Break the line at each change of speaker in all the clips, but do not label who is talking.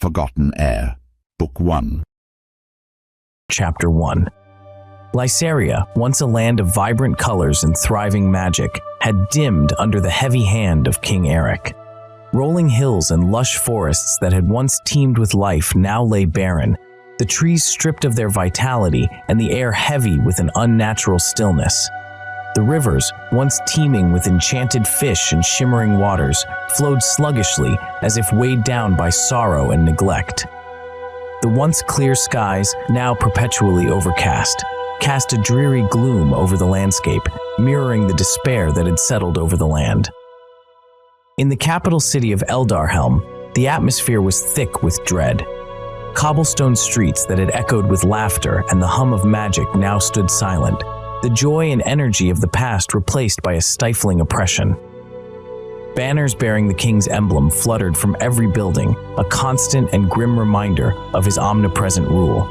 Forgotten Heir, Book 1.
Chapter 1. Lysaria, once a land of vibrant colors and thriving magic, had dimmed under the heavy hand of King Eric. Rolling hills and lush forests that had once teemed with life now lay barren, the trees stripped of their vitality and the air heavy with an unnatural stillness. The rivers, once teeming with enchanted fish and shimmering waters, flowed sluggishly as if weighed down by sorrow and neglect. The once clear skies, now perpetually overcast, cast a dreary gloom over the landscape, mirroring the despair that had settled over the land. In the capital city of Eldarhelm, the atmosphere was thick with dread. Cobblestone streets that had echoed with laughter and the hum of magic now stood silent, the joy and energy of the past replaced by a stifling oppression. Banners bearing the king's emblem fluttered from every building, a constant and grim reminder of his omnipresent rule.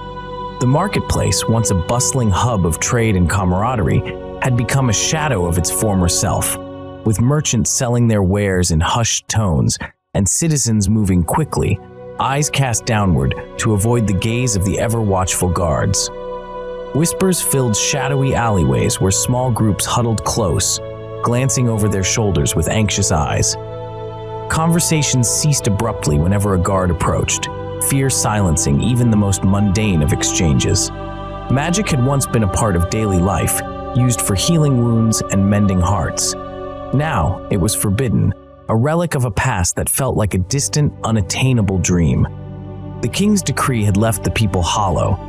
The marketplace, once a bustling hub of trade and camaraderie, had become a shadow of its former self, with merchants selling their wares in hushed tones and citizens moving quickly, eyes cast downward to avoid the gaze of the ever-watchful guards. Whispers filled shadowy alleyways where small groups huddled close, glancing over their shoulders with anxious eyes. Conversations ceased abruptly whenever a guard approached, fear silencing even the most mundane of exchanges. Magic had once been a part of daily life, used for healing wounds and mending hearts. Now it was forbidden, a relic of a past that felt like a distant, unattainable dream. The king's decree had left the people hollow.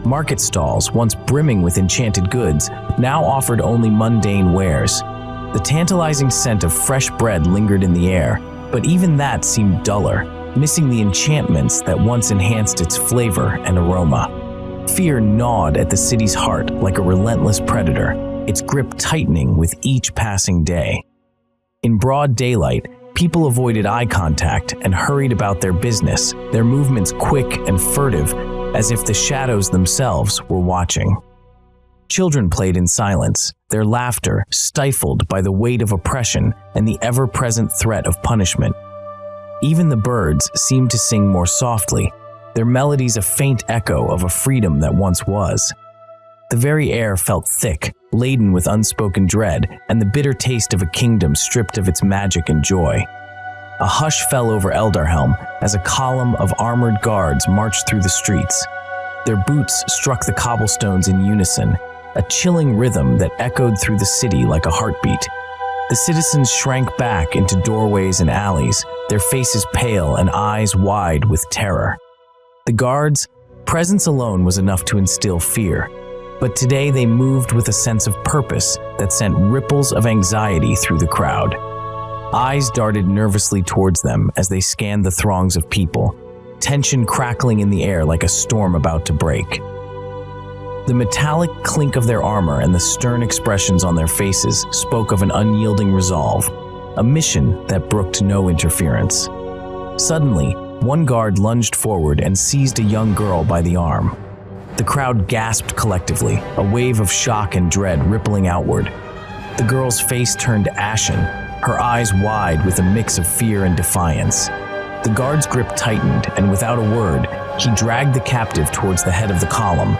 Market stalls, once brimming with enchanted goods, now offered only mundane wares. The tantalizing scent of fresh bread lingered in the air, but even that seemed duller, missing the enchantments that once enhanced its flavor and aroma. Fear gnawed at the city's heart like a relentless predator, its grip tightening with each passing day. In broad daylight, people avoided eye contact and hurried about their business, their movements quick and furtive, as if the shadows themselves were watching. Children played in silence, their laughter stifled by the weight of oppression and the ever-present threat of punishment. Even the birds seemed to sing more softly, their melodies a faint echo of a freedom that once was. The very air felt thick, laden with unspoken dread and the bitter taste of a kingdom stripped of its magic and joy. A hush fell over Eldarhelm as a column of armored guards marched through the streets. Their boots struck the cobblestones in unison, a chilling rhythm that echoed through the city like a heartbeat. The citizens shrank back into doorways and alleys, their faces pale and eyes wide with terror. The guards' presence alone was enough to instill fear, but today they moved with a sense of purpose that sent ripples of anxiety through the crowd. Eyes darted nervously towards them as they scanned the throngs of people, tension crackling in the air like a storm about to break. The metallic clink of their armor and the stern expressions on their faces spoke of an unyielding resolve, a mission that brooked no interference. Suddenly, one guard lunged forward and seized a young girl by the arm. The crowd gasped collectively, a wave of shock and dread rippling outward. The girl's face turned ashen, her eyes wide with a mix of fear and defiance. The guard's grip tightened, and without a word, he dragged the captive towards the head of the column.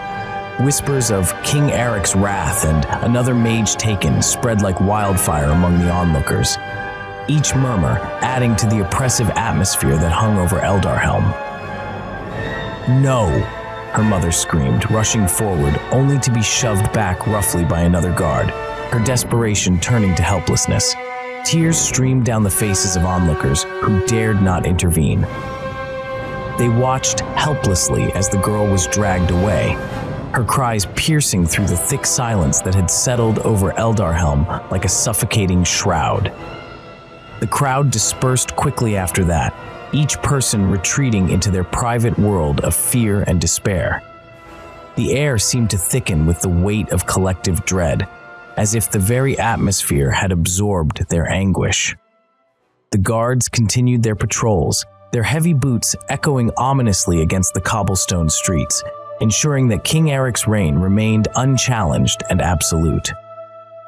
Whispers of King Eric's wrath and another mage taken spread like wildfire among the onlookers, each murmur adding to the oppressive atmosphere that hung over Eldarhelm. "No!" her mother screamed, rushing forward, only to be shoved back roughly by another guard, her desperation turning to helplessness. Tears streamed down the faces of onlookers who dared not intervene. They watched helplessly as the girl was dragged away, her cries piercing through the thick silence that had settled over Eldarhelm like a suffocating shroud. The crowd dispersed quickly after that, each person retreating into their private world of fear and despair. The air seemed to thicken with the weight of collective dread, as if the very atmosphere had absorbed their anguish. The guards continued their patrols, their heavy boots echoing ominously against the cobblestone streets, ensuring that King Eric's reign remained unchallenged and absolute.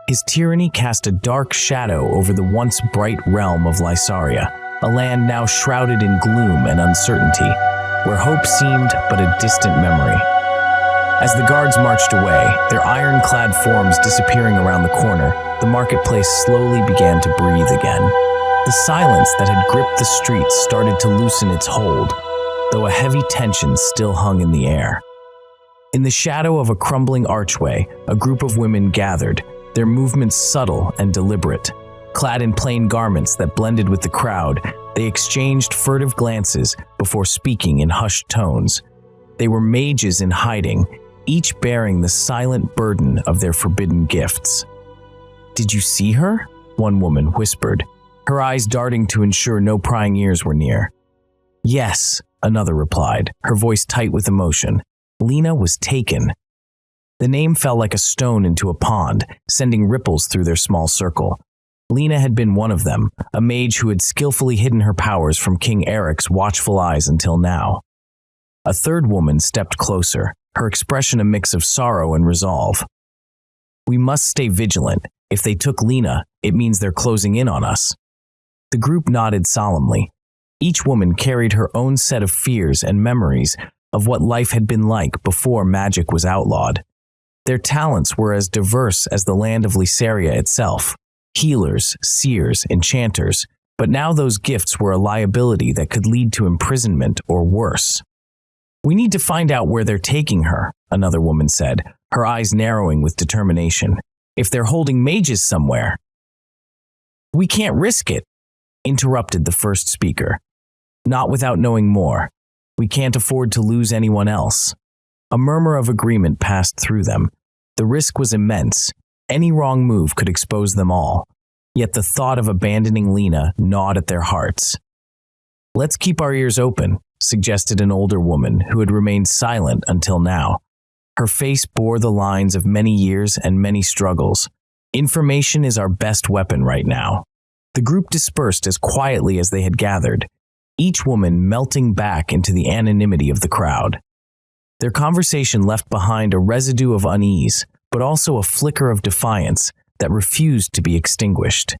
His tyranny cast a dark shadow over the once bright realm of Lysaria, a land now shrouded in gloom and uncertainty, where hope seemed but a distant memory. As the guards marched away, their iron-clad forms disappearing around the corner, the marketplace slowly began to breathe again. The silence that had gripped the streets started to loosen its hold, though a heavy tension still hung in the air. In the shadow of a crumbling archway, a group of women gathered, their movements subtle and deliberate. Clad in plain garments that blended with the crowd, they exchanged furtive glances before speaking in hushed tones. They were mages in hiding, each bearing the silent burden of their forbidden gifts. "Did you see her?" one woman whispered, her eyes darting to ensure no prying ears were near. "Yes," another replied, her voice tight with emotion. "Lena was taken." The name fell like a stone into a pond, sending ripples through their small circle. Lena had been one of them, a mage who had skillfully hidden her powers from King Eric's watchful eyes until now. A third woman stepped closer, her expression a mix of sorrow and resolve. "We must stay vigilant. If they took Lena, it means they're closing in on us." The group nodded solemnly. Each woman carried her own set of fears and memories of what life had been like before magic was outlawed. Their talents were as diverse as the land of Lysaria itself. Healers, seers, enchanters, but now those gifts were a liability that could lead to imprisonment or worse. "We need to find out where they're taking her," another woman said, her eyes narrowing with determination. "If they're holding mages somewhere." "We can't risk it," interrupted the first speaker. "Not without knowing more. We can't afford to lose anyone else." A murmur of agreement passed through them. The risk was immense. Any wrong move could expose them all. Yet the thought of abandoning Lena gnawed at their hearts. "Let's keep our ears open," suggested an older woman who had remained silent until now. Her face bore the lines of many years and many struggles. "Information is our best weapon right now." The group dispersed as quietly as they had gathered, each woman melting back into the anonymity of the crowd. Their conversation left behind a residue of unease, but also a flicker of defiance that refused to be extinguished.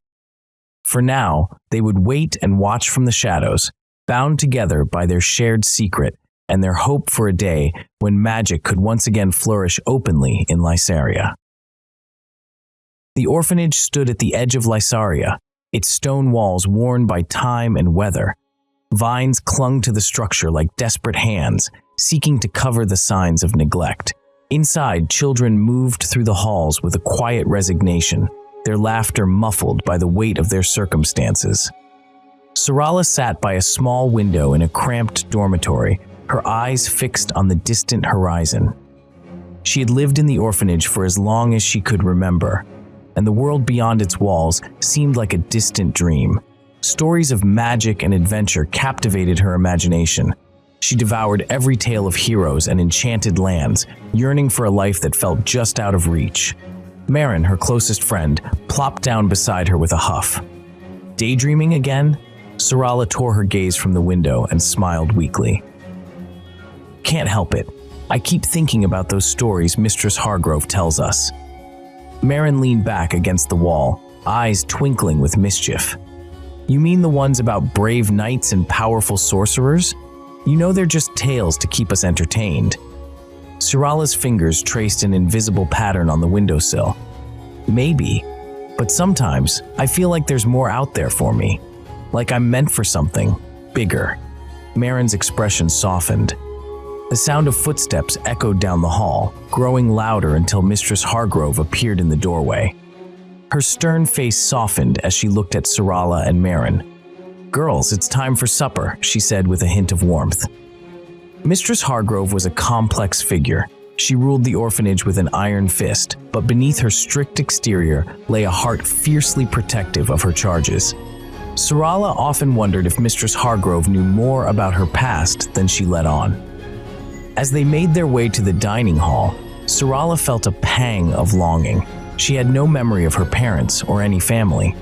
For now, they would wait and watch from the shadows, bound together by their shared secret and their hope for a day when magic could once again flourish openly in Lysaria. The orphanage stood at the edge of Lysaria, its stone walls worn by time and weather. Vines clung to the structure like desperate hands, seeking to cover the signs of neglect. Inside, children moved through the halls with a quiet resignation, their laughter muffled by the weight of their circumstances. Syrala sat by a small window in a cramped dormitory, her eyes fixed on the distant horizon. She had lived in the orphanage for as long as she could remember, and the world beyond its walls seemed like a distant dream. Stories of magic and adventure captivated her imagination. She devoured every tale of heroes and enchanted lands, yearning for a life that felt just out of reach. Marin, her closest friend, plopped down beside her with a huff. "Daydreaming again?" Syrala tore her gaze from the window and smiled weakly. "Can't help it. I keep thinking about those stories Mistress Hargrove tells us." Marin leaned back against the wall, eyes twinkling with mischief. "You mean the ones about brave knights and powerful sorcerers? You know they're just tales to keep us entertained." Syrala's fingers traced an invisible pattern on the windowsill. "Maybe, but sometimes I feel like there's more out there for me. Like I'm meant for something bigger." Marin's expression softened. The sound of footsteps echoed down the hall, growing louder until Mistress Hargrove appeared in the doorway. Her stern face softened as she looked at Syrala and Marin. "Girls, it's time for supper," she said with a hint of warmth. Mistress Hargrove was a complex figure. She ruled the orphanage with an iron fist, but beneath her strict exterior lay a heart fiercely protective of her charges. Syrala often wondered if Mistress Hargrove knew more about her past than she let on. As they made their way to the dining hall, Syrala felt a pang of longing. She had no memory of her parents or any family.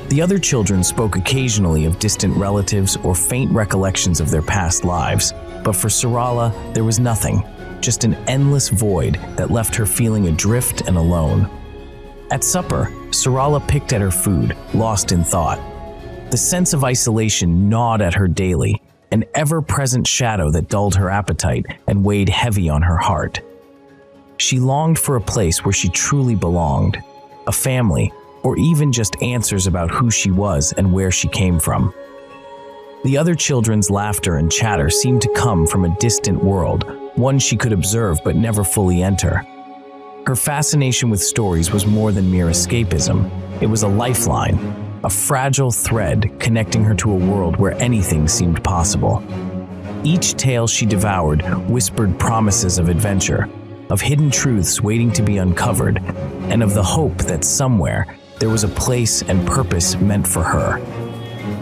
The other children spoke occasionally of distant relatives or faint recollections of their past lives, but for Syrala, there was nothing, just an endless void that left her feeling adrift and alone. At supper, Syrala picked at her food, lost in thought. The sense of isolation gnawed at her daily, an ever-present shadow that dulled her appetite and weighed heavy on her heart. She longed for a place where she truly belonged, a family, or even just answers about who she was and where she came from. The other children's laughter and chatter seemed to come from a distant world, one she could observe but never fully enter. Her fascination with stories was more than mere escapism. It was a lifeline, a fragile thread connecting her to a world where anything seemed possible. Each tale she devoured whispered promises of adventure, of hidden truths waiting to be uncovered, and of the hope that somewhere there was a place and purpose meant for her.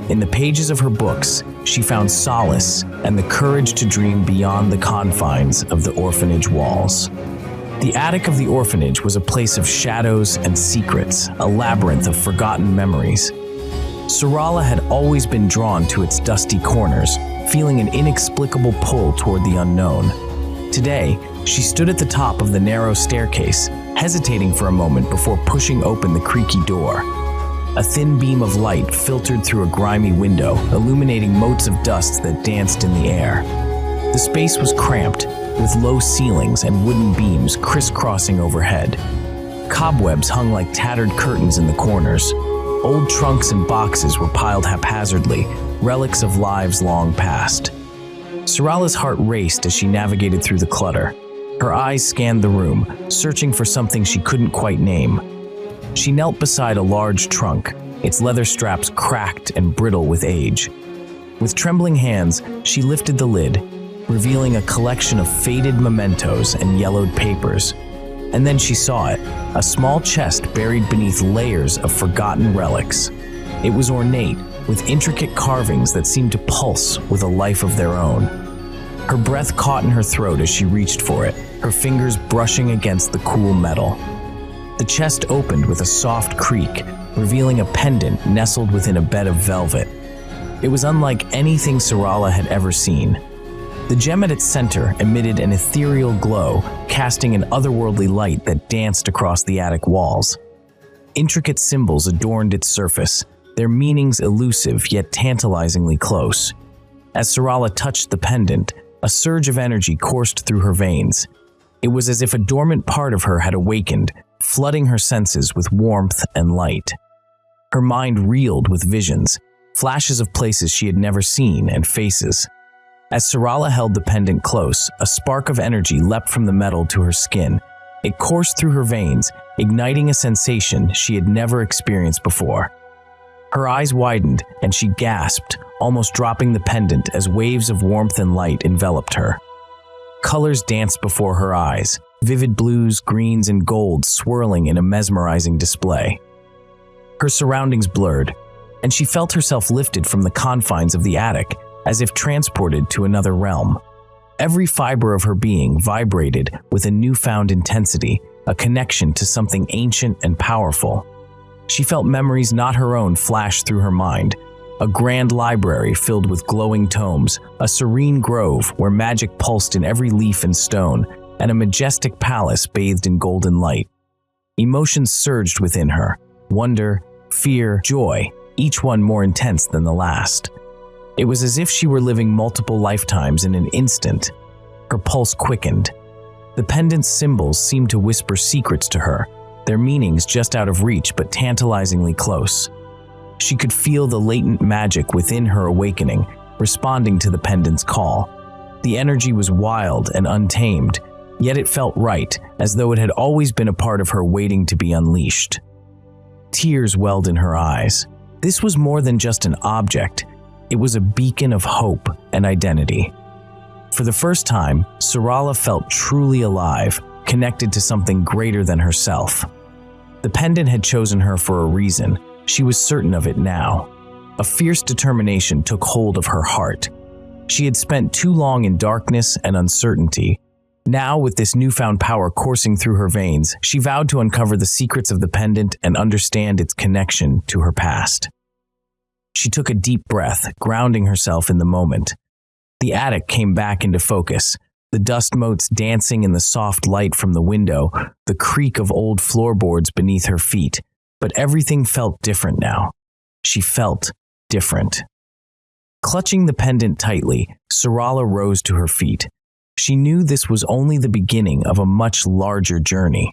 In the pages of her books, she found solace and the courage to dream beyond the confines of the orphanage walls. The attic of the orphanage was a place of shadows and secrets, a labyrinth of forgotten memories. Syrala had always been drawn to its dusty corners, feeling an inexplicable pull toward the unknown. Today, she stood at the top of the narrow staircase, hesitating for a moment before pushing open the creaky door. A thin beam of light filtered through a grimy window, illuminating motes of dust that danced in the air. The space was cramped, with low ceilings and wooden beams crisscrossing overhead. Cobwebs hung like tattered curtains in the corners. Old trunks and boxes were piled haphazardly, relics of lives long past. Syrala's heart raced as she navigated through the clutter. Her eyes scanned the room, searching for something she couldn't quite name. She knelt beside a large trunk, its leather straps cracked and brittle with age. With trembling hands, she lifted the lid, revealing a collection of faded mementos and yellowed papers. And then she saw it, a small chest buried beneath layers of forgotten relics. It was ornate, with intricate carvings that seemed to pulse with a life of their own. Her breath caught in her throat as she reached for it, her fingers brushing against the cool metal. The chest opened with a soft creak, revealing a pendant nestled within a bed of velvet. It was unlike anything Syrala had ever seen. The gem at its center emitted an ethereal glow, casting an otherworldly light that danced across the attic walls. Intricate symbols adorned its surface, their meanings elusive yet tantalizingly close. As Syrala touched the pendant, a surge of energy coursed through her veins. It was as if a dormant part of her had awakened, flooding her senses with warmth and light. Her mind reeled with visions, flashes of places she had never seen and faces. As Syrala held the pendant close, a spark of energy leapt from the metal to her skin. It coursed through her veins, igniting a sensation she had never experienced before. Her eyes widened, and she gasped, almost dropping the pendant as waves of warmth and light enveloped her. Colors danced before her eyes, vivid blues, greens, and golds swirling in a mesmerizing display. Her surroundings blurred, and she felt herself lifted from the confines of the attic, as if transported to another realm. Every fiber of her being vibrated with a newfound intensity, a connection to something ancient and powerful. She felt memories not her own flash through her mind, a grand library filled with glowing tomes, a serene grove where magic pulsed in every leaf and stone, and a majestic palace bathed in golden light. Emotions surged within her, wonder, fear, joy, each one more intense than the last. It was as if she were living multiple lifetimes in an instant. Her pulse quickened. The pendant's symbols seemed to whisper secrets to her, their meanings just out of reach but tantalizingly close. She could feel the latent magic within her awakening, responding to the pendant's call. The energy was wild and untamed, yet it felt right, as though it had always been a part of her waiting to be unleashed. Tears welled in her eyes. This was more than just an object. It was a beacon of hope and identity. For the first time, Syrala felt truly alive, connected to something greater than herself. The pendant had chosen her for a reason. She was certain of it now. A fierce determination took hold of her heart. She had spent too long in darkness and uncertainty. Now, with this newfound power coursing through her veins, she vowed to uncover the secrets of the pendant and understand its connection to her past. She took a deep breath, grounding herself in the moment. The attic came back into focus, the dust motes dancing in the soft light from the window, the creak of old floorboards beneath her feet. But everything felt different now. She felt different. Clutching the pendant tightly, Syrala rose to her feet. She knew this was only the beginning of a much larger journey.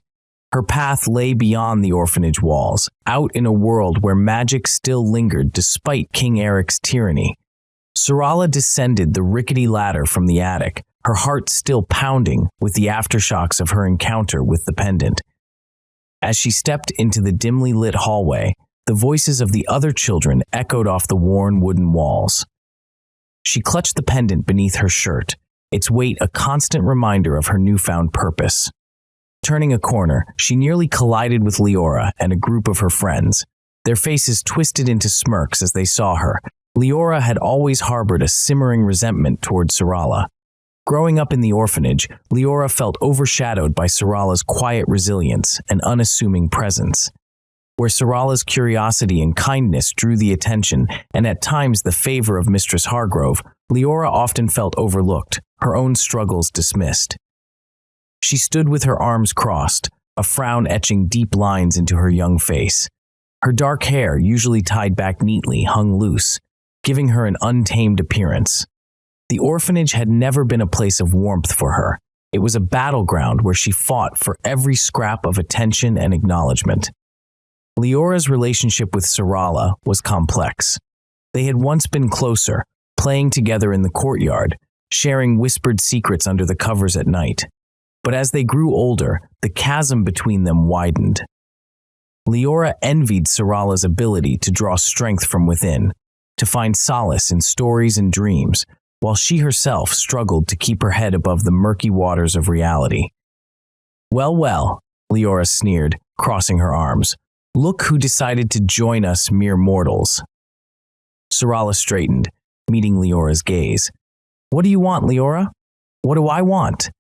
Her path lay beyond the orphanage walls, out in a world where magic still lingered despite King Eric's tyranny. Syrala descended the rickety ladder from the attic, her heart still pounding with the aftershocks of her encounter with the pendant. As she stepped into the dimly lit hallway, the voices of the other children echoed off the worn wooden walls. She clutched the pendant beneath her shirt, its weight a constant reminder of her newfound purpose. Turning a corner, she nearly collided with Leora and a group of her friends. Their faces twisted into smirks as they saw her. Leora had always harbored a simmering resentment toward Syrala. Growing up in the orphanage, Leora felt overshadowed by Syrala's quiet resilience and unassuming presence. Where Syrala's curiosity and kindness drew the attention and at times the favor of Mistress Hargrove, Leora often felt overlooked, her own struggles dismissed. She stood with her arms crossed, a frown etching deep lines into her young face. Her dark hair, usually tied back neatly, hung loose, giving her an untamed appearance. The orphanage had never been a place of warmth for her. It was a battleground where she fought for every scrap of attention and acknowledgement. Leora's relationship with Syrala was complex. They had once been closer, playing together in the courtyard, sharing whispered secrets under the covers at night. But as they grew older, the chasm between them widened. Leora envied Syrala's ability to draw strength from within, to find solace in stories and dreams, while she herself struggled to keep her head above the murky waters of reality. "Well, well," Leora sneered, crossing her arms. "Look who decided to join us mere mortals." Syrala straightened, meeting Leora's gaze. "What do you want, Leora?" "What do I want?"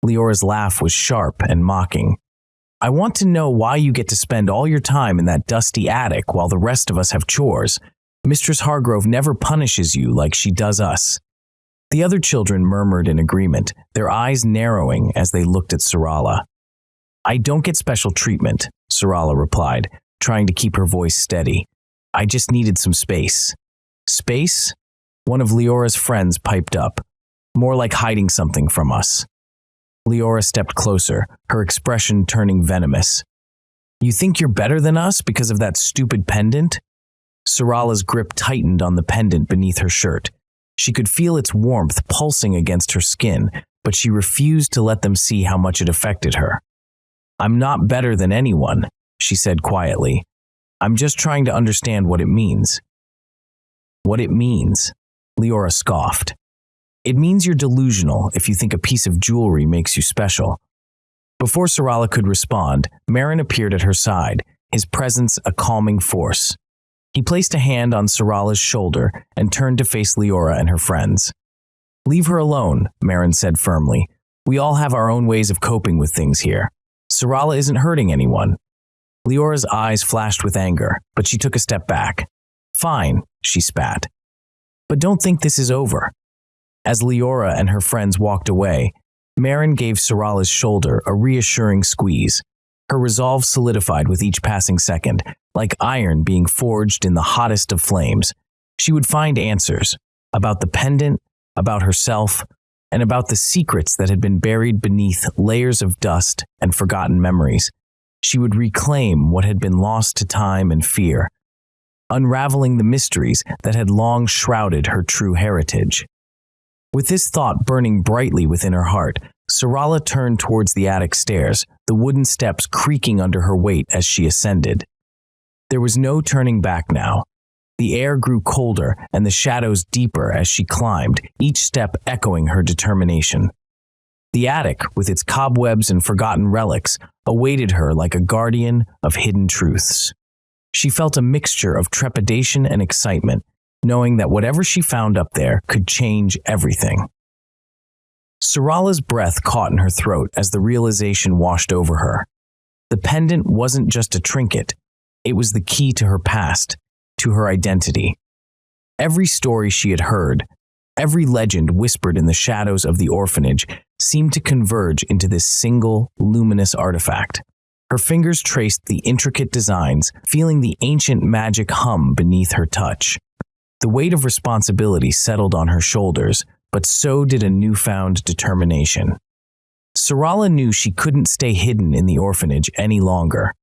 Leora's laugh was sharp and mocking. "I want to know why you get to spend all your time in that dusty attic while the rest of us have chores. Mistress Hargrove never punishes you like she does us." The other children murmured in agreement, their eyes narrowing as they looked at Syrala. "I don't get special treatment," Syrala replied, trying to keep her voice steady. "I just needed some space." "Space?" One of Leora's friends piped up. "More like hiding something from us." Leora stepped closer, her expression turning venomous. "You think you're better than us because of that stupid pendant?" Syrala's grip tightened on the pendant beneath her shirt. She could feel its warmth pulsing against her skin, but she refused to let them see how much it affected her. "I'm not better than anyone," she said quietly. "I'm just trying to understand what it means." "What it means?" Leora scoffed. "It means you're delusional if you think a piece of jewelry makes you special." Before Syrala could respond, Marin appeared at her side, his presence a calming force. He placed a hand on Syrala's shoulder and turned to face Leora and her friends. "Leave her alone," Marin said firmly. "We all have our own ways of coping with things here. Syrala isn't hurting anyone." Leora's eyes flashed with anger, but she took a step back. "Fine," she spat. "But don't think this is over." As Leora and her friends walked away, Marin gave Syrala's shoulder a reassuring squeeze. Her resolve solidified with each passing second, like iron being forged in the hottest of flames. She would find answers about the pendant, about herself, and about the secrets that had been buried beneath layers of dust and forgotten memories. She would reclaim what had been lost to time and fear, unraveling the mysteries that had long shrouded her true heritage. With this thought burning brightly within her heart, Syrala turned towards the attic stairs, the wooden steps creaking under her weight as she ascended. There was no turning back now. The air grew colder and the shadows deeper as she climbed, each step echoing her determination. The attic, with its cobwebs and forgotten relics, awaited her like a guardian of hidden truths. She felt a mixture of trepidation and excitement, knowing that whatever she found up there could change everything. Syrala's breath caught in her throat as the realization washed over her. The pendant wasn't just a trinket, it was the key to her past, to her identity. Every story she had heard, every legend whispered in the shadows of the orphanage, seemed to converge into this single, luminous artifact. Her fingers traced the intricate designs, feeling the ancient magic hum beneath her touch. The weight of responsibility settled on her shoulders, but so did a newfound determination. Syrala knew she couldn't stay hidden in the orphanage any longer.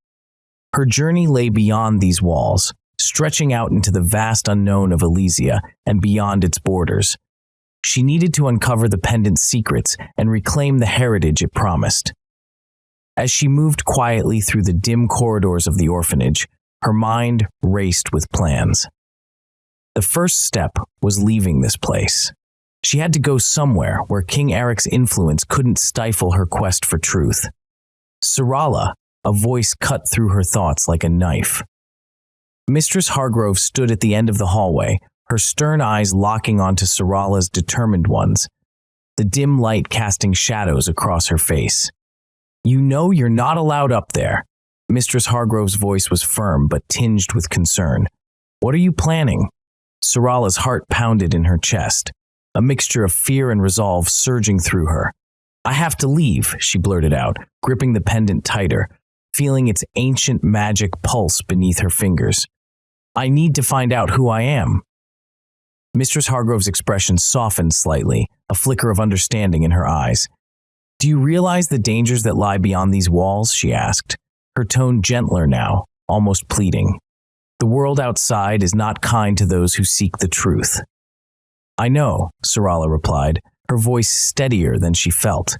Her journey lay beyond these walls, stretching out into the vast unknown of Elysia and beyond its borders. She needed to uncover the pendant's secrets and reclaim the heritage it promised. As she moved quietly through the dim corridors of the orphanage, her mind raced with plans. The first step was leaving this place. She had to go somewhere where King Eric's influence couldn't stifle her quest for truth. Syrala, a voice cut through her thoughts like a knife. Mistress Hargrove stood at the end of the hallway, her stern eyes locking onto Syrala's determined ones, the dim light casting shadows across her face. "You know you're not allowed up there." Mistress Hargrove's voice was firm but tinged with concern. "What are you planning?" Syrala's heart pounded in her chest, a mixture of fear and resolve surging through her. "I have to leave," she blurted out, gripping the pendant tighter, feeling its ancient magic pulse beneath her fingers. "I need to find out who I am." Mistress Hargrove's expression softened slightly, a flicker of understanding in her eyes. "Do you realize the dangers that lie beyond these walls?" she asked, her tone gentler now, almost pleading. "The world outside is not kind to those who seek the truth." "I know," Syrala replied, her voice steadier than she felt.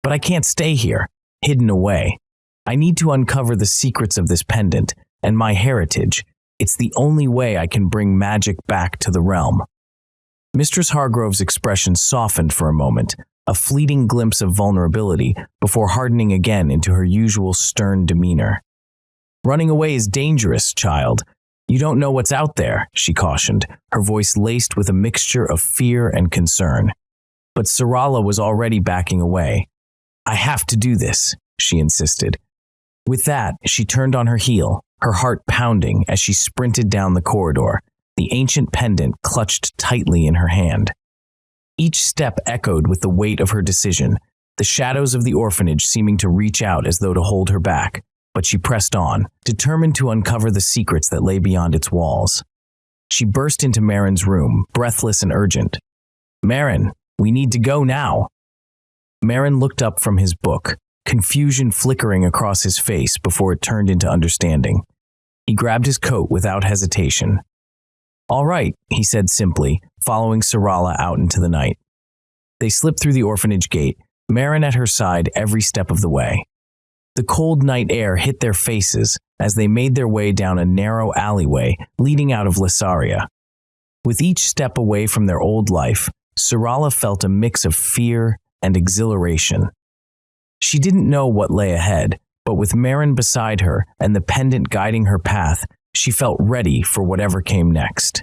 "But I can't stay here, hidden away. I need to uncover the secrets of this pendant and my heritage. It's the only way I can bring magic back to the realm." Mistress Hargrove's expression softened for a moment, a fleeting glimpse of vulnerability before hardening again into her usual stern demeanor. "Running away is dangerous, child. You don't know what's out there," she cautioned, her voice laced with a mixture of fear and concern. But Syrala was already backing away. "I have to do this," she insisted. With that, she turned on her heel, her heart pounding as she sprinted down the corridor, the ancient pendant clutched tightly in her hand. Each step echoed with the weight of her decision, the shadows of the orphanage seeming to reach out as though to hold her back, but she pressed on, determined to uncover the secrets that lay beyond its walls. She burst into Marin's room, breathless and urgent. "Marin, we need to go now." Marin looked up from his book, confusion flickering across his face before it turned into understanding. He grabbed his coat without hesitation. "All right," he said simply, following Syrala out into the night. They slipped through the orphanage gate, Marin at her side every step of the way. The cold night air hit their faces as they made their way down a narrow alleyway leading out of Lysaria. With each step away from their old life, Syrala felt a mix of fear and exhilaration. She didn't know what lay ahead, but with Marin beside her and the pendant guiding her path, she felt ready for whatever came next.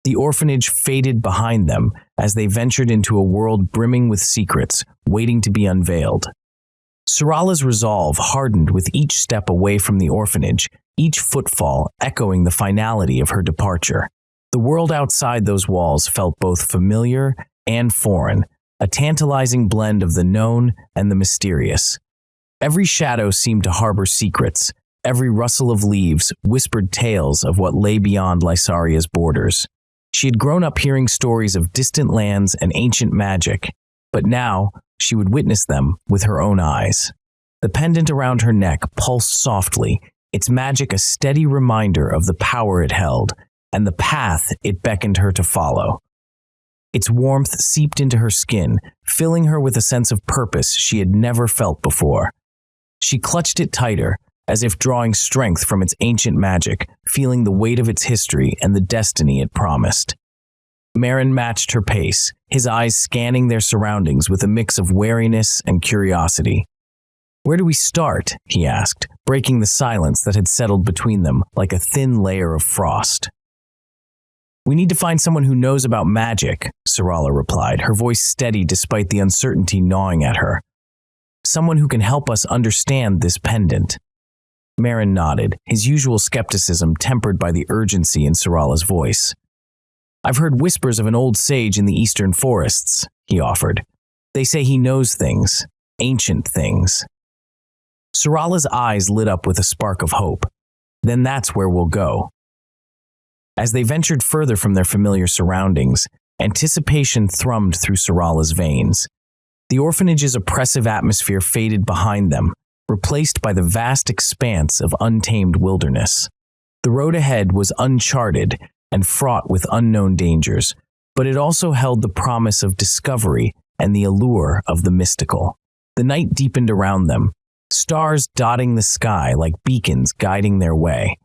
The orphanage faded behind them as they ventured into a world brimming with secrets, waiting to be unveiled. Syrala's resolve hardened with each step away from the orphanage, each footfall echoing the finality of her departure. The world outside those walls felt both familiar and foreign, a tantalizing blend of the known and the mysterious. Every shadow seemed to harbor secrets, every rustle of leaves whispered tales of what lay beyond Lysaria's borders. She had grown up hearing stories of distant lands and ancient magic, but now she would witness them with her own eyes. The pendant around her neck pulsed softly, its magic a steady reminder of the power it held and the path it beckoned her to follow. Its warmth seeped into her skin, filling her with a sense of purpose she had never felt before. She clutched it tighter, as if drawing strength from its ancient magic, feeling the weight of its history and the destiny it promised. Marin matched her pace, his eyes scanning their surroundings with a mix of wariness and curiosity. "Where do we start?" he asked, breaking the silence that had settled between them like a thin layer of frost. "We need to find someone who knows about magic," Syrala replied, her voice steady despite the uncertainty gnawing at her. "Someone who can help us understand this pendant." Marin nodded, his usual skepticism tempered by the urgency in Syrala's voice. "I've heard whispers of an old sage in the eastern forests," he offered. "They say he knows things, ancient things." Syrala's eyes lit up with a spark of hope. "Then that's where we'll go." As they ventured further from their familiar surroundings, anticipation thrummed through Syrala's veins. The orphanage's oppressive atmosphere faded behind them, replaced by the vast expanse of untamed wilderness. The road ahead was uncharted and fraught with unknown dangers, but it also held the promise of discovery and the allure of the mystical. The night deepened around them, stars dotting the sky like beacons guiding their way.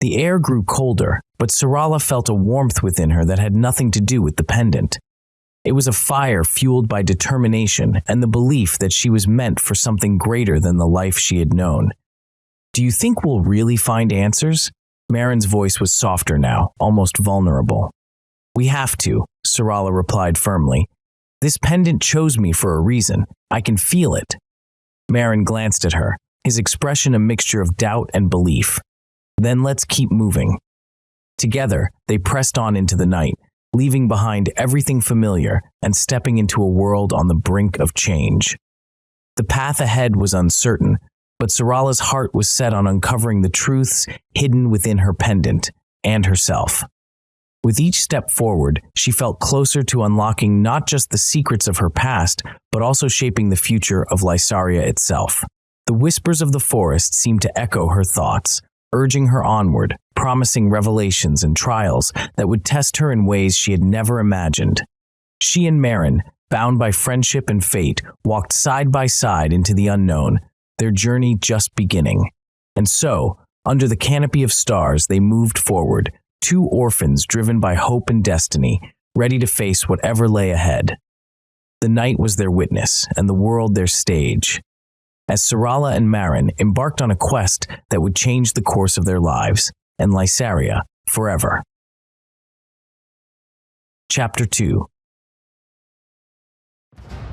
The air grew colder, but Syrala felt a warmth within her that had nothing to do with the pendant. It was a fire fueled by determination and the belief that she was meant for something greater than the life she had known. "Do you think we'll really find answers?" Marin's voice was softer now, almost vulnerable. "We have to," Syrala replied firmly. "This pendant chose me for a reason. I can feel it." Marin glanced at her, his expression a mixture of doubt and belief. "Then let's keep moving." Together, they pressed on into the night, leaving behind everything familiar and stepping into a world on the brink of change. The path ahead was uncertain, but Syrala's heart was set on uncovering the truths hidden within her pendant and herself. With each step forward, she felt closer to unlocking not just the secrets of her past, but also shaping the future of Lysaria itself. The whispers of the forest seemed to echo her thoughts, urging her onward, promising revelations and trials that would test her in ways she had never imagined. She and Marin, bound by friendship and fate, walked side by side into the unknown, their journey just beginning. And so, under the canopy of stars, they moved forward, two orphans driven by hope and destiny, ready to face whatever lay ahead. The night was their witness, and the world their stage, as Syrala and Marin embarked on a quest that would change the course of their lives, and Lysaria forever. Chapter 2.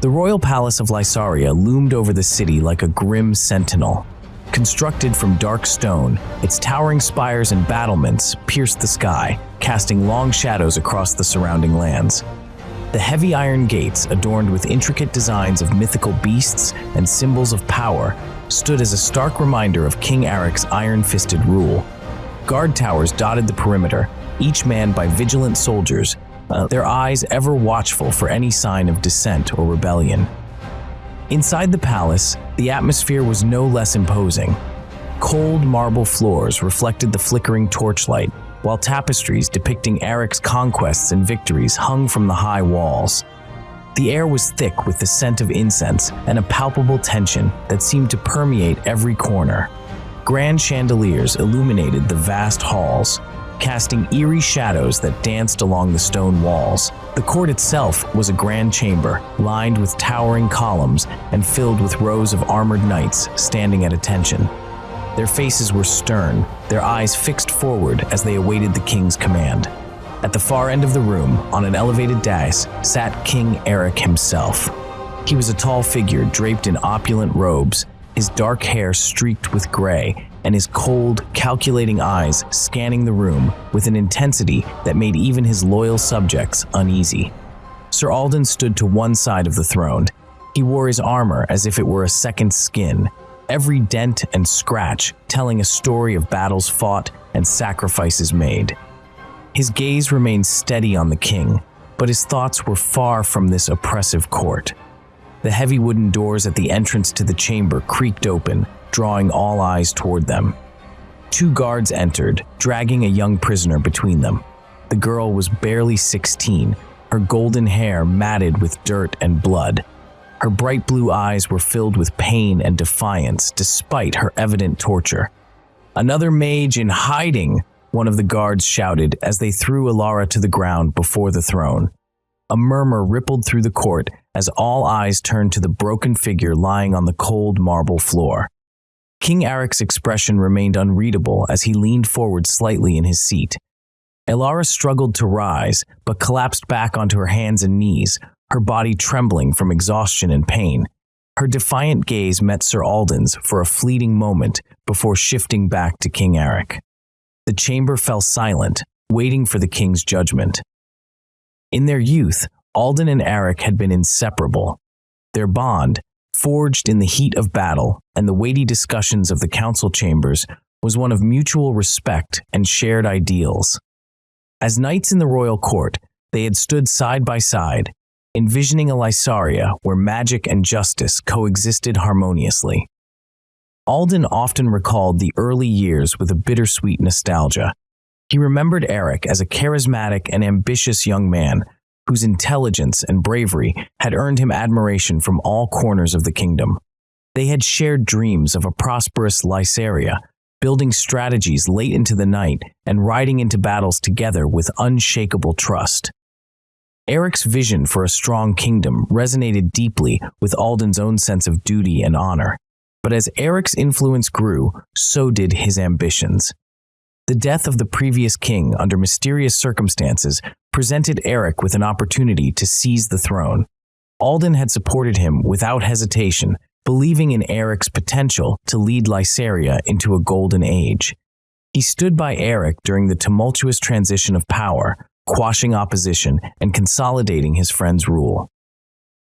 The royal palace of Lysaria loomed over the city like a grim sentinel. Constructed from dark stone, its towering spires and battlements pierced the sky, casting long shadows across the surrounding lands. The heavy iron gates, adorned with intricate designs of mythical beasts and symbols of power, stood as a stark reminder of King Eric's iron-fisted rule. Guard towers dotted the perimeter, each manned by vigilant soldiers, their eyes ever watchful for any sign of dissent or rebellion. Inside the palace, the atmosphere was no less imposing. Cold marble floors reflected the flickering torchlight, while tapestries depicting Eric's conquests and victories hung from the high walls. The air was thick with the scent of incense and a palpable tension that seemed to permeate every corner. Grand chandeliers illuminated the vast halls, casting eerie shadows that danced along the stone walls. The court itself was a grand chamber, lined with towering columns and filled with rows of armored knights standing at attention. Their faces were stern, their eyes fixed forward as they awaited the king's command. At the far end of the room, on an elevated dais, sat King Eric himself. He was a tall figure draped in opulent robes, his dark hair streaked with gray, and his cold, calculating eyes scanning the room with an intensity that made even his loyal subjects uneasy. Sir Alden stood to one side of the throne. He wore his armor as if it were a second skin, every dent and scratch telling a story of battles fought and sacrifices made. His gaze remained steady on the king, but his thoughts were far from this oppressive court. The heavy wooden doors at the entrance to the chamber creaked open, drawing all eyes toward them. Two guards entered, dragging a young prisoner between them. The girl was barely 16, her golden hair matted with dirt and blood. Her bright blue eyes were filled with pain and defiance despite her evident torture. "Another mage in hiding!" one of the guards shouted as they threw Alara to the ground before the throne. A murmur rippled through the court as all eyes turned to the broken figure lying on the cold marble floor. King Eric's expression remained unreadable as he leaned forward slightly in his seat. Alara struggled to rise, but collapsed back onto her hands and knees, her body trembling from exhaustion and pain. Her defiant gaze met Sir Alden's for a fleeting moment before shifting back to King Eric. The chamber fell silent, waiting for the king's judgment. In their youth, Alden and Eric had been inseparable. Their bond, forged in the heat of battle and the weighty discussions of the council chambers, was one of mutual respect and shared ideals. As knights in the royal court, they had stood side by side, envisioning a Lysaria where magic and justice coexisted harmoniously. Alden often recalled the early years with a bittersweet nostalgia. He remembered Eric as a charismatic and ambitious young man whose intelligence and bravery had earned him admiration from all corners of the kingdom. They had shared dreams of a prosperous Lysaria, building strategies late into the night and riding into battles together with unshakable trust. Eric's vision for a strong kingdom resonated deeply with Alden's own sense of duty and honor. But as Eric's influence grew, so did his ambitions. The death of the previous king under mysterious circumstances presented Eric with an opportunity to seize the throne. Alden had supported him without hesitation, believing in Eric's potential to lead Lysaria into a golden age. He stood by Eric during the tumultuous transition of power, quashing opposition and consolidating his friend's rule.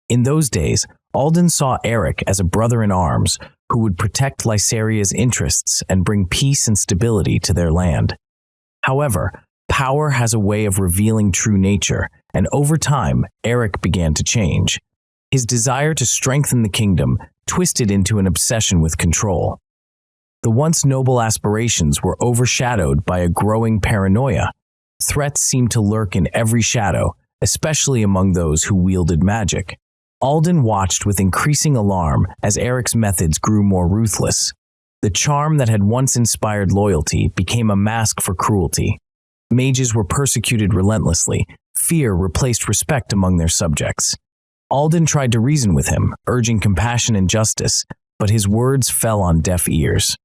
In those days, Alden saw Eric as a brother-in-arms who would protect Lysaria's interests and bring peace and stability to their land. However, power has a way of revealing true nature, and over time, Eric began to change. His desire to strengthen the kingdom twisted into an obsession with control. The once noble aspirations were overshadowed by a growing paranoia. Threats seemed to lurk in every shadow, especially among those who wielded magic. Alden watched with increasing alarm as Eric's methods grew more ruthless. The charm that had once inspired loyalty became a mask for cruelty. Mages were persecuted relentlessly. Fear replaced respect among their subjects. Alden tried to reason with him, urging compassion and justice, but his words fell on deaf ears.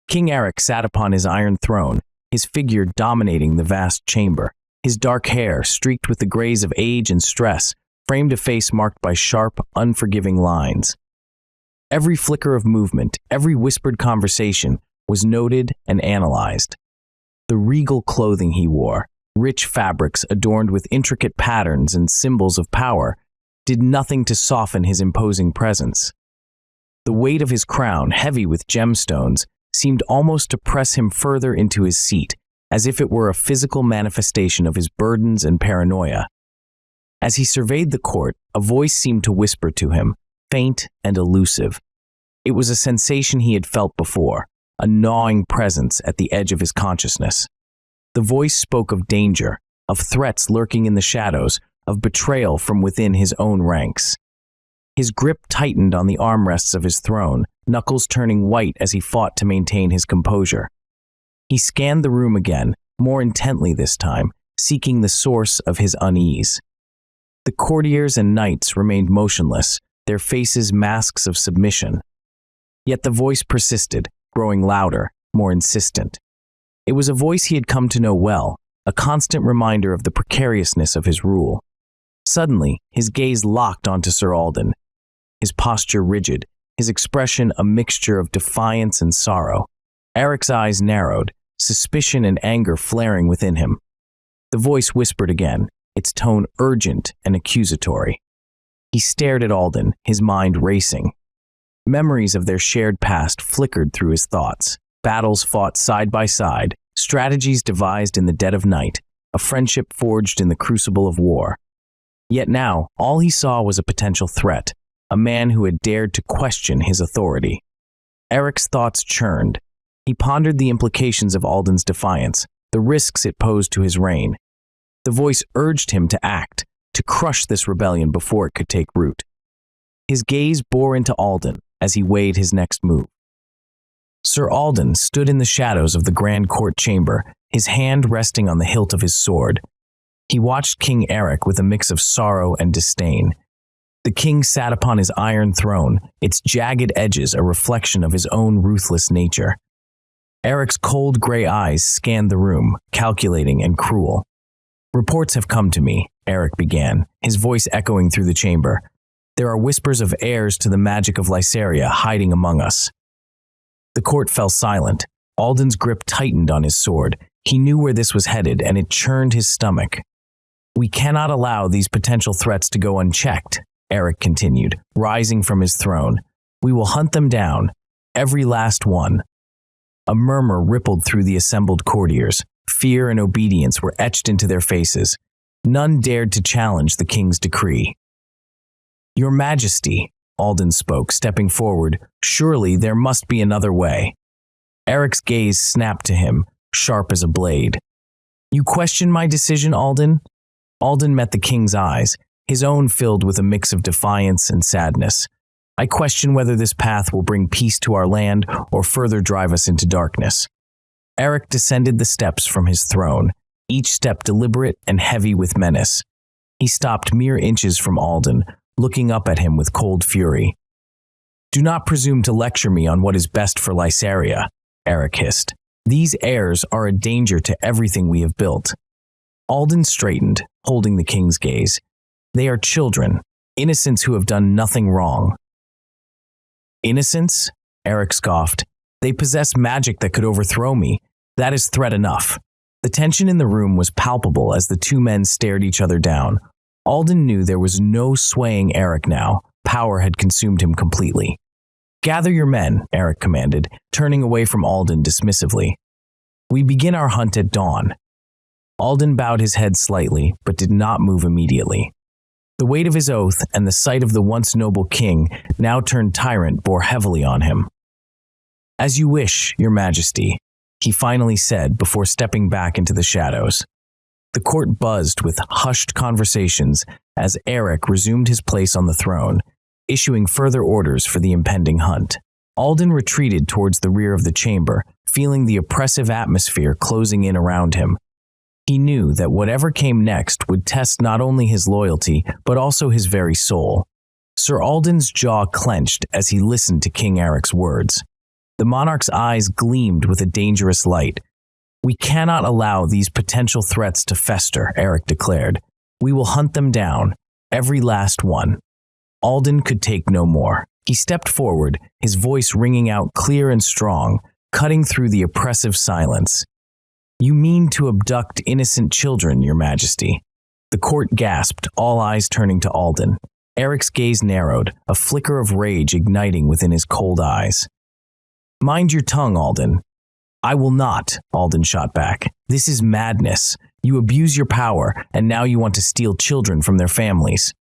King Eric sat upon his iron throne, his figure dominating the vast chamber. His dark hair, streaked with the grays of age and stress, framed a face marked by sharp, unforgiving lines. Every flicker of movement, every whispered conversation was noted and analyzed. The regal clothing he wore, rich fabrics adorned with intricate patterns and symbols of power, did nothing to soften his imposing presence. The weight of his crown, heavy with gemstones, seemed almost to press him further into his seat, as if it were a physical manifestation of his burdens and paranoia. As he surveyed the court, a voice seemed to whisper to him, faint and elusive. It was a sensation he had felt before, a gnawing presence at the edge of his consciousness. The voice spoke of danger, of threats lurking in the shadows, of betrayal from within his own ranks. His grip tightened on the armrests of his throne, knuckles turning white as he fought to maintain his composure. He scanned the room again, more intently this time, seeking the source of his unease. The courtiers and knights remained motionless, their faces masks of submission. Yet the voice persisted, growing louder, more insistent. It was a voice he had come to know well, a constant reminder of the precariousness of his rule. Suddenly, his gaze locked onto Sir Alden, his posture rigid, his expression a mixture of defiance and sorrow. Eric's eyes narrowed, suspicion and anger flaring within him. The voice whispered again, its tone urgent and accusatory. He stared at Alden, his mind racing. Memories of their shared past flickered through his thoughts. Battles fought side by side, strategies devised in the dead of night, a friendship forged in the crucible of war. Yet now, all he saw was a potential threat, a man who had dared to question his authority. Eric's thoughts churned. He pondered the implications of Alden's defiance, the risks it posed to his reign. The voice urged him to act, to crush this rebellion before it could take root. His gaze bore into Alden as he weighed his next move. Sir Alden stood in the shadows of the grand court chamber, his hand resting on the hilt of his sword. He watched King Eric with a mix of sorrow and disdain. The king sat upon his iron throne, its jagged edges a reflection of his own ruthless nature. Eric's cold gray eyes scanned the room, calculating and cruel. "Reports have come to me," Eric began, his voice echoing through the chamber. "There are whispers of heirs to the magic of Lysaria hiding among us." The court fell silent. Alden's grip tightened on his sword. He knew where this was headed, and it churned his stomach. "We cannot allow these potential threats to go unchecked," Eric continued, rising from his throne. "We will hunt them down, every last one." A murmur rippled through the assembled courtiers. fear, and obedience were etched into their faces. None dared to challenge the king's decree. "Your Majesty," Alden spoke, stepping forward, "surely there must be another way." Eric's gaze snapped to him, sharp as a blade. "You question my decision, Alden?" Alden met the king's eyes, his own filled with a mix of defiance and sadness. "I question whether this path will bring peace to our land or further drive us into darkness." Eric descended the steps from his throne, each step deliberate and heavy with menace. He stopped mere inches from Alden, looking up at him with cold fury. "Do not presume to lecture me on what is best for Lysaria," Eric hissed. "These heirs are a danger to everything we have built." Alden straightened, holding the king's gaze. "They are children, innocents who have done nothing wrong." "Innocents?" Eric scoffed. "They possess magic that could overthrow me. That is threat enough." The tension in the room was palpable as the two men stared each other down. Alden knew there was no swaying Eric now. Power had consumed him completely. "Gather your men," Eric commanded, turning away from Alden dismissively. "We begin our hunt at dawn." Alden bowed his head slightly, but did not move immediately. The weight of his oath and the sight of the once noble king, now turned tyrant, bore heavily on him. "As you wish, your Majesty," he finally said before stepping back into the shadows. The court buzzed with hushed conversations as Eric resumed his place on the throne, issuing further orders for the impending hunt. Alden retreated towards the rear of the chamber, feeling the oppressive atmosphere closing in around him. He knew that whatever came next would test not only his loyalty, but also his very soul. Sir Alden's jaw clenched as he listened to King Eric's words. The monarch's eyes gleamed with a dangerous light. "We cannot allow these potential threats to fester," Eric declared. "We will hunt them down, every last one." Alden could take no more. He stepped forward, his voice ringing out clear and strong, cutting through the oppressive silence. "You mean to abduct innocent children, your Majesty?" The court gasped, all eyes turning to Alden. Eric's gaze narrowed, a flicker of rage igniting within his cold eyes. "Mind your tongue, Alden." "I will not," Alden shot back. "This is madness. You abuse your power, and now you want to steal children from their families."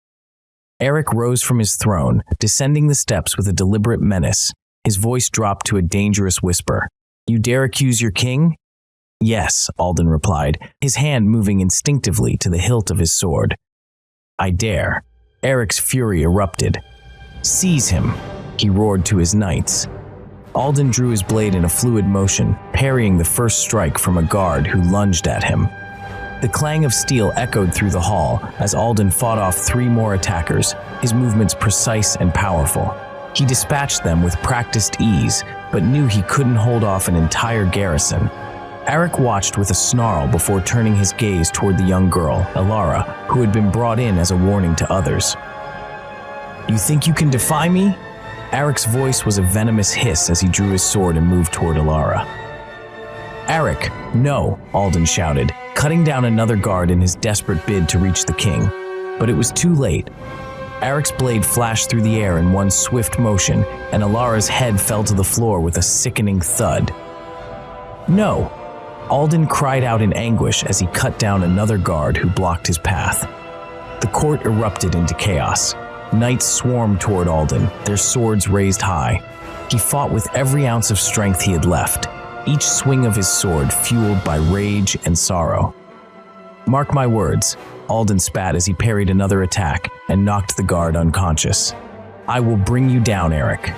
Eric rose from his throne, descending the steps with a deliberate menace. His voice dropped to a dangerous whisper. "You dare accuse your king?" "Yes," Alden replied, his hand moving instinctively to the hilt of his sword. "I dare." Eric's fury erupted. "Seize him," he roared to his knights. Alden drew his blade in a fluid motion, parrying the first strike from a guard who lunged at him. The clang of steel echoed through the hall as Alden fought off 3 more attackers, his movements precise and powerful. He dispatched them with practiced ease, but knew he couldn't hold off an entire garrison. Eric watched with a snarl before turning his gaze toward the young girl, Alara, who had been brought in as a warning to others. "You think you can defy me?" Eric's voice was a venomous hiss as he drew his sword and moved toward Alara. "Eric, no," Alden shouted, cutting down another guard in his desperate bid to reach the king. But it was too late. Eric's blade flashed through the air in one swift motion, and Alara's head fell to the floor with a sickening thud. "No!" Alden cried out in anguish as he cut down another guard who blocked his path. The court erupted into chaos. Knights swarmed toward Alden, their swords raised high. He fought with every ounce of strength he had left, each swing of his sword fueled by rage and sorrow. "Mark my words," Alden spat as he parried another attack and knocked the guard unconscious. "I will bring you down, Eric."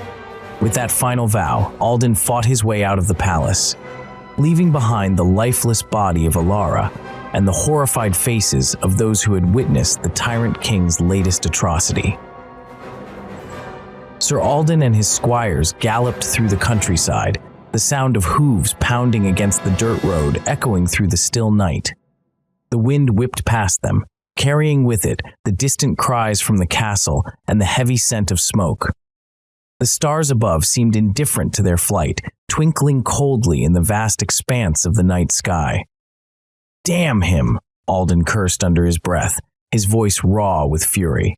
With that final vow, Alden fought his way out of the palace, leaving behind the lifeless body of Alara and the horrified faces of those who had witnessed the tyrant king's latest atrocity. Sir Alden and his squires galloped through the countryside, the sound of hooves pounding against the dirt road echoing through the still night. The wind whipped past them, carrying with it the distant cries from the castle and the heavy scent of smoke. The stars above seemed indifferent to their flight, twinkling coldly in the vast expanse of the night sky. "Damn him!" Alden cursed under his breath, his voice raw with fury.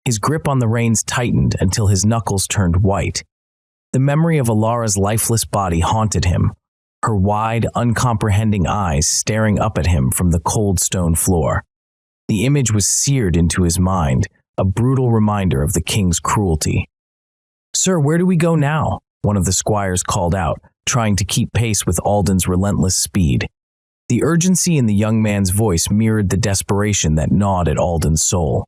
His grip on the reins tightened until his knuckles turned white. The memory of Alara's lifeless body haunted him. her wide, uncomprehending eyes staring up at him from the cold stone floor. The image was seared into his mind, a brutal reminder of the king's cruelty. "Sir, where do we go now?" one of the squires called out, trying to keep pace with Alden's relentless speed. The urgency in the young man's voice mirrored the desperation that gnawed at Alden's soul.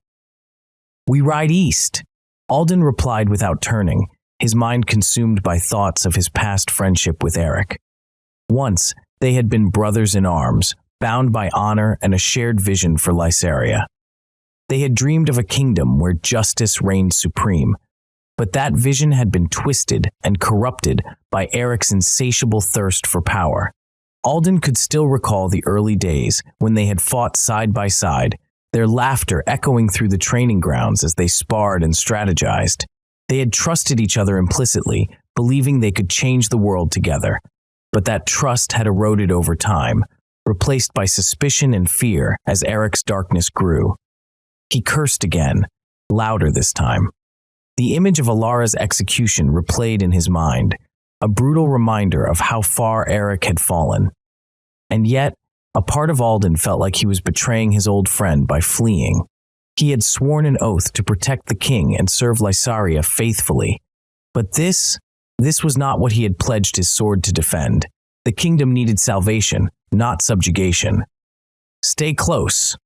"We ride east," Alden replied without turning, his mind consumed by thoughts of his past friendship with Eric. Once, they had been brothers in arms, bound by honor and a shared vision for Lysaria. They had dreamed of a kingdom where justice reigned supreme, but that vision had been twisted and corrupted by Eric's insatiable thirst for power. Alden could still recall the early days when they had fought side by side, their laughter echoing through the training grounds as they sparred and strategized. They had trusted each other implicitly, believing they could change the world together. But that trust had eroded over time, replaced by suspicion and fear as Eric's darkness grew. He cursed again, louder this time. The image of Alara's execution replayed in his mind, a brutal reminder of how far Eric had fallen. And yet, a part of Alden felt like he was betraying his old friend by fleeing. He had sworn an oath to protect the king and serve Lysaria faithfully. But this was not what he had pledged his sword to defend. The kingdom needed salvation, not subjugation. "Stay close,"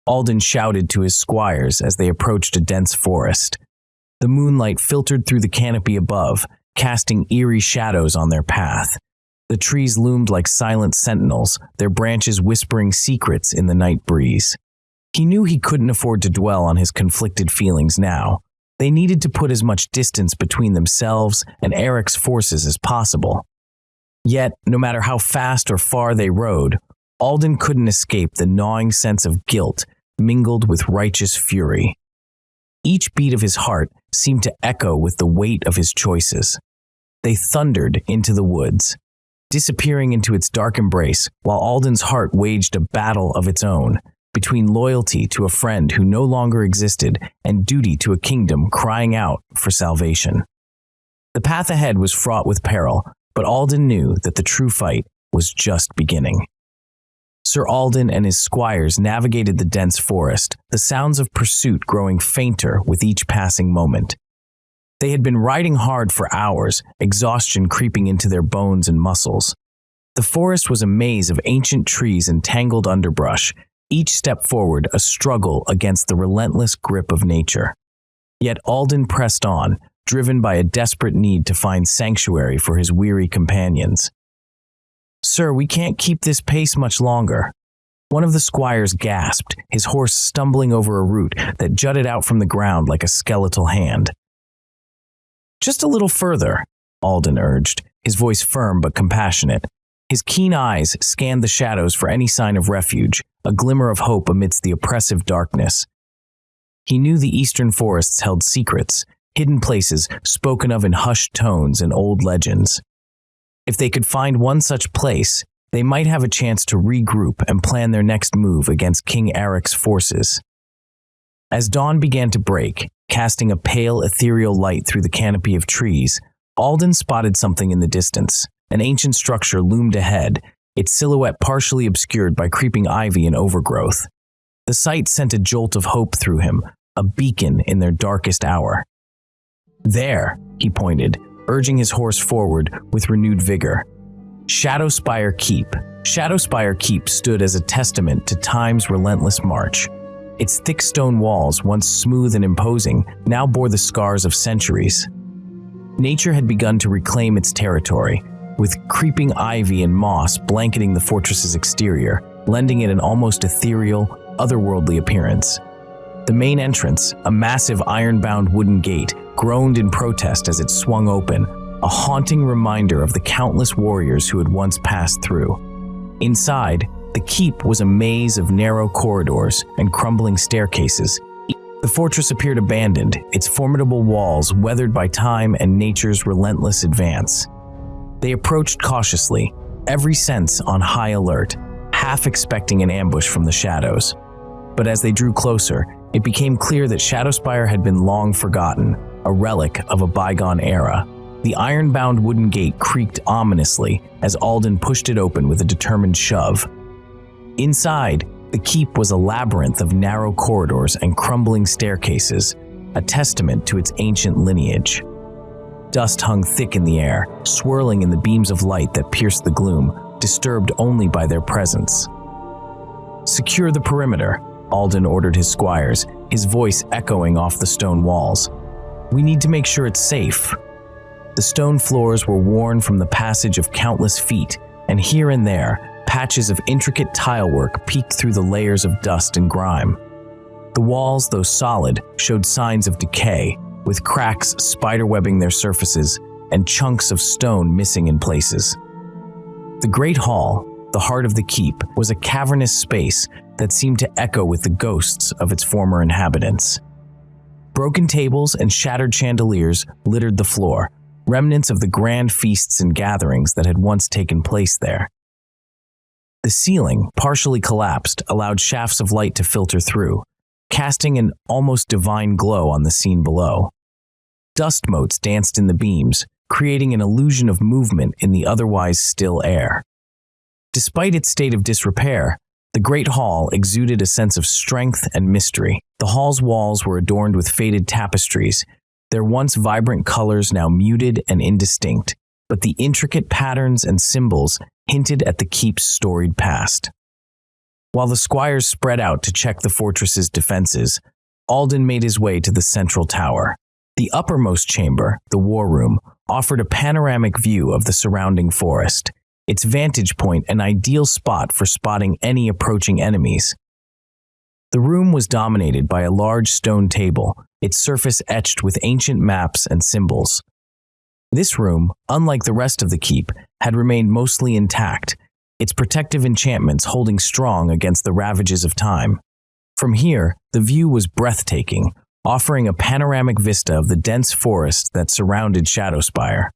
Alden shouted to his squires as they approached a dense forest. The moonlight filtered through the canopy above, casting eerie shadows on their path. The trees loomed like silent sentinels, their branches whispering secrets in the night breeze. He knew he couldn't afford to dwell on his conflicted feelings now. They needed to put as much distance between themselves and Eric's forces as possible. Yet, no matter how fast or far they rode, Alden couldn't escape the gnawing sense of guilt mingled with righteous fury. Each beat of his heart seemed to echo with the weight of his choices. They thundered into the woods, disappearing into its dark embrace while Alden's heart waged a battle of its own between loyalty to a friend who no longer existed and duty to a kingdom crying out for salvation. The path ahead was fraught with peril, but Alden knew that the true fight was just beginning. Sir Alden and his squires navigated the dense forest, the sounds of pursuit growing fainter with each passing moment. They had been riding hard for hours, exhaustion creeping into their bones and muscles. The forest was a maze of ancient trees and tangled underbrush, each step forward a struggle against the relentless grip of nature. Yet Alden pressed on, driven by a desperate need to find sanctuary for his weary companions. "Sir, we can't keep this pace much longer." One of the squires gasped, his horse stumbling over a root that jutted out from the ground like a skeletal hand. "Just a little further," Alden urged, his voice firm but compassionate. His keen eyes scanned the shadows for any sign of refuge, a glimmer of hope amidst the oppressive darkness. He knew the eastern forests held secrets, hidden places spoken of in hushed tones and old legends. If they could find one such place, they might have a chance to regroup and plan their next move against King Eric's forces. As dawn began to break, casting a pale, ethereal light through the canopy of trees, Alden spotted something in the distance. An ancient structure loomed ahead, its silhouette partially obscured by creeping ivy and overgrowth. The sight sent a jolt of hope through him, a beacon in their darkest hour. "There," he pointed, urging his horse forward with renewed vigor. Shadowspire Keep. Shadowspire Keep stood as a testament to time's relentless march. Its thick stone walls, once smooth and imposing, now bore the scars of centuries. Nature had begun to reclaim its territory, with creeping ivy and moss blanketing the fortress's exterior, lending it an almost ethereal, otherworldly appearance. The main entrance, a massive iron-bound wooden gate, groaned in protest as it swung open, a haunting reminder of the countless warriors who had once passed through. Inside, the keep was a maze of narrow corridors and crumbling staircases. The fortress appeared abandoned, its formidable walls weathered by time and nature's relentless advance. They approached cautiously, every sense on high alert, half expecting an ambush from the shadows. But as they drew closer, it became clear that Shadowspire had been long forgotten, a relic of a bygone era. The iron-bound wooden gate creaked ominously as Alden pushed it open with a determined shove. Inside, the keep was a labyrinth of narrow corridors and crumbling staircases, a testament to its ancient lineage. Dust hung thick in the air, swirling in the beams of light that pierced the gloom, disturbed only by their presence. "Secure the perimeter," Alden ordered his squires, his voice echoing off the stone walls. "We need to make sure it's safe." The stone floors were worn from the passage of countless feet, and here and there, patches of intricate tilework peeked through the layers of dust and grime. The walls, though solid, showed signs of decay, with cracks spiderwebbing their surfaces and chunks of stone missing in places. The Great Hall, the heart of the keep, was a cavernous space that seemed to echo with the ghosts of its former inhabitants. Broken tables and shattered chandeliers littered the floor, remnants of the grand feasts and gatherings that had once taken place there. The ceiling, partially collapsed, allowed shafts of light to filter through, casting an almost divine glow on the scene below. Dust motes danced in the beams, creating an illusion of movement in the otherwise still air. Despite its state of disrepair, the Great Hall exuded a sense of strength and mystery. The hall's walls were adorned with faded tapestries, their once vibrant colors now muted and indistinct, but the intricate patterns and symbols hinted at the keep's storied past. While the squires spread out to check the fortress's defenses, Alden made his way to the central tower. The uppermost chamber, the war room, offered a panoramic view of the surrounding forest, its vantage point an ideal spot for spotting any approaching enemies. The room was dominated by a large stone table, its surface etched with ancient maps and symbols. This room, unlike the rest of the keep, had remained mostly intact, its protective enchantments holding strong against the ravages of time. From here, the view was breathtaking, offering a panoramic vista of the dense forest that surrounded Shadowspire.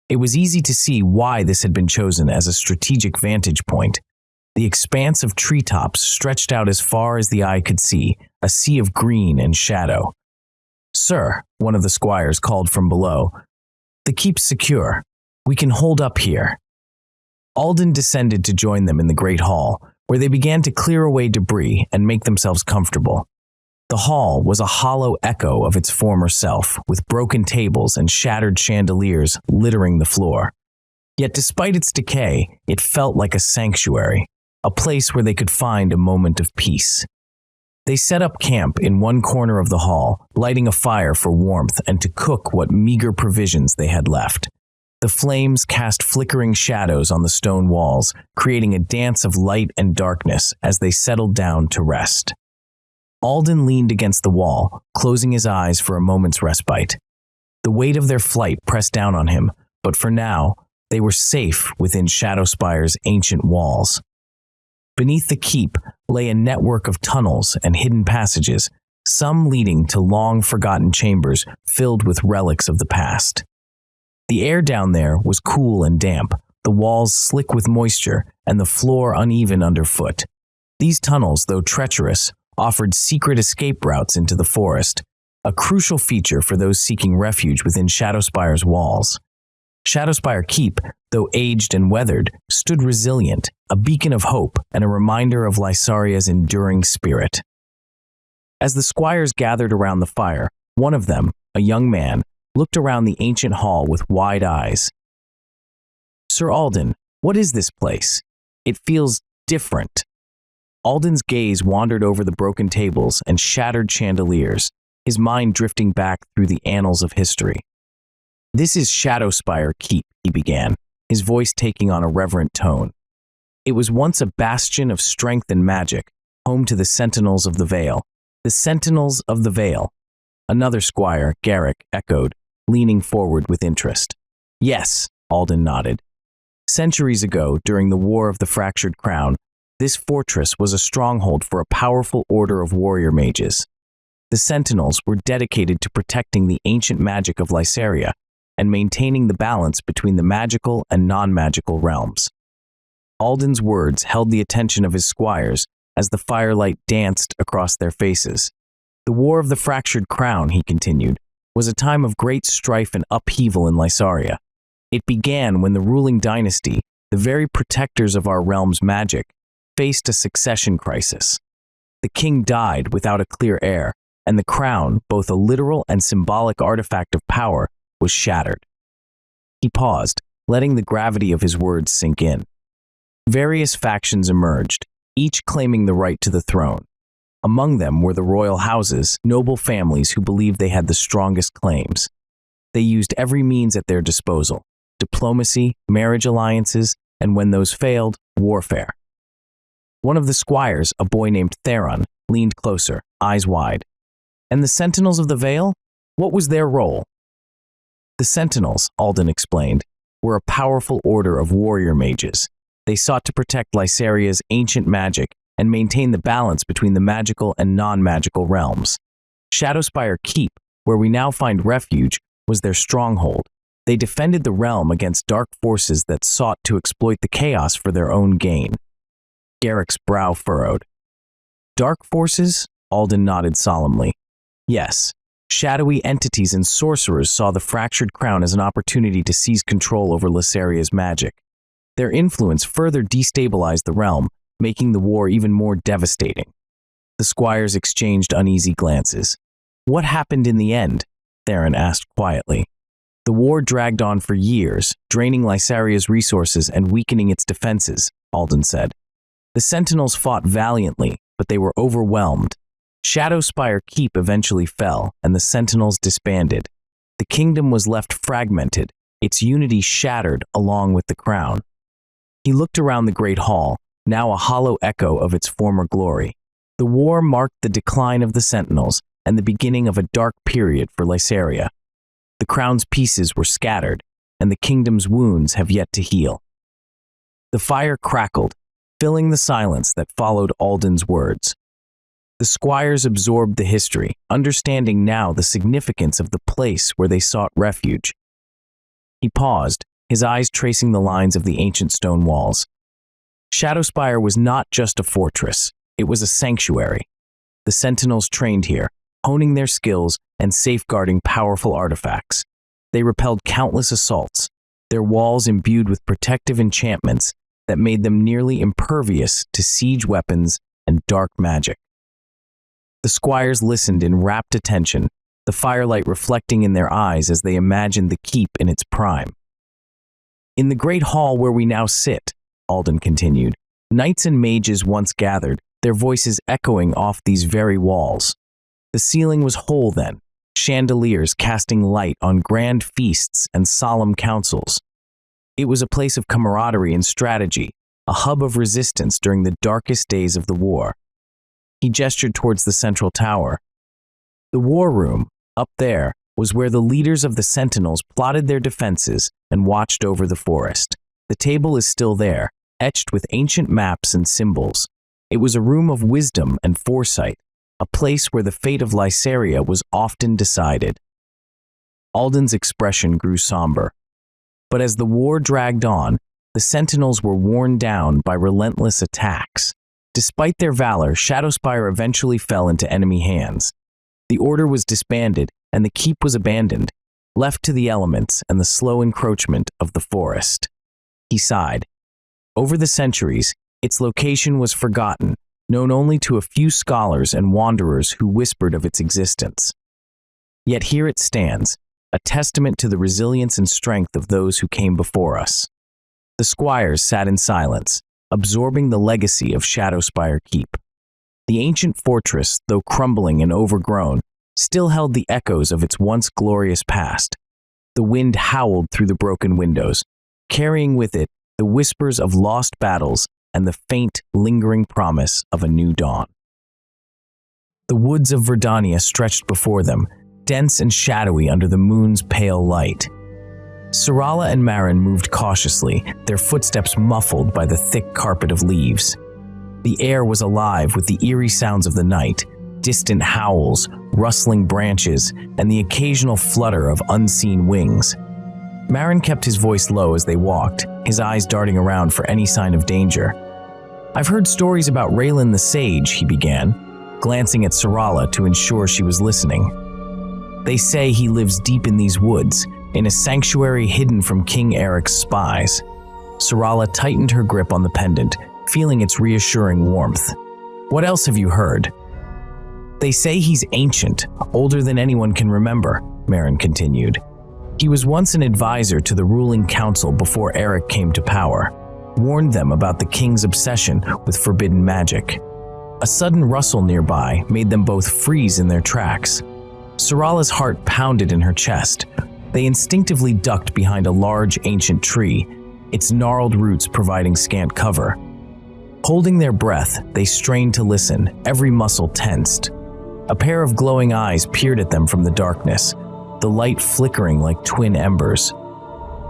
It was easy to see why this had been chosen as a strategic vantage point. The expanse of treetops stretched out as far as the eye could see, a sea of green and shadow. "Sir," one of the squires called from below, "the keep's secure. We can hold up here." Alden descended to join them in the Great Hall, where they began to clear away debris and make themselves comfortable. The hall was a hollow echo of its former self, with broken tables and shattered chandeliers littering the floor. Yet despite its decay, it felt like a sanctuary, a place where they could find a moment of peace. They set up camp in one corner of the hall, lighting a fire for warmth and to cook what meager provisions they had left. The flames cast flickering shadows on the stone walls, creating a dance of light and darkness as they settled down to rest. Alden leaned against the wall, closing his eyes for a moment's respite. The weight of their flight pressed down on him, but for now, they were safe within Shadowspire's ancient walls. Beneath the keep lay a network of tunnels and hidden passages, some leading to long-forgotten chambers filled with relics of the past. The air down there was cool and damp, the walls slick with moisture, and the floor uneven underfoot. These tunnels, though treacherous, offered secret escape routes into the forest, a crucial feature for those seeking refuge within Shadowspire's walls. Shadowspire Keep, though aged and weathered, stood resilient, a beacon of hope and a reminder of Lysaria's enduring spirit. As the squires gathered around the fire, one of them, a young man, looked around the ancient hall with wide eyes. "Sir Alden, what is this place? It feels different." Alden's gaze wandered over the broken tables and shattered chandeliers, his mind drifting back through the annals of history. "This is Shadowspire Keep," he began, his voice taking on a reverent tone. "It was once a bastion of strength and magic, home to the Sentinels of the Vale." "The Sentinels of the Vale," another squire, Garrick, echoed, leaning forward with interest. "Yes," Alden nodded. "Centuries ago, during the War of the Fractured Crown, this fortress was a stronghold for a powerful order of warrior mages. The Sentinels were dedicated to protecting the ancient magic of Lysaria and maintaining the balance between the magical and non-magical realms." Alden's words held the attention of his squires as the firelight danced across their faces. "The War of the Fractured Crown," he continued, was a time of great strife and upheaval in Lysaria. It began when the ruling dynasty, the very protectors of our realm's magic, faced a succession crisis. The king died without a clear heir, and the crown, both a literal and symbolic artifact of power, was shattered. He paused, letting the gravity of his words sink in. Various factions emerged, each claiming the right to the throne. Among them were the royal houses, noble families who believed they had the strongest claims. They used every means at their disposal: diplomacy, marriage alliances, and when those failed, warfare. One of the squires, a boy named Theron, leaned closer, eyes wide. And the Sentinels of the Vale? What was their role? The Sentinels, Alden explained, were a powerful order of warrior mages. They sought to protect Lysaria's ancient magic and maintain the balance between the magical and non-magical realms. Shadowspire Keep, where we now find refuge, was their stronghold. They defended the realm against dark forces that sought to exploit the chaos for their own gain. Garrick's brow furrowed. Dark forces? Alden nodded solemnly. Yes, shadowy entities and sorcerers saw the fractured crown as an opportunity to seize control over Lysaria's magic. Their influence further destabilized the realm, making the war even more devastating. The squires exchanged uneasy glances. What happened in the end? Theron asked quietly. The war dragged on for years, draining Lysaria's resources and weakening its defenses, Alden said. The Sentinels fought valiantly, but they were overwhelmed. Shadowspire Keep eventually fell, and the Sentinels disbanded. The kingdom was left fragmented, its unity shattered along with the crown. He looked around the great hall, now a hollow echo of its former glory. The war marked the decline of the Sentinels and the beginning of a dark period for Lysaria. The crown's pieces were scattered, and the kingdom's wounds have yet to heal. The fire crackled, filling the silence that followed Alden's words. The squires absorbed the history, understanding now the significance of the place where they sought refuge. He paused, his eyes tracing the lines of the ancient stone walls. Shadowspire was not just a fortress, it was a sanctuary. The Sentinels trained here, honing their skills and safeguarding powerful artifacts. They repelled countless assaults, their walls imbued with protective enchantments that made them nearly impervious to siege weapons and dark magic. The squires listened in rapt attention, the firelight reflecting in their eyes as they imagined the keep in its prime. In the great hall where we now sit, Alden continued, knights and mages once gathered, their voices echoing off these very walls. The ceiling was whole then, chandeliers casting light on grand feasts and solemn councils. It was a place of camaraderie and strategy, a hub of resistance during the darkest days of the war. He gestured towards the central tower. The war room, up there, was where the leaders of the Sentinels plotted their defenses and watched over the forest. The table is still there, etched with ancient maps and symbols. It was a room of wisdom and foresight, a place where the fate of Lysaria was often decided. Alden's expression grew somber. But as the war dragged on, the Sentinels were worn down by relentless attacks. Despite their valor, Shadowspire eventually fell into enemy hands. The order was disbanded, and the keep was abandoned, left to the elements and the slow encroachment of the forest. He sighed. Over the centuries, its location was forgotten, known only to a few scholars and wanderers who whispered of its existence. Yet here it stands, a testament to the resilience and strength of those who came before us. The squires sat in silence, absorbing the legacy of Shadowspire Keep. The ancient fortress, though crumbling and overgrown, still held the echoes of its once glorious past. The wind howled through the broken windows, carrying with it the whispers of lost battles and the faint, lingering promise of a new dawn. The woods of Verdania stretched before them, dense and shadowy under the moon's pale light. Syrala and Marin moved cautiously, their footsteps muffled by the thick carpet of leaves. The air was alive with the eerie sounds of the night, distant howls, rustling branches, and the occasional flutter of unseen wings. Marin kept his voice low as they walked, his eyes darting around for any sign of danger. "I've heard stories about Raelin the Sage," he began, glancing at Syrala to ensure she was listening. They say he lives deep in these woods, in a sanctuary hidden from King Eric's spies. Syrala tightened her grip on the pendant, feeling its reassuring warmth. What else have you heard? They say he's ancient, older than anyone can remember, Merrin continued. He was once an advisor to the ruling council before Eric came to power, warned them about the king's obsession with forbidden magic. A sudden rustle nearby made them both freeze in their tracks. Syrala's heart pounded in her chest. They instinctively ducked behind a large ancient tree, its gnarled roots providing scant cover. Holding their breath, they strained to listen, every muscle tensed. A pair of glowing eyes peered at them from the darkness, the light flickering like twin embers.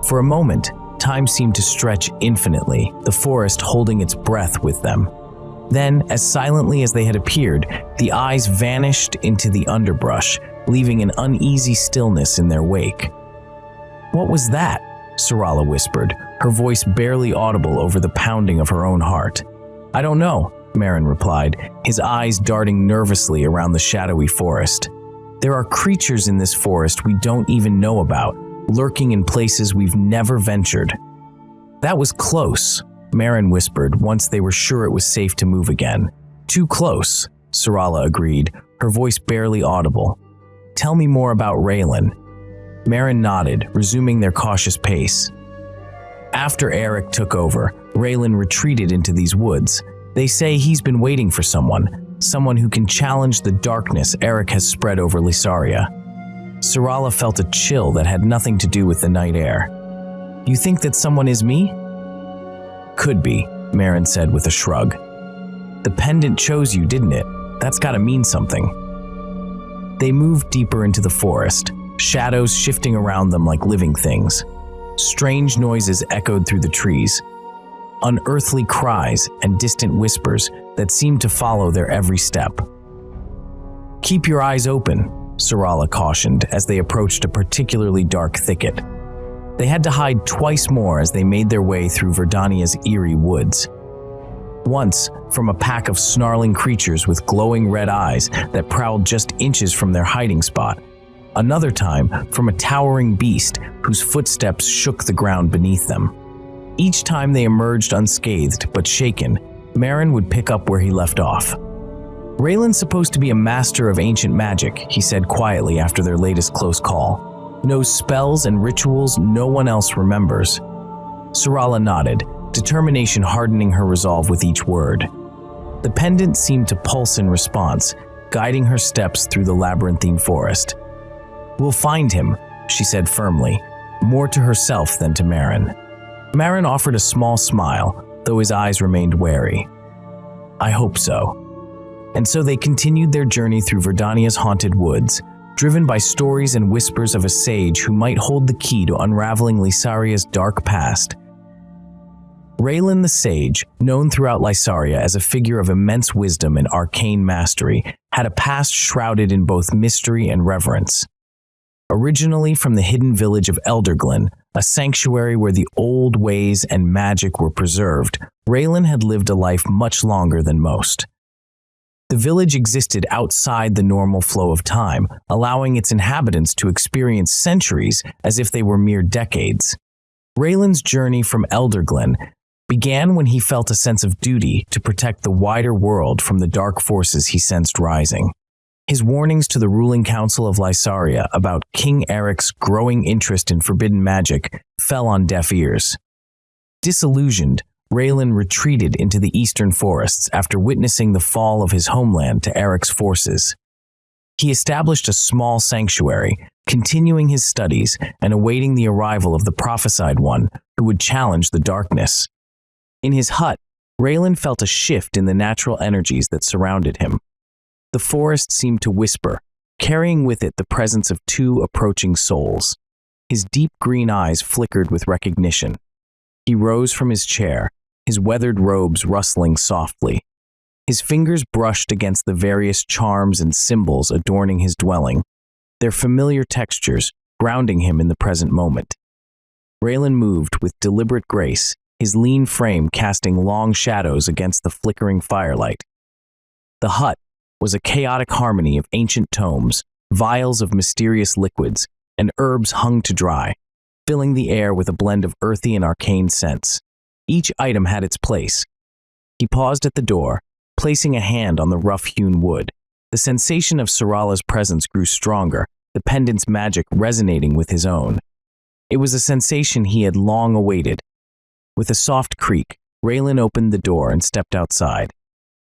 For a moment, time seemed to stretch infinitely, the forest holding its breath with them. Then, as silently as they had appeared, the eyes vanished into the underbrush, leaving an uneasy stillness in their wake. "What was that?" Syrala whispered, her voice barely audible over the pounding of her own heart. "I don't know," Merrin replied, his eyes darting nervously around the shadowy forest. "There are creatures in this forest we don't even know about, lurking in places we've never ventured." "That was close," Merrin whispered once they were sure it was safe to move again. "Too close," Syrala agreed, her voice barely audible. "Tell me more about Raelin." Merrin nodded, resuming their cautious pace. After Eric took over, Raelin retreated into these woods. They say he's been waiting for someone who can challenge the darkness Eric has spread over Lysaria. Syrala felt a chill that had nothing to do with the night air. "You think that someone is me?" "Could be," Merrin said with a shrug. "The pendant chose you, didn't it? That's gotta mean something." They moved deeper into the forest, shadows shifting around them like living things. Strange noises echoed through the trees, unearthly cries and distant whispers that seemed to follow their every step. "Keep your eyes open," Syrala cautioned as they approached a particularly dark thicket. They had to hide twice more as they made their way through Verdania's eerie woods. Once, from a pack of snarling creatures with glowing red eyes that prowled just inches from their hiding spot. Another time, from a towering beast whose footsteps shook the ground beneath them. Each time they emerged unscathed but shaken, Merrin would pick up where he left off. "Raelin's supposed to be a master of ancient magic," he said quietly after their latest close call. "Knows spells and rituals no one else remembers." Syrala nodded, determination hardening her resolve with each word. The pendant seemed to pulse in response, guiding her steps through the labyrinthine forest. "We'll find him," she said firmly, more to herself than to Merrin. Merrin offered a small smile, though his eyes remained wary. "I hope so." And so they continued their journey through Verdania's haunted woods, driven by stories and whispers of a sage who might hold the key to unraveling Lysaria's dark past. Raelin the Sage, known throughout Lysaria as a figure of immense wisdom and arcane mastery, had a past shrouded in both mystery and reverence. Originally from the hidden village of Elderglen, a sanctuary where the old ways and magic were preserved, Raelin had lived a life much longer than most. The village existed outside the normal flow of time, allowing its inhabitants to experience centuries as if they were mere decades. Raelin's journey from Elderglen began when he felt a sense of duty to protect the wider world from the dark forces he sensed rising. His warnings to the ruling council of Lysaria about King Eric's growing interest in forbidden magic fell on deaf ears. Disillusioned, Raelin retreated into the eastern forests after witnessing the fall of his homeland to Eric's forces. He established a small sanctuary, continuing his studies and awaiting the arrival of the prophesied one who would challenge the darkness. In his hut, Raelin felt a shift in the natural energies that surrounded him. The forest seemed to whisper, carrying with it the presence of two approaching souls. His deep green eyes flickered with recognition. He rose from his chair, his weathered robes rustling softly. His fingers brushed against the various charms and symbols adorning his dwelling, their familiar textures grounding him in the present moment. Raelin moved with deliberate grace, his lean frame casting long shadows against the flickering firelight. The hut was a chaotic harmony of ancient tomes, vials of mysterious liquids, and herbs hung to dry, filling the air with a blend of earthy and arcane scents. Each item had its place. He paused at the door, placing a hand on the rough-hewn wood. The sensation of Syrala's presence grew stronger, the pendant's magic resonating with his own. It was a sensation he had long awaited. With a soft creak, Raelin opened the door and stepped outside.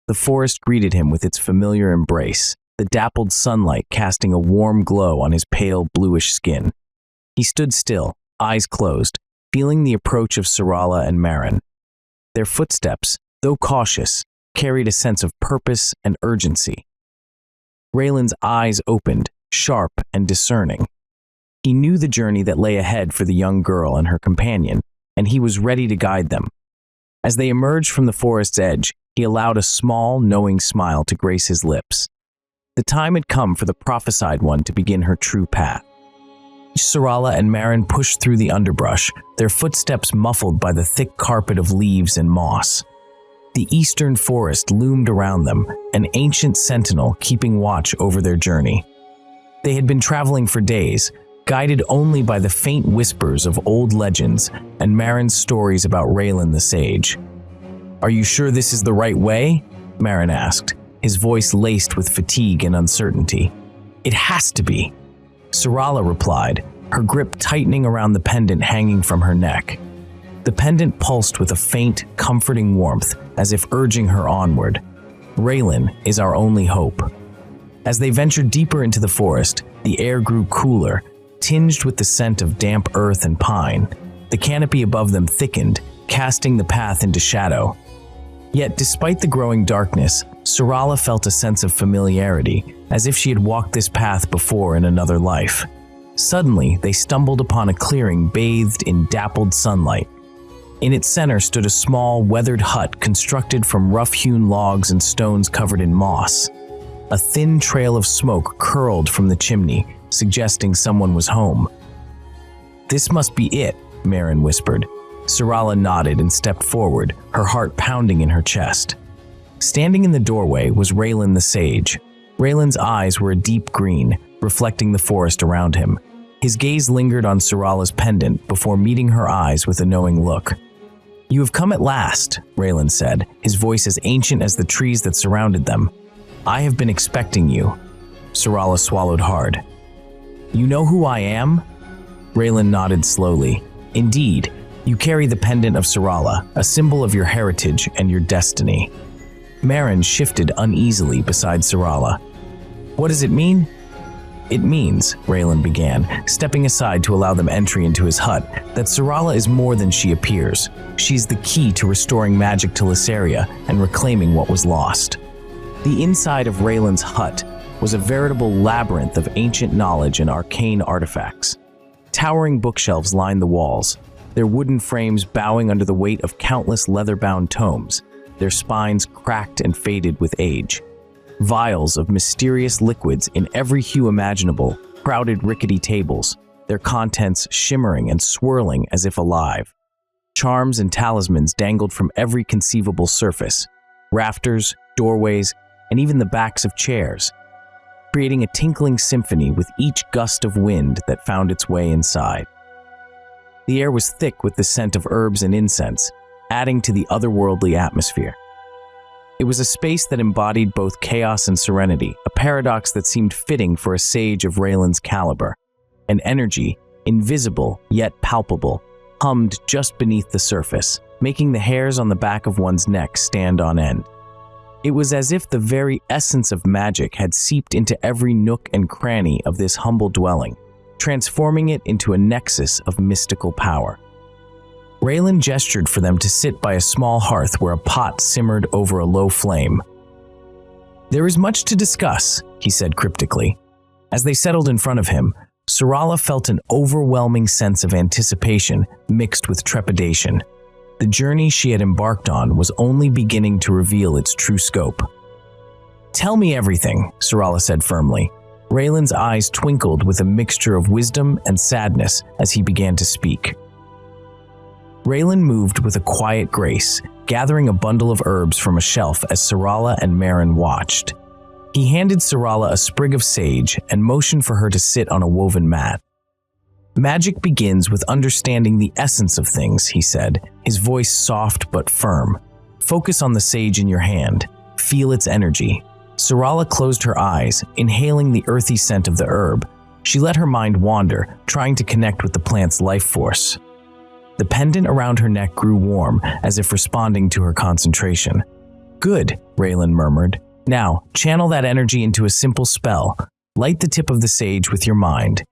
The forest greeted him with its familiar embrace, the dappled sunlight casting a warm glow on his pale bluish skin. He stood still, eyes closed, feeling the approach of Syrala and Merrin. Their footsteps, though cautious, carried a sense of purpose and urgency. Raelin's eyes opened, sharp and discerning. He knew the journey that lay ahead for the young girl and her companion, and he was ready to guide them. As they emerged from the forest's edge, he allowed a small, knowing smile to grace his lips. The time had come for the prophesied one to begin her true path. Syrala and Merrin pushed through the underbrush, their footsteps muffled by the thick carpet of leaves and moss. The eastern forest loomed around them, an ancient sentinel keeping watch over their journey. They had been traveling for days, guided only by the faint whispers of old legends and Merrin's stories about Raelin the sage. "Are you sure this is the right way?" Merrin asked, his voice laced with fatigue and uncertainty. "It has to be," Syrala replied, her grip tightening around the pendant hanging from her neck. The pendant pulsed with a faint, comforting warmth, as if urging her onward. "Raelin is our only hope." As they ventured deeper into the forest, the air grew cooler, tinged with the scent of damp earth and pine. The canopy above them thickened, casting the path into shadow. Yet, despite the growing darkness, Syrala felt a sense of familiarity, as if she had walked this path before in another life. Suddenly, they stumbled upon a clearing bathed in dappled sunlight. In its center stood a small, weathered hut constructed from rough-hewn logs and stones covered in moss. A thin trail of smoke curled from the chimney, suggesting someone was home. "This must be it," Merrin whispered. Syrala nodded and stepped forward, her heart pounding in her chest. Standing in the doorway was Raelin the sage. Raelin's eyes were a deep green, reflecting the forest around him. His gaze lingered on Syrala's pendant before meeting her eyes with a knowing look. "You have come at last," Raelin said, his voice as ancient as the trees that surrounded them. "I have been expecting you." Syrala swallowed hard. "You know who I am?" Raelin nodded slowly. "Indeed, you carry the pendant of Syrala, a symbol of your heritage and your destiny." Merrin shifted uneasily beside Syrala. "What does it mean?" "It means," Raelin began, stepping aside to allow them entry into his hut, "that Syrala is more than she appears. She's the key to restoring magic to Lysaria and reclaiming what was lost." The inside of Raelin's hut was a veritable labyrinth of ancient knowledge and arcane artifacts. Towering bookshelves lined the walls, their wooden frames bowing under the weight of countless leather-bound tomes, their spines cracked and faded with age. Vials of mysterious liquids in every hue imaginable crowded rickety tables, their contents shimmering and swirling as if alive. Charms and talismans dangled from every conceivable surface, rafters, doorways, and even the backs of chairs, creating a tinkling symphony with each gust of wind that found its way inside. The air was thick with the scent of herbs and incense, adding to the otherworldly atmosphere. It was a space that embodied both chaos and serenity, a paradox that seemed fitting for a sage of Raelin's caliber. An energy, invisible yet palpable, hummed just beneath the surface, making the hairs on the back of one's neck stand on end. It was as if the very essence of magic had seeped into every nook and cranny of this humble dwelling, transforming it into a nexus of mystical power. Raelin gestured for them to sit by a small hearth where a pot simmered over a low flame. "There is much to discuss," he said cryptically. As they settled in front of him, Syrala felt an overwhelming sense of anticipation mixed with trepidation. The journey she had embarked on was only beginning to reveal its true scope. "Tell me everything," Syrala said firmly. Raelin's eyes twinkled with a mixture of wisdom and sadness as he began to speak. Raelin moved with a quiet grace, gathering a bundle of herbs from a shelf as Syrala and Merrin watched. He handed Syrala a sprig of sage and motioned for her to sit on a woven mat. Magic begins with understanding the essence of things, he said, his voice soft but firm. Focus on the sage in your hand. Feel its energy. Syrala closed her eyes, inhaling the earthy scent of the herb. She let her mind wander, trying to connect with the plant's life force. The pendant around her neck grew warm, as if responding to her concentration. Good, Raelin murmured. Now, channel that energy into a simple spell. Light the tip of the sage with your mind.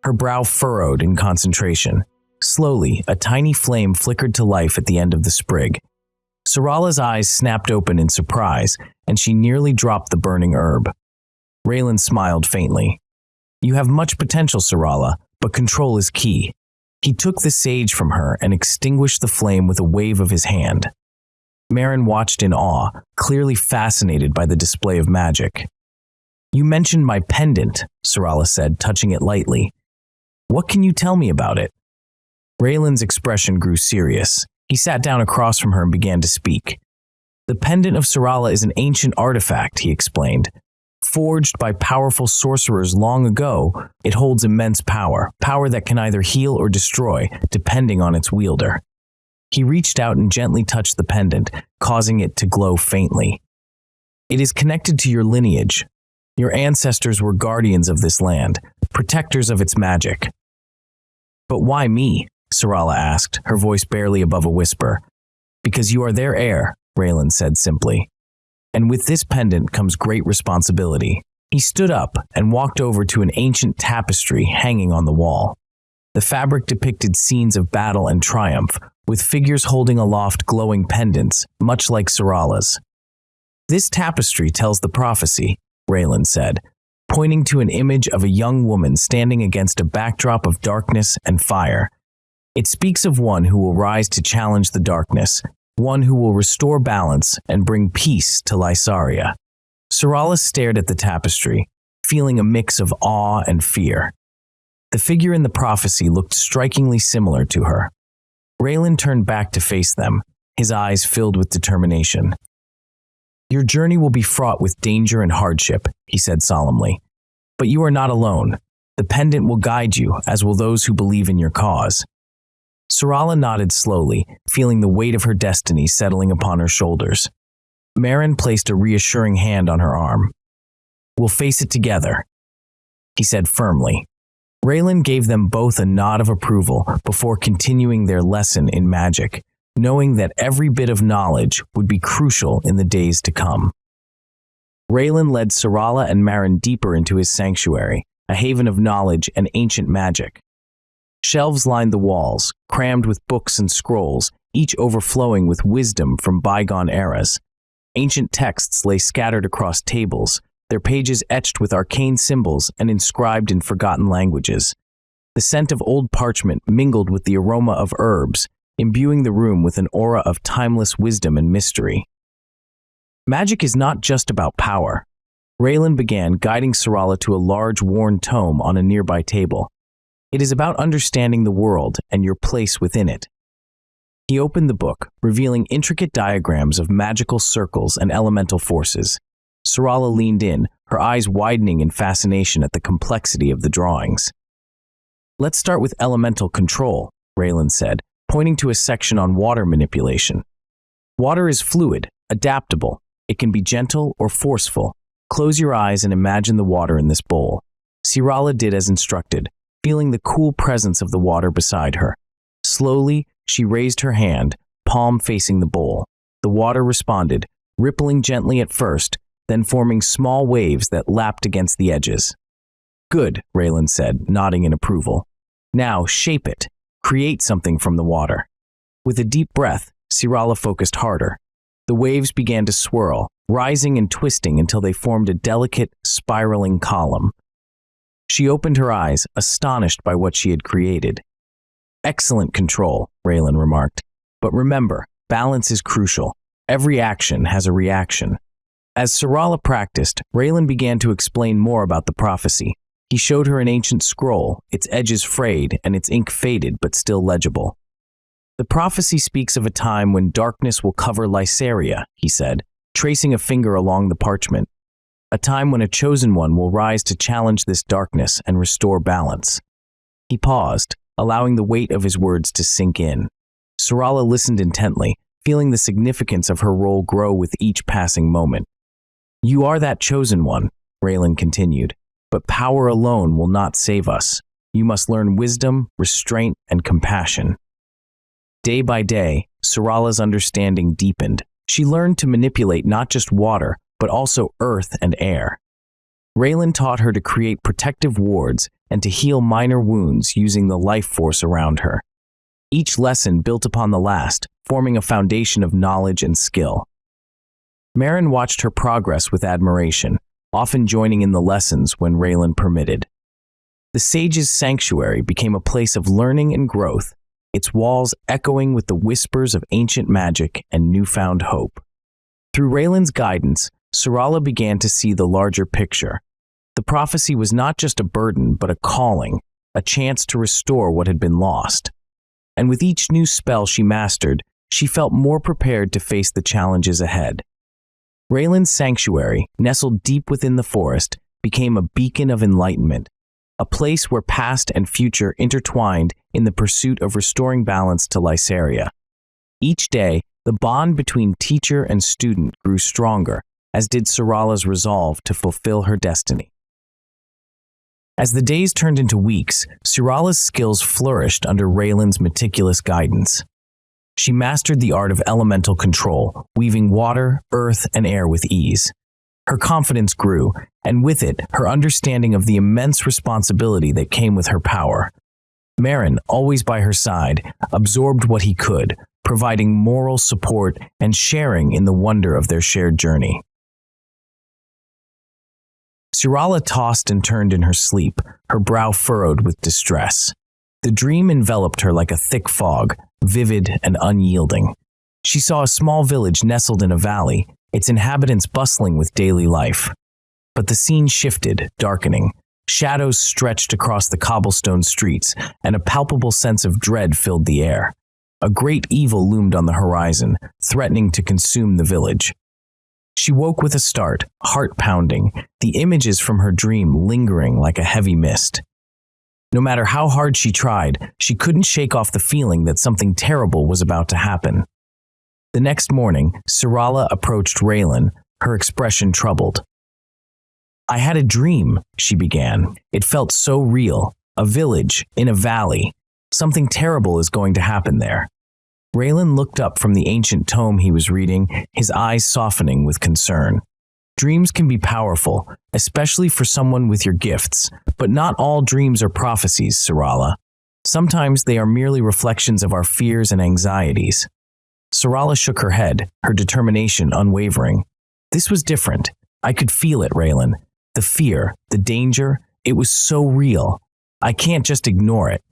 Her brow furrowed in concentration. Slowly, a tiny flame flickered to life at the end of the sprig. Syrala's eyes snapped open in surprise, and she nearly dropped the burning herb. Raelin smiled faintly. You have much potential, Syrala, but control is key. He took the sage from her and extinguished the flame with a wave of his hand. Merrin watched in awe, clearly fascinated by the display of magic. You mentioned my pendant, Syrala said, touching it lightly. What can you tell me about it? Raelin's expression grew serious. He sat down across from her and began to speak. The pendant of Syrala is an ancient artifact, he explained. Forged by powerful sorcerers long ago, it holds immense power that can either heal or destroy, depending on its wielder. He reached out and gently touched the pendant, causing it to glow faintly. It is connected to your lineage. Your ancestors were guardians of this land, protectors of its magic. But why me? Syrala asked, her voice barely above a whisper. Because you are their heir, Raelin said simply. And with this pendant comes great responsibility. He stood up and walked over to an ancient tapestry hanging on the wall. The fabric depicted scenes of battle and triumph, with figures holding aloft glowing pendants, much like Syrala's. This tapestry tells the prophecy, Raelin said, pointing to an image of a young woman standing against a backdrop of darkness and fire. It speaks of one who will rise to challenge the darkness, one who will restore balance and bring peace to Lysaria. Syrala stared at the tapestry, feeling a mix of awe and fear. The figure in the prophecy looked strikingly similar to her. Raelin turned back to face them, his eyes filled with determination. Your journey will be fraught with danger and hardship, he said solemnly. But you are not alone. The pendant will guide you, as will those who believe in your cause. Syrala nodded slowly, feeling the weight of her destiny settling upon her shoulders. Merrin placed a reassuring hand on her arm. We'll face it together, he said firmly. Raelin gave them both a nod of approval before continuing their lesson in magic, knowing that every bit of knowledge would be crucial in the days to come. Raelin led Syrala and Merrin deeper into his sanctuary, a haven of knowledge and ancient magic. Shelves lined the walls, crammed with books and scrolls, each overflowing with wisdom from bygone eras. Ancient texts lay scattered across tables, their pages etched with arcane symbols and inscribed in forgotten languages. The scent of old parchment mingled with the aroma of herbs, imbuing the room with an aura of timeless wisdom and mystery. Magic is not just about power. Raelin began, guiding Syrala to a large worn tome on a nearby table. It is about understanding the world and your place within it. He opened the book, revealing intricate diagrams of magical circles and elemental forces. Syrala leaned in, her eyes widening in fascination at the complexity of the drawings. Let's start with elemental control, Raelin said, pointing to a section on water manipulation. Water is fluid, adaptable. It can be gentle or forceful. Close your eyes and imagine the water in this bowl. Syrala did as instructed, feeling the cool presence of the water beside her. Slowly, she raised her hand, palm facing the bowl. The water responded, rippling gently at first, then forming small waves that lapped against the edges. Good, Raelin said, nodding in approval. Now shape it. Create something from the water. With a deep breath, Syrala focused harder. The waves began to swirl, rising and twisting until they formed a delicate, spiraling column. She opened her eyes, astonished by what she had created. Excellent control, Raelin remarked. But remember, balance is crucial. Every action has a reaction. As Syrala practiced, Raelin began to explain more about the prophecy. He showed her an ancient scroll, its edges frayed and its ink faded but still legible. The prophecy speaks of a time when darkness will cover Lysaria, he said, tracing a finger along the parchment. a time when a chosen one will rise to challenge this darkness and restore balance. He paused, allowing the weight of his words to sink in. Syrala listened intently, feeling the significance of her role grow with each passing moment. You are that chosen one, Raelin continued, but power alone will not save us. You must learn wisdom, restraint, and compassion. Day by day, Syrala's understanding deepened. She learned to manipulate not just water, but also earth and air. Raelin taught her to create protective wards and to heal minor wounds using the life force around her. Each lesson built upon the last, forming a foundation of knowledge and skill. Merrin watched her progress with admiration, often joining in the lessons when Raelin permitted. The sage's sanctuary became a place of learning and growth, its walls echoing with the whispers of ancient magic and newfound hope. Through Raelin's guidance, Syrala began to see the larger picture. The prophecy was not just a burden, but a calling, a chance to restore what had been lost. And with each new spell she mastered, she felt more prepared to face the challenges ahead. Raelin's sanctuary, nestled deep within the forest, became a beacon of enlightenment, a place where past and future intertwined in the pursuit of restoring balance to Lysaria. Each day, the bond between teacher and student grew stronger, as did Syrala's resolve to fulfill her destiny. As the days turned into weeks, Syrala's skills flourished under Raelin's meticulous guidance. She mastered the art of elemental control, weaving water, earth, and air with ease. Her confidence grew, and with it, her understanding of the immense responsibility that came with her power. Merrin, always by her side, absorbed what he could, providing moral support and sharing in the wonder of their shared journey. Syrala tossed and turned in her sleep, her brow furrowed with distress. The dream enveloped her like a thick fog, vivid and unyielding. She saw a small village nestled in a valley, its inhabitants bustling with daily life. But the scene shifted, darkening. Shadows stretched across the cobblestone streets, and a palpable sense of dread filled the air. A great evil loomed on the horizon, threatening to consume the village. She woke with a start, heart pounding, the images from her dream lingering like a heavy mist. No matter how hard she tried, she couldn't shake off the feeling that something terrible was about to happen. The next morning, Syrala approached Raelin, her expression troubled. I had a dream, she began. It felt so real. A village, in a valley. Something terrible is going to happen there. Raelin looked up from the ancient tome he was reading, his eyes softening with concern. Dreams can be powerful, especially for someone with your gifts, but not all dreams are prophecies, Syrala. Sometimes they are merely reflections of our fears and anxieties. Syrala shook her head, her determination unwavering. This was different. I could feel it, Raelin. The fear, the danger, it was so real. I can't just ignore it.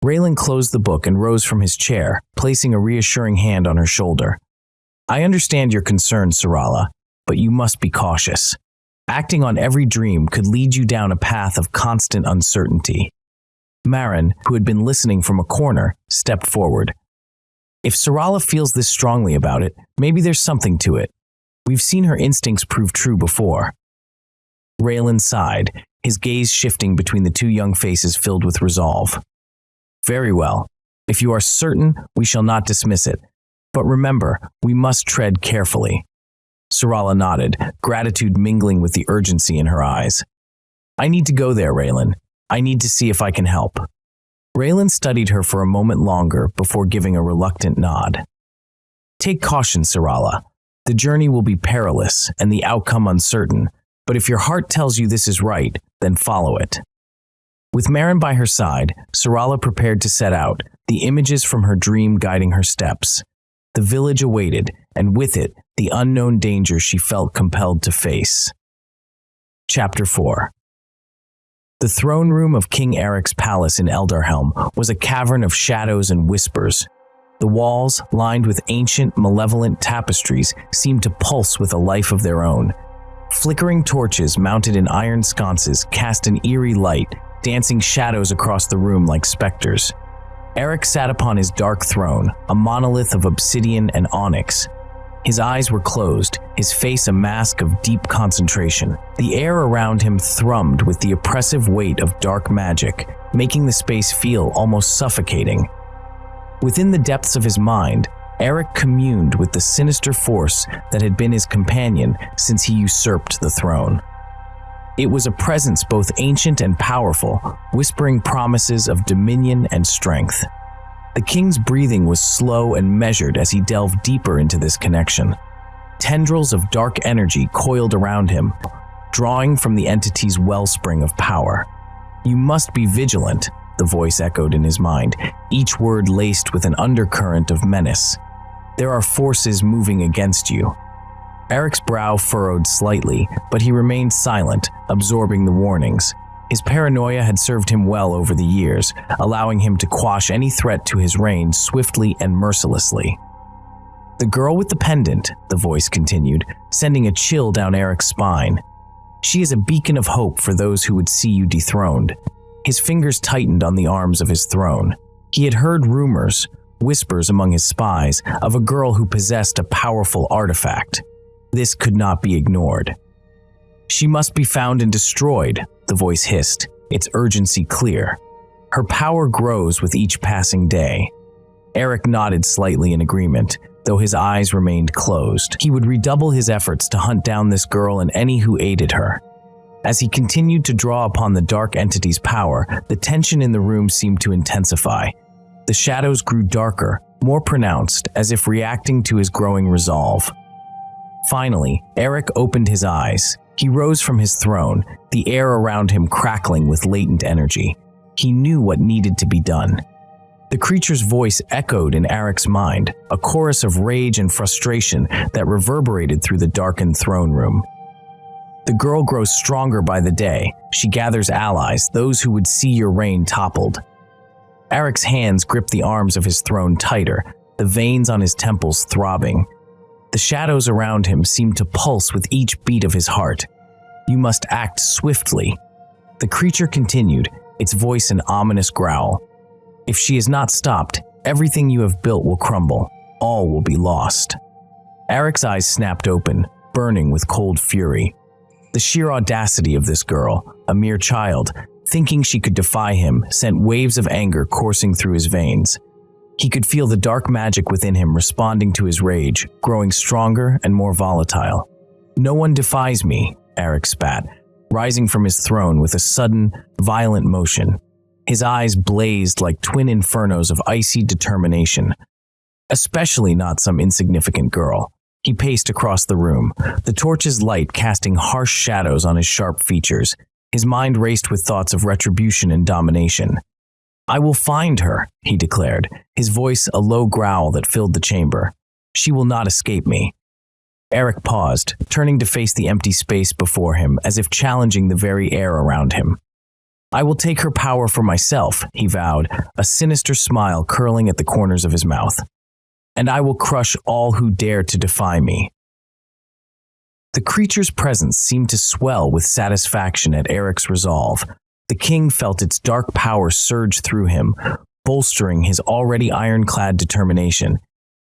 Raelin closed the book and rose from his chair, placing a reassuring hand on her shoulder. I understand your concern, Syrala, but you must be cautious. Acting on every dream could lead you down a path of constant uncertainty. Merrin, who had been listening from a corner, stepped forward. If Syrala feels this strongly about it, maybe there's something to it. We've seen her instincts prove true before. Raelin sighed, his gaze shifting between the two young faces filled with resolve. Very well. If you are certain, we shall not dismiss it. But remember, we must tread carefully. Syrala nodded, gratitude mingling with the urgency in her eyes. I need to go there, Raelin. I need to see if I can help. Raelin studied her for a moment longer before giving a reluctant nod. Take caution, Syrala. The journey will be perilous and the outcome uncertain, but if your heart tells you this is right, then follow it. With Merrin by her side, Syrala prepared to set out, the images from her dream guiding her steps. The village awaited, and with it, the unknown danger she felt compelled to face. Chapter 4. The throne room of King Eric's palace in Eldarhelm was a cavern of shadows and whispers. The walls, lined with ancient, malevolent tapestries, seemed to pulse with a life of their own. Flickering torches mounted in iron sconces cast an eerie light, dancing shadows across the room like specters. Eric sat upon his dark throne, a monolith of obsidian and onyx. His eyes were closed, his face a mask of deep concentration. The air around him thrummed with the oppressive weight of dark magic, making the space feel almost suffocating. Within the depths of his mind, Eric communed with the sinister force that had been his companion since he usurped the throne. It was a presence both ancient and powerful, whispering promises of dominion and strength. The king's breathing was slow and measured as he delved deeper into this connection. Tendrils of dark energy coiled around him, drawing from the entity's wellspring of power. "You must be vigilant," the voice echoed in his mind, each word laced with an undercurrent of menace. "There are forces moving against you." Eric's brow furrowed slightly, but he remained silent, absorbing the warnings. His paranoia had served him well over the years, allowing him to quash any threat to his reign swiftly and mercilessly. "The girl with the pendant," the voice continued, sending a chill down Eric's spine. "She is a beacon of hope for those who would see you dethroned." His fingers tightened on the arms of his throne. He had heard rumors, whispers among his spies, of a girl who possessed a powerful artifact. This could not be ignored. "She must be found and destroyed," the voice hissed, its urgency clear. "Her power grows with each passing day." Eric nodded slightly in agreement, though his eyes remained closed. He would redouble his efforts to hunt down this girl and any who aided her. As he continued to draw upon the dark entity's power, the tension in the room seemed to intensify. The shadows grew darker, more pronounced, as if reacting to his growing resolve. Finally, Eric opened his eyes. He rose from his throne, the air around him crackling with latent energy. He knew what needed to be done. The creature's voice echoed in Eric's mind, a chorus of rage and frustration that reverberated through the darkened throne room. "The girl grows stronger by the day. She gathers allies, those who would see your reign toppled." Eric's hands gripped the arms of his throne tighter, the veins on his temples throbbing. The shadows around him seemed to pulse with each beat of his heart. "You must act swiftly." The creature continued, its voice an ominous growl. "If she is not stopped, everything you have built will crumble. All will be lost." Eric's eyes snapped open, burning with cold fury. The sheer audacity of this girl, a mere child, thinking she could defy him, sent waves of anger coursing through his veins. He could feel the dark magic within him responding to his rage, growing stronger and more volatile. "No one defies me," Eric spat, rising from his throne with a sudden, violent motion. His eyes blazed like twin infernos of icy determination. "Especially not some insignificant girl." He paced across the room, the torch's light casting harsh shadows on his sharp features. His mind raced with thoughts of retribution and domination. "I will find her," he declared, his voice a low growl that filled the chamber. "She will not escape me." Eric paused, turning to face the empty space before him as if challenging the very air around him. "I will take her power for myself," he vowed, a sinister smile curling at the corners of his mouth. "And I will crush all who dare to defy me." The creature's presence seemed to swell with satisfaction at Eric's resolve. The king felt its dark power surge through him, bolstering his already ironclad determination.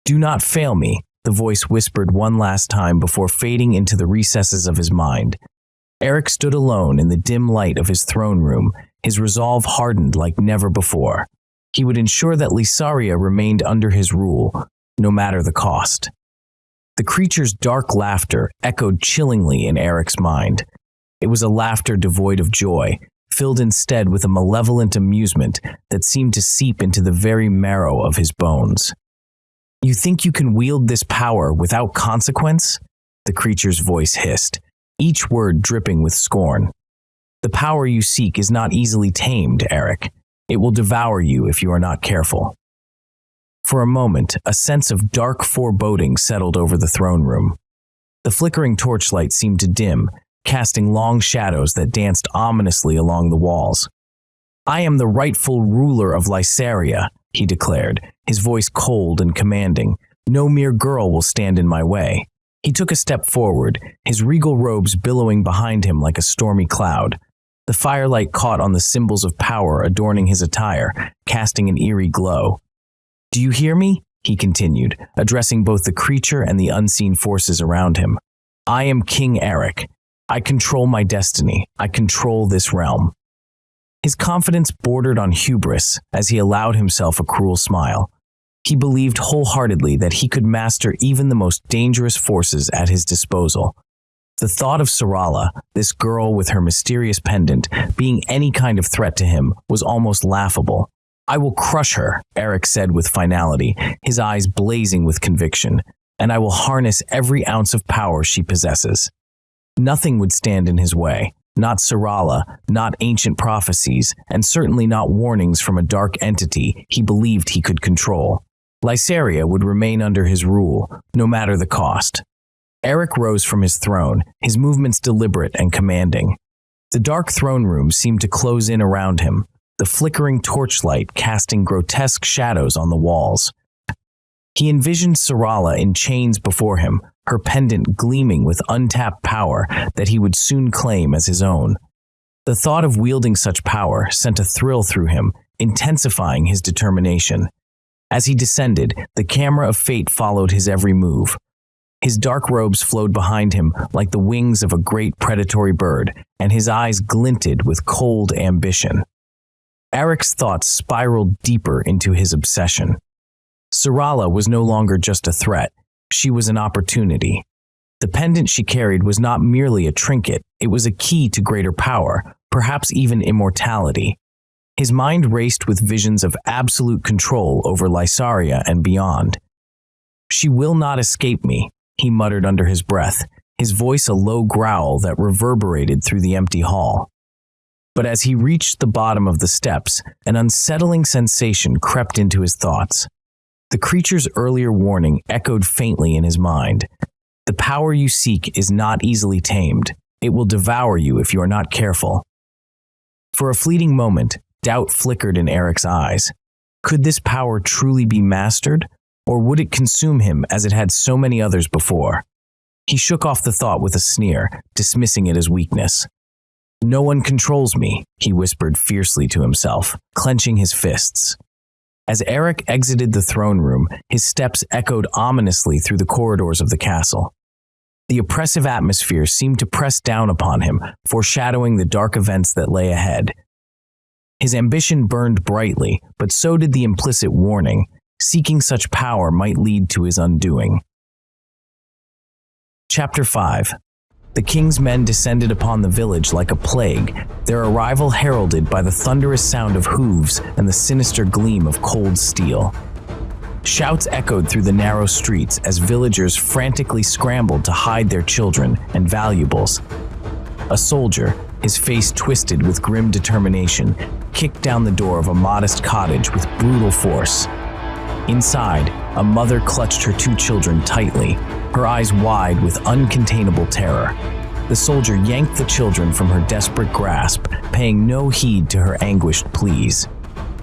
"Do not fail me," the voice whispered one last time before fading into the recesses of his mind. Eric stood alone in the dim light of his throne room, his resolve hardened like never before. He would ensure that Lysaria remained under his rule, no matter the cost. The creature's dark laughter echoed chillingly in Eric's mind. It was a laughter devoid of joy, filled instead with a malevolent amusement that seemed to seep into the very marrow of his bones. "You think you can wield this power without consequence?" the creature's voice hissed, each word dripping with scorn. "The power you seek is not easily tamed, Eric. It will devour you if you are not careful." For a moment, a sense of dark foreboding settled over the throne room. The flickering torchlight seemed to dim, casting long shadows that danced ominously along the walls. "I am the rightful ruler of Lysaria," he declared, his voice cold and commanding. "No mere girl will stand in my way." He took a step forward, his regal robes billowing behind him like a stormy cloud. The firelight caught on the symbols of power adorning his attire, casting an eerie glow. "Do you hear me?" he continued, addressing both the creature and the unseen forces around him. I am King Eric. I control my destiny. I control this realm. His confidence bordered on hubris as he allowed himself a cruel smile. He believed wholeheartedly that he could master even the most dangerous forces at his disposal. The thought of Syrala, this girl with her mysterious pendant, being any kind of threat to him was almost laughable. I will crush her, Eric said with finality, his eyes blazing with conviction, and I will harness every ounce of power she possesses. Nothing would stand in his way, not Syrala, not ancient prophecies, and certainly not warnings from a dark entity he believed he could control. Lysaria would remain under his rule, no matter the cost. Eric rose from his throne, his movements deliberate and commanding. The dark throne room seemed to close in around him, the flickering torchlight casting grotesque shadows on the walls. He envisioned Syrala in chains before him, her pendant gleaming with untapped power that he would soon claim as his own. The thought of wielding such power sent a thrill through him, intensifying his determination. As he descended, the camera of fate followed his every move. His dark robes flowed behind him like the wings of a great predatory bird, and his eyes glinted with cold ambition. Eric's thoughts spiraled deeper into his obsession. Syrala was no longer just a threat, she was an opportunity. The pendant she carried was not merely a trinket, it was a key to greater power, perhaps even immortality. His mind raced with visions of absolute control over Lysaria and beyond. She will not escape me, he muttered under his breath, his voice a low growl that reverberated through the empty hall. But as he reached the bottom of the steps, an unsettling sensation crept into his thoughts. The creature's earlier warning echoed faintly in his mind. The power you seek is not easily tamed. It will devour you if you are not careful. For a fleeting moment, doubt flickered in Eric's eyes. Could this power truly be mastered, or would it consume him as it had so many others before? He shook off the thought with a sneer, dismissing it as weakness. No one controls me, he whispered fiercely to himself, clenching his fists. As Eric exited the throne room, his steps echoed ominously through the corridors of the castle. The oppressive atmosphere seemed to press down upon him, foreshadowing the dark events that lay ahead. His ambition burned brightly, but so did the implicit warning. Seeking such power might lead to his undoing. Chapter 5. The king's men descended upon the village like a plague, their arrival heralded by the thunderous sound of hooves and the sinister gleam of cold steel. Shouts echoed through the narrow streets as villagers frantically scrambled to hide their children and valuables. A soldier, his face twisted with grim determination, kicked down the door of a modest cottage with brutal force. Inside, a mother clutched her 2 children tightly, her eyes wide with uncontainable terror. The soldier yanked the children from her desperate grasp, paying no heed to her anguished pleas.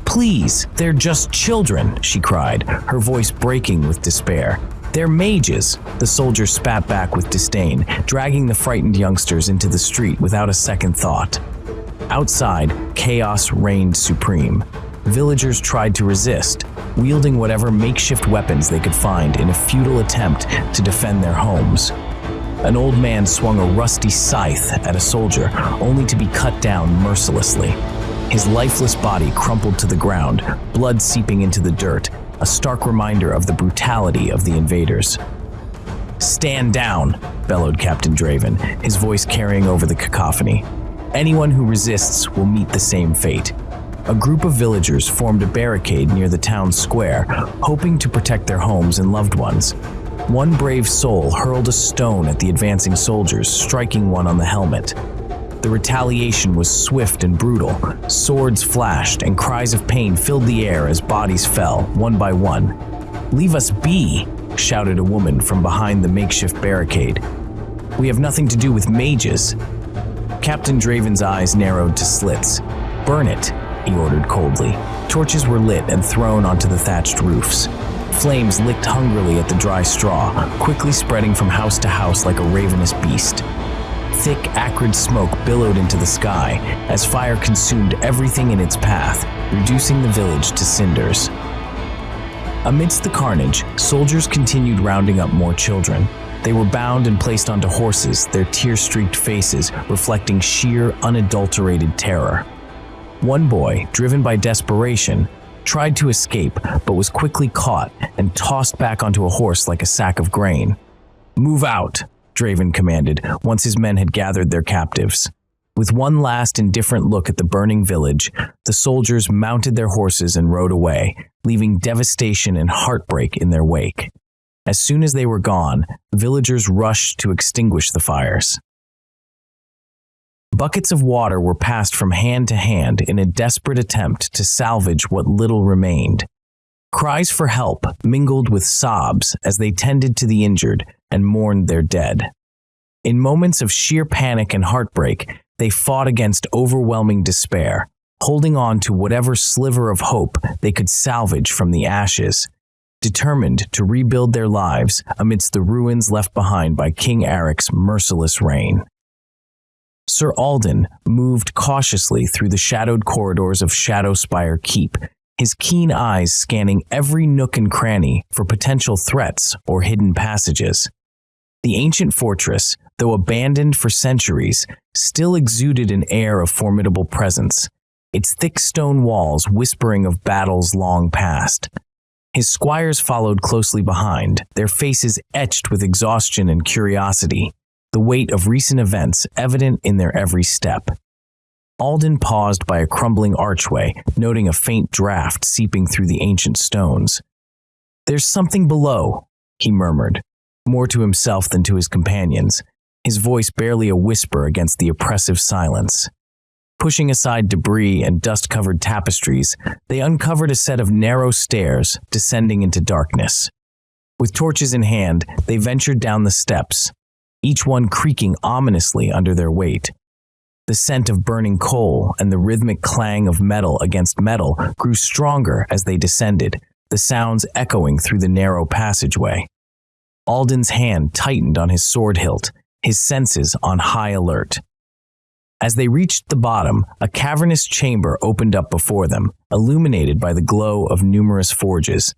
"Please, they're just children," she cried, her voice breaking with despair. "They're mages," the soldier spat back with disdain, dragging the frightened youngsters into the street without a second thought. Outside, chaos reigned supreme. Villagers tried to resist, wielding whatever makeshift weapons they could find in a futile attempt to defend their homes. An old man swung a rusty scythe at a soldier, only to be cut down mercilessly. His lifeless body crumpled to the ground, blood seeping into the dirt, a stark reminder of the brutality of the invaders. "Stand down," bellowed Captain Draven, his voice carrying over the cacophony. "Anyone who resists will meet the same fate." A group of villagers formed a barricade near the town square, hoping to protect their homes and loved ones. One brave soul hurled a stone at the advancing soldiers, striking one on the helmet. The retaliation was swift and brutal. Swords flashed, and cries of pain filled the air as bodies fell, one by one. "Leave us be," shouted a woman from behind the makeshift barricade. "We have nothing to do with mages." Captain Draven's eyes narrowed to slits. "Burn it," he ordered coldly. Torches were lit and thrown onto the thatched roofs. Flames licked hungrily at the dry straw, quickly spreading from house to house like a ravenous beast. Thick, acrid smoke billowed into the sky as fire consumed everything in its path, reducing the village to cinders. Amidst the carnage, soldiers continued rounding up more children. They were bound and placed onto horses, their tear-streaked faces reflecting sheer, unadulterated terror. One boy, driven by desperation, tried to escape but was quickly caught and tossed back onto a horse like a sack of grain. "Move out," Draven commanded once his men had gathered their captives. With one last indifferent look at the burning village, the soldiers mounted their horses and rode away, leaving devastation and heartbreak in their wake. As soon as they were gone, villagers rushed to extinguish the fires. Buckets of water were passed from hand to hand in a desperate attempt to salvage what little remained. Cries for help mingled with sobs as they tended to the injured and mourned their dead. In moments of sheer panic and heartbreak, they fought against overwhelming despair, holding on to whatever sliver of hope they could salvage from the ashes, determined to rebuild their lives amidst the ruins left behind by King Eric's merciless reign. Sir Alden moved cautiously through the shadowed corridors of Shadowspire Keep, his keen eyes scanning every nook and cranny for potential threats or hidden passages. The ancient fortress, though abandoned for centuries, still exuded an air of formidable presence, its thick stone walls whispering of battles long past. His squires followed closely behind, their faces etched with exhaustion and curiosity, the weight of recent events evident in their every step. Alden paused by a crumbling archway, noting a faint draft seeping through the ancient stones. "There's something below," he murmured, more to himself than to his companions, his voice barely a whisper against the oppressive silence. Pushing aside debris and dust-covered tapestries, they uncovered a set of narrow stairs descending into darkness. With torches in hand, they ventured down the steps, each one creaking ominously under their weight. The scent of burning coal and the rhythmic clang of metal against metal grew stronger as they descended, the sounds echoing through the narrow passageway. Alden's hand tightened on his sword hilt, his senses on high alert. As they reached the bottom, a cavernous chamber opened up before them, illuminated by the glow of numerous forges.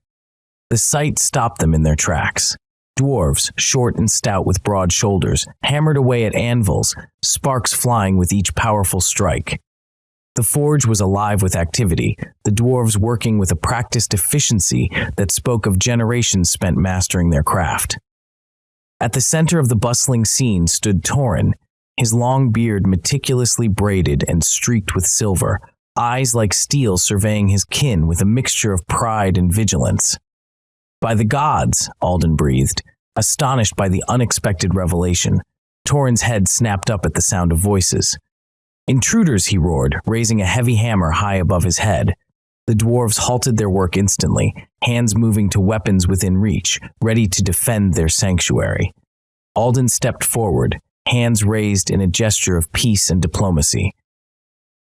The sight stopped them in their tracks. Dwarves, short and stout with broad shoulders, hammered away at anvils, sparks flying with each powerful strike. The forge was alive with activity, the dwarves working with a practiced efficiency that spoke of generations spent mastering their craft. At the center of the bustling scene stood Torin, his long beard meticulously braided and streaked with silver, eyes like steel surveying his kin with a mixture of pride and vigilance. "By the gods," Alden breathed, astonished by the unexpected revelation. Torin's head snapped up at the sound of voices. "Intruders," he roared, raising a heavy hammer high above his head. The dwarves halted their work instantly, hands moving to weapons within reach, ready to defend their sanctuary. Alden stepped forward, hands raised in a gesture of peace and diplomacy.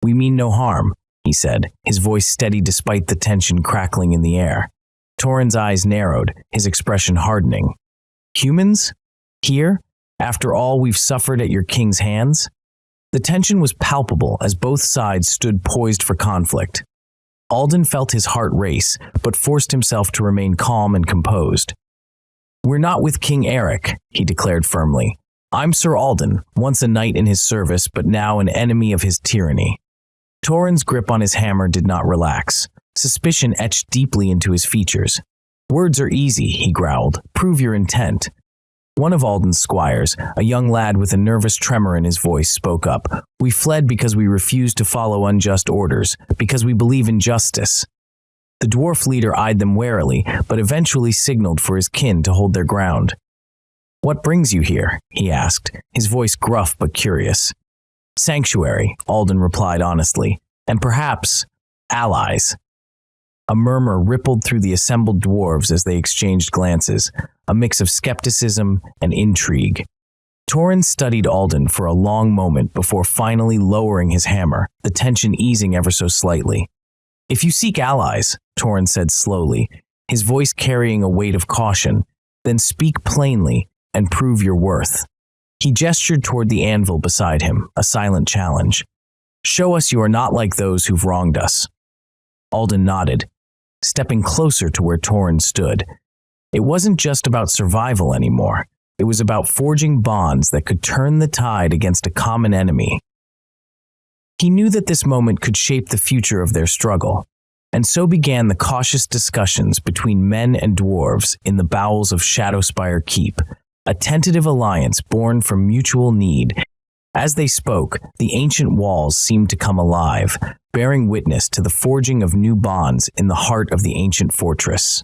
"We mean no harm," he said, his voice steady despite the tension crackling in the air. Torin's eyes narrowed, his expression hardening. "Humans? Here? After all we've suffered at your king's hands?" The tension was palpable as both sides stood poised for conflict. Alden felt his heart race, but forced himself to remain calm and composed. "We're not with King Eric," he declared firmly. "I'm Sir Alden, once a knight in his service, but now an enemy of his tyranny." Torin's grip on his hammer did not relax. Suspicion etched deeply into his features. "Words are easy," he growled. "Prove your intent." One of Alden's squires, a young lad with a nervous tremor in his voice, spoke up. "We fled because we refused to follow unjust orders, because we believe in justice." The dwarf leader eyed them warily, but eventually signaled for his kin to hold their ground. "What brings you here?" he asked, his voice gruff but curious. "Sanctuary," Alden replied honestly, "and perhaps allies." A murmur rippled through the assembled dwarves as they exchanged glances, a mix of skepticism and intrigue. Torin studied Alden for a long moment before finally lowering his hammer, the tension easing ever so slightly. "If you seek allies," Torin said slowly, his voice carrying a weight of caution, "then speak plainly and prove your worth." He gestured toward the anvil beside him, a silent challenge. "Show us you are not like those who've wronged us." Alden nodded. stepping closer to where Torin stood. It wasn't just about survival anymore. It was about forging bonds that could turn the tide against a common enemy. He knew that this moment could shape the future of their struggle, and so began the cautious discussions between men and dwarves in the bowels of Shadowspire Keep, a tentative alliance born from mutual need. As they spoke, the ancient walls seemed to come alive, bearing witness to the forging of new bonds in the heart of the ancient fortress.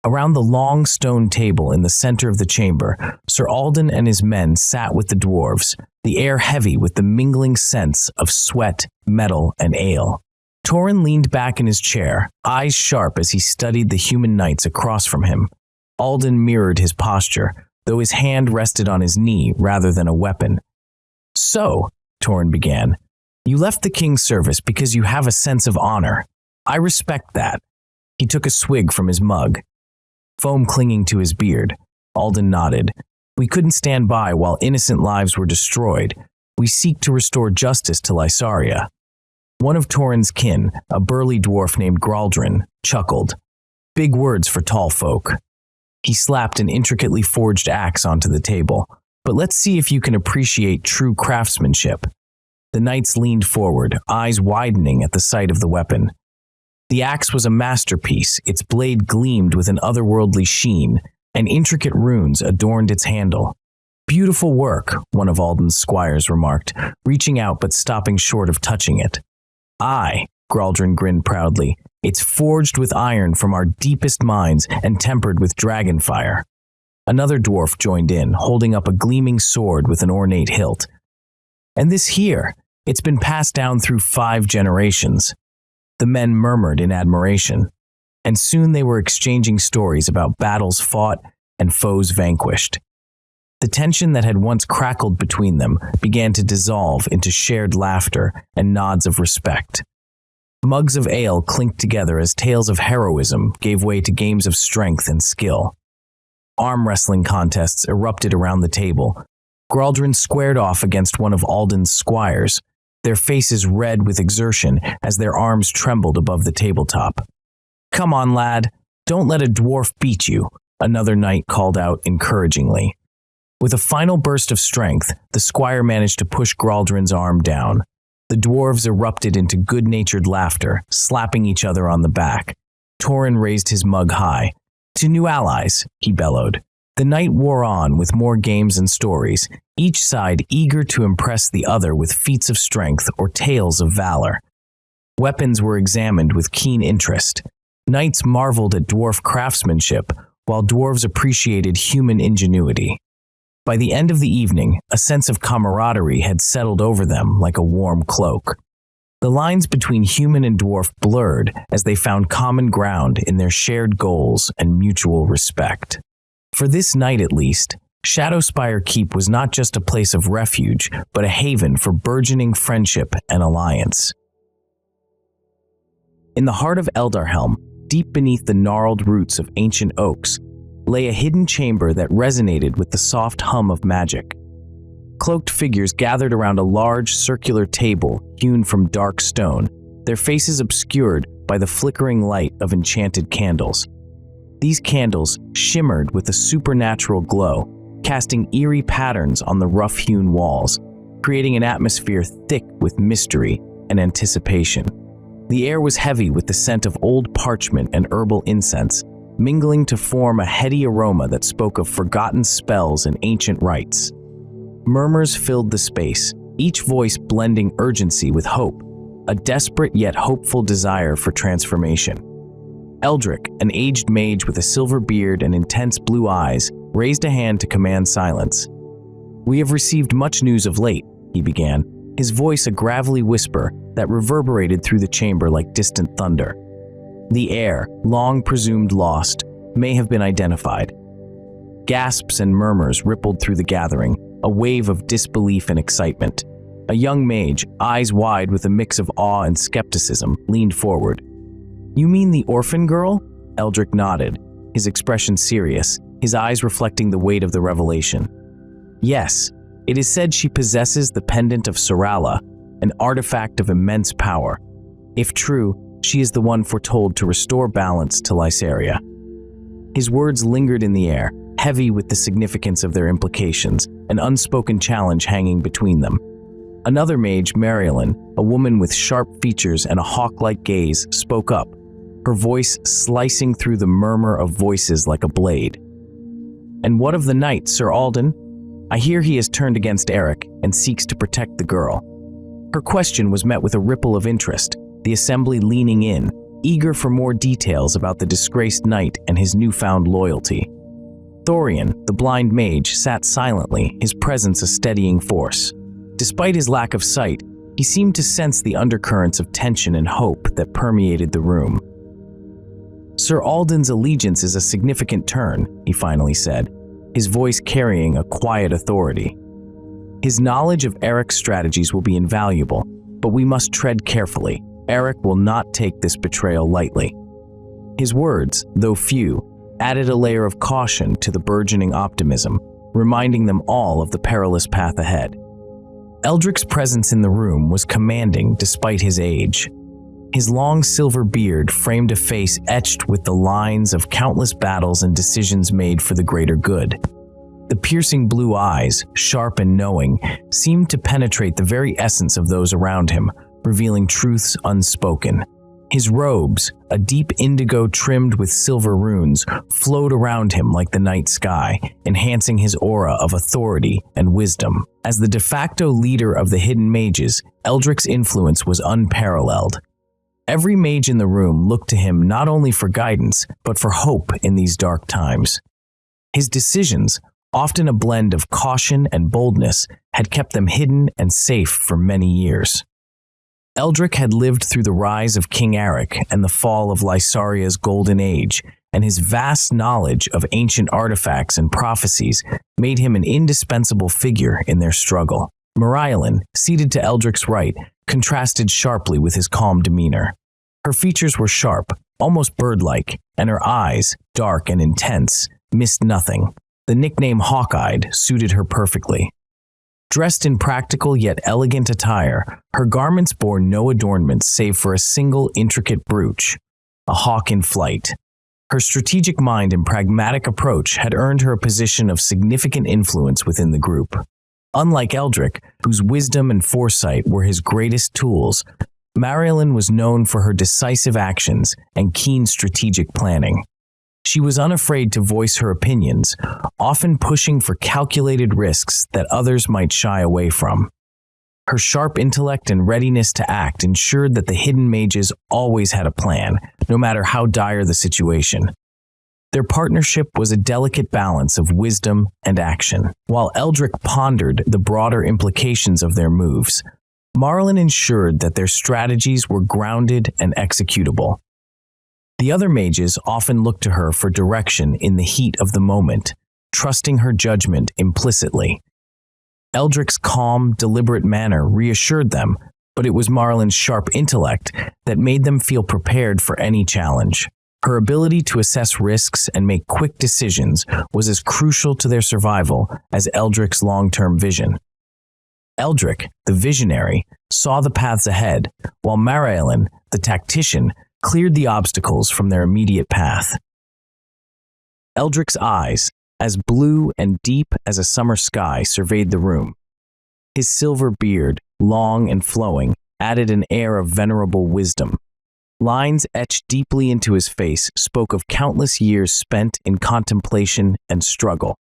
Around the long stone table in the center of the chamber, Sir Alden and his men sat with the dwarves, the air heavy with the mingling scents of sweat, metal, and ale. Torin leaned back in his chair, eyes sharp as he studied the human knights across from him. Alden mirrored his posture, though his hand rested on his knee rather than a weapon. "So," Torin began, "you left the king's service because you have a sense of honor. I respect that." He took a swig from his mug, foam clinging to his beard. Alden nodded. "We couldn't stand by while innocent lives were destroyed. We seek to restore justice to Lysaria." One of Torin's kin, a burly dwarf named Graldrin, chuckled. "Big words for tall folk." He slapped an intricately forged axe onto the table. "But let's see if you can appreciate true craftsmanship." The knights leaned forward, eyes widening at the sight of the weapon. The axe was a masterpiece. Its blade gleamed with an otherworldly sheen, and intricate runes adorned its handle. "Beautiful work," one of Alden's squires remarked, reaching out but stopping short of touching it. "Aye," Graldrin grinned proudly. "It's forged with iron from our deepest mines and tempered with dragon fire." Another dwarf joined in, holding up a gleaming sword with an ornate hilt. "And this here, it's been passed down through 5 generations." The men murmured in admiration, and soon they were exchanging stories about battles fought and foes vanquished. The tension that had once crackled between them began to dissolve into shared laughter and nods of respect. Mugs of ale clinked together as tales of heroism gave way to games of strength and skill. Arm wrestling contests erupted around the table. Graldrin squared off against one of Alden's squires, their faces red with exertion as their arms trembled above the tabletop. "Come on, lad. Don't let a dwarf beat you," another knight called out encouragingly. With a final burst of strength, the squire managed to push Graldrin's arm down. The dwarves erupted into good-natured laughter, slapping each other on the back. Torin raised his mug high. "To new allies," he bellowed. The night wore on with more games and stories, each side eager to impress the other with feats of strength or tales of valor. Weapons were examined with keen interest. Knights marveled at dwarf craftsmanship, while dwarves appreciated human ingenuity. By the end of the evening, a sense of camaraderie had settled over them like a warm cloak. The lines between human and dwarf blurred as they found common ground in their shared goals and mutual respect. For this night at least, Shadowspire Keep was not just a place of refuge, but a haven for burgeoning friendship and alliance. In the heart of Eldarhelm, deep beneath the gnarled roots of ancient oaks, lay a hidden chamber that resonated with the soft hum of magic. Cloaked figures gathered around a large circular table hewn from dark stone, their faces obscured by the flickering light of enchanted candles. These candles shimmered with a supernatural glow, casting eerie patterns on the rough-hewn walls, creating an atmosphere thick with mystery and anticipation. The air was heavy with the scent of old parchment and herbal incense, mingling to form a heady aroma that spoke of forgotten spells and ancient rites. Murmurs filled the space, each voice blending urgency with hope, a desperate yet hopeful desire for transformation. Eldric, an aged mage with a silver beard and intense blue eyes, raised a hand to command silence. "We have received much news of late," he began, his voice a gravelly whisper that reverberated through the chamber like distant thunder. The heir, long presumed lost, may have been identified. Gasps and murmurs rippled through the gathering, a wave of disbelief and excitement. A young mage, eyes wide with a mix of awe and skepticism, leaned forward. "You mean the orphan girl?" Eldric nodded, his expression serious, his eyes reflecting the weight of the revelation. "Yes, it is said she possesses the pendant of Syrala, an artifact of immense power. If true, She is the one foretold to restore balance to Lysaria. His words lingered in the air, heavy with the significance of their implications, an unspoken challenge hanging between them. Another mage, Raelin, a woman with sharp features and a hawk-like gaze, spoke up, her voice slicing through the murmur of voices like a blade. "And what of the knight, Sir Alden? I hear he has turned against Eric and seeks to protect the girl." Her question was met with a ripple of interest, the assembly leaning in, eager for more details about the disgraced knight and his newfound loyalty. Thorian, the blind mage, sat silently, his presence a steadying force. Despite his lack of sight, he seemed to sense the undercurrents of tension and hope that permeated the room. "Sir Alden's allegiance is a significant turn," he finally said, his voice carrying a quiet authority. "His knowledge of Eric's strategies will be invaluable, but we must tread carefully. Eric will not take this betrayal lightly." His words, though few, added a layer of caution to the burgeoning optimism, reminding them all of the perilous path ahead. Eldric's presence in the room was commanding despite his age. His long silver beard framed a face etched with the lines of countless battles and decisions made for the greater good. The piercing blue eyes, sharp and knowing, seemed to penetrate the very essence of those around him, revealing truths unspoken. His robes, a deep indigo trimmed with silver runes, flowed around him like the night sky, enhancing his aura of authority and wisdom. As the de facto leader of the hidden mages, Eldric's influence was unparalleled. Every mage in the room looked to him not only for guidance, but for hope in these dark times. His decisions, often a blend of caution and boldness, had kept them hidden and safe for many years. Eldric had lived through the rise of King Eric and the fall of Lysaria's golden age, and his vast knowledge of ancient artifacts and prophecies made him an indispensable figure in their struggle. Raelin, seated to Eldric's right, contrasted sharply with his calm demeanor. Her features were sharp, almost bird-like, and her eyes, dark and intense, missed nothing. The nickname Hawk-Eyed suited her perfectly. Dressed in practical yet elegant attire, her garments bore no adornments save for a single intricate brooch, a hawk in flight. Her strategic mind and pragmatic approach had earned her a position of significant influence within the group. Unlike Eldric, whose wisdom and foresight were his greatest tools, Raelin was known for her decisive actions and keen strategic planning. She was unafraid to voice her opinions, often pushing for calculated risks that others might shy away from. Her sharp intellect and readiness to act ensured that the hidden mages always had a plan, no matter how dire the situation. Their partnership was a delicate balance of wisdom and action. While Eldric pondered the broader implications of their moves, Raelin ensured that their strategies were grounded and executable. The other mages often looked to her for direction in the heat of the moment, trusting her judgment implicitly. Eldric's calm, deliberate manner reassured them, but it was Raelin's sharp intellect that made them feel prepared for any challenge. Her ability to assess risks and make quick decisions was as crucial to their survival as Eldric's long-term vision. Eldric, the visionary, saw the paths ahead, while Raelin, the tactician, cleared the obstacles from their immediate path. Eldric's eyes, as blue and deep as a summer sky, surveyed the room. His silver beard, long and flowing, added an air of venerable wisdom. Lines etched deeply into his face spoke of countless years spent in contemplation and struggle.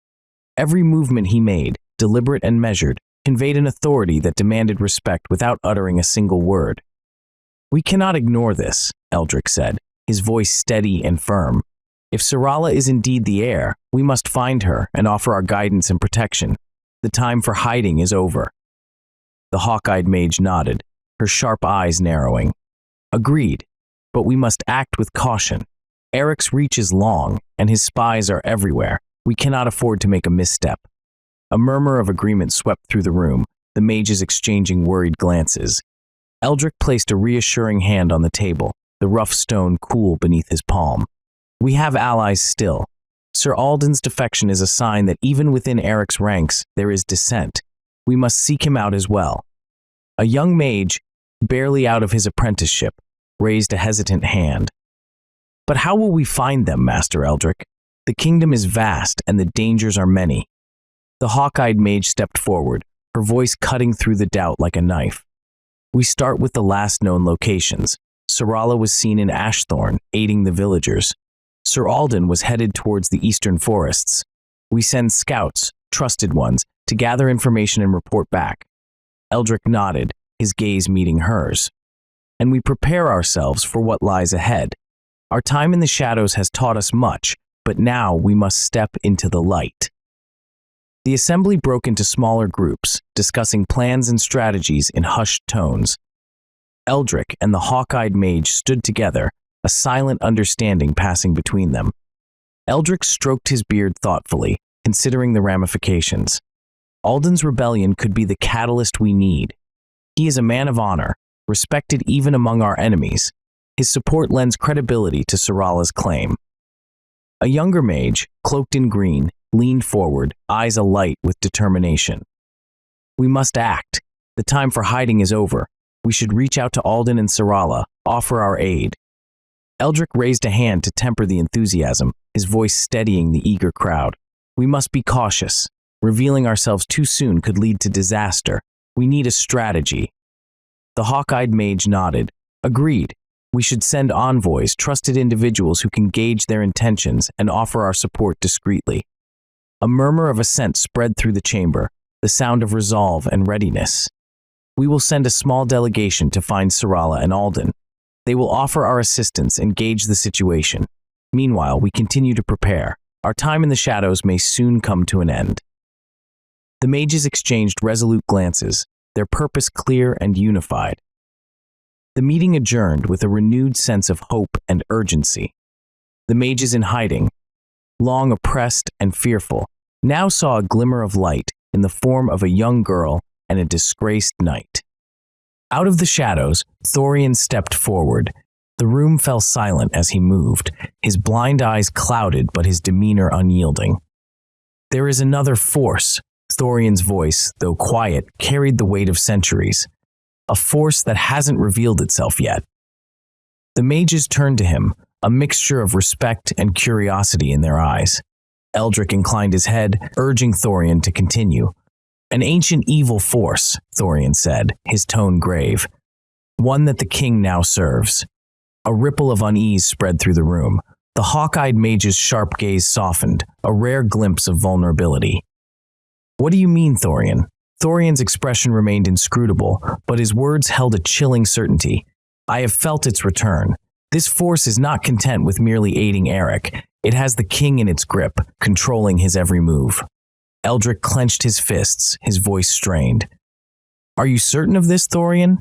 Every movement he made, deliberate and measured, conveyed an authority that demanded respect without uttering a single word. "We cannot ignore this," Eldric said, his voice steady and firm. "If Syrala is indeed the heir, we must find her and offer our guidance and protection. The time for hiding is over." The hawk-eyed mage nodded, her sharp eyes narrowing. "Agreed, but we must act with caution. Eric's reach is long, and his spies are everywhere. We cannot afford to make a misstep." A murmur of agreement swept through the room, the mages exchanging worried glances. Eldric placed a reassuring hand on the table, the rough stone cool beneath his palm. "We have allies still. Sir Alden's defection is a sign that even within Eric's ranks there is dissent. We must seek him out as well." A young mage, barely out of his apprenticeship, raised a hesitant hand. But how will we find them, Master Eldric? The kingdom is vast and the dangers are many. The hawk-eyed mage stepped forward, her voice cutting through the doubt like a knife. We start with the last known locations. Syrala was seen in Ashthorn, aiding the villagers. Sir Alden was headed towards the eastern forests. We send scouts, trusted ones, to gather information and report back. Eldric nodded, his gaze meeting hers. And we prepare ourselves for what lies ahead. Our time in the shadows has taught us much, but now we must step into the light. The assembly broke into smaller groups, discussing plans and strategies in hushed tones. Eldric and the hawk-eyed mage stood together, a silent understanding passing between them. Eldric stroked his beard thoughtfully, considering the ramifications. Alden's rebellion could be the catalyst we need. He is a man of honor, respected even among our enemies. His support lends credibility to Syrala's claim. A younger mage, cloaked in green, leaned forward, eyes alight with determination. We must act. The time for hiding is over. We should reach out to Alden and Syrala, offer our aid. Eldric raised a hand to temper the enthusiasm, his voice steadying the eager crowd. We must be cautious. Revealing ourselves too soon could lead to disaster. We need a strategy. The hawk-eyed mage nodded. Agreed. We should send envoys, trusted individuals who can gauge their intentions and offer our support discreetly. A murmur of assent spread through the chamber, the sound of resolve and readiness. We will send a small delegation to find Syrala and Alden. They will offer our assistance and gauge the situation. Meanwhile, we continue to prepare. Our time in the shadows may soon come to an end. The mages exchanged resolute glances, their purpose clear and unified. The meeting adjourned with a renewed sense of hope and urgency. The mages in hiding, long oppressed and fearful, now saw a glimmer of light in the form of a young girl and a disgraced knight. Out of the shadows, Thorian stepped forward. The room fell silent as he moved, his blind eyes clouded but his demeanor unyielding. There is another force. Thorian's voice, though quiet, carried the weight of centuries. A force that hasn't revealed itself yet. The mages turned to him, a mixture of respect and curiosity in their eyes. Eldric inclined his head, urging Thorian to continue. An ancient evil force, Thorian said, his tone grave. One that the king now serves. A ripple of unease spread through the room. The hawk-eyed mage's sharp gaze softened, a rare glimpse of vulnerability. What do you mean, Thorian? Thorian's expression remained inscrutable, but his words held a chilling certainty. I have felt its return. This force is not content with merely aiding Eric. It has the king in its grip, controlling his every move. Eldric clenched his fists, his voice strained. Are you certain of this, Thorian?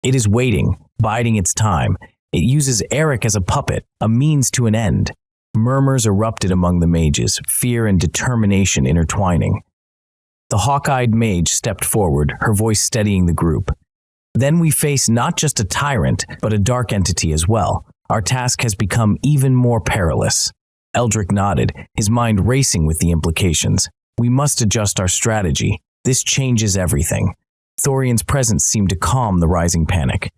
It is waiting, biding its time. It uses Eric as a puppet, a means to an end. Murmurs erupted among the mages, fear and determination intertwining. The hawk-eyed mage stepped forward, her voice steadying the group. Then we face not just a tyrant, but a dark entity as well. Our task has become even more perilous. Eldric nodded, his mind racing with the implications. We must adjust our strategy. This changes everything. Thorian's presence seemed to calm the rising panic.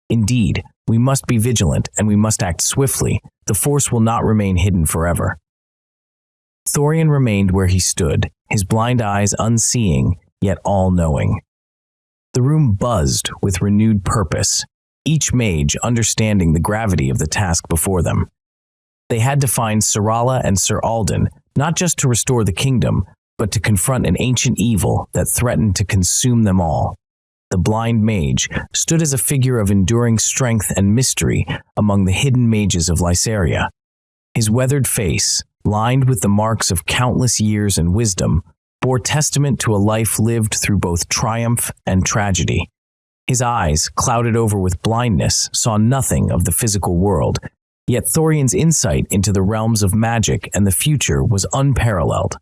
Indeed, we must be vigilant and we must act swiftly. The force will not remain hidden forever. Thorian remained where he stood, his blind eyes unseeing, yet all-knowing. The room buzzed with renewed purpose, each mage understanding the gravity of the task before them. They had to find Syrala and Sir Alden, not just to restore the kingdom, but to confront an ancient evil that threatened to consume them all. The blind mage stood as a figure of enduring strength and mystery among the hidden mages of Lysaria. His weathered face, lined with the marks of countless years and wisdom, bore testament to a life lived through both triumph and tragedy. His eyes, clouded over with blindness, saw nothing of the physical world, yet Thorian's insight into the realms of magic and the future was unparalleled.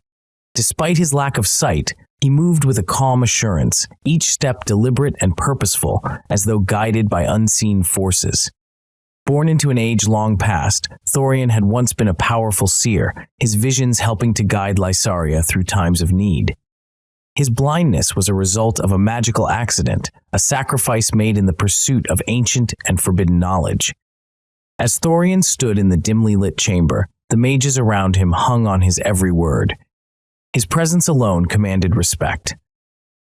Despite his lack of sight, he moved with a calm assurance, each step deliberate and purposeful, as though guided by unseen forces. Born into an age long past, Thorian had once been a powerful seer, his visions helping to guide Lysaria through times of need. His blindness was a result of a magical accident, a sacrifice made in the pursuit of ancient and forbidden knowledge. As Thorian stood in the dimly lit chamber, the mages around him hung on his every word. His presence alone commanded respect.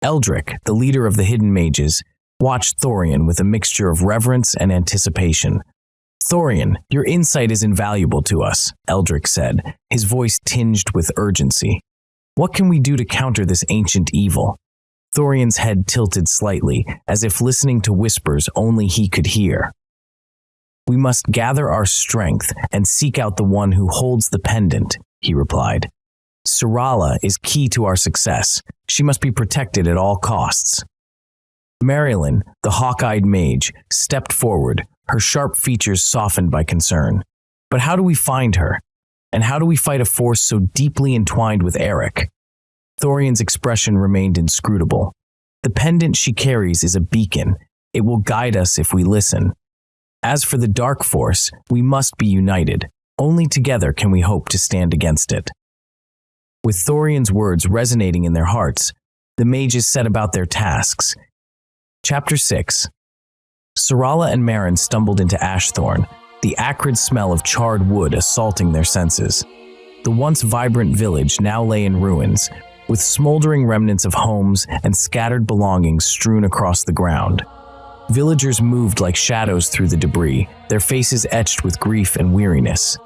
Eldric, the leader of the hidden mages, watched Thorian with a mixture of reverence and anticipation. "Thorian, your insight is invaluable to us," Eldric said, his voice tinged with urgency. "What can we do to counter this ancient evil?" Thorian's head tilted slightly, as if listening to whispers only he could hear. "We must gather our strength and seek out the one who holds the pendant," he replied. "Syrala is key to our success. She must be protected at all costs." Raelin, the hawk-eyed mage, stepped forward, her sharp features softened by concern. "But how do we find her? And how do we fight a force so deeply entwined with Eric?" Thorian's expression remained inscrutable. "The pendant she carries is a beacon. It will guide us if we listen. As for the dark force, we must be united. Only together can we hope to stand against it." With Thorian's words resonating in their hearts, the mages set about their tasks. Chapter 6. Syrala and Merrin stumbled into Ashthorn, the acrid smell of charred wood assaulting their senses. The once vibrant village now lay in ruins, with smoldering remnants of homes and scattered belongings strewn across the ground. Villagers moved like shadows through the debris, their faces etched with grief and weariness.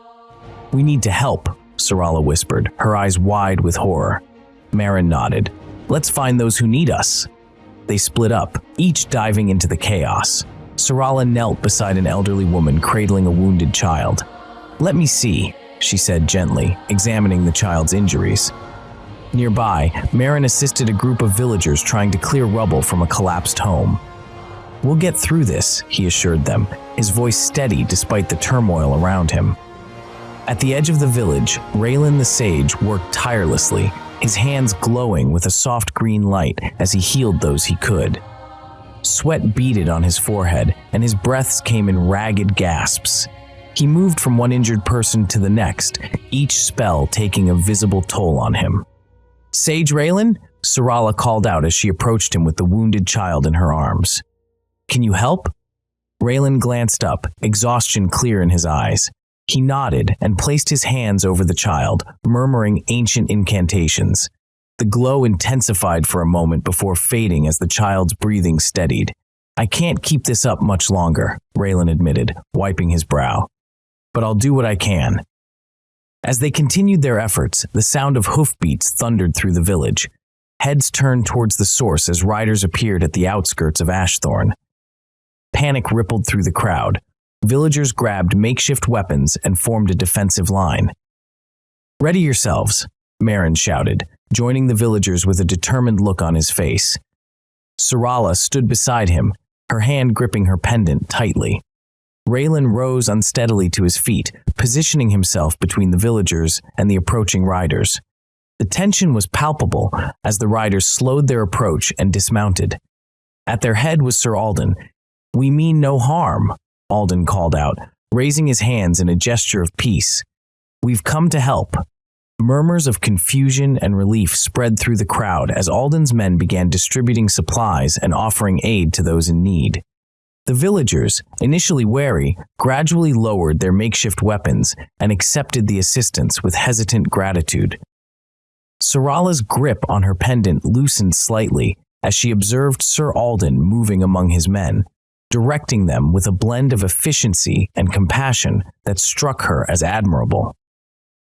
"We need to help," Syrala whispered, her eyes wide with horror. Merrin nodded. "Let's find those who need us." They split up, each diving into the chaos. Syrala knelt beside an elderly woman cradling a wounded child. "Let me see," she said gently, examining the child's injuries. Nearby, Merrin assisted a group of villagers trying to clear rubble from a collapsed home. "We'll get through this," he assured them, his voice steady despite the turmoil around him. At the edge of the village, Raelin the sage worked tirelessly, his hands glowing with a soft green light as he healed those he could. Sweat beaded on his forehead, and his breaths came in ragged gasps. He moved from one injured person to the next, each spell taking a visible toll on him. "Sage Raelin?" Syrala called out as she approached him with the wounded child in her arms. "Can you help?" Raelin glanced up, exhaustion clear in his eyes. He nodded and placed his hands over the child, murmuring ancient incantations. The glow intensified for a moment before fading as the child's breathing steadied. "I can't keep this up much longer," Raelin admitted, wiping his brow. "But I'll do what I can." As they continued their efforts, the sound of hoofbeats thundered through the village. Heads turned towards the source as riders appeared at the outskirts of Ashthorn. Panic rippled through the crowd. Villagers grabbed makeshift weapons and formed a defensive line. "Ready yourselves," Merrin shouted, joining the villagers with a determined look on his face. Syrala stood beside him, her hand gripping her pendant tightly. Raelin rose unsteadily to his feet, positioning himself between the villagers and the approaching riders. The tension was palpable as the riders slowed their approach and dismounted. At their head was Sir Alden. "We mean no harm," Alden called out, raising his hands in a gesture of peace. "We've come to help." Murmurs of confusion and relief spread through the crowd as Alden's men began distributing supplies and offering aid to those in need. The villagers, initially wary, gradually lowered their makeshift weapons and accepted the assistance with hesitant gratitude. Syrala's grip on her pendant loosened slightly as she observed Sir Alden moving among his men, directing them with a blend of efficiency and compassion that struck her as admirable.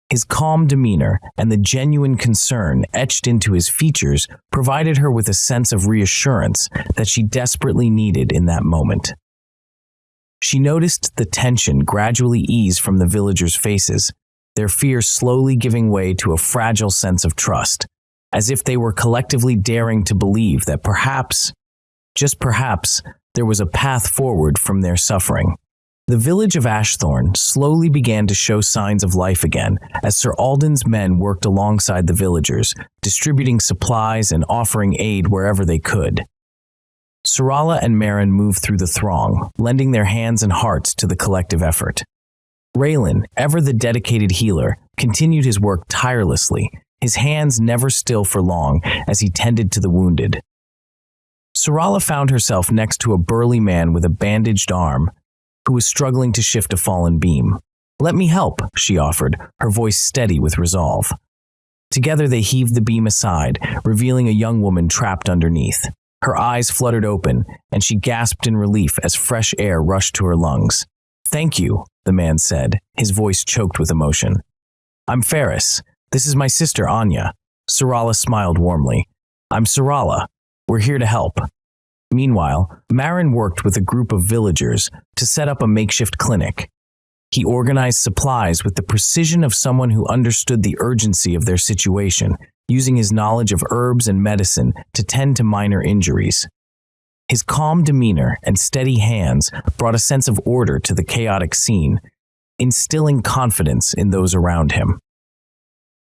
His calm demeanor and the genuine concern etched into his features provided her with a sense of reassurance that she desperately needed in that moment. She noticed the tension gradually ease from the villagers' faces, their fear slowly giving way to a fragile sense of trust, as if they were collectively daring to believe that perhaps, just perhaps, there was a path forward from their suffering. The village of Ashthorn slowly began to show signs of life again as Sir Alden's men worked alongside the villagers, distributing supplies and offering aid wherever they could. Syrala and Merrin moved through the throng, lending their hands and hearts to the collective effort. Raelin, ever the dedicated healer, continued his work tirelessly, his hands never still for long as he tended to the wounded. Syrala found herself next to a burly man with a bandaged arm who was struggling to shift a fallen beam. "Let me help," she offered, her voice steady with resolve. Together they heaved the beam aside, revealing a young woman trapped underneath. Her eyes fluttered open, and she gasped in relief as fresh air rushed to her lungs. "Thank you," the man said, his voice choked with emotion. "I'm Ferris. This is my sister Anya." Syrala smiled warmly. "I'm Syrala. We're here to help." Meanwhile, Marin worked with a group of villagers to set up a makeshift clinic. He organized supplies with the precision of someone who understood the urgency of their situation, using his knowledge of herbs and medicine to tend to minor injuries. His calm demeanor and steady hands brought a sense of order to the chaotic scene, instilling confidence in those around him.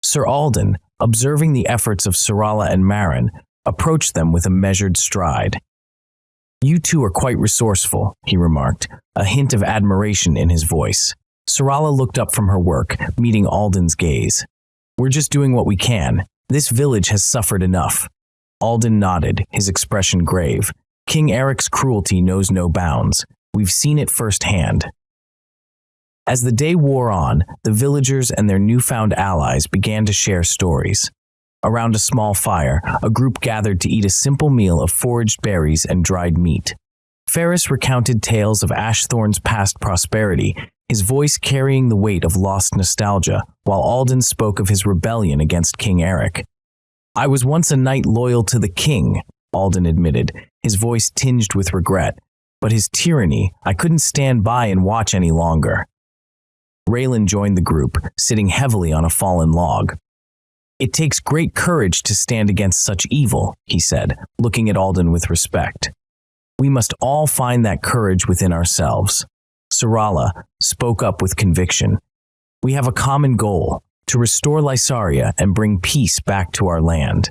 Sir Alden, observing the efforts of Syrala and Marin, approached them with a measured stride. "You two are quite resourceful," he remarked, a hint of admiration in his voice. Syrala looked up from her work, meeting Alden's gaze. "We're just doing what we can. This village has suffered enough." Alden nodded, his expression grave. "King Eric's cruelty knows no bounds. We've seen it firsthand." As the day wore on, the villagers and their newfound allies began to share stories. Around a small fire, a group gathered to eat a simple meal of foraged berries and dried meat. Ferris recounted tales of Ashthorn's past prosperity, his voice carrying the weight of lost nostalgia, while Alden spoke of his rebellion against King Eric. "I was once a knight loyal to the king," Alden admitted, his voice tinged with regret, "but his tyranny, I couldn't stand by and watch any longer." Raelin joined the group, sitting heavily on a fallen log. "It takes great courage to stand against such evil," he said, looking at Alden with respect. "We must all find that courage within ourselves." Syrala spoke up with conviction. "We have a common goal, to restore Lysaria and bring peace back to our land."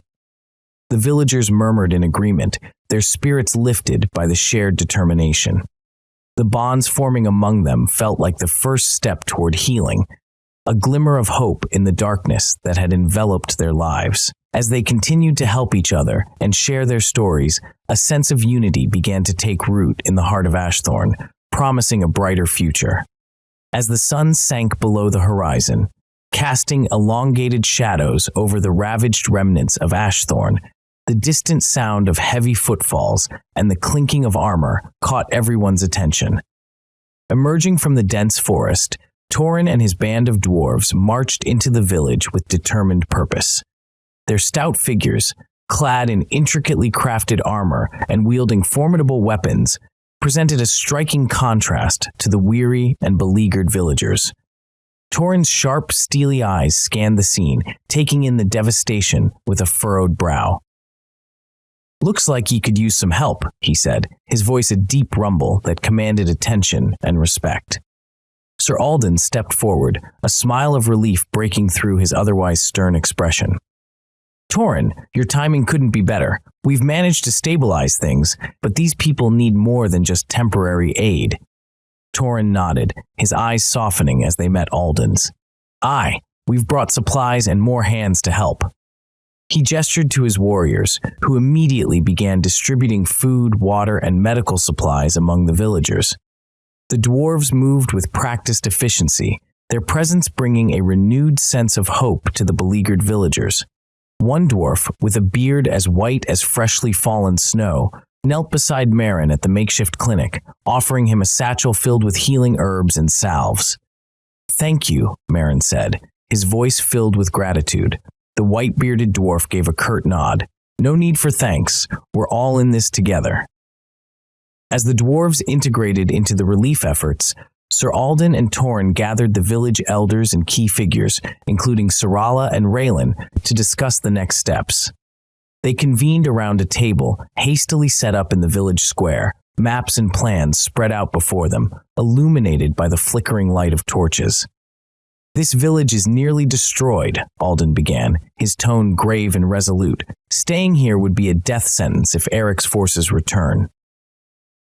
The villagers murmured in agreement, their spirits lifted by the shared determination. The bonds forming among them felt like the first step toward healing, a glimmer of hope in the darkness that had enveloped their lives. As they continued to help each other and share their stories, a sense of unity began to take root in the heart of Ashthorn, promising a brighter future. As the sun sank below the horizon, casting elongated shadows over the ravaged remnants of Ashthorn, the distant sound of heavy footfalls and the clinking of armor caught everyone's attention. Emerging from the dense forest, Torin and his band of dwarves marched into the village with determined purpose. Their stout figures, clad in intricately crafted armor and wielding formidable weapons, presented a striking contrast to the weary and beleaguered villagers. Torin's sharp, steely eyes scanned the scene, taking in the devastation with a furrowed brow. "Looks like he could use some help," he said, his voice a deep rumble that commanded attention and respect. Sir Alden stepped forward, a smile of relief breaking through his otherwise stern expression. "Torin, your timing couldn't be better. We've managed to stabilize things, but these people need more than just temporary aid." Torin nodded, his eyes softening as they met Alden's. "Aye, we've brought supplies and more hands to help." He gestured to his warriors, who immediately began distributing food, water, and medical supplies among the villagers. The dwarves moved with practiced efficiency, their presence bringing a renewed sense of hope to the beleaguered villagers. One dwarf, with a beard as white as freshly fallen snow, knelt beside Marin at the makeshift clinic, offering him a satchel filled with healing herbs and salves. "Thank you," Marin said, his voice filled with gratitude. The white-bearded dwarf gave a curt nod. "No need for thanks. We're all in this together." As the dwarves integrated into the relief efforts, Sir Alden and Torin gathered the village elders and key figures, including Syrala and Raelin, to discuss the next steps. They convened around a table hastily set up in the village square, maps and plans spread out before them, illuminated by the flickering light of torches. "This village is nearly destroyed," Alden began, his tone grave and resolute. "Staying here would be a death sentence if Eric's forces return."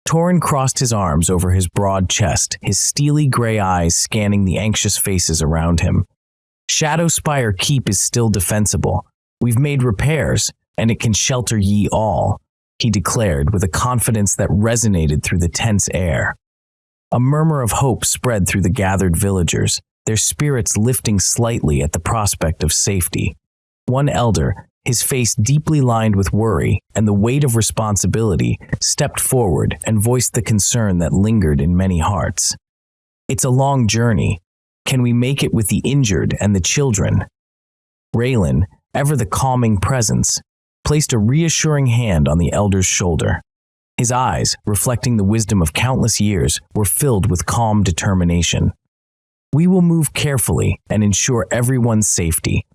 Torin crossed his arms over his broad chest, his steely gray eyes scanning the anxious faces around him. Shadowspire Keep is still defensible. We've made repairs, and it can shelter ye all, he declared with a confidence that resonated through the tense air. A murmur of hope spread through the gathered villagers, their spirits lifting slightly at the prospect of safety. One elder, his face deeply lined with worry and the weight of responsibility, stepped forward and voiced the concern that lingered in many hearts. It's a long journey. Can we make it with the injured and the children? Raelin, ever the calming presence, placed a reassuring hand on the elder's shoulder. His eyes, reflecting the wisdom of countless years, were filled with calm determination. We will move carefully and ensure everyone's safety.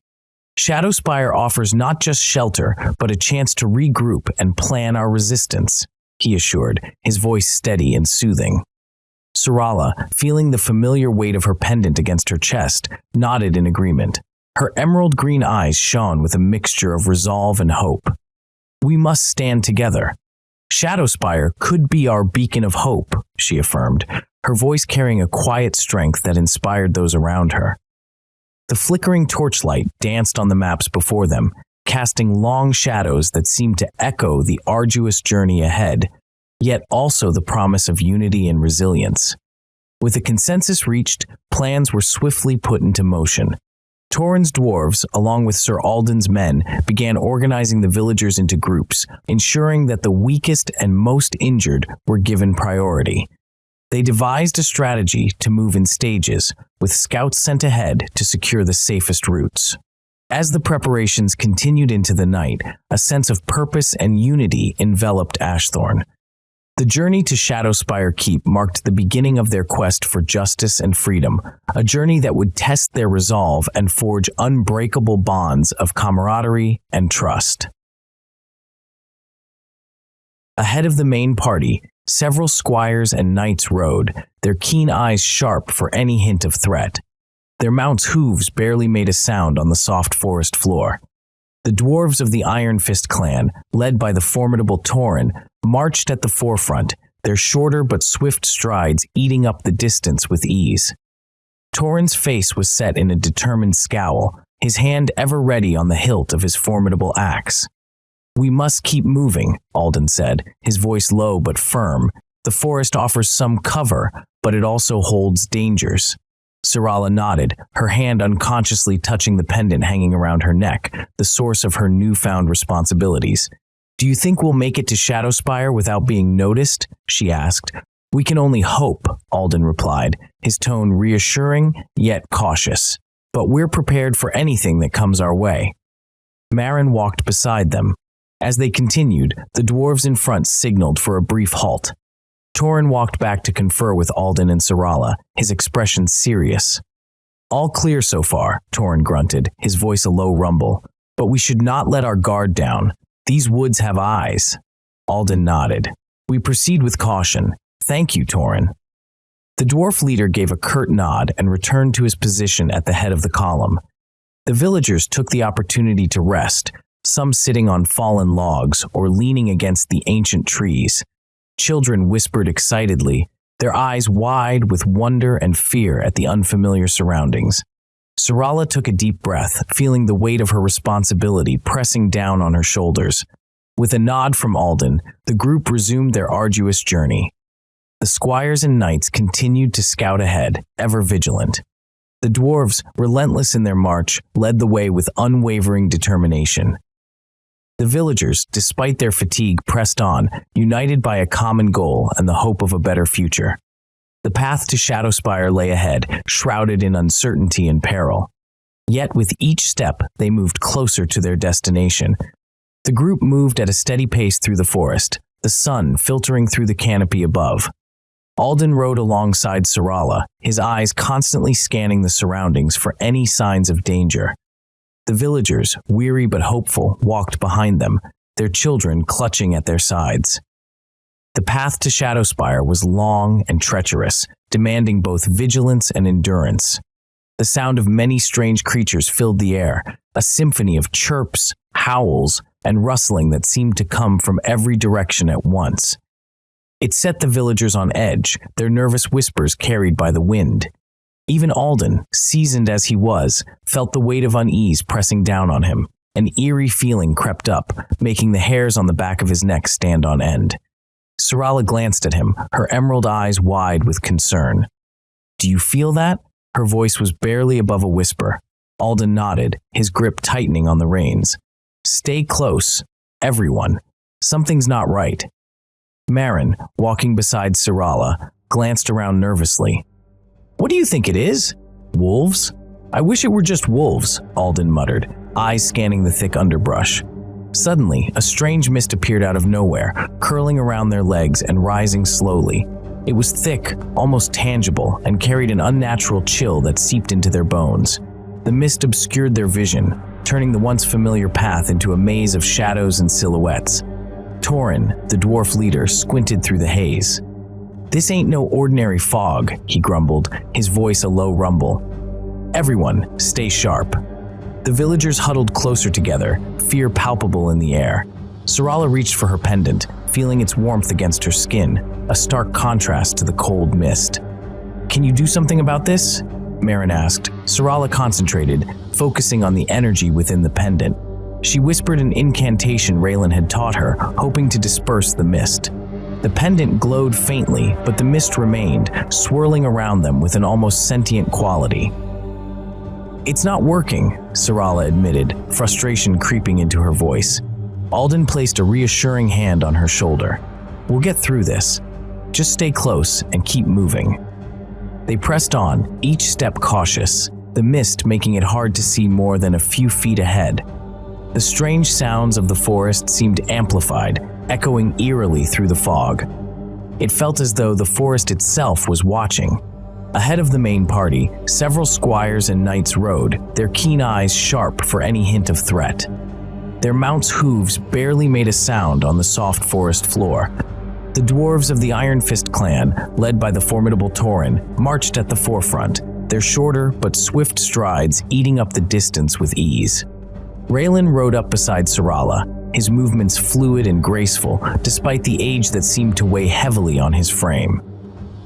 Shadowspire offers not just shelter, but a chance to regroup and plan our resistance, he assured, his voice steady and soothing. Syrala, feeling the familiar weight of her pendant against her chest, nodded in agreement. Her emerald green eyes shone with a mixture of resolve and hope. We must stand together. Shadowspire could be our beacon of hope, she affirmed, her voice carrying a quiet strength that inspired those around her. The flickering torchlight danced on the maps before them, casting long shadows that seemed to echo the arduous journey ahead, yet also the promise of unity and resilience. With a consensus reached, plans were swiftly put into motion. Torrhen's dwarves, along with Sir Alden's men, began organizing the villagers into groups, ensuring that the weakest and most injured were given priority. They devised a strategy to move in stages, with scouts sent ahead to secure the safest routes. As the preparations continued into the night, a sense of purpose and unity enveloped Ashthorn. The journey to Shadowspire Keep marked the beginning of their quest for justice and freedom, a journey that would test their resolve and forge unbreakable bonds of camaraderie and trust. Ahead of the main party, several squires and knights rode, their keen eyes sharp for any hint of threat. Their mounts' hooves barely made a sound on the soft forest floor. The dwarves of the Iron Fist clan, led by the formidable Torrhen, marched at the forefront, their shorter but swift strides eating up the distance with ease. Torrhen's face was set in a determined scowl, his hand ever ready on the hilt of his formidable axe. We must keep moving, Alden said, his voice low but firm. The forest offers some cover, but it also holds dangers. Syrala nodded, her hand unconsciously touching the pendant hanging around her neck, the source of her newfound responsibilities. Do you think we'll make it to Shadowspire without being noticed? She asked. We can only hope, Alden replied, his tone reassuring yet cautious. But we're prepared for anything that comes our way. Marin walked beside them. As they continued, the dwarves in front signaled for a brief halt. Torrhen walked back to confer with Alden and Syrala, his expression serious. All clear so far, Torrhen grunted, his voice a low rumble. But we should not let our guard down. These woods have eyes. Alden nodded. We proceed with caution. Thank you, Torrhen. The dwarf leader gave a curt nod and returned to his position at the head of the column. The villagers took the opportunity to rest, some sitting on fallen logs or leaning against the ancient trees. Children whispered excitedly, their eyes wide with wonder and fear at the unfamiliar surroundings. Syrala took a deep breath, feeling the weight of her responsibility pressing down on her shoulders. With a nod from Alden, the group resumed their arduous journey. The squires and knights continued to scout ahead, ever vigilant. The dwarves, relentless in their march, led the way with unwavering determination. The villagers, despite their fatigue, pressed on, united by a common goal and the hope of a better future. The path to Shadowspire lay ahead, shrouded in uncertainty and peril. Yet with each step, they moved closer to their destination. The group moved at a steady pace through the forest, the sun filtering through the canopy above. Alden rode alongside Syrala, his eyes constantly scanning the surroundings for any signs of danger. The villagers, weary but hopeful, walked behind them, their children clutching at their sides. The path to Shadowspire was long and treacherous, demanding both vigilance and endurance. The sound of many strange creatures filled the air, a symphony of chirps, howls, and rustling that seemed to come from every direction at once. It set the villagers on edge, their nervous whispers carried by the wind. Even Alden, seasoned as he was, felt the weight of unease pressing down on him. An eerie feeling crept up, making the hairs on the back of his neck stand on end. Syrala glanced at him, her emerald eyes wide with concern. "Do you feel that?" Her voice was barely above a whisper. Alden nodded, his grip tightening on the reins. "Stay close, everyone. Something's not right." Marin, walking beside Syrala, glanced around nervously. "What do you think it is? Wolves? I wish it were just wolves," Alden muttered, eyes scanning the thick underbrush. Suddenly, a strange mist appeared out of nowhere, curling around their legs and rising slowly. It was thick, almost tangible, and carried an unnatural chill that seeped into their bones. The mist obscured their vision, turning the once familiar path into a maze of shadows and silhouettes. Torin, the dwarf leader, squinted through the haze. "This ain't no ordinary fog," he grumbled, his voice a low rumble. "Everyone, stay sharp." The villagers huddled closer together, fear palpable in the air. Syrala reached for her pendant, feeling its warmth against her skin, a stark contrast to the cold mist. "Can you do something about this?" Marin asked. Syrala concentrated, focusing on the energy within the pendant. She whispered an incantation Raelin had taught her, hoping to disperse the mist. The pendant glowed faintly, but the mist remained, swirling around them with an almost sentient quality. "It's not working," Syrala admitted, frustration creeping into her voice. Alden placed a reassuring hand on her shoulder. "We'll get through this. Just stay close and keep moving." They pressed on, each step cautious, the mist making it hard to see more than a few feet ahead. The strange sounds of the forest seemed amplified, echoing eerily through the fog. It felt as though the forest itself was watching. Ahead of the main party, several squires and knights rode, their keen eyes sharp for any hint of threat. Their mounts' hooves barely made a sound on the soft forest floor. The dwarves of the Iron Fist clan, led by the formidable Torin, marched at the forefront, their shorter but swift strides eating up the distance with ease. Raelin rode up beside Syrala, his movements fluid and graceful, despite the age that seemed to weigh heavily on his frame.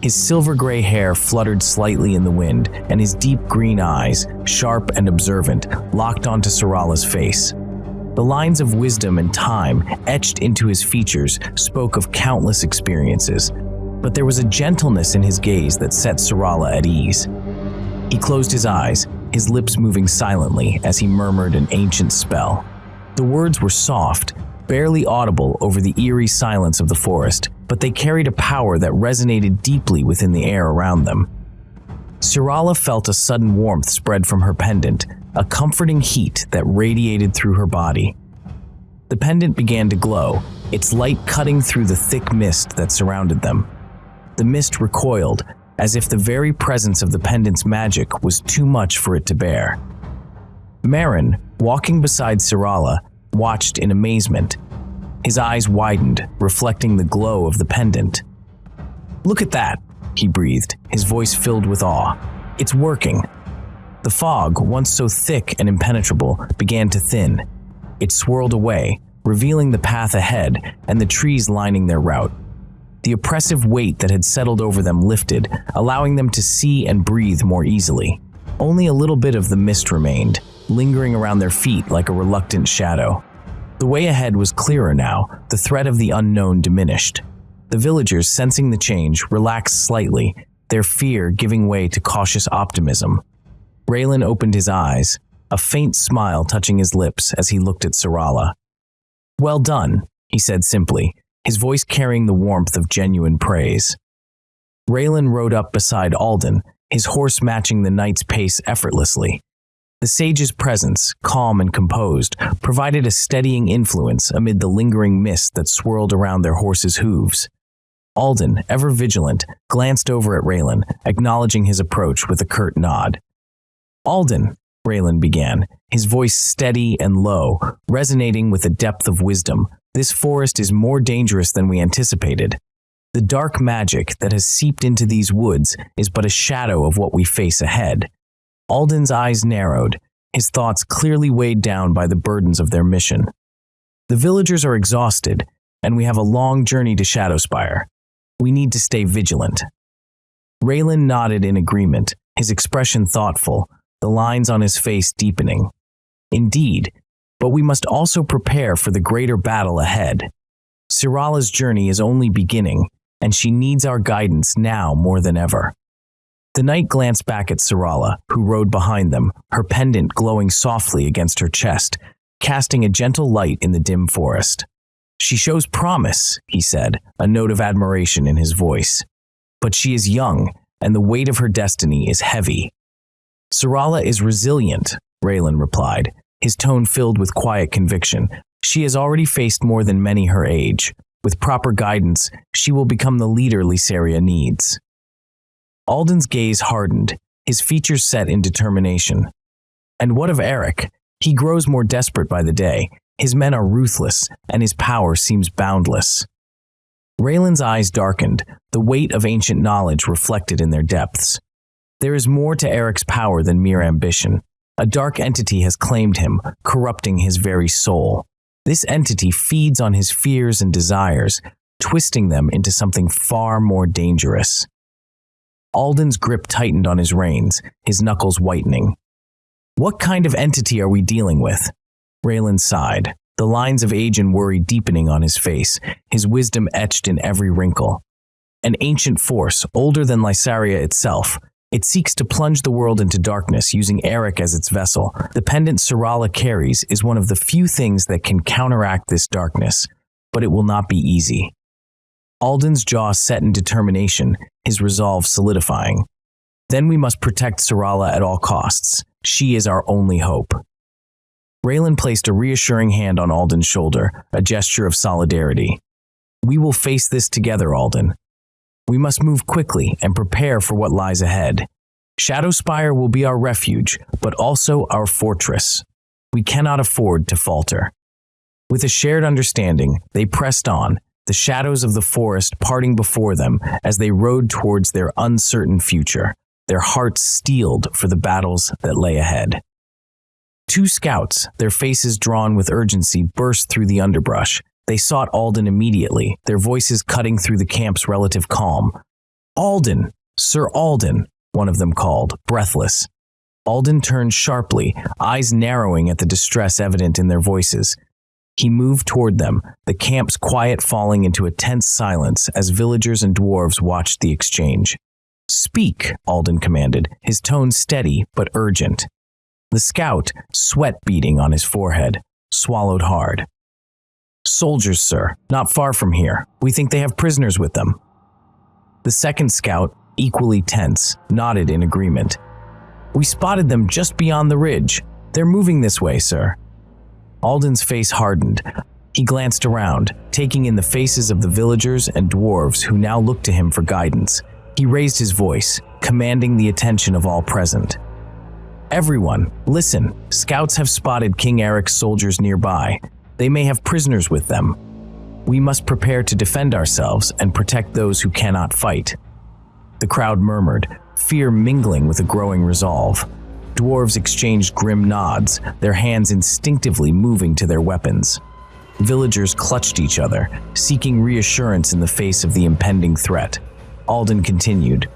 His silver-gray hair fluttered slightly in the wind, and his deep green eyes, sharp and observant, locked onto Syrala's face. The lines of wisdom and time etched into his features spoke of countless experiences, but there was a gentleness in his gaze that set Syrala at ease. He closed his eyes, his lips moving silently as he murmured an ancient spell. The words were soft, barely audible over the eerie silence of the forest, but they carried a power that resonated deeply within the air around them. Syrala felt a sudden warmth spread from her pendant, a comforting heat that radiated through her body. The pendant began to glow, its light cutting through the thick mist that surrounded them. The mist recoiled, as if the very presence of the pendant's magic was too much for it to bear. Marin, walking beside Syrala, watched in amazement. His eyes widened, reflecting the glow of the pendant. "Look at that," he breathed, his voice filled with awe. "It's working." The fog, once so thick and impenetrable, began to thin. It swirled away, revealing the path ahead and the trees lining their route. The oppressive weight that had settled over them lifted, allowing them to see and breathe more easily. Only a little bit of the mist remained, lingering around their feet like a reluctant shadow. The way ahead was clearer now, the threat of the unknown diminished. The villagers, sensing the change, relaxed slightly, their fear giving way to cautious optimism. Raelin opened his eyes, a faint smile touching his lips as he looked at Syrala. "Well done," he said simply, his voice carrying the warmth of genuine praise. Raelin rode up beside Alden, his horse matching the knight's pace effortlessly. The sage's presence, calm and composed, provided a steadying influence amid the lingering mist that swirled around their horses' hooves. Alden, ever vigilant, glanced over at Raelin, acknowledging his approach with a curt nod. "Alden," Raelin began, his voice steady and low, resonating with a depth of wisdom, "this forest is more dangerous than we anticipated. The dark magic that has seeped into these woods is but a shadow of what we face ahead." Alden's eyes narrowed, his thoughts clearly weighed down by the burdens of their mission. "The villagers are exhausted, and we have a long journey to Shadowspire. We need to stay vigilant." Raelin nodded in agreement, his expression thoughtful, the lines on his face deepening. Indeed, but we must also prepare for the greater battle ahead. Syrala's journey is only beginning, and she needs our guidance now more than ever. The knight glanced back at Syrala, who rode behind them, her pendant glowing softly against her chest, casting a gentle light in the dim forest. "She shows promise," he said, a note of admiration in his voice. "But she is young, and the weight of her destiny is heavy." "Syrala is resilient," Raelin replied, his tone filled with quiet conviction. "She has already faced more than many her age. With proper guidance, she will become the leader Lysaria needs." Alden's gaze hardened, his features set in determination. "And what of Eric? He grows more desperate by the day. His men are ruthless, and his power seems boundless." Raelin's eyes darkened, the weight of ancient knowledge reflected in their depths. "There is more to Eric's power than mere ambition. A dark entity has claimed him, corrupting his very soul. This entity feeds on his fears and desires, twisting them into something far more dangerous." Alden's grip tightened on his reins, his knuckles whitening. "What kind of entity are we dealing with?" Raelin sighed, the lines of age and worry deepening on his face, his wisdom etched in every wrinkle. "An ancient force, older than Lysaria itself. It seeks to plunge the world into darkness, using Eric as its vessel. The pendant Syrala carries is one of the few things that can counteract this darkness, but it will not be easy." Alden's jaw set in determination, his resolve solidifying. "Then we must protect Syrala at all costs. She is our only hope." Raelin placed a reassuring hand on Alden's shoulder, a gesture of solidarity. "We will face this together, Alden. We must move quickly and prepare for what lies ahead. Shadowspire will be our refuge, but also our fortress. We cannot afford to falter." With a shared understanding, they pressed on, the shadows of the forest parting before them as they rode towards their uncertain future, their hearts steeled for the battles that lay ahead. Two scouts, their faces drawn with urgency, burst through the underbrush. They sought Alden immediately, their voices cutting through the camp's relative calm. "Alden! Sir Alden!" one of them called, breathless. Alden turned sharply, eyes narrowing at the distress evident in their voices. He moved toward them, the camp's quiet falling into a tense silence as villagers and dwarves watched the exchange. "Speak," Alden commanded, his tone steady but urgent. The scout, sweat beading on his forehead, swallowed hard. "Soldiers, sir, not far from here. We think they have prisoners with them." The second scout, equally tense, nodded in agreement. "We spotted them just beyond the ridge. They're moving this way, sir." Alden's face hardened. He glanced around, taking in the faces of the villagers and dwarves who now looked to him for guidance. He raised his voice, commanding the attention of all present. "Everyone, listen. Scouts have spotted King Eric's soldiers nearby. They may have prisoners with them. We must prepare to defend ourselves and protect those who cannot fight." The crowd murmured, fear mingling with a growing resolve. Dwarves exchanged grim nods, their hands instinctively moving to their weapons. Villagers clutched each other, seeking reassurance in the face of the impending threat. Alden continued,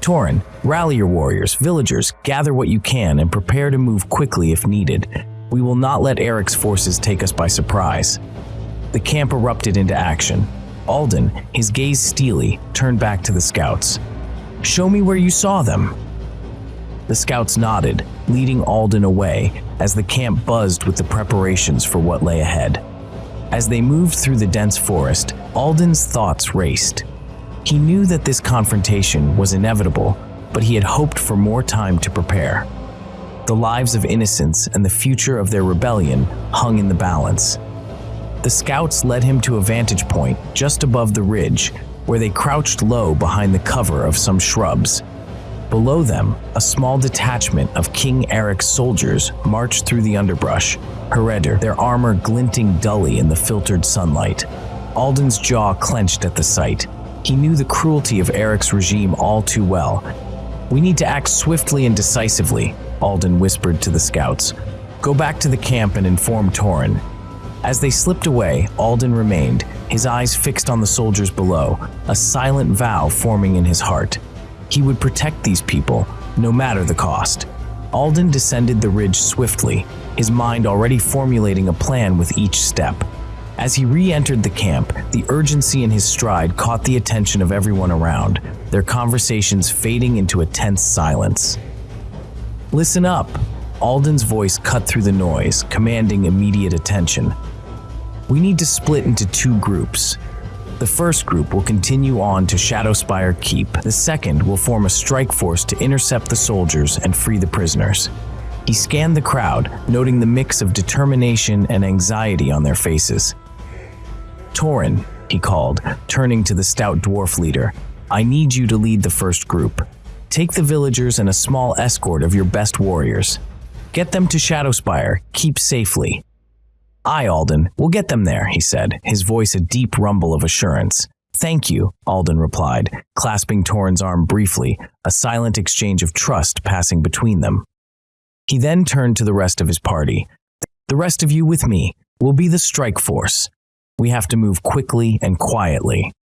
"Torin, rally your warriors, villagers, gather what you can and prepare to move quickly if needed. We will not let Eric's forces take us by surprise." The camp erupted into action. Alden, his gaze steely, turned back to the scouts. "Show me where you saw them." The scouts nodded, leading Alden away as the camp buzzed with the preparations for what lay ahead. As they moved through the dense forest, Alden's thoughts raced. He knew that this confrontation was inevitable, but he had hoped for more time to prepare. The lives of innocents and the future of their rebellion hung in the balance. The scouts led him to a vantage point just above the ridge, where they crouched low behind the cover of some shrubs. Below them, a small detachment of King Eric's soldiers marched through the underbrush, Heir, their armor glinting dully in the filtered sunlight. Alden's jaw clenched at the sight. He knew the cruelty of Eric's regime all too well. "We need to act swiftly and decisively," Alden whispered to the scouts. "Go back to the camp and inform Torin." As they slipped away, Alden remained, his eyes fixed on the soldiers below, a silent vow forming in his heart. He would protect these people, no matter the cost. Alden descended the ridge swiftly, his mind already formulating a plan with each step. As he re-entered the camp, the urgency in his stride caught the attention of everyone around, their conversations fading into a tense silence. "Listen up!" Alden's voice cut through the noise, commanding immediate attention. "We need to split into two groups. The first group will continue on to Shadowspire Keep. The second will form a strike force to intercept the soldiers and free the prisoners." He scanned the crowd, noting the mix of determination and anxiety on their faces. "Torin," he called, turning to the stout dwarf leader, "I need you to lead the first group. Take the villagers and a small escort of your best warriors. Get them to Shadowspire, keep safely." "Aye, Alden, we'll get them there," he said, his voice a deep rumble of assurance. "Thank you," Alden replied, clasping Torin's arm briefly, a silent exchange of trust passing between them. He then turned to the rest of his party. "The rest of you with me will be the strike force. We have to move quickly and quietly."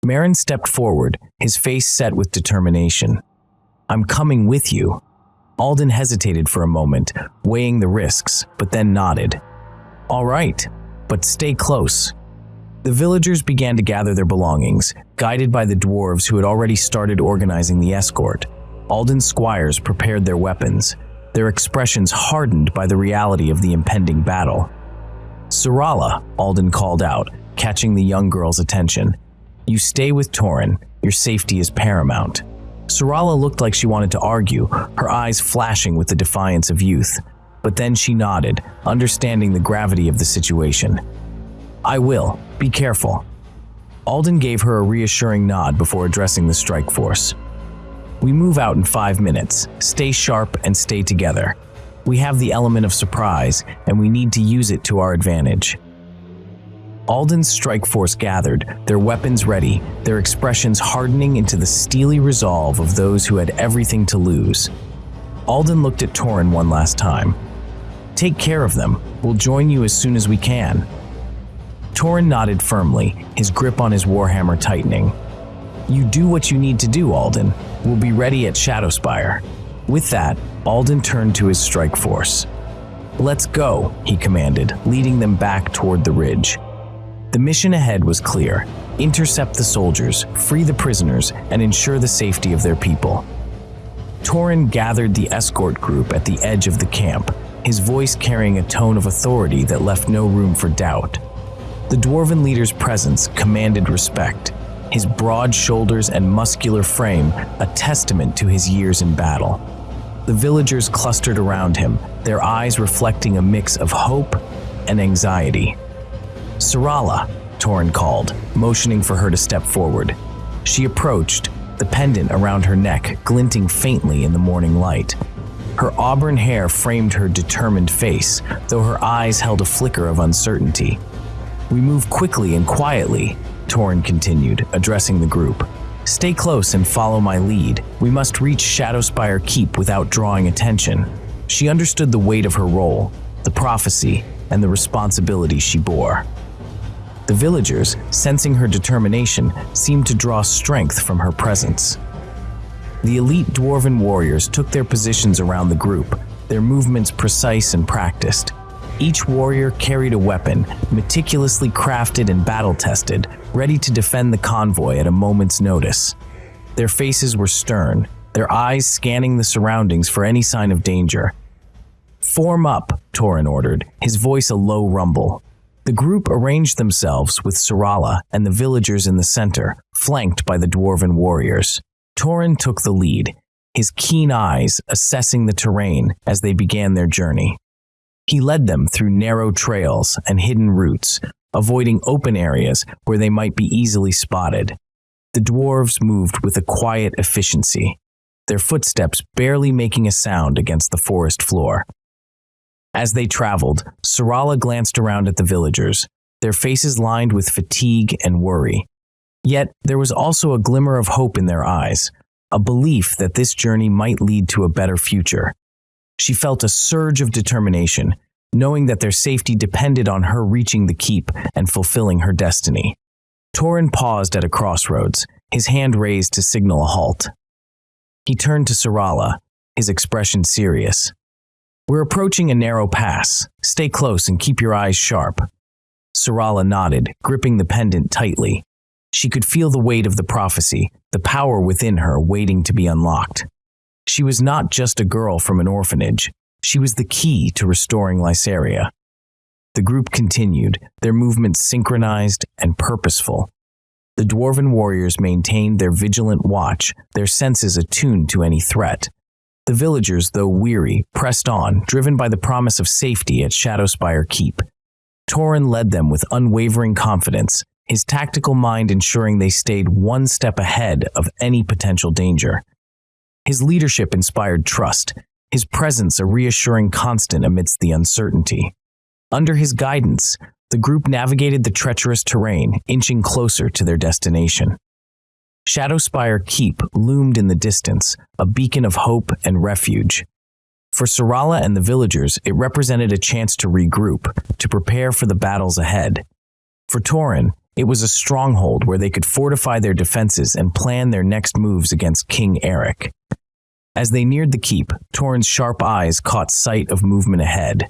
Marin stepped forward, his face set with determination. "I'm coming with you." Alden hesitated for a moment, weighing the risks, but then nodded. "All right, but stay close." The villagers began to gather their belongings, guided by the dwarves who had already started organizing the escort. Alden's squires prepared their weapons, their expressions hardened by the reality of the impending battle. "Syrala," Alden called out, catching the young girl's attention. "You stay with Torin, your safety is paramount." Syrala looked like she wanted to argue, her eyes flashing with the defiance of youth. But then she nodded, understanding the gravity of the situation. "I will. Be careful." Alden gave her a reassuring nod before addressing the strike force. "We move out in 5 minutes. Stay sharp and stay together. We have the element of surprise, and we need to use it to our advantage." Alden's strike force gathered, their weapons ready, their expressions hardening into the steely resolve of those who had everything to lose. Alden looked at Torin one last time. "Take care of them. We'll join you as soon as we can." Torin nodded firmly, his grip on his warhammer tightening. "You do what you need to do, Alden. We'll be ready at Shadowspire." With that, Alden turned to his strike force. "Let's go," he commanded, leading them back toward the ridge. The mission ahead was clear: intercept the soldiers, free the prisoners, and ensure the safety of their people. Torin gathered the escort group at the edge of the camp, his voice carrying a tone of authority that left no room for doubt. The dwarven leader's presence commanded respect, his broad shoulders and muscular frame a testament to his years in battle. The villagers clustered around him, their eyes reflecting a mix of hope and anxiety. "Syrala," Torin called, motioning for her to step forward. She approached, the pendant around her neck glinting faintly in the morning light. Her auburn hair framed her determined face, though her eyes held a flicker of uncertainty. "We move quickly and quietly," Torin continued, addressing the group. "Stay close and follow my lead. We must reach Shadowspire Keep without drawing attention." She understood the weight of her role, the prophecy, and the responsibility she bore. The villagers, sensing her determination, seemed to draw strength from her presence. The elite dwarven warriors took their positions around the group, their movements precise and practiced. Each warrior carried a weapon, meticulously crafted and battle-tested, ready to defend the convoy at a moment's notice. Their faces were stern, their eyes scanning the surroundings for any sign of danger. "Form up," Torin ordered, his voice a low rumble. The group arranged themselves with Syrala and the villagers in the center, flanked by the dwarven warriors. Torin took the lead, his keen eyes assessing the terrain as they began their journey. He led them through narrow trails and hidden routes, avoiding open areas where they might be easily spotted. The dwarves moved with a quiet efficiency, their footsteps barely making a sound against the forest floor. As they traveled, Syrala glanced around at the villagers, their faces lined with fatigue and worry. Yet there was also a glimmer of hope in their eyes, a belief that this journey might lead to a better future. She felt a surge of determination, knowing that their safety depended on her reaching the keep and fulfilling her destiny. Torin paused at a crossroads, his hand raised to signal a halt. He turned to Syrala, his expression serious. "We're approaching a narrow pass. Stay close and keep your eyes sharp." Syrala nodded, gripping the pendant tightly. She could feel the weight of the prophecy, the power within her waiting to be unlocked. She was not just a girl from an orphanage. She was the key to restoring Lysaria. The group continued, their movements synchronized and purposeful. The dwarven warriors maintained their vigilant watch, their senses attuned to any threat. The villagers, though weary, pressed on, driven by the promise of safety at Shadowspire Keep. Torin led them with unwavering confidence, his tactical mind ensuring they stayed one step ahead of any potential danger. His leadership inspired trust, his presence a reassuring constant amidst the uncertainty. Under his guidance, the group navigated the treacherous terrain, inching closer to their destination. Shadowspire Keep loomed in the distance, a beacon of hope and refuge. For Syrala and the villagers, it represented a chance to regroup, to prepare for the battles ahead. For Torin, it was a stronghold where they could fortify their defenses and plan their next moves against King Eric. As they neared the keep, Torin's sharp eyes caught sight of movement ahead.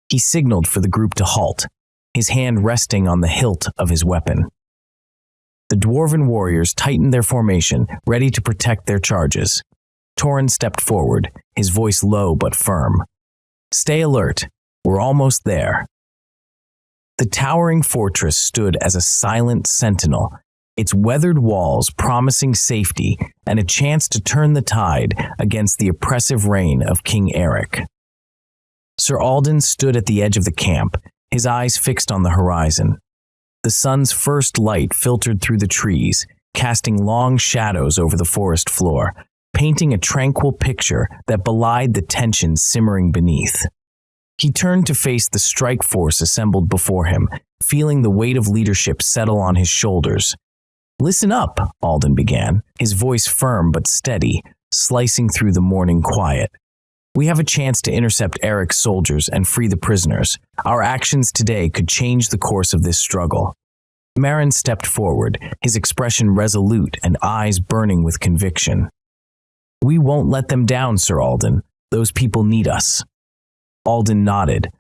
He signaled for the group to halt, his hand resting on the hilt of his weapon. The dwarven warriors tightened their formation, ready to protect their charges. Torin stepped forward, his voice low but firm. "Stay alert. We're almost there." The towering fortress stood as a silent sentinel, its weathered walls promising safety and a chance to turn the tide against the oppressive reign of King Eric. Sir Alden stood at the edge of the camp, his eyes fixed on the horizon. The sun's first light filtered through the trees, casting long shadows over the forest floor, painting a tranquil picture that belied the tension simmering beneath. He turned to face the strike force assembled before him, feeling the weight of leadership settle on his shoulders. "Listen up," Alden began, his voice firm but steady, slicing through the morning quiet. "We have a chance to intercept Eric's soldiers and free the prisoners. Our actions today could change the course of this struggle." Marin stepped forward, his expression resolute and eyes burning with conviction. "We won't let them down, Sir Alden. Those people need us." Alden nodded.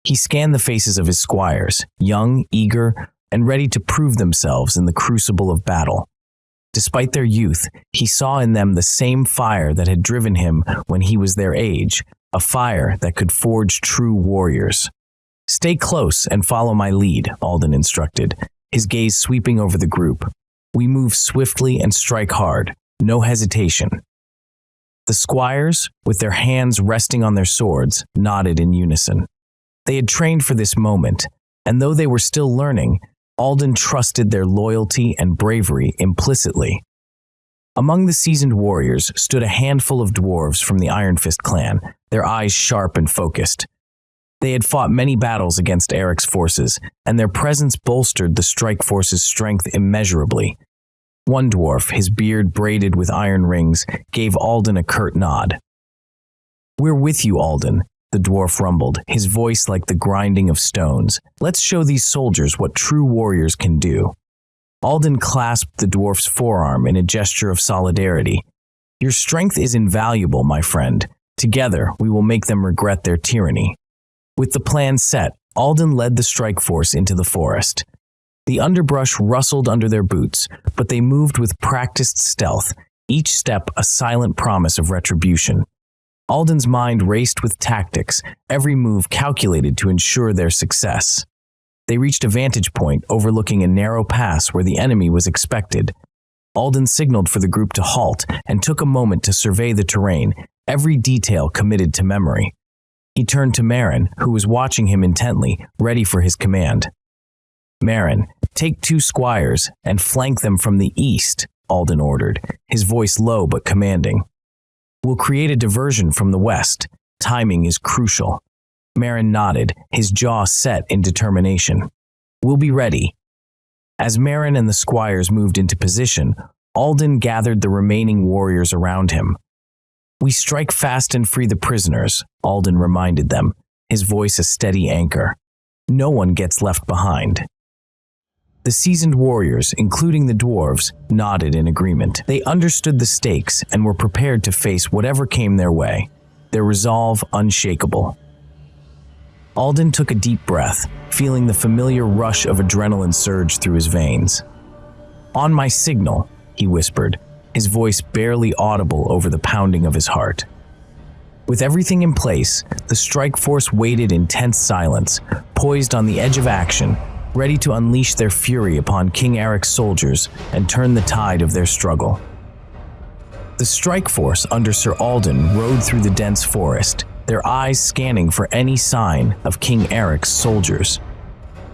He scanned the faces of his squires, young, eager, and ready to prove themselves in the crucible of battle. Despite their youth, he saw in them the same fire that had driven him when he was their age, a fire that could forge true warriors. "Stay close and follow my lead," Alden instructed, his gaze sweeping over the group. "We move swiftly and strike hard, no hesitation." The squires, with their hands resting on their swords, nodded in unison. They had trained for this moment, and though they were still learning, Alden trusted their loyalty and bravery implicitly. Among the seasoned warriors stood a handful of dwarves from the Iron Fist clan, their eyes sharp and focused. They had fought many battles against Eric's forces, and their presence bolstered the strike force's strength immeasurably. One dwarf, his beard braided with iron rings, gave Alden a curt nod. "We're with you, Alden," the dwarf rumbled, his voice like the grinding of stones. "Let's show these soldiers what true warriors can do." Alden clasped the dwarf's forearm in a gesture of solidarity. "Your strength is invaluable, my friend. Together, we will make them regret their tyranny." With the plan set, Alden led the strike force into the forest. The underbrush rustled under their boots, but they moved with practiced stealth, each step a silent promise of retribution. Alden's mind raced with tactics, every move calculated to ensure their success. They reached a vantage point overlooking a narrow pass where the enemy was expected. Alden signaled for the group to halt and took a moment to survey the terrain, every detail committed to memory. He turned to Marin, who was watching him intently, ready for his command. "Marin, take 2 squires and flank them from the east," Alden ordered, his voice low but commanding. "We'll create a diversion from the west. Timing is crucial." Marin nodded, his jaw set in determination. "We'll be ready." As Marin and the squires moved into position, Alden gathered the remaining warriors around him. "We strike fast and free the prisoners," Alden reminded them, his voice a steady anchor. "No one gets left behind." The seasoned warriors, including the dwarves, nodded in agreement. They understood the stakes and were prepared to face whatever came their way, their resolve unshakable. Alden took a deep breath, feeling the familiar rush of adrenaline surge through his veins. "On my signal," he whispered, his voice barely audible over the pounding of his heart. With everything in place, the strike force waited in tense silence, poised on the edge of action, ready to unleash their fury upon King Eric's soldiers and turn the tide of their struggle. The strike force under Sir Alden rode through the dense forest, their eyes scanning for any sign of King Eric's soldiers.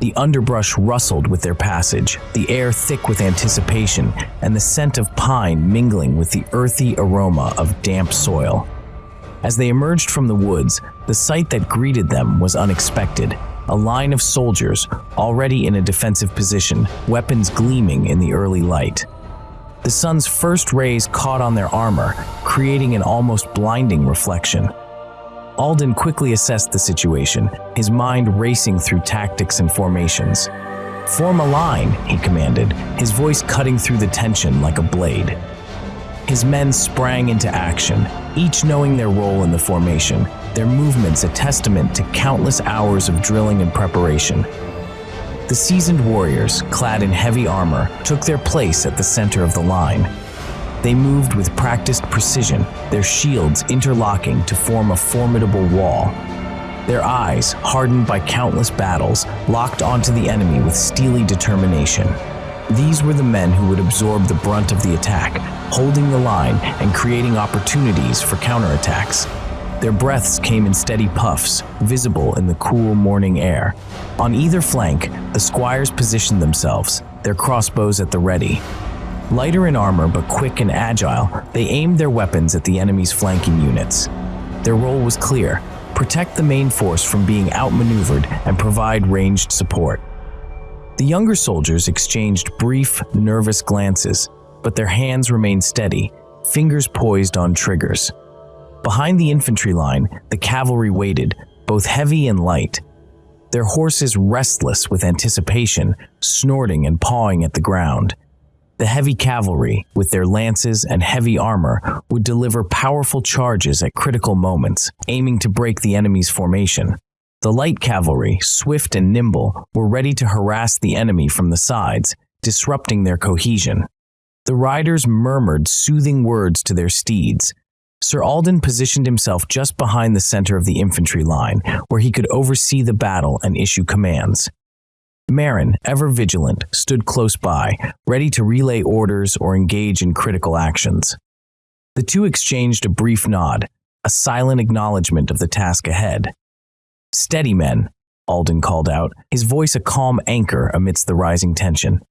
The underbrush rustled with their passage, the air thick with anticipation, and the scent of pine mingling with the earthy aroma of damp soil. As they emerged from the woods, the sight that greeted them was unexpected. A line of soldiers, already in a defensive position, weapons gleaming in the early light. The sun's first rays caught on their armor, creating an almost blinding reflection. Alden quickly assessed the situation, his mind racing through tactics and formations. "Form a line," he commanded, his voice cutting through the tension like a blade. His men sprang into action, each knowing their role in the formation, their movements a testament to countless hours of drilling and preparation. The seasoned warriors, clad in heavy armor, took their place at the center of the line. They moved with practiced precision, their shields interlocking to form a formidable wall. Their eyes, hardened by countless battles, locked onto the enemy with steely determination. These were the men who would absorb the brunt of the attack, holding the line and creating opportunities for counterattacks. Their breaths came in steady puffs, visible in the cool morning air. On either flank, the squires positioned themselves, their crossbows at the ready. Lighter in armor but quick and agile, they aimed their weapons at the enemy's flanking units. Their role was clear: protect the main force from being outmaneuvered and provide ranged support. The younger soldiers exchanged brief, nervous glances, but their hands remained steady, fingers poised on triggers. Behind the infantry line, the cavalry waited, both heavy and light, their horses restless with anticipation, snorting and pawing at the ground. The heavy cavalry, with their lances and heavy armor, would deliver powerful charges at critical moments, aiming to break the enemy's formation. The light cavalry, swift and nimble, were ready to harass the enemy from the sides, disrupting their cohesion. The riders murmured soothing words to their steeds. Sir Alden positioned himself just behind the center of the infantry line, where he could oversee the battle and issue commands. Merrin, ever vigilant, stood close by, ready to relay orders or engage in critical actions. The two exchanged a brief nod, a silent acknowledgement of the task ahead. "Steady, men," Alden called out, his voice a calm anchor amidst the rising tension.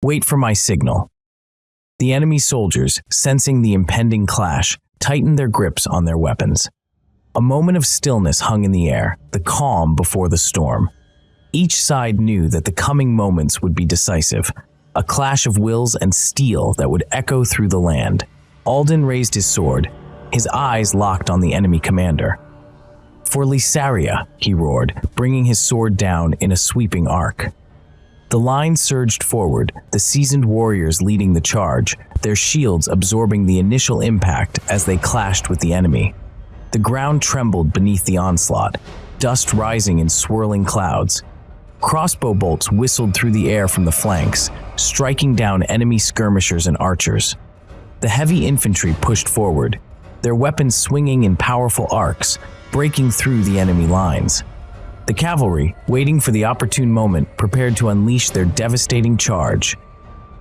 "Wait for my signal." The enemy soldiers, sensing the impending clash, tightened their grips on their weapons. A moment of stillness hung in the air, the calm before the storm. Each side knew that the coming moments would be decisive, a clash of wills and steel that would echo through the land. Alden raised his sword, his eyes locked on the enemy commander. "For Lysaria," he roared, bringing his sword down in a sweeping arc. The line surged forward, the seasoned warriors leading the charge, their shields absorbing the initial impact as they clashed with the enemy. The ground trembled beneath the onslaught, dust rising in swirling clouds. Crossbow bolts whistled through the air from the flanks, striking down enemy skirmishers and archers. The heavy infantry pushed forward, their weapons swinging in powerful arcs, breaking through the enemy lines. The cavalry, waiting for the opportune moment, prepared to unleash their devastating charge.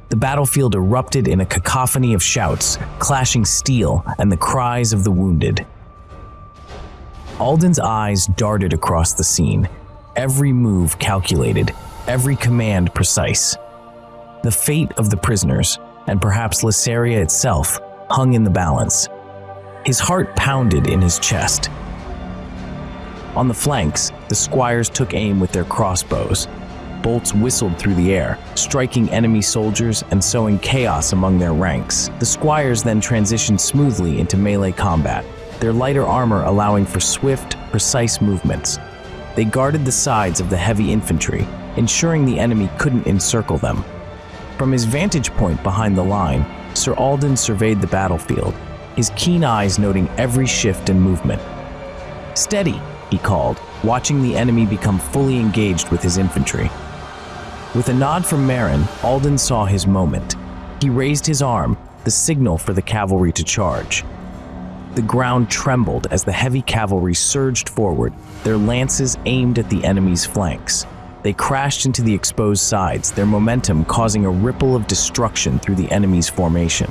The battlefield erupted in a cacophony of shouts, clashing steel, and the cries of the wounded. Alden's eyes darted across the scene, every move calculated, every command precise. The fate of the prisoners, and perhaps Lysaria itself, hung in the balance. His heart pounded in his chest. On the flanks, the squires took aim with their crossbows. Bolts whistled through the air, striking enemy soldiers and sowing chaos among their ranks. The squires then transitioned smoothly into melee combat, their lighter armor allowing for swift, precise movements. They guarded the sides of the heavy infantry, ensuring the enemy couldn't encircle them. From his vantage point behind the line, Sir Alden surveyed the battlefield, his keen eyes noting every shift and movement. "Steady," he called, watching the enemy become fully engaged with his infantry. With a nod from Merrin, Alden saw his moment. He raised his arm, the signal for the cavalry to charge. The ground trembled as the heavy cavalry surged forward, their lances aimed at the enemy's flanks. They crashed into the exposed sides, their momentum causing a ripple of destruction through the enemy's formation.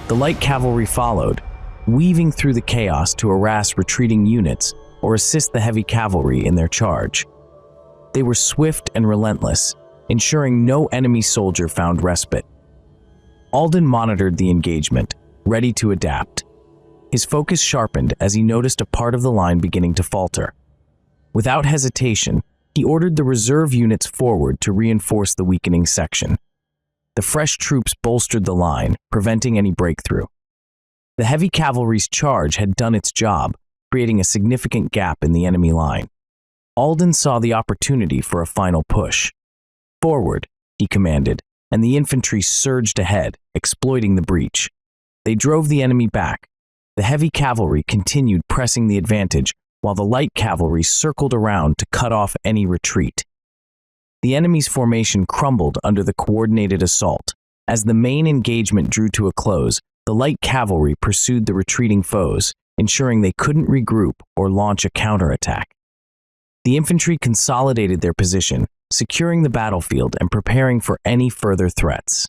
The light cavalry followed, weaving through the chaos to harass retreating units or assist the heavy cavalry in their charge. They were swift and relentless, ensuring no enemy soldier found respite. Alden monitored the engagement, ready to adapt. His focus sharpened as he noticed a part of the line beginning to falter. Without hesitation, he ordered the reserve units forward to reinforce the weakening section. The fresh troops bolstered the line, preventing any breakthrough. The heavy cavalry's charge had done its job, creating a significant gap in the enemy line. Alden saw the opportunity for a final push. "Forward," he commanded, and the infantry surged ahead, exploiting the breach. They drove the enemy back. The heavy cavalry continued pressing the advantage, while the light cavalry circled around to cut off any retreat. The enemy's formation crumbled under the coordinated assault. As the main engagement drew to a close, the light cavalry pursued the retreating foes, ensuring they couldn't regroup or launch a counterattack. The infantry consolidated their position, securing the battlefield and preparing for any further threats.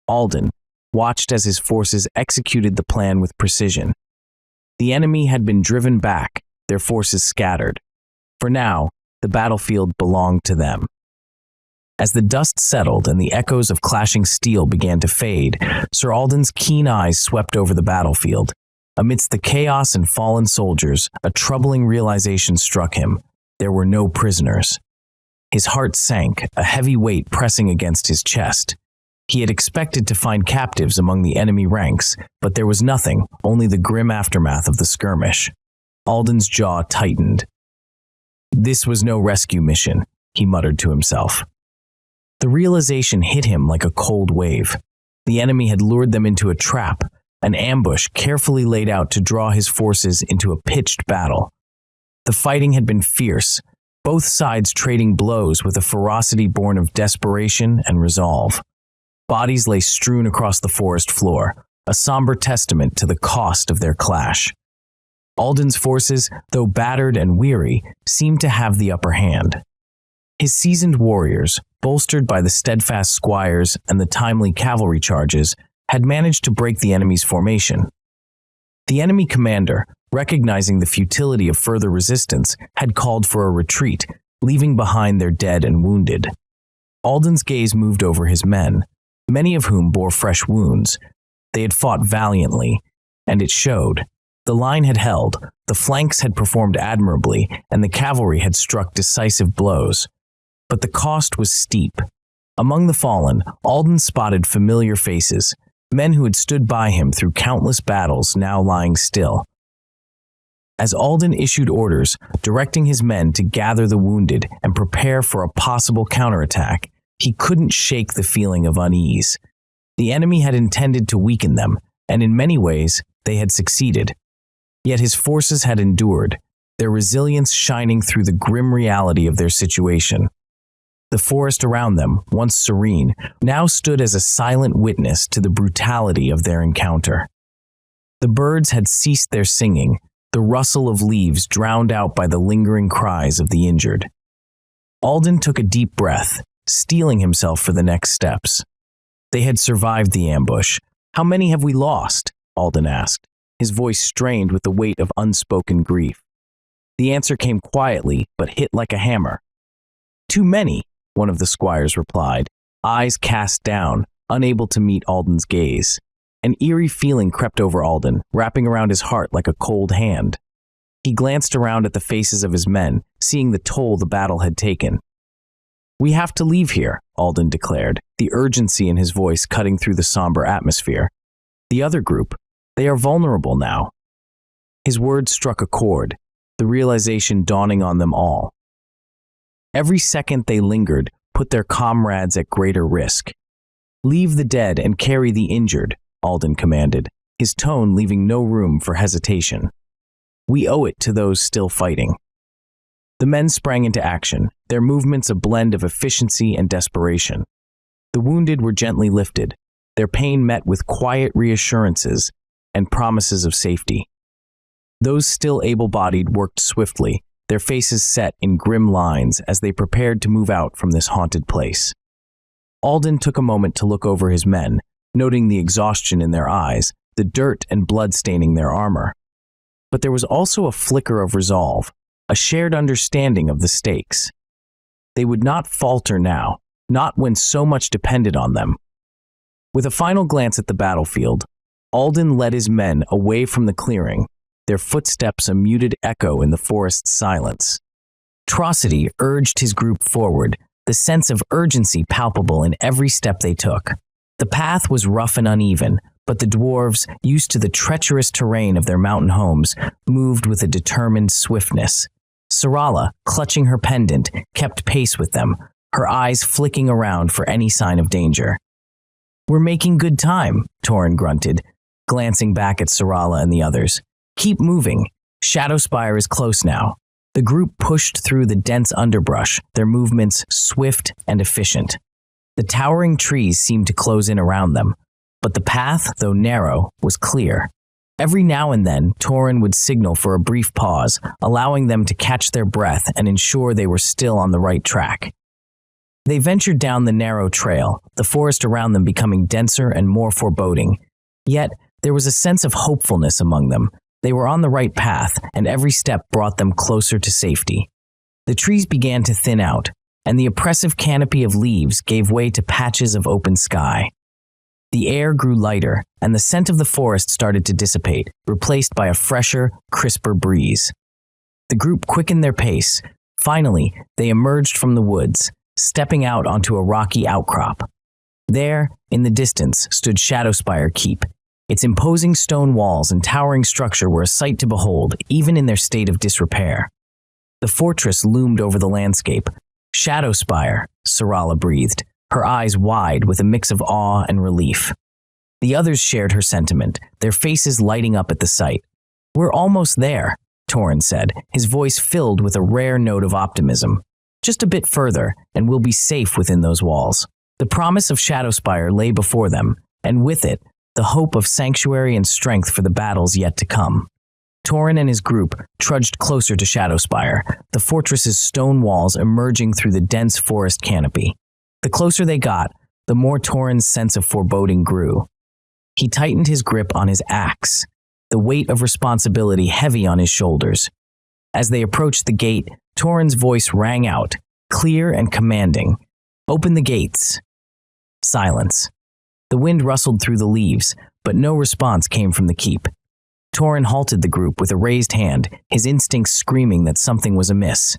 Alden watched as his forces executed the plan with precision. The enemy had been driven back, their forces scattered. For now, the battlefield belonged to them. As the dust settled and the echoes of clashing steel began to fade, Sir Alden's keen eyes swept over the battlefield. Amidst the chaos and fallen soldiers, a troubling realization struck him. There were no prisoners. His heart sank, a heavy weight pressing against his chest. He had expected to find captives among the enemy ranks, but there was nothing, only the grim aftermath of the skirmish. Alden's jaw tightened. This was no rescue mission, he muttered to himself. The realization hit him like a cold wave. The enemy had lured them into a trap, an ambush carefully laid out to draw his forces into a pitched battle. The fighting had been fierce, both sides trading blows with a ferocity born of desperation and resolve. Bodies lay strewn across the forest floor, a somber testament to the cost of their clash. Alden's forces, though battered and weary, seemed to have the upper hand. His seasoned warriors, bolstered by the steadfast squires and the timely cavalry charges, had managed to break the enemy's formation. The enemy commander, recognizing the futility of further resistance, had called for a retreat, leaving behind their dead and wounded. Alden's gaze moved over his men, many of whom bore fresh wounds. They had fought valiantly, and it showed. The line had held, the flanks had performed admirably, and the cavalry had struck decisive blows. But the cost was steep. Among the fallen, Alden spotted familiar faces, men who had stood by him through countless battles now lying still. As Alden issued orders, directing his men to gather the wounded and prepare for a possible counterattack, he couldn't shake the feeling of unease. The enemy had intended to weaken them, and in many ways, they had succeeded. Yet his forces had endured, their resilience shining through the grim reality of their situation. The forest around them, once serene, now stood as a silent witness to the brutality of their encounter. The birds had ceased their singing, the rustle of leaves drowned out by the lingering cries of the injured. Alden took a deep breath, steeling himself for the next steps. They had survived the ambush. "How many have we lost?" Alden asked, his voice strained with the weight of unspoken grief. The answer came quietly, but hit like a hammer. "Too many," one of the squires replied, eyes cast down, unable to meet Alden's gaze. An eerie feeling crept over Alden, wrapping around his heart like a cold hand. He glanced around at the faces of his men, seeing the toll the battle had taken. "We have to leave here," Alden declared, the urgency in his voice cutting through the somber atmosphere. "The other group, they are vulnerable now." His words struck a chord, the realization dawning on them all. Every second they lingered put their comrades at greater risk. "Leave the dead and carry the injured," Alden commanded, his tone leaving no room for hesitation. "We owe it to those still fighting." The men sprang into action, their movements a blend of efficiency and desperation. The wounded were gently lifted, their pain met with quiet reassurances and promises of safety. Those still able-bodied worked swiftly, their faces set in grim lines as they prepared to move out from this haunted place. Alden took a moment to look over his men, noting the exhaustion in their eyes, the dirt and blood staining their armor. But there was also a flicker of resolve, a shared understanding of the stakes. They would not falter now, not when so much depended on them. With a final glance at the battlefield, Alden led his men away from the clearing, their footsteps a muted echo in the forest's silence. Atrocity urged his group forward, the sense of urgency palpable in every step they took. The path was rough and uneven, but the dwarves, used to the treacherous terrain of their mountain homes, moved with a determined swiftness. Syrala, clutching her pendant, kept pace with them, her eyes flicking around for any sign of danger. "We're making good time," Torin grunted, glancing back at Syrala and the others. "Keep moving. Shadowspire is close now." The group pushed through the dense underbrush, their movements swift and efficient. The towering trees seemed to close in around them, but the path, though narrow, was clear. Every now and then, Torin would signal for a brief pause, allowing them to catch their breath and ensure they were still on the right track. They ventured down the narrow trail, the forest around them becoming denser and more foreboding. Yet, there was a sense of hopefulness among them. They were on the right path, and every step brought them closer to safety. The trees began to thin out, and the oppressive canopy of leaves gave way to patches of open sky. The air grew lighter, and the scent of the forest started to dissipate, replaced by a fresher, crisper breeze. The group quickened their pace. Finally, they emerged from the woods, stepping out onto a rocky outcrop. There, in the distance, stood Shadowspire Keep. Its imposing stone walls and towering structure were a sight to behold, even in their state of disrepair. The fortress loomed over the landscape. "Shadowspire," Syrala breathed, her eyes wide with a mix of awe and relief. The others shared her sentiment, their faces lighting up at the sight. "We're almost there," Torin said, his voice filled with a rare note of optimism. "Just a bit further, and we'll be safe within those walls." The promise of Shadowspire lay before them, and with it, the hope of sanctuary and strength for the battles yet to come. Torin and his group trudged closer to Shadowspire, the fortress's stone walls emerging through the dense forest canopy. The closer they got, the more Torin's sense of foreboding grew. He tightened his grip on his axe, the weight of responsibility heavy on his shoulders. As they approached the gate, Torin's voice rang out, clear and commanding. "Open the gates." Silence. The wind rustled through the leaves, but no response came from the keep. Torin halted the group with a raised hand, his instincts screaming that something was amiss.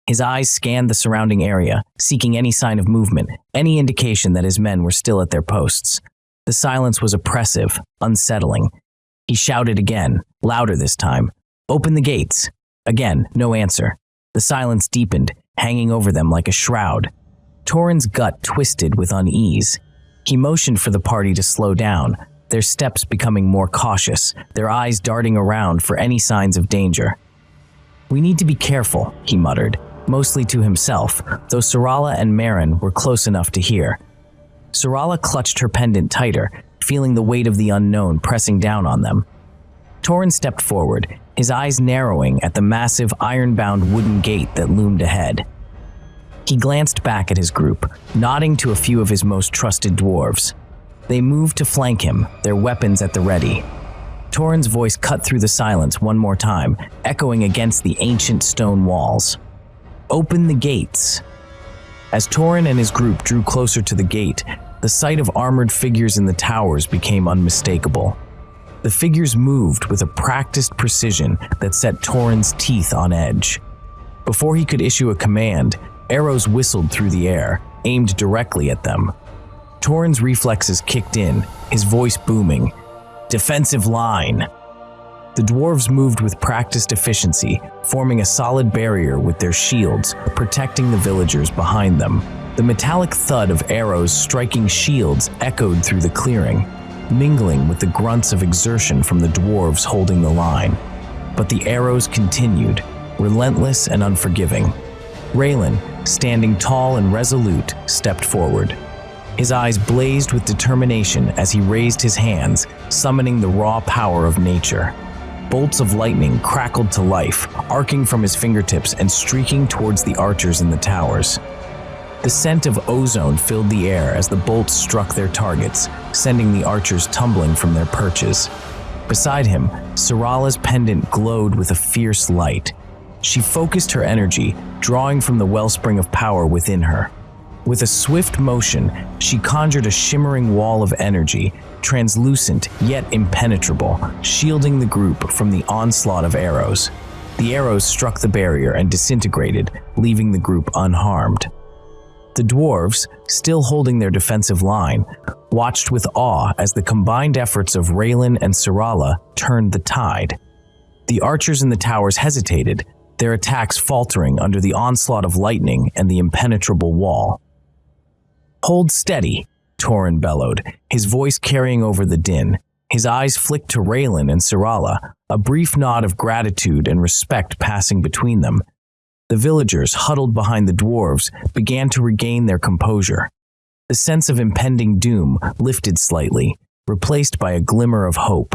His eyes scanned the surrounding area, seeking any sign of movement, any indication that his men were still at their posts. The silence was oppressive, unsettling. He shouted again, louder this time, "Open the gates." Again, no answer. The silence deepened, hanging over them like a shroud. Torin's gut twisted with unease. He motioned for the party to slow down, their steps becoming more cautious, their eyes darting around for any signs of danger. "We need to be careful," he muttered, mostly to himself, though Syrala and Merrin were close enough to hear. Syrala clutched her pendant tighter, feeling the weight of the unknown pressing down on them. Torin stepped forward, his eyes narrowing at the massive iron-bound wooden gate that loomed ahead. He glanced back at his group, nodding to a few of his most trusted dwarves. They moved to flank him, their weapons at the ready. Torin's voice cut through the silence one more time, echoing against the ancient stone walls. "Open the gates." As Torin and his group drew closer to the gate, the sight of armored figures in the towers became unmistakable. The figures moved with a practiced precision that set Torin's teeth on edge. Before he could issue a command, arrows whistled through the air, aimed directly at them. Torin's reflexes kicked in, his voice booming. "Defensive line!" The dwarves moved with practiced efficiency, forming a solid barrier with their shields, protecting the villagers behind them. The metallic thud of arrows striking shields echoed through the clearing, mingling with the grunts of exertion from the dwarves holding the line. But the arrows continued, relentless and unforgiving. Raelin, standing tall and resolute, stepped forward. His eyes blazed with determination as he raised his hands, summoning the raw power of nature. Bolts of lightning crackled to life, arcing from his fingertips and streaking towards the archers in the towers. The scent of ozone filled the air as the bolts struck their targets, sending the archers tumbling from their perches. Beside him, Syrala's pendant glowed with a fierce light. She focused her energy, drawing from the wellspring of power within her. With a swift motion, she conjured a shimmering wall of energy, translucent yet impenetrable, shielding the group from the onslaught of arrows. The arrows struck the barrier and disintegrated, leaving the group unharmed. The dwarves, still holding their defensive line, watched with awe as the combined efforts of Raelin and Syrala turned the tide. The archers in the towers hesitated, their attacks faltering under the onslaught of lightning and the impenetrable wall. "Hold steady," Torin bellowed, his voice carrying over the din. His eyes flicked to Raelin and Syrala, a brief nod of gratitude and respect passing between them. The villagers, huddled behind the dwarves, began to regain their composure. The sense of impending doom lifted slightly, replaced by a glimmer of hope.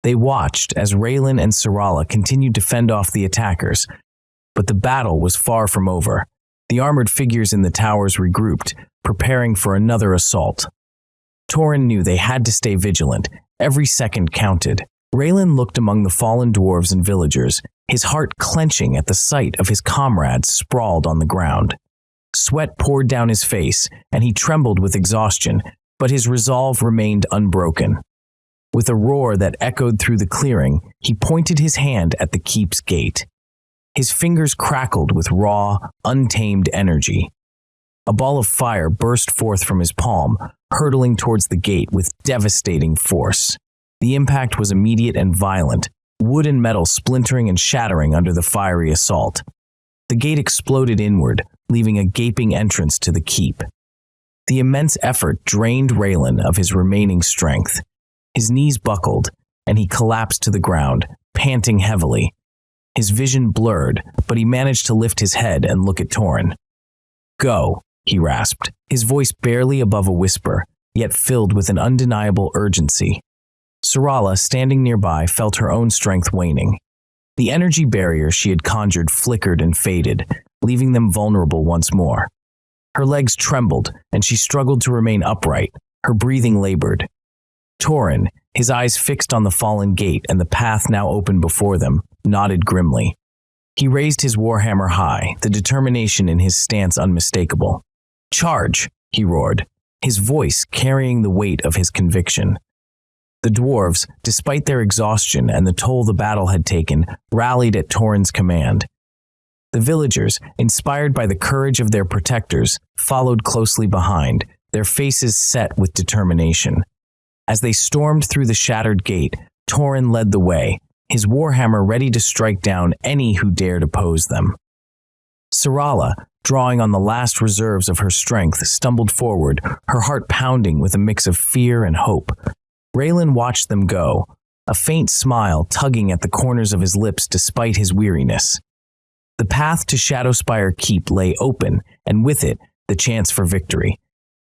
They watched as Raelin and Syrala continued to fend off the attackers, but the battle was far from over. The armored figures in the towers regrouped, preparing for another assault. Torin knew they had to stay vigilant. Every second counted. Raelin looked among the fallen dwarves and villagers, his heart clenching at the sight of his comrades sprawled on the ground. Sweat poured down his face, and he trembled with exhaustion, but his resolve remained unbroken. With a roar that echoed through the clearing, he pointed his hand at the keep's gate. His fingers crackled with raw, untamed energy. A ball of fire burst forth from his palm, hurtling towards the gate with devastating force. The impact was immediate and violent, wood and metal splintering and shattering under the fiery assault. The gate exploded inward, leaving a gaping entrance to the keep. The immense effort drained Raelin of his remaining strength. His knees buckled, and he collapsed to the ground, panting heavily. His vision blurred, but he managed to lift his head and look at Torin. "Go," he rasped, his voice barely above a whisper, yet filled with an undeniable urgency. Syrala, standing nearby, felt her own strength waning. The energy barrier she had conjured flickered and faded, leaving them vulnerable once more. Her legs trembled, and she struggled to remain upright, her breathing labored. Torin, his eyes fixed on the fallen gate and the path now open before them, nodded grimly. He raised his warhammer high, the determination in his stance unmistakable. "Charge!" he roared, his voice carrying the weight of his conviction. The dwarves, despite their exhaustion and the toll the battle had taken, rallied at Torin's command. The villagers, inspired by the courage of their protectors, followed closely behind, their faces set with determination. As they stormed through the shattered gate, Torin led the way, his warhammer ready to strike down any who dared oppose them. Syrala, drawing on the last reserves of her strength, stumbled forward, her heart pounding with a mix of fear and hope. Raelin watched them go, a faint smile tugging at the corners of his lips despite his weariness. The path to Shadowspire Keep lay open, and with it, the chance for victory.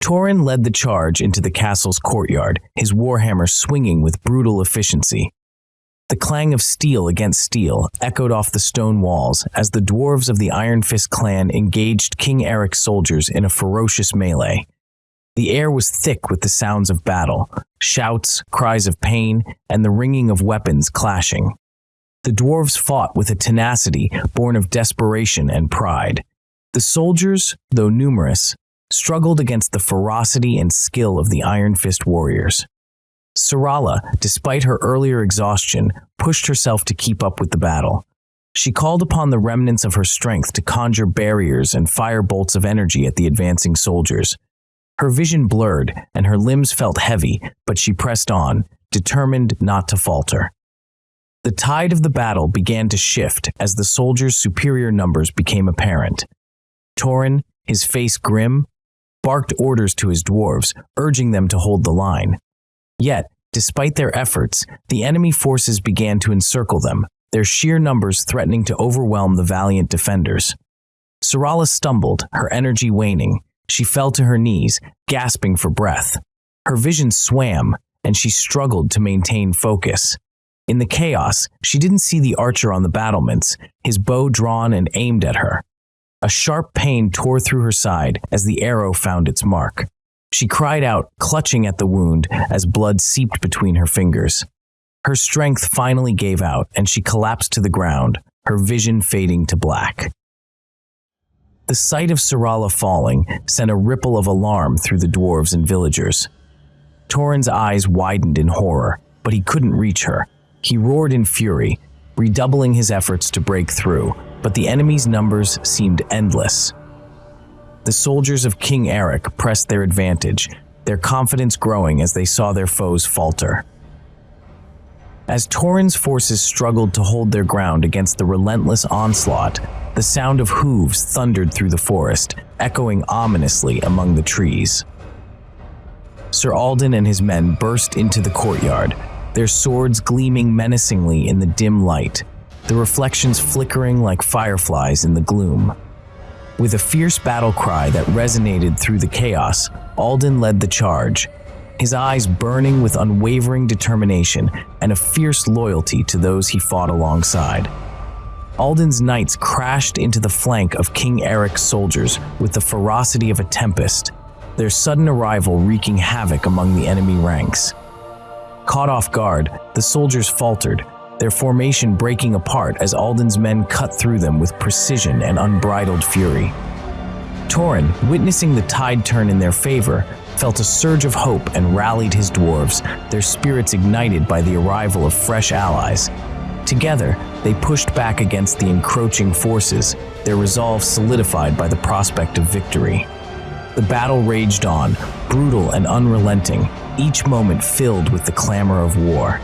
Torin led the charge into the castle's courtyard, his warhammer swinging with brutal efficiency. The clang of steel against steel echoed off the stone walls as the dwarves of the Iron Fist clan engaged King Eric's soldiers in a ferocious melee. The air was thick with the sounds of battle, shouts, cries of pain, and the ringing of weapons clashing. The dwarves fought with a tenacity born of desperation and pride. The soldiers, though numerous, struggled against the ferocity and skill of the Iron Fist warriors. Syrala, despite her earlier exhaustion, pushed herself to keep up with the battle. She called upon the remnants of her strength to conjure barriers and fire bolts of energy at the advancing soldiers. Her vision blurred, and her limbs felt heavy, but she pressed on, determined not to falter. The tide of the battle began to shift as the soldiers' superior numbers became apparent. Torin, his face grim, barked orders to his dwarves, urging them to hold the line. Yet, despite their efforts, the enemy forces began to encircle them, their sheer numbers threatening to overwhelm the valiant defenders. Syrala stumbled, her energy waning. She fell to her knees, gasping for breath. Her vision swam, and she struggled to maintain focus. In the chaos, she didn't see the archer on the battlements, his bow drawn and aimed at her. A sharp pain tore through her side as the arrow found its mark. She cried out, clutching at the wound as blood seeped between her fingers. Her strength finally gave out, and she collapsed to the ground, her vision fading to black. The sight of Syrala falling sent a ripple of alarm through the dwarves and villagers. Torin's eyes widened in horror, but he couldn't reach her. He roared in fury, redoubling his efforts to break through, but the enemy's numbers seemed endless. The soldiers of King Eric pressed their advantage, their confidence growing as they saw their foes falter. As Torin's forces struggled to hold their ground against the relentless onslaught, the sound of hooves thundered through the forest, echoing ominously among the trees. Sir Alden and his men burst into the courtyard, their swords gleaming menacingly in the dim light, the reflections flickering like fireflies in the gloom. With a fierce battle cry that resonated through the chaos, Alden led the charge, his eyes burning with unwavering determination and a fierce loyalty to those he fought alongside. Alden's knights crashed into the flank of King Eric's soldiers with the ferocity of a tempest, their sudden arrival wreaking havoc among the enemy ranks. Caught off guard, the soldiers faltered, their formation breaking apart as Alden's men cut through them with precision and unbridled fury. Torin, witnessing the tide turn in their favor, felt a surge of hope and rallied his dwarves, their spirits ignited by the arrival of fresh allies. Together, they pushed back against the encroaching forces, their resolve solidified by the prospect of victory. The battle raged on, brutal and unrelenting, each moment filled with the clamor of war.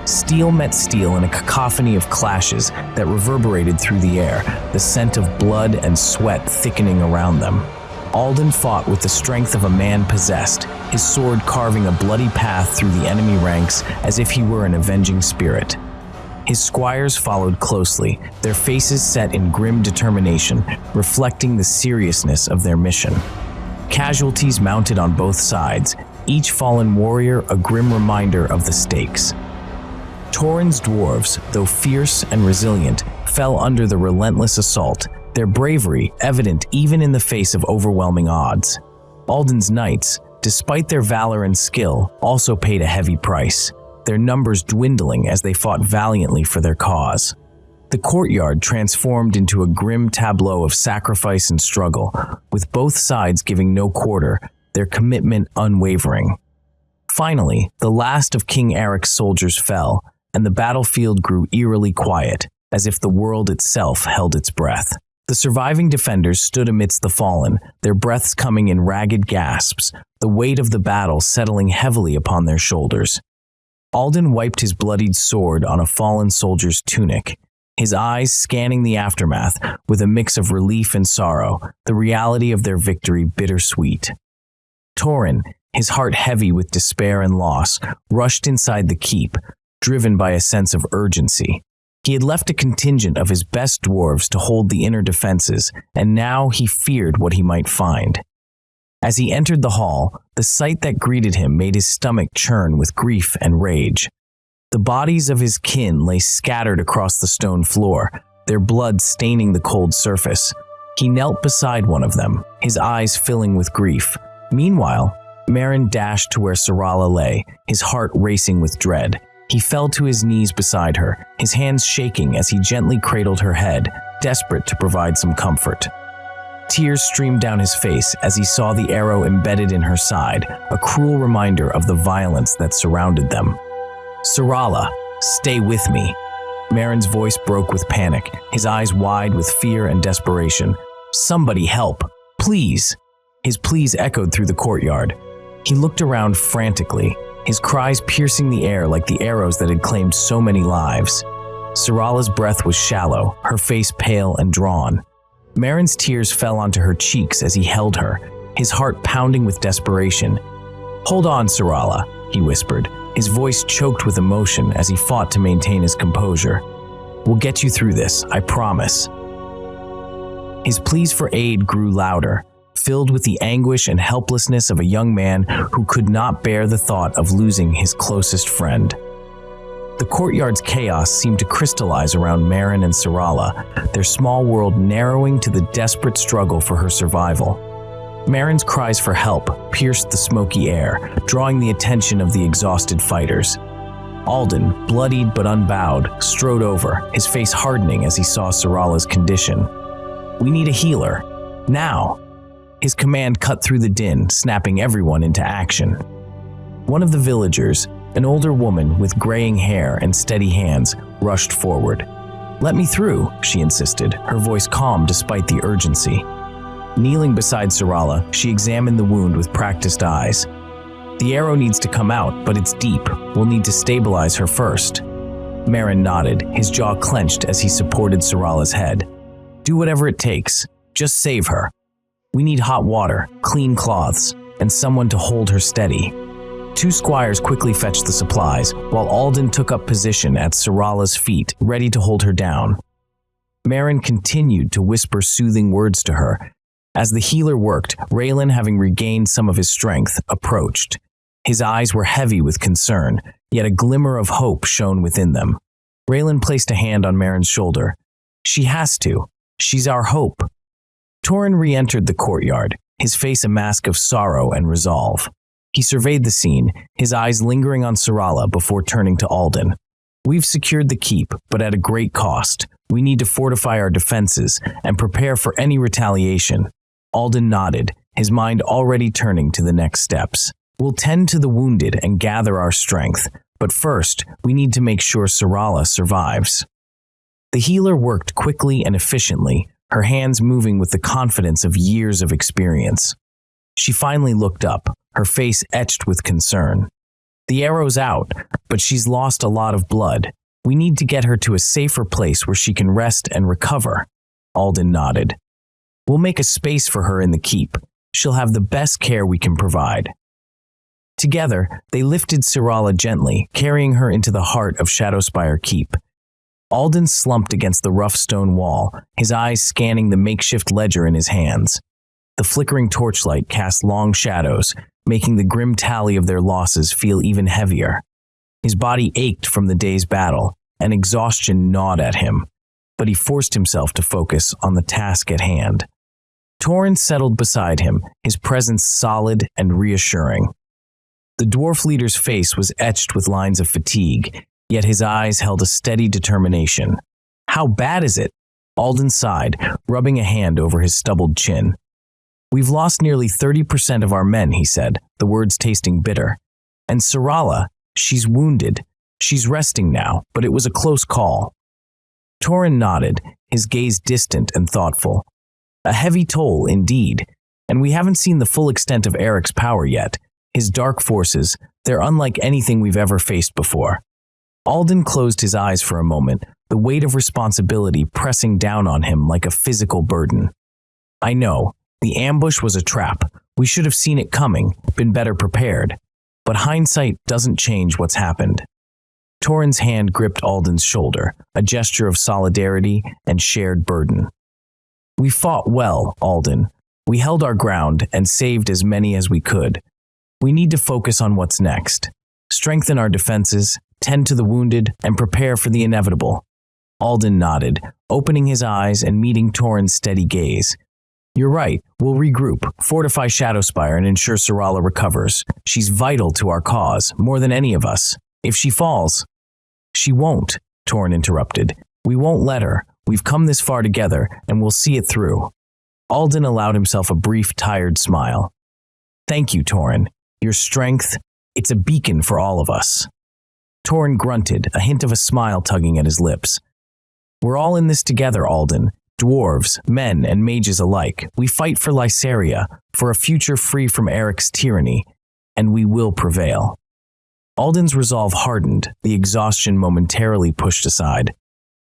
Steel met steel in a cacophony of clashes that reverberated through the air, the scent of blood and sweat thickening around them. Alden fought with the strength of a man possessed, his sword carving a bloody path through the enemy ranks as if he were an avenging spirit. His squires followed closely, their faces set in grim determination, reflecting the seriousness of their mission. Casualties mounted on both sides, each fallen warrior a grim reminder of the stakes. Torin's dwarves, though fierce and resilient, fell under the relentless assault, their bravery evident even in the face of overwhelming odds. Alden's knights, despite their valor and skill, also paid a heavy price, their numbers dwindling as they fought valiantly for their cause. The courtyard transformed into a grim tableau of sacrifice and struggle, with both sides giving no quarter, their commitment unwavering. Finally, the last of King Eric's soldiers fell, and the battlefield grew eerily quiet, as if the world itself held its breath. The surviving defenders stood amidst the fallen, their breaths coming in ragged gasps, the weight of the battle settling heavily upon their shoulders. Alden wiped his bloodied sword on a fallen soldier's tunic, his eyes scanning the aftermath with a mix of relief and sorrow, the reality of their victory bittersweet. Torin, his heart heavy with despair and loss, rushed inside the keep, driven by a sense of urgency. He had left a contingent of his best dwarves to hold the inner defenses, and now he feared what he might find. As he entered the hall, the sight that greeted him made his stomach churn with grief and rage. The bodies of his kin lay scattered across the stone floor, their blood staining the cold surface. He knelt beside one of them, his eyes filling with grief. Meanwhile, Merrin dashed to where Syrala lay, his heart racing with dread. He fell to his knees beside her, his hands shaking as he gently cradled her head, desperate to provide some comfort. Tears streamed down his face as he saw the arrow embedded in her side, a cruel reminder of the violence that surrounded them. "Syrala, stay with me." Merrin's voice broke with panic, his eyes wide with fear and desperation. "Somebody help, please." His pleas echoed through the courtyard. He looked around frantically, his cries piercing the air like the arrows that had claimed so many lives. Syrala's breath was shallow, her face pale and drawn. Marin's tears fell onto her cheeks as he held her, his heart pounding with desperation. "Hold on, Syrala," he whispered, his voice choked with emotion as he fought to maintain his composure. "We'll get you through this, I promise." His pleas for aid grew louder, filled with the anguish and helplessness of a young man who could not bear the thought of losing his closest friend. The courtyard's chaos seemed to crystallize around Marin and Syrala, their small world narrowing to the desperate struggle for her survival. Marin's cries for help pierced the smoky air, drawing the attention of the exhausted fighters. Alden, bloodied but unbowed, strode over, his face hardening as he saw Syrala's condition. "We need a healer. Now!" His command cut through the din, snapping everyone into action. One of the villagers, an older woman with graying hair and steady hands, rushed forward. "Let me through," she insisted, her voice calm despite the urgency. Kneeling beside Syrala, she examined the wound with practiced eyes. "The arrow needs to come out, but it's deep. We'll need to stabilize her first." Marin nodded, his jaw clenched as he supported Syrala's head. "Do whatever it takes. Just save her. We need hot water, clean cloths, and someone to hold her steady." Two squires quickly fetched the supplies, while Alden took up position at Syrala's feet, ready to hold her down. Marin continued to whisper soothing words to her. As the healer worked, Raelin, having regained some of his strength, approached. His eyes were heavy with concern, yet a glimmer of hope shone within them. Raelin placed a hand on Marin's shoulder. "She has to. She's our hope." Torin re-entered the courtyard, his face a mask of sorrow and resolve. He surveyed the scene, his eyes lingering on Syrala before turning to Alden. "We've secured the keep, but at a great cost. We need to fortify our defenses and prepare for any retaliation." Alden nodded, his mind already turning to the next steps. "We'll tend to the wounded and gather our strength, but first, we need to make sure Syrala survives." The healer worked quickly and efficiently, her hands moving with the confidence of years of experience. She finally looked up, her face etched with concern. "The arrow's out, but she's lost a lot of blood. We need to get her to a safer place where she can rest and recover." Alden nodded. "We'll make a space for her in the keep. She'll have the best care we can provide." Together, they lifted Syrala gently, carrying her into the heart of Shadowspire Keep. Alden slumped against the rough stone wall, his eyes scanning the makeshift ledger in his hands. The flickering torchlight cast long shadows, making the grim tally of their losses feel even heavier. His body ached from the day's battle, and exhaustion gnawed at him, but he forced himself to focus on the task at hand. Torin settled beside him, his presence solid and reassuring. The dwarf leader's face was etched with lines of fatigue, yet his eyes held a steady determination. "How bad is it?" Alden sighed, rubbing a hand over his stubbled chin. "We've lost nearly 30% of our men," he said, the words tasting bitter. "And Syrala, she's wounded. She's resting now, but it was a close call." Torin nodded, his gaze distant and thoughtful. "A heavy toll, indeed, and we haven't seen the full extent of Eric's power yet. His dark forces, they're unlike anything we've ever faced before." Alden closed his eyes for a moment, the weight of responsibility pressing down on him like a physical burden. "I know. The ambush was a trap. We should have seen it coming, been better prepared. But hindsight doesn't change what's happened." Torin's hand gripped Alden's shoulder, a gesture of solidarity and shared burden. "We fought well, Alden. We held our ground and saved as many as we could. We need to focus on what's next. Strengthen our defenses, tend to the wounded, and prepare for the inevitable." Alden nodded, opening his eyes and meeting Torin's steady gaze. "You're right. We'll regroup, fortify Shadowspire, and ensure Syrala recovers. She's vital to our cause, more than any of us. If she falls—" "She won't," Torin interrupted. "We won't let her. We've come this far together, and we'll see it through." Alden allowed himself a brief, tired smile. "Thank you, Torin. Your strength, it's a beacon for all of us." Torin grunted, a hint of a smile tugging at his lips. "We're all in this together, Alden. Dwarves, men, and mages alike. We fight for Lysaria, for a future free from Eric's tyranny, and we will prevail." Alden's resolve hardened, the exhaustion momentarily pushed aside.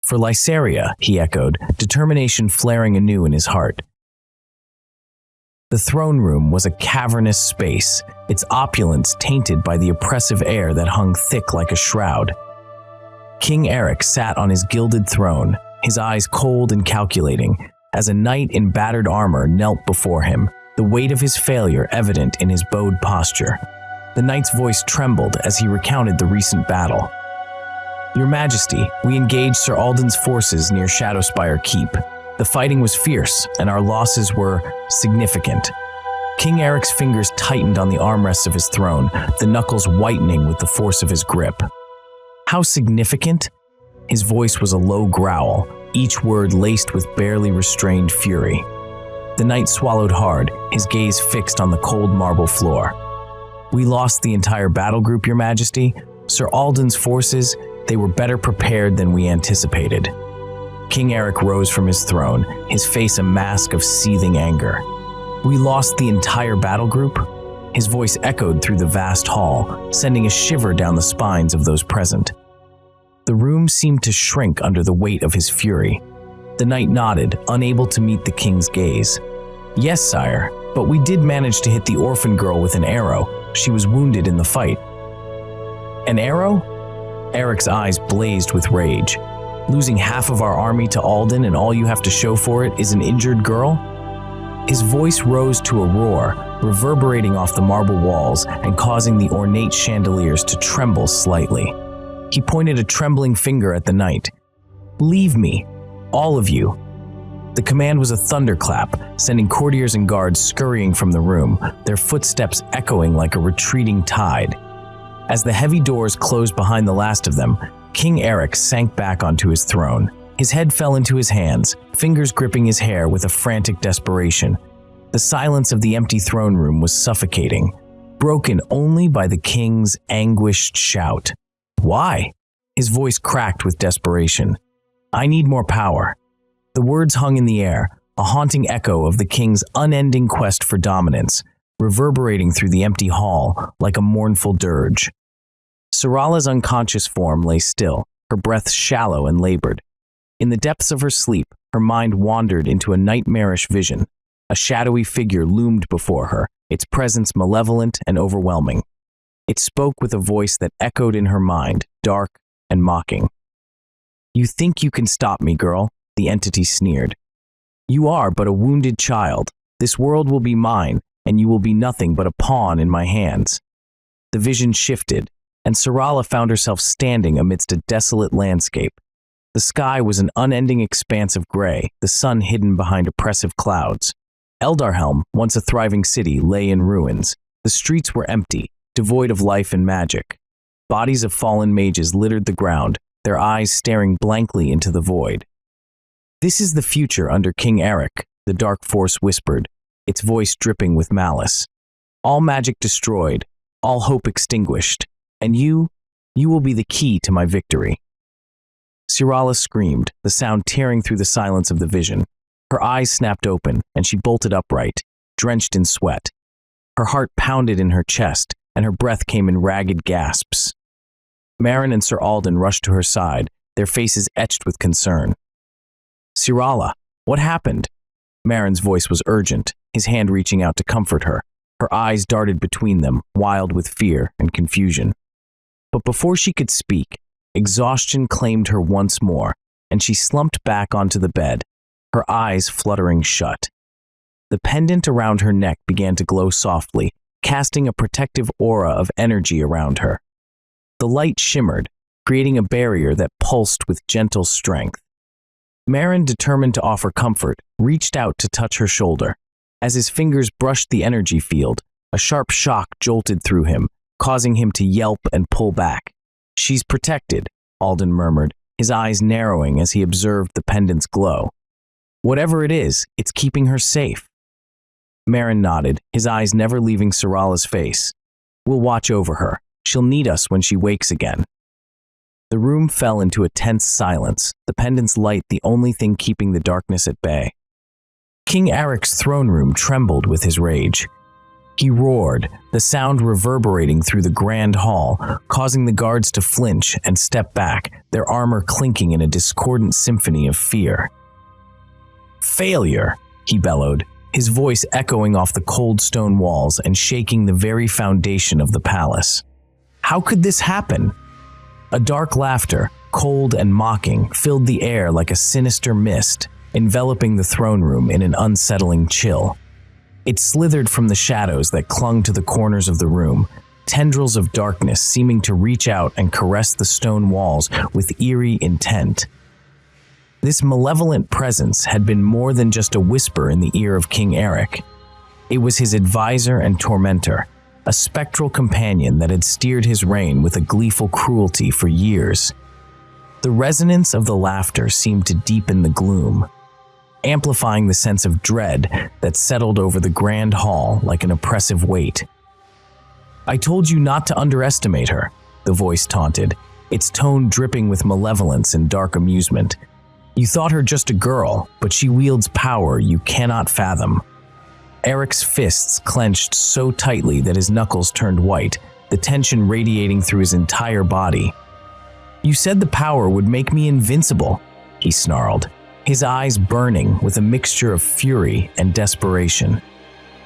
For Lysaria, he echoed, determination flaring anew in his heart. The throne room was a cavernous space, its opulence tainted by the oppressive air that hung thick like a shroud. King Eric sat on his gilded throne, his eyes cold and calculating, as a knight in battered armor knelt before him, the weight of his failure evident in his bowed posture. The knight's voice trembled as he recounted the recent battle. Your Majesty, we engaged Sir Alden's forces near Shadowspire Keep. The fighting was fierce, and our losses were significant. King Eric's fingers tightened on the armrests of his throne, the knuckles whitening with the force of his grip. How significant? His voice was a low growl, each word laced with barely restrained fury. The knight swallowed hard, his gaze fixed on the cold marble floor. We lost the entire battle group, Your Majesty. Sir Alden's forces, they were better prepared than we anticipated. King Eric rose from his throne, his face a mask of seething anger. We lost the entire battle group? His voice echoed through the vast hall, sending a shiver down the spines of those present. The room seemed to shrink under the weight of his fury. The knight nodded, unable to meet the king's gaze. Yes, sire, but we did manage to hit the orphan girl with an arrow. She was wounded in the fight. An arrow? Eric's eyes blazed with rage. Losing half of our army to Alden and all you have to show for it is an injured girl? His voice rose to a roar, reverberating off the marble walls and causing the ornate chandeliers to tremble slightly. He pointed a trembling finger at the knight. Leave me, all of you. The command was a thunderclap, sending courtiers and guards scurrying from the room, their footsteps echoing like a retreating tide. As the heavy doors closed behind the last of them, King Eric sank back onto his throne. His head fell into his hands, fingers gripping his hair with a frantic desperation. The silence of the empty throne room was suffocating, broken only by the king's anguished shout. Why? His voice cracked with desperation. I need more power. The words hung in the air, a haunting echo of the king's unending quest for dominance, reverberating through the empty hall like a mournful dirge. Syrala's unconscious form lay still, her breath shallow and labored. In the depths of her sleep, her mind wandered into a nightmarish vision. A shadowy figure loomed before her, its presence malevolent and overwhelming. It spoke with a voice that echoed in her mind, dark and mocking. You think you can stop me, girl, the entity sneered. You are but a wounded child. This world will be mine, and you will be nothing but a pawn in my hands. The vision shifted, and Syrala found herself standing amidst a desolate landscape. The sky was an unending expanse of gray, the sun hidden behind oppressive clouds. Eldarhelm, once a thriving city, lay in ruins. The streets were empty, devoid of life and magic. Bodies of fallen mages littered the ground, their eyes staring blankly into the void. This is the future under King Eric, the dark force whispered, its voice dripping with malice. All magic destroyed, all hope extinguished, and you will be the key to my victory. Syrala screamed, the sound tearing through the silence of the vision. Her eyes snapped open, and she bolted upright, drenched in sweat. Her heart pounded in her chest, and her breath came in ragged gasps. Marin and Sir Alden rushed to her side, their faces etched with concern. Syrala, what happened? Marin's voice was urgent, his hand reaching out to comfort her. Her eyes darted between them, wild with fear and confusion. But before she could speak, exhaustion claimed her once more, and she slumped back onto the bed, her eyes fluttering shut. The pendant around her neck began to glow softly, casting a protective aura of energy around her. The light shimmered, creating a barrier that pulsed with gentle strength. Marin, determined to offer comfort, reached out to touch her shoulder. As his fingers brushed the energy field, a sharp shock jolted through him, causing him to yelp and pull back. She's protected, Alden murmured, his eyes narrowing as he observed the pendant's glow. Whatever it is, it's keeping her safe. Marin nodded, his eyes never leaving Syrala's face. We'll watch over her. She'll need us when she wakes again. The room fell into a tense silence, the pendant's light the only thing keeping the darkness at bay. King Eric's throne room trembled with his rage. He roared, the sound reverberating through the grand hall, causing the guards to flinch and step back, their armor clinking in a discordant symphony of fear. "Failure!" he bellowed, his voice echoing off the cold stone walls and shaking the very foundation of the palace. How could this happen? A dark laughter, cold and mocking, filled the air like a sinister mist, enveloping the throne room in an unsettling chill. It slithered from the shadows that clung to the corners of the room, tendrils of darkness seeming to reach out and caress the stone walls with eerie intent. This malevolent presence had been more than just a whisper in the ear of King Eric. It was his advisor and tormentor, a spectral companion that had steered his reign with a gleeful cruelty for years. The resonance of the laughter seemed to deepen the gloom, amplifying the sense of dread that settled over the grand hall like an oppressive weight. "I told you not to underestimate her," the voice taunted, its tone dripping with malevolence and dark amusement. "You thought her just a girl, but she wields power you cannot fathom." Eric's fists clenched so tightly that his knuckles turned white, the tension radiating through his entire body. "You said the power would make me invincible," he snarled, his eyes burning with a mixture of fury and desperation.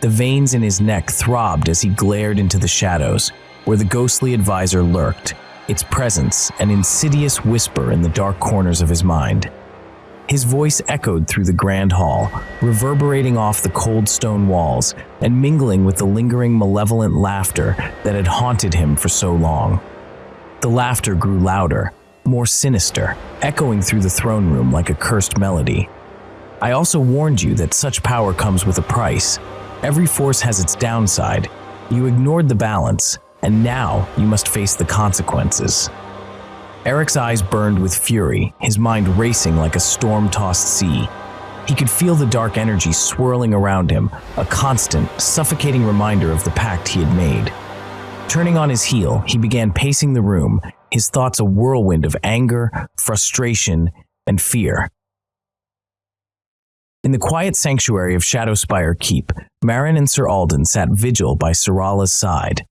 The veins in his neck throbbed as he glared into the shadows, where the ghostly advisor lurked, its presence an insidious whisper in the dark corners of his mind. His voice echoed through the grand hall, reverberating off the cold stone walls and mingling with the lingering malevolent laughter that had haunted him for so long. The laughter grew louder, more sinister, echoing through the throne room like a cursed melody. "I also warned you that such power comes with a price. Every force has its downside. You ignored the balance, and now you must face the consequences." Eric's eyes burned with fury, his mind racing like a storm-tossed sea. He could feel the dark energy swirling around him, a constant, suffocating reminder of the pact he had made. Turning on his heel, he began pacing the room, his thoughts a whirlwind of anger, frustration, and fear. In the quiet sanctuary of Shadowspire Keep, Marin and Sir Alden sat vigil by Syrala's side.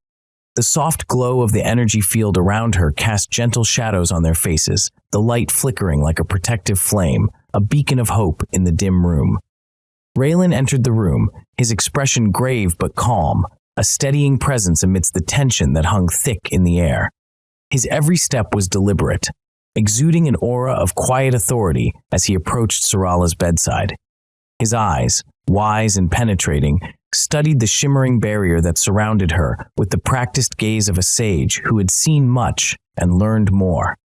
The soft glow of the energy field around her cast gentle shadows on their faces, the light flickering like a protective flame, a beacon of hope in the dim room. Raelin entered the room, his expression grave but calm, a steadying presence amidst the tension that hung thick in the air. His every step was deliberate, exuding an aura of quiet authority as he approached Syrala's bedside. His eyes, wise and penetrating, studied the shimmering barrier that surrounded her with the practiced gaze of a sage who had seen much and learned more.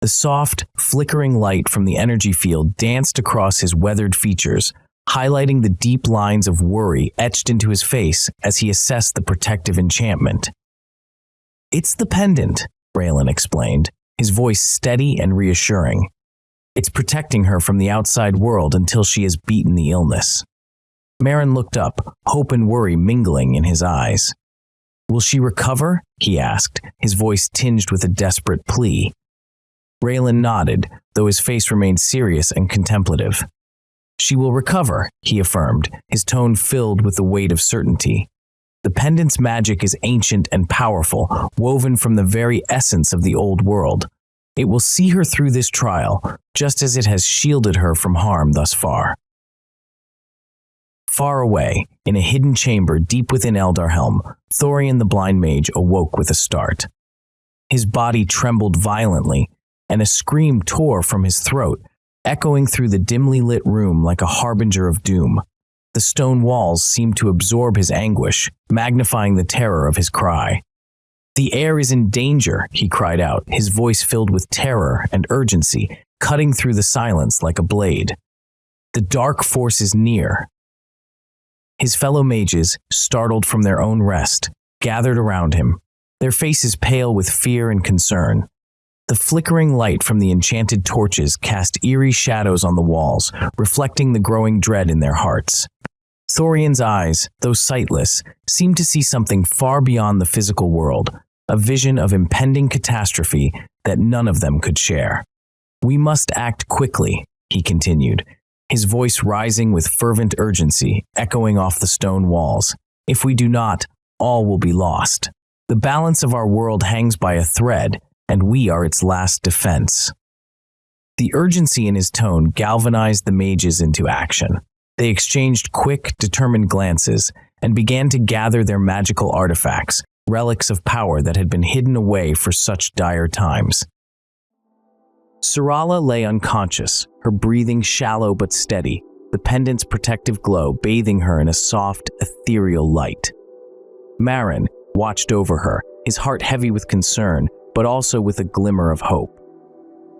The soft, flickering light from the energy field danced across his weathered features, highlighting the deep lines of worry etched into his face as he assessed the protective enchantment. "It's the pendant," Raelin explained, his voice steady and reassuring. "It's protecting her from the outside world until she has beaten the illness." Marin looked up, hope and worry mingling in his eyes. "Will she recover?" he asked, his voice tinged with a desperate plea. Raelin nodded, though his face remained serious and contemplative. "She will recover," he affirmed, his tone filled with the weight of certainty. "The pendant's magic is ancient and powerful, woven from the very essence of the old world. It will see her through this trial, just as it has shielded her from harm thus far." Far away, in a hidden chamber deep within Eldarhelm, Thorian the blind mage awoke with a start. His body trembled violently, and a scream tore from his throat, echoing through the dimly lit room like a harbinger of doom. The stone walls seemed to absorb his anguish, magnifying the terror of his cry. "The heir is in danger," he cried out, his voice filled with terror and urgency, cutting through the silence like a blade. "The dark force is near." His fellow mages, startled from their own rest, gathered around him, their faces pale with fear and concern. The flickering light from the enchanted torches cast eerie shadows on the walls, reflecting the growing dread in their hearts. Thorian's eyes, though sightless, seemed to see something far beyond the physical world, a vision of impending catastrophe that none of them could share. "We must act quickly," he continued, his voice rising with fervent urgency, echoing off the stone walls. If we do not, all will be lost. The balance of our world hangs by a thread, and we are its last defense." The urgency in his tone galvanized the mages into action. They exchanged quick, determined glances and began to gather their magical artifacts, relics of power that had been hidden away for such dire times. Syrala lay unconscious, her breathing shallow but steady, the pendant's protective glow bathing her in a soft, ethereal light. Marin watched over her, his heart heavy with concern, but also with a glimmer of hope.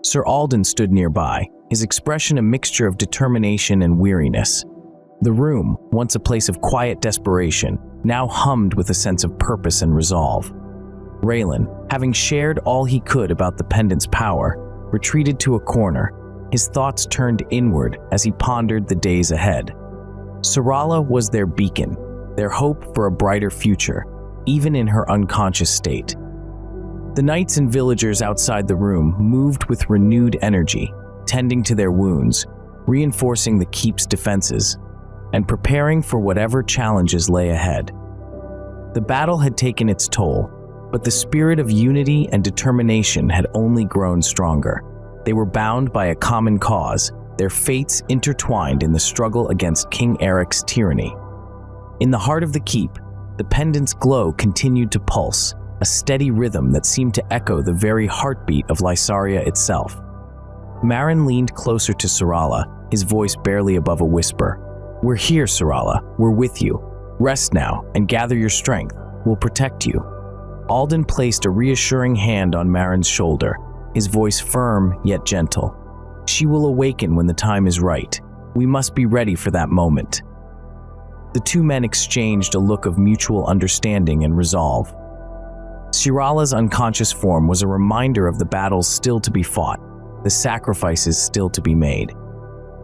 Sir Alden stood nearby, his expression a mixture of determination and weariness. The room, once a place of quiet desperation, now hummed with a sense of purpose and resolve. Raelin, having shared all he could about the pendant's power, retreated to a corner, his thoughts turned inward as he pondered the days ahead. Syrala was their beacon, their hope for a brighter future, even in her unconscious state. The knights and villagers outside the room moved with renewed energy, tending to their wounds, reinforcing the keep's defenses, and preparing for whatever challenges lay ahead. The battle had taken its toll, but the spirit of unity and determination had only grown stronger. They were bound by a common cause, their fates intertwined in the struggle against King Eric's tyranny. In the heart of the keep, the pendant's glow continued to pulse, a steady rhythm that seemed to echo the very heartbeat of Lysaria itself. Marin leaned closer to Syrala, his voice barely above a whisper. "We're here, Syrala. We're with you. Rest now and gather your strength. We'll protect you." Alden placed a reassuring hand on Marin's shoulder, his voice firm yet gentle. "She will awaken when the time is right. We must be ready for that moment." The two men exchanged a look of mutual understanding and resolve. Syrala's unconscious form was a reminder of the battles still to be fought, the sacrifices still to be made.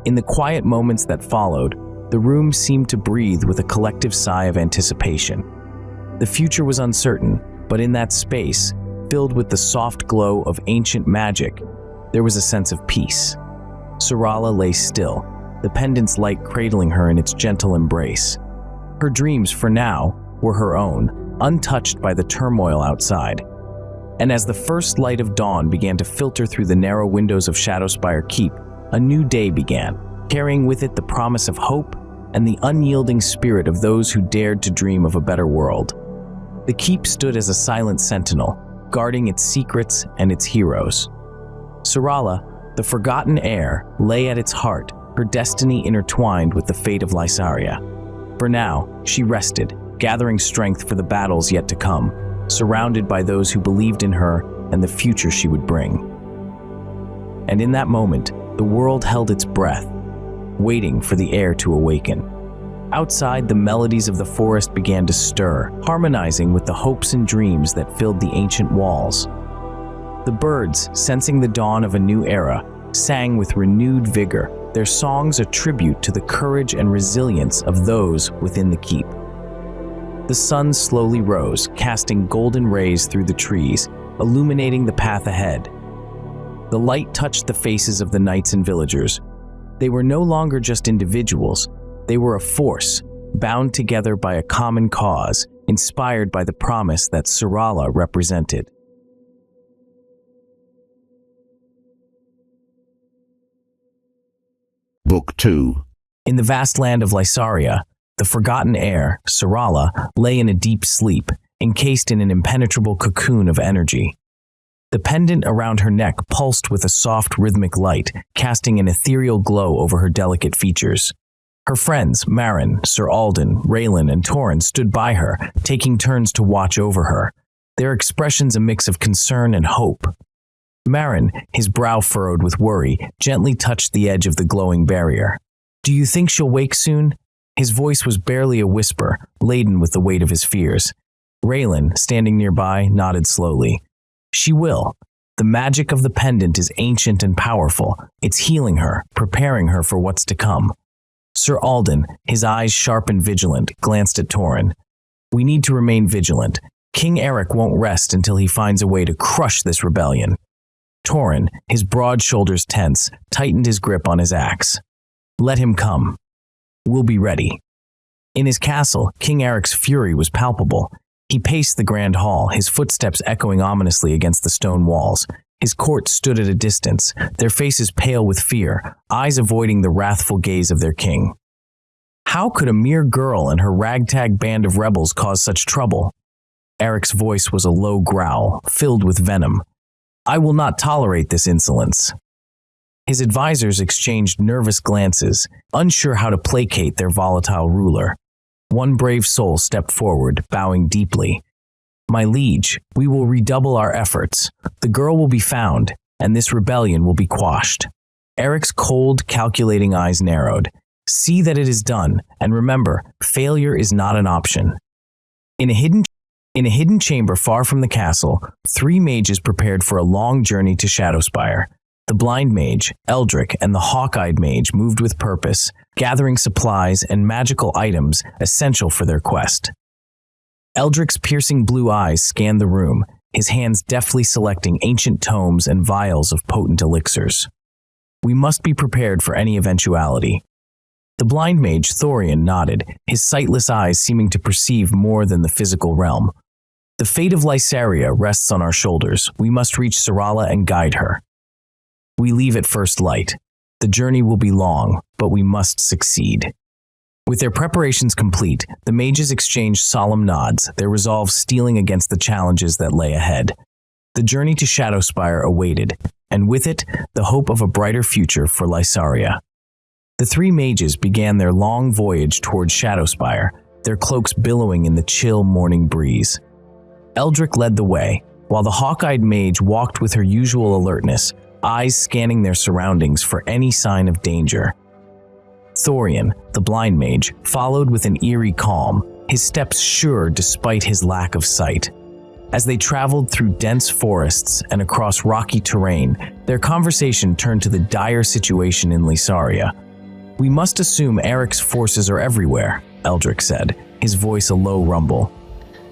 In the quiet moments that followed, the room seemed to breathe with a collective sigh of anticipation. The future was uncertain, but in that space, filled with the soft glow of ancient magic, there was a sense of peace. Syrala lay still, the pendant's light cradling her in its gentle embrace. Her dreams, for now, were her own, untouched by the turmoil outside. And as the first light of dawn began to filter through the narrow windows of Shadowspire Keep, a new day began, carrying with it the promise of hope and the unyielding spirit of those who dared to dream of a better world. The keep stood as a silent sentinel, guarding its secrets and its heroes. Syrala, the forgotten heir, lay at its heart, her destiny intertwined with the fate of Lysaria. For now, she rested, gathering strength for the battles yet to come, surrounded by those who believed in her and the future she would bring. And in that moment, the world held its breath, waiting for the heir to awaken. Outside, the melodies of the forest began to stir, harmonizing with the hopes and dreams that filled the ancient walls. The birds, sensing the dawn of a new era, sang with renewed vigor, their songs a tribute to the courage and resilience of those within the keep. The sun slowly rose, casting golden rays through the trees, illuminating the path ahead. The light touched the faces of the knights and villagers. They were no longer just individuals. They were a force, bound together by a common cause, inspired by the promise that Syrala represented.
Book 2.
In the vast land of Lysaria, the forgotten heir, Syrala, lay in a deep sleep, encased in an impenetrable cocoon of energy. The pendant around her neck pulsed with a soft rhythmic light, casting an ethereal glow over her delicate features. Her friends, Marin, Sir Alden, Raelin, and Torin stood by her, taking turns to watch over her, their expressions a mix of concern and hope. Marin, his brow furrowed with worry, gently touched the edge of the glowing barrier. "Do you think she'll wake soon?" His voice was barely a whisper, laden with the weight of his fears. Raelin, standing nearby, nodded slowly. "She will. The magic of the pendant is ancient and powerful. It's healing her, preparing her for what's to come." Sir Alden, his eyes sharp and vigilant, glanced at Torin. "We need to remain vigilant. King Eric won't rest until he finds a way to crush this rebellion." Torin, his broad shoulders tense, tightened his grip on his axe. "Let him come. We'll be ready." In his castle, King Eric's fury was palpable. He paced the grand hall, his footsteps echoing ominously against the stone walls. His court stood at a distance, their faces pale with fear, eyes avoiding the wrathful gaze of their king. How could a mere girl and her ragtag band of rebels cause such trouble? Eric's voice was a low growl, filled with venom. I will not tolerate this insolence. His advisors exchanged nervous glances, unsure how to placate their volatile ruler. One brave soul stepped forward, bowing deeply. My liege, we will redouble our efforts. The girl will be found, and this rebellion will be quashed. Eric's cold, calculating eyes narrowed. See that it is done, and remember, failure is not an option. In a hidden chamber far from the castle, 3 mages prepared for a long journey to Shadowspire. The blind mage, Eldrick, and the hawk-eyed mage moved with purpose, gathering supplies and magical items essential for their quest. Eldrick's piercing blue eyes scanned the room, his hands deftly selecting ancient tomes and vials of potent elixirs. We must be prepared for any eventuality. The blind mage, Thorian, nodded, his sightless eyes seeming to perceive more than the physical realm. The fate of Lysaria rests on our shoulders. We must reach Syrala and guide her. We leave at first light. The journey will be long, but we must succeed. With their preparations complete, the mages exchanged solemn nods, their resolve steeling against the challenges that lay ahead. The journey to Shadowspire awaited, and with it, the hope of a brighter future for Lysaria. The 3 mages began their long voyage toward Shadowspire, their cloaks billowing in the chill morning breeze. Eldrick led the way, while the hawk-eyed mage walked with her usual alertness, eyes scanning their surroundings for any sign of danger. Thorian, the blind mage, followed with an eerie calm, his steps sure despite his lack of sight. As they traveled through dense forests and across rocky terrain, their conversation turned to the dire situation in Lysaria. We must assume Eric's forces are everywhere, Eldrick said, his voice a low rumble.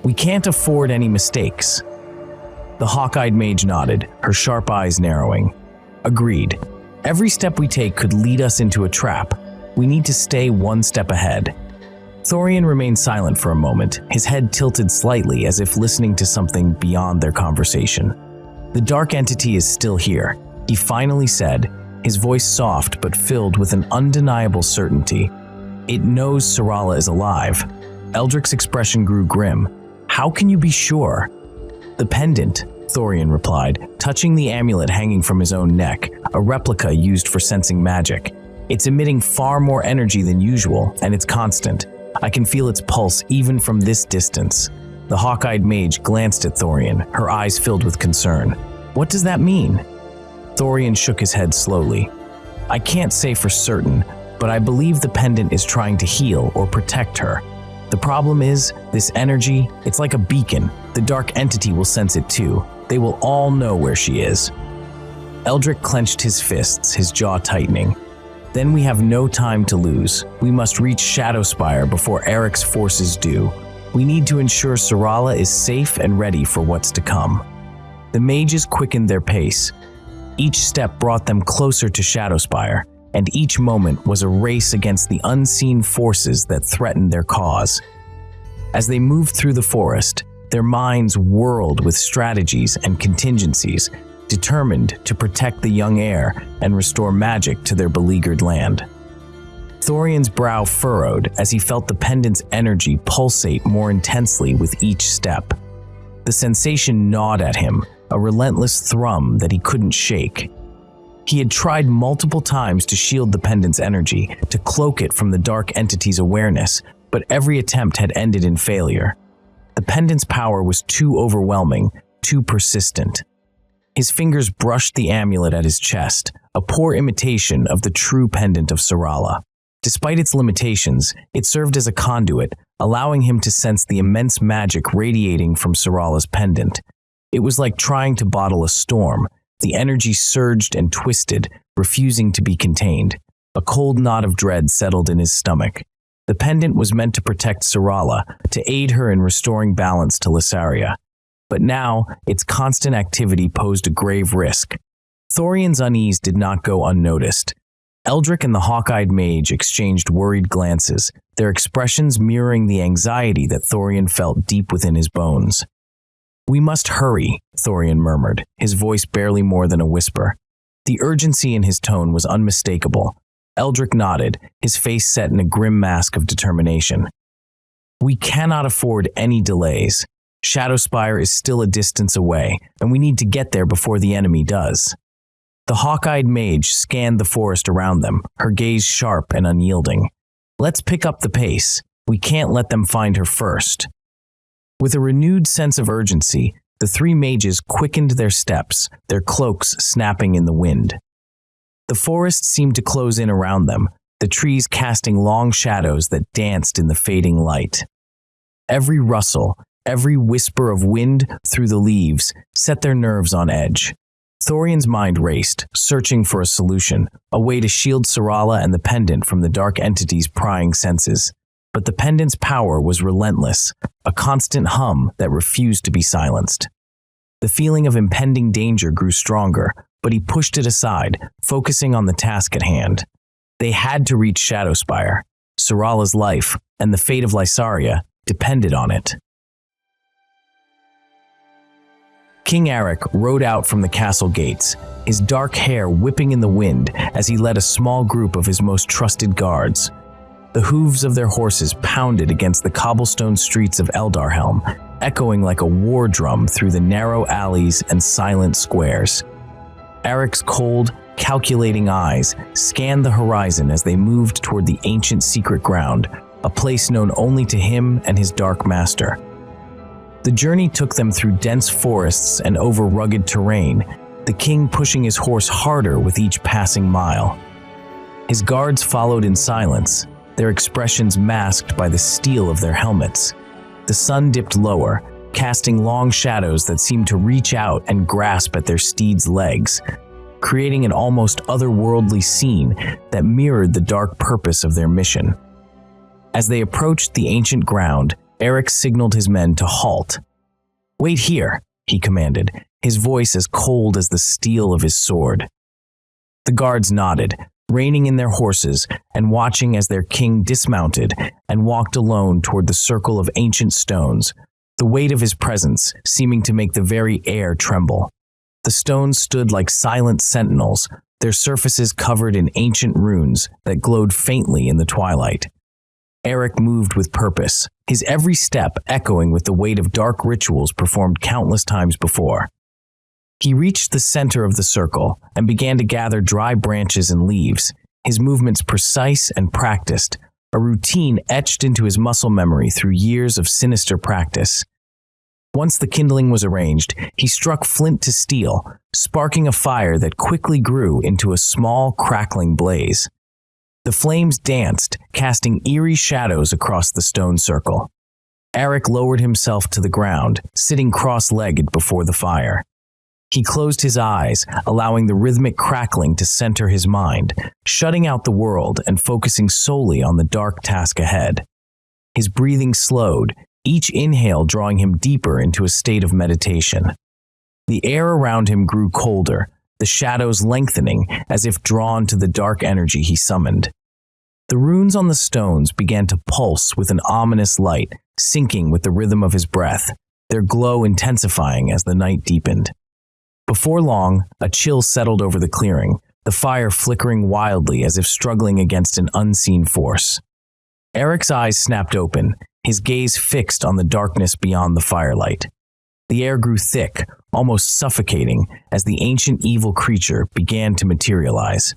We can't afford any mistakes. The hawk-eyed mage nodded, her sharp eyes narrowing. Agreed. Every step we take could lead us into a trap. We need to stay one step ahead. Thorian remained silent for a moment, his head tilted slightly as if listening to something beyond their conversation. The dark entity is still here, he finally said, his voice soft but filled with an undeniable certainty. It knows Syrala is alive. Eldrick's expression grew grim. How can you be sure? The pendant, Thorian replied, touching the amulet hanging from his own neck, a replica used for sensing magic. It's emitting far more energy than usual, and it's constant. I can feel its pulse even from this distance. The hawk-eyed mage glanced at Thorian, her eyes filled with concern. What does that mean? Thorian shook his head slowly. I can't say for certain, but I believe the pendant is trying to heal or protect her. The problem is, this energy, it's like a beacon. The dark entity will sense it too. They will all know where she is. Eldrick clenched his fists, his jaw tightening. Then we have no time to lose. We must reach Shadowspire before Eric's forces do. We need to ensure Syrala is safe and ready for what's to come. The mages quickened their pace. Each step brought them closer to Shadowspire, and each moment was a race against the unseen forces that threatened their cause. As they moved through the forest, their minds whirled with strategies and contingencies, determined to protect the young heir and restore magic to their beleaguered land. Thorian's brow furrowed as he felt the pendant's energy pulsate more intensely with each step. The sensation gnawed at him, a relentless thrum that he couldn't shake. He had tried multiple times to shield the pendant's energy, to cloak it from the dark entity's awareness, but every attempt had ended in failure. The pendant's power was too overwhelming, too persistent. His fingers brushed the amulet at his chest, a poor imitation of the true pendant of Syrala. Despite its limitations, it served as a conduit, allowing him to sense the immense magic radiating from Syrala's pendant. It was like trying to bottle a storm. The energy surged and twisted, refusing to be contained. A cold knot of dread settled in his stomach. The pendant was meant to protect Syrala, to aid her in restoring balance to Lysaria. But now, its constant activity posed a grave risk. Thorian's unease did not go unnoticed. Eldrick and the hawk-eyed mage exchanged worried glances, their expressions mirroring the anxiety that Thorian felt deep within his bones. "We must hurry," Thorian murmured, his voice barely more than a whisper. The urgency in his tone was unmistakable. Eldrick nodded, his face set in a grim mask of determination. "We cannot afford any delays. Shadowspire is still a distance away, and we need to get there before the enemy does." The hawk-eyed mage scanned the forest around them, her gaze sharp and unyielding. "Let's pick up the pace. We can't let them find her first." With a renewed sense of urgency, the three mages quickened their steps, their cloaks snapping in the wind. The forest seemed to close in around them, the trees casting long shadows that danced in the fading light. Every rustle, every whisper of wind through the leaves set their nerves on edge. Thorian's mind raced, searching for a solution, a way to shield Syrala and the pendant from the dark entity's prying senses. But the pendant's power was relentless, a constant hum that refused to be silenced. The feeling of impending danger grew stronger, but he pushed it aside, focusing on the task at hand. They had to reach Shadowspire. Syrala's life, and the fate of Lysaria, depended on it. King Eric rode out from the castle gates, his dark hair whipping in the wind as he led a small group of his most trusted guards. The hooves of their horses pounded against the cobblestone streets of Eldarhelm, echoing like a war drum through the narrow alleys and silent squares. Eric's cold, calculating eyes scanned the horizon as they moved toward the ancient secret ground, a place known only to him and his dark master. The journey took them through dense forests and over rugged terrain, the king pushing his horse harder with each passing mile. His guards followed in silence, their expressions masked by the steel of their helmets. The sun dipped lower, casting long shadows that seemed to reach out and grasp at their steeds' legs, creating an almost otherworldly scene that mirrored the dark purpose of their mission. As they approached the ancient ground, Eric signaled his men to halt. "Wait here," he commanded, his voice as cold as the steel of his sword. The guards nodded, reining in their horses and watching as their king dismounted and walked alone toward the circle of ancient stones, the weight of his presence seeming to make the very air tremble. The stones stood like silent sentinels, their surfaces covered in ancient runes that glowed faintly in the twilight. Eric moved with purpose, his every step echoing with the weight of dark rituals performed countless times before. He reached the center of the circle and began to gather dry branches and leaves, his movements precise and practiced, a routine etched into his muscle memory through years of sinister practice. Once the kindling was arranged, he struck flint to steel, sparking a fire that quickly grew into a small, crackling blaze. The flames danced, casting eerie shadows across the stone circle. Eric lowered himself to the ground, sitting cross-legged before the fire. He closed his eyes, allowing the rhythmic crackling to center his mind, shutting out the world and focusing solely on the dark task ahead. His breathing slowed, each inhale drawing him deeper into a state of meditation. The air around him grew colder, the shadows lengthening as if drawn to the dark energy he summoned. The runes on the stones began to pulse with an ominous light, syncing with the rhythm of his breath, their glow intensifying as the night deepened. Before long, a chill settled over the clearing, the fire flickering wildly as if struggling against an unseen force. Eric's eyes snapped open, his gaze fixed on the darkness beyond the firelight. The air grew thick, almost suffocating, as the ancient evil creature began to materialize.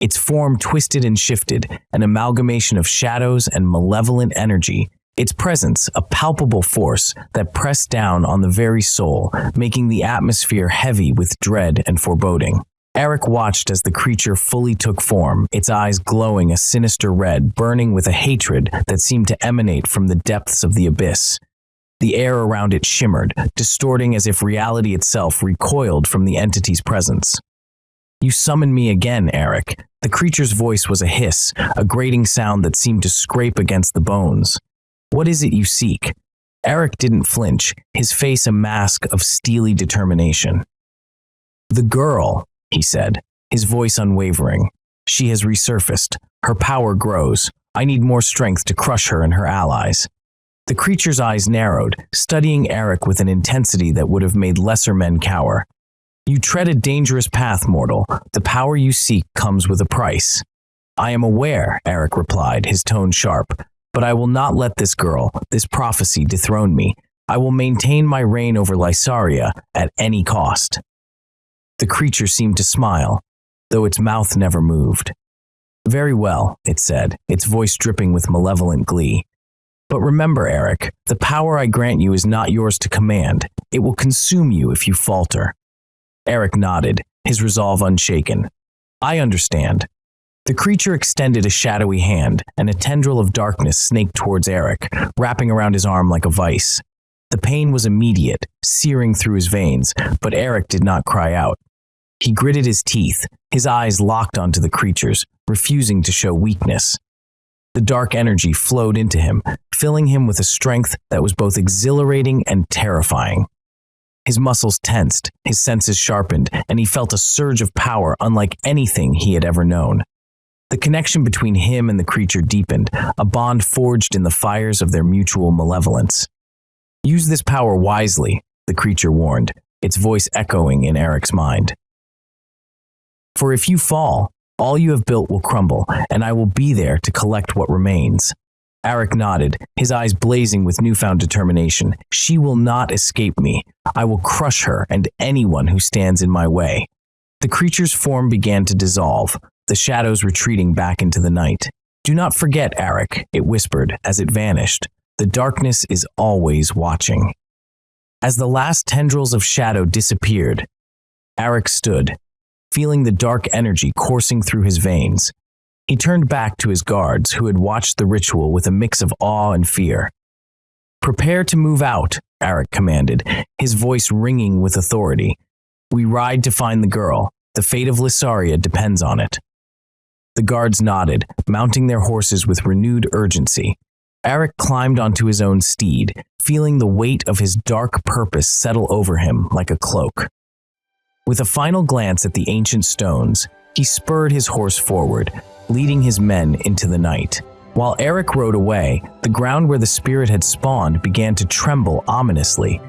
Its form twisted and shifted, an amalgamation of shadows and malevolent energy, its presence a palpable force that pressed down on the very soul, making the atmosphere heavy with dread and foreboding. Eric watched as the creature fully took form, its eyes glowing a sinister red, burning with a hatred that seemed to emanate from the depths of the abyss. The air around it shimmered, distorting as if reality itself recoiled from the entity's presence. "You summon me again, Eric." The creature's voice was a hiss, a grating sound that seemed to scrape against the bones. "What is it you seek?" Eric didn't flinch, his face a mask of steely determination. "The girl," he said, his voice unwavering. "She has resurfaced. Her power grows, I need more strength to crush her and her allies." The creature's eyes narrowed, studying Eric with an intensity that would have made lesser men cower. "You tread a dangerous path, mortal. The power you seek comes with a price." "I am aware," Eric replied, his tone sharp, "but I will not let this girl, this prophecy, dethrone me. I will maintain my reign over Lysaria at any cost." The creature seemed to smile, though its mouth never moved. "Very well," it said, its voice dripping with malevolent glee. "But remember, Eric, the power I grant you is not yours to command. It will consume you if you falter." Eric nodded, his resolve unshaken. "I understand." The creature extended a shadowy hand, and a tendril of darkness snaked towards Eric, wrapping around his arm like a vice. The pain was immediate, searing through his veins, but Eric did not cry out. He gritted his teeth, his eyes locked onto the creature's, refusing to show weakness. The dark energy flowed into him, filling him with a strength that was both exhilarating and terrifying. His muscles tensed, his senses sharpened, and he felt a surge of power unlike anything he had ever known. The connection between him and the creature deepened, a bond forged in the fires of their mutual malevolence. "Use this power wisely," the creature warned, its voice echoing in Eric's mind. "For if you fall, all you have built will crumble, and I will be there to collect what remains." Eric nodded, his eyes blazing with newfound determination. "She will not escape me. I will crush her and anyone who stands in my way." The creature's form began to dissolve, the shadows retreating back into the night. "Do not forget, Eric," it whispered as it vanished. "The darkness is always watching." As the last tendrils of shadow disappeared, Eric stood, feeling the dark energy coursing through his veins. He turned back to his guards, who had watched the ritual with a mix of awe and fear. "Prepare to move out," Eric commanded, his voice ringing with authority. "We ride to find the girl. The fate of Lysaria depends on it." The guards nodded, mounting their horses with renewed urgency. Eric climbed onto his own steed, feeling the weight of his dark purpose settle over him like a cloak. With a final glance at the ancient stones, he spurred his horse forward, leading his men into the night. While Eric rode away, the ground where the spirit had spawned began to tremble ominously.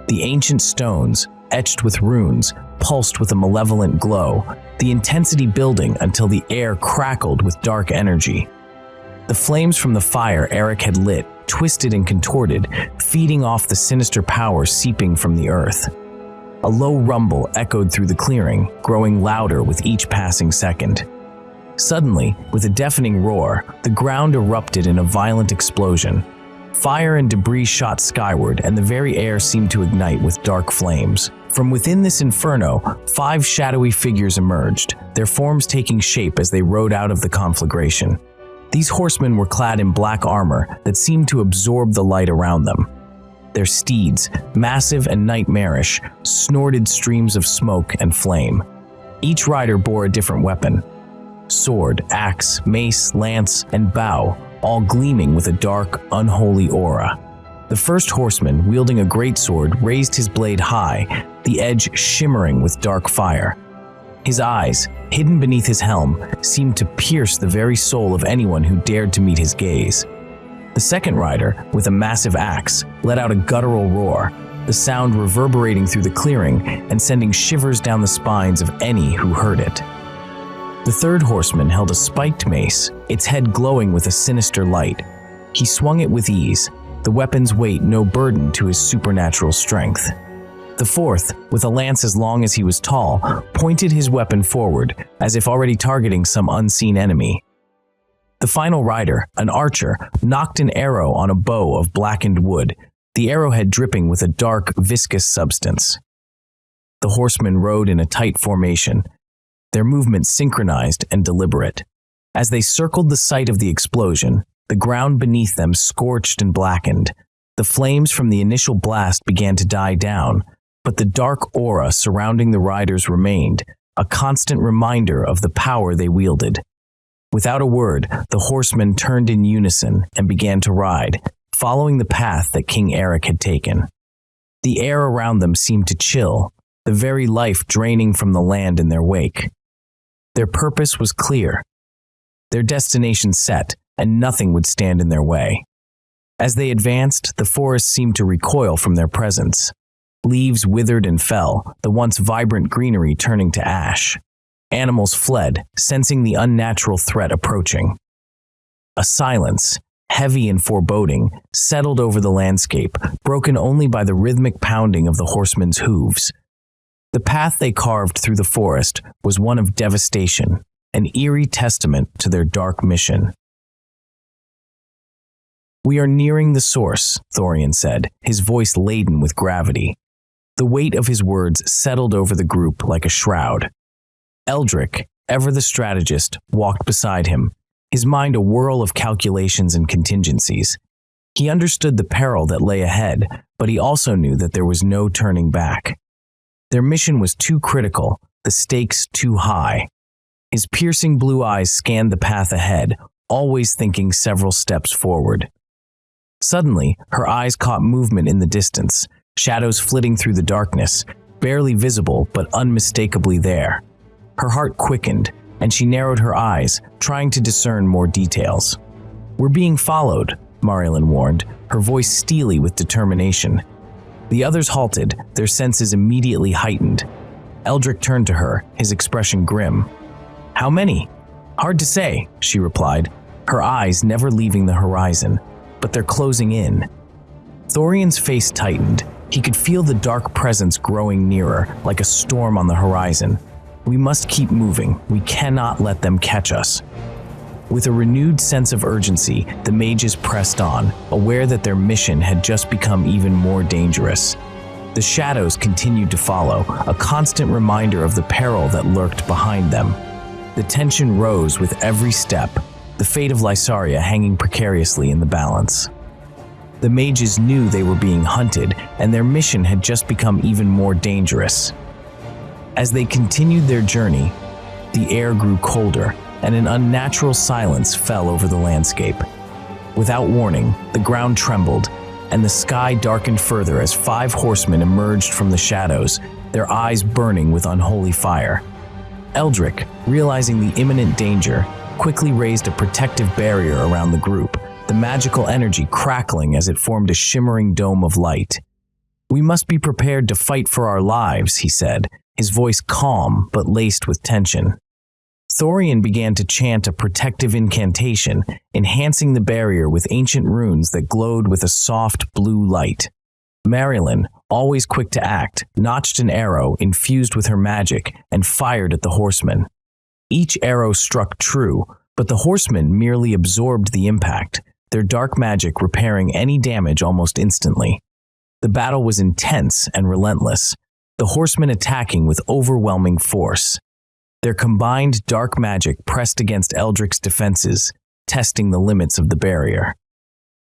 The ancient stones, etched with runes, pulsed with a malevolent glow, the intensity building until the air crackled with dark energy. The flames from the fire Eric had lit twisted and contorted, feeding off the sinister power seeping from the earth. A low rumble echoed through the clearing, growing louder with each passing second. Suddenly, with a deafening roar, the ground erupted in a violent explosion. Fire and debris shot skyward, and the very air seemed to ignite with dark flames. From within this inferno, 5 shadowy figures emerged, their forms taking shape as they rode out of the conflagration. These horsemen were clad in black armor that seemed to absorb the light around them. Their steeds, massive and nightmarish, snorted streams of smoke and flame. Each rider bore a different weapon: sword, axe, mace, lance, and bow, all gleaming with a dark, unholy aura. The first horseman, wielding a greatsword, raised his blade high, the edge shimmering with dark fire. His eyes, hidden beneath his helm, seemed to pierce the very soul of anyone who dared to meet his gaze. The second rider, with a massive axe, let out a guttural roar, the sound reverberating through the clearing and sending shivers down the spines of any who heard it. The third horseman held a spiked mace, its head glowing with a sinister light. He swung it with ease, the weapon's weight no burden to his supernatural strength. The fourth, with a lance as long as he was tall, pointed his weapon forward, as if already targeting some unseen enemy. The final rider, an archer, knocked an arrow on a bow of blackened wood, the arrowhead dripping with a dark, viscous substance. The horsemen rode in a tight formation, their movements synchronized and deliberate. As they circled the site of the explosion, the ground beneath them scorched and blackened. The flames from the initial blast began to die down, but the dark aura surrounding the riders remained, a constant reminder of the power they wielded. Without a word, the horsemen turned in unison and began to ride, following the path that King Eric had taken. The air around them seemed to chill, the very life draining from the land in their wake. Their purpose was clear, their destination set, and nothing would stand in their way. As they advanced, the forest seemed to recoil from their presence. Leaves withered and fell, the once vibrant greenery turning to ash. Animals fled, sensing the unnatural threat approaching. A silence, heavy and foreboding, settled over the landscape, broken only by the rhythmic pounding of the horsemen's hooves. The path they carved through the forest was one of devastation, an eerie testament to their dark mission. "We are nearing the source," Thorian said, his voice laden with gravity. The weight of his words settled over the group like a shroud. Eldrick, ever the strategist, walked beside him, his mind a whirl of calculations and contingencies. He understood the peril that lay ahead, but he also knew that there was no turning back. Their mission was too critical, the stakes too high. His piercing blue eyes scanned the path ahead, always thinking several steps forward. Suddenly, her eyes caught movement in the distance, shadows flitting through the darkness, barely visible but unmistakably there. Her heart quickened, and she narrowed her eyes, trying to discern more details. "We're being followed," Raelin warned, her voice steely with determination. The others halted, their senses immediately heightened. Eldrick turned to her, his expression grim. "How many?" "Hard to say," she replied, her eyes never leaving the horizon. "But they're closing in." Thorian's face tightened. He could feel the dark presence growing nearer, like a storm on the horizon. "We must keep moving. We cannot let them catch us." With a renewed sense of urgency, the mages pressed on, aware that their mission had just become even more dangerous. The shadows continued to follow, a constant reminder of the peril that lurked behind them. The tension rose with every step, the fate of Lysaria hanging precariously in the balance. The mages knew they were being hunted, and their mission had just become even more dangerous. As they continued their journey, the air grew colder, and an unnatural silence fell over the landscape. Without warning, the ground trembled, and the sky darkened further as 5 horsemen emerged from the shadows, their eyes burning with unholy fire. Eldrick, realizing the imminent danger, quickly raised a protective barrier around the group, the magical energy crackling as it formed a shimmering dome of light. "We must be prepared to fight for our lives," he said, his voice calm but laced with tension. Thorian began to chant a protective incantation, enhancing the barrier with ancient runes that glowed with a soft blue light. Raelin, always quick to act, notched an arrow infused with her magic and fired at the horsemen. Each arrow struck true, but the horsemen merely absorbed the impact, their dark magic repairing any damage almost instantly. The battle was intense and relentless, the horsemen attacking with overwhelming force. Their combined dark magic pressed against Eldrick's defenses, testing the limits of the barrier.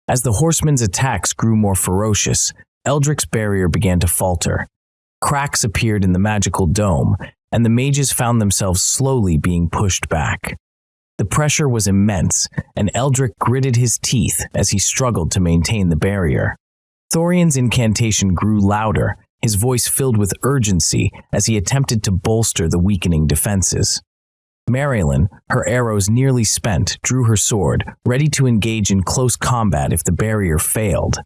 As the horsemen's attacks grew more ferocious, Eldrick's barrier began to falter. Cracks appeared in the magical dome, and the mages found themselves slowly being pushed back. The pressure was immense, and Eldrick gritted his teeth as he struggled to maintain the barrier. Thorian's incantation grew louder, his voice filled with urgency as he attempted to bolster the weakening defenses. Raelin, her arrows nearly spent, drew her sword, ready to engage in close combat if the barrier failed.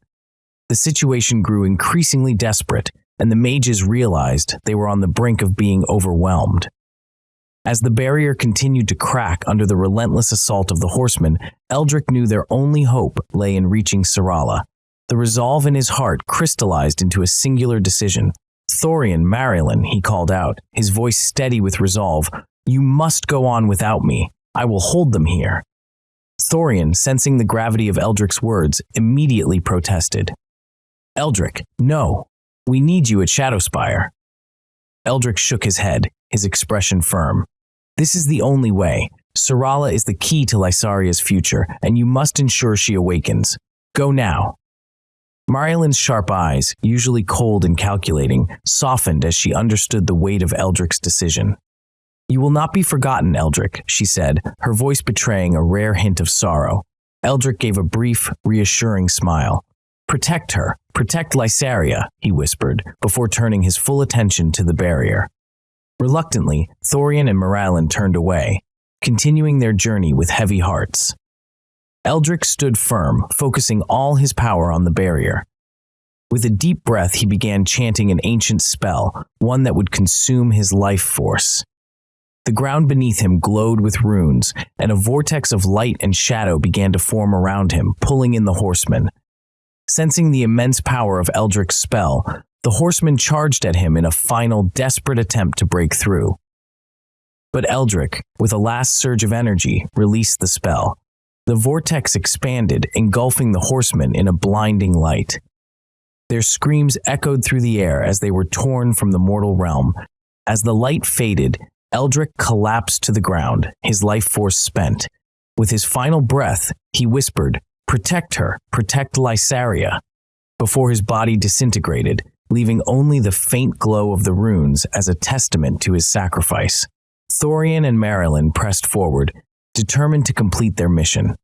The situation grew increasingly desperate, and the mages realized they were on the brink of being overwhelmed. As the barrier continued to crack under the relentless assault of the horsemen, Eldrick knew their only hope lay in reaching Syrala. The resolve in his heart crystallized into a singular decision. "Thorian, Raelin," he called out, his voice steady with resolve, "you must go on without me. I will hold them here." Thorian, sensing the gravity of Eldrick's words, immediately protested. "Eldrick, no. We need you at Shadowspire." Eldrick shook his head, his expression firm. "This is the only way. Syrala is the key to Lysaria's future, and you must ensure she awakens. Go now." Raelin's sharp eyes, usually cold and calculating, softened as she understood the weight of Eldrick's decision. "You will not be forgotten, Eldrick," she said, her voice betraying a rare hint of sorrow. Eldrick gave a brief, reassuring smile. "Protect her. Protect Lysaria," he whispered, before turning his full attention to the barrier. Reluctantly, Thorian and Raelin turned away, continuing their journey with heavy hearts. Eldrick stood firm, focusing all his power on the barrier. With a deep breath, he began chanting an ancient spell, one that would consume his life force. The ground beneath him glowed with runes, and a vortex of light and shadow began to form around him, pulling in the horsemen. Sensing the immense power of Eldrick's spell, the horsemen charged at him in a final, desperate attempt to break through. But Eldrick, with a last surge of energy, released the spell. The vortex expanded, engulfing the horsemen in a blinding light. Their screams echoed through the air as they were torn from the mortal realm. As the light faded, Eldrick collapsed to the ground, his life force spent. With his final breath, he whispered, "Protect her, protect Lysaria," before his body disintegrated, leaving only the faint glow of the runes as a testament to his sacrifice. Thorian and Raelin pressed forward, determined to complete their mission.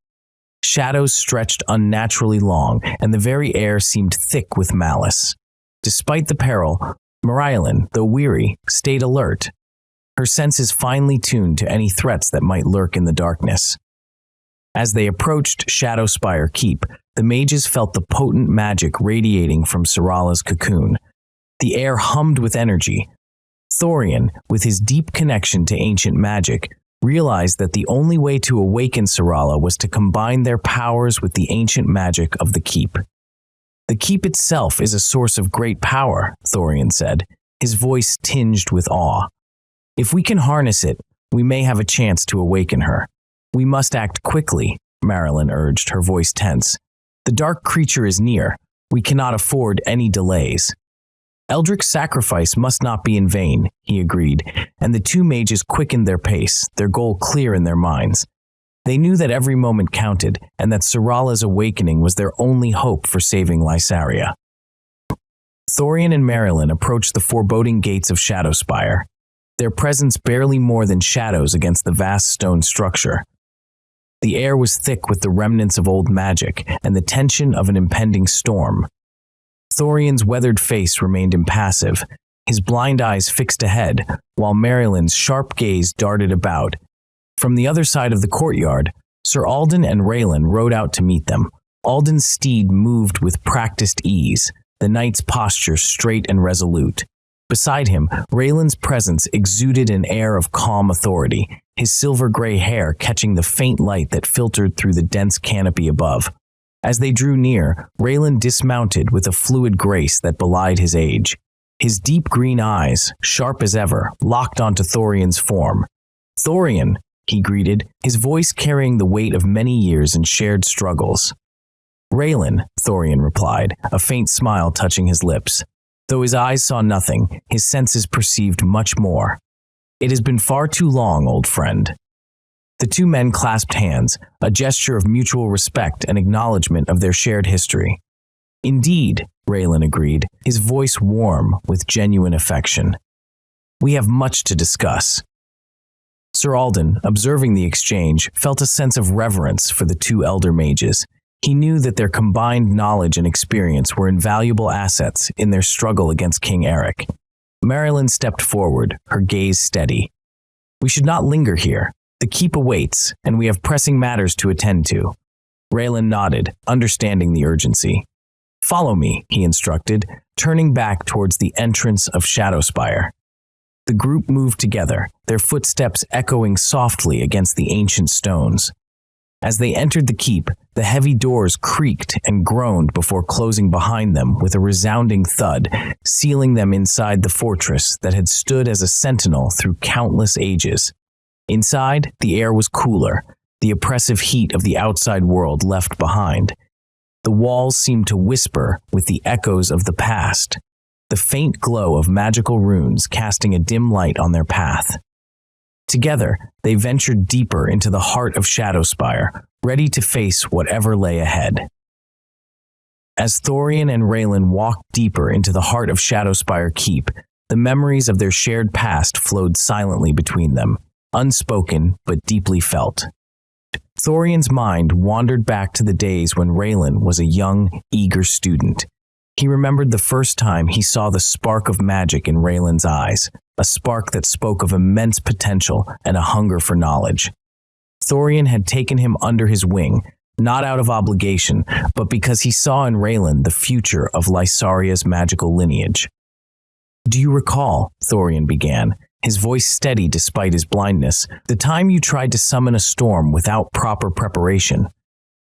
Shadows stretched unnaturally long, and the very air seemed thick with malice. Despite the peril, Raelin, though weary, stayed alert, her senses finely tuned to any threats that might lurk in the darkness. As they approached Shadowspire Keep, the mages felt the potent magic radiating from Syrala's cocoon. The air hummed with energy. Thorian, with his deep connection to ancient magic, realized that the only way to awaken Syrala was to combine their powers with the ancient magic of the keep. "The keep itself is a source of great power," Thorian said, his voice tinged with awe. "If we can harness it, we may have a chance to awaken her. We must act quickly," Raelin urged, her voice tense. "The dark creature is near. We cannot afford any delays." "Eldrick's sacrifice must not be in vain," he agreed, and the two mages quickened their pace, their goal clear in their minds. They knew that every moment counted, and that Syrala's awakening was their only hope for saving Lysaria. Thorian and Raelin approached the foreboding gates of Shadowspire, their presence barely more than shadows against the vast stone structure. The air was thick with the remnants of old magic and the tension of an impending storm. Thorian's weathered face remained impassive, his blind eyes fixed ahead, while Raelin's sharp gaze darted about. From the other side of the courtyard, Sir Alden and Raelin rode out to meet them. Alden's steed moved with practiced ease, the knight's posture straight and resolute. Beside him, Raelin's presence exuded an air of calm authority, his silver-gray hair catching the faint light that filtered through the dense canopy above. As they drew near, Raelin dismounted with a fluid grace that belied his age. His deep green eyes, sharp as ever, locked onto Thorian's form. "Thorian," he greeted, his voice carrying the weight of many years and shared struggles. "Raelin," Thorian replied, a faint smile touching his lips. Though his eyes saw nothing, his senses perceived much more. "It has been far too long, old friend." The two men clasped hands, a gesture of mutual respect and acknowledgement of their shared history. "Indeed," Raelin agreed, his voice warm with genuine affection. "We have much to discuss." Sir Alden, observing the exchange, felt a sense of reverence for the two elder mages. He knew that their combined knowledge and experience were invaluable assets in their struggle against King Eric. Raelin stepped forward, her gaze steady. "We should not linger here. The keep awaits, and we have pressing matters to attend to." Raelin nodded, understanding the urgency. "Follow me," he instructed, turning back towards the entrance of Shadowspire. The group moved together, their footsteps echoing softly against the ancient stones. As they entered the keep, the heavy doors creaked and groaned before closing behind them with a resounding thud, sealing them inside the fortress that had stood as a sentinel through countless ages. Inside, the air was cooler, the oppressive heat of the outside world left behind. The walls seemed to whisper with the echoes of the past, the faint glow of magical runes casting a dim light on their path. Together, they ventured deeper into the heart of Shadowspire, ready to face whatever lay ahead. As Thorian and Raelin walked deeper into the heart of Shadowspire Keep, the memories of their shared past flowed silently between them, unspoken but deeply felt. Thorian's mind wandered back to the days when Raelin was a young, eager student. He remembered the first time he saw the spark of magic in Raelin's eyes, a spark that spoke of immense potential and a hunger for knowledge. Thorian had taken him under his wing, not out of obligation, but because he saw in Raelin the future of Lysaria's magical lineage. "Do you recall," Thorian began, his voice steady despite his blindness, "the time you tried to summon a storm without proper preparation?"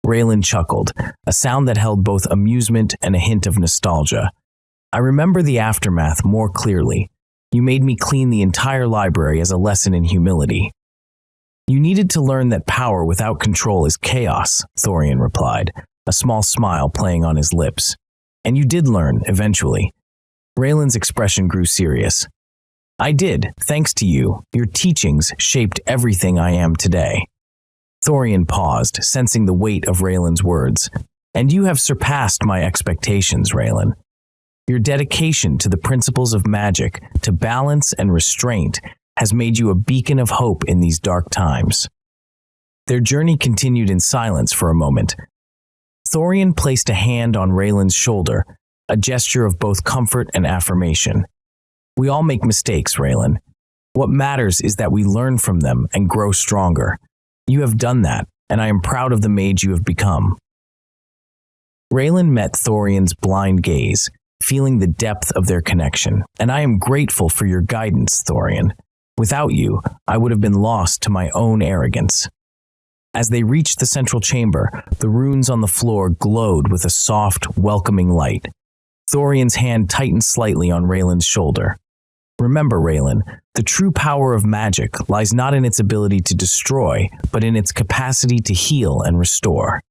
Raelin chuckled, a sound that held both amusement and a hint of nostalgia. "I remember the aftermath more clearly. You made me clean the entire library as a lesson in humility." "You needed to learn that power without control is chaos," Thorian replied, a small smile playing on his lips. "And you did learn, eventually." Raelin's expression grew serious. "I did, thanks to you. Your teachings shaped everything I am today." Thorian paused, sensing the weight of Raelin's words. "And you have surpassed my expectations, Raelin. Your dedication to the principles of magic, to balance and restraint, has made you a beacon of hope in these dark times." Their journey continued in silence for a moment. Thorian placed a hand on Raelin's shoulder, a gesture of both comfort and affirmation. "We all make mistakes, Raelin. What matters is that we learn from them and grow stronger. You have done that, and I am proud of the mage you have become." Raelin met Thorian's blind gaze, feeling the depth of their connection. "And I am grateful for your guidance, Thorian. Without you, I would have been lost to my own arrogance." As they reached the central chamber, the runes on the floor glowed with a soft, welcoming light. Thorian's hand tightened slightly on Raelin's shoulder. "Remember, Raelin, the true power of magic lies not in its ability to destroy, but in its capacity to heal and restore."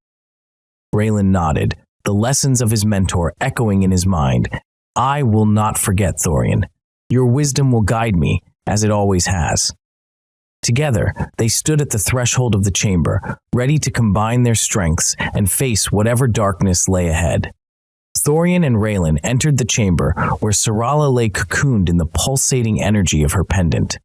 Raelin nodded, the lessons of his mentor echoing in his mind. "I will not forget, Thorian. Your wisdom will guide me, as it always has." Together, they stood at the threshold of the chamber, ready to combine their strengths and face whatever darkness lay ahead. Thorian and Raelin entered the chamber where Syrala lay cocooned in the pulsating energy of her pendant.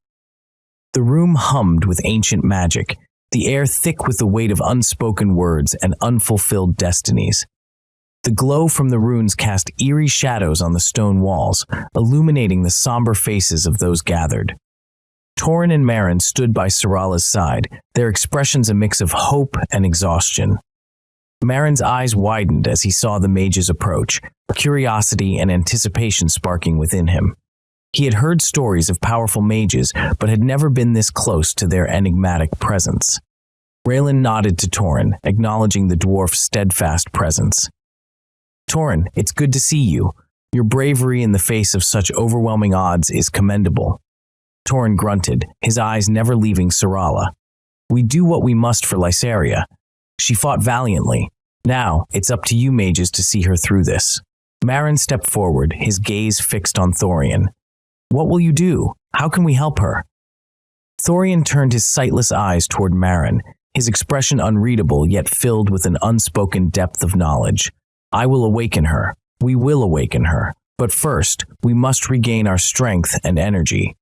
The room hummed with ancient magic, the air thick with the weight of unspoken words and unfulfilled destinies. The glow from the runes cast eerie shadows on the stone walls, illuminating the somber faces of those gathered. Torin and Marin stood by Syrala's side, their expressions a mix of hope and exhaustion. Marin's eyes widened as he saw the mages approach, curiosity and anticipation sparking within him. He had heard stories of powerful mages, but had never been this close to their enigmatic presence. Raelin nodded to Torin, acknowledging the dwarf's steadfast presence. "Torin, it's good to see you. Your bravery in the face of such overwhelming odds is commendable." Torin grunted, his eyes never leaving Syrala. "We do what we must for Lysaria. She fought valiantly. Now, it's up to you mages to see her through this." Marin stepped forward, his gaze fixed on Thorian. "What will you do? How can we help her?" Thorian turned his sightless eyes toward Marin, his expression unreadable yet filled with an unspoken depth of knowledge. "I will awaken her. We will awaken her. But first, we must regain our strength and energy."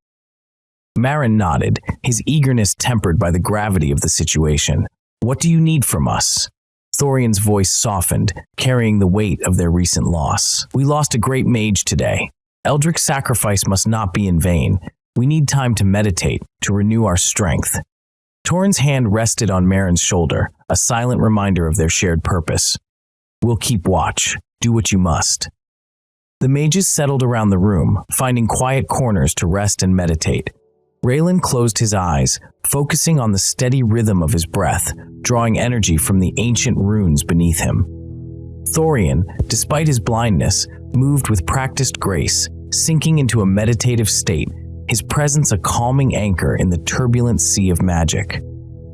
Marin nodded, his eagerness tempered by the gravity of the situation. "What do you need from us?" Thorian's voice softened, carrying the weight of their recent loss. "We lost a great mage today. Eldric's sacrifice must not be in vain. We need time to meditate, to renew our strength." Torin's hand rested on Marin's shoulder, a silent reminder of their shared purpose. "We'll keep watch. Do what you must." The mages settled around the room, finding quiet corners to rest and meditate. Raelin closed his eyes, focusing on the steady rhythm of his breath, drawing energy from the ancient runes beneath him. Thorian, despite his blindness, moved with practiced grace, sinking into a meditative state, his presence a calming anchor in the turbulent sea of magic.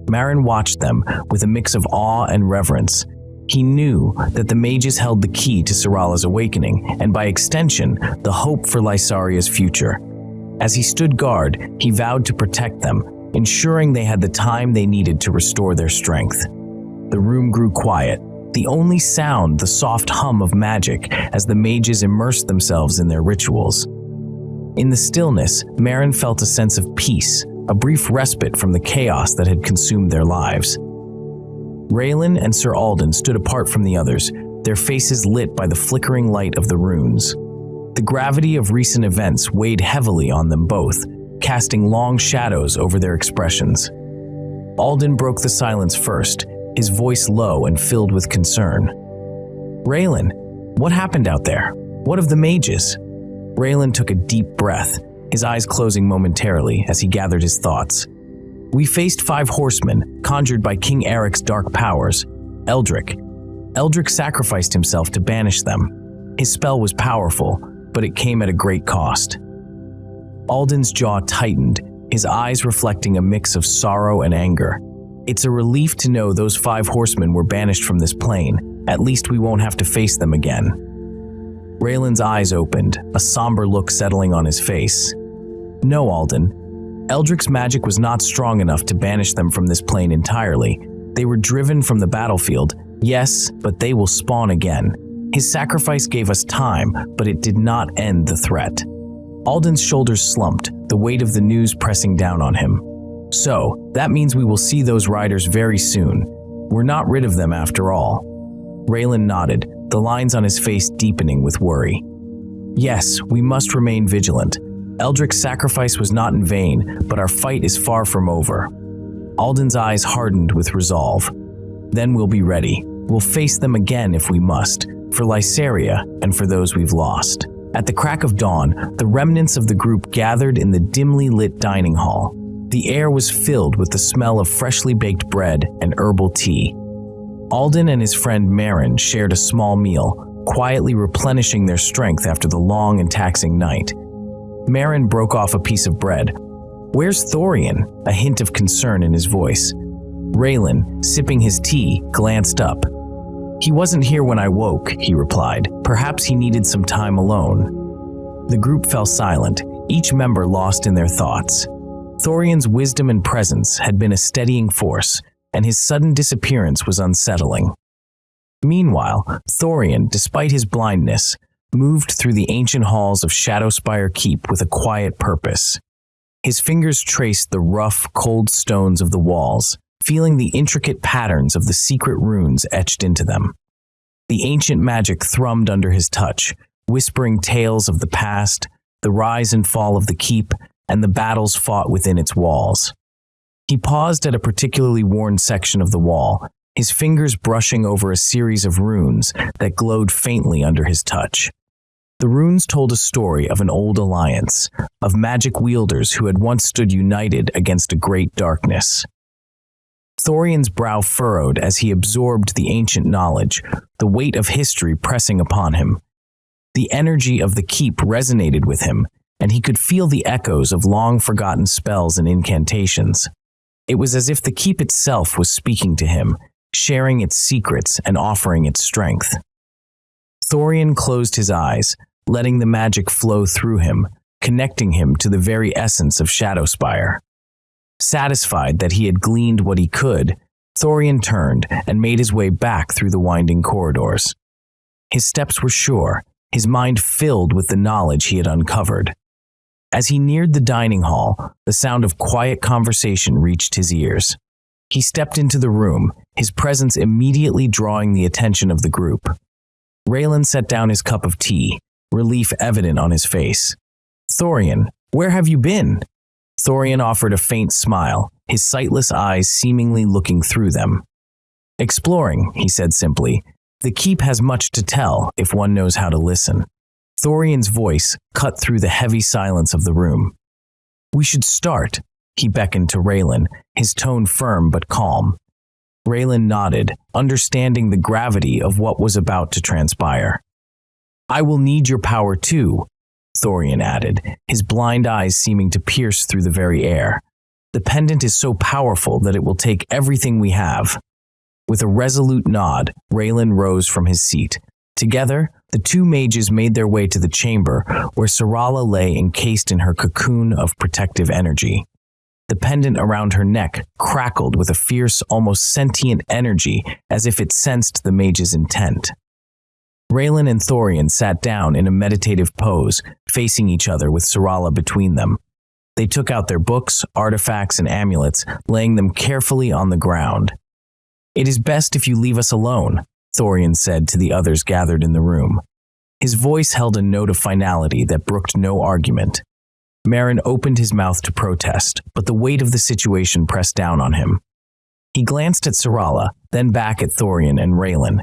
Marin watched them with a mix of awe and reverence. He knew that the mages held the key to Syrala's awakening, and by extension, the hope for Lysaria's future. As he stood guard, he vowed to protect them, ensuring they had the time they needed to restore their strength. The room grew quiet, the only sound the soft hum of magic as the mages immersed themselves in their rituals. In the stillness, Marin felt a sense of peace, a brief respite from the chaos that had consumed their lives. Raelin and Sir Alden stood apart from the others, their faces lit by the flickering light of the runes. The gravity of recent events weighed heavily on them both, casting long shadows over their expressions. Alden broke the silence first, his voice low and filled with concern. "Raelin, what happened out there? What of the mages?" Raelin took a deep breath, his eyes closing momentarily as he gathered his thoughts. "We faced 5 horsemen, conjured by King Eric's dark powers. Eldrick. Eldrick sacrificed himself to banish them. His spell was powerful, but it came at a great cost." Alden's jaw tightened, his eyes reflecting a mix of sorrow and anger. "It's a relief to know those 5 horsemen were banished from this plane. At least we won't have to face them again." Raelin's eyes opened, a somber look settling on his face. "No, Alden. Eldrick's magic was not strong enough to banish them from this plane entirely. They were driven from the battlefield, yes, but they will spawn again. His sacrifice gave us time, but it did not end the threat." Alden's shoulders slumped, the weight of the news pressing down on him. "So, that means we will see those riders very soon. We're not rid of them after all." Raelin nodded, the lines on his face deepening with worry. "Yes, we must remain vigilant. Eldrick's sacrifice was not in vain, but our fight is far from over." Alden's eyes hardened with resolve. "Then we'll be ready. We'll face them again if we must, for Lysaria and for those we've lost." At the crack of dawn, the remnants of the group gathered in the dimly lit dining hall. The air was filled with the smell of freshly baked bread and herbal tea. Alden and his friend Marin shared a small meal, quietly replenishing their strength after the long and taxing night. Marin broke off a piece of bread. "Where's Thorian?" a hint of concern in his voice. Raelin, sipping his tea, glanced up. "He wasn't here when I woke," he replied. "Perhaps he needed some time alone." The group fell silent, each member lost in their thoughts. Thorian's wisdom and presence had been a steadying force, and his sudden disappearance was unsettling. Meanwhile, Thorian, despite his blindness, moved through the ancient halls of Shadowspire Keep with a quiet purpose. His fingers traced the rough, cold stones of the walls, feeling the intricate patterns of the secret runes etched into them. The ancient magic thrummed under his touch, whispering tales of the past, the rise and fall of the keep, and the battles fought within its walls. He paused at a particularly worn section of the wall, his fingers brushing over a series of runes that glowed faintly under his touch. The runes told a story of an old alliance, of magic wielders who had once stood united against a great darkness. Thorian's brow furrowed as he absorbed the ancient knowledge, the weight of history pressing upon him. The energy of the keep resonated with him, and he could feel the echoes of long-forgotten spells and incantations. It was as if the keep itself was speaking to him, sharing its secrets and offering its strength. Thorian closed his eyes, letting the magic flow through him, connecting him to the very essence of Shadowspire. Satisfied that he had gleaned what he could, Thorian turned and made his way back through the winding corridors. His steps were sure, his mind filled with the knowledge he had uncovered. As he neared the dining hall, the sound of quiet conversation reached his ears. He stepped into the room, his presence immediately drawing the attention of the group. Raelin set down his cup of tea, relief evident on his face. "Thorian, where have you been?" Thorian offered a faint smile, his sightless eyes seemingly looking through them. "Exploring," he said simply. "The keep has much to tell if one knows how to listen." Thorian's voice cut through the heavy silence of the room. "We should start," he beckoned to Raelin, his tone firm but calm. Raelin nodded, understanding the gravity of what was about to transpire. "I will need your power too," Thorian added, his blind eyes seeming to pierce through the very air. "The pendant is so powerful that it will take everything we have." With a resolute nod, Raelin rose from his seat. Together, the two mages made their way to the chamber where Syrala lay encased in her cocoon of protective energy. The pendant around her neck crackled with a fierce, almost sentient energy as if it sensed the mage's intent. Raelin and Thorian sat down in a meditative pose, facing each other with Syrala between them. They took out their books, artifacts, and amulets, laying them carefully on the ground. "It is best if you leave us alone," Thorian said to the others gathered in the room. His voice held a note of finality that brooked no argument. Marin opened his mouth to protest, but the weight of the situation pressed down on him. He glanced at Syrala, then back at Thorian and Raelin.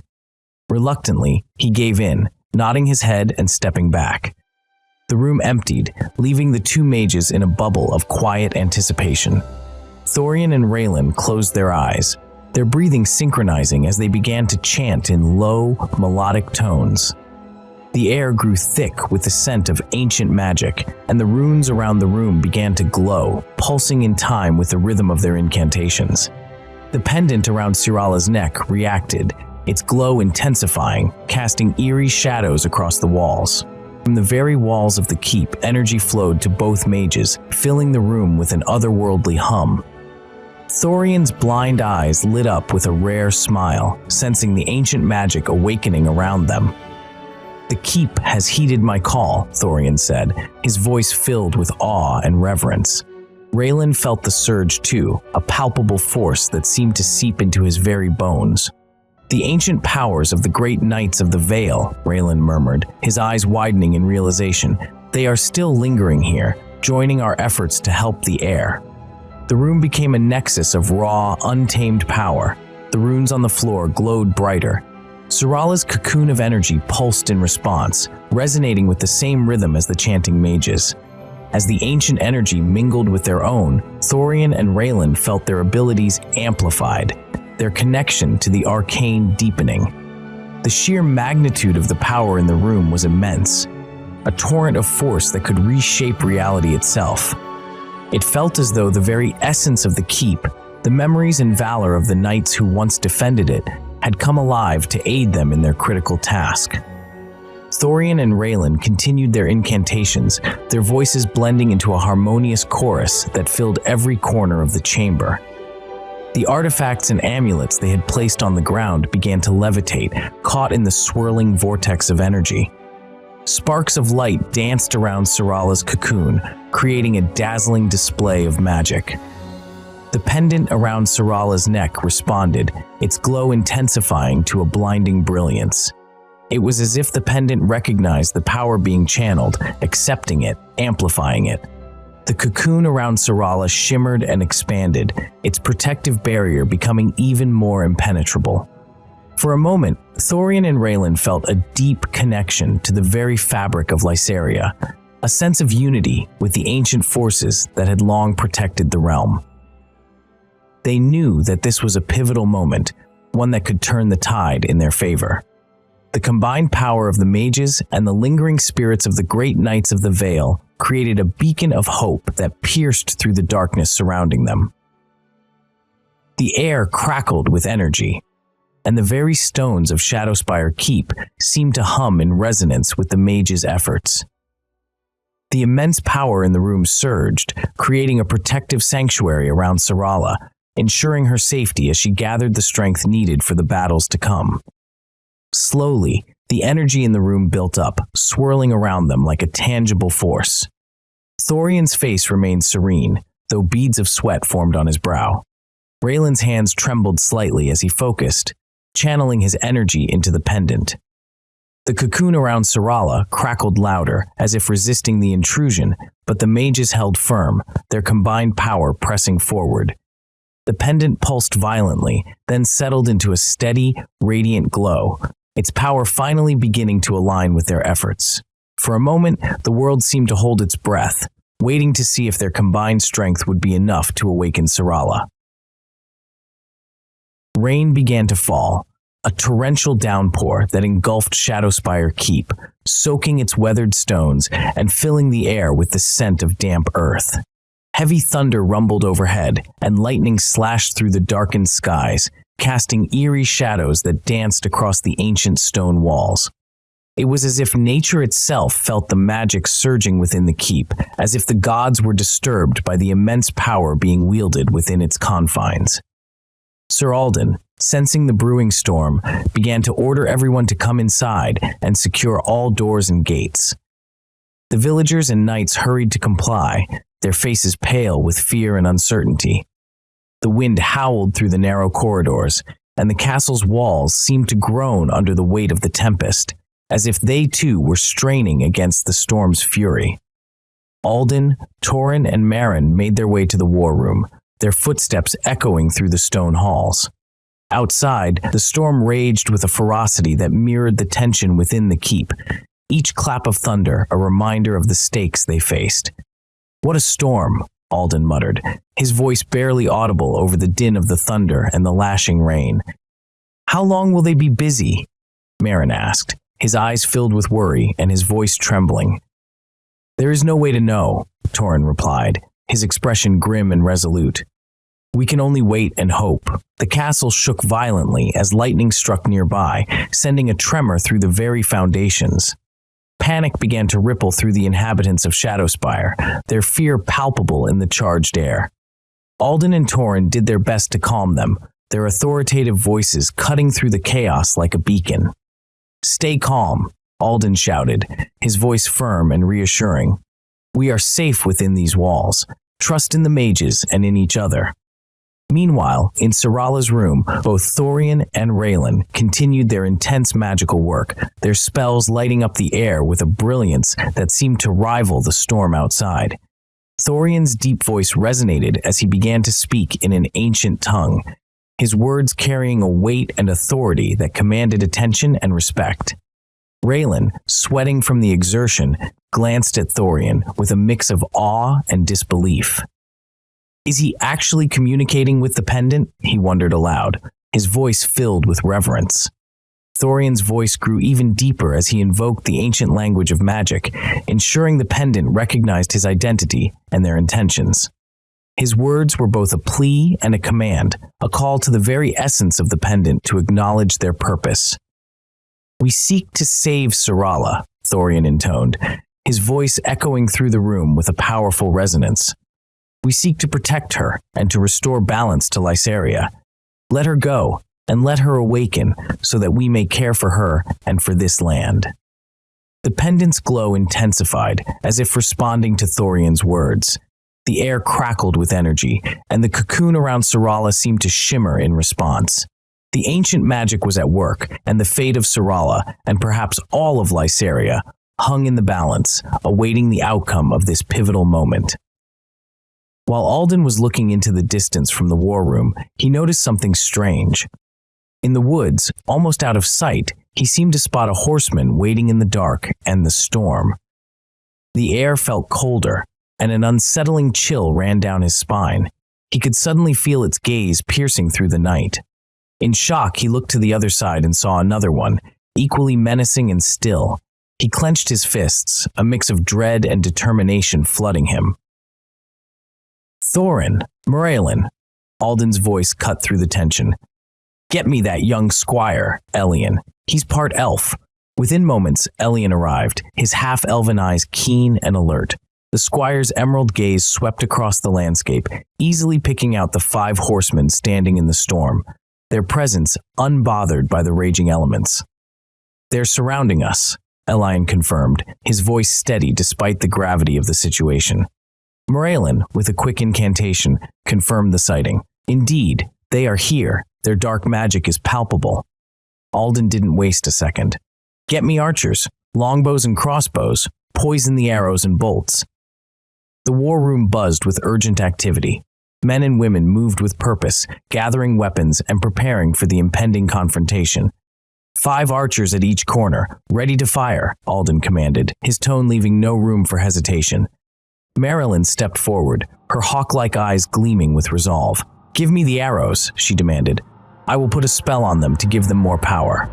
Reluctantly, he gave in, nodding his head and stepping back. The room emptied, leaving the two mages in a bubble of quiet anticipation. Thorian and Raelin closed their eyes, their breathing synchronizing as they began to chant in low, melodic tones. The air grew thick with the scent of ancient magic, and the runes around the room began to glow, pulsing in time with the rhythm of their incantations. The pendant around Syrala's neck reacted, its glow intensifying, casting eerie shadows across the walls. From the very walls of the keep, energy flowed to both mages, filling the room with an otherworldly hum. Thorian's blind eyes lit up with a rare smile, sensing the ancient magic awakening around them. "The keep has heeded my call," Thorian said, his voice filled with awe and reverence. Raelin felt the surge too, a palpable force that seemed to seep into his very bones. "The ancient powers of the great knights of the Vale," Raelin murmured, his eyes widening in realization. "They are still lingering here, joining our efforts to help the heir." The room became a nexus of raw, untamed power. The runes on the floor glowed brighter. Syrala's cocoon of energy pulsed in response, resonating with the same rhythm as the chanting mages. As the ancient energy mingled with their own, Thorian and Raelin felt their abilities amplified, their connection to the arcane deepening. The sheer magnitude of the power in the room was immense, a torrent of force that could reshape reality itself. It felt as though the very essence of the keep, the memories and valor of the knights who once defended it, had come alive to aid them in their critical task. Thorian and Raelin continued their incantations, their voices blending into a harmonious chorus that filled every corner of the chamber. The artifacts and amulets they had placed on the ground began to levitate, caught in the swirling vortex of energy. Sparks of light danced around Syrala's cocoon, creating a dazzling display of magic. The pendant around Syrala's neck responded, its glow intensifying to a blinding brilliance. It was as if the pendant recognized the power being channeled, accepting it, amplifying it. The cocoon around Syrala shimmered and expanded, its protective barrier becoming even more impenetrable. For a moment, Thorian and Raelin felt a deep connection to the very fabric of Lysaria, a sense of unity with the ancient forces that had long protected the realm. They knew that this was a pivotal moment, one that could turn the tide in their favor. The combined power of the mages and the lingering spirits of the great knights of the Vale created a beacon of hope that pierced through the darkness surrounding them. The air crackled with energy, and the very stones of Shadowspire Keep seemed to hum in resonance with the mages' efforts. The immense power in the room surged, creating a protective sanctuary around Syrala, ensuring her safety as she gathered the strength needed for the battles to come. Slowly, the energy in the room built up, swirling around them like a tangible force. Thorian's face remained serene, though beads of sweat formed on his brow. Raelin's hands trembled slightly as he focused, channeling his energy into the pendant. The cocoon around Syrala crackled louder, as if resisting the intrusion, but the mages held firm, their combined power pressing forward. The pendant pulsed violently, then settled into a steady, radiant glow, its power finally beginning to align with their efforts. For a moment, the world seemed to hold its breath, waiting to see if their combined strength would be enough to awaken Syrala. Rain began to fall, a torrential downpour that engulfed Shadowspire Keep, soaking its weathered stones and filling the air with the scent of damp earth. Heavy thunder rumbled overhead, and lightning slashed through the darkened skies, casting eerie shadows that danced across the ancient stone walls. It was as if nature itself felt the magic surging within the keep, as if the gods were disturbed by the immense power being wielded within its confines. Sir Alden, sensing the brewing storm, began to order everyone to come inside and secure all doors and gates. The villagers and knights hurried to comply, their faces pale with fear and uncertainty. The wind howled through the narrow corridors, and the castle's walls seemed to groan under the weight of the tempest, as if they too were straining against the storm's fury. Alden, Torin, and Marin made their way to the war room, their footsteps echoing through the stone halls. Outside, the storm raged with a ferocity that mirrored the tension within the keep, each clap of thunder a reminder of the stakes they faced. "What a storm," Alden muttered, his voice barely audible over the din of the thunder and the lashing rain. "How long will they be busy?" Merrin asked, his eyes filled with worry and his voice trembling. "There is no way to know," Torin replied, his expression grim and resolute. "We can only wait and hope." The castle shook violently as lightning struck nearby, sending a tremor through the very foundations. Panic began to ripple through the inhabitants of Shadowspire, their fear palpable in the charged air. Alden and Torin did their best to calm them, their authoritative voices cutting through the chaos like a beacon. "Stay calm," Alden shouted, his voice firm and reassuring. "We are safe within these walls. Trust in the mages and in each other." Meanwhile, in Syrala's room, both Thorian and Raelin continued their intense magical work, their spells lighting up the air with a brilliance that seemed to rival the storm outside. Thorian's deep voice resonated as he began to speak in an ancient tongue, his words carrying a weight and authority that commanded attention and respect. Raelin, sweating from the exertion, glanced at Thorian with a mix of awe and disbelief. "Is he actually communicating with the pendant?" he wondered aloud, his voice filled with reverence. Thorian's voice grew even deeper as he invoked the ancient language of magic, ensuring the pendant recognized his identity and their intentions. His words were both a plea and a command, a call to the very essence of the pendant to acknowledge their purpose. "We seek to save Syrala," Thorian intoned, his voice echoing through the room with a powerful resonance. "We seek to protect her and to restore balance to Lysaria. Let her go, and let her awaken, so that we may care for her and for this land." The pendant's glow intensified, as if responding to Thorian's words. The air crackled with energy, and the cocoon around Syrala seemed to shimmer in response. The ancient magic was at work, and the fate of Syrala, and perhaps all of Lysaria, hung in the balance, awaiting the outcome of this pivotal moment. While Alden was looking into the distance from the war room, he noticed something strange. In the woods, almost out of sight, he seemed to spot a horseman waiting in the dark and the storm. The air felt colder, and an unsettling chill ran down his spine. He could suddenly feel its gaze piercing through the night. In shock, he looked to the other side and saw another one, equally menacing and still. He clenched his fists, a mix of dread and determination flooding him. "Thorin, Raelin," Alden's voice cut through the tension. "Get me that young squire, Elian. He's part elf." Within moments, Elian arrived, his half-elven eyes keen and alert. The squire's emerald gaze swept across the landscape, easily picking out the 5 horsemen standing in the storm, their presence unbothered by the raging elements. "They're surrounding us," Elian confirmed, his voice steady despite the gravity of the situation. Raelin, with a quick incantation, confirmed the sighting. "Indeed, they are here. Their dark magic is palpable." Alden didn't waste a second. "Get me archers, longbows and crossbows, poison the arrows and bolts." The war room buzzed with urgent activity. Men and women moved with purpose, gathering weapons and preparing for the impending confrontation. 5 archers at each corner, ready to fire, Alden commanded, his tone leaving no room for hesitation. Raelin stepped forward, her hawk-like eyes gleaming with resolve. "Give me the arrows," she demanded. "I will put a spell on them to give them more power."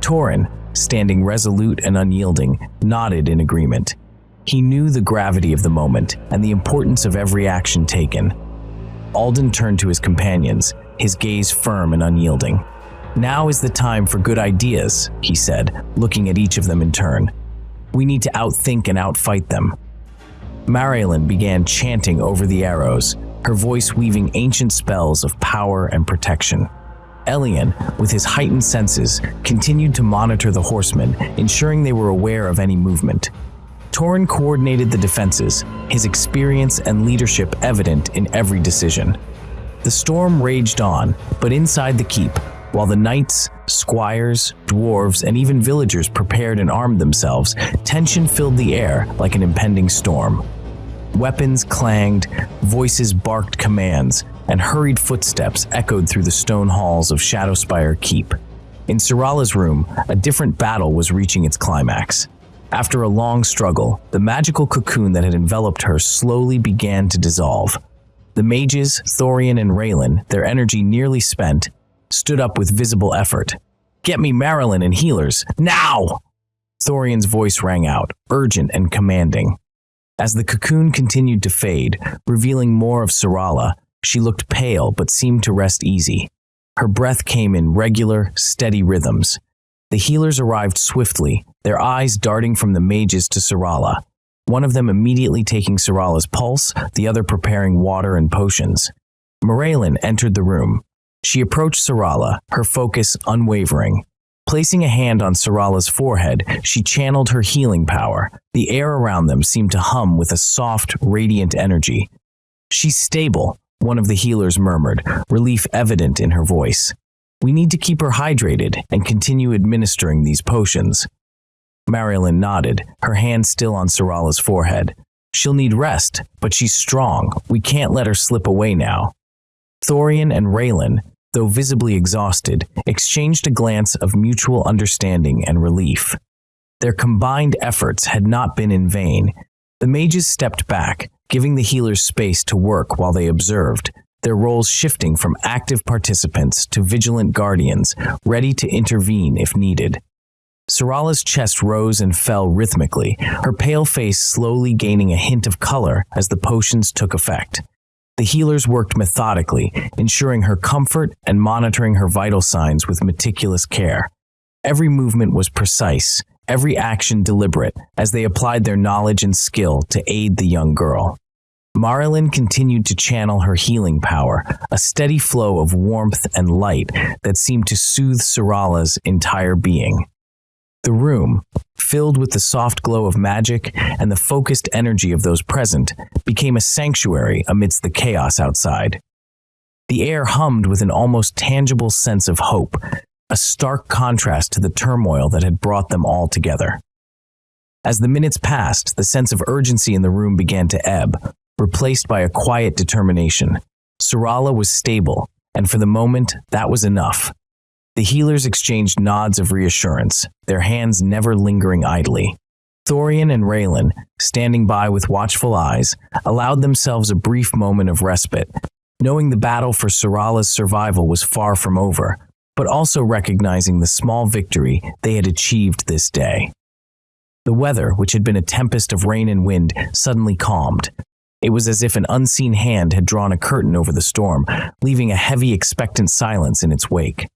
Torin, standing resolute and unyielding, nodded in agreement. He knew the gravity of the moment and the importance of every action taken. Alden turned to his companions, his gaze firm and unyielding. "Now is the time for good ideas," he said, looking at each of them in turn. "We need to outthink and outfight them." Raelin began chanting over the arrows, her voice weaving ancient spells of power and protection. Elian, with his heightened senses, continued to monitor the horsemen, ensuring they were aware of any movement. Torin coordinated the defenses, his experience and leadership evident in every decision. The storm raged on, but inside the keep, while the knights, squires, dwarves, and even villagers prepared and armed themselves, tension filled the air like an impending storm. Weapons clanged, voices barked commands, and hurried footsteps echoed through the stone halls of Shadowspire Keep. In Syrala's room, a different battle was reaching its climax. After a long struggle, the magical cocoon that had enveloped her slowly began to dissolve. The mages, Thorian and Raelin, their energy nearly spent, stood up with visible effort. "Get me Raelin and healers, now!" Thorian's voice rang out, urgent and commanding. As the cocoon continued to fade, revealing more of Syrala, she looked pale but seemed to rest easy. Her breath came in regular, steady rhythms. The healers arrived swiftly, their eyes darting from the mages to Syrala, one of them immediately taking Syrala's pulse, the other preparing water and potions. Raelin entered the room. She approached Syrala, her focus unwavering. Placing a hand on Syrala's forehead, she channeled her healing power. The air around them seemed to hum with a soft, radiant energy. "She's stable," one of the healers murmured, relief evident in her voice. "We need to keep her hydrated and continue administering these potions." Raelin nodded, her hand still on Syrala's forehead. "She'll need rest, but she's strong. We can't let her slip away now." Thorian and Raelin, though visibly exhausted, exchanged a glance of mutual understanding and relief. Their combined efforts had not been in vain. The mages stepped back, giving the healers space to work while they observed, their roles shifting from active participants to vigilant guardians, ready to intervene if needed. Syrala's chest rose and fell rhythmically, her pale face slowly gaining a hint of color as the potions took effect. The healers worked methodically, ensuring her comfort and monitoring her vital signs with meticulous care. Every movement was precise, every action deliberate, as they applied their knowledge and skill to aid the young girl. Raelin continued to channel her healing power, a steady flow of warmth and light that seemed to soothe Syrala's entire being. The room, filled with the soft glow of magic and the focused energy of those present, became a sanctuary amidst the chaos outside. The air hummed with an almost tangible sense of hope, a stark contrast to the turmoil that had brought them all together. As the minutes passed, the sense of urgency in the room began to ebb, replaced by a quiet determination. Syrala was stable, and for the moment, that was enough. The healers exchanged nods of reassurance, their hands never lingering idly. Thorian and Raelin, standing by with watchful eyes, allowed themselves a brief moment of respite, knowing the battle for Syrala's survival was far from over, but also recognizing the small victory they had achieved this day. The weather, which had been a tempest of rain and wind, suddenly calmed. It was as if an unseen hand had drawn a curtain over the storm, leaving a heavy, expectant silence in its wake.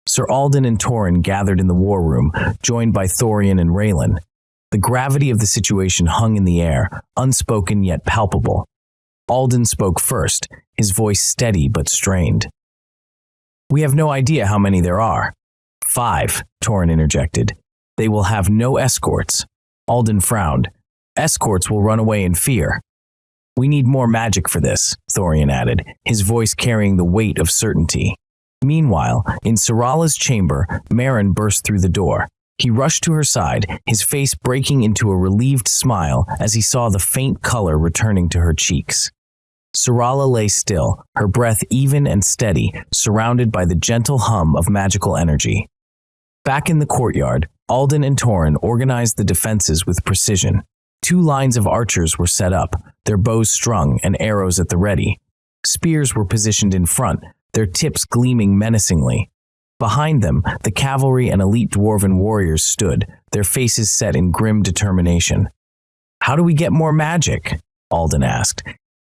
Sir Alden and Torin gathered in the war room, joined by Thorian and Raelin. The gravity of the situation hung in the air, unspoken yet palpable. Alden spoke first, his voice steady but strained. "We have no idea how many there are." "5," Torin interjected. "They will have no escorts." Alden frowned. "Escorts will run away in fear." "We need more magic for this," Thorian added, his voice carrying the weight of certainty. Meanwhile, in Syrala's chamber, Marin burst through the door. He rushed to her side, his face breaking into a relieved smile as he saw the faint color returning to her cheeks. Syrala lay still, her breath even and steady, surrounded by the gentle hum of magical energy. Back in the courtyard, Alden and Torin organized the defenses with precision. 2 lines of archers were set up, their bows strung and arrows at the ready. Spears were positioned in front, their tips gleaming menacingly. Behind them, the cavalry and elite dwarven warriors stood, their faces set in grim determination. "How do we get more magic?" Alden asked.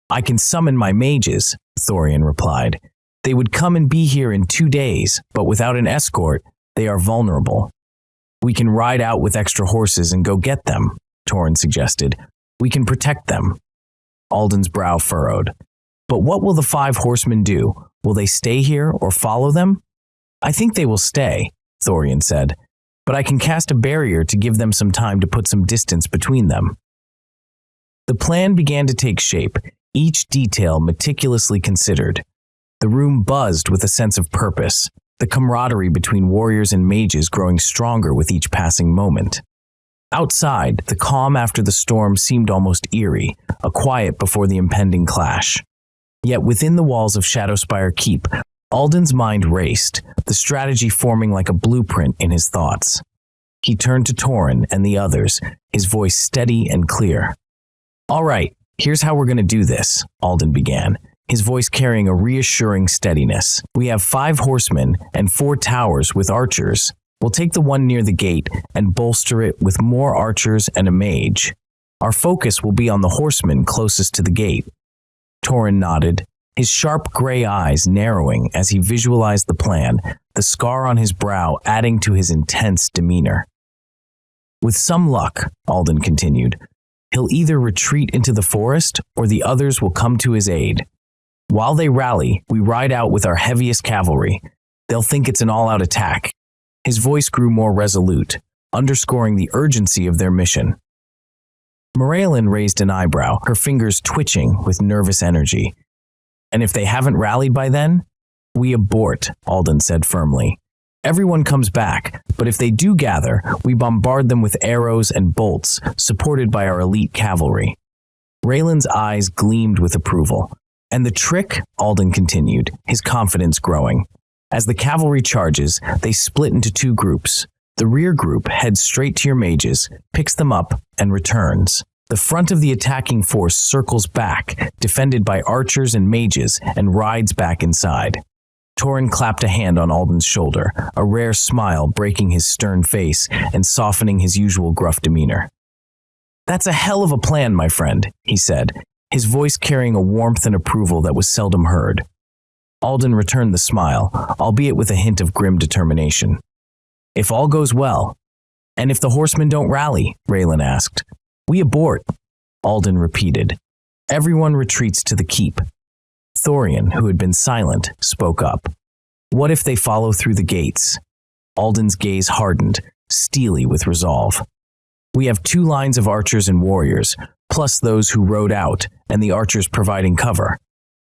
"I can summon my mages," Thorian replied. "They would come and be here in 2 days, but without an escort, they are vulnerable." "We can ride out with extra horses and go get them," Torin suggested. "We can protect them." Alden's brow furrowed. "But what will the 5 horsemen do? Will they stay here or follow them?" "I think they will stay," Thorian said, "but I can cast a barrier to give them some time to put some distance between them." The plan began to take shape, each detail meticulously considered. The room buzzed with a sense of purpose, the camaraderie between warriors and mages growing stronger with each passing moment. Outside, the calm after the storm seemed almost eerie, a quiet before the impending clash. Yet within the walls of Shadowspire Keep, Alden's mind raced, the strategy forming like a blueprint in his thoughts. He turned to Torin and the others, his voice steady and clear. "All right, here's how we're going to do this," Alden began, his voice carrying a reassuring steadiness. "We have 5 horsemen and 4 towers with archers. We'll take the one near the gate and bolster it with more archers and a mage. Our focus will be on the horsemen closest to the gate." Torin nodded, his sharp gray eyes narrowing as he visualized the plan, the scar on his brow adding to his intense demeanor. "With some luck," Alden continued, "he'll either retreat into the forest or the others will come to his aid. While they rally, we ride out with our heaviest cavalry. They'll think it's an all-out attack." His voice grew more resolute, underscoring the urgency of their mission. Raelin raised an eyebrow, her fingers twitching with nervous energy. "And if they haven't rallied by then? We abort," Alden said firmly. "Everyone comes back, but if they do gather, we bombard them with arrows and bolts, supported by our elite cavalry." Raelin's eyes gleamed with approval. "And the trick?" Alden continued, his confidence growing. "As the cavalry charges, they split into 2 groups. The rear group heads straight to your mages, picks them up, and returns. The front of the attacking force circles back, defended by archers and mages, and rides back inside." Torin clapped a hand on Alden's shoulder, a rare smile breaking his stern face and softening his usual gruff demeanor. "That's a hell of a plan, my friend," he said, his voice carrying a warmth and approval that was seldom heard. Alden returned the smile, albeit with a hint of grim determination. "If all goes well." "And if the horsemen don't rally?" Raelin asked. "We abort," Alden repeated. "Everyone retreats to the keep." Thorian, who had been silent, spoke up. "What if they follow through the gates?" Alden's gaze hardened, steely with resolve. "We have 2 lines of archers and warriors, plus those who rode out, and the archers providing cover.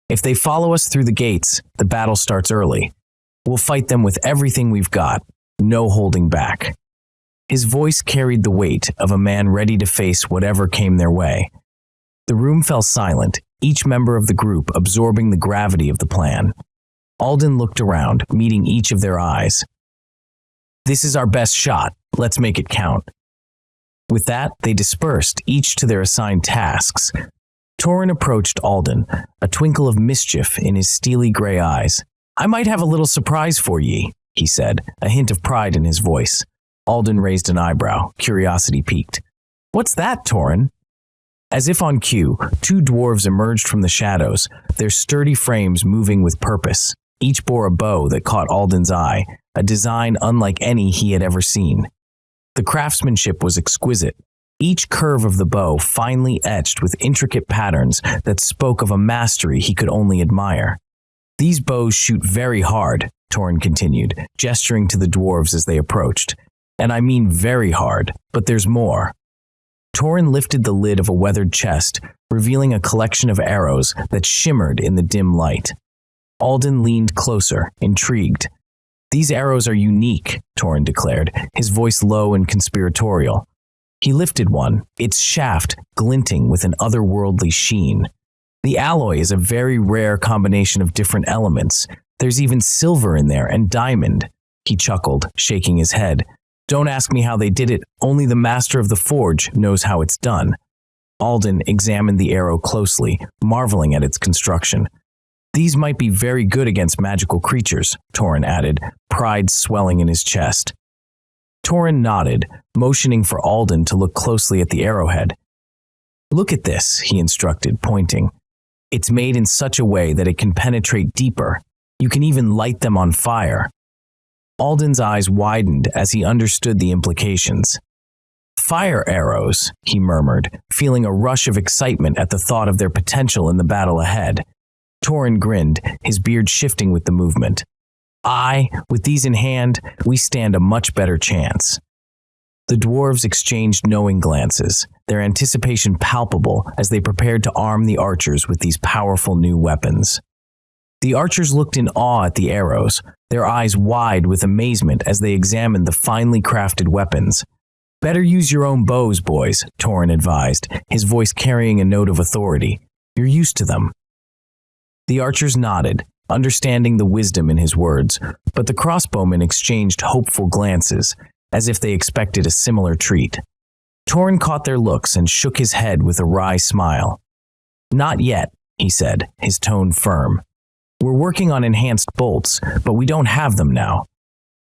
If they follow us through the gates, the battle starts early. We'll fight them with everything we've got, no holding back." His voice carried the weight of a man ready to face whatever came their way. The room fell silent, each member of the group absorbing the gravity of the plan. Alden looked around, meeting each of their eyes. "This is our best shot. Let's make it count." With that, they dispersed, each to their assigned tasks. Torin approached Alden, a twinkle of mischief in his steely gray eyes. "I might have a little surprise for ye," he said, a hint of pride in his voice. Alden raised an eyebrow, curiosity piqued. "What's that, Torin?" As if on cue, 2 dwarves emerged from the shadows, their sturdy frames moving with purpose. Each bore a bow that caught Alden's eye, a design unlike any he had ever seen. The craftsmanship was exquisite, each curve of the bow finely etched with intricate patterns that spoke of a mastery he could only admire. "These bows shoot very hard," Torin continued, gesturing to the dwarves as they approached. "And I mean very hard, but there's more." Torin lifted the lid of a weathered chest, revealing a collection of arrows that shimmered in the dim light. Alden leaned closer, intrigued. "These arrows are unique," Torin declared, his voice low and conspiratorial. He lifted one, its shaft glinting with an otherworldly sheen. "The alloy is a very rare combination of different elements. There's even silver in there and diamond." He chuckled, shaking his head. "Don't ask me how they did it, only the master of the forge knows how it's done." Alden examined the arrow closely, marveling at its construction. "These might be very good against magical creatures," Torin added, pride swelling in his chest. Torin nodded, motioning for Alden to look closely at the arrowhead. "Look at this," he instructed, pointing. "It's made in such a way that it can penetrate deeper. You can even light them on fire." Alden's eyes widened as he understood the implications. "Fire arrows," he murmured, feeling a rush of excitement at the thought of their potential in the battle ahead. Torin grinned, his beard shifting with the movement. "Aye, with these in hand, we stand a much better chance." The dwarves exchanged knowing glances, their anticipation palpable as they prepared to arm the archers with these powerful new weapons. The archers looked in awe at the arrows, their eyes wide with amazement as they examined the finely crafted weapons. Better use your own bows, boys, Torin advised, his voice carrying a note of authority. You're used to them. The archers nodded, understanding the wisdom in his words, but the crossbowmen exchanged hopeful glances, as if they expected a similar treat. Torin caught their looks and shook his head with a wry smile. Not yet, he said, his tone firm. We're working on enhanced bolts, but we don't have them now.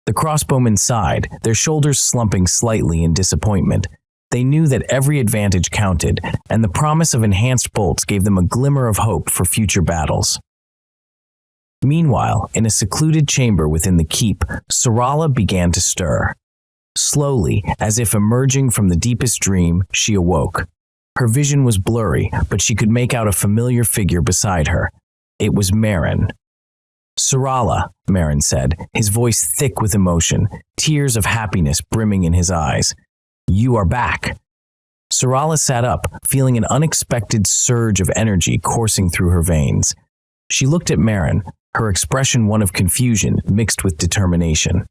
The crossbowmen sighed, their shoulders slumping slightly in disappointment. They knew that every advantage counted, and the promise of enhanced bolts gave them a glimmer of hope for future battles. Meanwhile, in a secluded chamber within the keep, Syrala began to stir. Slowly, as if emerging from the deepest dream, she awoke. Her vision was blurry, but she could make out a familiar figure beside her. It was Merrin. Syrala, Merrin said, his voice thick with emotion, tears of happiness brimming in his eyes. You are back. Syrala sat up, feeling an unexpected surge of energy coursing through her veins. She looked at Merrin, her expression one of confusion mixed with determination.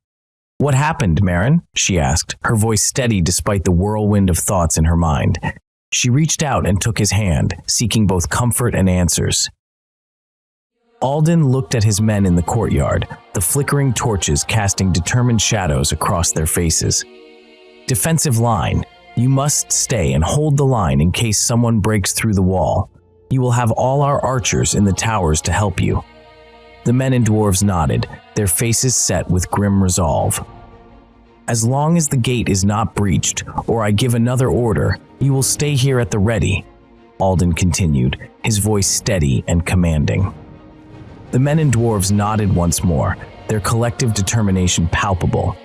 What happened, Merrin? She asked, her voice steady despite the whirlwind of thoughts in her mind. She reached out and took his hand, seeking both comfort and answers. Alden looked at his men in the courtyard, the flickering torches casting determined shadows across their faces. Defensive line. You must stay and hold the line in case someone breaks through the wall. You will have all our archers in the towers to help you. The men and dwarves nodded, their faces set with grim resolve. As long as the gate is not breached, or I give another order, you will stay here at the ready, Alden continued, his voice steady and commanding. The men and dwarves nodded once more, their collective determination palpable.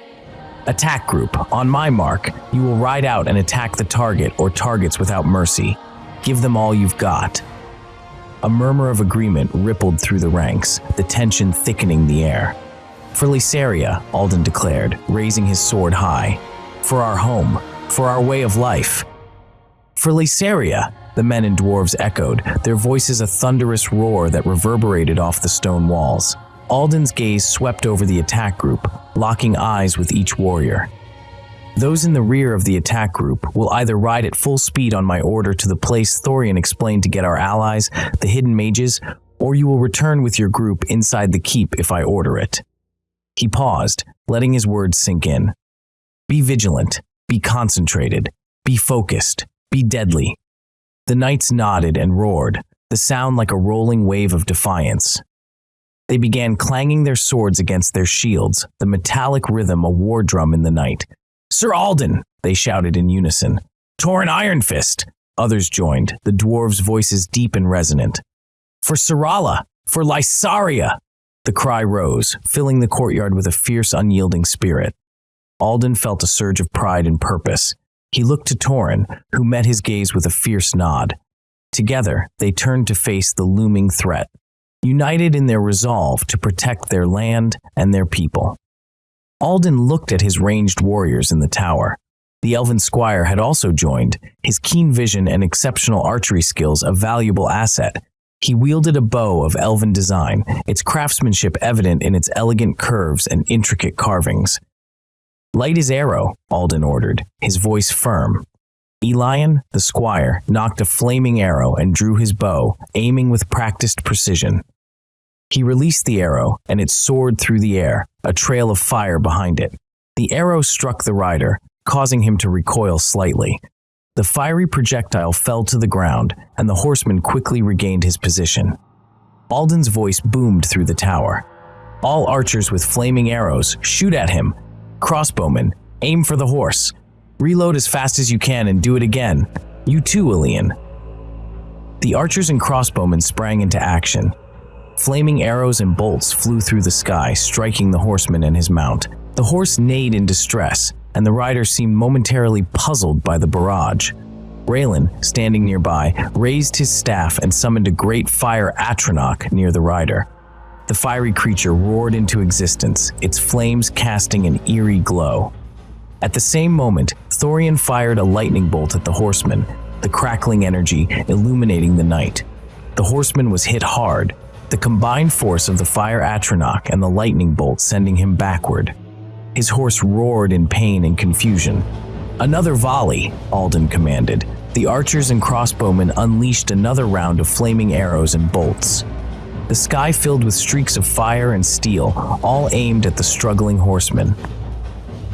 Attack group, on my mark, you will ride out and attack the target or targets without mercy. Give them all you've got. A murmur of agreement rippled through the ranks, the tension thickening the air. For Lysaria, Alden declared, raising his sword high. For our home, for our way of life. For Lysaria, the men and dwarves echoed, their voices a thunderous roar that reverberated off the stone walls. Alden's gaze swept over the attack group, locking eyes with each warrior. Those in the rear of the attack group will either ride at full speed on my order to the place Thorian explained to get our allies, the hidden mages, or you will return with your group inside the keep if I order it. He paused, letting his words sink in. Be vigilant, be concentrated, be focused, be deadly. The knights nodded and roared, the sound like a rolling wave of defiance. They began clanging their swords against their shields, the metallic rhythm a war drum in the night. Sir Alden, they shouted in unison. Torin Ironfist, others joined, the dwarves' voices deep and resonant. For Syrala, for Lysaria, the cry rose, filling the courtyard with a fierce, unyielding spirit. Alden felt a surge of pride and purpose. He looked to Torin, who met his gaze with a fierce nod. Together, they turned to face the looming threat, united in their resolve to protect their land and their people. Alden looked at his ranged warriors in the tower. The elven squire had also joined, his keen vision and exceptional archery skills a valuable asset. He wielded a bow of elven design, its craftsmanship evident in its elegant curves and intricate carvings. Light his arrow, Alden ordered, his voice firm. Elian, the squire, knocked a flaming arrow and drew his bow, aiming with practiced precision. He released the arrow, and it soared through the air, a trail of fire behind it. The arrow struck the rider, causing him to recoil slightly. The fiery projectile fell to the ground, and the horseman quickly regained his position. Alden's voice boomed through the tower. All archers with flaming arrows, shoot at him. Crossbowmen, aim for the horse. Reload as fast as you can and do it again. You too, Elian. The archers and crossbowmen sprang into action. Flaming arrows and bolts flew through the sky, striking the horseman and his mount. The horse neighed in distress, and the rider seemed momentarily puzzled by the barrage. Raelin, standing nearby, raised his staff and summoned a great fire atronach near the rider. The fiery creature roared into existence, its flames casting an eerie glow. At the same moment, Thorian fired a lightning bolt at the horseman, the crackling energy illuminating the night. The horseman was hit hard, the combined force of the fire atronach and the lightning bolt sending him backward. His horse roared in pain and confusion. "Another volley," Alden commanded. The archers and crossbowmen unleashed another round of flaming arrows and bolts. The sky filled with streaks of fire and steel, all aimed at the struggling horsemen.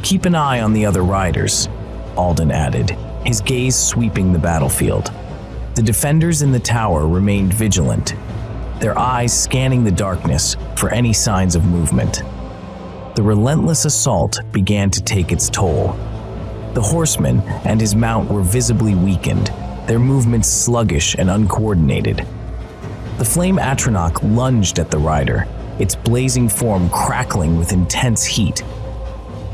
"Keep an eye on the other riders," Alden added, his gaze sweeping the battlefield. The defenders in the tower remained vigilant, their eyes scanning the darkness for any signs of movement. The relentless assault began to take its toll. The horseman and his mount were visibly weakened, their movements sluggish and uncoordinated. The flame Atronach lunged at the rider, its blazing form crackling with intense heat.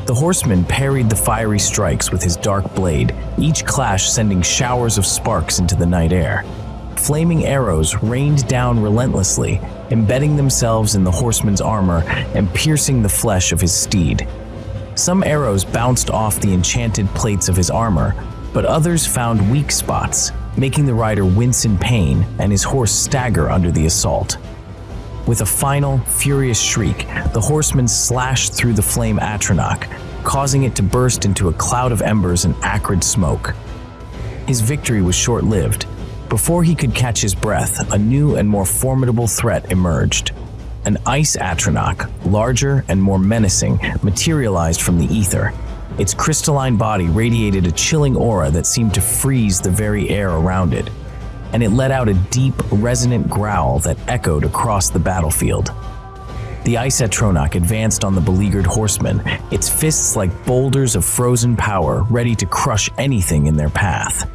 The horseman parried the fiery strikes with his dark blade, each clash sending showers of sparks into the night air. Flaming arrows rained down relentlessly, embedding themselves in the horseman's armor and piercing the flesh of his steed. Some arrows bounced off the enchanted plates of his armor, but others found weak spots, making the rider wince in pain and his horse stagger under the assault. With a final, furious shriek, the horseman slashed through the flame Atronach, causing it to burst into a cloud of embers and acrid smoke. His victory was short-lived. Before he could catch his breath, a new and more formidable threat emerged. An ice Atronach, larger and more menacing, materialized from the ether. Its crystalline body radiated a chilling aura that seemed to freeze the very air around it, and it let out a deep, resonant growl that echoed across the battlefield. The ice Atronach advanced on the beleaguered horsemen, its fists like boulders of frozen power, ready to crush anything in their path.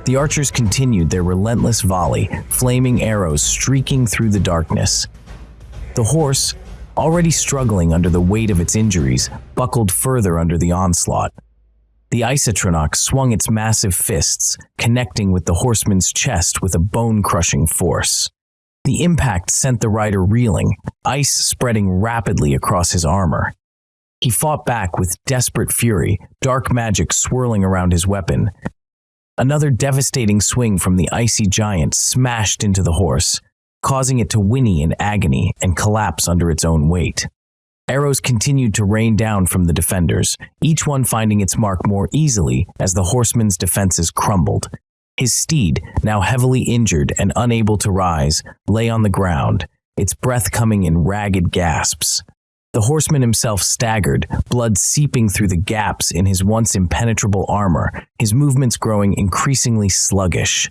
The archers continued their relentless volley, flaming arrows streaking through the darkness. The horse, already struggling under the weight of its injuries, buckled further under the onslaught. The ice Atronach swung its massive fists, connecting with the horseman's chest with a bone-crushing force. The impact sent the rider reeling, ice spreading rapidly across his armor. He fought back with desperate fury, dark magic swirling around his weapon. Another devastating swing from the icy giant smashed into the horse, causing it to whinny in agony and collapse under its own weight. Arrows continued to rain down from the defenders, each one finding its mark more easily as the horseman's defenses crumbled. His steed, now heavily injured and unable to rise, lay on the ground, its breath coming in ragged gasps. The horseman himself staggered, blood seeping through the gaps in his once impenetrable armor, his movements growing increasingly sluggish.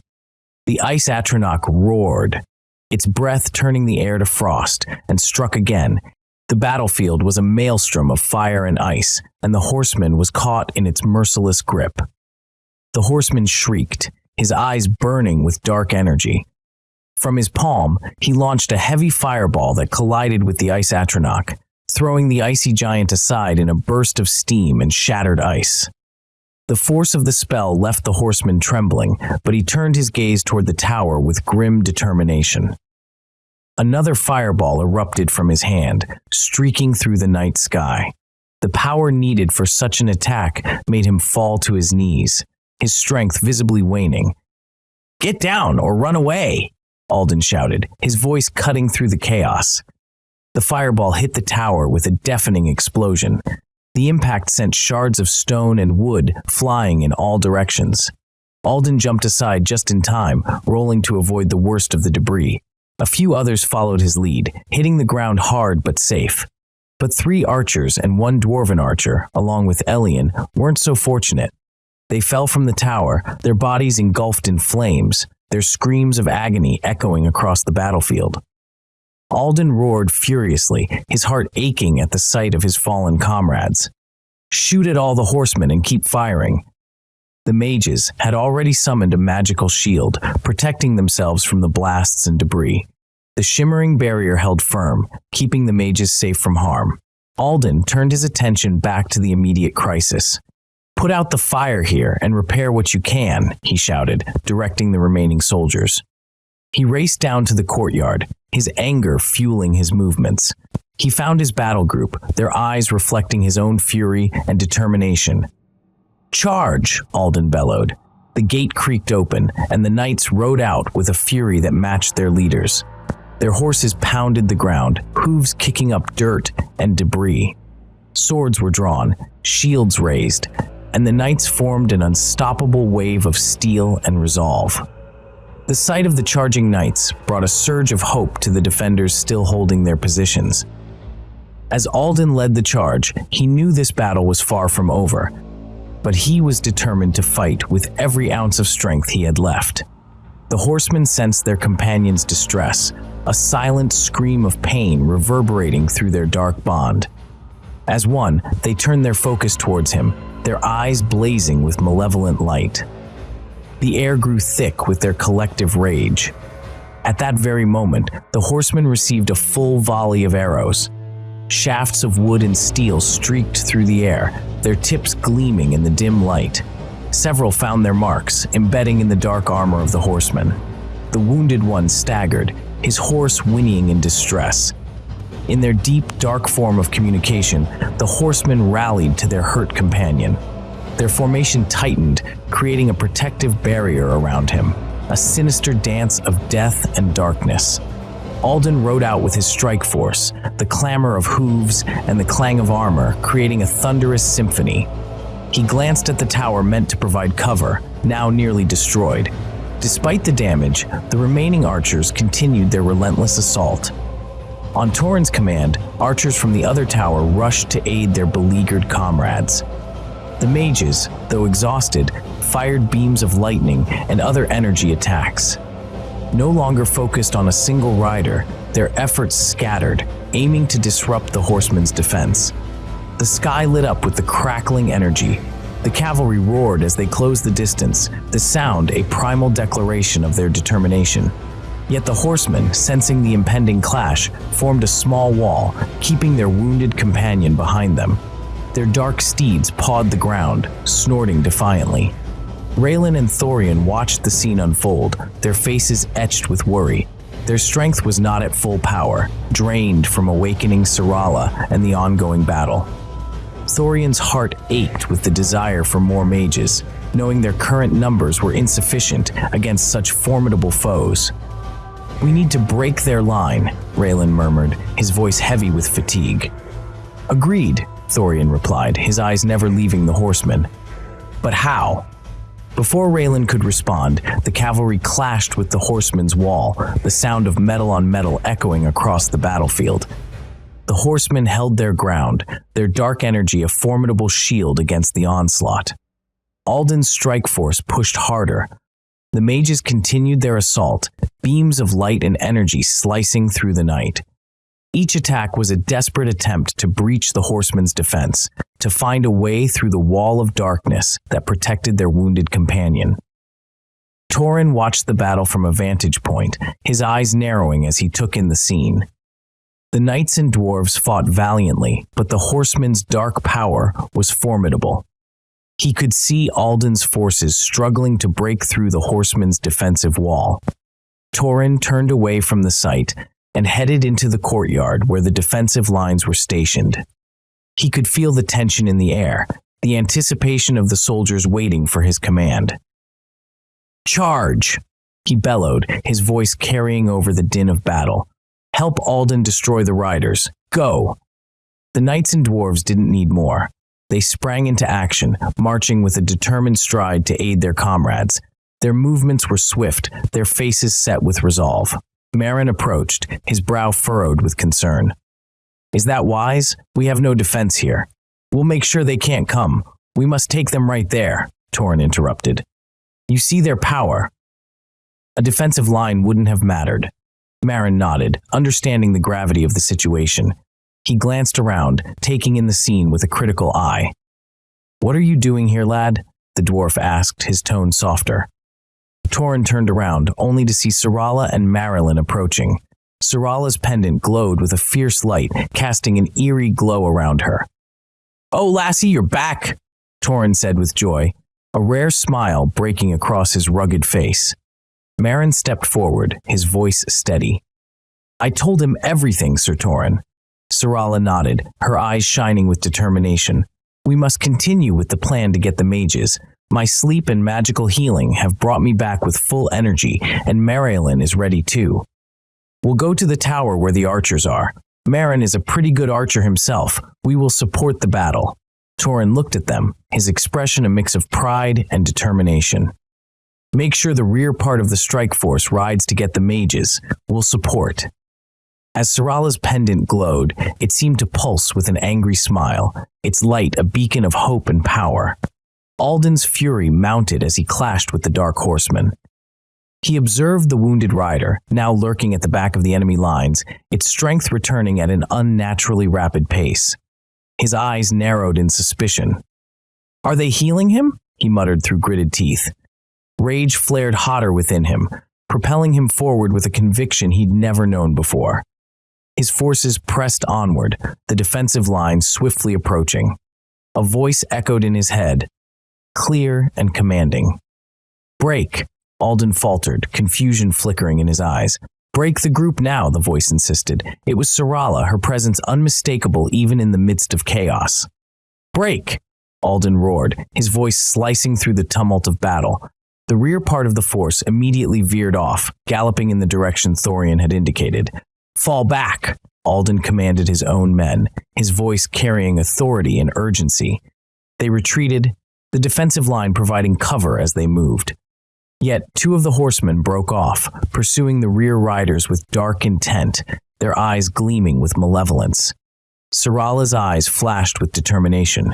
The ice Atronach roared, its breath turning the air to frost, and struck again. The battlefield was a maelstrom of fire and ice, and the horseman was caught in its merciless grip. The horseman shrieked, his eyes burning with dark energy. From his palm, he launched a heavy fireball that collided with the ice Atronach, throwing the icy giant aside in a burst of steam and shattered ice. The force of the spell left the horseman trembling, but he turned his gaze toward the tower with grim determination. Another fireball erupted from his hand, streaking through the night sky. The power needed for such an attack made him fall to his knees, his strength visibly waning. "Get down or run away!" Alden shouted, his voice cutting through the chaos. The fireball hit the tower with a deafening explosion. The impact sent shards of stone and wood flying in all directions. Alden jumped aside just in time, rolling to avoid the worst of the debris. A few others followed his lead, hitting the ground hard but safe. But 3 archers and 1 dwarven archer, along with Elian, weren't so fortunate. They fell from the tower, their bodies engulfed in flames, their screams of agony echoing across the battlefield. Alden roared furiously, his heart aching at the sight of his fallen comrades. "Shoot at all the horsemen and keep firing." The mages had already summoned a magical shield, protecting themselves from the blasts and debris. The shimmering barrier held firm, keeping the mages safe from harm. Alden turned his attention back to the immediate crisis. "Put out the fire here and repair what you can," he shouted, directing the remaining soldiers. He raced down to the courtyard, his anger fueling his movements. He found his battle group, their eyes reflecting his own fury and determination. "Charge!" Alden bellowed. The gate creaked open, and the knights rode out with a fury that matched their leaders. Their horses pounded the ground, hooves kicking up dirt and debris. Swords were drawn, shields raised, and the knights formed an unstoppable wave of steel and resolve. The sight of the charging knights brought a surge of hope to the defenders still holding their positions. As Alden led the charge, he knew this battle was far from over, but he was determined to fight with every ounce of strength he had left. The horsemen sensed their companions' distress, a silent scream of pain reverberating through their dark bond. As one, they turned their focus towards him, their eyes blazing with malevolent light. The air grew thick with their collective rage. At that very moment, the horsemen received a full volley of arrows. Shafts of wood and steel streaked through the air, their tips gleaming in the dim light. Several found their marks, embedding in the dark armor of the horsemen. The wounded one staggered, his horse whinnying in distress. In their deep, dark form of communication, the horsemen rallied to their hurt companion. Their formation tightened, creating a protective barrier around him, a sinister dance of death and darkness. Alden rode out with his strike force, the clamor of hooves and the clang of armor creating a thunderous symphony. He glanced at the tower meant to provide cover, now nearly destroyed. Despite the damage, the remaining archers continued their relentless assault. On Torin's command, archers from the other tower rushed to aid their beleaguered comrades. The mages, though exhausted, fired beams of lightning and other energy attacks. No longer focused on a single rider, their efforts scattered, aiming to disrupt the horsemen's defense. The sky lit up with the crackling energy. The cavalry roared as they closed the distance, the sound a primal declaration of their determination. Yet the horsemen, sensing the impending clash, formed a small wall, keeping their wounded companion behind them. Their dark steeds pawed the ground, snorting defiantly. Raelin and Thorian watched the scene unfold, their faces etched with worry. Their strength was not at full power, drained from awakening Syrala and the ongoing battle. Thorian's heart ached with the desire for more mages, knowing their current numbers were insufficient against such formidable foes. "We need to break their line," Raelin murmured, his voice heavy with fatigue. "Agreed," Thorian replied, his eyes never leaving the horsemen. "But how?" Before Raelin could respond, the cavalry clashed with the horsemen's wall, the sound of metal on metal echoing across the battlefield. The horsemen held their ground, their dark energy a formidable shield against the onslaught. Alden's strike force pushed harder. The mages continued their assault, beams of light and energy slicing through the night. Each attack was a desperate attempt to breach the horsemen's defense, to find a way through the wall of darkness that protected their wounded companion. Torin watched the battle from a vantage point, his eyes narrowing as he took in the scene. The knights and dwarves fought valiantly, but the horsemen's dark power was formidable. He could see Alden's forces struggling to break through the horsemen's defensive wall. Torin turned away from the sight and headed into the courtyard where the defensive lines were stationed. He could feel the tension in the air, the anticipation of the soldiers waiting for his command. "Charge!" he bellowed, his voice carrying over the din of battle. "Help Alden destroy the riders. Go!" The knights and dwarves didn't need more. They sprang into action, marching with a determined stride to aid their comrades. Their movements were swift, their faces set with resolve. Marin approached, his brow furrowed with concern. "Is that wise? We have no defense here. We'll make sure they can't come. We must take them right there," Torin interrupted. "You see their power." A defensive line wouldn't have mattered. Marin nodded, understanding the gravity of the situation. He glanced around, taking in the scene with a critical eye. "What are you doing here, lad?" the dwarf asked, his tone softer. Torin turned around, only to see Syrala and Raelin approaching. Syrala's pendant glowed with a fierce light, casting an eerie glow around her. "Oh, lassie, you're back!" Torin said with joy, a rare smile breaking across his rugged face. Marin stepped forward, his voice steady. "I told him everything, Sir Torin." Syrala nodded, her eyes shining with determination. "We must continue with the plan to get the mages. My sleep and magical healing have brought me back with full energy, and Raelin is ready too. We'll go to the tower where the archers are. Marin is a pretty good archer himself. We will support the battle." Torin looked at them, his expression a mix of pride and determination. Make sure the rear part of the strike force rides to get the mages. We'll support. As Syrala's pendant glowed, it seemed to pulse with an angry smile, its light a beacon of hope and power. Alden's fury mounted as he clashed with the dark horseman. He observed the wounded rider, now lurking at the back of the enemy lines, its strength returning at an unnaturally rapid pace. His eyes narrowed in suspicion. "Are they healing him?" he muttered through gritted teeth. Rage flared hotter within him, propelling him forward with a conviction he'd never known before. His forces pressed onward, the defensive line swiftly approaching. A voice echoed in his head, clear and commanding. "Break," Alden faltered, confusion flickering in his eyes. "Break the group now," the voice insisted. It was Syrala, her presence unmistakable even in the midst of chaos. "Break!" Alden roared, his voice slicing through the tumult of battle. The rear part of the force immediately veered off, galloping in the direction Thorian had indicated. "Fall back!" Alden commanded his own men, his voice carrying authority and urgency. They retreated, the defensive line providing cover as they moved. Yet 2 of the horsemen broke off, pursuing the rear riders with dark intent, their eyes gleaming with malevolence. Syrala's eyes flashed with determination.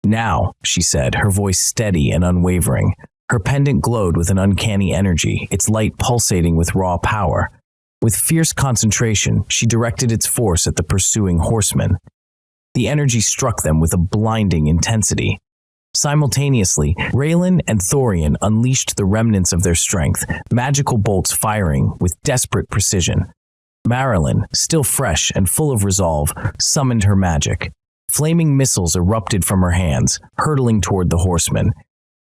"Now," she said, her voice steady and unwavering. Her pendant glowed with an uncanny energy, its light pulsating with raw power. With fierce concentration, she directed its force at the pursuing horsemen. The energy struck them with a blinding intensity. Simultaneously, Raelin and Thorian unleashed the remnants of their strength, magical bolts firing with desperate precision. Marilyn, still fresh and full of resolve, summoned her magic. Flaming missiles erupted from her hands, hurtling toward the horsemen.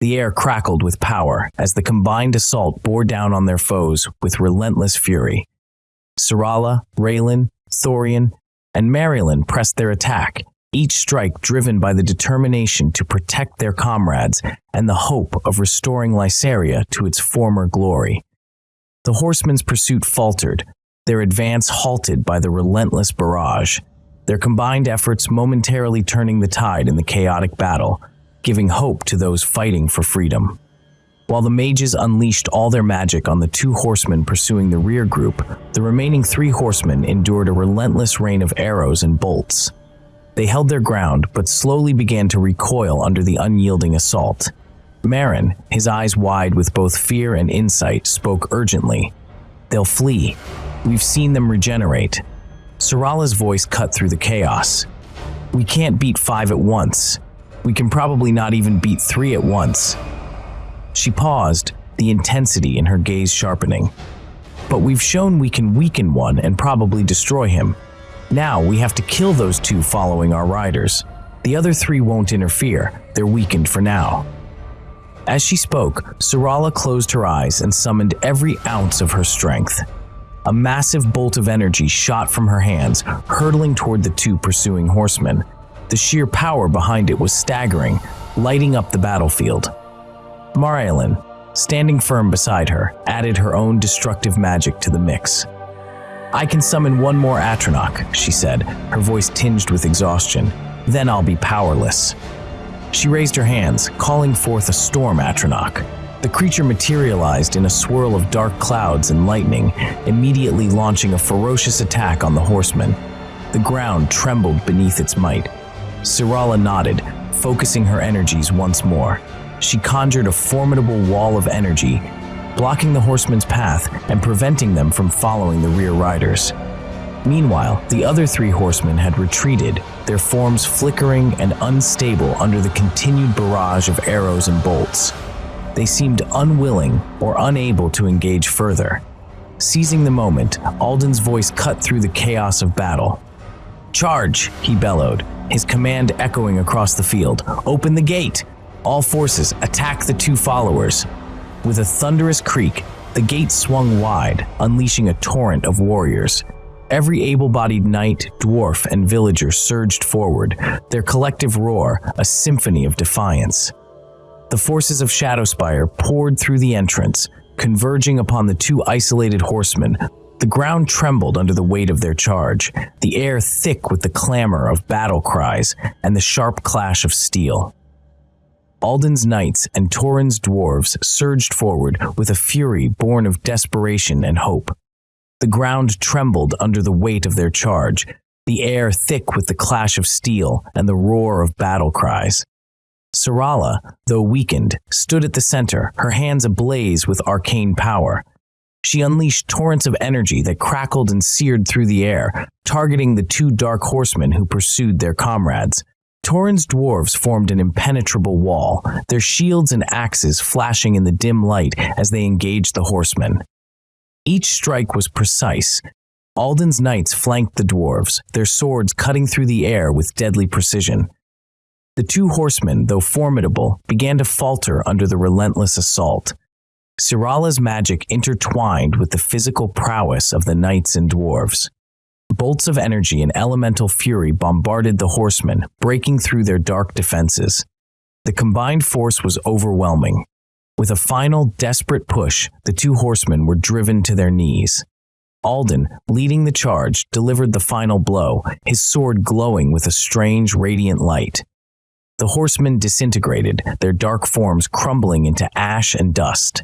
The air crackled with power as the combined assault bore down on their foes with relentless fury. Syrala, Raelin, Thorian, and Marilyn pressed their attack, each strike driven by the determination to protect their comrades and the hope of restoring Lysaria to its former glory. The horsemen's pursuit faltered, their advance halted by the relentless barrage, their combined efforts momentarily turning the tide in the chaotic battle, giving hope to those fighting for freedom. While the mages unleashed all their magic on the 2 horsemen pursuing the rear group, the remaining 3 horsemen endured a relentless rain of arrows and bolts. They held their ground, but slowly began to recoil under the unyielding assault. Marin, his eyes wide with both fear and insight, spoke urgently. "They'll flee. We've seen them regenerate." Syrala's voice cut through the chaos. "We can't beat 5 at once. We can probably not even beat 3 at once." She paused, the intensity in her gaze sharpening. "But we've shown we can weaken one and probably destroy him. Now we have to kill those 2 following our riders. The other 3 won't interfere. They're weakened for now." As she spoke, Syrala closed her eyes and summoned every ounce of her strength. A massive bolt of energy shot from her hands, hurtling toward the 2 pursuing horsemen. The sheer power behind it was staggering, lighting up the battlefield. Raelin, standing firm beside her, added her own destructive magic to the mix. "I can summon 1 more Atronach," she said, her voice tinged with exhaustion. "Then I'll be powerless." She raised her hands, calling forth a storm Atronach. The creature materialized in a swirl of dark clouds and lightning, immediately launching a ferocious attack on the horsemen. The ground trembled beneath its might. Syrala nodded, focusing her energies once more. She conjured a formidable wall of energy, blocking the horsemen's path and preventing them from following the rear riders. Meanwhile, the other 3 horsemen had retreated, their forms flickering and unstable under the continued barrage of arrows and bolts. They seemed unwilling or unable to engage further. Seizing the moment, Alden's voice cut through the chaos of battle. "Charge!" he bellowed, his command echoing across the field. "Open the gate! All forces, attack the 2 followers!" With a thunderous creak, the gate swung wide, unleashing a torrent of warriors. Every able-bodied knight, dwarf, and villager surged forward, their collective roar a symphony of defiance. The forces of Shadowspire poured through the entrance, converging upon the 2 isolated horsemen, The ground trembled under the weight of their charge, the air thick with the clamor of battle cries and the sharp clash of steel. Alden's knights and Torrhen's dwarves surged forward with a fury born of desperation and hope. The ground trembled under the weight of their charge, the air thick with the clash of steel and the roar of battle cries. Syrala, though weakened, stood at the center, her hands ablaze with arcane power. She unleashed torrents of energy that crackled and seared through the air, targeting the two dark horsemen who pursued their comrades. Torrhen's dwarves formed an impenetrable wall, their shields and axes flashing in the dim light as they engaged the horsemen. Each strike was precise. Alden's knights flanked the dwarves, their swords cutting through the air with deadly precision. The two horsemen, though formidable, began to falter under the relentless assault. Syrala's magic intertwined with the physical prowess of the knights and dwarves. Bolts of energy and elemental fury bombarded the horsemen, breaking through their dark defenses. The combined force was overwhelming. With a final, desperate push, the two horsemen were driven to their knees. Alden, leading the charge, delivered the final blow, his sword glowing with a strange, radiant light. The horsemen disintegrated, their dark forms crumbling into ash and dust.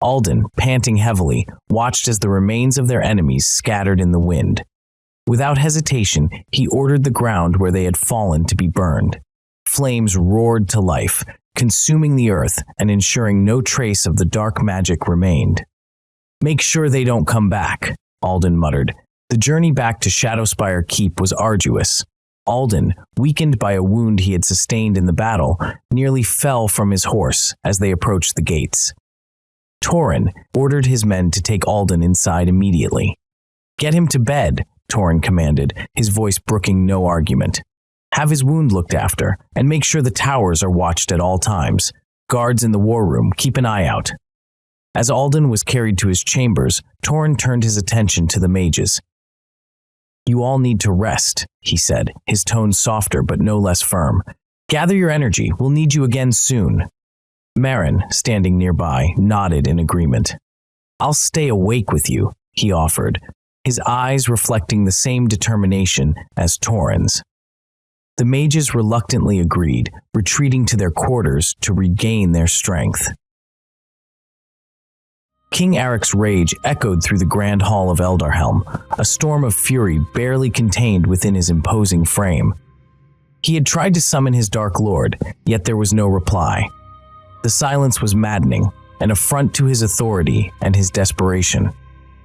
Alden, panting heavily, watched as the remains of their enemies scattered in the wind. Without hesitation, he ordered the ground where they had fallen to be burned. Flames roared to life, consuming the earth and ensuring no trace of the dark magic remained. "Make sure they don't come back," Alden muttered. The journey back to Shadowspire Keep was arduous. Alden, weakened by a wound he had sustained in the battle, nearly fell from his horse as they approached the gates. Torrhen ordered his men to take Alden inside immediately. "Get him to bed," Torrhen commanded, his voice brooking no argument. "Have his wound looked after, and make sure the towers are watched at all times. Guards in the war room, keep an eye out." As Alden was carried to his chambers, Torrhen turned his attention to the mages. "You all need to rest," he said, his tone softer but no less firm. "Gather your energy, we'll need you again soon." Marin, standing nearby, nodded in agreement. "I'll stay awake with you," he offered, his eyes reflecting the same determination as Torrhen's. The mages reluctantly agreed, retreating to their quarters to regain their strength. King Eric's rage echoed through the grand hall of Eldarhelm, a storm of fury barely contained within his imposing frame. He had tried to summon his Dark Lord, yet there was no reply. The silence was maddening, an affront to his authority and his desperation.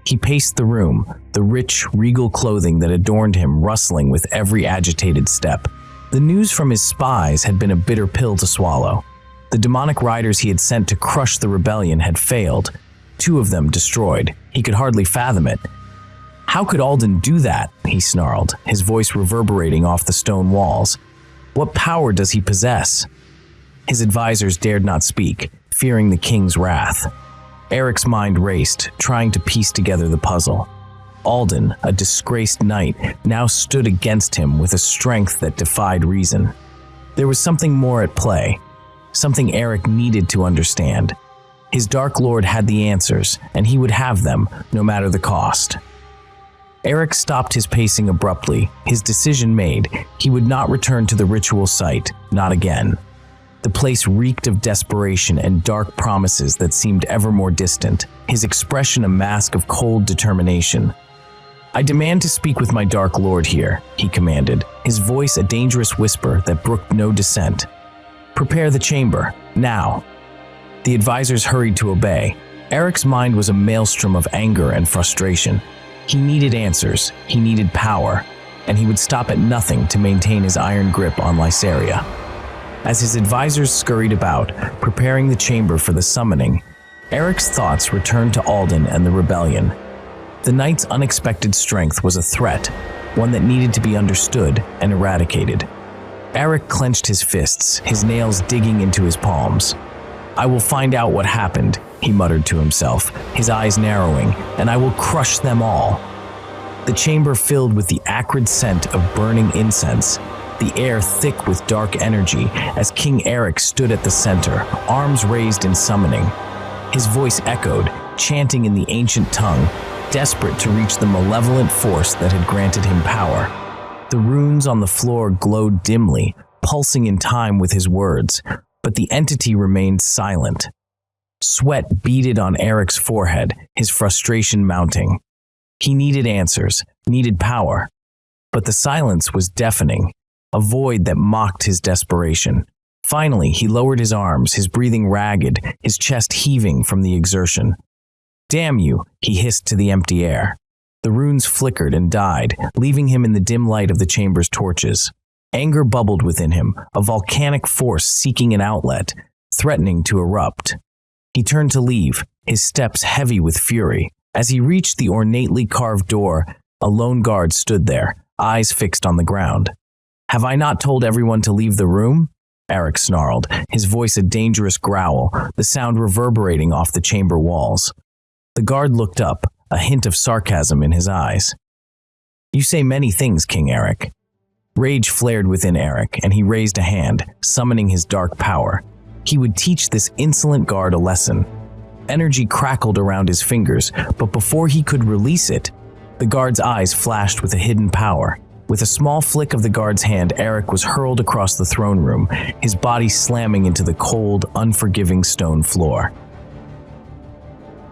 He paced the room, the rich, regal clothing that adorned him rustling with every agitated step. The news from his spies had been a bitter pill to swallow. The demonic riders he had sent to crush the rebellion had failed, 2 of them destroyed. He could hardly fathom it. "How could Alden do that?" he snarled, his voice reverberating off the stone walls. "What power does he possess?" His advisors dared not speak, fearing the king's wrath. Eric's mind raced, trying to piece together the puzzle. Alden, a disgraced knight, now stood against him with a strength that defied reason. There was something more at play, something Eric needed to understand. His Dark Lord had the answers, and he would have them, no matter the cost. Eric stopped his pacing abruptly, his decision made. He would not return to the ritual site, not again. The place reeked of desperation and dark promises that seemed ever more distant, his expression a mask of cold determination. "I demand to speak with my Dark Lord here," he commanded, his voice a dangerous whisper that brooked no dissent. "Prepare the chamber, now." The advisors hurried to obey. Eric's mind was a maelstrom of anger and frustration. He needed answers, he needed power, and he would stop at nothing to maintain his iron grip on Lysaria. As his advisors scurried about, preparing the chamber for the summoning, Eric's thoughts returned to Alden and the rebellion. The knight's unexpected strength was a threat, one that needed to be understood and eradicated. Eric clenched his fists, his nails digging into his palms. "I will find out what happened," he muttered to himself, his eyes narrowing, "and I will crush them all." The chamber filled with the acrid scent of burning incense, the air thick with dark energy as King Eric stood at the center, arms raised in summoning. His voice echoed, chanting in the ancient tongue, desperate to reach the malevolent force that had granted him power. The runes on the floor glowed dimly, pulsing in time with his words, but the entity remained silent. Sweat beaded on Eric's forehead, his frustration mounting. He needed answers, needed power. But the silence was deafening, a void that mocked his desperation. Finally, he lowered his arms, his breathing ragged, his chest heaving from the exertion. "Damn you," he hissed to the empty air. The runes flickered and died, leaving him in the dim light of the chamber's torches. Anger bubbled within him, a volcanic force seeking an outlet, threatening to erupt. He turned to leave, his steps heavy with fury. As he reached the ornately carved door, a lone guard stood there, eyes fixed on the ground. "Have I not told everyone to leave the room?" Eric snarled, his voice a dangerous growl, the sound reverberating off the chamber walls. The guard looked up, a hint of sarcasm in his eyes. "You say many things, King Eric." Rage flared within Eric, and he raised a hand, summoning his dark power. He would teach this insolent guard a lesson. Energy crackled around his fingers, but before he could release it, the guard's eyes flashed with a hidden power. With a small flick of the guard's hand, Eric was hurled across the throne room, his body slamming into the cold, unforgiving stone floor.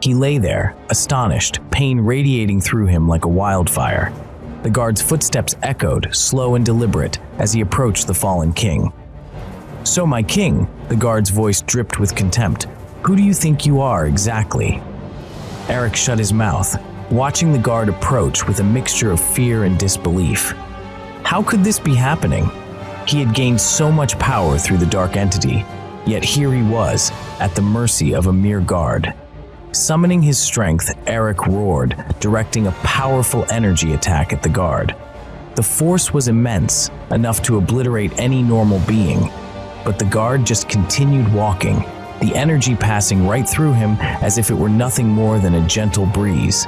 He lay there, astonished, pain radiating through him like a wildfire. The guard's footsteps echoed, slow and deliberate, as he approached the fallen king. "So, my king," the guard's voice dripped with contempt, "who do you think you are exactly?" Eric shut his mouth, watching the guard approach with a mixture of fear and disbelief. How could this be happening? He had gained so much power through the dark entity, yet here he was, at the mercy of a mere guard. Summoning his strength, Eric roared, directing a powerful energy attack at the guard. The force was immense, enough to obliterate any normal being, but the guard just continued walking, the energy passing right through him as if it were nothing more than a gentle breeze.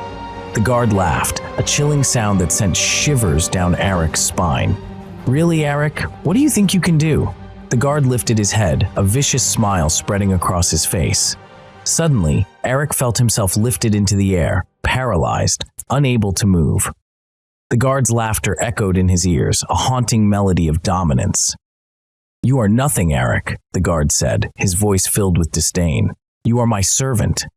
The guard laughed, a chilling sound that sent shivers down Eric's spine. "Really, Eric? What do you think you can do?" The guard lifted his head, a vicious smile spreading across his face. Suddenly, Eric felt himself lifted into the air, paralyzed, unable to move. The guard's laughter echoed in his ears, a haunting melody of dominance. "You are nothing, Eric," the guard said, his voice filled with disdain. "You are my servant."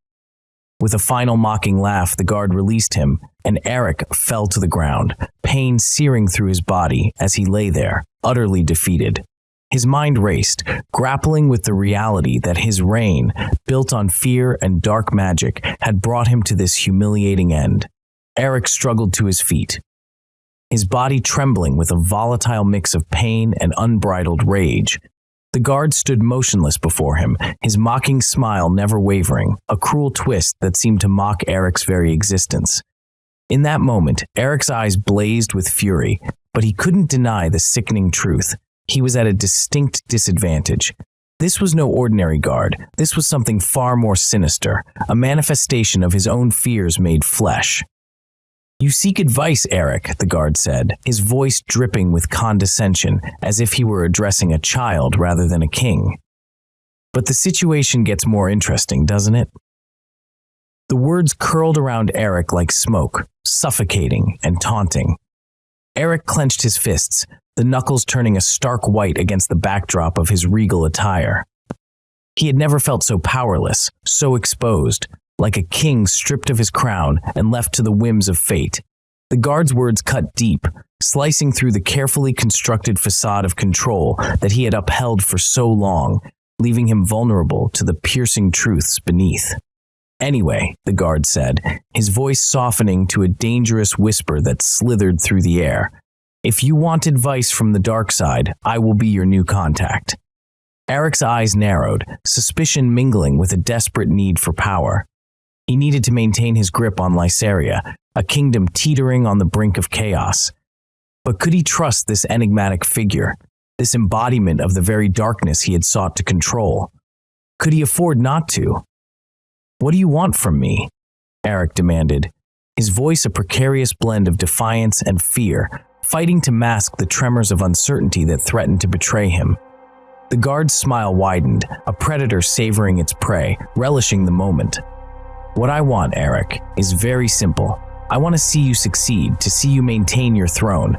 With a final mocking laugh, the guard released him, and Eric fell to the ground, pain searing through his body as he lay there, utterly defeated. His mind raced, grappling with the reality that his reign, built on fear and dark magic, had brought him to this humiliating end. Eric struggled to his feet, his body trembling with a volatile mix of pain and unbridled rage. The guard stood motionless before him, his mocking smile never wavering, a cruel twist that seemed to mock Eric's very existence. In that moment, Eric's eyes blazed with fury, but he couldn't deny the sickening truth. He was at a distinct disadvantage. This was no ordinary guard. This was something far more sinister, a manifestation of his own fears made flesh. "You seek advice, Eric," the guard said, his voice dripping with condescension, as if he were addressing a child rather than a king. "But the situation gets more interesting, doesn't it?" The words curled around Eric like smoke, suffocating and taunting. Eric clenched his fists, the knuckles turning a stark white against the backdrop of his regal attire. He had never felt so powerless, so exposed, like a king stripped of his crown and left to the whims of fate. The guard's words cut deep, slicing through the carefully constructed facade of control that he had upheld for so long, leaving him vulnerable to the piercing truths beneath. "Anyway," the guard said, his voice softening to a dangerous whisper that slithered through the air, "if you want advice from the dark side, I will be your new contact." Eric's eyes narrowed, suspicion mingling with a desperate need for power. He needed to maintain his grip on Lysaria, a kingdom teetering on the brink of chaos. But could he trust this enigmatic figure, this embodiment of the very darkness he had sought to control? Could he afford not to? "What do you want from me?" Eric demanded, his voice a precarious blend of defiance and fear, fighting to mask the tremors of uncertainty that threatened to betray him. The guard's smile widened, a predator savoring its prey, relishing the moment. What I want, Eric, is very simple. I want to see you succeed, to see you maintain your throne.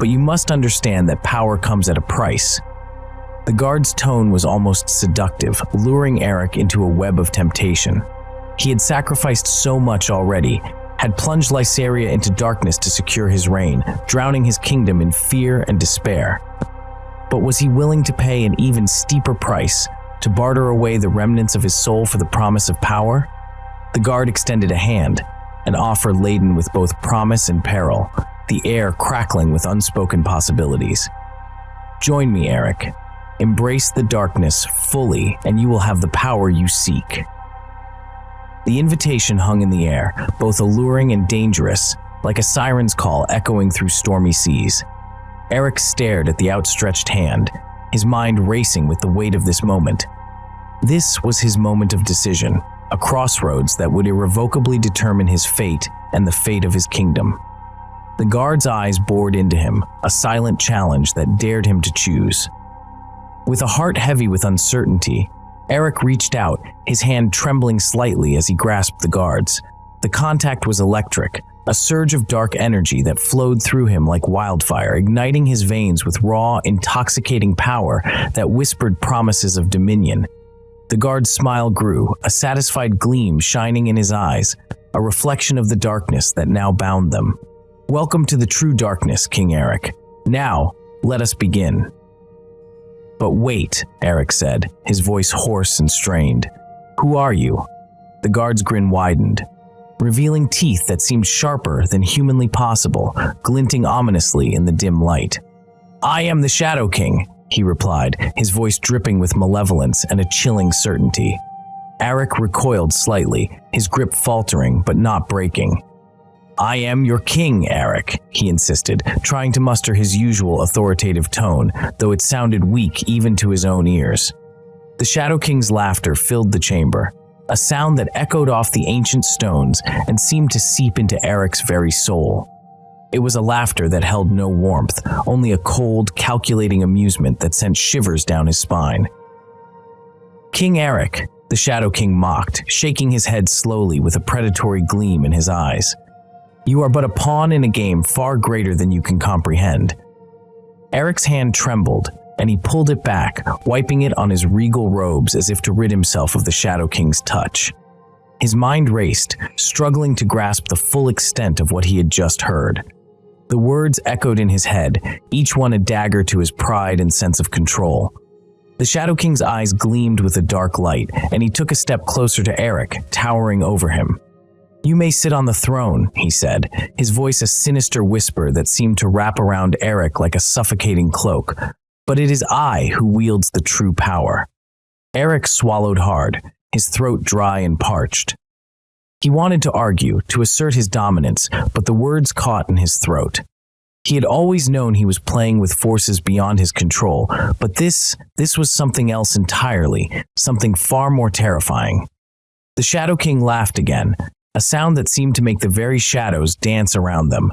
But you must understand that power comes at a price. The guard's tone was almost seductive, luring Eric into a web of temptation. He had sacrificed so much already, had plunged Lysaria into darkness to secure his reign, drowning his kingdom in fear and despair. But was he willing to pay an even steeper price, to barter away the remnants of his soul for the promise of power? The guard extended a hand, an offer laden with both promise and peril, the air crackling with unspoken possibilities. Join me, Eric. Embrace the darkness fully, and you will have the power you seek. The invitation hung in the air, both alluring and dangerous, like a siren's call echoing through stormy seas. Eric stared at the outstretched hand, his mind racing with the weight of this moment. This was his moment of decision, a crossroads that would irrevocably determine his fate and the fate of his kingdom. The guard's eyes bored into him, a silent challenge that dared him to choose. With a heart heavy with uncertainty, Eric reached out, his hand trembling slightly as he grasped the guard's. The contact was electric, a surge of dark energy that flowed through him like wildfire, igniting his veins with raw, intoxicating power that whispered promises of dominion. The guard's smile grew, a satisfied gleam shining in his eyes, a reflection of the darkness that now bound them. Welcome to the true darkness, King Eric. Now, let us begin. But wait, Eric said, his voice hoarse and strained. Who are you? The guard's grin widened, revealing teeth that seemed sharper than humanly possible, glinting ominously in the dim light. I am the Shadow King, he replied, his voice dripping with malevolence and a chilling certainty. Eric recoiled slightly, his grip faltering but not breaking. I am your king, Eric, he insisted, trying to muster his usual authoritative tone, though it sounded weak even to his own ears. The Shadow King's laughter filled the chamber, a sound that echoed off the ancient stones and seemed to seep into Eric's very soul. It was a laughter that held no warmth, only a cold, calculating amusement that sent shivers down his spine. King Eric, the Shadow King mocked, shaking his head slowly with a predatory gleam in his eyes. You are but a pawn in a game far greater than you can comprehend. Eric's hand trembled, and he pulled it back, wiping it on his regal robes as if to rid himself of the Shadow King's touch. His mind raced, struggling to grasp the full extent of what he had just heard. The words echoed in his head, each one a dagger to his pride and sense of control. The Shadow King's eyes gleamed with a dark light, and he took a step closer to Eric, towering over him. You may sit on the throne, he said, his voice a sinister whisper that seemed to wrap around Eric like a suffocating cloak. But it is I who wields the true power. Eric swallowed hard, his throat dry and parched. He wanted to argue, to assert his dominance, but the words caught in his throat. He had always known he was playing with forces beyond his control, but this was something else entirely, something far more terrifying. The Shadow King laughed again, a sound that seemed to make the very shadows dance around them.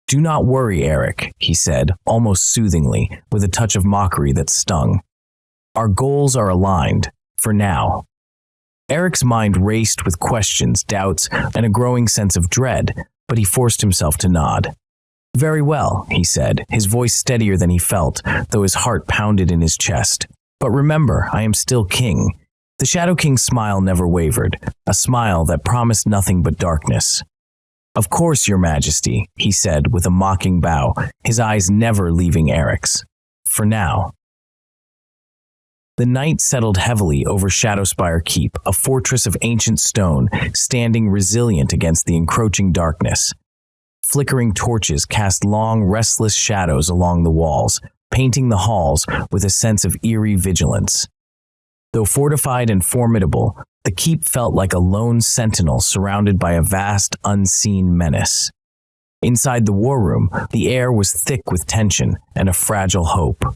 Do not worry, Eric, he said, almost soothingly, with a touch of mockery that stung. Our goals are aligned, for now. Eric's mind raced with questions, doubts, and a growing sense of dread, but he forced himself to nod. Very well, he said, his voice steadier than he felt, though his heart pounded in his chest. But remember, I am still king. The Shadow King's smile never wavered, a smile that promised nothing but darkness. Of course, Your Majesty, he said with a mocking bow, his eyes never leaving Eric's. For now. The night settled heavily over Shadowspire Keep, a fortress of ancient stone, standing resilient against the encroaching darkness. Flickering torches cast long, restless shadows along the walls, painting the halls with a sense of eerie vigilance. Though fortified and formidable, the keep felt like a lone sentinel surrounded by a vast, unseen menace. Inside the war room, the air was thick with tension and a fragile hope.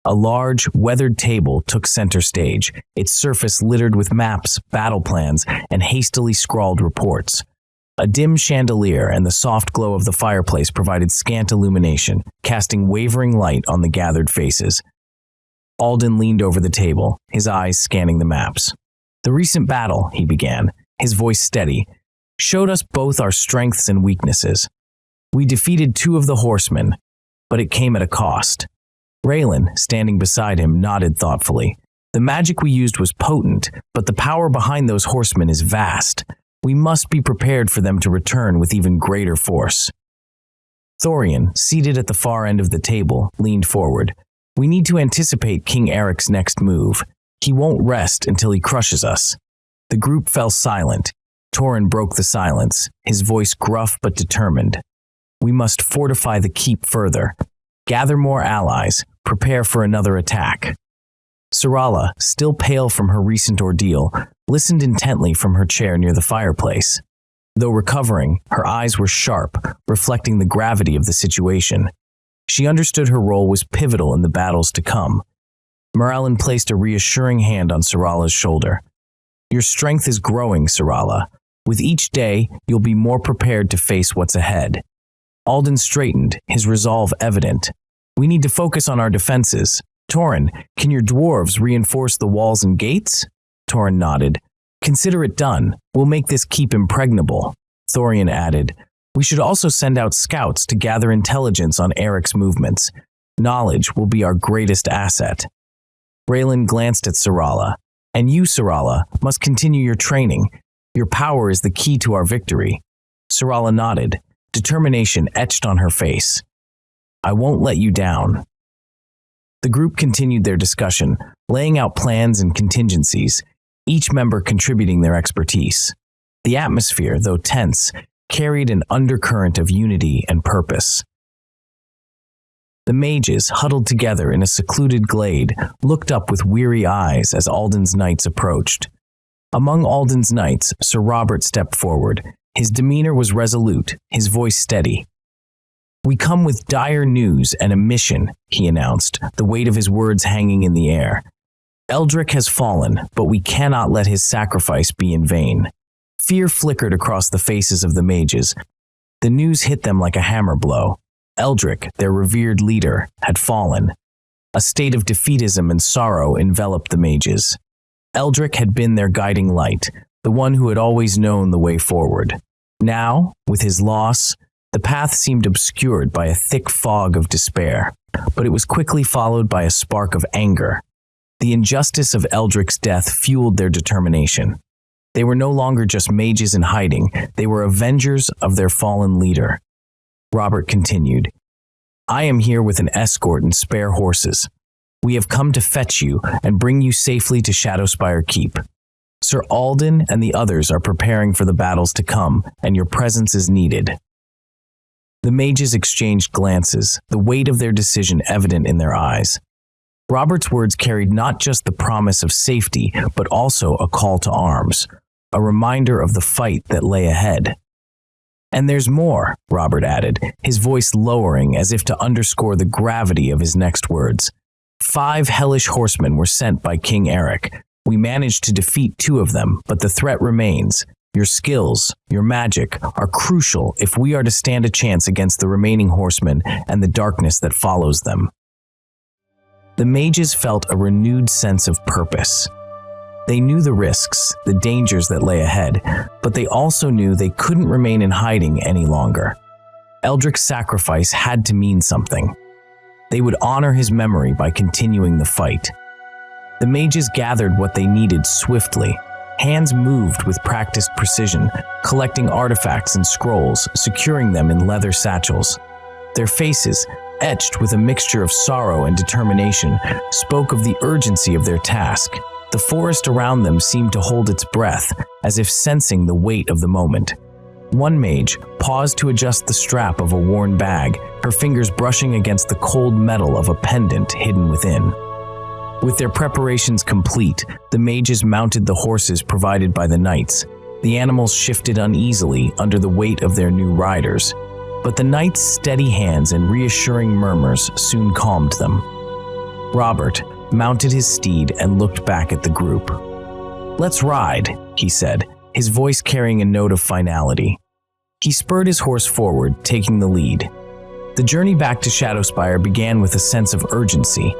A large, weathered table took center stage, its surface littered with maps, battle plans, and hastily scrawled reports. A dim chandelier and the soft glow of the fireplace provided scant illumination, casting wavering light on the gathered faces. Alden leaned over the table, his eyes scanning the maps. The recent battle, he began, his voice steady, showed us both our strengths and weaknesses. We defeated 2 of the horsemen, but it came at a cost. Raelin, standing beside him, nodded thoughtfully. The magic we used was potent, but the power behind those horsemen is vast. We must be prepared for them to return with even greater force. Thorian, seated at the far end of the table, leaned forward. We need to anticipate King Eric's next move. He won't rest until he crushes us. The group fell silent. Torin broke the silence, his voice gruff but determined. We must fortify the keep further. Gather more allies. Prepare for another attack. Syrala, still pale from her recent ordeal, listened intently from her chair near the fireplace. Though recovering, her eyes were sharp, reflecting the gravity of the situation. She understood her role was pivotal in the battles to come. Raelin placed a reassuring hand on Syrala's shoulder. Your strength is growing, Syrala. With each day, you'll be more prepared to face what's ahead. Alden straightened, his resolve evident. We need to focus on our defenses. Torin, can your dwarves reinforce the walls and gates? Torin nodded. Consider it done. We'll make this keep impregnable. Thorian added. We should also send out scouts to gather intelligence on Eric's movements. Knowledge will be our greatest asset. Raelin glanced at Syrala. And you, Syrala, must continue your training. Your power is the key to our victory. Syrala nodded, determination etched on her face. I won't let you down. The group continued their discussion, laying out plans and contingencies, each member contributing their expertise. The atmosphere, though tense, carried an undercurrent of unity and purpose. The mages, huddled together in a secluded glade, looked up with weary eyes as Alden's knights approached. Among Alden's knights, Sir Robert stepped forward. His demeanor was resolute, his voice steady. We come with dire news and a mission, he announced, the weight of his words hanging in the air. Eldric has fallen, but we cannot let his sacrifice be in vain. Fear flickered across the faces of the mages. The news hit them like a hammer blow. Eldric, their revered leader, had fallen. A state of defeatism and sorrow enveloped the mages. Eldric had been their guiding light, the one who had always known the way forward. Now, with his loss, the path seemed obscured by a thick fog of despair, but it was quickly followed by a spark of anger. The injustice of Eldric's death fueled their determination. They were no longer just mages in hiding, they were avengers of their fallen leader. Robert continued, I am here with an escort and spare horses. We have come to fetch you and bring you safely to Shadowspire Keep. Sir Alden and the others are preparing for the battles to come, and your presence is needed. The mages exchanged glances, the weight of their decision evident in their eyes. Robert's words carried not just the promise of safety, but also a call to arms, a reminder of the fight that lay ahead. And there's more, Robert added, his voice lowering as if to underscore the gravity of his next words. 5 hellish horsemen were sent by King Eric. We managed to defeat 2 of them, but the threat remains. Your skills, your magic, are crucial if we are to stand a chance against the remaining horsemen and the darkness that follows them. The mages felt a renewed sense of purpose. They knew the risks, the dangers that lay ahead, but they also knew they couldn't remain in hiding any longer. Eldric's sacrifice had to mean something. They would honor his memory by continuing the fight. The mages gathered what they needed swiftly. Hands moved with practiced precision, collecting artifacts and scrolls, securing them in leather satchels. Their faces, etched with a mixture of sorrow and determination, spoke of the urgency of their task. The forest around them seemed to hold its breath, as if sensing the weight of the moment. One mage paused to adjust the strap of a worn bag, her fingers brushing against the cold metal of a pendant hidden within. With their preparations complete, the mages mounted the horses provided by the knights. The animals shifted uneasily under the weight of their new riders, but the knights' steady hands and reassuring murmurs soon calmed them. Robert mounted his steed and looked back at the group. Let's ride, he said, his voice carrying a note of finality. He spurred his horse forward, taking the lead. The journey back to Shadowspire began with a sense of urgency.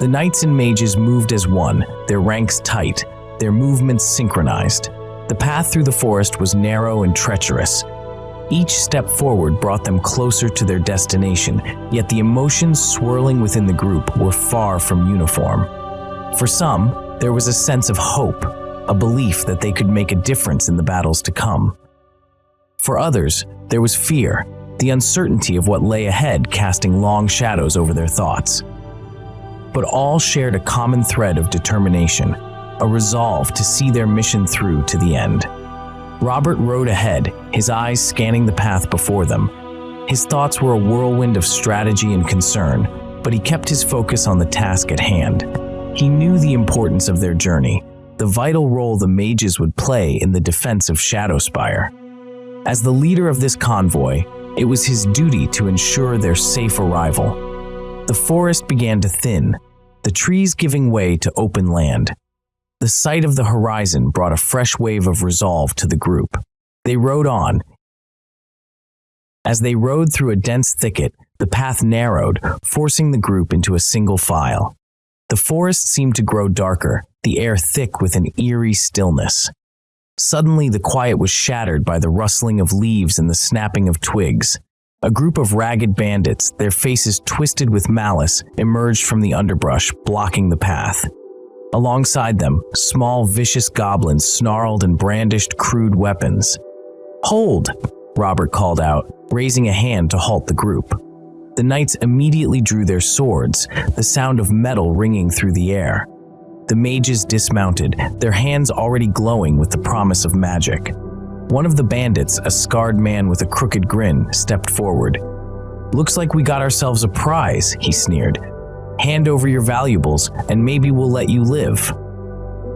The knights and mages moved as one, their ranks tight, their movements synchronized. The path through the forest was narrow and treacherous. Each step forward brought them closer to their destination, yet the emotions swirling within the group were far from uniform. For some, there was a sense of hope, a belief that they could make a difference in the battles to come. For others, there was fear, the uncertainty of what lay ahead casting long shadows over their thoughts. But all shared a common thread of determination, a resolve to see their mission through to the end. Robert rode ahead, his eyes scanning the path before them. His thoughts were a whirlwind of strategy and concern, but he kept his focus on the task at hand. He knew the importance of their journey, the vital role the mages would play in the defense of Shadowspire. As the leader of this convoy, it was his duty to ensure their safe arrival. The forest began to thin, the trees giving way to open land. The sight of the horizon brought a fresh wave of resolve to the group. They rode on. As they rode through a dense thicket, the path narrowed, forcing the group into a single file. The forest seemed to grow darker, the air thick with an eerie stillness. Suddenly, the quiet was shattered by the rustling of leaves and the snapping of twigs. A group of ragged bandits, their faces twisted with malice, emerged from the underbrush, blocking the path. Alongside them, small, vicious goblins snarled and brandished crude weapons. "Hold!" Robert called out, raising a hand to halt the group. The knights immediately drew their swords, the sound of metal ringing through the air. The mages dismounted, their hands already glowing with the promise of magic. One of the bandits, a scarred man with a crooked grin, stepped forward. "Looks like we got ourselves a prize," he sneered. "Hand over your valuables, and maybe we'll let you live."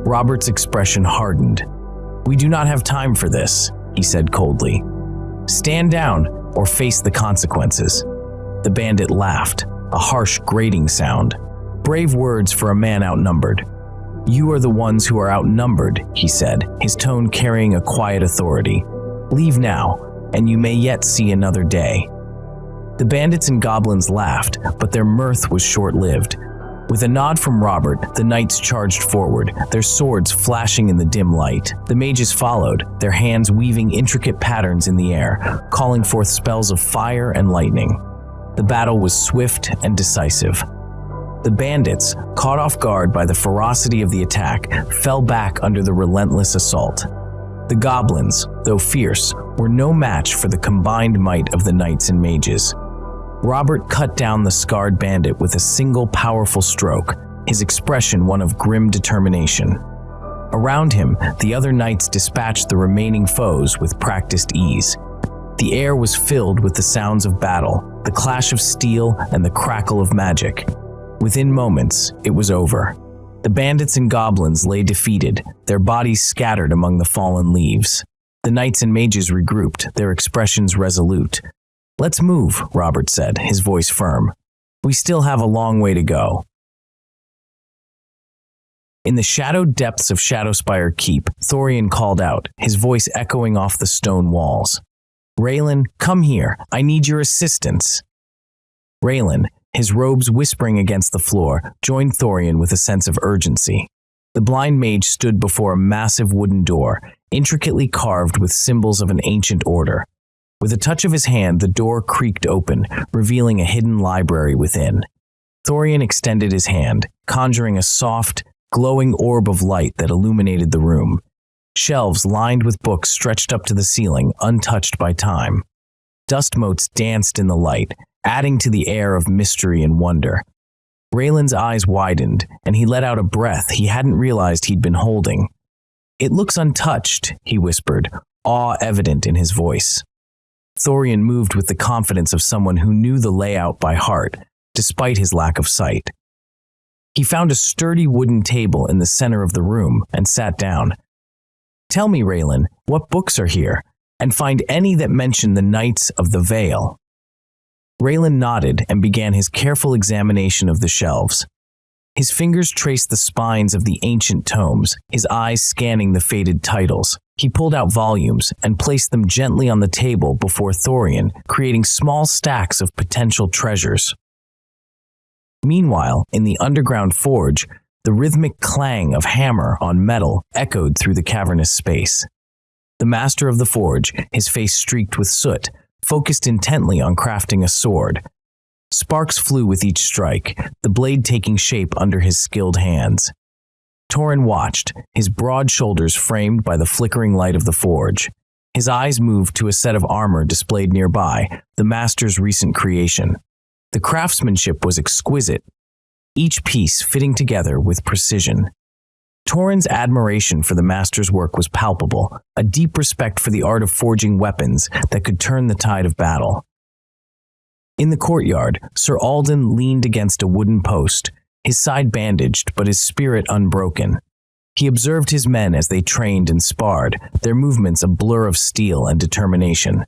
Robert's expression hardened. "We do not have time for this," he said coldly. "Stand down or face the consequences." The bandit laughed, a harsh, grating sound. Brave words for a man outnumbered. "You are the ones who are outnumbered," he said, his tone carrying a quiet authority. "Leave now, and you may yet see another day." The bandits and goblins laughed, but their mirth was short-lived. With a nod from Robert, the knights charged forward, their swords flashing in the dim light. The mages followed, their hands weaving intricate patterns in the air, calling forth spells of fire and lightning. The battle was swift and decisive. The bandits, caught off guard by the ferocity of the attack, fell back under the relentless assault. The goblins, though fierce, were no match for the combined might of the knights and mages. Robert cut down the scarred bandit with a single powerful stroke, his expression one of grim determination. Around him, the other knights dispatched the remaining foes with practiced ease. The air was filled with the sounds of battle, the clash of steel and the crackle of magic. Within moments, it was over. The bandits and goblins lay defeated, their bodies scattered among the fallen leaves. The knights and mages regrouped, their expressions resolute. "Let's move," Robert said, his voice firm. "We still have a long way to go." In the shadowed depths of Shadowspire Keep, Thorian called out, his voice echoing off the stone walls. "Raelin, come here. I need your assistance." Raelin, his robes whispering against the floor, joined Thorian with a sense of urgency. The blind mage stood before a massive wooden door, intricately carved with symbols of an ancient order. With a touch of his hand, the door creaked open, revealing a hidden library within. Thorian extended his hand, conjuring a soft, glowing orb of light that illuminated the room. Shelves lined with books stretched up to the ceiling, untouched by time. Dust motes danced in the light, adding to the air of mystery and wonder. Raelin's eyes widened, and he let out a breath he hadn't realized he'd been holding. "It looks untouched," he whispered, awe evident in his voice. Thorian moved with the confidence of someone who knew the layout by heart, despite his lack of sight. He found a sturdy wooden table in the center of the room and sat down. "Tell me, Raelin, what books are here, and find any that mention the Knights of the Vale." Raelin nodded and began his careful examination of the shelves. His fingers traced the spines of the ancient tomes, his eyes scanning the faded titles. He pulled out volumes and placed them gently on the table before Thorian, creating small stacks of potential treasures. Meanwhile, in the underground forge, the rhythmic clang of hammer on metal echoed through the cavernous space. The master of the forge, his face streaked with soot, focused intently on crafting a sword. Sparks flew with each strike, the blade taking shape under his skilled hands. Torin watched, his broad shoulders framed by the flickering light of the forge. His eyes moved to a set of armor displayed nearby, the master's recent creation. The craftsmanship was exquisite, each piece fitting together with precision. Torin's admiration for the master's work was palpable, a deep respect for the art of forging weapons that could turn the tide of battle. In the courtyard, Sir Alden leaned against a wooden post, his side bandaged but his spirit unbroken. He observed his men as they trained and sparred, their movements a blur of steel and determination.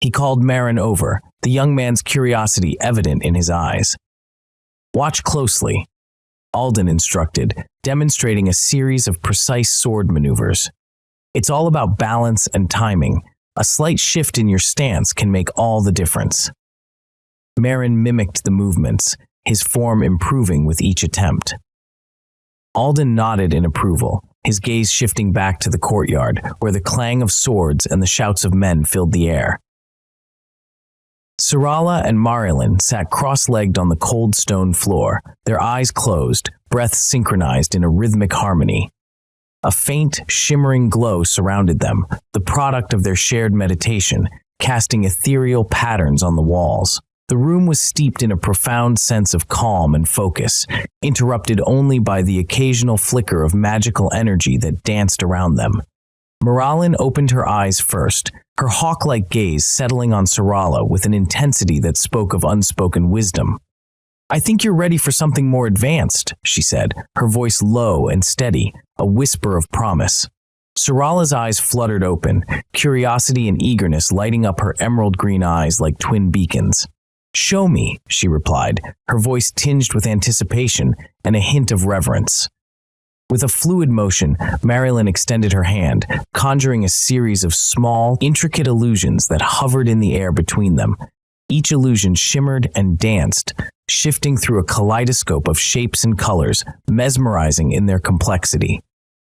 He called Merrin over, the young man's curiosity evident in his eyes. "Watch closely," Alden instructed, demonstrating a series of precise sword maneuvers. "It's all about balance and timing. A slight shift in your stance can make all the difference." Merrin mimicked the movements, his form improving with each attempt. Alden nodded in approval, his gaze shifting back to the courtyard, where the clang of swords and the shouts of men filled the air. Syrala and Raelin sat cross-legged on the cold stone floor, their eyes closed, breaths synchronized in a rhythmic harmony. A faint, shimmering glow surrounded them, the product of their shared meditation, casting ethereal patterns on the walls. The room was steeped in a profound sense of calm and focus, interrupted only by the occasional flicker of magical energy that danced around them. Raelin opened her eyes first, her hawk-like gaze settling on Syrala with an intensity that spoke of unspoken wisdom. "I think you're ready for something more advanced," she said, her voice low and steady, a whisper of promise. Syrala's eyes fluttered open, curiosity and eagerness lighting up her emerald green eyes like twin beacons. "Show me," she replied, her voice tinged with anticipation and a hint of reverence. With a fluid motion, Raelin extended her hand, conjuring a series of small, intricate illusions that hovered in the air between them. Each illusion shimmered and danced, shifting through a kaleidoscope of shapes and colors, mesmerizing in their complexity.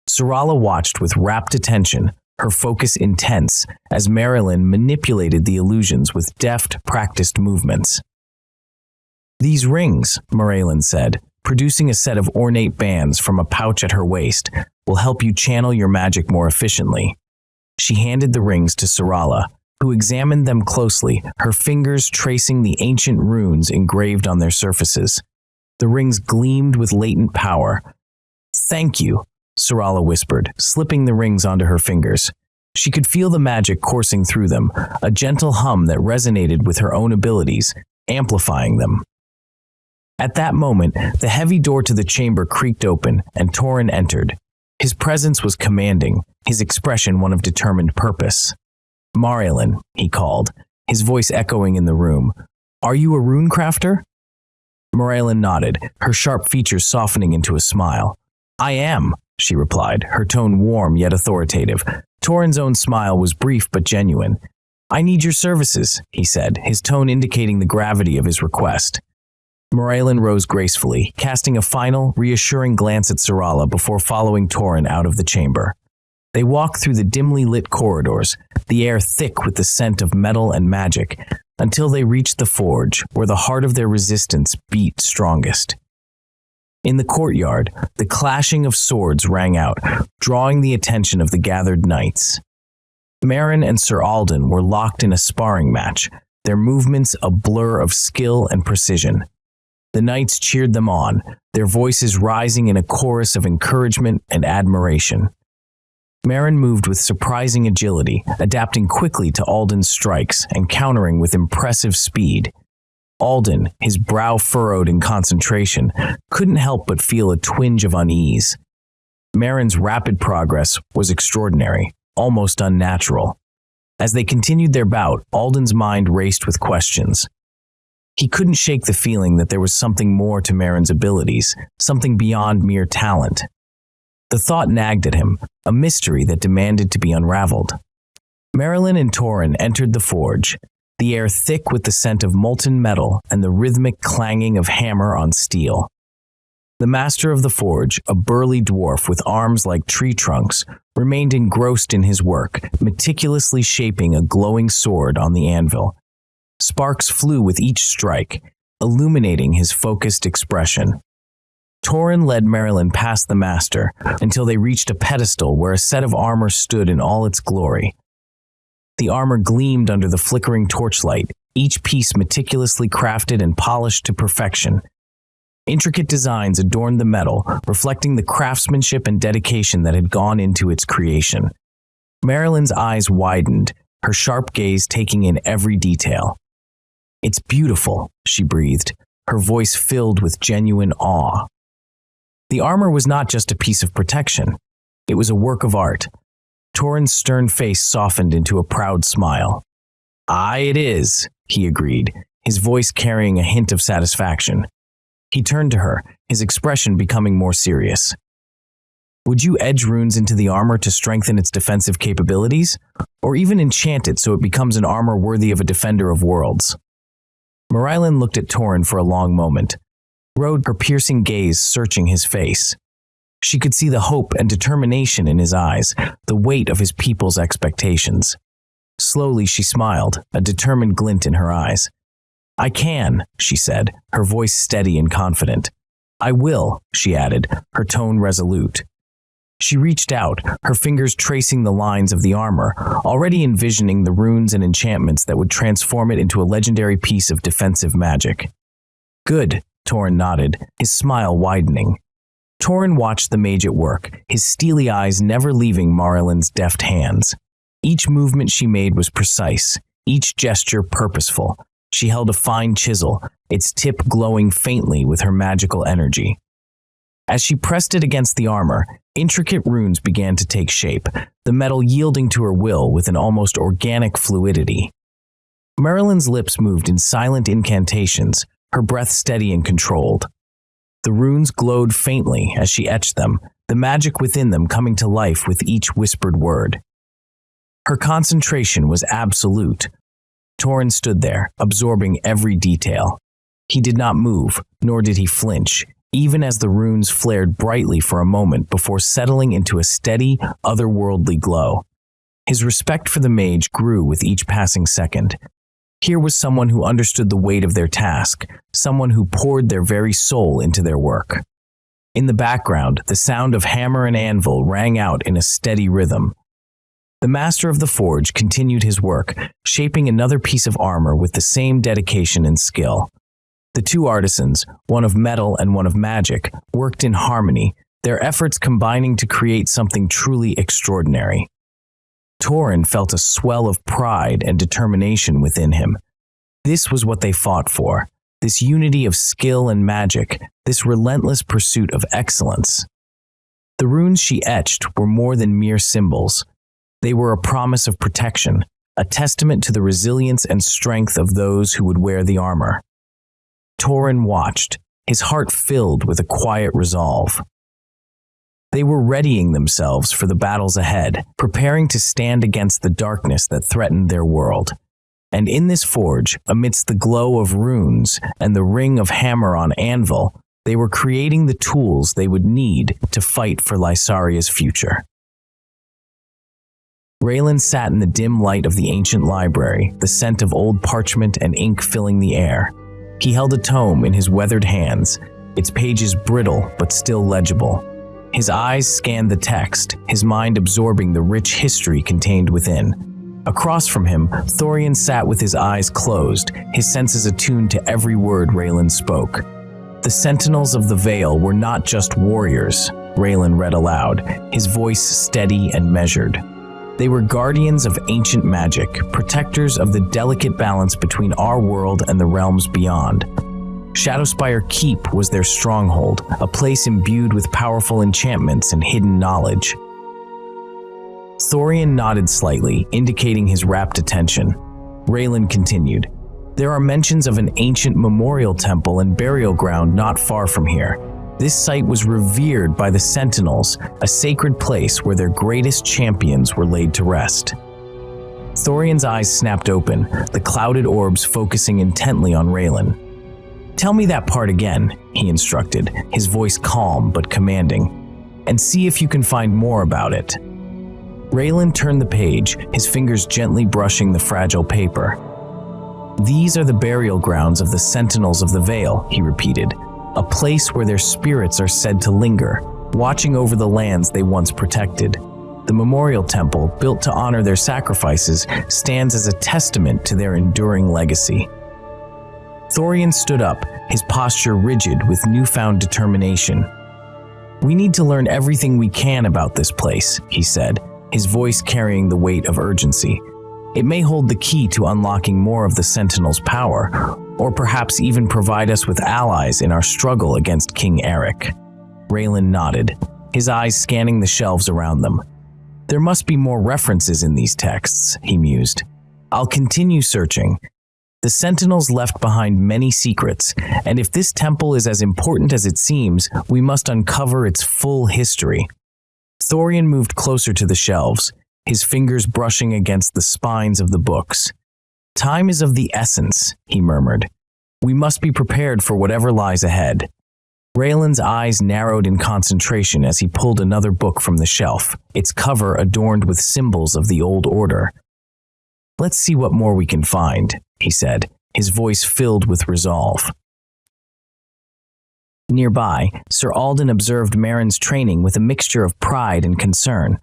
Syrala watched with rapt attention, her focus intense, as Raelin manipulated the illusions with deft, practiced movements. "These rings," Raelin said, producing a set of ornate bands from a pouch at her waist, "will help you channel your magic more efficiently." She handed the rings to Syrala, who examined them closely, her fingers tracing the ancient runes engraved on their surfaces. The rings gleamed with latent power. "Thank you," Syrala whispered, slipping the rings onto her fingers. She could feel the magic coursing through them, a gentle hum that resonated with her own abilities, amplifying them. At that moment, the heavy door to the chamber creaked open, and Torin entered. His presence was commanding, his expression one of determined purpose. "Raelin," he called, his voice echoing in the room. "Are you a rune crafter?" Raelin nodded, her sharp features softening into a smile. "I am," she replied, her tone warm yet authoritative. Torin's own smile was brief but genuine. "I need your services," he said, his tone indicating the gravity of his request. Raelin rose gracefully, casting a final, reassuring glance at Syrala before following Torin out of the chamber. They walked through the dimly lit corridors, the air thick with the scent of metal and magic, until they reached the forge, where the heart of their resistance beat strongest. In the courtyard, the clashing of swords rang out, drawing the attention of the gathered knights. Merrin and Sir Alden were locked in a sparring match, their movements a blur of skill and precision. The knights cheered them on, their voices rising in a chorus of encouragement and admiration. Merrin moved with surprising agility, adapting quickly to Alden's strikes and countering with impressive speed. Alden, his brow furrowed in concentration, couldn't help but feel a twinge of unease. Merrin's rapid progress was extraordinary, almost unnatural. As they continued their bout, Alden's mind raced with questions. He couldn't shake the feeling that there was something more to Merrin's abilities, something beyond mere talent. The thought nagged at him, a mystery that demanded to be unraveled. Raelin and Torin entered the forge, the air thick with the scent of molten metal and the rhythmic clanging of hammer on steel. The master of the forge, a burly dwarf with arms like tree trunks, remained engrossed in his work, meticulously shaping a glowing sword on the anvil. Sparks flew with each strike, illuminating his focused expression. Torin led Raelin past the master until they reached a pedestal where a set of armor stood in all its glory. The armor gleamed under the flickering torchlight, each piece meticulously crafted and polished to perfection. Intricate designs adorned the metal, reflecting the craftsmanship and dedication that had gone into its creation. Raelin's eyes widened, her sharp gaze taking in every detail. "It's beautiful," she breathed, her voice filled with genuine awe. The armor was not just a piece of protection. It was a work of art. Torin's stern face softened into a proud smile. "Aye, it is," he agreed, his voice carrying a hint of satisfaction. He turned to her, his expression becoming more serious. "Would you edge runes into the armor to strengthen its defensive capabilities? Or even enchant it so it becomes an armor worthy of a defender of worlds?" Raelin looked at Torin for a long moment, her piercing gaze searching his face. She could see the hope and determination in his eyes, the weight of his people's expectations. Slowly she smiled, a determined glint in her eyes. "I can," she said, her voice steady and confident. "I will," she added, her tone resolute. She reached out, her fingers tracing the lines of the armor, already envisioning the runes and enchantments that would transform it into a legendary piece of defensive magic. "Good," Torin nodded, his smile widening. Torin watched the mage at work, his steely eyes never leaving Raelin's deft hands. Each movement she made was precise, each gesture purposeful. She held a fine chisel, its tip glowing faintly with her magical energy. As she pressed it against the armor, intricate runes began to take shape, the metal yielding to her will with an almost organic fluidity. Raelin's lips moved in silent incantations, her breath steady and controlled. The runes glowed faintly as she etched them, the magic within them coming to life with each whispered word. Her concentration was absolute. Torin stood there, absorbing every detail. He did not move, nor did he flinch, even as the runes flared brightly for a moment before settling into a steady, otherworldly glow. His respect for the mage grew with each passing second. Here was someone who understood the weight of their task, someone who poured their very soul into their work. In the background, the sound of hammer and anvil rang out in a steady rhythm. The master of the forge continued his work, shaping another piece of armor with the same dedication and skill. The two artisans, one of metal and one of magic, worked in harmony, their efforts combining to create something truly extraordinary. Torin felt a swell of pride and determination within him. This was what they fought for, this unity of skill and magic, this relentless pursuit of excellence. The runes she etched were more than mere symbols. They were a promise of protection, a testament to the resilience and strength of those who would wear the armor. Torin watched, his heart filled with a quiet resolve. They were readying themselves for the battles ahead, preparing to stand against the darkness that threatened their world. And in this forge, amidst the glow of runes and the ring of hammer on anvil, they were creating the tools they would need to fight for Lysaria's future. Raelin sat in the dim light of the ancient library, the scent of old parchment and ink filling the air. He held a tome in his weathered hands, its pages brittle but still legible. His eyes scanned the text, his mind absorbing the rich history contained within. Across from him, Thorian sat with his eyes closed, his senses attuned to every word Raelin spoke. The Sentinels of the Veil were not just warriors, Raelin read aloud, his voice steady and measured. They were guardians of ancient magic, protectors of the delicate balance between our world and the realms beyond. Shadowspire Keep was their stronghold, a place imbued with powerful enchantments and hidden knowledge. Thorian nodded slightly, indicating his rapt attention. Raelin continued, "There are mentions of an ancient memorial temple and burial ground not far from here. This site was revered by the Sentinels, a sacred place where their greatest champions were laid to rest." Thorian's eyes snapped open, the clouded orbs focusing intently on Raelin. "Tell me that part again," he instructed, his voice calm but commanding, "and see if you can find more about it." Raelin turned the page, his fingers gently brushing the fragile paper. "These are the burial grounds of the Sentinels of the Vale," he repeated, "a place where their spirits are said to linger, watching over the lands they once protected. The memorial temple, built to honor their sacrifices, stands as a testament to their enduring legacy." Thorian stood up, his posture rigid with newfound determination. "We need to learn everything we can about this place," he said, his voice carrying the weight of urgency. "It may hold the key to unlocking more of the Sentinel's power, or perhaps even provide us with allies in our struggle against King Eric." Raelin nodded, his eyes scanning the shelves around them. "There must be more references in these texts," he mused. "I'll continue searching. The Sentinels left behind many secrets, and if this temple is as important as it seems, we must uncover its full history." Thorian moved closer to the shelves, his fingers brushing against the spines of the books. "Time is of the essence," he murmured. "We must be prepared for whatever lies ahead." Raelin's eyes narrowed in concentration as he pulled another book from the shelf, its cover adorned with symbols of the old order. "Let's see what more we can find," he said, his voice filled with resolve. Nearby, Sir Alden observed Merrin's training with a mixture of pride and concern.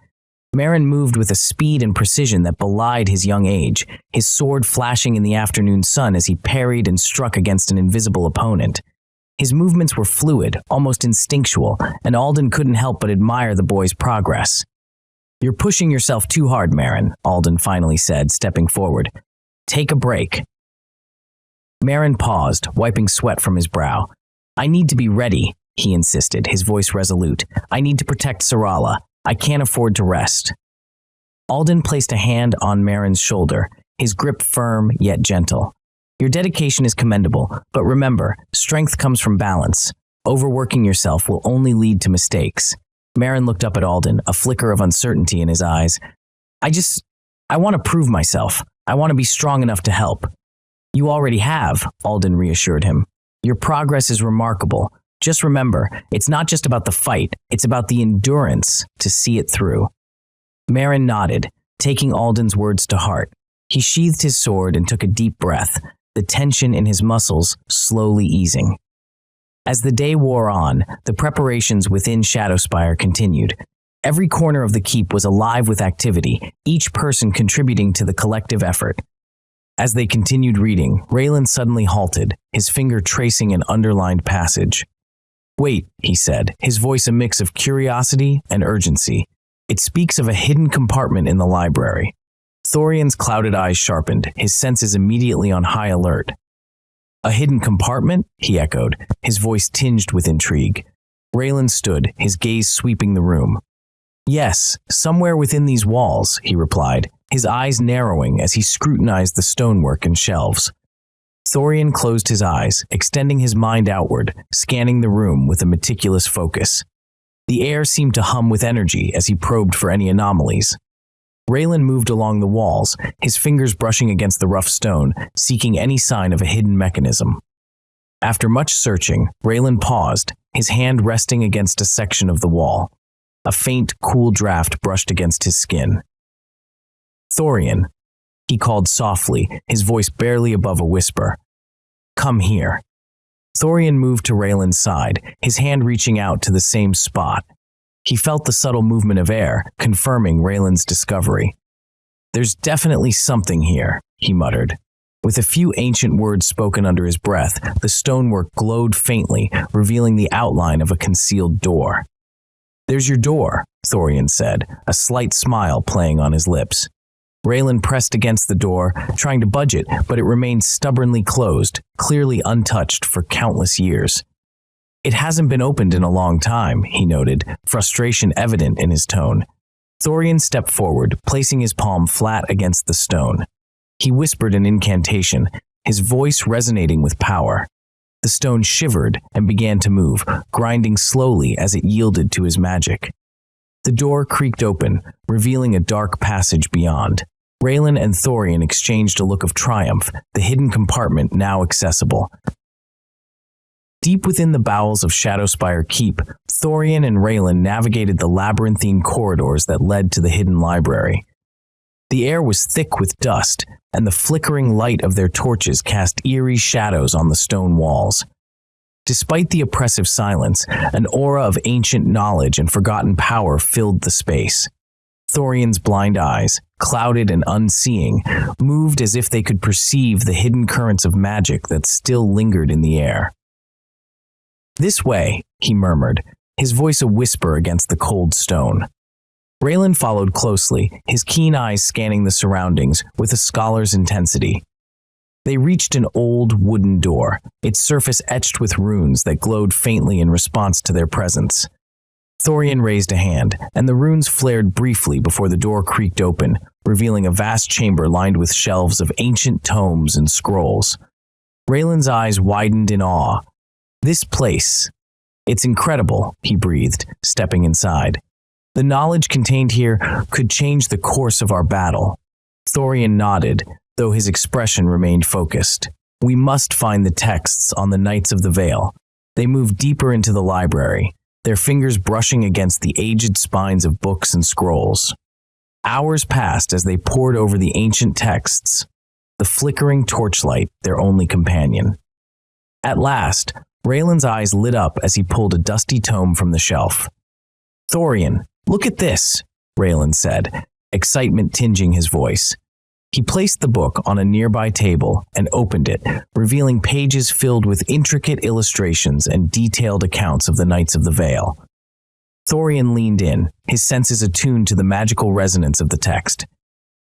Merrin moved with a speed and precision that belied his young age, his sword flashing in the afternoon sun as he parried and struck against an invisible opponent. His movements were fluid, almost instinctual, and Alden couldn't help but admire the boy's progress. "You're pushing yourself too hard, Merrin," Alden finally said, stepping forward. "Take a break." Merrin paused, wiping sweat from his brow. "I need to be ready," he insisted, his voice resolute. "I need to protect Syrala. I can't afford to rest." Alden placed a hand on Merrin's shoulder, his grip firm yet gentle. "Your dedication is commendable, but remember, strength comes from balance. Overworking yourself will only lead to mistakes." Merrin looked up at Alden, a flicker of uncertainty in his eyes. I want to prove myself. I want to be strong enough to help." "You already have," Alden reassured him. "Your progress is remarkable. Just remember, it's not just about the fight, it's about the endurance to see it through." Merrin nodded, taking Alden's words to heart. He sheathed his sword and took a deep breath, the tension in his muscles slowly easing. As the day wore on, the preparations within Shadowspire continued. Every corner of the keep was alive with activity, each person contributing to the collective effort. As they continued reading, Raelin suddenly halted, his finger tracing an underlined passage. "Wait," he said, his voice a mix of curiosity and urgency. "It speaks of a hidden compartment in the library." Thorian's clouded eyes sharpened, his senses immediately on high alert. "A hidden compartment?" he echoed, his voice tinged with intrigue. Raelin stood, his gaze sweeping the room. "Yes, somewhere within these walls," he replied, his eyes narrowing as he scrutinized the stonework and shelves. Thorian closed his eyes, extending his mind outward, scanning the room with a meticulous focus. The air seemed to hum with energy as he probed for any anomalies. Raelin moved along the walls, his fingers brushing against the rough stone, seeking any sign of a hidden mechanism. After much searching, Raelin paused, his hand resting against a section of the wall. A faint, cool draft brushed against his skin. "Thorian," he called softly, his voice barely above a whisper. "Come here." Thorian moved to Raelin's side, his hand reaching out to the same spot. He felt the subtle movement of air, confirming Raelin's discovery. "There's definitely something here," he muttered. With a few ancient words spoken under his breath, the stonework glowed faintly, revealing the outline of a concealed door. "There's your door," Thorian said, a slight smile playing on his lips. Raelin pressed against the door, trying to budge it, but it remained stubbornly closed, clearly untouched for countless years. "It hasn't been opened in a long time," he noted, frustration evident in his tone. Thorian stepped forward, placing his palm flat against the stone. He whispered an incantation, his voice resonating with power. The stone shivered and began to move, grinding slowly as it yielded to his magic. The door creaked open, revealing a dark passage beyond. Raelin and Thorian exchanged a look of triumph, the hidden compartment now accessible. Deep within the bowels of Shadowspire Keep, Thorian and Raelin navigated the labyrinthine corridors that led to the hidden library. The air was thick with dust, and the flickering light of their torches cast eerie shadows on the stone walls. Despite the oppressive silence, an aura of ancient knowledge and forgotten power filled the space. Thorian's blind eyes, clouded and unseeing, moved as if they could perceive the hidden currents of magic that still lingered in the air. "This way," he murmured, his voice a whisper against the cold stone. Raelin followed closely, his keen eyes scanning the surroundings with a scholar's intensity. They reached an old wooden door, its surface etched with runes that glowed faintly in response to their presence. Thorian raised a hand, and the runes flared briefly before the door creaked open, revealing a vast chamber lined with shelves of ancient tomes and scrolls. Raelin's eyes widened in awe. "This place. It's incredible," he breathed, stepping inside. "The knowledge contained here could change the course of our battle." Thorian nodded, though his expression remained focused. "We must find the texts on the Knights of the Vale." They moved deeper into the library, their fingers brushing against the aged spines of books and scrolls. Hours passed as they pored over the ancient texts, the flickering torchlight their only companion. At last, Raelin's eyes lit up as he pulled a dusty tome from the shelf. "Thorian, look at this," Raelin said, excitement tinging his voice. He placed the book on a nearby table and opened it, revealing pages filled with intricate illustrations and detailed accounts of the Knights of the Vale. Thorian leaned in, his senses attuned to the magical resonance of the text.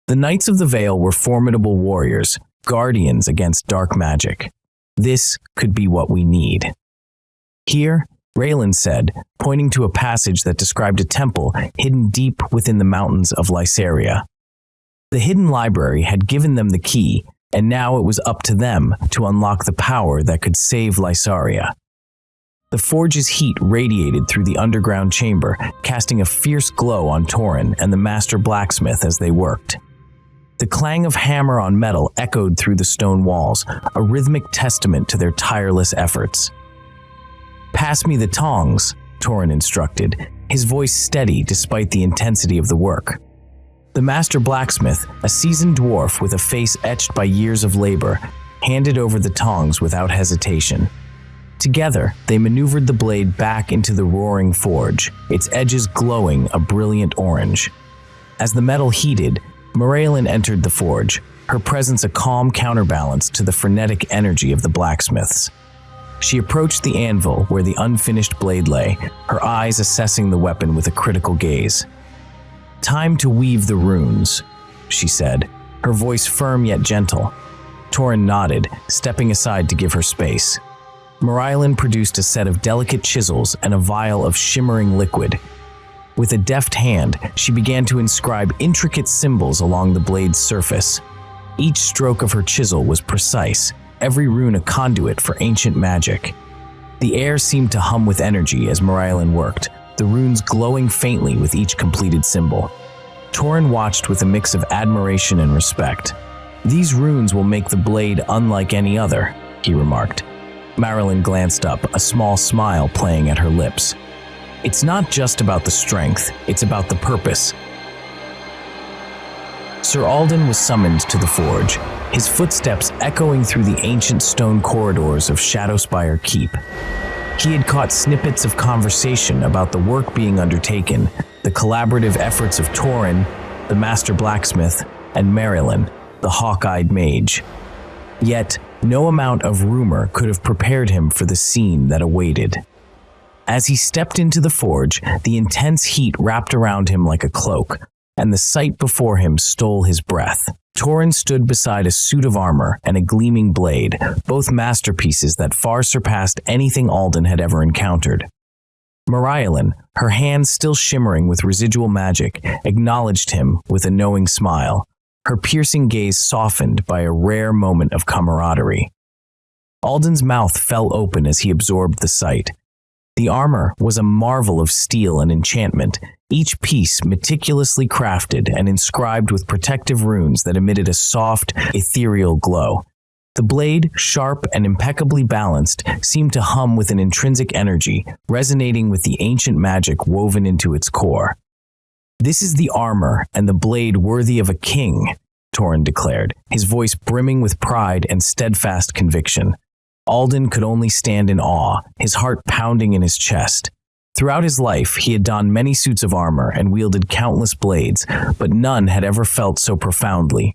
The Knights of the Vale were formidable warriors, guardians against dark magic. This could be what we need. "Here," Raelin said, pointing to a passage that described a temple hidden deep within the mountains of Lysaria. The hidden library had given them the key, and now it was up to them to unlock the power that could save Lysaria. The forge's heat radiated through the underground chamber, casting a fierce glow on Torin and the master blacksmith as they worked. The clang of hammer on metal echoed through the stone walls, a rhythmic testament to their tireless efforts. "Pass me the tongs," Torin instructed, his voice steady despite the intensity of the work. The master blacksmith, a seasoned dwarf with a face etched by years of labor, handed over the tongs without hesitation. Together, they maneuvered the blade back into the roaring forge, its edges glowing a brilliant orange. As the metal heated, Raelin entered the forge, her presence a calm counterbalance to the frenetic energy of the blacksmiths. She approached the anvil where the unfinished blade lay, her eyes assessing the weapon with a critical gaze. "Time to weave the runes," she said, her voice firm yet gentle. Torin nodded, stepping aside to give her space. Raelin produced a set of delicate chisels and a vial of shimmering liquid. With a deft hand, she began to inscribe intricate symbols along the blade's surface. Each stroke of her chisel was precise, every rune a conduit for ancient magic. The air seemed to hum with energy as Raelin worked, the runes glowing faintly with each completed symbol. Torin watched with a mix of admiration and respect. "These runes will make the blade unlike any other," he remarked. Raelin glanced up, a small smile playing at her lips. "It's not just about the strength, it's about the purpose." Sir Alden was summoned to the forge, his footsteps echoing through the ancient stone corridors of Shadowspire Keep. He had caught snippets of conversation about the work being undertaken, the collaborative efforts of Torin, the master blacksmith, and Raelin, the hawk-eyed mage. Yet, no amount of rumor could have prepared him for the scene that awaited. As he stepped into the forge, the intense heat wrapped around him like a cloak, and the sight before him stole his breath. Torin stood beside a suit of armor and a gleaming blade, both masterpieces that far surpassed anything Alden had ever encountered. Raelin, her hands still shimmering with residual magic, acknowledged him with a knowing smile, her piercing gaze softened by a rare moment of camaraderie. Alden's mouth fell open as he absorbed the sight. The armor was a marvel of steel and enchantment, each piece meticulously crafted and inscribed with protective runes that emitted a soft, ethereal glow. The blade, sharp and impeccably balanced, seemed to hum with an intrinsic energy, resonating with the ancient magic woven into its core. "This is the armor and the blade worthy of a king," Torin declared, his voice brimming with pride and steadfast conviction. Alden could only stand in awe, his heart pounding in his chest. Throughout his life, he had donned many suits of armor and wielded countless blades, but none had ever felt so profoundly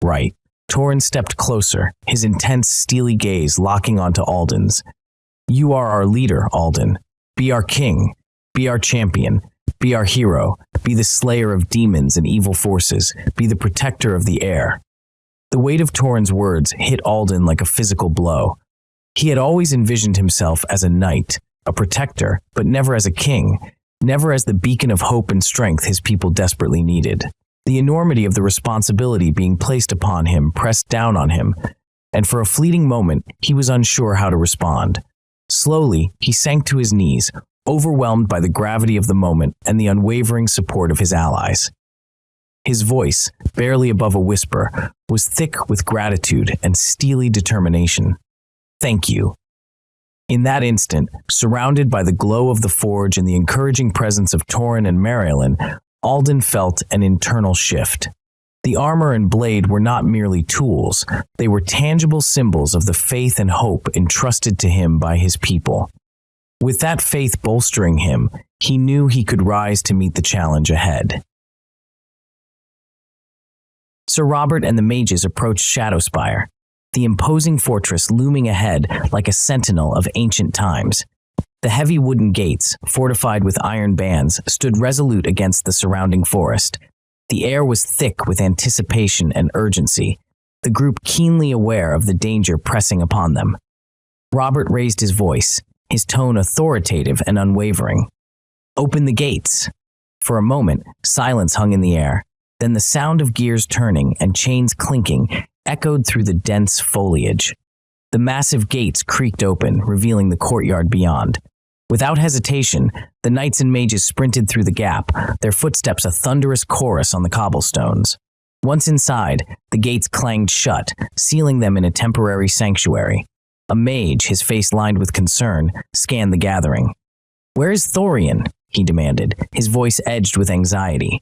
right. Torin stepped closer, his intense, steely gaze locking onto Alden's. "You are our leader, Alden. Be our king. Be our champion. Be our hero. Be the slayer of demons and evil forces. Be the protector of the air." The weight of Torin's words hit Alden like a physical blow. He had always envisioned himself as a knight, a protector, but never as a king, never as the beacon of hope and strength his people desperately needed. The enormity of the responsibility being placed upon him pressed down on him, and for a fleeting moment, he was unsure how to respond. Slowly, he sank to his knees, overwhelmed by the gravity of the moment and the unwavering support of his allies. His voice, barely above a whisper, was thick with gratitude and steely determination. "Thank you." In that instant, surrounded by the glow of the forge and the encouraging presence of Torin and Raelin, Alden felt an internal shift. The armor and blade were not merely tools, they were tangible symbols of the faith and hope entrusted to him by his people. With that faith bolstering him, he knew he could rise to meet the challenge ahead. Sir Robert and the mages approached Shadowspire, the imposing fortress looming ahead like a sentinel of ancient times. The heavy wooden gates, fortified with iron bands, stood resolute against the surrounding forest. The air was thick with anticipation and urgency, the group keenly aware of the danger pressing upon them. Robert raised his voice, his tone authoritative and unwavering. "Open the gates." For a moment, silence hung in the air. Then the sound of gears turning and chains clinking echoed through the dense foliage. The massive gates creaked open, revealing the courtyard beyond. Without hesitation, the knights and mages sprinted through the gap, their footsteps a thunderous chorus on the cobblestones. Once inside, the gates clanged shut, sealing them in a temporary sanctuary. A mage, his face lined with concern, scanned the gathering. "Where is Thorian?" he demanded, his voice edged with anxiety.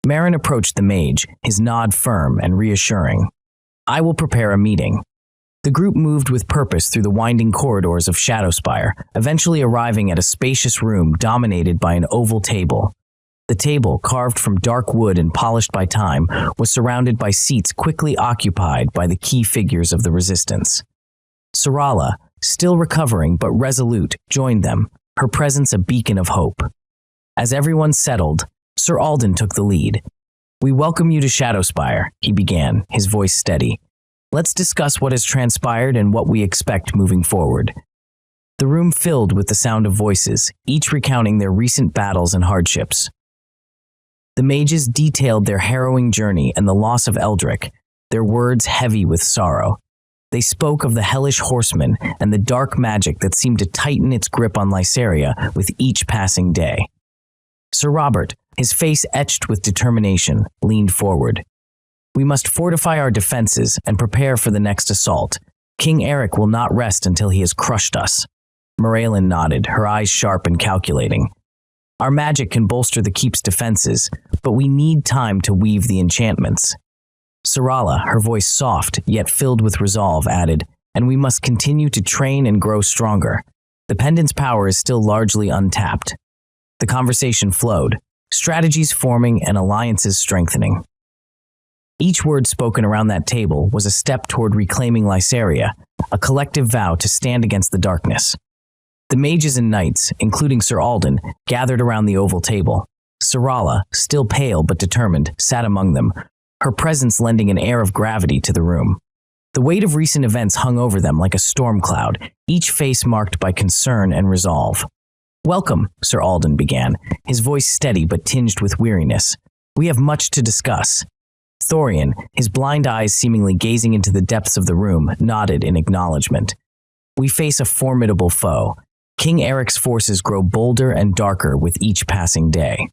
Marin approached the mage, his nod firm and reassuring. "I will prepare a meeting." The group moved with purpose through the winding corridors of Shadowspire, eventually arriving at a spacious room dominated by an oval table. The table, carved from dark wood and polished by time, was surrounded by seats quickly occupied by the key figures of the resistance. Syrala, still recovering but resolute, joined them, her presence a beacon of hope. As everyone settled, Sir Alden took the lead. "We welcome you to Shadowspire," he began, his voice steady. "Let's discuss what has transpired and what we expect moving forward." The room filled with the sound of voices, each recounting their recent battles and hardships. The mages detailed their harrowing journey and the loss of Eldrick, their words heavy with sorrow. They spoke of the hellish horseman and the dark magic that seemed to tighten its grip on Lysaria with each passing day. Sir Robert, his face etched with determination, leaned forward. "We must fortify our defenses and prepare for the next assault. King Eric will not rest until he has crushed us." Raelin nodded, her eyes sharp and calculating. "Our magic can bolster the keep's defenses, but we need time to weave the enchantments." Syrala, her voice soft yet filled with resolve, added, "And we must continue to train and grow stronger. The pendant's power is still largely untapped." The conversation flowed, strategies forming and alliances strengthening. Each word spoken around that table was a step toward reclaiming Lysaria, a collective vow to stand against the darkness. The mages and knights, including Sir Alden, gathered around the oval table. Syrala, still pale but determined, sat among them, her presence lending an air of gravity to the room. The weight of recent events hung over them like a storm cloud, each face marked by concern and resolve. "Welcome," Sir Alden began, his voice steady but tinged with weariness. "We have much to discuss." Thorian, his blind eyes seemingly gazing into the depths of the room, nodded in acknowledgement. "We face a formidable foe. King Eric's forces grow bolder and darker with each passing day."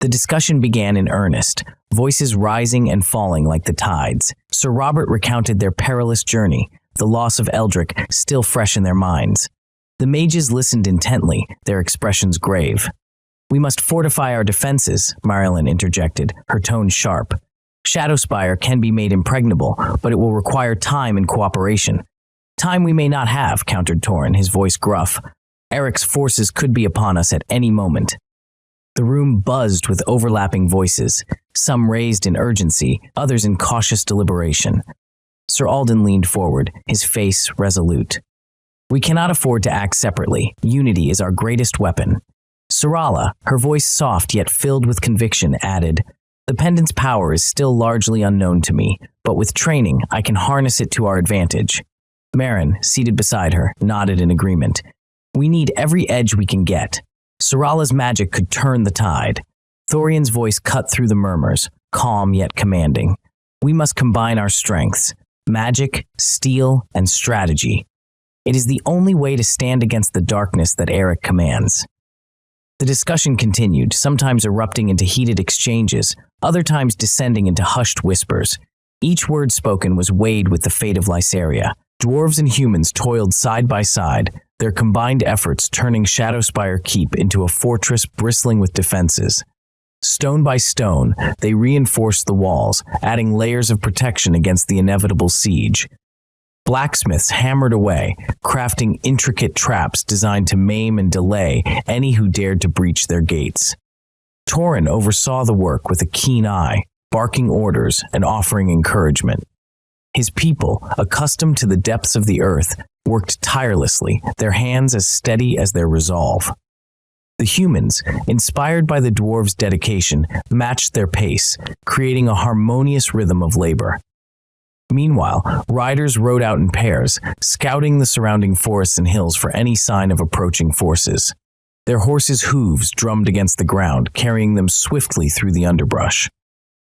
The discussion began in earnest, voices rising and falling like the tides. Sir Robert recounted their perilous journey, the loss of Eldrick still fresh in their minds. The mages listened intently, their expressions grave. "We must fortify our defenses," Raelin interjected, her tone sharp. "Shadowspire can be made impregnable, but it will require time and cooperation." "Time we may not have," countered Torin, his voice gruff. "Eric's forces could be upon us at any moment." The room buzzed with overlapping voices, some raised in urgency, others in cautious deliberation. Sir Alden leaned forward, his face resolute. "We cannot afford to act separately. Unity is our greatest weapon." Syrala, her voice soft yet filled with conviction, added, "The pendant's power is still largely unknown to me, but with training, I can harness it to our advantage." Merrin, seated beside her, nodded in agreement. "We need every edge we can get. Syrala's magic could turn the tide." Thorian's voice cut through the murmurs, calm yet commanding. "We must combine our strengths, magic, steel, and strategy. It is the only way to stand against the darkness that Eric commands." The discussion continued, sometimes erupting into heated exchanges, other times descending into hushed whispers. Each word spoken was weighed with the fate of Lysaria. Dwarves and humans toiled side by side, their combined efforts turning Shadowspire Keep into a fortress bristling with defenses. Stone by stone, they reinforced the walls, adding layers of protection against the inevitable siege. Blacksmiths hammered away, crafting intricate traps designed to maim and delay any who dared to breach their gates. Torin oversaw the work with a keen eye, barking orders and offering encouragement. His people, accustomed to the depths of the earth, worked tirelessly, their hands as steady as their resolve. The humans, inspired by the dwarves' dedication, matched their pace, creating a harmonious rhythm of labor. Meanwhile, riders rode out in pairs, scouting the surrounding forests and hills for any sign of approaching forces. Their horses' hooves drummed against the ground, carrying them swiftly through the underbrush.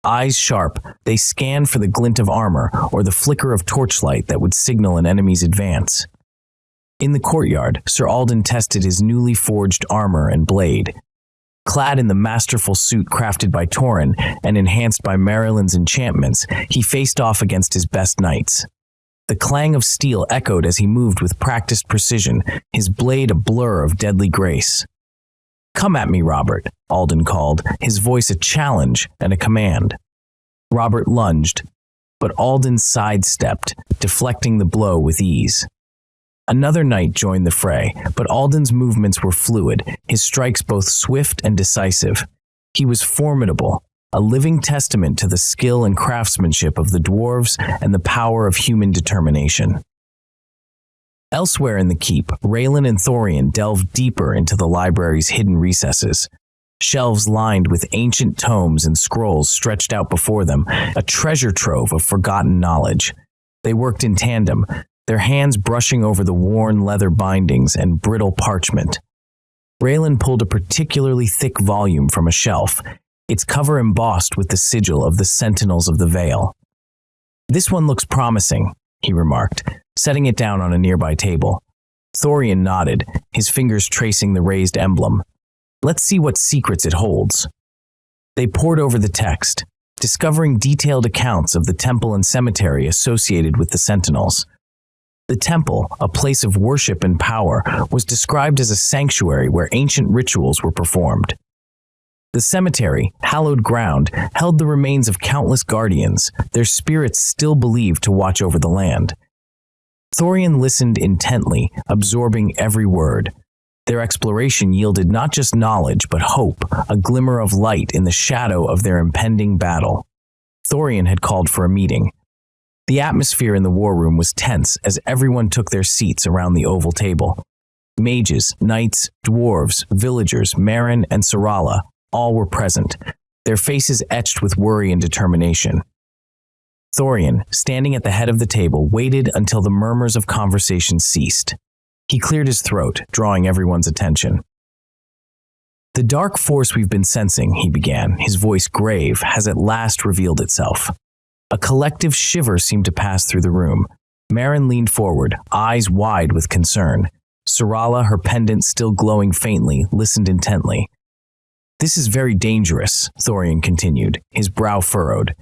Eyes sharp, they scanned for the glint of armor or the flicker of torchlight that would signal an enemy's advance. In the courtyard, Sir Alden tested his newly forged armor and blade. Clad in the masterful suit crafted by Torin and enhanced by Raelin's enchantments, he faced off against his best knights. The clang of steel echoed as he moved with practiced precision, his blade a blur of deadly grace. "Come at me, Robert," Alden called, his voice a challenge and a command. Robert lunged, but Alden sidestepped, deflecting the blow with ease. Another knight joined the fray, but Alden's movements were fluid, his strikes both swift and decisive. He was formidable, a living testament to the skill and craftsmanship of the dwarves and the power of human determination. Elsewhere in the keep, Raelin and Thorian delved deeper into the library's hidden recesses. Shelves lined with ancient tomes and scrolls stretched out before them, a treasure trove of forgotten knowledge. They worked in tandem, their hands brushing over the worn leather bindings and brittle parchment. Raelin pulled a particularly thick volume from a shelf, its cover embossed with the sigil of the Sentinels of the Veil. "This one looks promising," he remarked, setting it down on a nearby table. Thorian nodded, his fingers tracing the raised emblem. "Let's see what secrets it holds." They pored over the text, discovering detailed accounts of the temple and cemetery associated with the Sentinels. The temple, a place of worship and power, was described as a sanctuary where ancient rituals were performed. The cemetery, hallowed ground, held the remains of countless guardians, their spirits still believed to watch over the land. Thorian listened intently, absorbing every word. Their exploration yielded not just knowledge, but hope, a glimmer of light in the shadow of their impending battle. Thorian had called for a meeting. The atmosphere in the war room was tense as everyone took their seats around the oval table. Mages, knights, dwarves, villagers, Merrin, and Syrala, all were present, their faces etched with worry and determination. Thorian, standing at the head of the table, waited until the murmurs of conversation ceased. He cleared his throat, drawing everyone's attention. "The dark force we've been sensing," he began, his voice grave, has at last revealed itself. A collective shiver seemed to pass through the room. Merrin leaned forward, eyes wide with concern. Syrala, her pendant still glowing faintly, listened intently. "This is very dangerous," Thorian continued, his brow furrowed.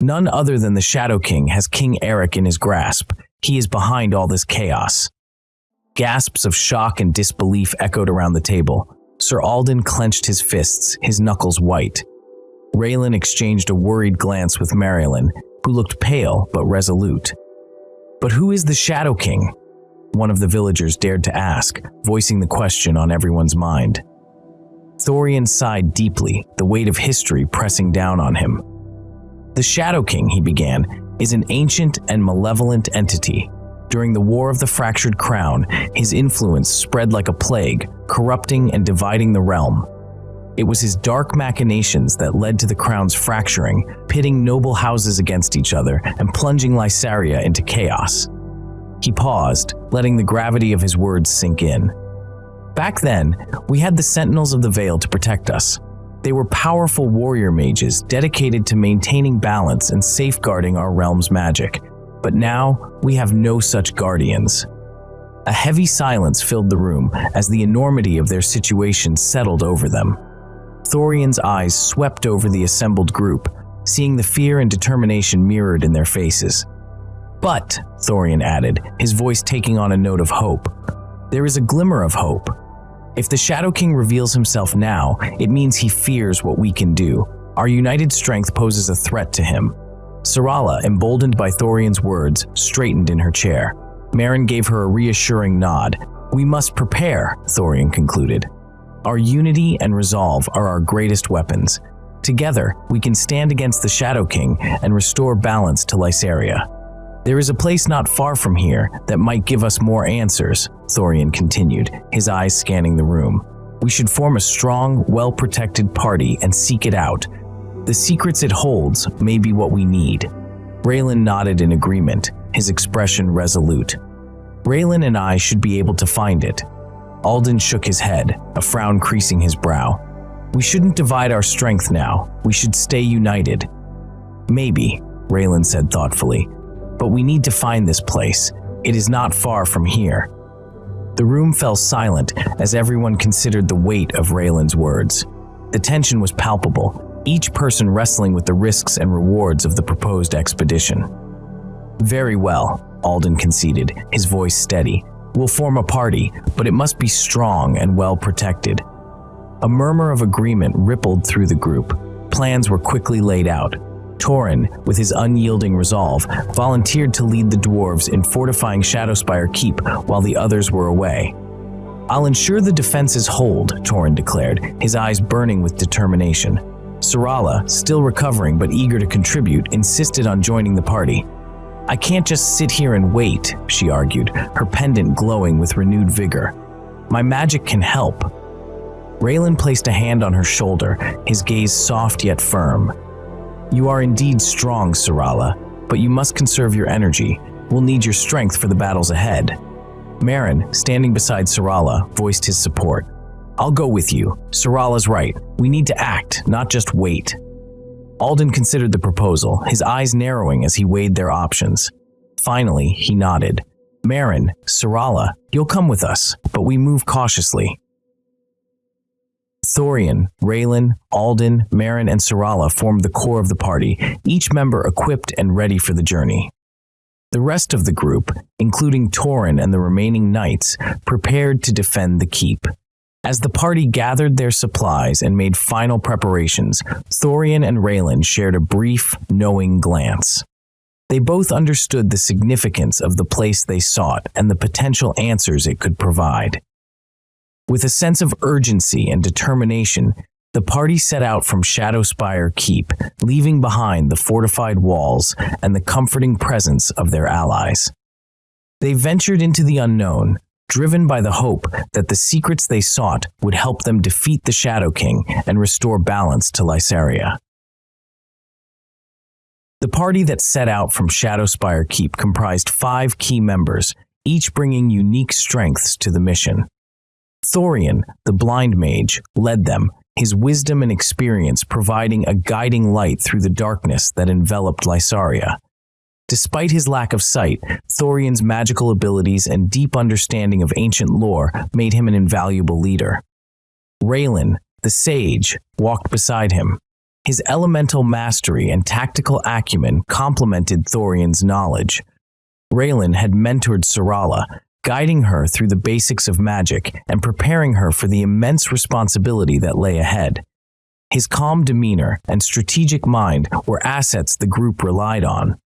"None other than the Shadow King has King Eric in his grasp. He is behind all this chaos." Gasps of shock and disbelief echoed around the table. Sir Alden clenched his fists, his knuckles white. Raelin exchanged a worried glance with Raelin, who looked pale but resolute. "But who is the Shadow King?" one of the villagers dared to ask, voicing the question on everyone's mind. Thorian sighed deeply, the weight of history pressing down on him. "The Shadow King," he began, "is an ancient and malevolent entity. During the War of the Fractured Crown, his influence spread like a plague, corrupting and dividing the realm. It was his dark machinations that led to the crown's fracturing, pitting noble houses against each other and plunging Lysaria into chaos." He paused, letting the gravity of his words sink in. "Back then, we had the Sentinels of the Veil to protect us. They were powerful warrior mages dedicated to maintaining balance and safeguarding our realm's magic. But now, we have no such guardians." A heavy silence filled the room as the enormity of their situation settled over them. Thorian's eyes swept over the assembled group, seeing the fear and determination mirrored in their faces. "But," Thorian added, his voice taking on a note of hope, "there is a glimmer of hope. If the Shadow King reveals himself now, it means he fears what we can do. Our united strength poses a threat to him." Syrala, emboldened by Thorian's words, straightened in her chair. Merrin gave her a reassuring nod. "We must prepare," Thorian concluded. "Our unity and resolve are our greatest weapons. Together, we can stand against the Shadow King and restore balance to Lysaria." "There is a place not far from here that might give us more answers," Thorian continued, his eyes scanning the room. "We should form a strong, well-protected party and seek it out. The secrets it holds may be what we need." Raelin nodded in agreement, his expression resolute. "Raelin and I should be able to find it." Alden shook his head, a frown creasing his brow. "We shouldn't divide our strength now. We should stay united." "Maybe," Raelin said thoughtfully. "But we need to find this place. It is not far from here." The room fell silent as everyone considered the weight of Raelin's words. The tension was palpable, each person wrestling with the risks and rewards of the proposed expedition. "Very well," Alden conceded, his voice steady. "We'll form a party, but it must be strong and well protected." A murmur of agreement rippled through the group. Plans were quickly laid out. Torin, with his unyielding resolve, volunteered to lead the dwarves in fortifying Shadowspire Keep while the others were away. "I'll ensure the defenses hold," Torin declared, his eyes burning with determination. Syrala, still recovering but eager to contribute, insisted on joining the party. "I can't just sit here and wait," she argued, her pendant glowing with renewed vigor. "My magic can help." Raelin placed a hand on her shoulder, his gaze soft yet firm. "You are indeed strong, Syrala, but you must conserve your energy. We'll need your strength for the battles ahead." Merrin, standing beside Syrala, voiced his support. "I'll go with you. Syrala's right. We need to act, not just wait." Alden considered the proposal, his eyes narrowing as he weighed their options. Finally, he nodded. "Merrin, Syrala, you'll come with us, but we move cautiously." Thorian, Raelin, Alden, Merrin, and Syrala formed the core of the party, each member equipped and ready for the journey. The rest of the group, including Torin and the remaining knights, prepared to defend the keep. As the party gathered their supplies and made final preparations, Thorian and Raelin shared a brief, knowing glance. They both understood the significance of the place they sought and the potential answers it could provide. With a sense of urgency and determination, the party set out from Shadowspire Keep, leaving behind the fortified walls and the comforting presence of their allies. They ventured into the unknown, driven by the hope that the secrets they sought would help them defeat the Shadow King and restore balance to Lysaria. The party that set out from Shadowspire Keep comprised 5 key members, each bringing unique strengths to the mission. Thorian, the blind mage, led them, his wisdom and experience providing a guiding light through the darkness that enveloped Lysaria. Despite his lack of sight, Thorian's magical abilities and deep understanding of ancient lore made him an invaluable leader. Raelin, the sage, walked beside him. His elemental mastery and tactical acumen complemented Thorian's knowledge. Raelin had mentored Syrala, guiding her through the basics of magic and preparing her for the immense responsibility that lay ahead. His calm demeanor and strategic mind were assets the group relied on.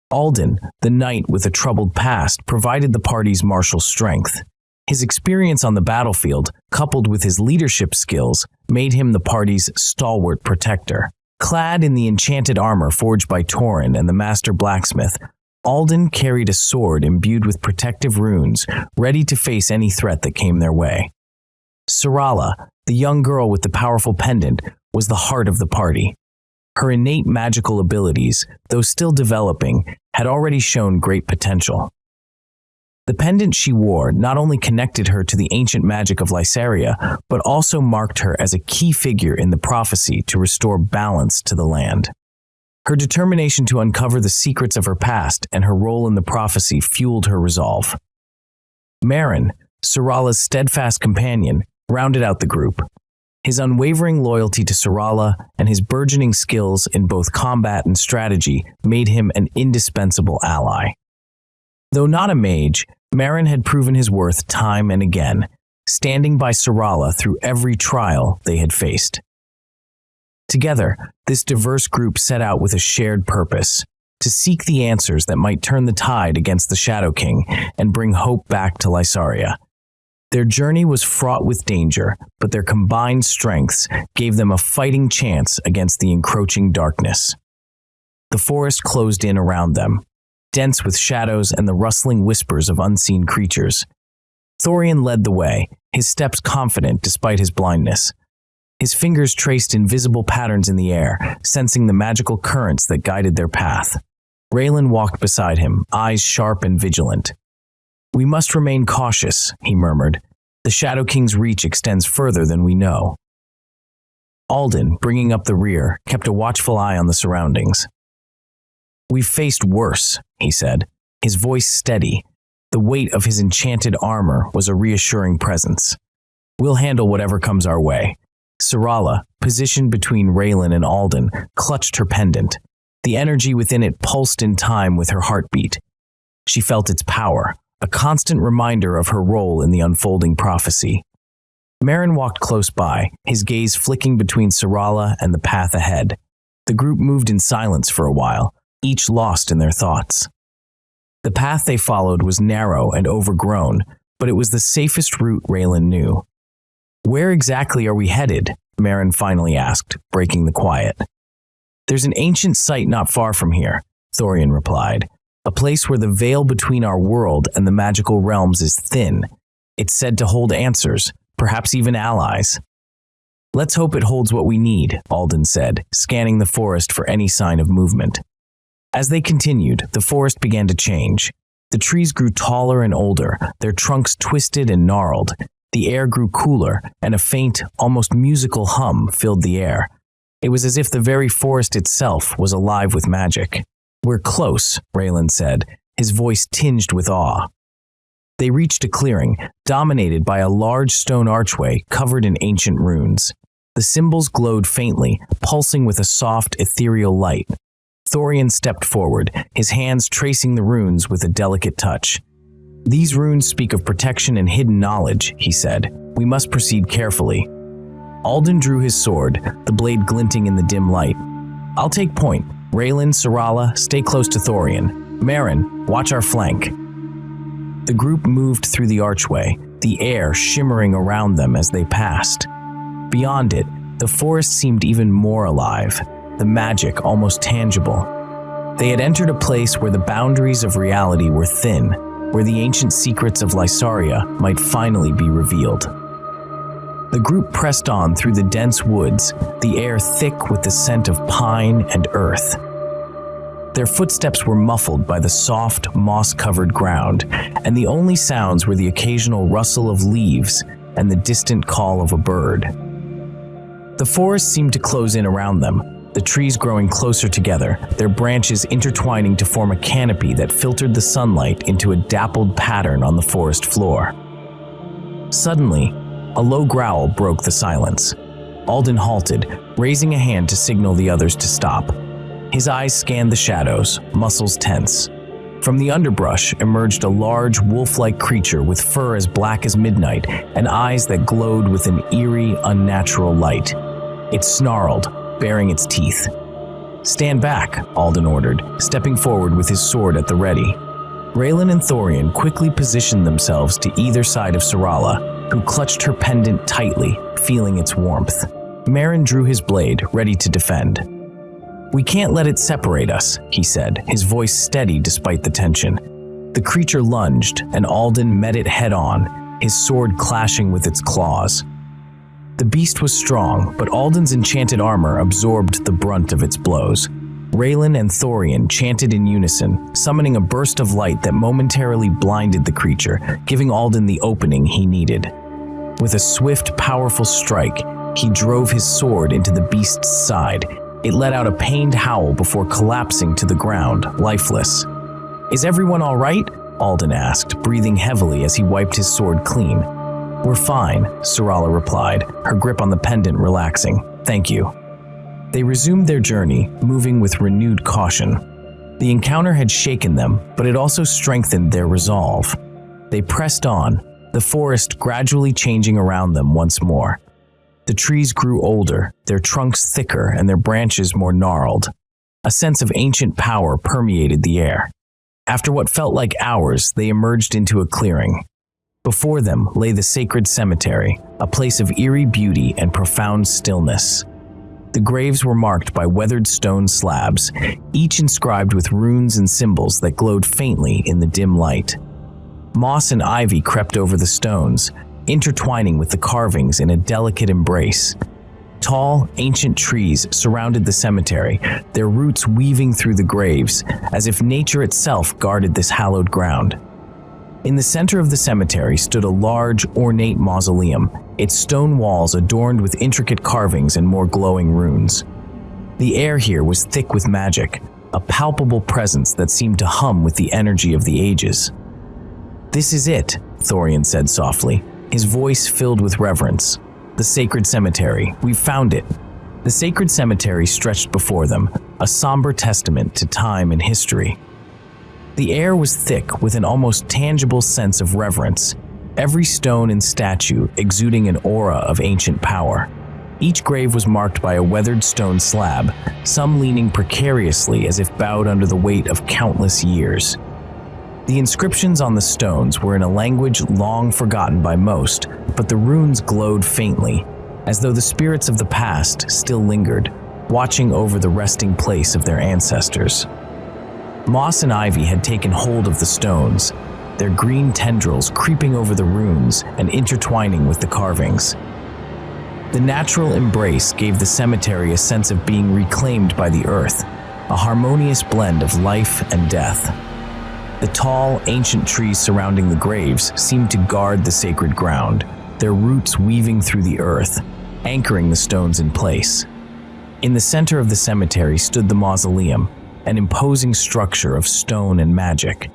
Alden, the knight with a troubled past, provided the party's martial strength. His experience on the battlefield, coupled with his leadership skills, made him the party's stalwart protector. Clad in the enchanted armor forged by Torin and the master blacksmith, Alden carried a sword imbued with protective runes, ready to face any threat that came their way. Syrala, the young girl with the powerful pendant, was the heart of the party. Her innate magical abilities, though still developing, had already shown great potential. The pendant she wore not only connected her to the ancient magic of Lysaria, but also marked her as a key figure in the prophecy to restore balance to the land. Her determination to uncover the secrets of her past and her role in the prophecy fueled her resolve. Marin, Syrala's steadfast companion, rounded out the group. His unwavering loyalty to Syrala and his burgeoning skills in both combat and strategy made him an indispensable ally. Though not a mage, Marin had proven his worth time and again, standing by Syrala through every trial they had faced. Together, this diverse group set out with a shared purpose, to seek the answers that might turn the tide against the Shadow King and bring hope back to Lysaria. Their journey was fraught with danger, but their combined strengths gave them a fighting chance against the encroaching darkness. The forest closed in around them, dense with shadows and the rustling whispers of unseen creatures. Thorian led the way, his steps confident despite his blindness. His fingers traced invisible patterns in the air, sensing the magical currents that guided their path. Raelin walked beside him, eyes sharp and vigilant. "We must remain cautious," he murmured. "The Shadow King's reach extends further than we know." Alden, bringing up the rear, kept a watchful eye on the surroundings. "We've faced worse," he said, his voice steady. The weight of his enchanted armor was a reassuring presence. "We'll handle whatever comes our way." Syrala, positioned between Raelin and Alden, clutched her pendant. The energy within it pulsed in time with her heartbeat. She felt its power, a constant reminder of her role in the unfolding prophecy. Marin walked close by, his gaze flicking between Syrala and the path ahead. The group moved in silence for a while, each lost in their thoughts. The path they followed was narrow and overgrown, but it was the safest route Raelin knew. "Where exactly are we headed?" Marin finally asked, breaking the quiet. "There's an ancient site not far from here," Thorian replied. "A place where the veil between our world and the magical realms is thin. It's said to hold answers, perhaps even allies." "Let's hope it holds what we need," Alden said, scanning the forest for any sign of movement. As they continued, the forest began to change. The trees grew taller and older, their trunks twisted and gnarled. The air grew cooler, and a faint, almost musical hum filled the air. It was as if the very forest itself was alive with magic. "We're close," Raelin said, his voice tinged with awe. They reached a clearing, dominated by a large stone archway covered in ancient runes. The symbols glowed faintly, pulsing with a soft, ethereal light. Thorian stepped forward, his hands tracing the runes with a delicate touch. "These runes speak of protection and hidden knowledge," he said. "We must proceed carefully." Alden drew his sword, the blade glinting in the dim light. "I'll take point. Raelin, Syrala, stay close to Thorian. Marin, watch our flank." The group moved through the archway, the air shimmering around them as they passed. Beyond it, the forest seemed even more alive, the magic almost tangible. They had entered a place where the boundaries of reality were thin, where the ancient secrets of Lysaria might finally be revealed. The group pressed on through the dense woods, the air thick with the scent of pine and earth. Their footsteps were muffled by the soft, moss-covered ground, and the only sounds were the occasional rustle of leaves and the distant call of a bird. The forest seemed to close in around them, the trees growing closer together, their branches intertwining to form a canopy that filtered the sunlight into a dappled pattern on the forest floor. Suddenly, a low growl broke the silence. Alden halted, raising a hand to signal the others to stop. His eyes scanned the shadows, muscles tense. From the underbrush emerged a large, wolf-like creature with fur as black as midnight and eyes that glowed with an eerie, unnatural light. It snarled, baring its teeth. "Stand back," Alden ordered, stepping forward with his sword at the ready. Raelin and Thorian quickly positioned themselves to either side of Syrala, who clutched her pendant tightly, feeling its warmth. Merrin drew his blade, ready to defend. "We can't let it separate us," he said, his voice steady despite the tension. The creature lunged, and Alden met it head-on, his sword clashing with its claws. The beast was strong, but Alden's enchanted armor absorbed the brunt of its blows. Raelin and Thorian chanted in unison, summoning a burst of light that momentarily blinded the creature, giving Alden the opening he needed. With a swift, powerful strike, he drove his sword into the beast's side. It let out a pained howl before collapsing to the ground, lifeless. "Is everyone all right?" Alden asked, breathing heavily as he wiped his sword clean. "We're fine," Syrala replied, her grip on the pendant relaxing. "Thank you." They resumed their journey, moving with renewed caution. The encounter had shaken them, but it also strengthened their resolve. They pressed on, the forest gradually changing around them once more. The trees grew older, their trunks thicker and their branches more gnarled. A sense of ancient power permeated the air. After what felt like hours, they emerged into a clearing. Before them lay the sacred cemetery, a place of eerie beauty and profound stillness. The graves were marked by weathered stone slabs, each inscribed with runes and symbols that glowed faintly in the dim light. Moss and ivy crept over the stones, intertwining with the carvings in a delicate embrace. Tall, ancient trees surrounded the cemetery, their roots weaving through the graves, as if nature itself guarded this hallowed ground. In the center of the cemetery stood a large, ornate mausoleum, its stone walls adorned with intricate carvings and more glowing runes. The air here was thick with magic, a palpable presence that seemed to hum with the energy of the ages. "This is it," Thorian said softly, his voice filled with reverence. "The sacred cemetery. We've found it." The sacred cemetery stretched before them, a somber testament to time and history. The air was thick with an almost tangible sense of reverence, every stone and statue exuding an aura of ancient power. Each grave was marked by a weathered stone slab, some leaning precariously as if bowed under the weight of countless years. The inscriptions on the stones were in a language long forgotten by most, but the runes glowed faintly, as though the spirits of the past still lingered, watching over the resting place of their ancestors. Moss and ivy had taken hold of the stones, their green tendrils creeping over the runes and intertwining with the carvings. The natural embrace gave the cemetery a sense of being reclaimed by the earth, a harmonious blend of life and death. The tall, ancient trees surrounding the graves seemed to guard the sacred ground, their roots weaving through the earth, anchoring the stones in place. In the center of the cemetery stood the mausoleum, an imposing structure of stone and magic.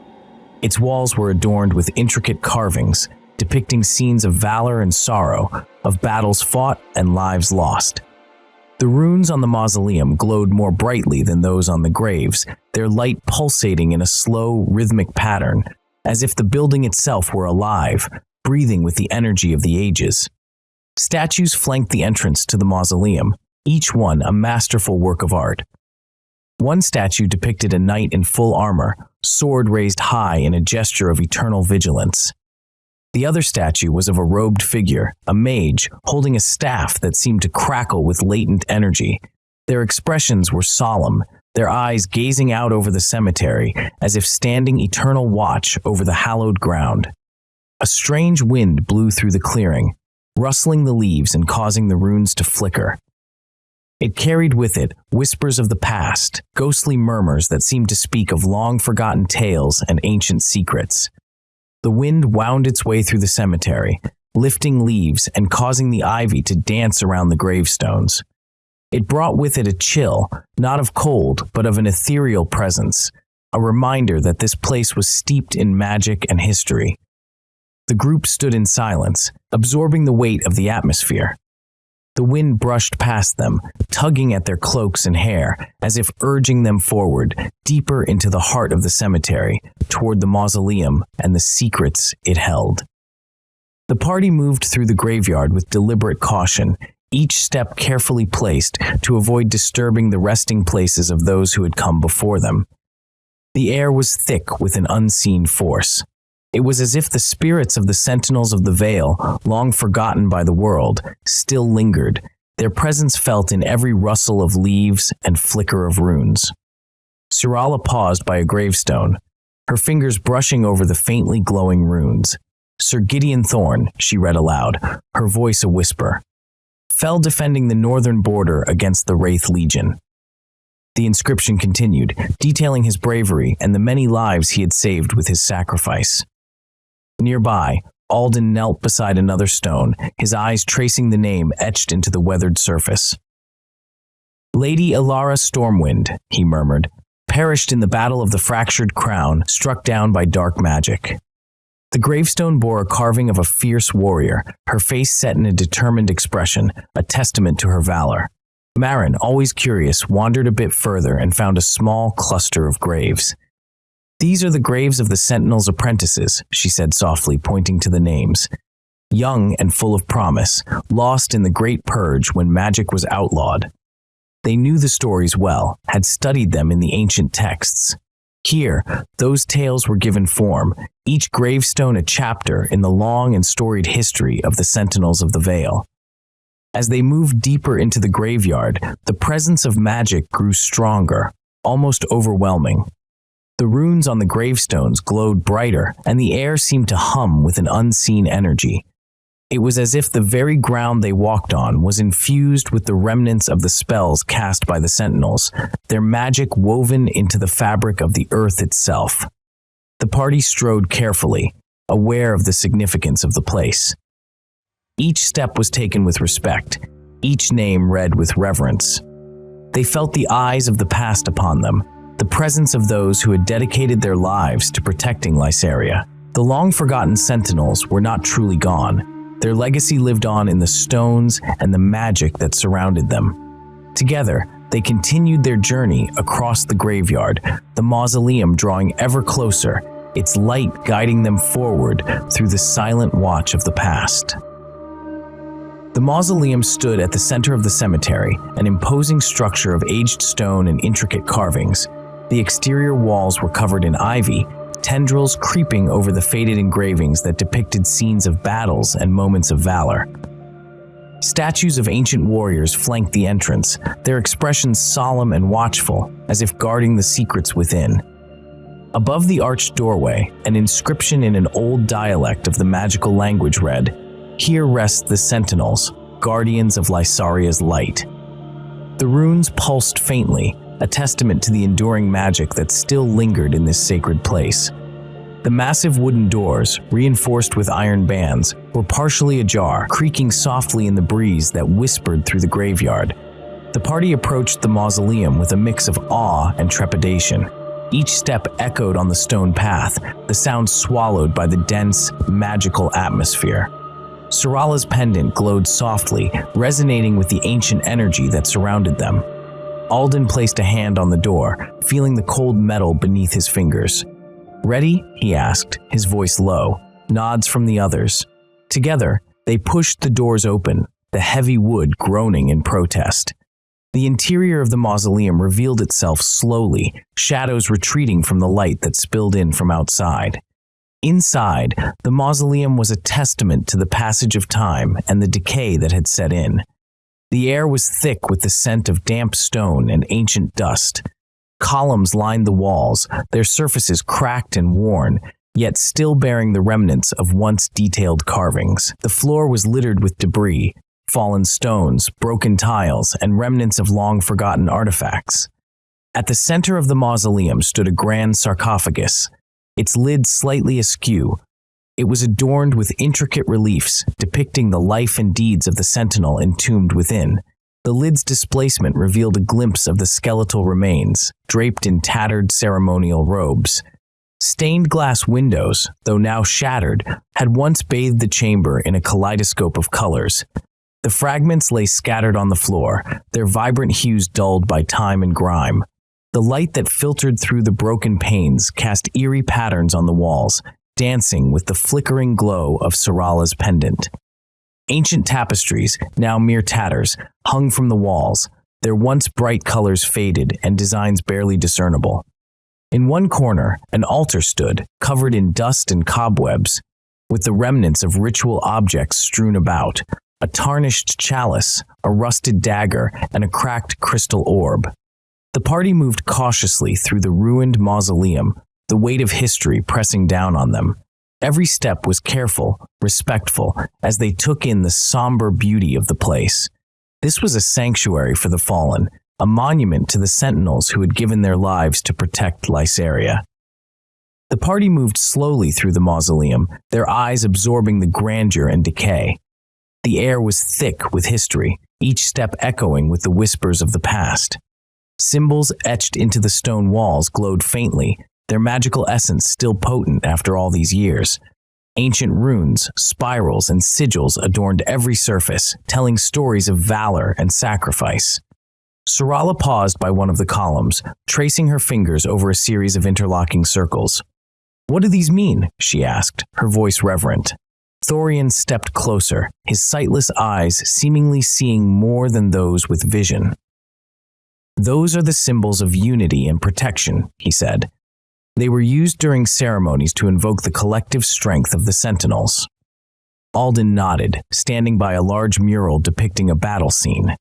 Its walls were adorned with intricate carvings, depicting scenes of valor and sorrow, of battles fought and lives lost. The runes on the mausoleum glowed more brightly than those on the graves, their light pulsating in a slow, rhythmic pattern, as if the building itself were alive, breathing with the energy of the ages. Statues flanked the entrance to the mausoleum, each one a masterful work of art. One statue depicted a knight in full armor, sword raised high in a gesture of eternal vigilance. The other statue was of a robed figure, a mage, holding a staff that seemed to crackle with latent energy. Their expressions were solemn, their eyes gazing out over the cemetery as if standing eternal watch over the hallowed ground. A strange wind blew through the clearing, rustling the leaves and causing the runes to flicker. It carried with it whispers of the past, ghostly murmurs that seemed to speak of long-forgotten tales and ancient secrets. The wind wound its way through the cemetery, lifting leaves and causing the ivy to dance around the gravestones. It brought with it a chill, not of cold, but of an ethereal presence, a reminder that this place was steeped in magic and history. The group stood in silence, absorbing the weight of the atmosphere. The wind brushed past them, tugging at their cloaks and hair, as if urging them forward, deeper into the heart of the cemetery, toward the mausoleum and the secrets it held. The party moved through the graveyard with deliberate caution, each step carefully placed to avoid disturbing the resting places of those who had come before them. The air was thick with an unseen force. It was as if the spirits of the sentinels of the Vale, long forgotten by the world, still lingered, their presence felt in every rustle of leaves and flicker of runes. Syrala paused by a gravestone, her fingers brushing over the faintly glowing runes. "Sir Gideon Thorne," she read aloud, her voice a whisper, "fell defending the northern border against the Wraith Legion." The inscription continued, detailing his bravery and the many lives he had saved with his sacrifice. Nearby, Alden knelt beside another stone, his eyes tracing the name etched into the weathered surface. "Lady Elara Stormwind," he murmured, "perished in the Battle of the Fractured Crown, struck down by dark magic." The gravestone bore a carving of a fierce warrior, her face set in a determined expression, a testament to her valor. Marin, always curious, wandered a bit further and found a small cluster of graves. "These are the graves of the Sentinel's apprentices," she said softly, pointing to the names. "Young and full of promise, lost in the Great Purge when magic was outlawed." They knew the stories well, had studied them in the ancient texts. Here, those tales were given form, each gravestone a chapter in the long and storied history of the Sentinels of the Vale. As they moved deeper into the graveyard, the presence of magic grew stronger, almost overwhelming. The runes on the gravestones glowed brighter, and the air seemed to hum with an unseen energy. It was as if the very ground they walked on was infused with the remnants of the spells cast by the sentinels, their magic woven into the fabric of the earth itself. The party strode carefully, aware of the significance of the place. Each step was taken with respect, each name read with reverence. They felt the eyes of the past upon them, the presence of those who had dedicated their lives to protecting Lysaria. The long-forgotten sentinels were not truly gone. Their legacy lived on in the stones and the magic that surrounded them. Together, they continued their journey across the graveyard, the mausoleum drawing ever closer, its light guiding them forward through the silent watch of the past. The mausoleum stood at the center of the cemetery, an imposing structure of aged stone and intricate carvings. The exterior walls were covered in ivy, tendrils creeping over the faded engravings that depicted scenes of battles and moments of valor. Statues of ancient warriors flanked the entrance, their expressions solemn and watchful, as if guarding the secrets within. Above the arched doorway, an inscription in an old dialect of the magical language read, "Here rest the sentinels, guardians of Lysaria's light." The runes pulsed faintly, a testament to the enduring magic that still lingered in this sacred place. The massive wooden doors, reinforced with iron bands, were partially ajar, creaking softly in the breeze that whispered through the graveyard. The party approached the mausoleum with a mix of awe and trepidation. Each step echoed on the stone path, the sound swallowed by the dense, magical atmosphere. Syrala's pendant glowed softly, resonating with the ancient energy that surrounded them. Alden placed a hand on the door, feeling the cold metal beneath his fingers. "Ready?" he asked, his voice low. Nods from the others. Together, they pushed the doors open, the heavy wood groaning in protest. The interior of the mausoleum revealed itself slowly, shadows retreating from the light that spilled in from outside. Inside, the mausoleum was a testament to the passage of time and the decay that had set in. The air was thick with the scent of damp stone and ancient dust. Columns lined the walls, their surfaces cracked and worn, yet still bearing the remnants of once detailed carvings. The floor was littered with debris, fallen stones, broken tiles, and remnants of long-forgotten artifacts. At the center of the mausoleum stood a grand sarcophagus, its lid slightly askew. It was adorned with intricate reliefs depicting the life and deeds of the sentinel entombed within. The lid's displacement revealed a glimpse of the skeletal remains, draped in tattered ceremonial robes. Stained glass windows, though now shattered, had once bathed the chamber in a kaleidoscope of colors. The fragments lay scattered on the floor, their vibrant hues dulled by time and grime. The light that filtered through the broken panes cast eerie patterns on the walls, dancing with the flickering glow of Syrala's pendant. Ancient tapestries, now mere tatters, hung from the walls, their once bright colors faded and designs barely discernible. In one corner, an altar stood, covered in dust and cobwebs, with the remnants of ritual objects strewn about, a tarnished chalice, a rusted dagger, and a cracked crystal orb. The party moved cautiously through the ruined mausoleum, the weight of history pressing down on them. Every step was careful, respectful, as they took in the somber beauty of the place. This was a sanctuary for the fallen, a monument to the sentinels who had given their lives to protect Lysaria. The party moved slowly through the mausoleum, their eyes absorbing the grandeur and decay. The air was thick with history, each step echoing with the whispers of the past. Symbols etched into the stone walls glowed faintly, their magical essence still potent after all these years. Ancient runes, spirals, and sigils adorned every surface, telling stories of valor and sacrifice. Syrala paused by one of the columns, tracing her fingers over a series of interlocking circles. "What do these mean?" she asked, her voice reverent. Thorian stepped closer, his sightless eyes seemingly seeing more than those with vision. "Those are the symbols of unity and protection," he said. "They were used during ceremonies to invoke the collective strength of the sentinels." Alden nodded, standing by a large mural depicting a battle scene.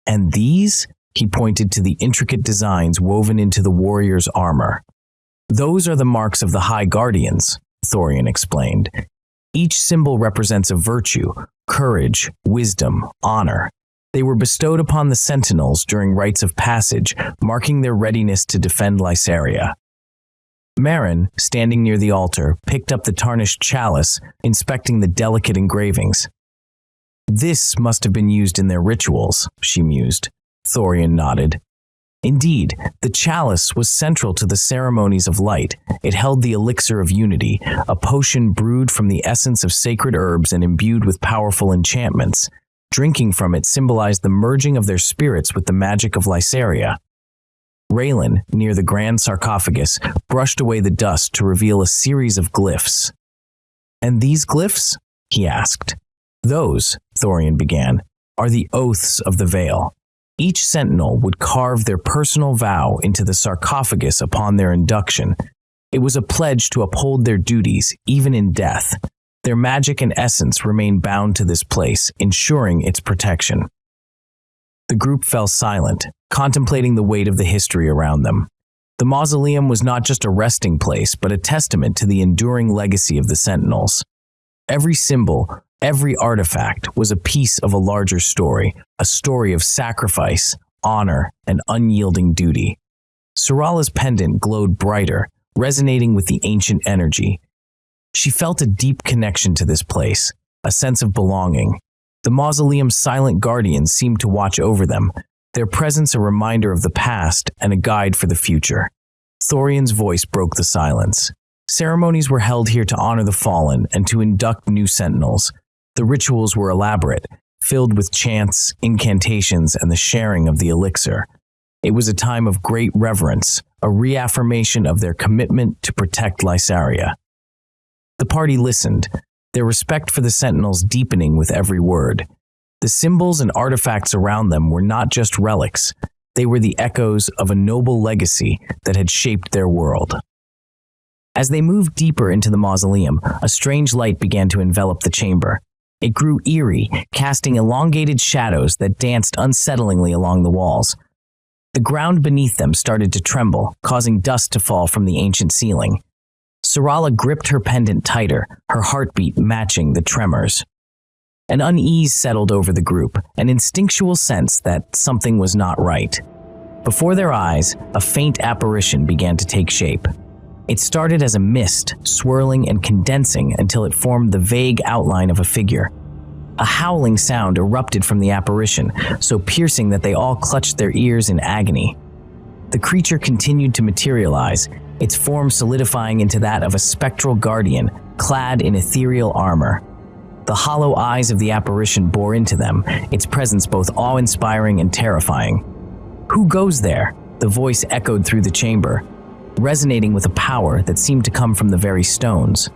"And these?" He pointed to the intricate designs woven into the warrior's armor. "Those are the marks of the High Guardians," Thorian explained. "Each symbol represents a virtue, courage, wisdom, honor. They were bestowed upon the sentinels during rites of passage, marking their readiness to defend Lysaria." Marin, standing near the altar, picked up the tarnished chalice, inspecting the delicate engravings. "This must have been used in their rituals," she mused. Thorian nodded. Indeed, the chalice was central to the ceremonies of light. It held the elixir of unity, a potion brewed from the essence of sacred herbs and imbued with powerful enchantments. Drinking from it symbolized the merging of their spirits with the magic of Lysaria. Raelin, near the grand sarcophagus, brushed away the dust to reveal a series of glyphs. "And these glyphs?" he asked. "Those," Thorian began, "are the oaths of the Veil. Each sentinel would carve their personal vow into the sarcophagus upon their induction. It was a pledge to uphold their duties, even in death. Their magic and essence remain bound to this place, ensuring its protection." The group fell silent, contemplating the weight of the history around them. The mausoleum was not just a resting place, but a testament to the enduring legacy of the sentinels. Every symbol, every artifact was a piece of a larger story, a story of sacrifice, honor, and unyielding duty. Syrala's pendant glowed brighter, resonating with the ancient energy. She felt a deep connection to this place, a sense of belonging. The mausoleum's silent guardians seemed to watch over them, their presence a reminder of the past and a guide for the future. Thorian's voice broke the silence. Ceremonies were held here to honor the fallen and to induct new sentinels. The rituals were elaborate, filled with chants, incantations, and the sharing of the elixir. It was a time of great reverence, a reaffirmation of their commitment to protect Lysaria. The party listened, their respect for the sentinels deepening with every word. The symbols and artifacts around them were not just relics, they were the echoes of a noble legacy that had shaped their world. As they moved deeper into the mausoleum, a strange light began to envelop the chamber. It grew eerie, casting elongated shadows that danced unsettlingly along the walls. The ground beneath them started to tremble, causing dust to fall from the ancient ceiling. Syrala gripped her pendant tighter, her heartbeat matching the tremors. An unease settled over the group, an instinctual sense that something was not right. Before their eyes, a faint apparition began to take shape. It started as a mist, swirling and condensing until it formed the vague outline of a figure. A howling sound erupted from the apparition, so piercing that they all clutched their ears in agony. The creature continued to materialize, its form solidifying into that of a spectral guardian, clad in ethereal armor. The hollow eyes of the apparition bore into them, its presence both awe-inspiring and terrifying. "Who goes there?" The voice echoed through the chamber, resonating with a power that seemed to come from the very stones.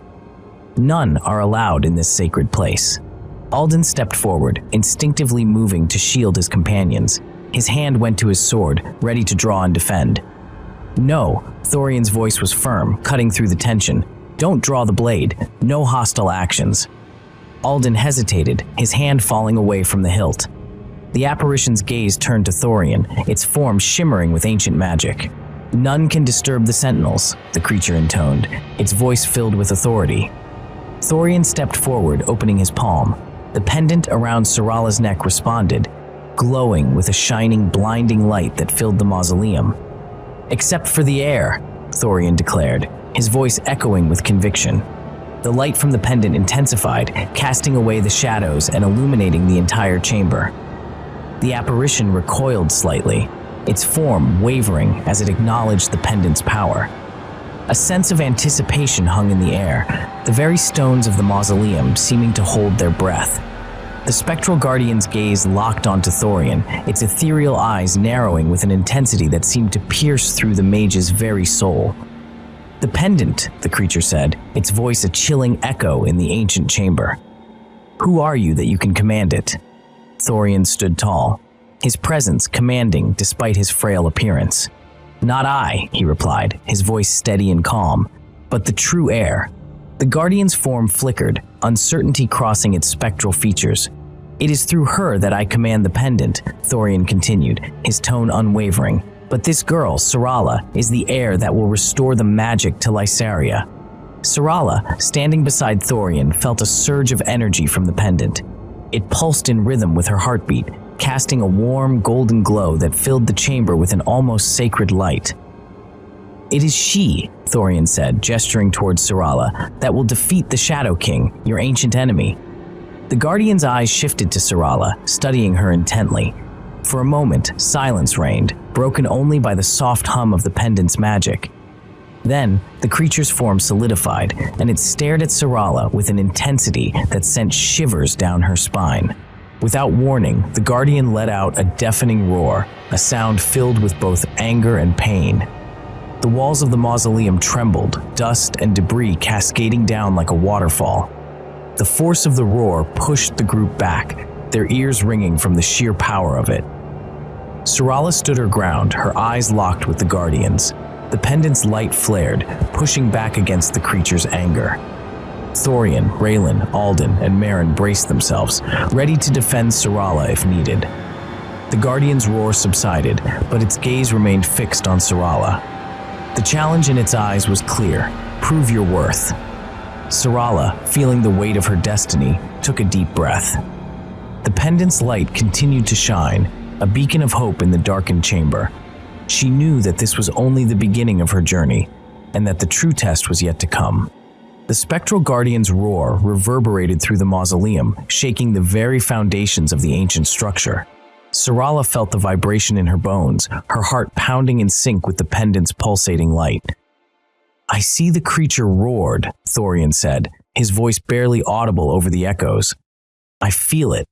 "None are allowed in this sacred place." Alden stepped forward, instinctively moving to shield his companions. His hand went to his sword, ready to draw and defend. "No," Thorian's voice was firm, cutting through the tension. "Don't draw the blade. No hostile actions." Alden hesitated, his hand falling away from the hilt. The apparition's gaze turned to Thorian, its form shimmering with ancient magic. "None can disturb the sentinels," the creature intoned, its voice filled with authority. Thorian stepped forward, opening his palm. The pendant around Syrala's neck responded, glowing with a shining, blinding light that filled the mausoleum. "Except for the heir," Thorian declared, his voice echoing with conviction. The light from the pendant intensified, casting away the shadows and illuminating the entire chamber. The apparition recoiled slightly, its form wavering as it acknowledged the pendant's power. A sense of anticipation hung in the air, the very stones of the mausoleum seeming to hold their breath. The spectral guardian's gaze locked onto Thorian, its ethereal eyes narrowing with an intensity that seemed to pierce through the mage's very soul. "The pendant," the creature said, its voice a chilling echo in the ancient chamber. "Who are you that you can command it?" Thorian stood tall, his presence commanding despite his frail appearance. "Not I," he replied, his voice steady and calm, "but the true heir." The guardian's form flickered, uncertainty crossing its spectral features. "It is through her that I command the pendant," Thorian continued, his tone unwavering. "But this girl, Syrala, is the heir that will restore the magic to Lysaria." Syrala, standing beside Thorian, felt a surge of energy from the pendant. It pulsed in rhythm with her heartbeat, casting a warm, golden glow that filled the chamber with an almost sacred light. "It is she," Thorian said, gesturing towards Syrala, "that will defeat the Shadow King, your ancient enemy." The Guardian's eyes shifted to Syrala, studying her intently. For a moment, silence reigned, broken only by the soft hum of the pendant's magic. Then, the creature's form solidified, and it stared at Syrala with an intensity that sent shivers down her spine. Without warning, the Guardian let out a deafening roar, a sound filled with both anger and pain. The walls of the mausoleum trembled, dust and debris cascading down like a waterfall. The force of the roar pushed the group back, their ears ringing from the sheer power of it. Syrala stood her ground, her eyes locked with the Guardian's. The pendant's light flared, pushing back against the creature's anger. Thorian, Raelin, Alden, and Merrin braced themselves, ready to defend Syrala if needed. The Guardian's roar subsided, but its gaze remained fixed on Syrala. The challenge in its eyes was clear: prove your worth. Syrala, feeling the weight of her destiny, took a deep breath. The pendant's light continued to shine, a beacon of hope in the darkened chamber. She knew that this was only the beginning of her journey, and that the true test was yet to come. The spectral guardian's roar reverberated through the mausoleum, shaking the very foundations of the ancient structure. Syrala felt the vibration in her bones, her heart pounding in sync with the pendant's pulsating light. "I see the creature roared," Thorian said, his voice barely audible over the echoes. "I feel it."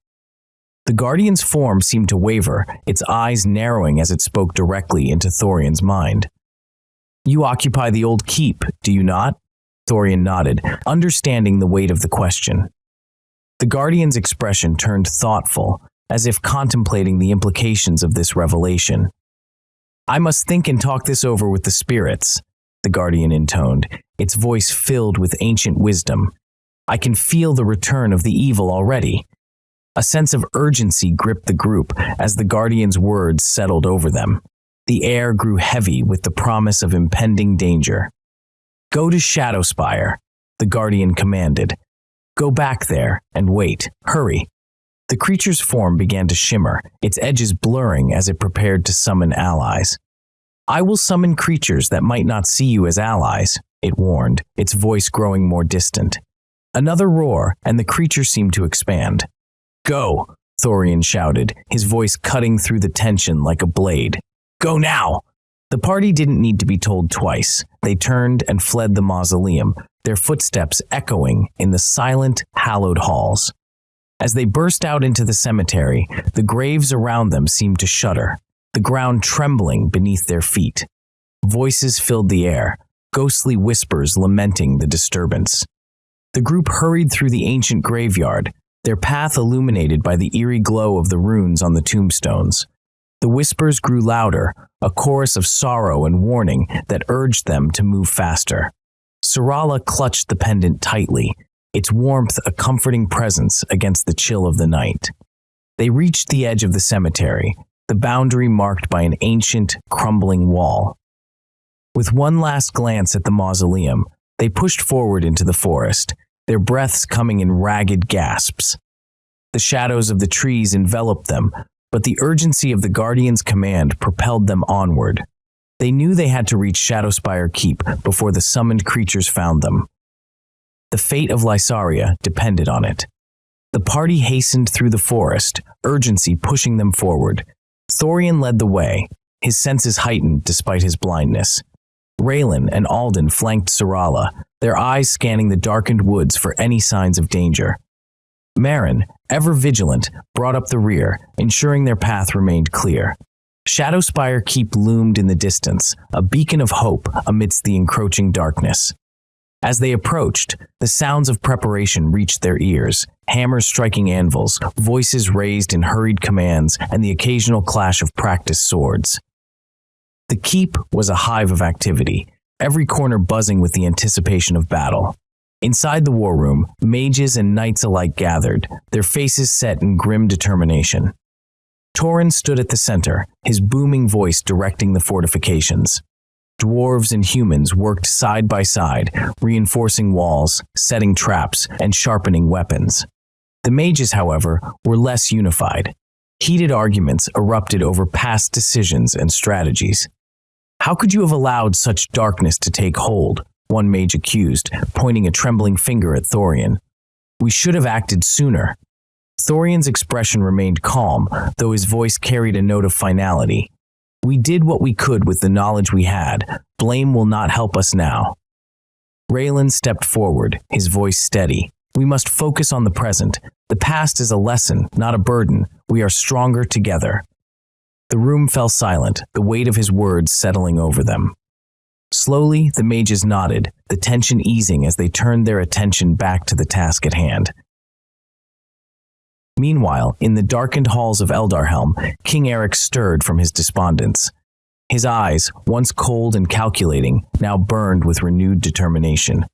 The Guardian's form seemed to waver, its eyes narrowing as it spoke directly into Thorian's mind. "You occupy the old keep, do you not?" Thorian nodded, understanding the weight of the question. The Guardian's expression turned thoughtful, as if contemplating the implications of this revelation. "I must think and talk this over with the spirits," the Guardian intoned, its voice filled with ancient wisdom. "I can feel the return of the evil already." A sense of urgency gripped the group as the Guardian's words settled over them. The air grew heavy with the promise of impending danger. "Go to Shadowspire," the Guardian commanded. "Go back there and wait. Hurry." The creature's form began to shimmer, its edges blurring as it prepared to summon allies. "I will summon creatures that might not see you as allies," it warned, its voice growing more distant. Another roar, and the creature seemed to expand. "Go," Thorian shouted, his voice cutting through the tension like a blade. "Go now!" The party didn't need to be told twice. They turned and fled the mausoleum, their footsteps echoing in the silent, hallowed halls. As they burst out into the cemetery, the graves around them seemed to shudder, the ground trembling beneath their feet. Voices filled the air, ghostly whispers lamenting the disturbance. The group hurried through the ancient graveyard, their path illuminated by the eerie glow of the runes on the tombstones. The whispers grew louder, a chorus of sorrow and warning that urged them to move faster. Syrala clutched the pendant tightly, its warmth a comforting presence against the chill of the night. They reached the edge of the cemetery, the boundary marked by an ancient, crumbling wall. With one last glance at the mausoleum, they pushed forward into the forest, their breaths coming in ragged gasps. The shadows of the trees enveloped them, but the urgency of the Guardian's command propelled them onward. They knew they had to reach Shadowspire Keep before the summoned creatures found them. The fate of Lysaria depended on it. The party hastened through the forest, urgency pushing them forward. Thorian led the way, his senses heightened despite his blindness. Raelin and Alden flanked Syrala, their eyes scanning the darkened woods for any signs of danger. Marin, ever vigilant, brought up the rear, ensuring their path remained clear. Shadowspire Keep loomed in the distance, a beacon of hope amidst the encroaching darkness. As they approached, the sounds of preparation reached their ears, hammers striking anvils, voices raised in hurried commands, and the occasional clash of practiced swords. The keep was a hive of activity, every corner buzzing with the anticipation of battle. Inside the war room, mages and knights alike gathered, their faces set in grim determination. Torin stood at the center, his booming voice directing the fortifications. Dwarves and humans worked side by side, reinforcing walls, setting traps, and sharpening weapons. The mages, however, were less unified. Heated arguments erupted over past decisions and strategies. "How could you have allowed such darkness to take hold?" one mage accused, pointing a trembling finger at Thorian. "We should have acted sooner." Thorian's expression remained calm, though his voice carried a note of finality. "We did what we could with the knowledge we had. Blame will not help us now." Raelin stepped forward, his voice steady. "We must focus on the present. The past is a lesson, not a burden. We are stronger together." The room fell silent, the weight of his words settling over them. Slowly, the mages nodded, the tension easing as they turned their attention back to the task at hand. Meanwhile, in the darkened halls of Eldarhelm, King Eric stirred from his despondence. His eyes, once cold and calculating, now burned with renewed determination.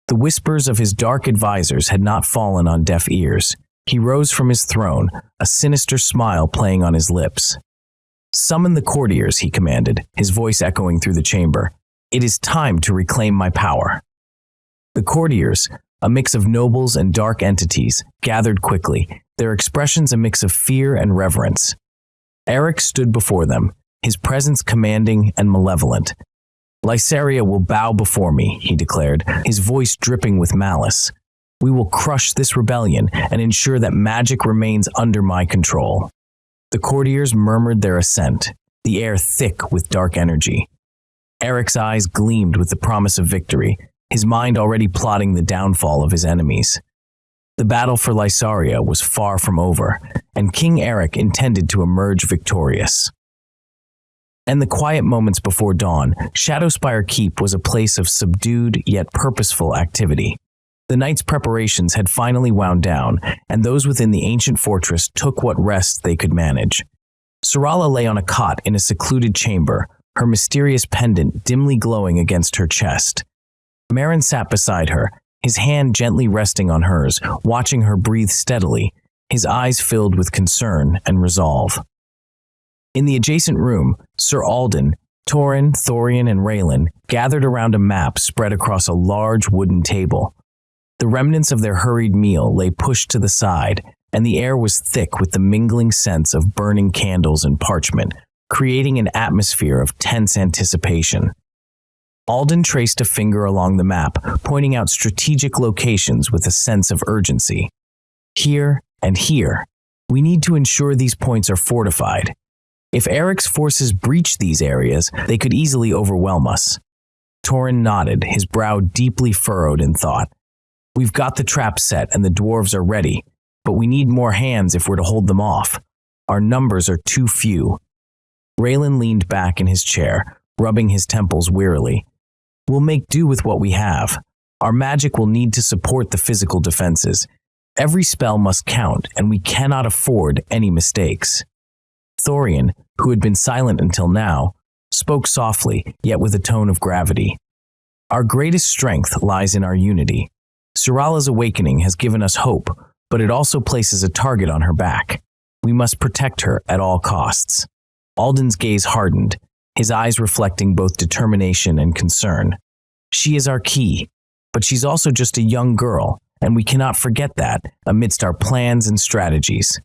The whispers of his dark advisors had not fallen on deaf ears. He rose from his throne, a sinister smile playing on his lips. "Summon the courtiers," he commanded, his voice echoing through the chamber. "It is time to reclaim my power." The courtiers, a mix of nobles and dark entities, gathered quickly, their expressions a mix of fear and reverence. Eric stood before them, his presence commanding and malevolent. "Lysaria will bow before me," he declared, his voice dripping with malice. "We will crush this rebellion and ensure that magic remains under my control." The courtiers murmured their assent, the air thick with dark energy. Eric's eyes gleamed with the promise of victory, his mind already plotting the downfall of his enemies. The battle for Lysaria was far from over, and King Eric intended to emerge victorious. In the quiet moments before dawn, Shadowspire Keep was a place of subdued yet purposeful activity. The night's preparations had finally wound down, and those within the ancient fortress took what rest they could manage. Syrala lay on a cot in a secluded chamber, her mysterious pendant dimly glowing against her chest. Marin sat beside her, his hand gently resting on hers, watching her breathe steadily, his eyes filled with concern and resolve. In the adjacent room, Sir Alden, Torin, Thorian, and Raelin gathered around a map spread across a large wooden table. The remnants of their hurried meal lay pushed to the side, and the air was thick with the mingling scents of burning candles and parchment, creating an atmosphere of tense anticipation. Alden traced a finger along the map, pointing out strategic locations with a sense of urgency. "Here and here. We need to ensure these points are fortified. If Eric's forces breach these areas, they could easily overwhelm us." Torin nodded, his brow deeply furrowed in thought. We've got the trap set and the dwarves are ready, but we need more hands if we're to hold them off. Our numbers are too few. Raelin leaned back in his chair, rubbing his temples wearily. We'll make do with what we have. Our magic will need to support the physical defenses. Every spell must count, and we cannot afford any mistakes. Thorian, who had been silent until now, spoke softly, yet with a tone of gravity. Our greatest strength lies in our unity. Syrala's awakening has given us hope, but it also places a target on her back. We must protect her at all costs. Alden's gaze hardened, his eyes reflecting both determination and concern. She is our key, but she's also just a young girl, and we cannot forget that amidst our plans and strategies.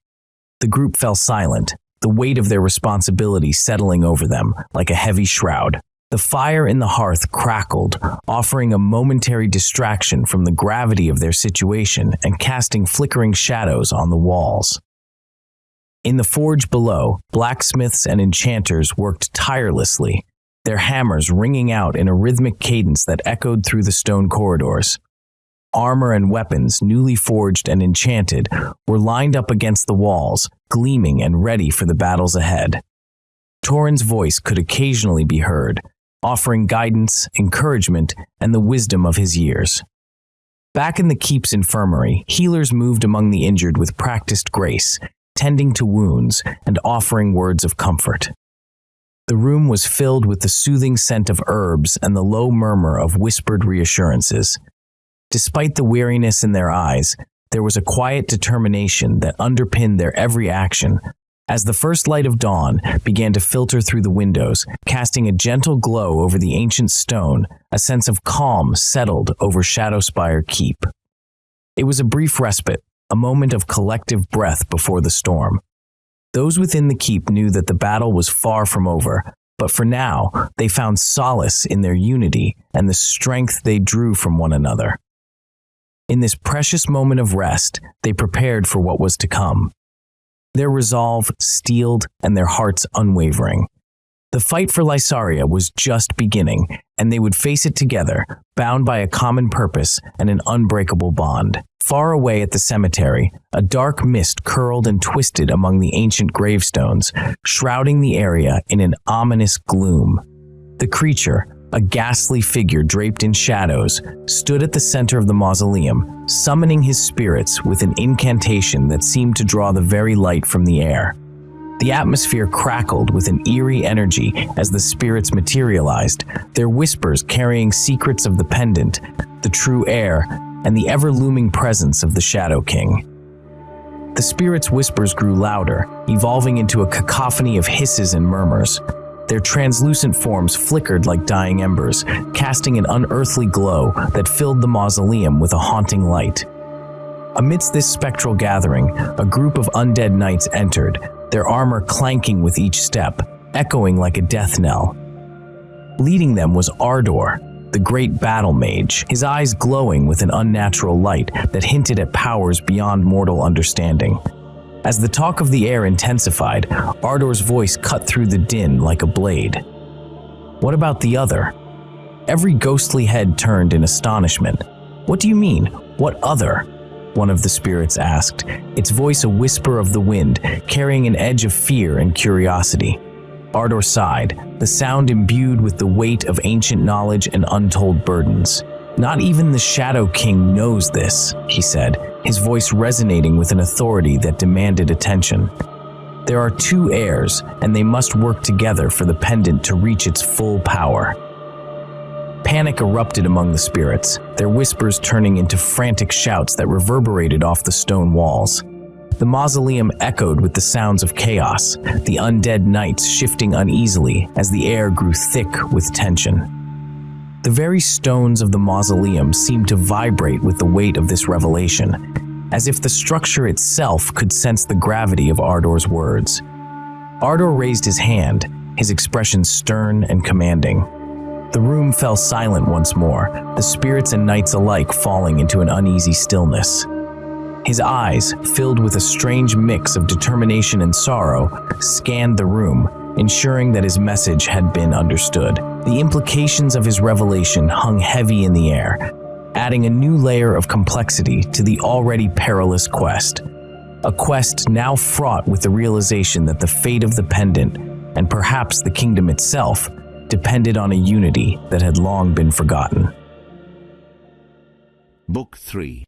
The group fell silent, the weight of their responsibility settling over them like a heavy shroud. The fire in the hearth crackled, offering a momentary distraction from the gravity of their situation and casting flickering shadows on the walls. In the forge below, blacksmiths and enchanters worked tirelessly, their hammers ringing out in a rhythmic cadence that echoed through the stone corridors. Armor and weapons, newly forged and enchanted, were lined up against the walls, gleaming and ready for the battles ahead. Torin's voice could occasionally be heard, offering guidance, encouragement, and the wisdom of his years. Back in the keep's infirmary, healers moved among the injured with practiced grace, tending to wounds and offering words of comfort. The room was filled with the soothing scent of herbs and the low murmur of whispered reassurances. Despite the weariness in their eyes, there was a quiet determination that underpinned their every action. As the first light of dawn began to filter through the windows, casting a gentle glow over the ancient stone, a sense of calm settled over Shadowspire Keep. It was a brief respite, a moment of collective breath before the storm. Those within the keep knew that the battle was far from over, but for now, they found solace in their unity and the strength they drew from one another. In this precious moment of rest, they prepared for what was to come. Their resolve steeled and their hearts unwavering. The fight for Lysaria was just beginning, and they would face it together, bound by a common purpose and an unbreakable bond. Far away at the cemetery, a dark mist curled and twisted among the ancient gravestones, shrouding the area in an ominous gloom. The creature, a ghastly figure draped in shadows, stood at the center of the mausoleum, summoning his spirits with an incantation that seemed to draw the very light from the air. The atmosphere crackled with an eerie energy as the spirits materialized, their whispers carrying secrets of the pendant, the true heir, and the ever-looming presence of the Shadow King. The spirits' whispers grew louder, evolving into a cacophony of hisses and murmurs. Their translucent forms flickered like dying embers, casting an unearthly glow that filled the mausoleum with a haunting light. Amidst this spectral gathering, a group of undead knights entered, their armor clanking with each step, echoing like a death knell. Leading them was Ardor, the great battle mage, his eyes glowing with an unnatural light that hinted at powers beyond mortal understanding. As the talk of the air intensified, Ardor's voice cut through the din like a blade. What about the other? Every ghostly head turned in astonishment. What do you mean? What other? One of the spirits asked, its voice a whisper of the wind, carrying an edge of fear and curiosity. Ardor sighed, the sound imbued with the weight of ancient knowledge and untold burdens. Not even the Shadow King knows this, he said, his voice resonating with an authority that demanded attention. There are two heirs, and they must work together for the pendant to reach its full power. Panic erupted among the spirits, their whispers turning into frantic shouts that reverberated off the stone walls. The mausoleum echoed with the sounds of chaos, the undead knights shifting uneasily as the air grew thick with tension. The very stones of the mausoleum seemed to vibrate with the weight of this revelation, as if the structure itself could sense the gravity of Ardor's words. Ardor raised his hand, his expression stern and commanding. The room fell silent once more, the spirits and knights alike falling into an uneasy stillness. His eyes, filled with a strange mix of determination and sorrow, scanned the room, ensuring that his message had been understood. The implications of his revelation hung heavy in the air, adding a new layer of complexity to the already perilous quest. A quest now fraught with the realization that the fate of the pendant, and perhaps the kingdom itself, depended on a unity that had long been forgotten.
Book 3.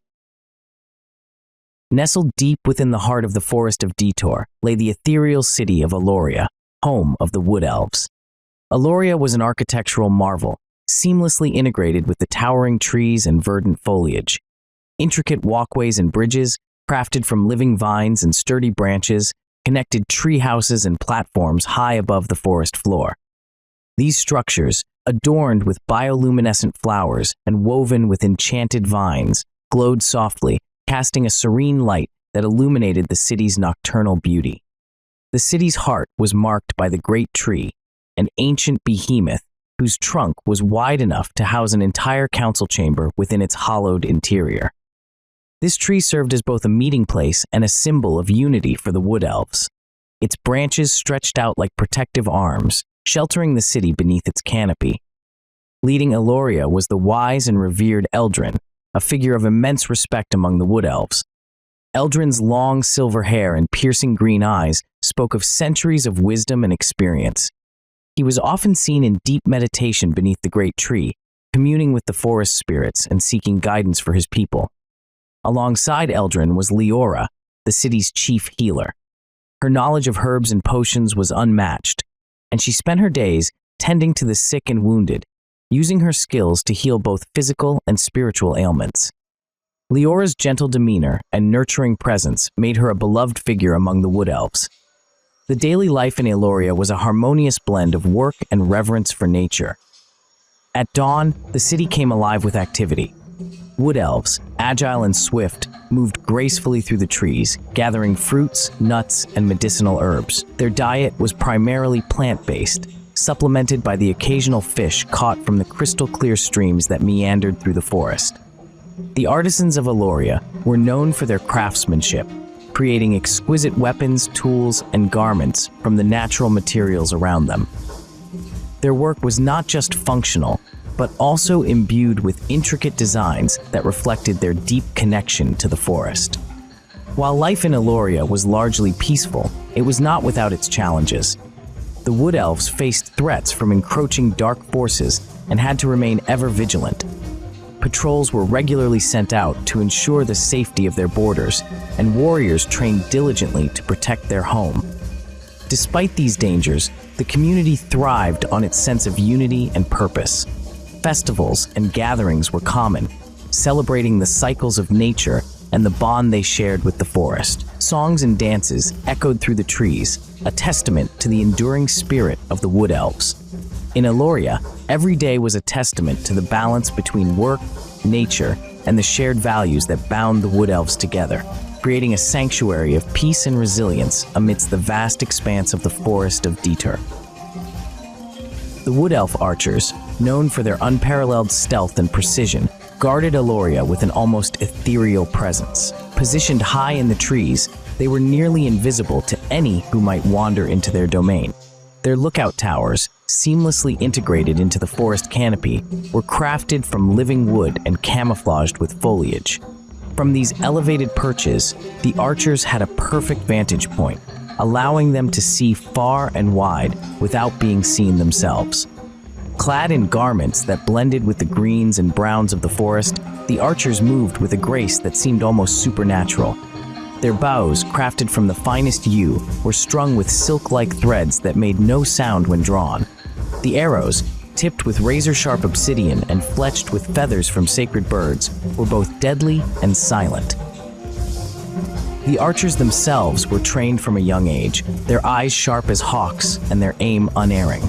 Nestled deep within the heart of the Forest of Detour lay the ethereal city of Eloria, home of the woodelves. Eloria was an architectural marvel, seamlessly integrated with the towering trees and verdant foliage. Intricate walkways and bridges, crafted from living vines and sturdy branches, connected tree houses and platforms high above the forest floor. These structures, adorned with bioluminescent flowers and woven with enchanted vines, glowed softly, casting a serene light that illuminated the city's nocturnal beauty. The city's heart was marked by the great tree, an ancient behemoth whose trunk was wide enough to house an entire council chamber within its hollowed interior. This tree served as both a meeting place and a symbol of unity for the woodelves. Its branches stretched out like protective arms, sheltering the city beneath its canopy. Leading Eloria was the wise and revered Eldrin, a figure of immense respect among the woodelves. Eldrin's long silver hair and piercing green eyes spoke of centuries of wisdom and experience. He was often seen in deep meditation beneath the great tree, communing with the forest spirits and seeking guidance for his people. Alongside Eldrin was Leora, the city's chief healer. Her knowledge of herbs and potions was unmatched, and she spent her days tending to the sick and wounded, using her skills to heal both physical and spiritual ailments. Leora's gentle demeanor and nurturing presence made her a beloved figure among the woodelves. The daily life in Eloria was a harmonious blend of work and reverence for nature. At dawn, the city came alive with activity. Woodelves, agile and swift, moved gracefully through the trees, gathering fruits, nuts, and medicinal herbs. Their diet was primarily plant-based, supplemented by the occasional fish caught from the crystal-clear streams that meandered through the forest. The artisans of Eloria were known for their craftsmanship, creating exquisite weapons, tools, and garments from the natural materials around them. Their work was not just functional, but also imbued with intricate designs that reflected their deep connection to the forest. While life in Eloria was largely peaceful, it was not without its challenges. The woodelves faced threats from encroaching dark forces and had to remain ever vigilant. Patrols were regularly sent out to ensure the safety of their borders, and warriors trained diligently to protect their home. Despite these dangers, the community thrived on its sense of unity and purpose. Festivals and gatherings were common, celebrating the cycles of nature and the bond they shared with the forest. Songs and dances echoed through the trees, a testament to the enduring spirit of the woodelves. In Eloria, every day was a testament to the balance between work, nature, and the shared values that bound the woodelves together, creating a sanctuary of peace and resilience amidst the vast expanse of the Forest of Detour. The woodelf archers, known for their unparalleled stealth and precision, guarded Eloria with an almost ethereal presence. Positioned high in the trees, they were nearly invisible to any who might wander into their domain. Their lookout towers, seamlessly integrated into the forest canopy, were crafted from living wood and camouflaged with foliage. From these elevated perches, the archers had a perfect vantage point, allowing them to see far and wide without being seen themselves. Clad in garments that blended with the greens and browns of the forest, the archers moved with a grace that seemed almost supernatural. Their bows, crafted from the finest yew, were strung with silk-like threads that made no sound when drawn. The arrows, tipped with razor-sharp obsidian and fletched with feathers from sacred birds, were both deadly and silent. The archers themselves were trained from a young age, their eyes sharp as hawks and their aim unerring.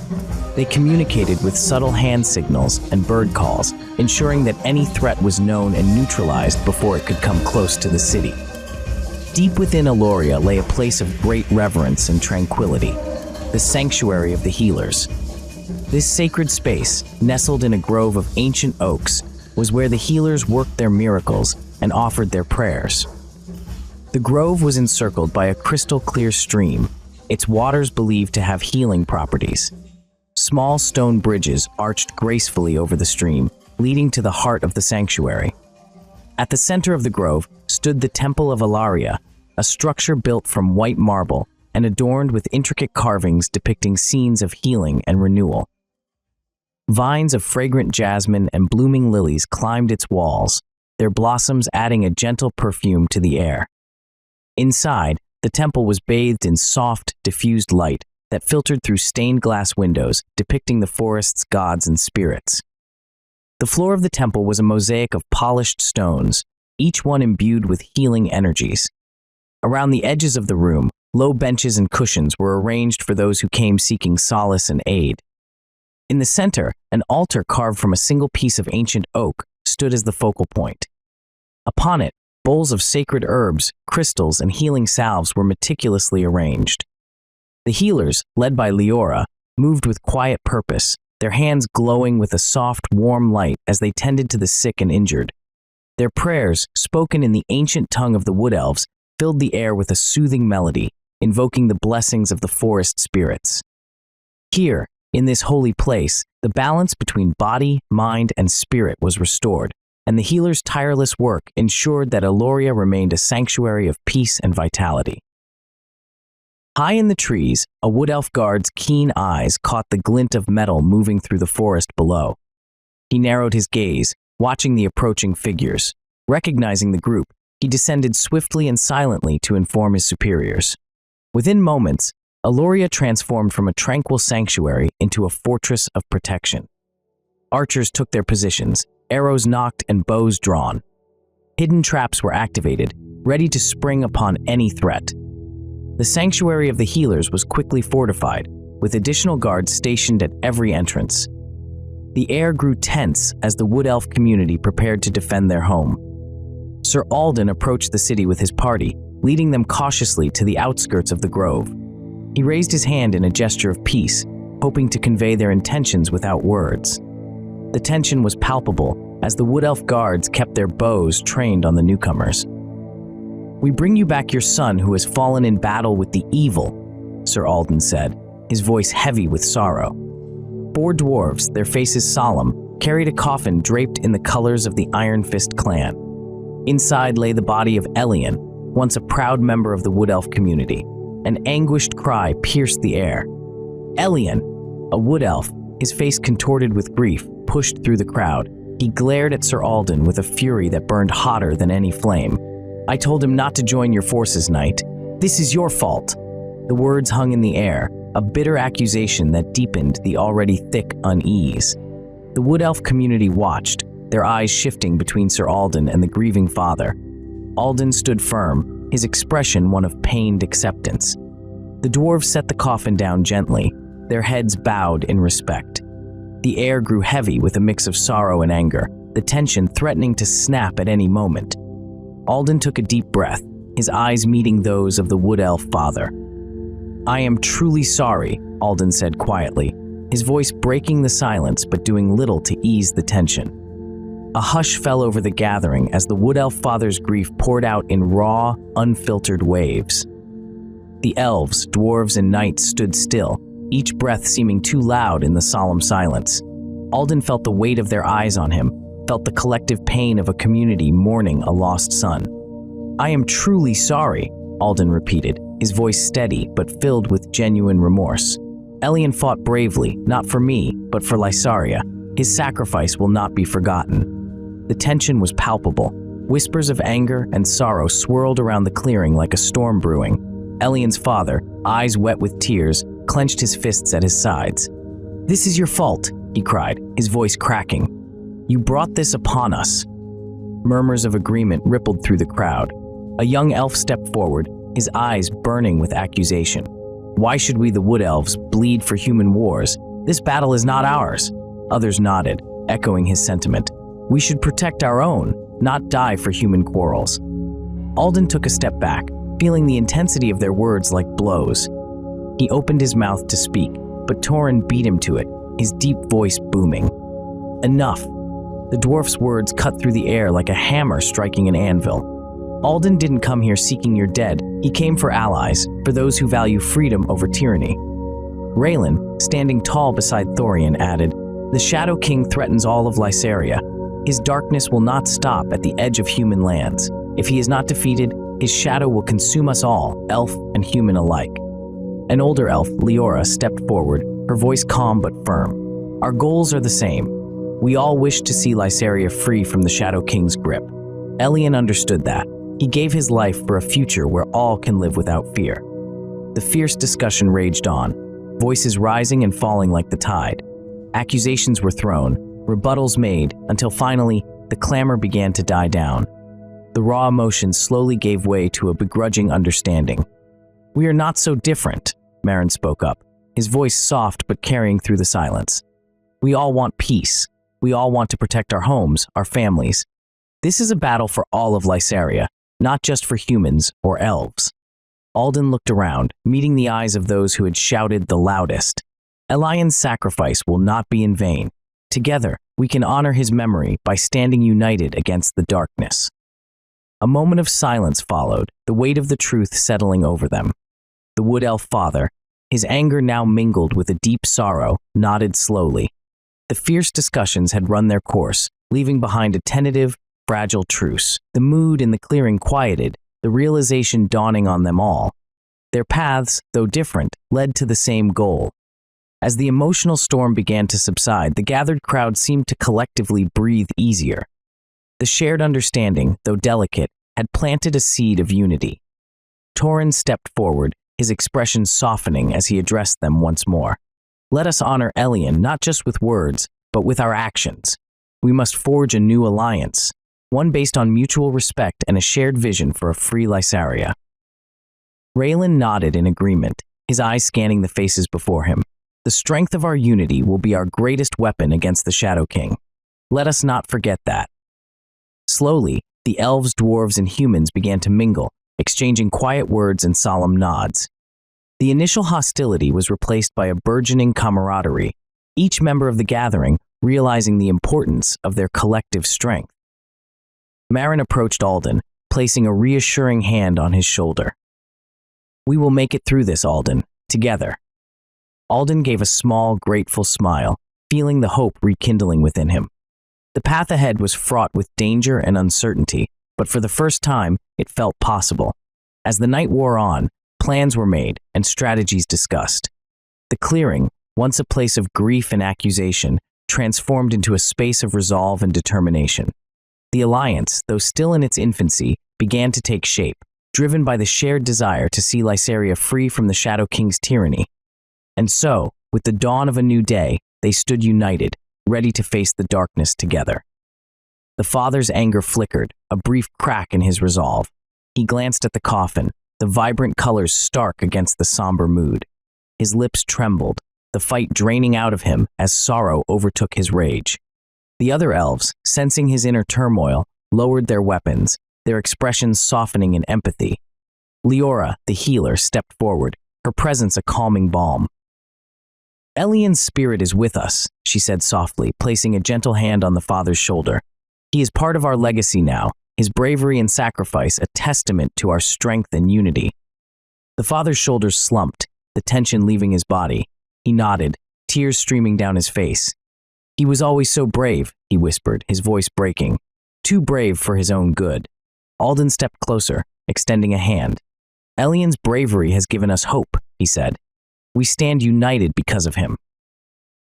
They communicated with subtle hand signals and bird calls, ensuring that any threat was known and neutralized before it could come close to the city. Deep within Eloria lay a place of great reverence and tranquility, the sanctuary of the healers. This sacred space, nestled in a grove of ancient oaks, was where the healers worked their miracles and offered their prayers. The grove was encircled by a crystal-clear stream, its waters believed to have healing properties. Small stone bridges arched gracefully over the stream, leading to the heart of the sanctuary. At the center of the grove stood the Temple of Ilaria, a structure built from white marble and adorned with intricate carvings depicting scenes of healing and renewal. Vines of fragrant jasmine and blooming lilies climbed its walls, their blossoms adding a gentle perfume to the air. Inside, the temple was bathed in soft, diffused light that filtered through stained glass windows depicting the forest's gods and spirits. The floor of the temple was a mosaic of polished stones, each one imbued with healing energies. Around the edges of the room, low benches and cushions were arranged for those who came seeking solace and aid. In the center, an altar carved from a single piece of ancient oak stood as the focal point. Upon it, bowls of sacred herbs, crystals, and healing salves were meticulously arranged. The healers, led by Leora, moved with quiet purpose, their hands glowing with a soft, warm light as they tended to the sick and injured. Their prayers, spoken in the ancient tongue of the woodelves, filled the air with a soothing melody, invoking the blessings of the forest spirits. Here, in this holy place, the balance between body, mind, and spirit was restored, and the healers' tireless work ensured that Ilaria remained a sanctuary of peace and vitality. High in the trees, a woodelf guard's keen eyes caught the glint of metal moving through the forest below. He narrowed his gaze, watching the approaching figures. Recognizing the group, he descended swiftly and silently to inform his superiors. Within moments, Ilaria transformed from a tranquil sanctuary into a fortress of protection. Archers took their positions, arrows nocked and bows drawn. Hidden traps were activated, ready to spring upon any threat. The sanctuary of the healers was quickly fortified, with additional guards stationed at every entrance. The air grew tense as the woodelf community prepared to defend their home. Sir Alden approached the city with his party, leading them cautiously to the outskirts of the grove. He raised his hand in a gesture of peace, hoping to convey their intentions without words. The tension was palpable as the woodelf guards kept their bows trained on the newcomers. "We bring you back your son who has fallen in battle with the evil," Sir Alden said, his voice heavy with sorrow. 4 dwarves, their faces solemn, carried a coffin draped in the colors of the Iron Fist clan. Inside lay the body of Elian, once a proud member of the woodelf community. An anguished cry pierced the air. Elian, a woodelf, his face contorted with grief, pushed through the crowd. He glared at Sir Alden with a fury that burned hotter than any flame. "I told him not to join your forces, knight. This is your fault." The words hung in the air, a bitter accusation that deepened the already thick unease. The woodelf community watched, their eyes shifting between Sir Alden and the grieving father. Alden stood firm, his expression one of pained acceptance. The dwarves set the coffin down gently, their heads bowed in respect. The air grew heavy with a mix of sorrow and anger, the tension threatening to snap at any moment. Alden took a deep breath, his eyes meeting those of the woodelf father. "I am truly sorry," Alden said quietly, his voice breaking the silence but doing little to ease the tension. A hush fell over the gathering as the woodelf father's grief poured out in raw, unfiltered waves. The elves, dwarves, and knights stood still, each breath seeming too loud in the solemn silence. Alden felt the weight of their eyes on him, felt the collective pain of a community mourning a lost son. "I am truly sorry," Alden repeated, his voice steady but filled with genuine remorse. "Elian fought bravely, not for me, but for Lysaria. His sacrifice will not be forgotten." The tension was palpable. Whispers of anger and sorrow swirled around the clearing like a storm brewing. Elian's father, eyes wet with tears, clenched his fists at his sides. "This is your fault," he cried, his voice cracking. "You brought this upon us." Murmurs of agreement rippled through the crowd. A young elf stepped forward, his eyes burning with accusation. "Why should we, the woodelves, bleed for human wars? This battle is not ours." Others nodded, echoing his sentiment. "We should protect our own, not die for human quarrels." Alden took a step back, feeling the intensity of their words like blows. He opened his mouth to speak, but Torin beat him to it, his deep voice booming. "Enough." The dwarf's words cut through the air like a hammer striking an anvil. "Alden didn't come here seeking your dead. He came for allies, for those who value freedom over tyranny." Raelin, standing tall beside Thorian, added, "The Shadow King threatens all of Lysaria. His darkness will not stop at the edge of human lands. If he is not defeated, his shadow will consume us all, elf and human alike." An older elf, Lyora, stepped forward, her voice calm but firm. "Our goals are the same. We all wish to see Lysaria free from the Shadow King's grip." Elian understood that. He gave his life for a future where all can live without fear. The fierce discussion raged on, voices rising and falling like the tide. Accusations were thrown, rebuttals made, until finally, the clamor began to die down. The raw emotions slowly gave way to a begrudging understanding. "We are not so different," Marin spoke up, his voice soft but carrying through the silence. "We all want peace. We all want to protect our homes, our families. This is a battle for all of Lysaria, not just for humans or elves." Alden looked around, meeting the eyes of those who had shouted the loudest. "Elian's sacrifice will not be in vain. Together, we can honor his memory by standing united against the darkness." A moment of silence followed, the weight of the truth settling over them. The wood elf father, his anger now mingled with a deep sorrow, nodded slowly. The fierce discussions had run their course, leaving behind a tentative, fragile truce. The mood in the clearing quieted, the realization dawning on them all. Their paths, though different, led to the same goal. As the emotional storm began to subside, the gathered crowd seemed to collectively breathe easier. The shared understanding, though delicate, had planted a seed of unity. Torin stepped forward, his expression softening as he addressed them once more. "Let us honor Elian not just with words, but with our actions. We must forge a new alliance, one based on mutual respect and a shared vision for a free Lysaria." Raelin nodded in agreement, his eyes scanning the faces before him. "The strength of our unity will be our greatest weapon against the Shadow King. Let us not forget that." Slowly, the elves, dwarves, and humans began to mingle, exchanging quiet words and solemn nods. The initial hostility was replaced by a burgeoning camaraderie, each member of the gathering realizing the importance of their collective strength. Marin approached Alden, placing a reassuring hand on his shoulder. "We will make it through this, Alden, together." Alden gave a small, grateful smile, feeling the hope rekindling within him. The path ahead was fraught with danger and uncertainty, but for the first time, it felt possible. As the night wore on, plans were made and strategies discussed. The clearing, once a place of grief and accusation, transformed into a space of resolve and determination. The alliance, though still in its infancy, began to take shape, driven by the shared desire to see Lysaria free from the Shadow King's tyranny. And so, with the dawn of a new day, they stood united, ready to face the darkness together. The father's anger flickered, a brief crack in his resolve. He glanced at the coffin, the vibrant colors stark against the somber mood. His lips trembled, the fight draining out of him as sorrow overtook his rage. The other elves, sensing his inner turmoil, lowered their weapons, their expressions softening in empathy. Lyora, the healer, stepped forward, her presence a calming balm. "Elian's spirit is with us," she said softly, placing a gentle hand on the father's shoulder. "He is part of our legacy now, his bravery and sacrifice a testament to our strength and unity." The father's shoulders slumped, the tension leaving his body. He nodded, tears streaming down his face. "He was always so brave," he whispered, his voice breaking. "Too brave for his own good." Alden stepped closer, extending a hand. "Elian's bravery has given us hope," he said. "We stand united because of him."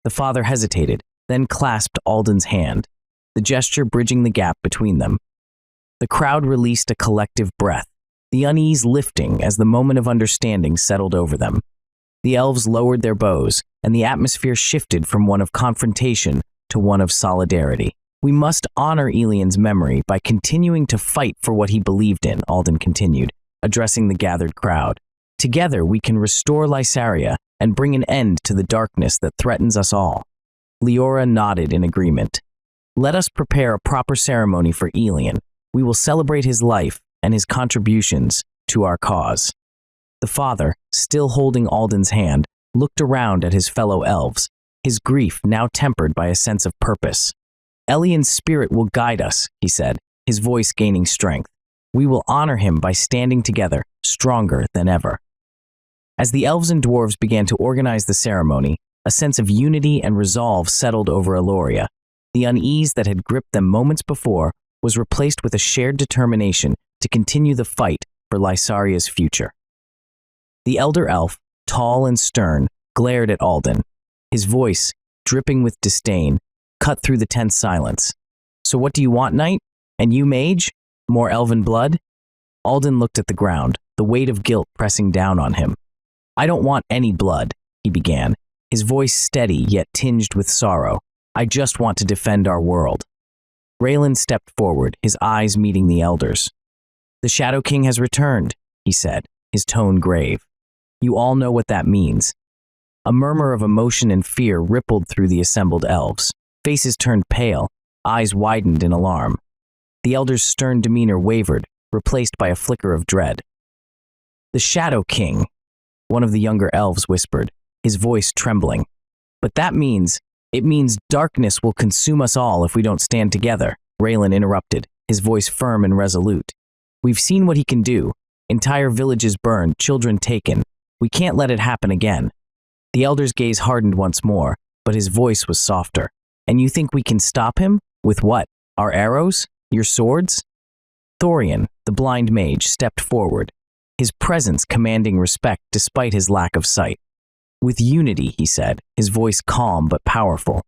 The father hesitated, then clasped Alden's hand, the gesture bridging the gap between them. The crowd released a collective breath, the unease lifting as the moment of understanding settled over them. The elves lowered their bows, and the atmosphere shifted from one of confrontation to one of solidarity. "We must honor Elian's memory by continuing to fight for what he believed in," Alden continued, addressing the gathered crowd. "Together we can restore Lysaria and bring an end to the darkness that threatens us all." Lyora nodded in agreement. "Let us prepare a proper ceremony for Elian. We will celebrate his life and his contributions to our cause." The father, still holding Alden's hand, looked around at his fellow elves, his grief now tempered by a sense of purpose. "Elian's spirit will guide us," he said, his voice gaining strength. "We will honor him by standing together, stronger than ever." As the elves and dwarves began to organize the ceremony, a sense of unity and resolve settled over Eloria. The unease that had gripped them moments before was replaced with a shared determination to continue the fight for Lysaria's future. The elder elf, tall and stern, glared at Alden. His voice, dripping with disdain, cut through the tense silence. "So what do you want, knight? And you, mage? More elven blood?" Alden looked at the ground, the weight of guilt pressing down on him. "I don't want any blood," he began, his voice steady yet tinged with sorrow. "I just want to defend our world." Raelin stepped forward, his eyes meeting the elders. "The Shadow King has returned," he said, his tone grave. "You all know what that means." A murmur of emotion and fear rippled through the assembled elves. Faces turned pale, eyes widened in alarm. The elders' stern demeanor wavered, replaced by a flicker of dread. "The Shadow King," one of the younger elves whispered, his voice trembling. "But it means darkness will consume us all if we don't stand together," Raelin interrupted, his voice firm and resolute. "We've seen what he can do. Entire villages burned, children taken. We can't let it happen again." The elder's gaze hardened once more, but his voice was softer. "And you think we can stop him? With what? Our arrows? Your swords?" Thorian, the blind mage, stepped forward, his presence commanding respect despite his lack of sight. "With unity," he said, his voice calm but powerful.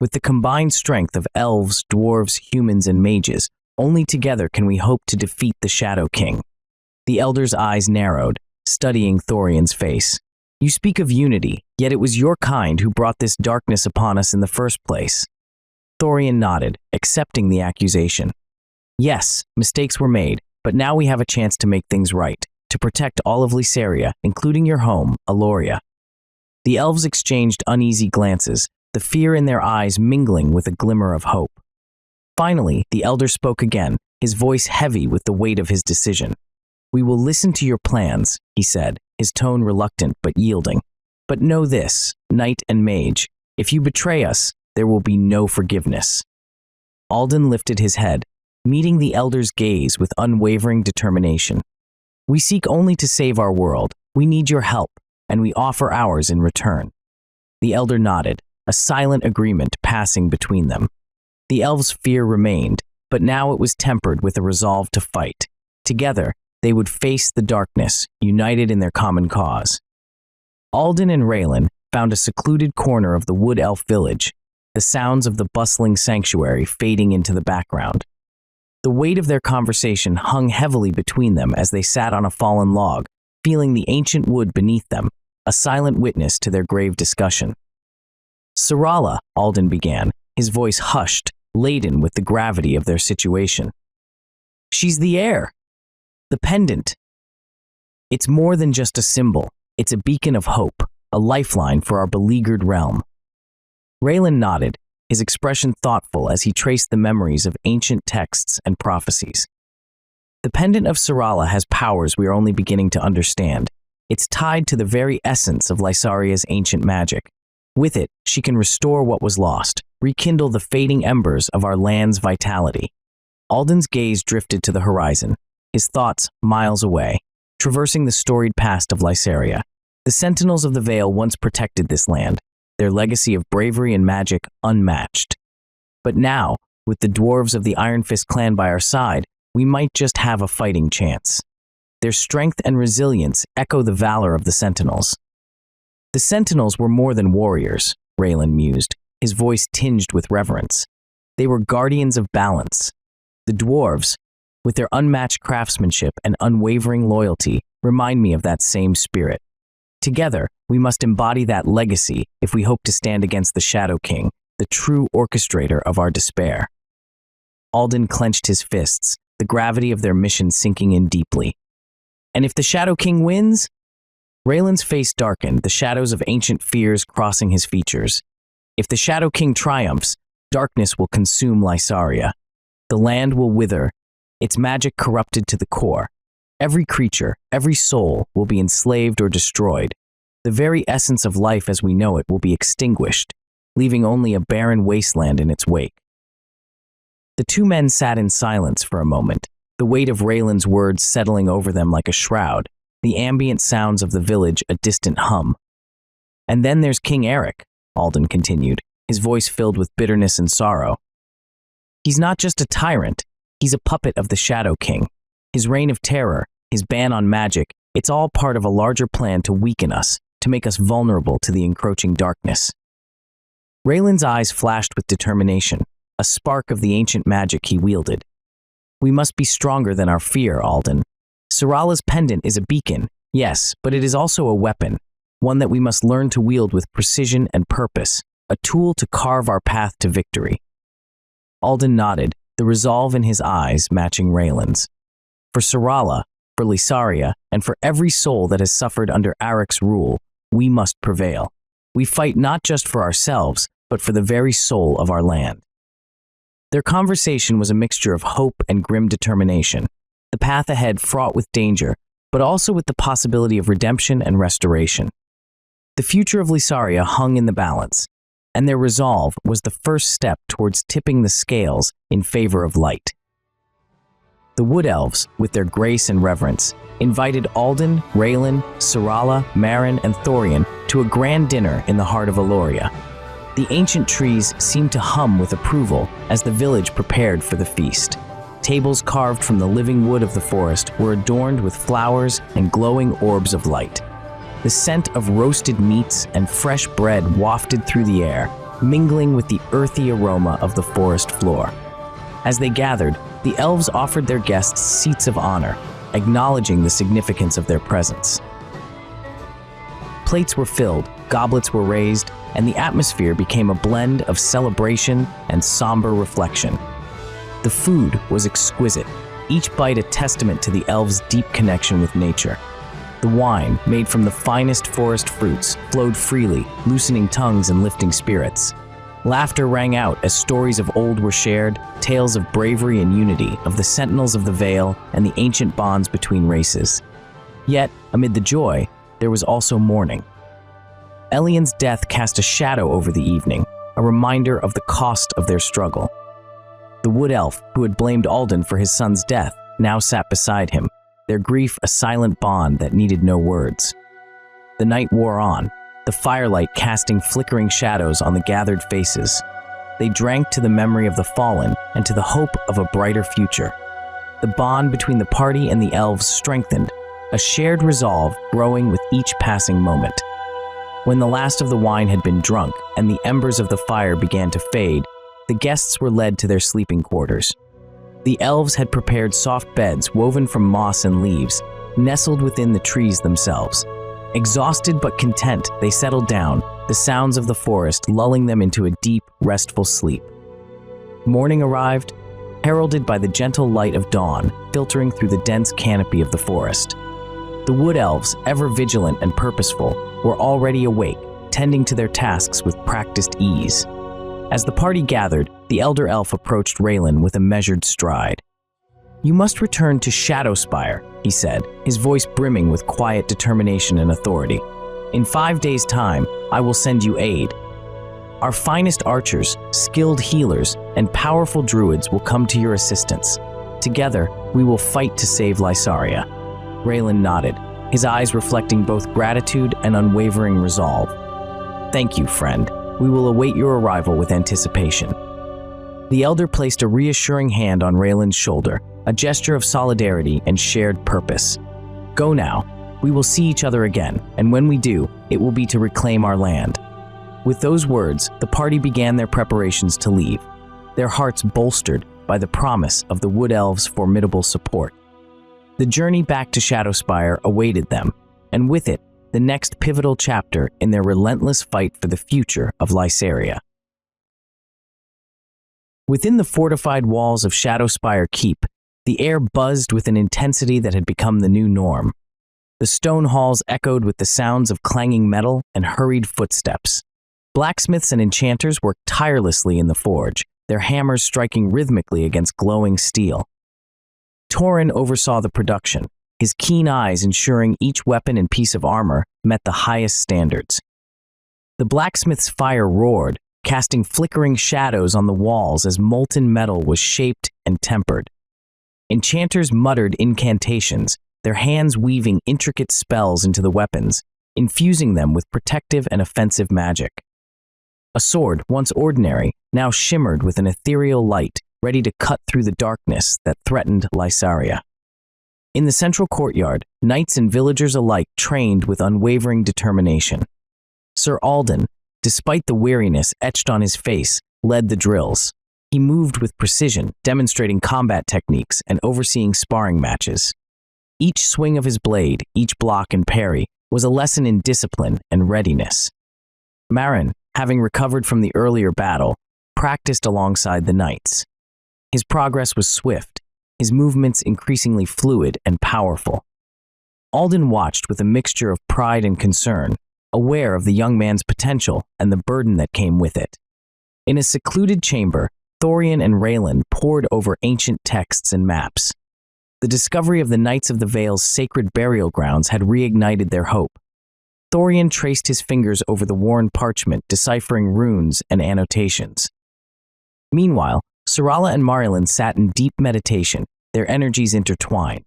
"With the combined strength of elves, dwarves, humans, and mages, only together can we hope to defeat the Shadow King." The elder's eyes narrowed, studying Thorian's face. "You speak of unity, yet it was your kind who brought this darkness upon us in the first place." Thorian nodded, accepting the accusation. "Yes, mistakes were made, but now we have a chance to make things right, to protect all of Lysaria, including your home, Eloria." The elves exchanged uneasy glances, the fear in their eyes mingling with a glimmer of hope. Finally, the elder spoke again, his voice heavy with the weight of his decision. "We will listen to your plans," he said, his tone reluctant but yielding. "But know this, knight and mage, if you betray us, there will be no forgiveness." Alden lifted his head, meeting the elder's gaze with unwavering determination. "We seek only to save our world. We need your help, and we offer ours in return." The elder nodded, a silent agreement passing between them. The elves' fear remained, but now it was tempered with a resolve to fight. Together, they would face the darkness, united in their common cause. Alden and Raelin found a secluded corner of the wood elf village, the sounds of the bustling sanctuary fading into the background. The weight of their conversation hung heavily between them as they sat on a fallen log, feeling the ancient wood beneath them, a silent witness to their grave discussion. "Syrala," Alden began, his voice hushed, laden with the gravity of their situation. "She's the heir. The pendant. It's more than just a symbol. It's a beacon of hope, a lifeline for our beleaguered realm." Raelin nodded, his expression thoughtful as he traced the memories of ancient texts and prophecies. "The pendant of Syrala has powers we are only beginning to understand. It's tied to the very essence of Lysaria's ancient magic. With it, she can restore what was lost, rekindle the fading embers of our land's vitality." Alden's gaze drifted to the horizon, his thoughts miles away, traversing the storied past of Lysaria. The sentinels of the Vale once protected this land, their legacy of bravery and magic unmatched. But now, with the dwarves of the Iron Fist clan by our side, we might just have a fighting chance. Their strength and resilience echo the valor of the sentinels. "The sentinels were more than warriors," Raelin mused, his voice tinged with reverence. "They were guardians of balance. The dwarves, with their unmatched craftsmanship and unwavering loyalty, remind me of that same spirit. Together, we must embody that legacy if we hope to stand against the Shadow King, the true orchestrator of our despair." Alden clenched his fists, the gravity of their mission sinking in deeply. "And if the Shadow King wins?" Raelin's face darkened, the shadows of ancient fears crossing his features. "If the Shadow King triumphs, darkness will consume Lysaria. The land will wither, its magic corrupted to the core. Every creature, every soul will be enslaved or destroyed. The very essence of life as we know it will be extinguished, leaving only a barren wasteland in its wake." The two men sat in silence for a moment, the weight of Raelin's words settling over them like a shroud. the ambient sounds of the village a distant hum. "And then there's King Eric," Alden continued, his voice filled with bitterness and sorrow. "He's not just a tyrant, he's a puppet of the Shadow King. His reign of terror, his ban on magic, it's all part of a larger plan to weaken us, to make us vulnerable to the encroaching darkness." Raelin's eyes flashed with determination, a spark of the ancient magic he wielded. "We must be stronger than our fear, Alden. Syrala's pendant is a beacon, yes, but it is also a weapon, one that we must learn to wield with precision and purpose, a tool to carve our path to victory." Alden nodded, the resolve in his eyes matching Raelin's. "For Syrala, for Lysaria, and for every soul that has suffered under Eric's rule, we must prevail. We fight not just for ourselves, but for the very soul of our land." Their conversation was a mixture of hope and grim determination, the path ahead fraught with danger, but also with the possibility of redemption and restoration. The future of Lysaria hung in the balance, and their resolve was the first step towards tipping the scales in favor of light. The woodelves, with their grace and reverence, invited Alden, Raelin, Syrala, Marin, and Thorian to a grand dinner in the heart of Eloria. The ancient trees seemed to hum with approval as the village prepared for the feast. Tables carved from the living wood of the forest were adorned with flowers and glowing orbs of light. The scent of roasted meats and fresh bread wafted through the air, mingling with the earthy aroma of the forest floor. As they gathered, the elves offered their guests seats of honor, acknowledging the significance of their presence. Plates were filled, goblets were raised, and the atmosphere became a blend of celebration and somber reflection. The food was exquisite, each bite a testament to the elves' deep connection with nature. The wine, made from the finest forest fruits, flowed freely, loosening tongues and lifting spirits. Laughter rang out as stories of old were shared, tales of bravery and unity, of the sentinels of the Vale and the ancient bonds between races. Yet, amid the joy, there was also mourning. Elian's death cast a shadow over the evening, a reminder of the cost of their struggle. The woodelf, who had blamed Alden for his son's death, now sat beside him, their grief a silent bond that needed no words. The night wore on, the firelight casting flickering shadows on the gathered faces. They drank to the memory of the fallen and to the hope of a brighter future. The bond between the party and the elves strengthened, a shared resolve growing with each passing moment. When the last of the wine had been drunk and the embers of the fire began to fade, the guests were led to their sleeping quarters. The elves had prepared soft beds woven from moss and leaves, nestled within the trees themselves. Exhausted but content, they settled down, the sounds of the forest lulling them into a deep, restful sleep. Morning arrived, heralded by the gentle light of dawn filtering through the dense canopy of the forest. The wood elves, ever vigilant and purposeful, were already awake, tending to their tasks with practiced ease. As the party gathered, the elder elf approached Raelin with a measured stride. "You must return to Shadowspire," he said, his voice brimming with quiet determination and authority. "In 5 days' time, I will send you aid. Our finest archers, skilled healers, and powerful druids will come to your assistance. Together, we will fight to save Lysaria." Raelin nodded, his eyes reflecting both gratitude and unwavering resolve. "Thank you, friend. We will await your arrival with anticipation." The elder placed a reassuring hand on Raelin's shoulder, a gesture of solidarity and shared purpose. "Go now. We will see each other again, and when we do, it will be to reclaim our land." With those words, the party began their preparations to leave, their hearts bolstered by the promise of the wood elves' formidable support. The journey back to Shadowspire awaited them, and with it, the next pivotal chapter in their relentless fight for the future of Lysaria. Within the fortified walls of Shadowspire Keep, the air buzzed with an intensity that had become the new norm. The stone halls echoed with the sounds of clanging metal and hurried footsteps. Blacksmiths and enchanters worked tirelessly in the forge, their hammers striking rhythmically against glowing steel. Torin oversaw the production, his keen eyes ensuring each weapon and piece of armor met the highest standards. The blacksmith's fire roared, casting flickering shadows on the walls as molten metal was shaped and tempered. Enchanters muttered incantations, their hands weaving intricate spells into the weapons, infusing them with protective and offensive magic. A sword, once ordinary, now shimmered with an ethereal light, ready to cut through the darkness that threatened Lysaria. In the central courtyard, knights and villagers alike trained with unwavering determination. Sir Alden, despite the weariness etched on his face, led the drills. He moved with precision, demonstrating combat techniques and overseeing sparring matches. Each swing of his blade, each block and parry, was a lesson in discipline and readiness. Marin, having recovered from the earlier battle, practiced alongside the knights. His progress was swift, his movements increasingly fluid and powerful. Alden watched with a mixture of pride and concern, aware of the young man's potential and the burden that came with it. In a secluded chamber, Thorian and Raelin pored over ancient texts and maps. The discovery of the Knights of the Vale's sacred burial grounds had reignited their hope. Thorian traced his fingers over the worn parchment, deciphering runes and annotations. Meanwhile, Syrala and Raelin sat in deep meditation, their energies intertwined.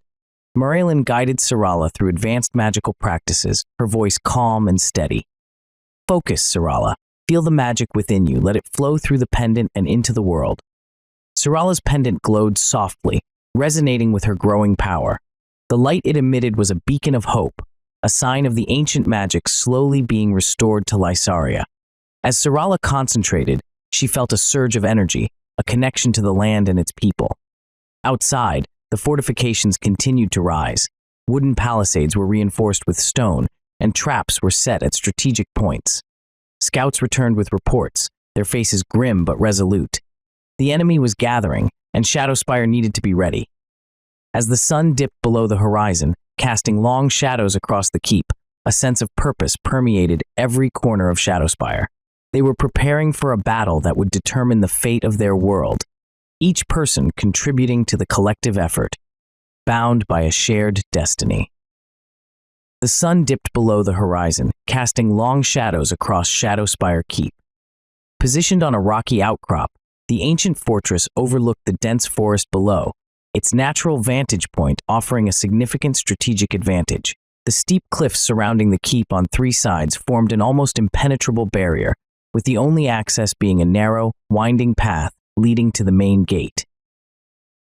Raelin guided Syrala through advanced magical practices, her voice calm and steady. Focus, Syrala. Feel the magic within you. Let it flow through the pendant and into the world. Syrala's pendant glowed softly, resonating with her growing power. The light it emitted was a beacon of hope, a sign of the ancient magic slowly being restored to Lysaria. As Syrala concentrated, she felt a surge of energy, a connection to the land and its people. Outside, the fortifications continued to rise. Wooden palisades were reinforced with stone, and traps were set at strategic points. Scouts returned with reports, their faces grim but resolute. The enemy was gathering, and Shadowspire needed to be ready. As the sun dipped below the horizon, casting long shadows across the keep, a sense of purpose permeated every corner of Shadowspire. They were preparing for a battle that would determine the fate of their world, each person contributing to the collective effort, bound by a shared destiny. The sun dipped below the horizon, casting long shadows across Shadowspire Keep. Positioned on a rocky outcrop, the ancient fortress overlooked the dense forest below, its natural vantage point offering a significant strategic advantage. The steep cliffs surrounding the keep on three sides formed an almost impenetrable barrier, with the only access being a narrow, winding path leading to the main gate.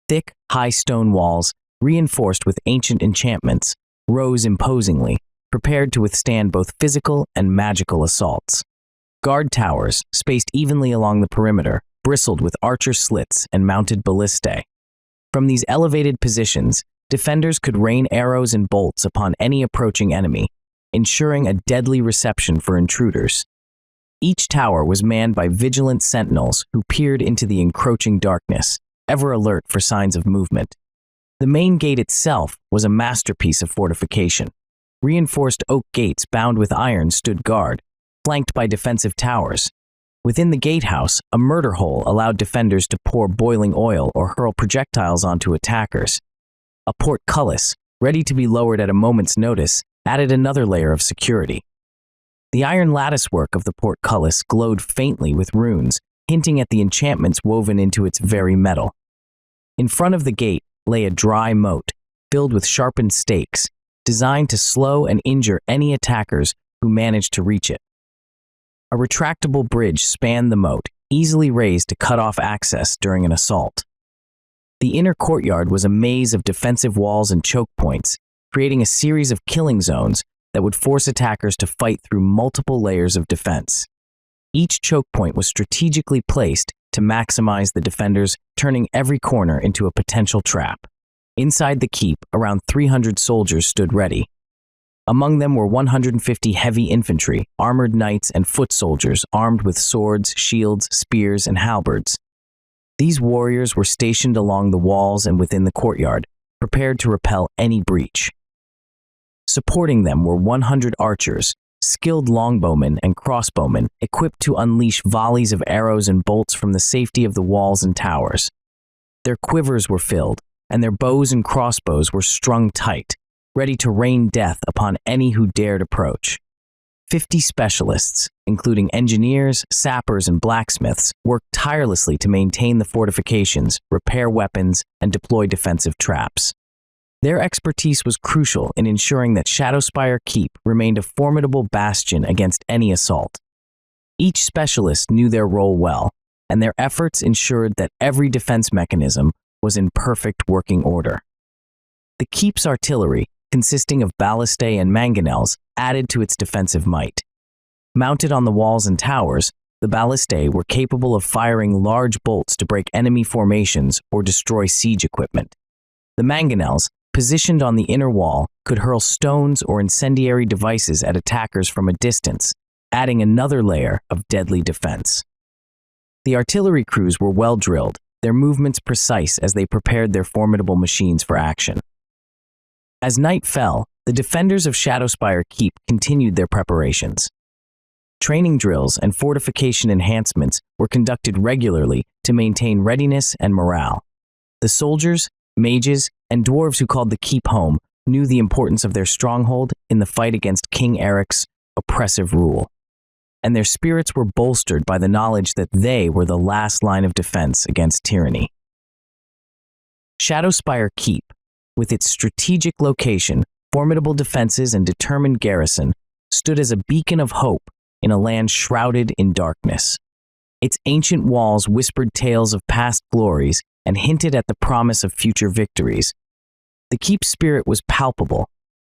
Thick, high stone walls, reinforced with ancient enchantments, rose imposingly, prepared to withstand both physical and magical assaults. Guard towers, spaced evenly along the perimeter, bristled with archer slits and mounted ballistae. From these elevated positions, defenders could rain arrows and bolts upon any approaching enemy, ensuring a deadly reception for intruders. Each tower was manned by vigilant sentinels who peered into the encroaching darkness, ever alert for signs of movement. The main gate itself was a masterpiece of fortification. Reinforced oak gates bound with iron stood guard, flanked by defensive towers. Within the gatehouse, a murder hole allowed defenders to pour boiling oil or hurl projectiles onto attackers. A portcullis, ready to be lowered at a moment's notice, added another layer of security. The iron latticework of the portcullis glowed faintly with runes, hinting at the enchantments woven into its very metal. In front of the gate lay a dry moat, filled with sharpened stakes, designed to slow and injure any attackers who managed to reach it. A retractable bridge spanned the moat, easily raised to cut off access during an assault. The inner courtyard was a maze of defensive walls and choke points, creating a series of killing zones that would force attackers to fight through multiple layers of defense. Each choke point was strategically placed to maximize the defenders, turning every corner into a potential trap. Inside the keep, around 300 soldiers stood ready. Among them were 150 heavy infantry, armored knights, and foot soldiers armed with swords, shields, spears, and halberds. These warriors were stationed along the walls and within the courtyard, prepared to repel any breach. Supporting them were 100 archers, skilled longbowmen and crossbowmen, equipped to unleash volleys of arrows and bolts from the safety of the walls and towers. Their quivers were filled, and their bows and crossbows were strung tight, ready to rain death upon any who dared approach. 50 specialists, including engineers, sappers, and blacksmiths, worked tirelessly to maintain the fortifications, repair weapons, and deploy defensive traps. Their expertise was crucial in ensuring that Shadowspire Keep remained a formidable bastion against any assault. Each specialist knew their role well, and their efforts ensured that every defense mechanism was in perfect working order. The keep's artillery, consisting of ballistae and mangonels, added to its defensive might. Mounted on the walls and towers, the ballistae were capable of firing large bolts to break enemy formations or destroy siege equipment. The mangonels, positioned on the inner wall, could hurl stones or incendiary devices at attackers from a distance, adding another layer of deadly defense. The artillery crews were well drilled, their movements precise as they prepared their formidable machines for action. As night fell, the defenders of Shadowspire Keep continued their preparations. Training drills and fortification enhancements were conducted regularly to maintain readiness and morale. The soldiers, mages, and dwarves who called the keep home knew the importance of their stronghold in the fight against King Eric's oppressive rule, and their spirits were bolstered by the knowledge that they were the last line of defense against tyranny. Shadowspire Keep, with its strategic location, formidable defenses, and determined garrison, stood as a beacon of hope in a land shrouded in darkness. Its ancient walls whispered tales of past glories and hinted at the promise of future victories. The keep's spirit was palpable,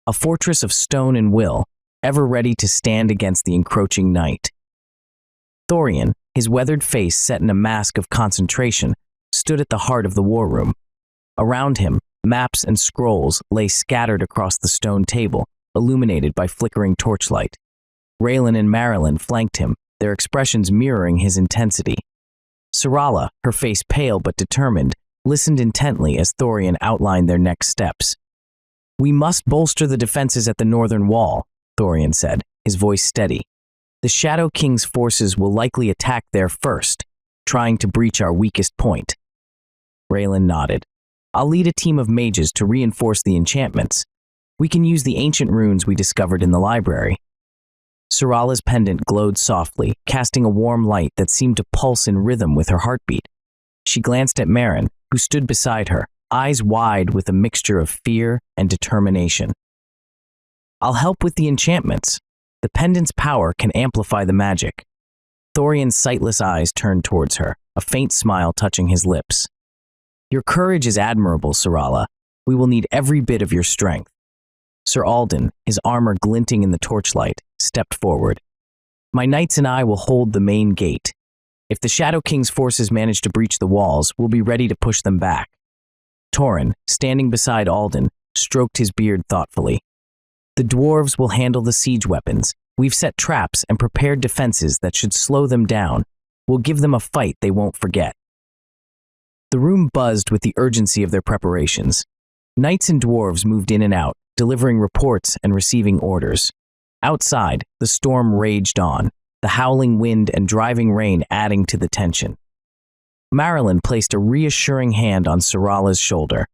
a fortress of stone and will, ever ready to stand against the encroaching night. Thorian, his weathered face set in a mask of concentration, stood at the heart of the war room. Around him, maps and scrolls lay scattered across the stone table, illuminated by flickering torchlight. Raelin and Raelin flanked him, their expressions mirroring his intensity. Syrala, her face pale but determined, listened intently as Thorian outlined their next steps. "We must bolster the defenses at the northern wall," Thorian said, his voice steady. "The Shadow King's forces will likely attack there first, trying to breach our weakest point." Raelin nodded. "I'll lead a team of mages to reinforce the enchantments. We can use the ancient runes we discovered in the library." Syrala's pendant glowed softly, casting a warm light that seemed to pulse in rhythm with her heartbeat. She glanced at Marin, who stood beside her, eyes wide with a mixture of fear and determination. "I'll help with the enchantments. The pendant's power can amplify the magic." Thorian's sightless eyes turned towards her, a faint smile touching his lips. "Your courage is admirable, Syrala. We will need every bit of your strength." Sir Alden, his armor glinting in the torchlight, stepped forward. "My knights and I will hold the main gate. If the Shadow King's forces manage to breach the walls, we'll be ready to push them back." Torin, standing beside Alden, stroked his beard thoughtfully. "The dwarves will handle the siege weapons. We've set traps and prepared defenses that should slow them down. We'll give them a fight they won't forget." The room buzzed with the urgency of their preparations. Knights and dwarves moved in and out, delivering reports and receiving orders. Outside, the storm raged on, the howling wind and driving rain adding to the tension. Raelin placed a reassuring hand on Syrala's shoulder.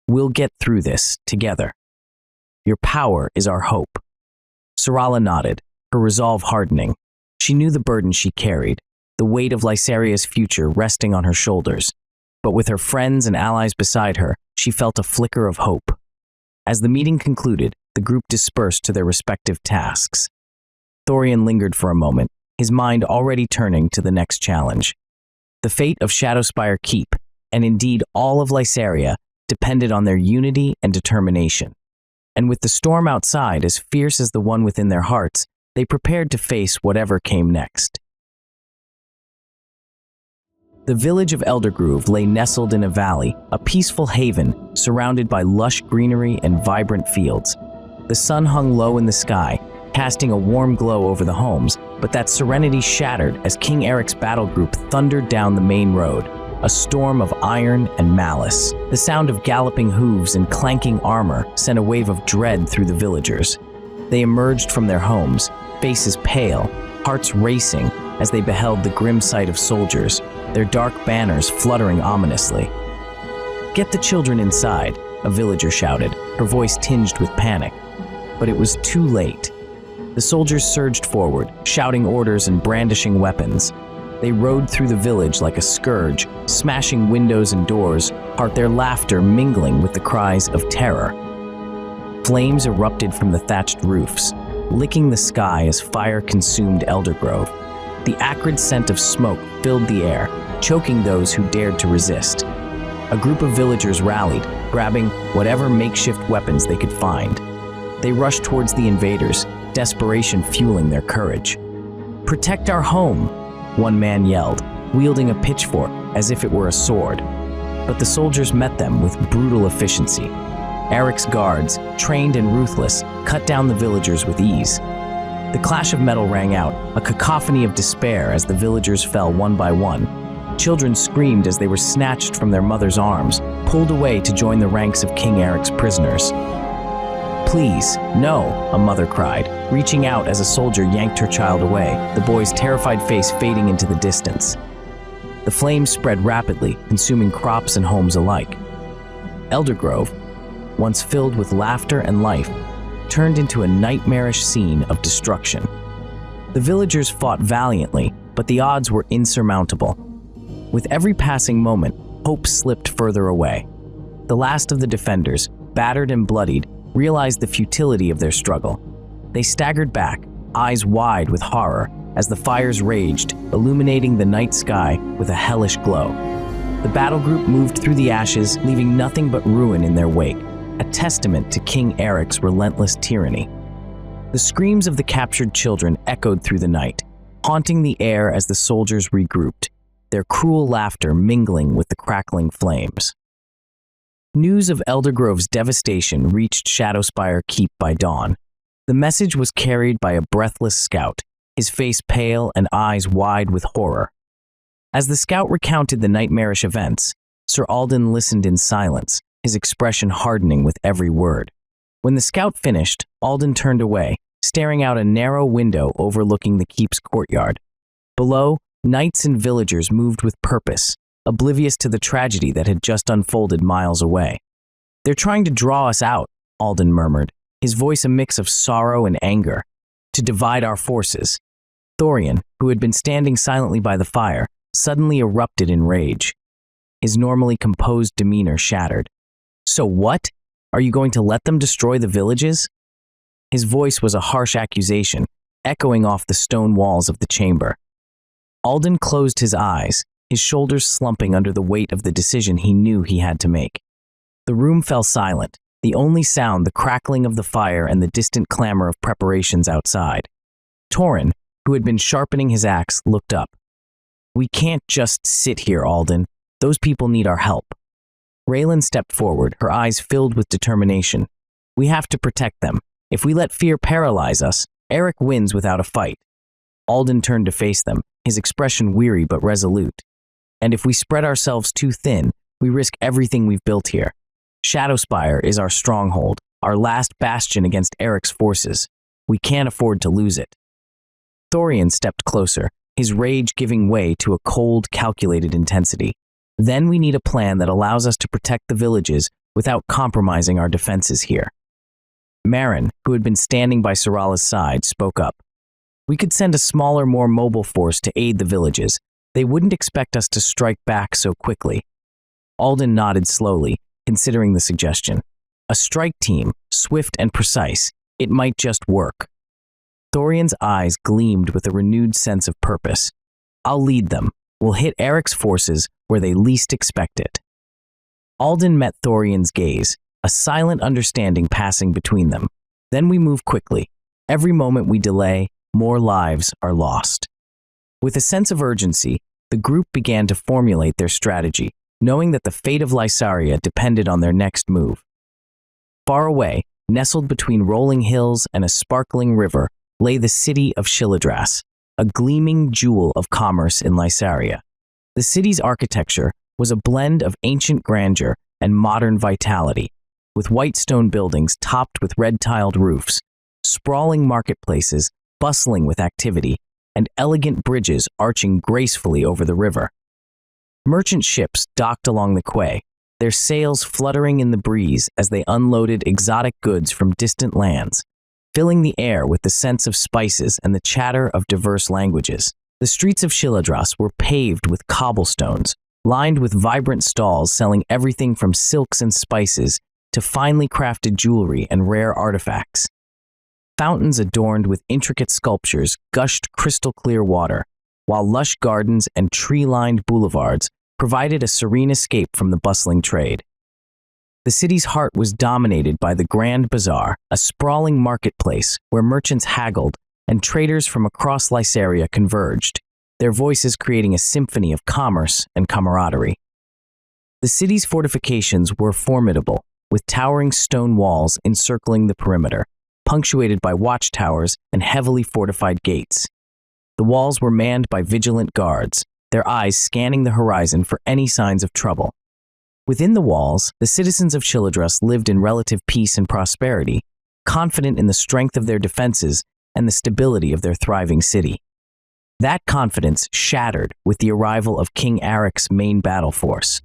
"We'll get through this, together. Your power is our hope." Syrala nodded, her resolve hardening. She knew the burden she carried, the weight of Lysaria's future resting on her shoulders. But with her friends and allies beside her, she felt a flicker of hope. As the meeting concluded, the group dispersed to their respective tasks. Thorian lingered for a moment, his mind already turning to the next challenge. The fate of Shadowspire Keep, and indeed all of Lysaria, depended on their unity and determination. And with the storm outside as fierce as the one within their hearts, they prepared to face whatever came next. The village of Eldergrove lay nestled in a valley, a peaceful haven surrounded by lush greenery and vibrant fields. The sun hung low in the sky, casting a warm glow over the homes, but that serenity shattered as King Eric's battle group thundered down the main road, a storm of iron and malice. The sound of galloping hooves and clanking armor sent a wave of dread through the villagers. They emerged from their homes, faces pale, hearts racing as they beheld the grim sight of soldiers, their dark banners fluttering ominously. "Get the children inside," a villager shouted, her voice tinged with panic. But it was too late. The soldiers surged forward, shouting orders and brandishing weapons. They rode through the village like a scourge, smashing windows and doors, their laughter mingling with the cries of terror. Flames erupted from the thatched roofs, licking the sky as fire consumed Eldergrove. The acrid scent of smoke filled the air, choking those who dared to resist. A group of villagers rallied, grabbing whatever makeshift weapons they could find. They rushed towards the invaders, desperation fueling their courage. "Protect our home," one man yelled, wielding a pitchfork as if it were a sword. But the soldiers met them with brutal efficiency. Eric's guards, trained and ruthless, cut down the villagers with ease. The clash of metal rang out, a cacophony of despair as the villagers fell one by one. Children screamed as they were snatched from their mother's arms, pulled away to join the ranks of King Eric's prisoners. "Please, no," a mother cried, reaching out as a soldier yanked her child away, the boy's terrified face fading into the distance. The flames spread rapidly, consuming crops and homes alike. Eldergrove, once filled with laughter and life, turned into a nightmarish scene of destruction. The villagers fought valiantly, but the odds were insurmountable. With every passing moment, hope slipped further away. The last of the defenders, battered and bloodied, realized the futility of their struggle. They staggered back, eyes wide with horror, as the fires raged, illuminating the night sky with a hellish glow. The battle group moved through the ashes, leaving nothing but ruin in their wake, a testament to King Eric's relentless tyranny. The screams of the captured children echoed through the night, haunting the air as the soldiers regrouped, their cruel laughter mingling with the crackling flames. News of Eldergrove's devastation reached Shadowspire Keep by dawn. The message was carried by a breathless scout, his face pale and eyes wide with horror. As the scout recounted the nightmarish events, Sir Alden listened in silence, his expression hardening with every word. When the scout finished, Alden turned away, staring out a narrow window overlooking the keep's courtyard. Below, knights and villagers moved with purpose, oblivious to the tragedy that had just unfolded miles away. "They're trying to draw us out," Alden murmured, his voice a mix of sorrow and anger, "to divide our forces." Thorian, who had been standing silently by the fire, suddenly erupted in rage. His normally composed demeanor shattered. "So what? Are you going to let them destroy the villages?" His voice was a harsh accusation, echoing off the stone walls of the chamber. Alden closed his eyes, his shoulders slumping under the weight of the decision he knew he had to make. The room fell silent, the only sound the crackling of the fire and the distant clamor of preparations outside. Torin, who had been sharpening his axe, looked up. "We can't just sit here, Alden. Those people need our help." Raelin stepped forward, her eyes filled with determination. "We have to protect them. If we let fear paralyze us, Eric wins without a fight." Alden turned to face them, his expression weary but resolute. "And if we spread ourselves too thin, we risk everything we've built here. Shadowspire is our stronghold, our last bastion against Eric's forces. We can't afford to lose it." Thorian stepped closer, his rage giving way to a cold, calculated intensity. "Then we need a plan that allows us to protect the villages without compromising our defenses here." Marin, who had been standing by Syrala's side, spoke up. "We could send a smaller, more mobile force to aid the villages. They wouldn't expect us to strike back so quickly." Alden nodded slowly, considering the suggestion. "A strike team, swift and precise. It might just work." Thorian's eyes gleamed with a renewed sense of purpose. "I'll lead them. We'll hit Eric's forces where they least expect it." Alden met Thorian's gaze, a silent understanding passing between them. "Then we move quickly. Every moment we delay, more lives are lost." With a sense of urgency, the group began to formulate their strategy, knowing that the fate of Lysaria depended on their next move. Far away, nestled between rolling hills and a sparkling river, lay the city of Shiladras, a gleaming jewel of commerce in Lysaria. The city's architecture was a blend of ancient grandeur and modern vitality, with white stone buildings topped with red-tiled roofs, sprawling marketplaces bustling with activity, and elegant bridges arching gracefully over the river. Merchant ships docked along the quay, their sails fluttering in the breeze as they unloaded exotic goods from distant lands, filling the air with the scents of spices and the chatter of diverse languages. The streets of Shiladras were paved with cobblestones, lined with vibrant stalls selling everything from silks and spices to finely crafted jewelry and rare artifacts. Fountains adorned with intricate sculptures gushed crystal-clear water, while lush gardens and tree-lined boulevards provided a serene escape from the bustling trade. The city's heart was dominated by the Grand Bazaar, a sprawling marketplace where merchants haggled and traders from across Lysaria converged, their voices creating a symphony of commerce and camaraderie. The city's fortifications were formidable, with towering stone walls encircling the perimeter, punctuated by watchtowers and heavily fortified gates. The walls were manned by vigilant guards, their eyes scanning the horizon for any signs of trouble. Within the walls, the citizens of Chiladrus lived in relative peace and prosperity, confident in the strength of their defenses and the stability of their thriving city. That confidence shattered with the arrival of King Eric's main battle force.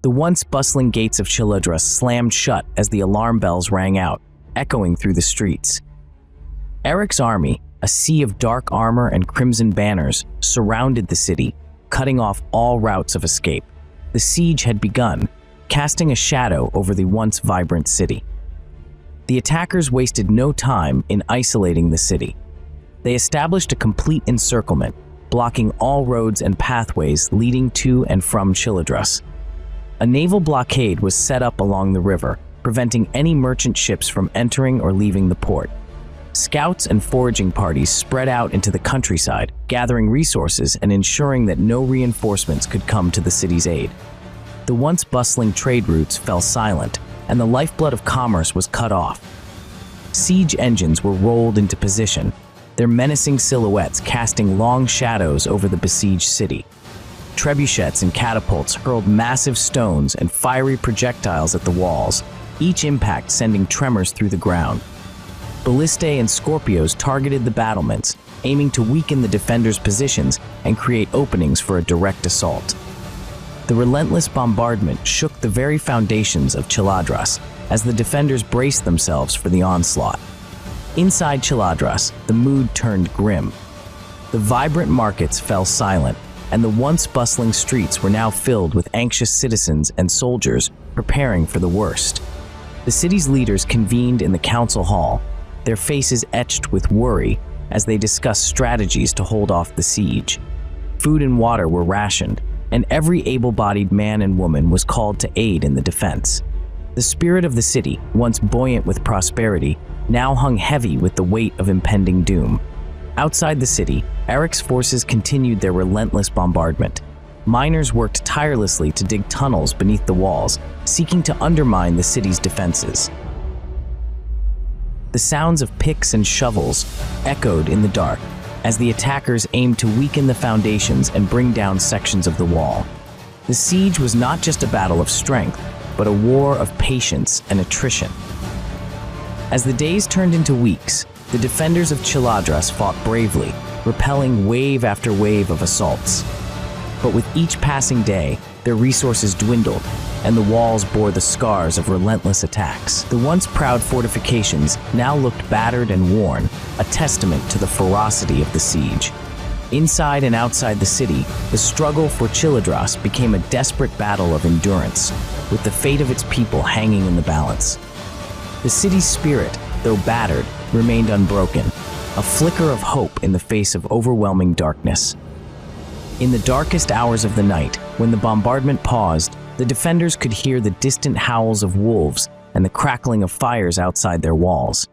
The once bustling gates of Chiladrus slammed shut as the alarm bells rang out, echoing through the streets. Eric's army, a sea of dark armor and crimson banners, surrounded the city, cutting off all routes of escape. The siege had begun, casting a shadow over the once vibrant city. The attackers wasted no time in isolating the city. They established a complete encirclement, blocking all roads and pathways leading to and from Chiladrus. A naval blockade was set up along the river, preventing any merchant ships from entering or leaving the port. Scouts and foraging parties spread out into the countryside, gathering resources and ensuring that no reinforcements could come to the city's aid. The once bustling trade routes fell silent, and the lifeblood of commerce was cut off. Siege engines were rolled into position, their menacing silhouettes casting long shadows over the besieged city. Trebuchets and catapults hurled massive stones and fiery projectiles at the walls, each impact sending tremors through the ground. Ballistae and Scorpios targeted the battlements, aiming to weaken the defenders' positions and create openings for a direct assault. The relentless bombardment shook the very foundations of Chiladrus as the defenders braced themselves for the onslaught. Inside Chiladrus, the mood turned grim. The vibrant markets fell silent, and the once bustling streets were now filled with anxious citizens and soldiers preparing for the worst. The city's leaders convened in the council hall, their faces etched with worry as they discussed strategies to hold off the siege. Food and water were rationed, and every able-bodied man and woman was called to aid in the defense. The spirit of the city, once buoyant with prosperity, now hung heavy with the weight of impending doom. Outside the city, Eric's forces continued their relentless bombardment. Miners worked tirelessly to dig tunnels beneath the walls, seeking to undermine the city's defenses. The sounds of picks and shovels echoed in the dark as the attackers aimed to weaken the foundations and bring down sections of the wall. The siege was not just a battle of strength, but a war of patience and attrition. As the days turned into weeks, the defenders of Chiladrus fought bravely, repelling wave after wave of assaults. But with each passing day, their resources dwindled, and the walls bore the scars of relentless attacks. The once proud fortifications now looked battered and worn, a testament to the ferocity of the siege. Inside and outside the city, the struggle for Chiladrus became a desperate battle of endurance, with the fate of its people hanging in the balance. The city's spirit, though battered, remained unbroken, a flicker of hope in the face of overwhelming darkness. In the darkest hours of the night, when the bombardment paused, the defenders could hear the distant howls of wolves and the crackling of fires outside their walls.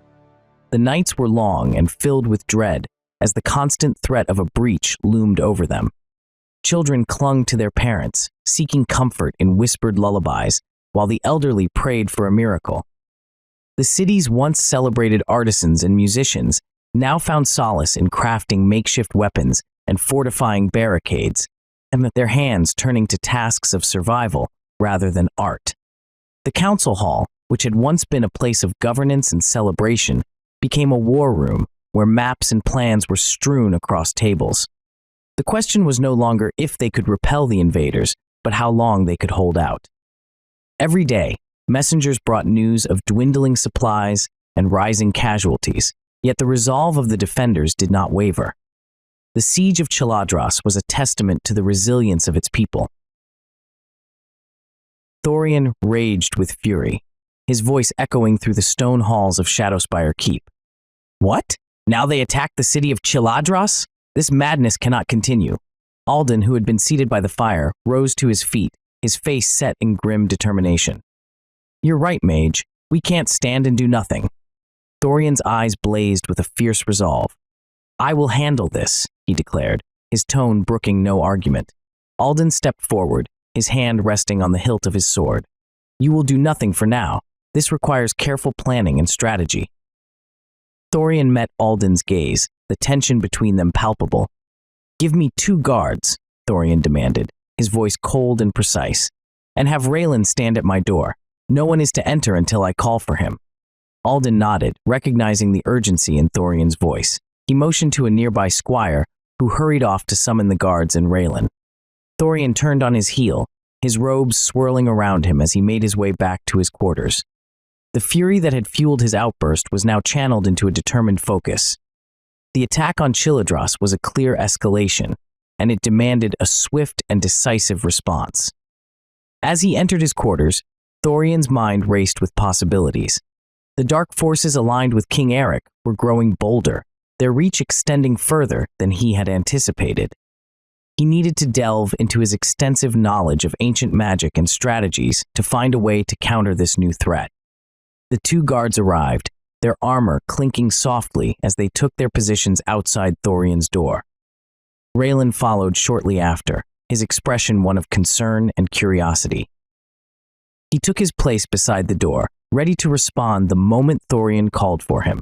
The nights were long and filled with dread as the constant threat of a breach loomed over them. Children clung to their parents, seeking comfort in whispered lullabies, while the elderly prayed for a miracle. The city's once celebrated artisans and musicians now found solace in crafting makeshift weapons and fortifying barricades, and with their hands turning to tasks of survival rather than art. The council hall, which had once been a place of governance and celebration, became a war room where maps and plans were strewn across tables. The question was no longer if they could repel the invaders, but how long they could hold out. Every day, messengers brought news of dwindling supplies and rising casualties, yet the resolve of the defenders did not waver. The siege of Chiladrus was a testament to the resilience of its people. Thorian raged with fury. his voice echoing through the stone halls of Shadowspire Keep. What? Now they attack the city of Chiladros? This madness cannot continue. Alden, who had been seated by the fire, rose to his feet, his face set in grim determination. You're right, mage. We can't stand and do nothing. Thorian's eyes blazed with a fierce resolve. I will handle this, he declared, his tone brooking no argument. Alden stepped forward, his hand resting on the hilt of his sword. You will do nothing for now. This requires careful planning and strategy. Thorian met Alden's gaze, the tension between them palpable. Give me 2 guards, Thorian demanded, his voice cold and precise, and have Raelin stand at my door. No one is to enter until I call for him. Alden nodded, recognizing the urgency in Thorian's voice. He motioned to a nearby squire, who hurried off to summon the guards and Raelin. Thorian turned on his heel, his robes swirling around him as he made his way back to his quarters. The fury that had fueled his outburst was now channeled into a determined focus. The attack on Chiladros was a clear escalation, and it demanded a swift and decisive response. As he entered his quarters, Thorian's mind raced with possibilities. The dark forces aligned with King Eric were growing bolder, their reach extending further than he had anticipated. He needed to delve into his extensive knowledge of ancient magic and strategies to find a way to counter this new threat. The 2 guards arrived, their armor clinking softly as they took their positions outside Thorian's door. Raelin followed shortly after, his expression one of concern and curiosity. He took his place beside the door, ready to respond the moment Thorian called for him.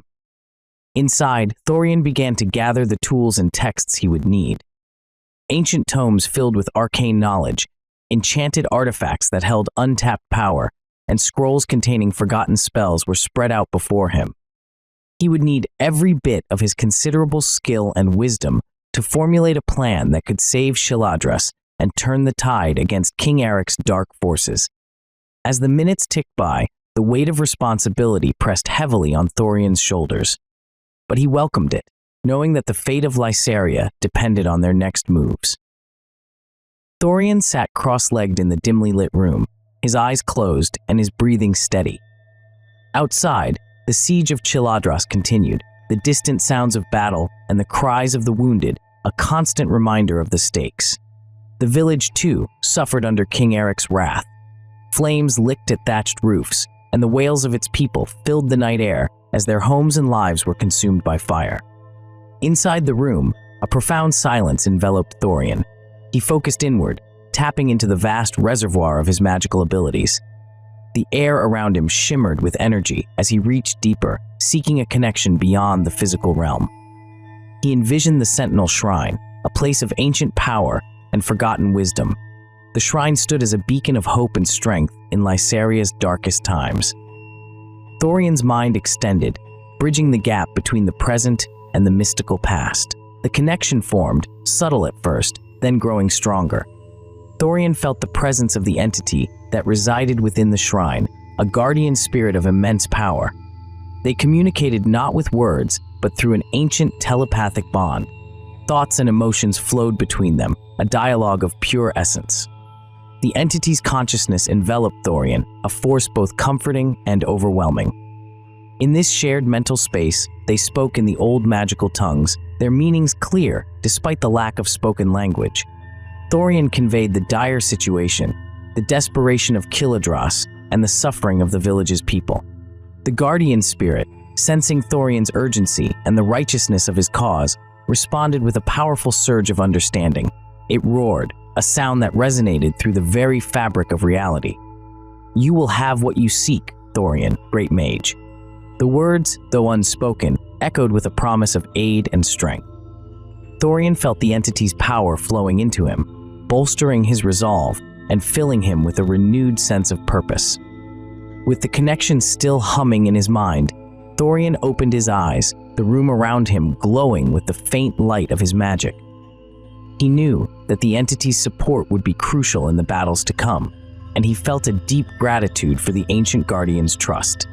Inside, Thorian began to gather the tools and texts he would need. Ancient tomes filled with arcane knowledge, enchanted artifacts that held untapped power, and scrolls containing forgotten spells were spread out before him. He would need every bit of his considerable skill and wisdom to formulate a plan that could save Chiladros and turn the tide against King Eric's dark forces. As the minutes ticked by, the weight of responsibility pressed heavily on Thorian's shoulders. But he welcomed it, knowing that the fate of Lysaria depended on their next moves. Thorian sat cross-legged in the dimly lit room, his eyes closed and his breathing steady. Outside, the siege of Chiladros continued, the distant sounds of battle and the cries of the wounded, a constant reminder of the stakes. The village, too, suffered under King Eric's wrath. Flames licked at thatched roofs, and the wails of its people filled the night air as their homes and lives were consumed by fire. Inside the room, a profound silence enveloped Thorian. He focused inward, tapping into the vast reservoir of his magical abilities. The air around him shimmered with energy as he reached deeper, seeking a connection beyond the physical realm. He envisioned the Sentinel Shrine, a place of ancient power and forgotten wisdom. The shrine stood as a beacon of hope and strength in Lysaria's darkest times. Thorian's mind extended, bridging the gap between the present and the mystical past. The connection formed, subtle at first, then growing stronger. Thorian felt the presence of the entity that resided within the shrine, a guardian spirit of immense power. They communicated not with words, but through an ancient telepathic bond. Thoughts and emotions flowed between them, a dialogue of pure essence. The entity's consciousness enveloped Thorian, a force both comforting and overwhelming. In this shared mental space, they spoke in the old magical tongues, their meanings clear despite the lack of spoken language. Thorian conveyed the dire situation, the desperation of Chiladros, and the suffering of the village's people. The guardian spirit, sensing Thorian's urgency and the righteousness of his cause, responded with a powerful surge of understanding. It roared, a sound that resonated through the very fabric of reality. You will have what you seek, Thorian, great mage. The words, though unspoken, echoed with a promise of aid and strength. Thorian felt the entity's power flowing into him, bolstering his resolve and filling him with a renewed sense of purpose. With the connection still humming in his mind, Thorian opened his eyes, the room around him glowing with the faint light of his magic. He knew that the entity's support would be crucial in the battles to come, and he felt a deep gratitude for the ancient guardian's trust.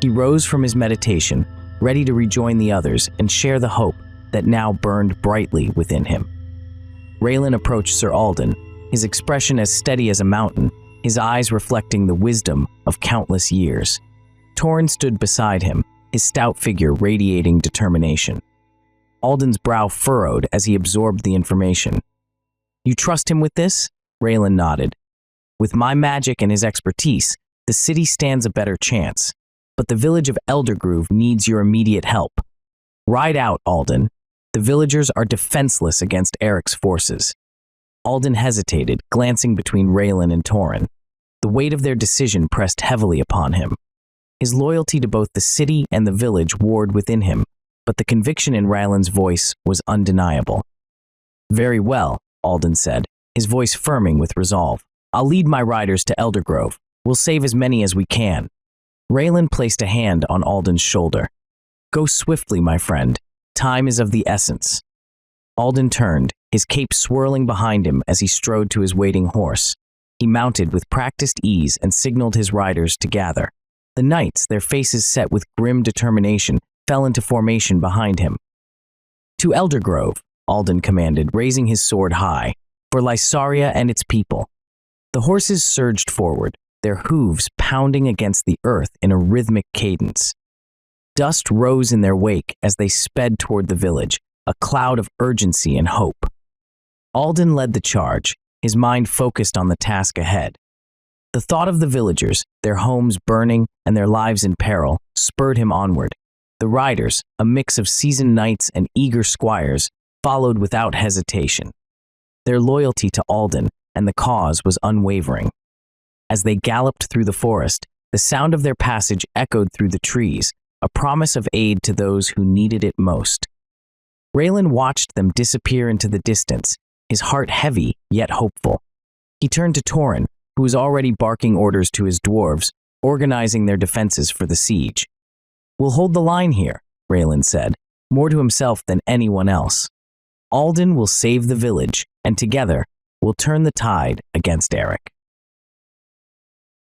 He rose from his meditation, ready to rejoin the others and share the hope that now burned brightly within him. Raelin approached Sir Alden, his expression as steady as a mountain, his eyes reflecting the wisdom of countless years. Torin stood beside him, his stout figure radiating determination. Alden's brow furrowed as he absorbed the information. "You trust him with this?" Raelin nodded. "With my magic and his expertise, the city stands a better chance. But the village of Eldergrove needs your immediate help. Ride out, Alden. The villagers are defenseless against Eric's forces." Alden hesitated, glancing between Raelin and Torin. The weight of their decision pressed heavily upon him. His loyalty to both the city and the village warred within him, but the conviction in Raelin's voice was undeniable. "Very well," Alden said, his voice firming with resolve. "I'll lead my riders to Eldergrove. We'll save as many as we can." Raelin placed a hand on Alden's shoulder. "Go swiftly, my friend. Time is of the essence." Alden turned, his cape swirling behind him as he strode to his waiting horse. He mounted with practiced ease and signaled his riders to gather. The knights, their faces set with grim determination, fell into formation behind him. "To Eldergrove," Alden commanded, raising his sword high, "for Lysaria and its people." The horses surged forward, their hooves pounding against the earth in a rhythmic cadence. Dust rose in their wake as they sped toward the village, a cloud of urgency and hope. Alden led the charge, his mind focused on the task ahead. The thought of the villagers, their homes burning and their lives in peril, spurred him onward. The riders, a mix of seasoned knights and eager squires, followed without hesitation. Their loyalty to Alden and the cause was unwavering. As they galloped through the forest, the sound of their passage echoed through the trees, a promise of aid to those who needed it most. Raelin watched them disappear into the distance, his heart heavy yet hopeful. He turned to Torin, who was already barking orders to his dwarves, organizing their defenses for the siege. "We'll hold the line here," Raelin said, more to himself than anyone else. "Alden will save the village, and together, we'll turn the tide against Eric."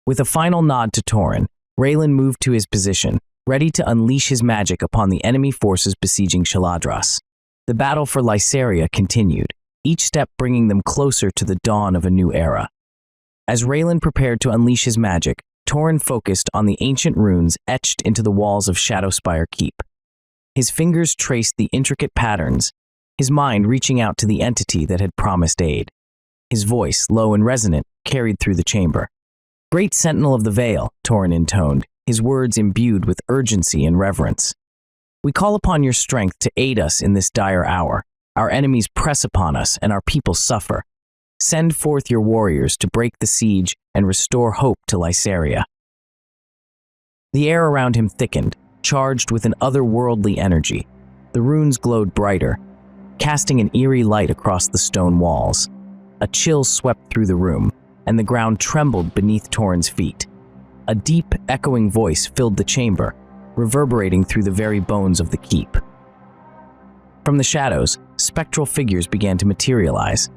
With a final nod to Torin, Raelin moved to his position, ready to unleash his magic upon the enemy forces besieging Shaladras. The battle for Lysaria continued, each step bringing them closer to the dawn of a new era. As Raelin prepared to unleash his magic, Torin focused on the ancient runes etched into the walls of Shadowspire Keep. His fingers traced the intricate patterns, his mind reaching out to the entity that had promised aid. His voice, low and resonant, carried through the chamber. "Great Sentinel of the Veil," Torin intoned, his words imbued with urgency and reverence. "We call upon your strength to aid us in this dire hour. Our enemies press upon us and our people suffer. Send forth your warriors to break the siege and restore hope to Lysaria." The air around him thickened, charged with an otherworldly energy. The runes glowed brighter, casting an eerie light across the stone walls. A chill swept through the room, and the ground trembled beneath Torin's feet. A deep, echoing voice filled the chamber, reverberating through the very bones of the keep. From the shadows, spectral figures began to materialize.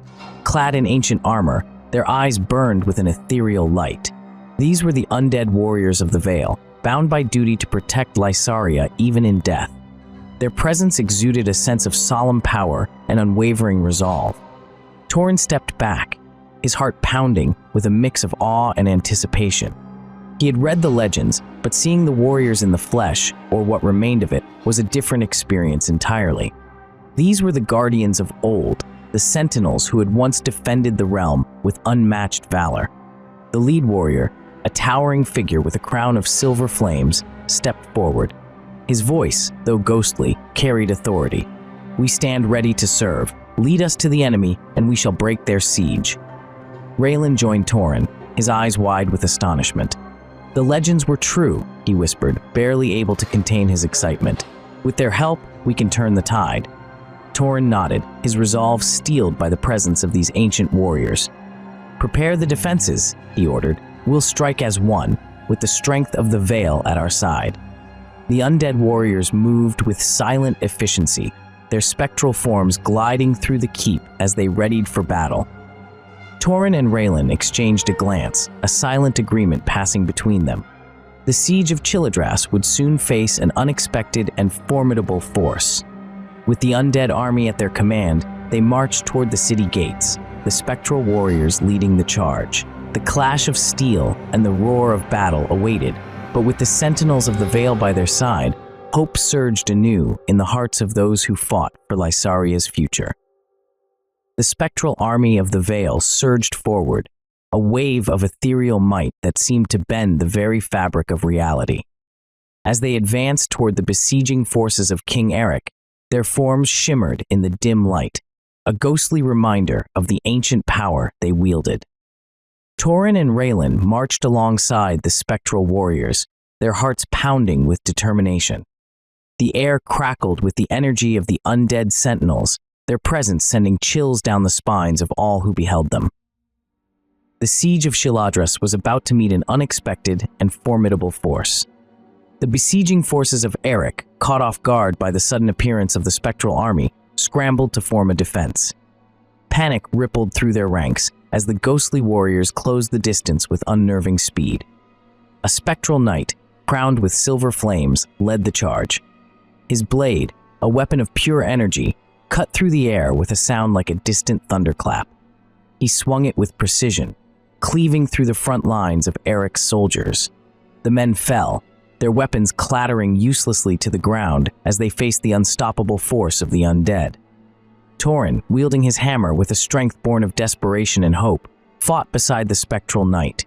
Clad in ancient armor, their eyes burned with an ethereal light. These were the undead warriors of the Vale, bound by duty to protect Lysaria even in death. Their presence exuded a sense of solemn power and unwavering resolve. Torin stepped back, his heart pounding with a mix of awe and anticipation. He had read the legends, but seeing the warriors in the flesh, or what remained of it, was a different experience entirely. These were the guardians of old, the sentinels who had once defended the realm with unmatched valor. The lead warrior, a towering figure with a crown of silver flames, stepped forward. His voice, though ghostly, carried authority. "We stand ready to serve. Lead us to the enemy, and we shall break their siege." Raelin joined Torin, his eyes wide with astonishment. "The legends were true," he whispered, barely able to contain his excitement. "With their help, we can turn the tide." Torin nodded, his resolve steeled by the presence of these ancient warriors. "Prepare the defenses," he ordered. "We'll strike as one, with the strength of the Vale at our side." The undead warriors moved with silent efficiency, their spectral forms gliding through the keep as they readied for battle. Torin and Raelin exchanged a glance, a silent agreement passing between them. The siege of Chiladras would soon face an unexpected and formidable force. With the undead army at their command, they marched toward the city gates, the spectral warriors leading the charge. The clash of steel and the roar of battle awaited, but with the sentinels of the Vale by their side, hope surged anew in the hearts of those who fought for Lysaria's future. The spectral army of the Vale surged forward, a wave of ethereal might that seemed to bend the very fabric of reality. As they advanced toward the besieging forces of King Eric, their forms shimmered in the dim light, a ghostly reminder of the ancient power they wielded. Tauren and Raelin marched alongside the spectral warriors, their hearts pounding with determination. The air crackled with the energy of the undead sentinels, their presence sending chills down the spines of all who beheld them. The siege of Shiladras was about to meet an unexpected and formidable force. The besieging forces of Eric, caught off guard by the sudden appearance of the spectral army, scrambled to form a defense. Panic rippled through their ranks as the ghostly warriors closed the distance with unnerving speed. A spectral knight, crowned with silver flames, led the charge. His blade, a weapon of pure energy, cut through the air with a sound like a distant thunderclap. He swung it with precision, cleaving through the front lines of Eric's soldiers. The men fell, their weapons clattering uselessly to the ground as they faced the unstoppable force of the undead. Tauren, wielding his hammer with a strength born of desperation and hope, fought beside the spectral knight.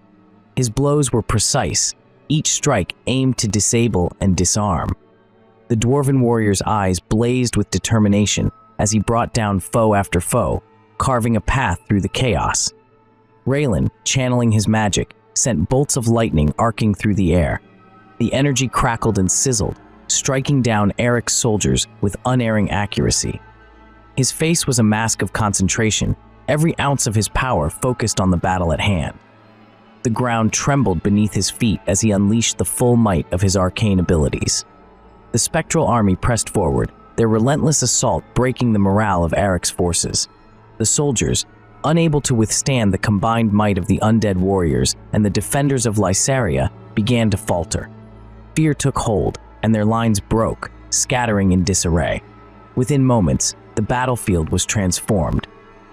His blows were precise, each strike aimed to disable and disarm. The dwarven warrior's eyes blazed with determination as he brought down foe after foe, carving a path through the chaos. Raelin, channeling his magic, sent bolts of lightning arcing through the air. The energy crackled and sizzled, striking down Eric's soldiers with unerring accuracy. His face was a mask of concentration, every ounce of his power focused on the battle at hand. The ground trembled beneath his feet as he unleashed the full might of his arcane abilities. The spectral army pressed forward, their relentless assault breaking the morale of Eric's forces. The soldiers, unable to withstand the combined might of the undead warriors and the defenders of Lysaria, began to falter. Fear took hold, and their lines broke, scattering in disarray. Within moments, the battlefield was transformed.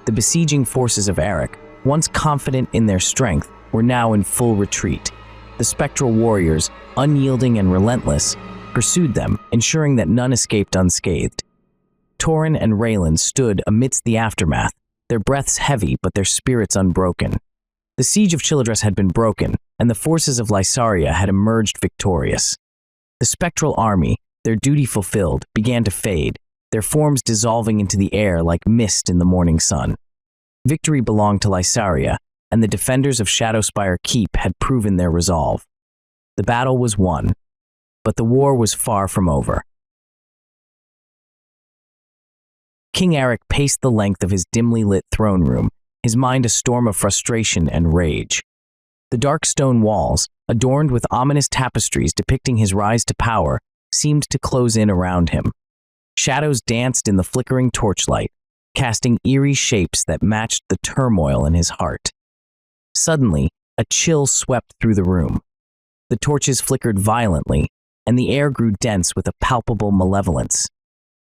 The besieging forces of Eric, once confident in their strength, were now in full retreat. The spectral warriors, unyielding and relentless, pursued them, ensuring that none escaped unscathed. Tauren and Raelin stood amidst the aftermath, their breaths heavy but their spirits unbroken. The siege of Shiladras had been broken, and the forces of Lysaria had emerged victorious. The spectral army, their duty fulfilled, began to fade, their forms dissolving into the air like mist in the morning sun. Victory belonged to Lysaria, and the defenders of Shadowspire Keep had proven their resolve. The battle was won, but the war was far from over. King Eric paced the length of his dimly lit throne room, his mind a storm of frustration and rage. The dark stone walls, adorned with ominous tapestries depicting his rise to power, seemed to close in around him. Shadows danced in the flickering torchlight, casting eerie shapes that matched the turmoil in his heart. Suddenly, a chill swept through the room. The torches flickered violently, and the air grew dense with a palpable malevolence.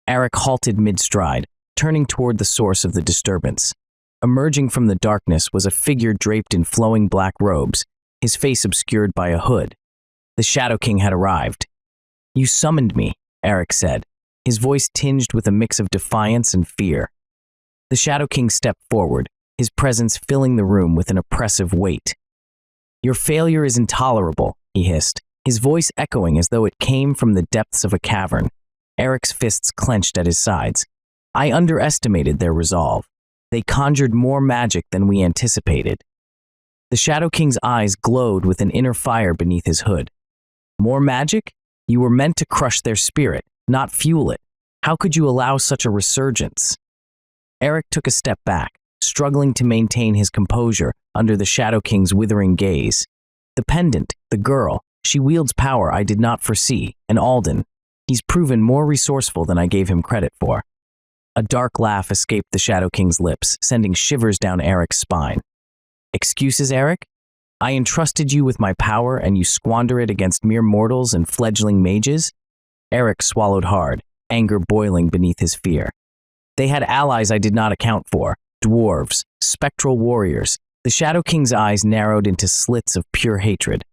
Eric halted mid-stride, turning toward the source of the disturbance. Emerging from the darkness was a figure draped in flowing black robes, his face obscured by a hood. The Shadow King had arrived. "You summoned me," Eric said, his voice tinged with a mix of defiance and fear. The Shadow King stepped forward, his presence filling the room with an oppressive weight. "Your failure is intolerable," he hissed, his voice echoing as though it came from the depths of a cavern. Eric's fists clenched at his sides. "I underestimated their resolve. They conjured more magic than we anticipated." The Shadow King's eyes glowed with an inner fire beneath his hood. "More magic? You were meant to crush their spirit, not fuel it. How could you allow such a resurgence?" Eric took a step back, struggling to maintain his composure under the Shadow King's withering gaze. "The pendant, the girl, she wields power I did not foresee, and Alden. He's proven more resourceful than I gave him credit for." A dark laugh escaped the Shadow King's lips, sending shivers down Eric's spine. "Excuses, Eric? I entrusted you with my power and you squander it against mere mortals and fledgling mages?" Eric swallowed hard, anger boiling beneath his fear. "They had allies I did not account for, dwarves, spectral warriors. The Shadow King's eyes narrowed into slits of pure hatred.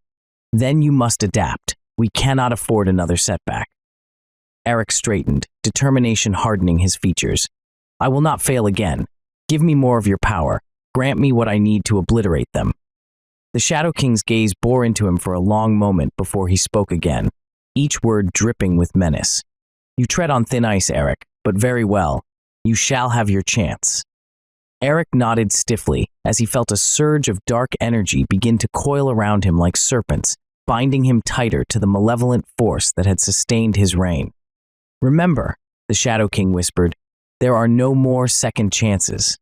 Then you must adapt. We cannot afford another setback. Eric straightened, determination hardening his features. I will not fail again. Give me more of your power. Grant me what I need to obliterate them. The Shadow King's gaze bore into him for a long moment before he spoke again, each word dripping with menace. You tread on thin ice, Eric, but very well. You shall have your chance. Eric nodded stiffly as he felt a surge of dark energy begin to coil around him like serpents, binding him tighter to the malevolent force that had sustained his reign. Remember, the Shadow King whispered, there are no more second chances.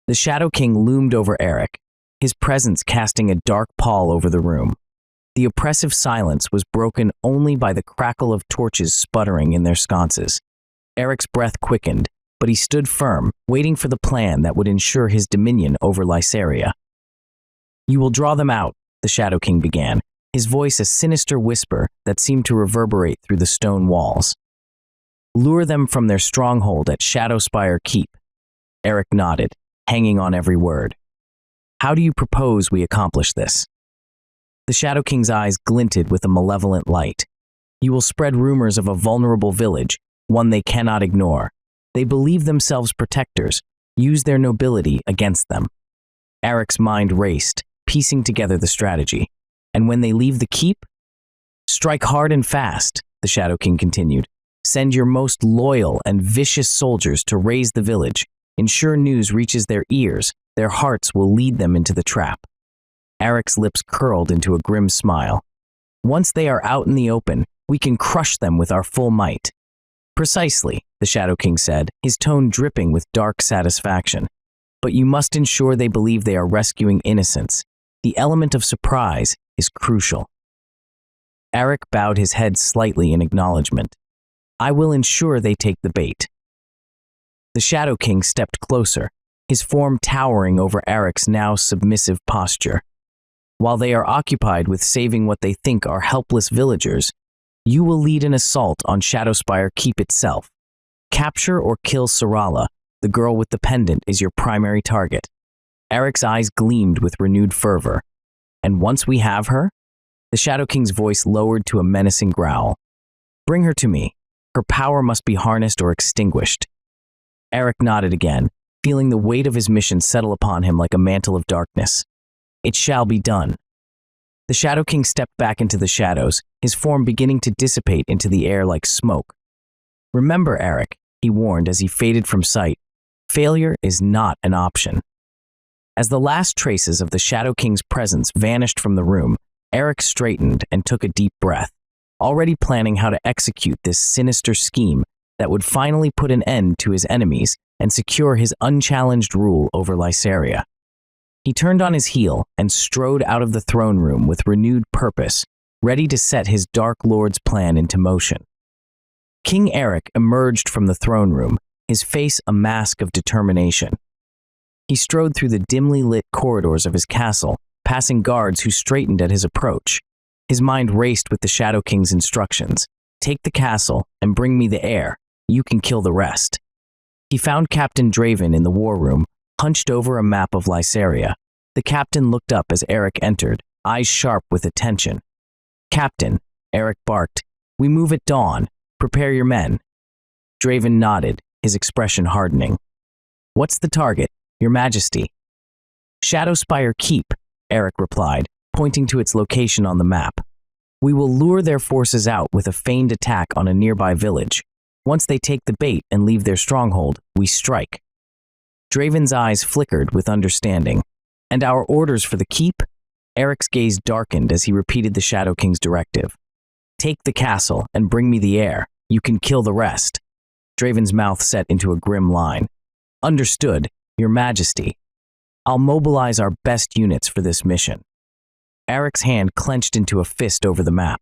The Shadow King loomed over Eric, his presence casting a dark pall over the room. The oppressive silence was broken only by the crackle of torches sputtering in their sconces. Eric's breath quickened, but he stood firm, waiting for the plan that would ensure his dominion over Lysaria. You will draw them out, the Shadow King began, his voice a sinister whisper that seemed to reverberate through the stone walls. Lure them from their stronghold at Shadowspire Keep. Eric nodded, hanging on every word. How do you propose we accomplish this? The Shadow King's eyes glinted with a malevolent light. You will spread rumors of a vulnerable village, one they cannot ignore. They believe themselves protectors. Use their nobility against them. Eric's mind raced, piecing together the strategy. And when they leave the keep? Strike hard and fast, the Shadow King continued. Send your most loyal and vicious soldiers to raise the village. Ensure news reaches their ears. Their hearts will lead them into the trap. Eric's lips curled into a grim smile. Once they are out in the open, we can crush them with our full might. Precisely, the Shadow King said, his tone dripping with dark satisfaction. But you must ensure they believe they are rescuing innocents. The element of surprise is crucial. Eric bowed his head slightly in acknowledgement. I will ensure they take the bait. The Shadow King stepped closer, his form towering over Eric's now submissive posture. While they are occupied with saving what they think are helpless villagers, you will lead an assault on Shadowspire Keep itself. Capture or kill Syrala, the girl with the pendant, is your primary target. Eric's eyes gleamed with renewed fervor. And once we have her? The Shadow King's voice lowered to a menacing growl. Bring her to me. Her power must be harnessed or extinguished. Eric nodded again, feeling the weight of his mission settle upon him like a mantle of darkness. It shall be done. The Shadow King stepped back into the shadows, his form beginning to dissipate into the air like smoke. Remember, Eric, he warned as he faded from sight, failure is not an option. As the last traces of the Shadow King's presence vanished from the room, Eric straightened and took a deep breath, already planning how to execute this sinister scheme that would finally put an end to his enemies and secure his unchallenged rule over Lysaria. He turned on his heel and strode out of the throne room with renewed purpose, ready to set his Dark Lord's plan into motion. King Eric emerged from the throne room, his face a mask of determination. He strode through the dimly lit corridors of his castle, passing guards who straightened at his approach. His mind raced with the Shadow King's instructions. Take the castle and bring me the heir. You can kill the rest. He found Captain Draven in the war room, hunched over a map of Lysaria. The captain looked up as Eric entered, eyes sharp with attention. Captain, Eric barked, we move at dawn. Prepare your men. Draven nodded, his expression hardening. What's the target, Your Majesty? Shadowspire Keep, Eric replied, pointing to its location on the map. We will lure their forces out with a feigned attack on a nearby village. Once they take the bait and leave their stronghold, we strike. Draven's eyes flickered with understanding. And our orders for the keep? Eric's gaze darkened as he repeated the Shadow King's directive. Take the castle and bring me the heir. You can kill the rest. Draven's mouth set into a grim line. Understood, Your Majesty. I'll mobilize our best units for this mission. Eric's hand clenched into a fist over the map.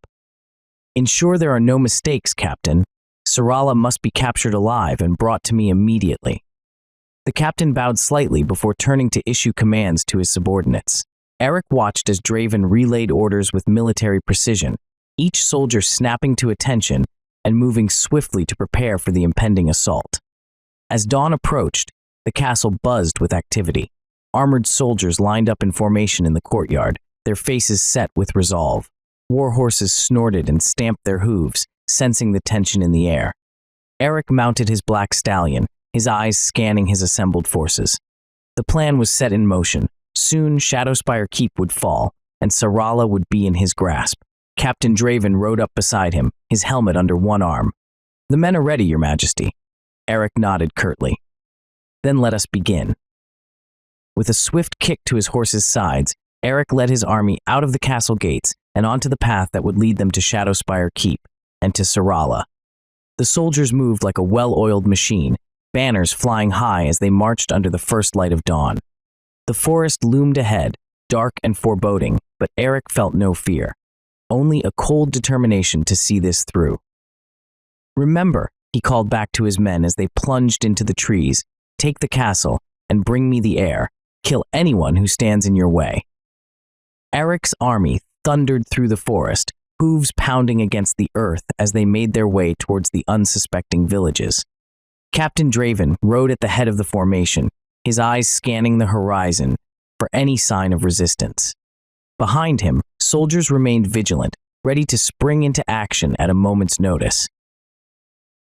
Ensure there are no mistakes, Captain. Syrala must be captured alive and brought to me immediately. The captain bowed slightly before turning to issue commands to his subordinates. Eric watched as Draven relayed orders with military precision, each soldier snapping to attention and moving swiftly to prepare for the impending assault. As dawn approached, the castle buzzed with activity. Armored soldiers lined up in formation in the courtyard, their faces set with resolve. War horses snorted and stamped their hooves, sensing the tension in the air. Eric mounted his black stallion, his eyes scanning his assembled forces. The plan was set in motion. Soon, Shadowspire Keep would fall, and Syrala would be in his grasp. Captain Draven rode up beside him, his helmet under one arm. "The men are ready, Your Majesty." Eric nodded curtly. "Then let us begin." With a swift kick to his horse's sides, Eric led his army out of the castle gates and onto the path that would lead them to Shadowspire Keep and to Syrala. The soldiers moved like a well-oiled machine, banners flying high as they marched under the first light of dawn. The forest loomed ahead, dark and foreboding, but Eric felt no fear, only a cold determination to see this through. "Remember," he called back to his men as they plunged into the trees, "take the castle and bring me the heir. Kill anyone who stands in your way." Eric's army thundered through the forest, hooves pounding against the earth as they made their way towards the unsuspecting villages. Captain Draven rode at the head of the formation, his eyes scanning the horizon for any sign of resistance. Behind him, soldiers remained vigilant, ready to spring into action at a moment's notice.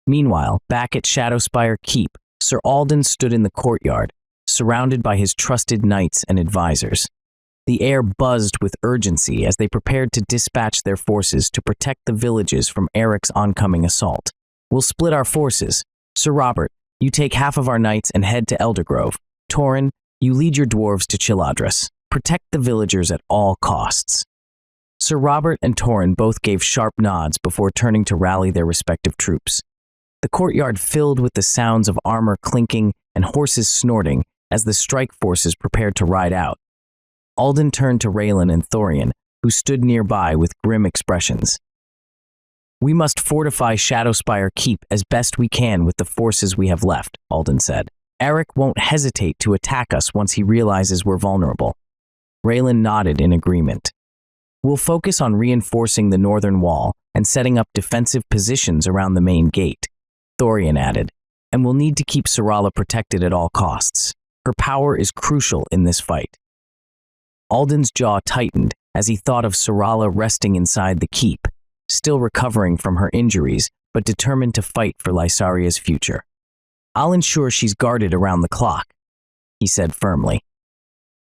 Meanwhile, back at Shadowspire Keep, Sir Alden stood in the courtyard, surrounded by his trusted knights and advisors. The air buzzed with urgency as they prepared to dispatch their forces to protect the villages from Eric's oncoming assault. "We'll split our forces. Sir Robert, you take half of our knights and head to Eldergrove. Torin, you lead your dwarves to Chiladris. Protect the villagers at all costs." Sir Robert and Torin both gave sharp nods before turning to rally their respective troops. The courtyard filled with the sounds of armor clinking and horses snorting as the strike forces prepared to ride out. Alden turned to Raelin and Thorian, who stood nearby with grim expressions. "We must fortify Shadowspire Keep as best we can with the forces we have left," Alden said. "Eric won't hesitate to attack us once he realizes we're vulnerable." Raelin nodded in agreement. "We'll focus on reinforcing the northern wall and setting up defensive positions around the main gate," Thorian added, "and we'll need to keep Syrala protected at all costs. Her power is crucial in this fight." Alden's jaw tightened as he thought of Syrala resting inside the keep, still recovering from her injuries, but determined to fight for Lysaria's future. "I'll ensure she's guarded around the clock," he said firmly.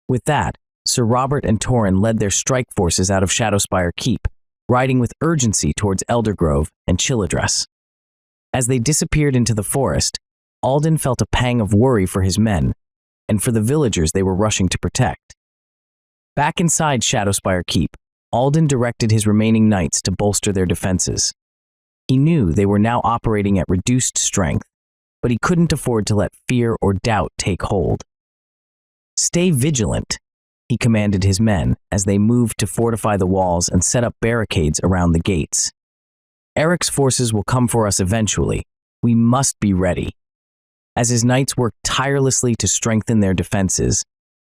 With that, Sir Robert and Torin led their strike forces out of Shadowspire Keep, riding with urgency towards Eldergrove and Chiladris. As they disappeared into the forest, Alden felt a pang of worry for his men and for the villagers they were rushing to protect. Back inside Shadowspire Keep, Alden directed his remaining knights to bolster their defenses. He knew they were now operating at reduced strength, but he couldn't afford to let fear or doubt take hold. "Stay vigilant," he commanded his men as they moved to fortify the walls and set up barricades around the gates. "Eric's forces will come for us eventually. We must be ready." As his knights worked tirelessly to strengthen their defenses,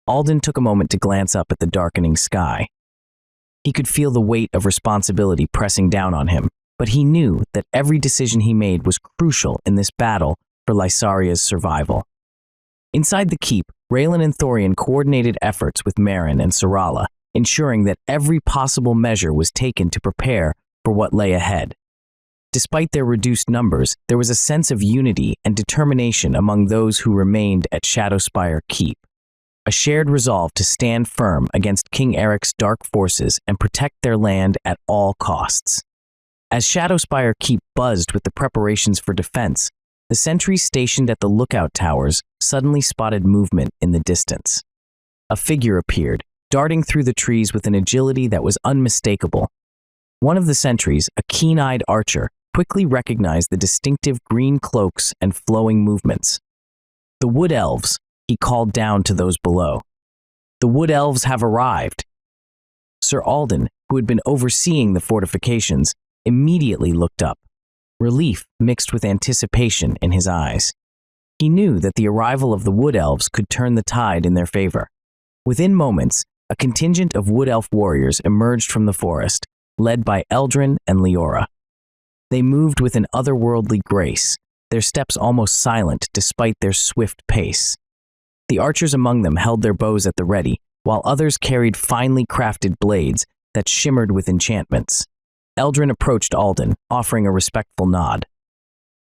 Alden took a moment to glance up at the darkening sky. He could feel the weight of responsibility pressing down on him, but he knew that every decision he made was crucial in this battle for Lysaria's survival. Inside the keep, Raelin and Thorian coordinated efforts with Merrin and Syrala, ensuring that every possible measure was taken to prepare for what lay ahead. Despite their reduced numbers, there was a sense of unity and determination among those who remained at Shadowspire Keep, a shared resolve to stand firm against King Eric's dark forces and protect their land at all costs. As Shadowspire Keep buzzed with the preparations for defense, the sentries stationed at the lookout towers suddenly spotted movement in the distance. A figure appeared, darting through the trees with an agility that was unmistakable. One of the sentries, a keen-eyed archer, quickly recognized the distinctive green cloaks and flowing movements. "The woodelves," he called down to those below. "The woodelves have arrived." Sir Alden, who had been overseeing the fortifications, immediately looked up, relief mixed with anticipation in his eyes. He knew that the arrival of the woodelves could turn the tide in their favor. Within moments, a contingent of woodelf warriors emerged from the forest, led by Eldrin and Leora. They moved with an otherworldly grace, their steps almost silent despite their swift pace. The archers among them held their bows at the ready, while others carried finely crafted blades that shimmered with enchantments. Eldrin approached Alden, offering a respectful nod.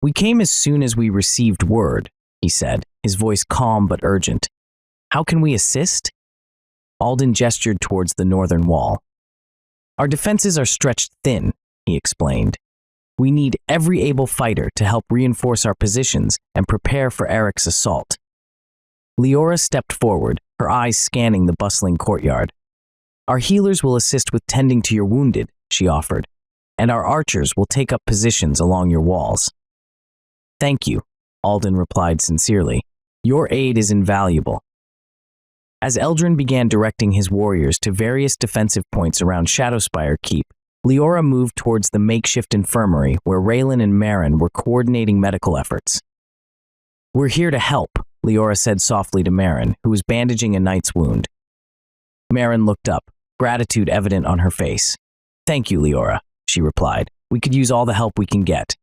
"We came as soon as we received word," he said, his voice calm but urgent. "How can we assist?" Alden gestured towards the northern wall. "Our defenses are stretched thin," he explained. "We need every able fighter to help reinforce our positions and prepare for Eric's assault." Leora stepped forward, her eyes scanning the bustling courtyard. "Our healers will assist with tending to your wounded," she offered, "and our archers will take up positions along your walls." "Thank you," Alden replied sincerely. "Your aid is invaluable." As Eldrin began directing his warriors to various defensive points around Shadowspire Keep, Leora moved towards the makeshift infirmary where Raelin and Marin were coordinating medical efforts. "We're here to help," Leora said softly to Marin, who was bandaging a knight's wound. Marin looked up, gratitude evident on her face. "Thank you, Leora," she replied. "We could use all the help we can get."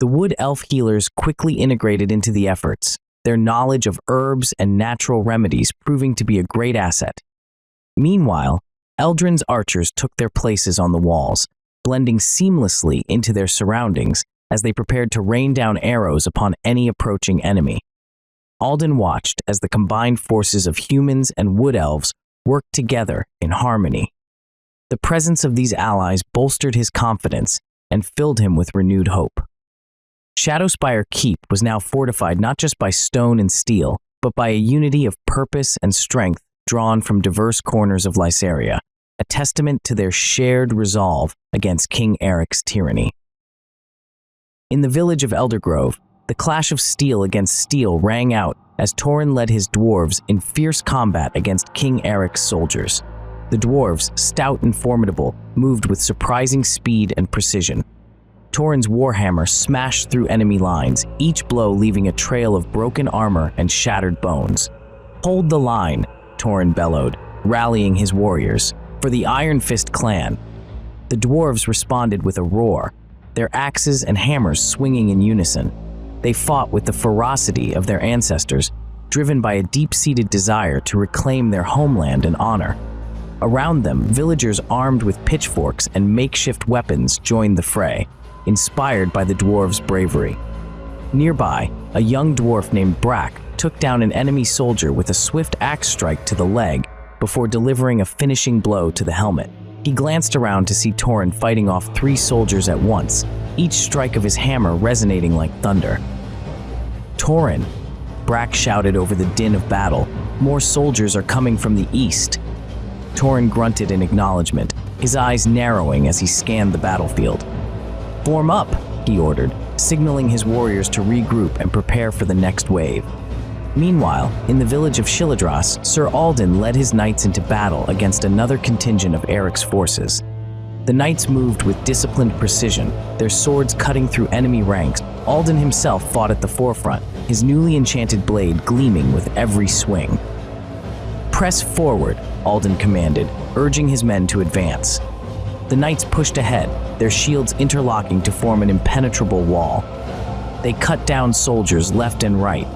The wood elf healers quickly integrated into the efforts, their knowledge of herbs and natural remedies proving to be a great asset. Meanwhile, Eldrin's archers took their places on the walls, blending seamlessly into their surroundings as they prepared to rain down arrows upon any approaching enemy. Alden watched as the combined forces of humans and wood elves worked together in harmony. The presence of these allies bolstered his confidence and filled him with renewed hope. Shadowspire Keep was now fortified not just by stone and steel, but by a unity of purpose and strength drawn from diverse corners of Lysaria, a testament to their shared resolve against King Eric's tyranny. In the village of Eldergrove, the clash of steel against steel rang out as Torin led his dwarves in fierce combat against King Eric's soldiers. The dwarves, stout and formidable, moved with surprising speed and precision. Torin's warhammer smashed through enemy lines, each blow leaving a trail of broken armor and shattered bones. "Hold the line," Torin bellowed, rallying his warriors, "for the Iron Fist clan." The dwarves responded with a roar, their axes and hammers swinging in unison. They fought with the ferocity of their ancestors, driven by a deep-seated desire to reclaim their homeland and honor. Around them, villagers armed with pitchforks and makeshift weapons joined the fray, inspired by the dwarves' bravery. Nearby, a young dwarf named Brack took down an enemy soldier with a swift axe strike to the leg before delivering a finishing blow to the helmet. He glanced around to see Torin fighting off 3 soldiers at once, each strike of his hammer resonating like thunder. "Torin," Brack shouted over the din of battle, "more soldiers are coming from the east." Torin grunted in acknowledgement, his eyes narrowing as he scanned the battlefield. "Form up," he ordered, signaling his warriors to regroup and prepare for the next wave. Meanwhile, in the village of Shiladras, Sir Alden led his knights into battle against another contingent of Eric's forces. The knights moved with disciplined precision, their swords cutting through enemy ranks. Alden himself fought at the forefront, his newly enchanted blade gleaming with every swing. "Press forward," Alden commanded, urging his men to advance. The knights pushed ahead, their shields interlocking to form an impenetrable wall. They cut down soldiers left and right,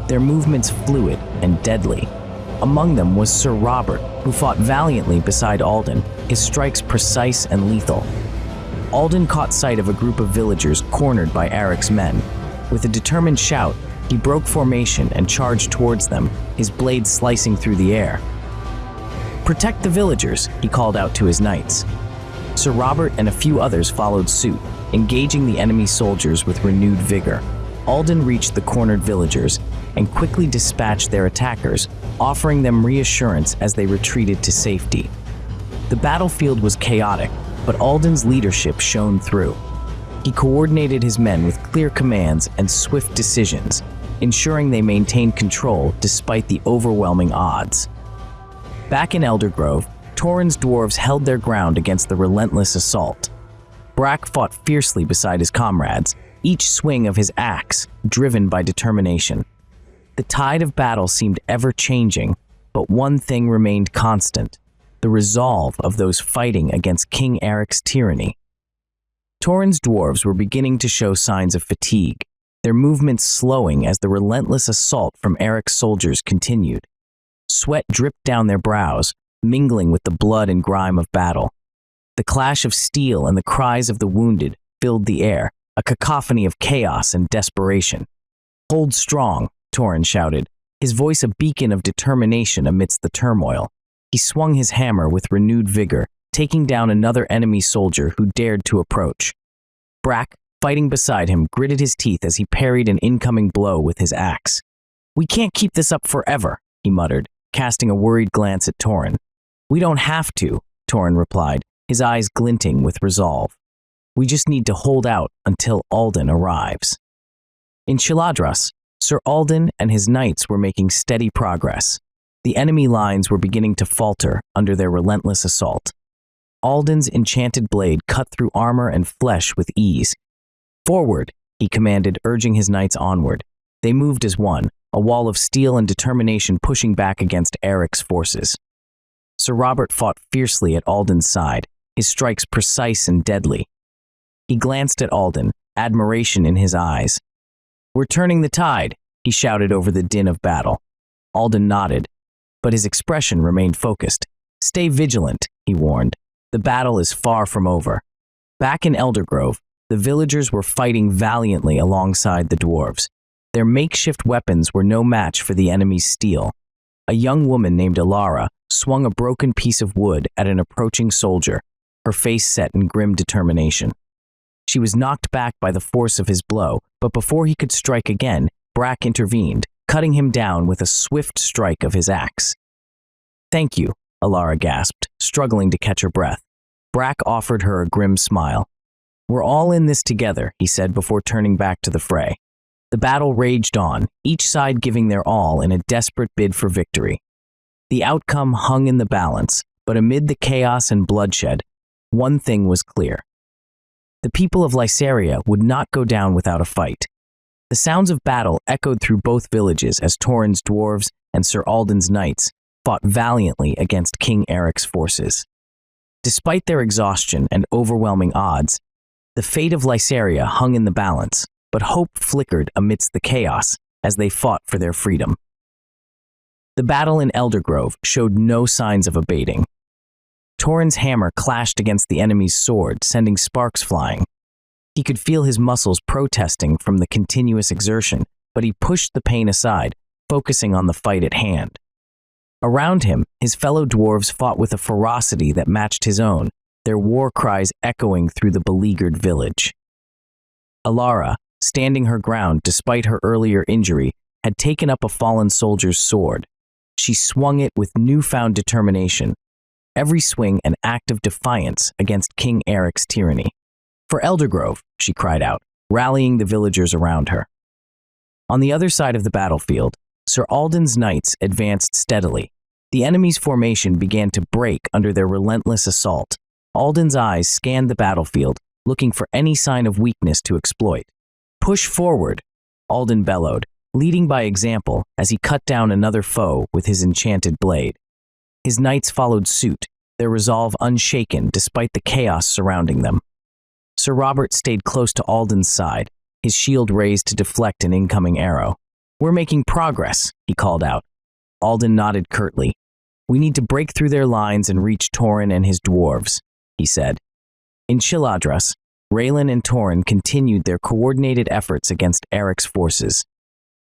their movements fluid and deadly. Among them was Sir Robert, who fought valiantly beside Alden, his strikes precise and lethal. Alden caught sight of a group of villagers cornered by Eric's men. With a determined shout, he broke formation and charged towards them, his blade slicing through the air. "Protect the villagers," he called out to his knights. Sir Robert and a few others followed suit, engaging the enemy soldiers with renewed vigor. Alden reached the cornered villagers and quickly dispatched their attackers, offering them reassurance as they retreated to safety. The battlefield was chaotic, but Alden's leadership shone through. He coordinated his men with clear commands and swift decisions, ensuring they maintained control despite the overwhelming odds. Back in Eldergrove, Torin's dwarves held their ground against the relentless assault. Brack fought fiercely beside his comrades, each swing of his axe driven by determination. The tide of battle seemed ever-changing, but one thing remained constant: the resolve of those fighting against King Eric's tyranny. Torin's dwarves were beginning to show signs of fatigue, their movements slowing as the relentless assault from Eric's soldiers continued. Sweat dripped down their brows, mingling with the blood and grime of battle. The clash of steel and the cries of the wounded filled the air, a cacophony of chaos and desperation. "Hold strong," Torin shouted, his voice a beacon of determination amidst the turmoil. He swung his hammer with renewed vigor, taking down another enemy soldier who dared to approach. Brack, fighting beside him, gritted his teeth as he parried an incoming blow with his axe. "We can't keep this up forever," he muttered, casting a worried glance at Torin. "We don't have to," Torin replied, his eyes glinting with resolve. "We just need to hold out until Alden arrives." In Chiladras, Sir Alden and his knights were making steady progress. The enemy lines were beginning to falter under their relentless assault. Alden's enchanted blade cut through armor and flesh with ease. "Forward," he commanded, urging his knights onward. They moved as one, a wall of steel and determination pushing back against Eric's forces. Sir Robert fought fiercely at Alden's side, his strikes precise and deadly. He glanced at Alden, admiration in his eyes. "We're turning the tide," he shouted over the din of battle. Alden nodded, but his expression remained focused. "Stay vigilant," he warned. "The battle is far from over." Back in Eldergrove, the villagers were fighting valiantly alongside the dwarves. Their makeshift weapons were no match for the enemy's steel. A young woman named Alara swung a broken piece of wood at an approaching soldier, her face set in grim determination. She was knocked back by the force of his blow, but before he could strike again, Brack intervened, cutting him down with a swift strike of his axe. "Thank you," Alara gasped, struggling to catch her breath. Brack offered her a grim smile. "We're all in this together," he said before turning back to the fray. The battle raged on, each side giving their all in a desperate bid for victory. The outcome hung in the balance, but amid the chaos and bloodshed, one thing was clear. The people of Lysaria would not go down without a fight. The sounds of battle echoed through both villages as Torin's dwarves and Sir Alden's knights fought valiantly against King Eric's forces. Despite their exhaustion and overwhelming odds, the fate of Lysaria hung in the balance, but hope flickered amidst the chaos as they fought for their freedom. The battle in Eldergrove showed no signs of abating. Torin's hammer clashed against the enemy's sword, sending sparks flying. He could feel his muscles protesting from the continuous exertion, but he pushed the pain aside, focusing on the fight at hand. Around him, his fellow dwarves fought with a ferocity that matched his own, their war cries echoing through the beleaguered village. Alara, standing her ground despite her earlier injury, had taken up a fallen soldier's sword. She swung it with newfound determination, every swing an act of defiance against King Eric's tyranny. "For Eldergrove," she cried out, rallying the villagers around her. On the other side of the battlefield, Sir Alden's knights advanced steadily. The enemy's formation began to break under their relentless assault. Alden's eyes scanned the battlefield, looking for any sign of weakness to exploit. "Push forward," Alden bellowed, leading by example as he cut down another foe with his enchanted blade. His knights followed suit, their resolve unshaken despite the chaos surrounding them. Sir Robert stayed close to Alden's side, his shield raised to deflect an incoming arrow. "We're making progress," he called out. Alden nodded curtly. "We need to break through their lines and reach Torin and his dwarves," he said. In Chiladras, Raelin and Torin continued their coordinated efforts against Eric's forces.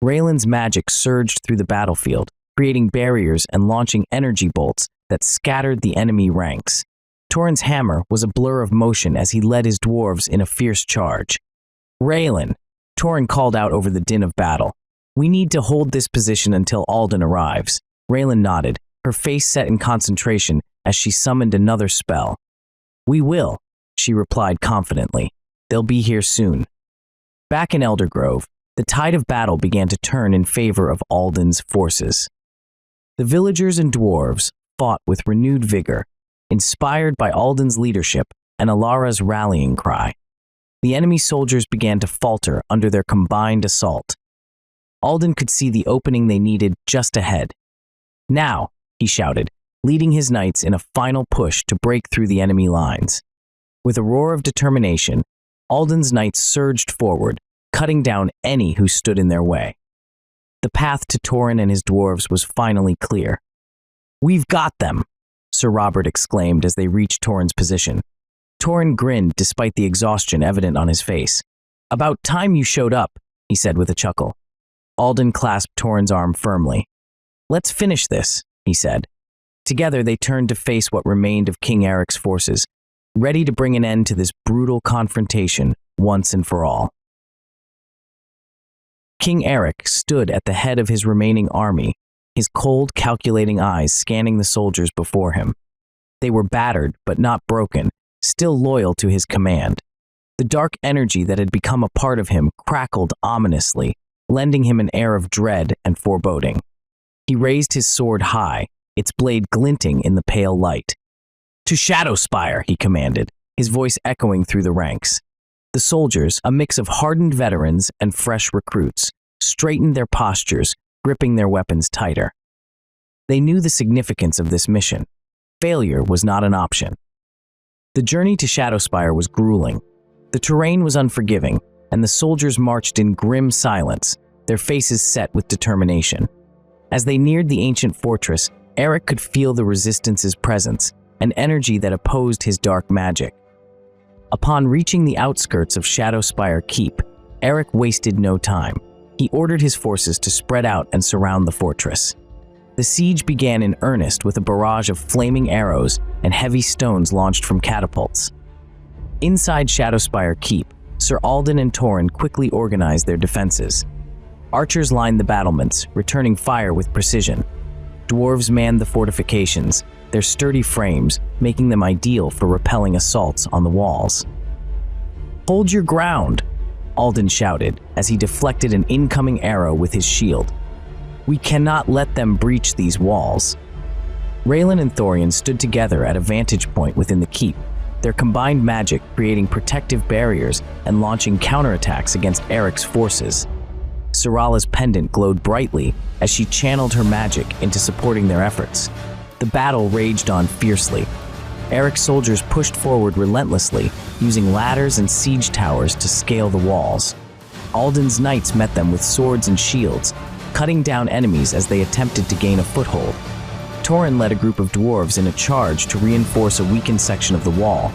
Raelin's magic surged through the battlefield, creating barriers and launching energy bolts that scattered the enemy ranks. Torin's hammer was a blur of motion as he led his dwarves in a fierce charge. "Raelin," Torin called out over the din of battle. "We need to hold this position until Alden arrives." Raelin nodded, her face set in concentration as she summoned another spell. "We will," she replied confidently. "They'll be here soon." Back in Eldergrove, the tide of battle began to turn in favor of Alden's forces. The villagers and dwarves fought with renewed vigor, inspired by Alden's leadership and Alara's rallying cry. The enemy soldiers began to falter under their combined assault. Alden could see the opening they needed just ahead. "Now," he shouted, leading his knights in a final push to break through the enemy lines. With a roar of determination, Alden's knights surged forward, cutting down any who stood in their way. The path to Torin and his dwarves was finally clear. "We've got them!" Sir Robert exclaimed as they reached Torin's position. Torin grinned despite the exhaustion evident on his face. "About time you showed up," he said with a chuckle. Alden clasped Torin's arm firmly. "Let's finish this," he said. Together they turned to face what remained of King Eric's forces, ready to bring an end to this brutal confrontation once and for all. King Eric stood at the head of his remaining army, his cold, calculating eyes scanning the soldiers before him. They were battered, but not broken, still loyal to his command. The dark energy that had become a part of him crackled ominously, lending him an air of dread and foreboding. He raised his sword high, its blade glinting in the pale light. "To Shadowspire," he commanded, his voice echoing through the ranks. The soldiers, a mix of hardened veterans and fresh recruits, straightened their postures, gripping their weapons tighter. They knew the significance of this mission. Failure was not an option. The journey to Shadowspire was grueling. The terrain was unforgiving, and the soldiers marched in grim silence, their faces set with determination. As they neared the ancient fortress, Eric could feel the resistance's presence, an energy that opposed his dark magic. Upon reaching the outskirts of Shadowspire Keep, Eric wasted no time. He ordered his forces to spread out and surround the fortress. The siege began in earnest with a barrage of flaming arrows and heavy stones launched from catapults. Inside Shadowspire Keep, Sir Alden and Torin quickly organized their defenses. Archers lined the battlements, returning fire with precision. Dwarves manned the fortifications, their sturdy frames making them ideal for repelling assaults on the walls. "Hold your ground," Alden shouted as he deflected an incoming arrow with his shield. "We cannot let them breach these walls." Raelin and Thorian stood together at a vantage point within the keep, their combined magic creating protective barriers and launching counterattacks against Eric's forces. Syrala's pendant glowed brightly as she channeled her magic into supporting their efforts. The battle raged on fiercely. Eric's soldiers pushed forward relentlessly, using ladders and siege towers to scale the walls. Alden's knights met them with swords and shields, cutting down enemies as they attempted to gain a foothold. Torin led a group of dwarves in a charge to reinforce a weakened section of the wall.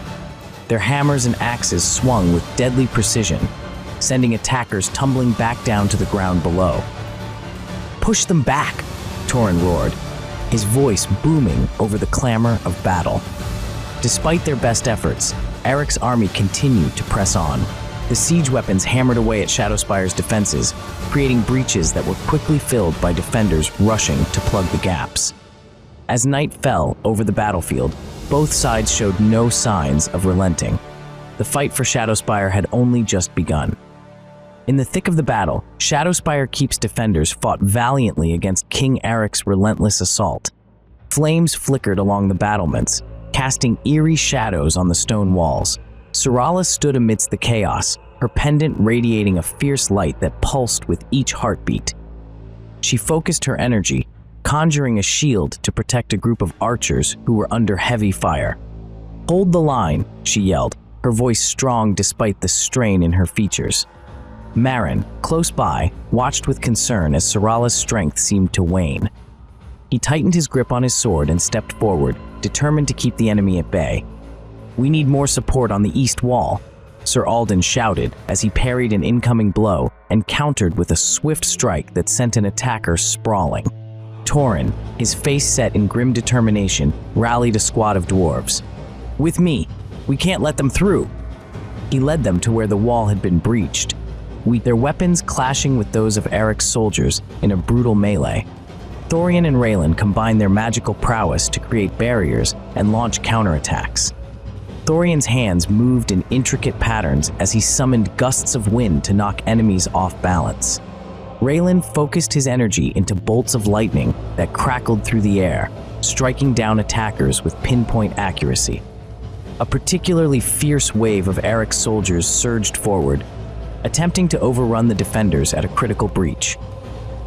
Their hammers and axes swung with deadly precision, sending attackers tumbling back down to the ground below. "Push them back!" Torin roared, his voice booming over the clamor of battle. Despite their best efforts, Eric's army continued to press on. The siege weapons hammered away at Shadowspire's defenses, creating breaches that were quickly filled by defenders rushing to plug the gaps. As night fell over the battlefield, both sides showed no signs of relenting. The fight for Shadowspire had only just begun. In the thick of the battle, Shadowspire Keep's defenders fought valiantly against King Eric's relentless assault. Flames flickered along the battlements, casting eerie shadows on the stone walls. Syrala stood amidst the chaos, her pendant radiating a fierce light that pulsed with each heartbeat. She focused her energy, conjuring a shield to protect a group of archers who were under heavy fire. "Hold the line," she yelled, her voice strong despite the strain in her features. Marin, close by, watched with concern as Syrala's strength seemed to wane. He tightened his grip on his sword and stepped forward, determined to keep the enemy at bay. "We need more support on the east wall," Sir Alden shouted as he parried an incoming blow and countered with a swift strike that sent an attacker sprawling. Torin, his face set in grim determination, rallied a squad of dwarves. "With me! We can't let them through!" He led them to where the wall had been breached, their weapons clashing with those of Eric's soldiers in a brutal melee. Thorian and Raelin combined their magical prowess to create barriers and launch counterattacks. Thorian's hands moved in intricate patterns as he summoned gusts of wind to knock enemies off balance. Raelin focused his energy into bolts of lightning that crackled through the air, striking down attackers with pinpoint accuracy. A particularly fierce wave of Eric's soldiers surged forward, attempting to overrun the defenders at a critical breach.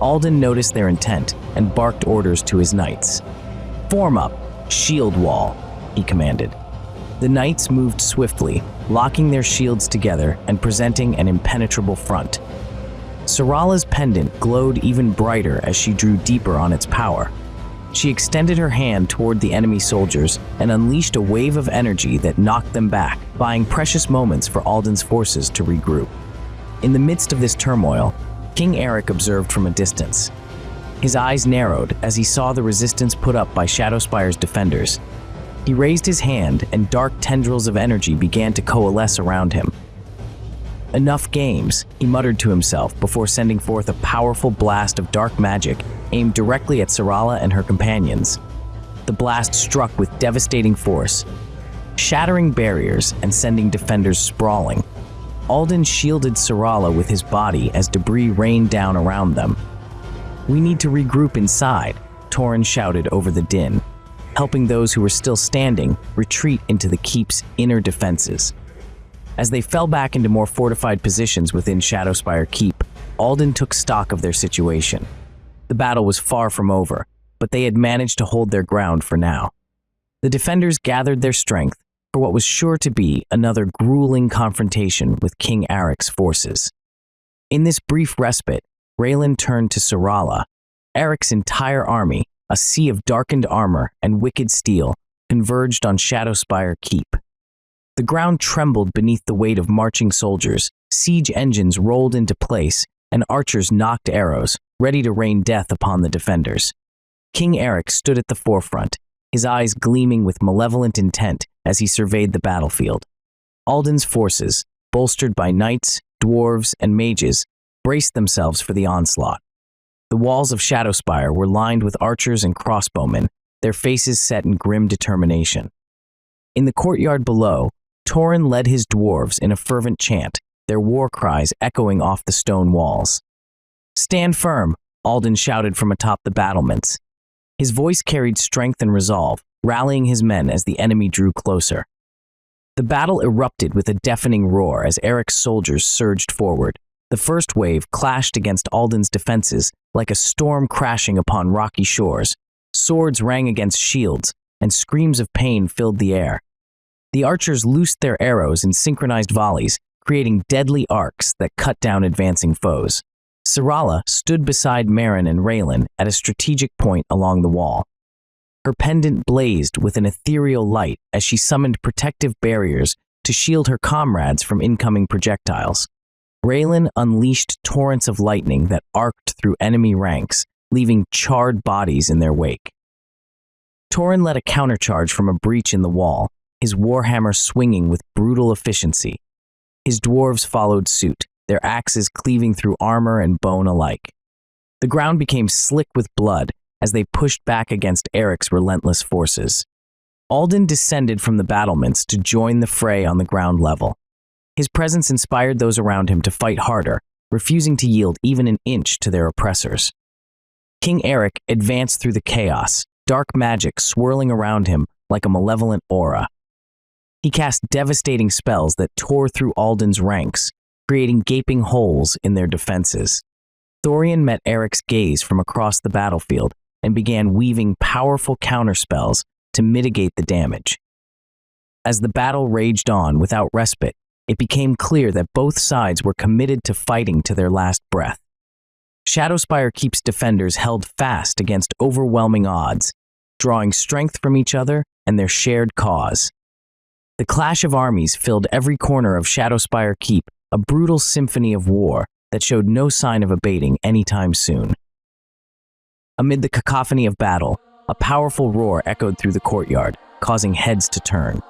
Alden noticed their intent and barked orders to his knights. "Form up, shield wall," he commanded. The knights moved swiftly, locking their shields together and presenting an impenetrable front. Syrala's pendant glowed even brighter as she drew deeper on its power. She extended her hand toward the enemy soldiers and unleashed a wave of energy that knocked them back, buying precious moments for Alden's forces to regroup. In the midst of this turmoil, King Eric observed from a distance. His eyes narrowed as he saw the resistance put up by Shadowspire's defenders. He raised his hand and dark tendrils of energy began to coalesce around him. Enough games, he muttered to himself before sending forth a powerful blast of dark magic aimed directly at Syrala and her companions. The blast struck with devastating force, shattering barriers and sending defenders sprawling. Alden shielded Syrala with his body as debris rained down around them. "We need to regroup inside," Torrin shouted over the din, helping those who were still standing retreat into the keep's inner defenses. As they fell back into more fortified positions within Shadowspire Keep, Alden took stock of their situation. The battle was far from over, but they had managed to hold their ground for now. The defenders gathered their strength for what was sure to be another grueling confrontation with King Eric's forces. In this brief respite, Raelin turned to Syrala. Eric's entire army, a sea of darkened armor and wicked steel, converged on Shadowspire Keep. The ground trembled beneath the weight of marching soldiers, siege engines rolled into place, and archers nocked arrows, ready to rain death upon the defenders. King Eric stood at the forefront, his eyes gleaming with malevolent intent as he surveyed the battlefield. Alden's forces, bolstered by knights, dwarves, and mages, braced themselves for the onslaught. The walls of Shadowspire were lined with archers and crossbowmen, their faces set in grim determination. In the courtyard below, Torrin led his dwarves in a fervent chant, their war cries echoing off the stone walls. "Stand firm," Alden shouted from atop the battlements. His voice carried strength and resolve, rallying his men as the enemy drew closer. The battle erupted with a deafening roar as Eric's soldiers surged forward. The first wave clashed against Alden's defenses like a storm crashing upon rocky shores. Swords rang against shields, and screams of pain filled the air. The archers loosed their arrows in synchronized volleys, creating deadly arcs that cut down advancing foes. Syrala stood beside Merrin and Raelin at a strategic point along the wall. Her pendant blazed with an ethereal light as she summoned protective barriers to shield her comrades from incoming projectiles. Raelin unleashed torrents of lightning that arced through enemy ranks, leaving charred bodies in their wake. Torrin led a countercharge from a breach in the wall, his warhammer swinging with brutal efficiency. His dwarves followed suit, their axes cleaving through armor and bone alike. The ground became slick with blood as they pushed back against Eric's relentless forces. Alden descended from the battlements to join the fray on the ground level. His presence inspired those around him to fight harder, refusing to yield even an inch to their oppressors. King Eric advanced through the chaos, dark magic swirling around him like a malevolent aura. He cast devastating spells that tore through Alden's ranks, creating gaping holes in their defenses. Thorian met Eric's gaze from across the battlefield and began weaving powerful counterspells to mitigate the damage. As the battle raged on without respite, it became clear that both sides were committed to fighting to their last breath. Shadowspire Keep's defenders held fast against overwhelming odds, drawing strength from each other and their shared cause. The clash of armies filled every corner of Shadowspire Keep, a brutal symphony of war that showed no sign of abating anytime soon. Amid the cacophony of battle, a powerful roar echoed through the courtyard, causing heads to turn.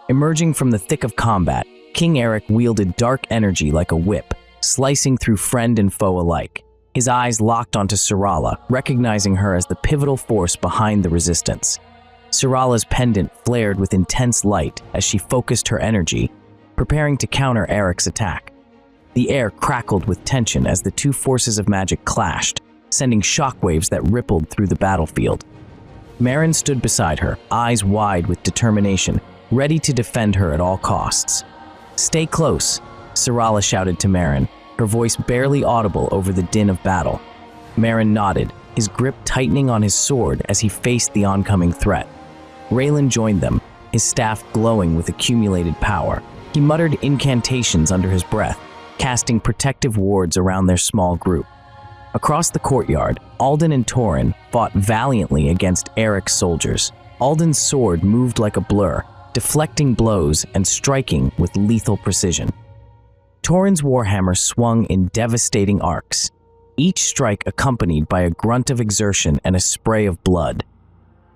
Emerging from the thick of combat, King Eric wielded dark energy like a whip, slicing through friend and foe alike. His eyes locked onto Syrala, recognizing her as the pivotal force behind the resistance. Syrala's pendant flared with intense light as she focused her energy, preparing to counter Eric's attack. The air crackled with tension as the two forces of magic clashed, sending shockwaves that rippled through the battlefield. Merrin stood beside her, eyes wide with determination, ready to defend her at all costs. "Stay close," Syrala shouted to Merrin, her voice barely audible over the din of battle. Merrin nodded, his grip tightening on his sword as he faced the oncoming threat. Raelin joined them, his staff glowing with accumulated power. He muttered incantations under his breath, casting protective wards around their small group. Across the courtyard, Alden and Torin fought valiantly against Eric's soldiers. Alden's sword moved like a blur, deflecting blows and striking with lethal precision. Torin's warhammer swung in devastating arcs, each strike accompanied by a grunt of exertion and a spray of blood.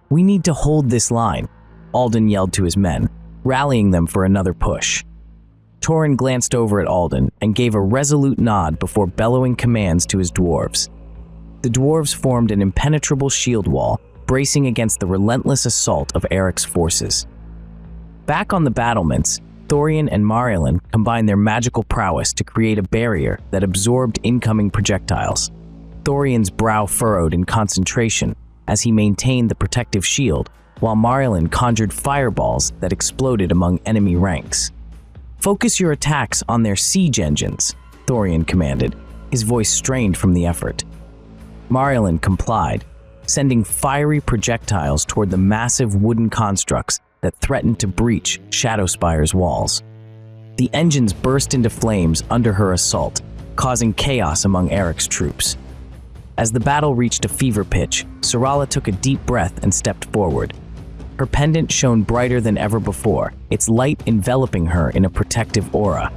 "We need to hold this line," Alden yelled to his men, rallying them for another push. Torin glanced over at Alden and gave a resolute nod before bellowing commands to his dwarves. The dwarves formed an impenetrable shield wall, bracing against the relentless assault of Eric's forces. Back on the battlements, Thorian and Raelin combined their magical prowess to create a barrier that absorbed incoming projectiles. Thorian's brow furrowed in concentration as he maintained the protective shield, while Raelin conjured fireballs that exploded among enemy ranks. "Focus your attacks on their siege engines," Thorian commanded, his voice strained from the effort. Raelin complied, sending fiery projectiles toward the massive wooden constructs that threatened to breach Shadowspire's walls. The engines burst into flames under her assault, causing chaos among Eric's troops. As the battle reached a fever pitch, Syrala took a deep breath and stepped forward. Her pendant shone brighter than ever before, its light enveloping her in a protective aura.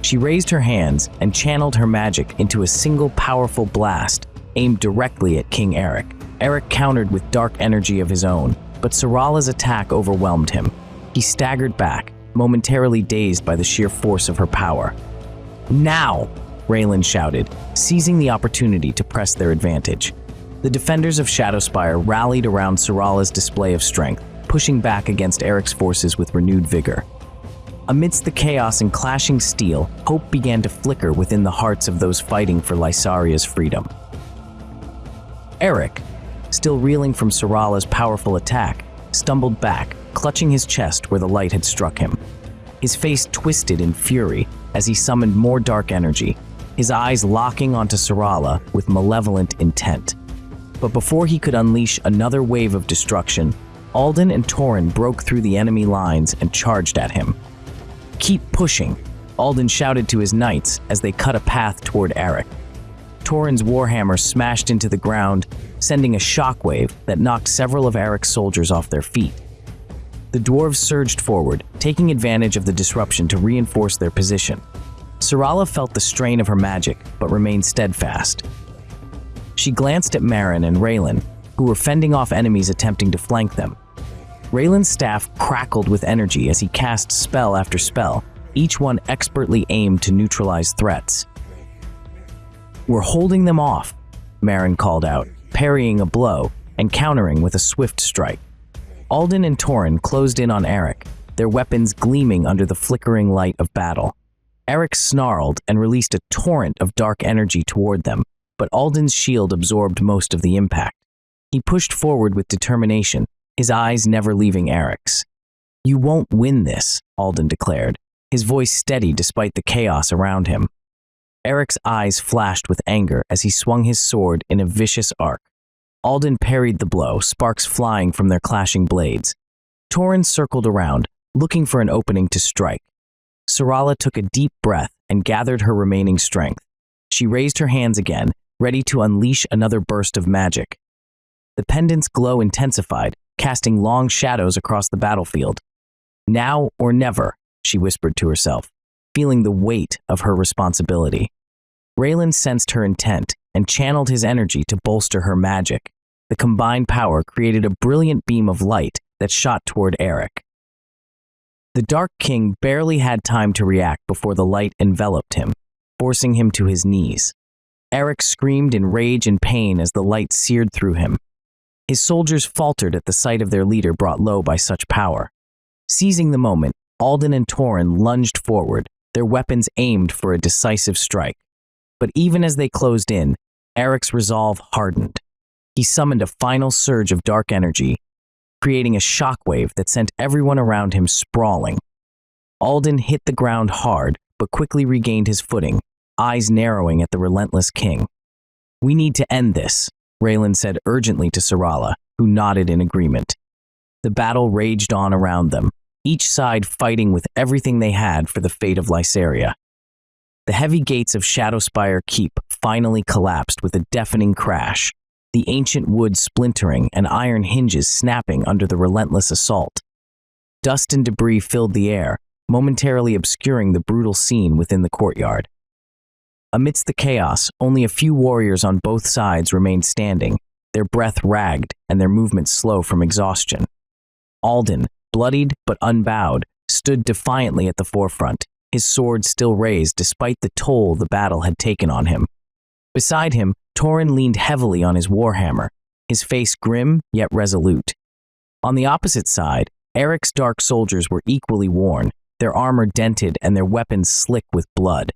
She raised her hands and channeled her magic into a single powerful blast aimed directly at King Eric. Eric countered with dark energy of his own, but Syrala's attack overwhelmed him. He staggered back, momentarily dazed by the sheer force of her power. "Now!" Raelin shouted, seizing the opportunity to press their advantage. The defenders of Shadowspire rallied around Syrala's display of strength, pushing back against Eric's forces with renewed vigor. Amidst the chaos and clashing steel, hope began to flicker within the hearts of those fighting for Lysaria's freedom. Eric, still reeling from Syrala's powerful attack, stumbled back, clutching his chest where the light had struck him. His face twisted in fury as he summoned more dark energy, his eyes locking onto Syrala with malevolent intent. But before he could unleash another wave of destruction, Alden and Torin broke through the enemy lines and charged at him. "Keep pushing," Alden shouted to his knights as they cut a path toward Eric. Torin's warhammer smashed into the ground, sending a shockwave that knocked several of Eric's soldiers off their feet. The dwarves surged forward, taking advantage of the disruption to reinforce their position. Syrala felt the strain of her magic, but remained steadfast. She glanced at Marin and Raelin, who were fending off enemies attempting to flank them. Raelin's staff crackled with energy as he cast spell after spell, each one expertly aimed to neutralize threats. "We're holding them off," Marin called out, parrying a blow and countering with a swift strike. Alden and Torin closed in on Eric, their weapons gleaming under the flickering light of battle. Eric snarled and released a torrent of dark energy toward them, but Alden's shield absorbed most of the impact. He pushed forward with determination, his eyes never leaving Eric's. "You won't win this," Alden declared, his voice steady despite the chaos around him. Eric's eyes flashed with anger as he swung his sword in a vicious arc. Alden parried the blow, sparks flying from their clashing blades. Torin circled around, looking for an opening to strike. Syrala took a deep breath and gathered her remaining strength. She raised her hands again, ready to unleash another burst of magic. The pendant's glow intensified, casting long shadows across the battlefield. "Now or never," she whispered to herself, feeling the weight of her responsibility. Raelin sensed her intent and channeled his energy to bolster her magic. The combined power created a brilliant beam of light that shot toward Eric. The Dark King barely had time to react before the light enveloped him, forcing him to his knees. Eric screamed in rage and pain as the light seared through him. His soldiers faltered at the sight of their leader brought low by such power. Seizing the moment, Alden and Torin lunged forward, their weapons aimed for a decisive strike. But even as they closed in, Eric's resolve hardened. He summoned a final surge of dark energy, creating a shockwave that sent everyone around him sprawling. Alden hit the ground hard, but quickly regained his footing, eyes narrowing at the relentless king. "We need to end this," Raelin said urgently to Syrala, who nodded in agreement. The battle raged on around them, each side fighting with everything they had for the fate of Lysaria. The heavy gates of Shadowspire Keep finally collapsed with a deafening crash, the ancient wood splintering and iron hinges snapping under the relentless assault. Dust and debris filled the air, momentarily obscuring the brutal scene within the courtyard. Amidst the chaos, only a few warriors on both sides remained standing, their breath ragged and their movements slow from exhaustion. Alden, bloodied but unbowed, stood defiantly at the forefront, his sword still raised despite the toll the battle had taken on him. Beside him, Torin leaned heavily on his warhammer, his face grim yet resolute. On the opposite side, Eric's dark soldiers were equally worn, their armor dented and their weapons slick with blood.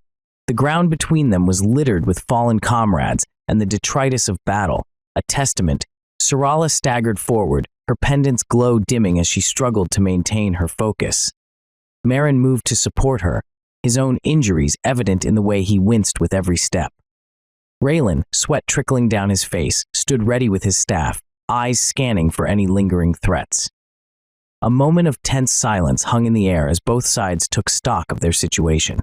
The ground between them was littered with fallen comrades and the detritus of battle, a testament. Syrala staggered forward, her pendant's glow dimming as she struggled to maintain her focus. Merrin moved to support her, his own injuries evident in the way he winced with every step. Raelin, sweat trickling down his face, stood ready with his staff, eyes scanning for any lingering threats. A moment of tense silence hung in the air as both sides took stock of their situation.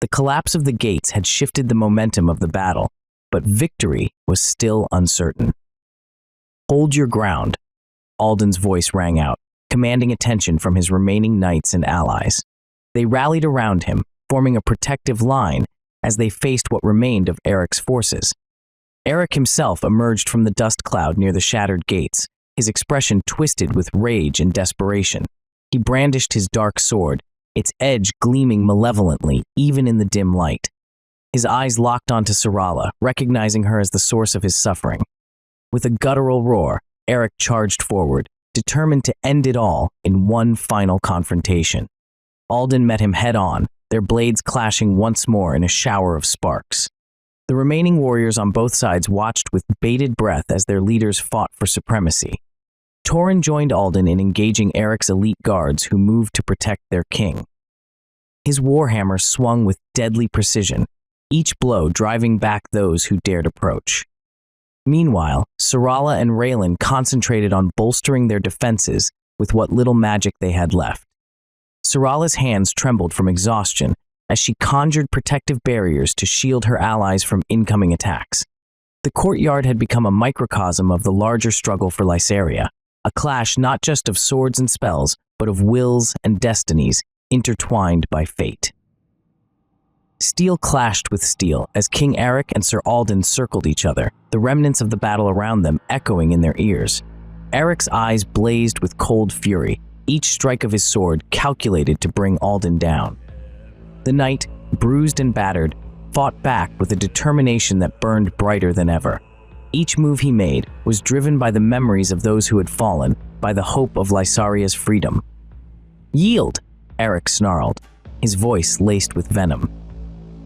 The collapse of the gates had shifted the momentum of the battle, but victory was still uncertain. "Hold your ground," Alden's voice rang out, commanding attention from his remaining knights and allies. They rallied around him, forming a protective line as they faced what remained of Eric's forces. Eric himself emerged from the dust cloud near the shattered gates, his expression twisted with rage and desperation. He brandished his dark sword, its edge gleaming malevolently even in the dim light. His eyes locked onto Syrala, recognizing her as the source of his suffering. With a guttural roar, Eric charged forward, determined to end it all in one final confrontation. Alden met him head-on, their blades clashing once more in a shower of sparks. The remaining warriors on both sides watched with bated breath as their leaders fought for supremacy. Torin joined Alden in engaging Eric's elite guards who moved to protect their king. His warhammer swung with deadly precision, each blow driving back those who dared approach. Meanwhile, Syrala and Raelin concentrated on bolstering their defenses with what little magic they had left. Syrala's hands trembled from exhaustion as she conjured protective barriers to shield her allies from incoming attacks. The courtyard had become a microcosm of the larger struggle for Lysaria, a clash not just of swords and spells, but of wills and destinies intertwined by fate. Steel clashed with steel as King Eric and Sir Alden circled each other, the remnants of the battle around them echoing in their ears. Eric's eyes blazed with cold fury, each strike of his sword calculated to bring Alden down. The knight, bruised and battered, fought back with a determination that burned brighter than ever. Each move he made was driven by the memories of those who had fallen, by the hope of Lysaria's freedom. "Yield!" Eric snarled, his voice laced with venom.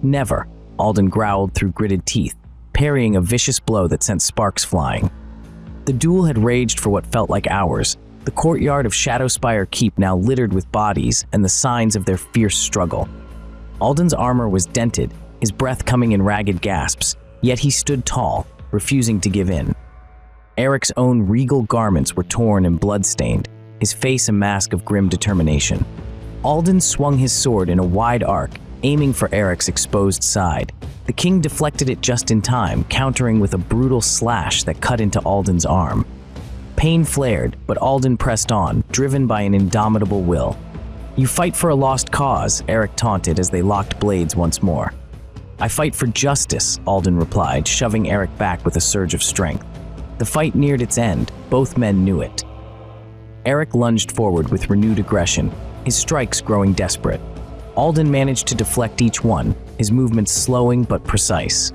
"Never," Alden growled through gritted teeth, parrying a vicious blow that sent sparks flying. The duel had raged for what felt like hours, the courtyard of Shadowspire Keep now littered with bodies and the signs of their fierce struggle. Alden's armor was dented, his breath coming in ragged gasps, yet he stood tall, refusing to give in. Eric's own regal garments were torn and blood-stained, his face a mask of grim determination. Alden swung his sword in a wide arc, aiming for Eric's exposed side. The king deflected it just in time, countering with a brutal slash that cut into Alden's arm. Pain flared, but Alden pressed on, driven by an indomitable will. "You fight for a lost cause," Eric taunted as they locked blades once more. "I fight for justice," Alden replied, shoving Eric back with a surge of strength. The fight neared its end, both men knew it. Eric lunged forward with renewed aggression, his strikes growing desperate. Alden managed to deflect each one, his movements slowing but precise.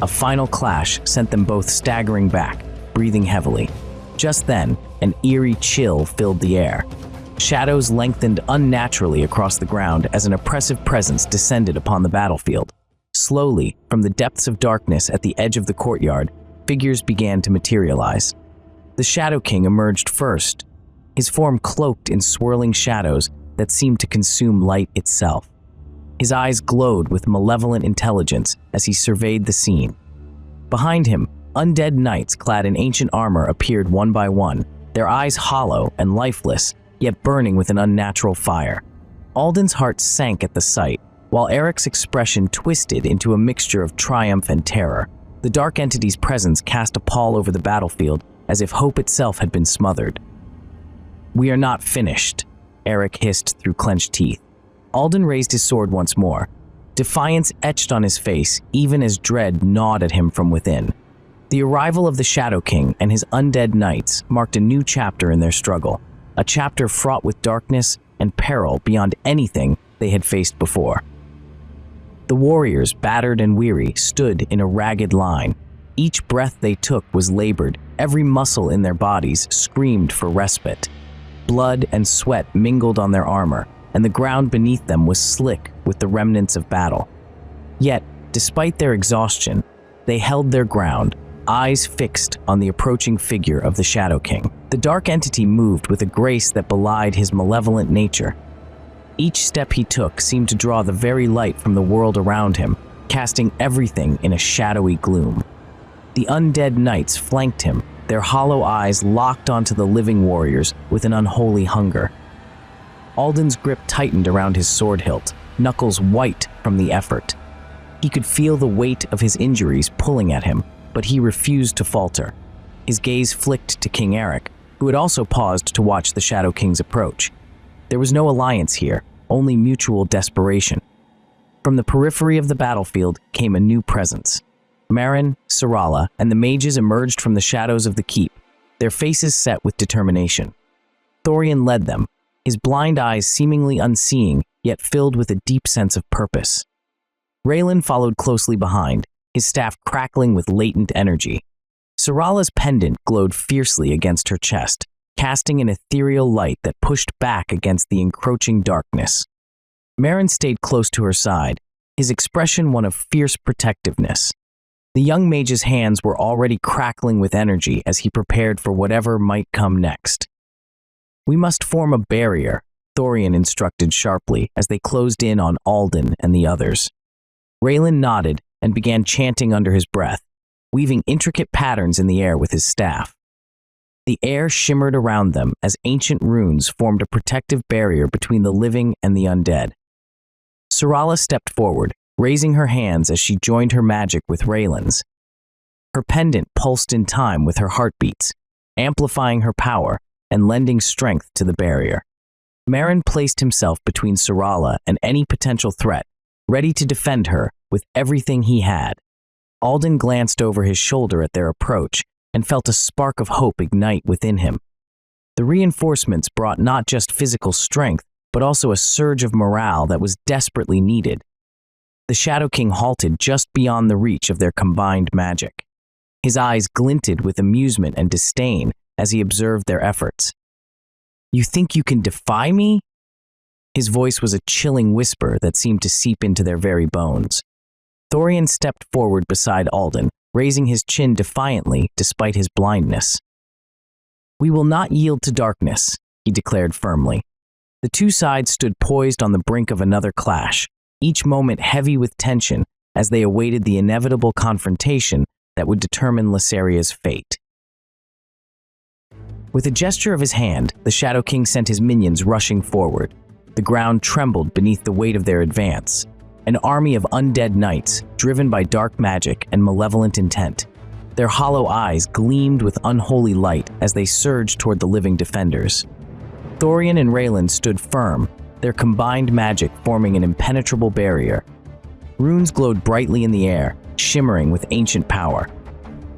A final clash sent them both staggering back, breathing heavily. Just then, an eerie chill filled the air. Shadows lengthened unnaturally across the ground as an oppressive presence descended upon the battlefield. Slowly, from the depths of darkness at the edge of the courtyard, figures began to materialize. The Shadow King emerged first, his form cloaked in swirling shadows that seemed to consume light itself. His eyes glowed with malevolent intelligence as he surveyed the scene. Behind him, undead knights clad in ancient armor appeared one by one, their eyes hollow and lifeless, yet burning with an unnatural fire. Alden's heart sank at the sight, while Eric's expression twisted into a mixture of triumph and terror. The dark entity's presence cast a pall over the battlefield, as if hope itself had been smothered. "We are not finished," Eric hissed through clenched teeth. Alden raised his sword once more. Defiance etched on his face, even as dread gnawed at him from within. The arrival of the Shadow King and his undead knights marked a new chapter in their struggle, a chapter fraught with darkness and peril beyond anything they had faced before. The warriors, battered and weary, stood in a ragged line. Each breath they took was labored, every muscle in their bodies screamed for respite. Blood and sweat mingled on their armor, and the ground beneath them was slick with the remnants of battle. Yet, despite their exhaustion, they held their ground, eyes fixed on the approaching figure of the Shadow King. The dark entity moved with a grace that belied his malevolent nature. Each step he took seemed to draw the very light from the world around him, casting everything in a shadowy gloom. The undead knights flanked him, their hollow eyes locked onto the living warriors with an unholy hunger. Alden's grip tightened around his sword hilt, knuckles white from the effort. He could feel the weight of his injuries pulling at him, but he refused to falter. His gaze flicked to King Eric, who had also paused to watch the Shadow King's approach. There was no alliance here, only mutual desperation. From the periphery of the battlefield came a new presence. Marin, Syrala, and the mages emerged from the shadows of the keep, their faces set with determination. Thorian led them, his blind eyes seemingly unseeing, yet filled with a deep sense of purpose. Raelin followed closely behind, his staff crackling with latent energy. Syrala's pendant glowed fiercely against her chest, casting an ethereal light that pushed back against the encroaching darkness. Marin stayed close to her side, his expression one of fierce protectiveness. The young mage's hands were already crackling with energy as he prepared for whatever might come next. "We must form a barrier," Thorian instructed sharply as they closed in on Alden and the others. Raelin nodded and began chanting under his breath, weaving intricate patterns in the air with his staff. The air shimmered around them as ancient runes formed a protective barrier between the living and the undead. Syrala stepped forward, raising her hands as she joined her magic with Raelin's. Her pendant pulsed in time with her heartbeats, amplifying her power and lending strength to the barrier. Marin placed himself between Syrala and any potential threat, ready to defend her with everything he had. Alden glanced over his shoulder at their approach and felt a spark of hope ignite within him. The reinforcements brought not just physical strength, but also a surge of morale that was desperately needed. The Shadow King halted just beyond the reach of their combined magic. His eyes glinted with amusement and disdain as he observed their efforts. "You think you can defy me?" His voice was a chilling whisper that seemed to seep into their very bones. Thorian stepped forward beside Alden, raising his chin defiantly despite his blindness. "We will not yield to darkness," he declared firmly. The two sides stood poised on the brink of another clash, each moment heavy with tension as they awaited the inevitable confrontation that would determine Lysaria's fate. With a gesture of his hand, the Shadow King sent his minions rushing forward. The ground trembled beneath the weight of their advance, an army of undead knights driven by dark magic and malevolent intent. Their hollow eyes gleamed with unholy light as they surged toward the living defenders. Thorian and Raelin stood firm, their combined magic forming an impenetrable barrier. Runes glowed brightly in the air, shimmering with ancient power.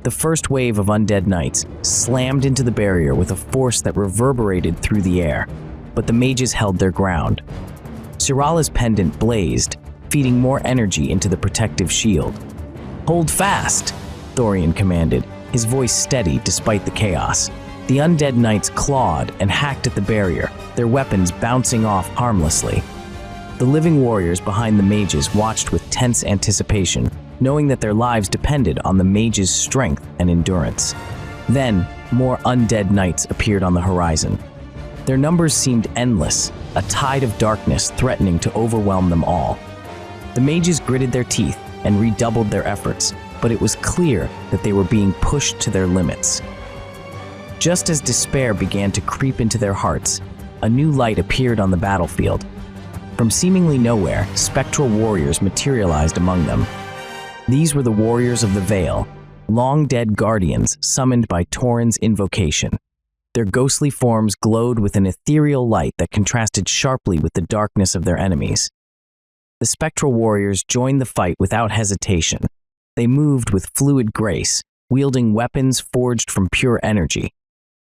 The first wave of undead knights slammed into the barrier with a force that reverberated through the air, but the mages held their ground. Syrala's pendant blazed, feeding more energy into the protective shield. "Hold fast," Thorian commanded, his voice steady despite the chaos. The undead knights clawed and hacked at the barrier, their weapons bouncing off harmlessly. The living warriors behind the mages watched with tense anticipation, knowing that their lives depended on the mages' strength and endurance. Then, more undead knights appeared on the horizon. Their numbers seemed endless, a tide of darkness threatening to overwhelm them all. The mages gritted their teeth and redoubled their efforts, but it was clear that they were being pushed to their limits. Just as despair began to creep into their hearts, a new light appeared on the battlefield. From seemingly nowhere, spectral warriors materialized among them. These were the warriors of the Vale, long-dead guardians summoned by Tauren's invocation. Their ghostly forms glowed with an ethereal light that contrasted sharply with the darkness of their enemies. The spectral warriors joined the fight without hesitation. They moved with fluid grace, wielding weapons forged from pure energy.